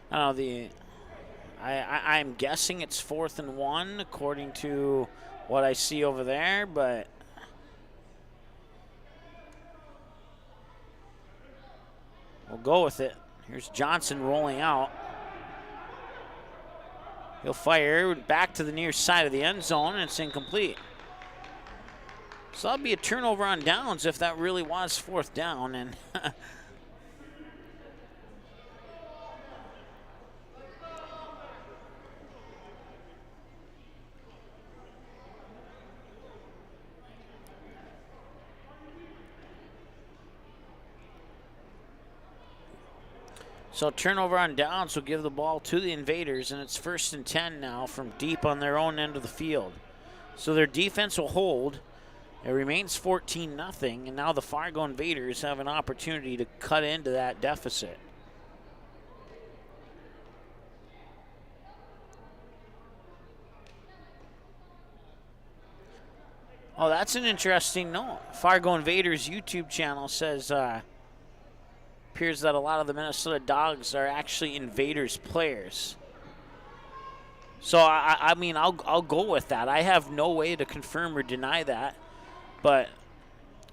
Speaker 3: I don't know, I'm guessing it's 4th and 1 according to what I see over there, but we'll go with it. Here's Johnson rolling out. He'll fire back to the near side of the end zone, and it's incomplete. So that'll be a turnover on downs if that really was 4th down. And so turnover on downs will give the ball to the Invaders, and it's 1st and 10 now from deep on their own end of the field. So their defense will hold. It remains 14-0, and now the Fargo Invaders have an opportunity to cut into that deficit. Oh, that's an interesting note. Fargo Invaders YouTube channel says appears that a lot of the Minnesota Dogs are actually Invaders players. So, I mean, I'll go with that. I have no way to confirm or deny that, but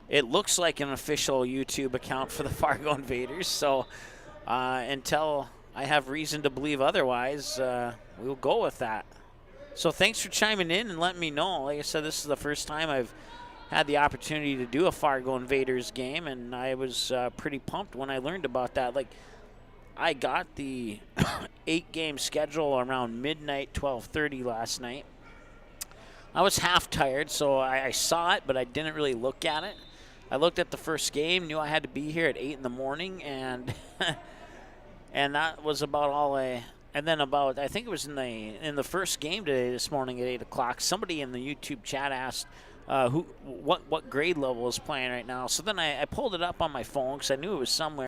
Speaker 3: it looks like an official YouTube account for the Fargo Invaders. So, until I have reason to believe otherwise, we'll go with that. So, thanks for chiming in and letting me know. Like I said, this is the first time I've had the opportunity to do a Fargo Invaders game, and I was pretty pumped when I learned about that. Like, I got the 8-game schedule around midnight, 12:30 last night. I was half tired, so I saw it, but I didn't really look at it. I looked at the first game, knew I had to be here at 8 in the morning, and and that was about all I. And then about, I think it was in the first game today this morning at 8 o'clock, somebody in the YouTube chat asked what grade level is playing right now. So then I pulled it up on my phone because I knew it was somewhere.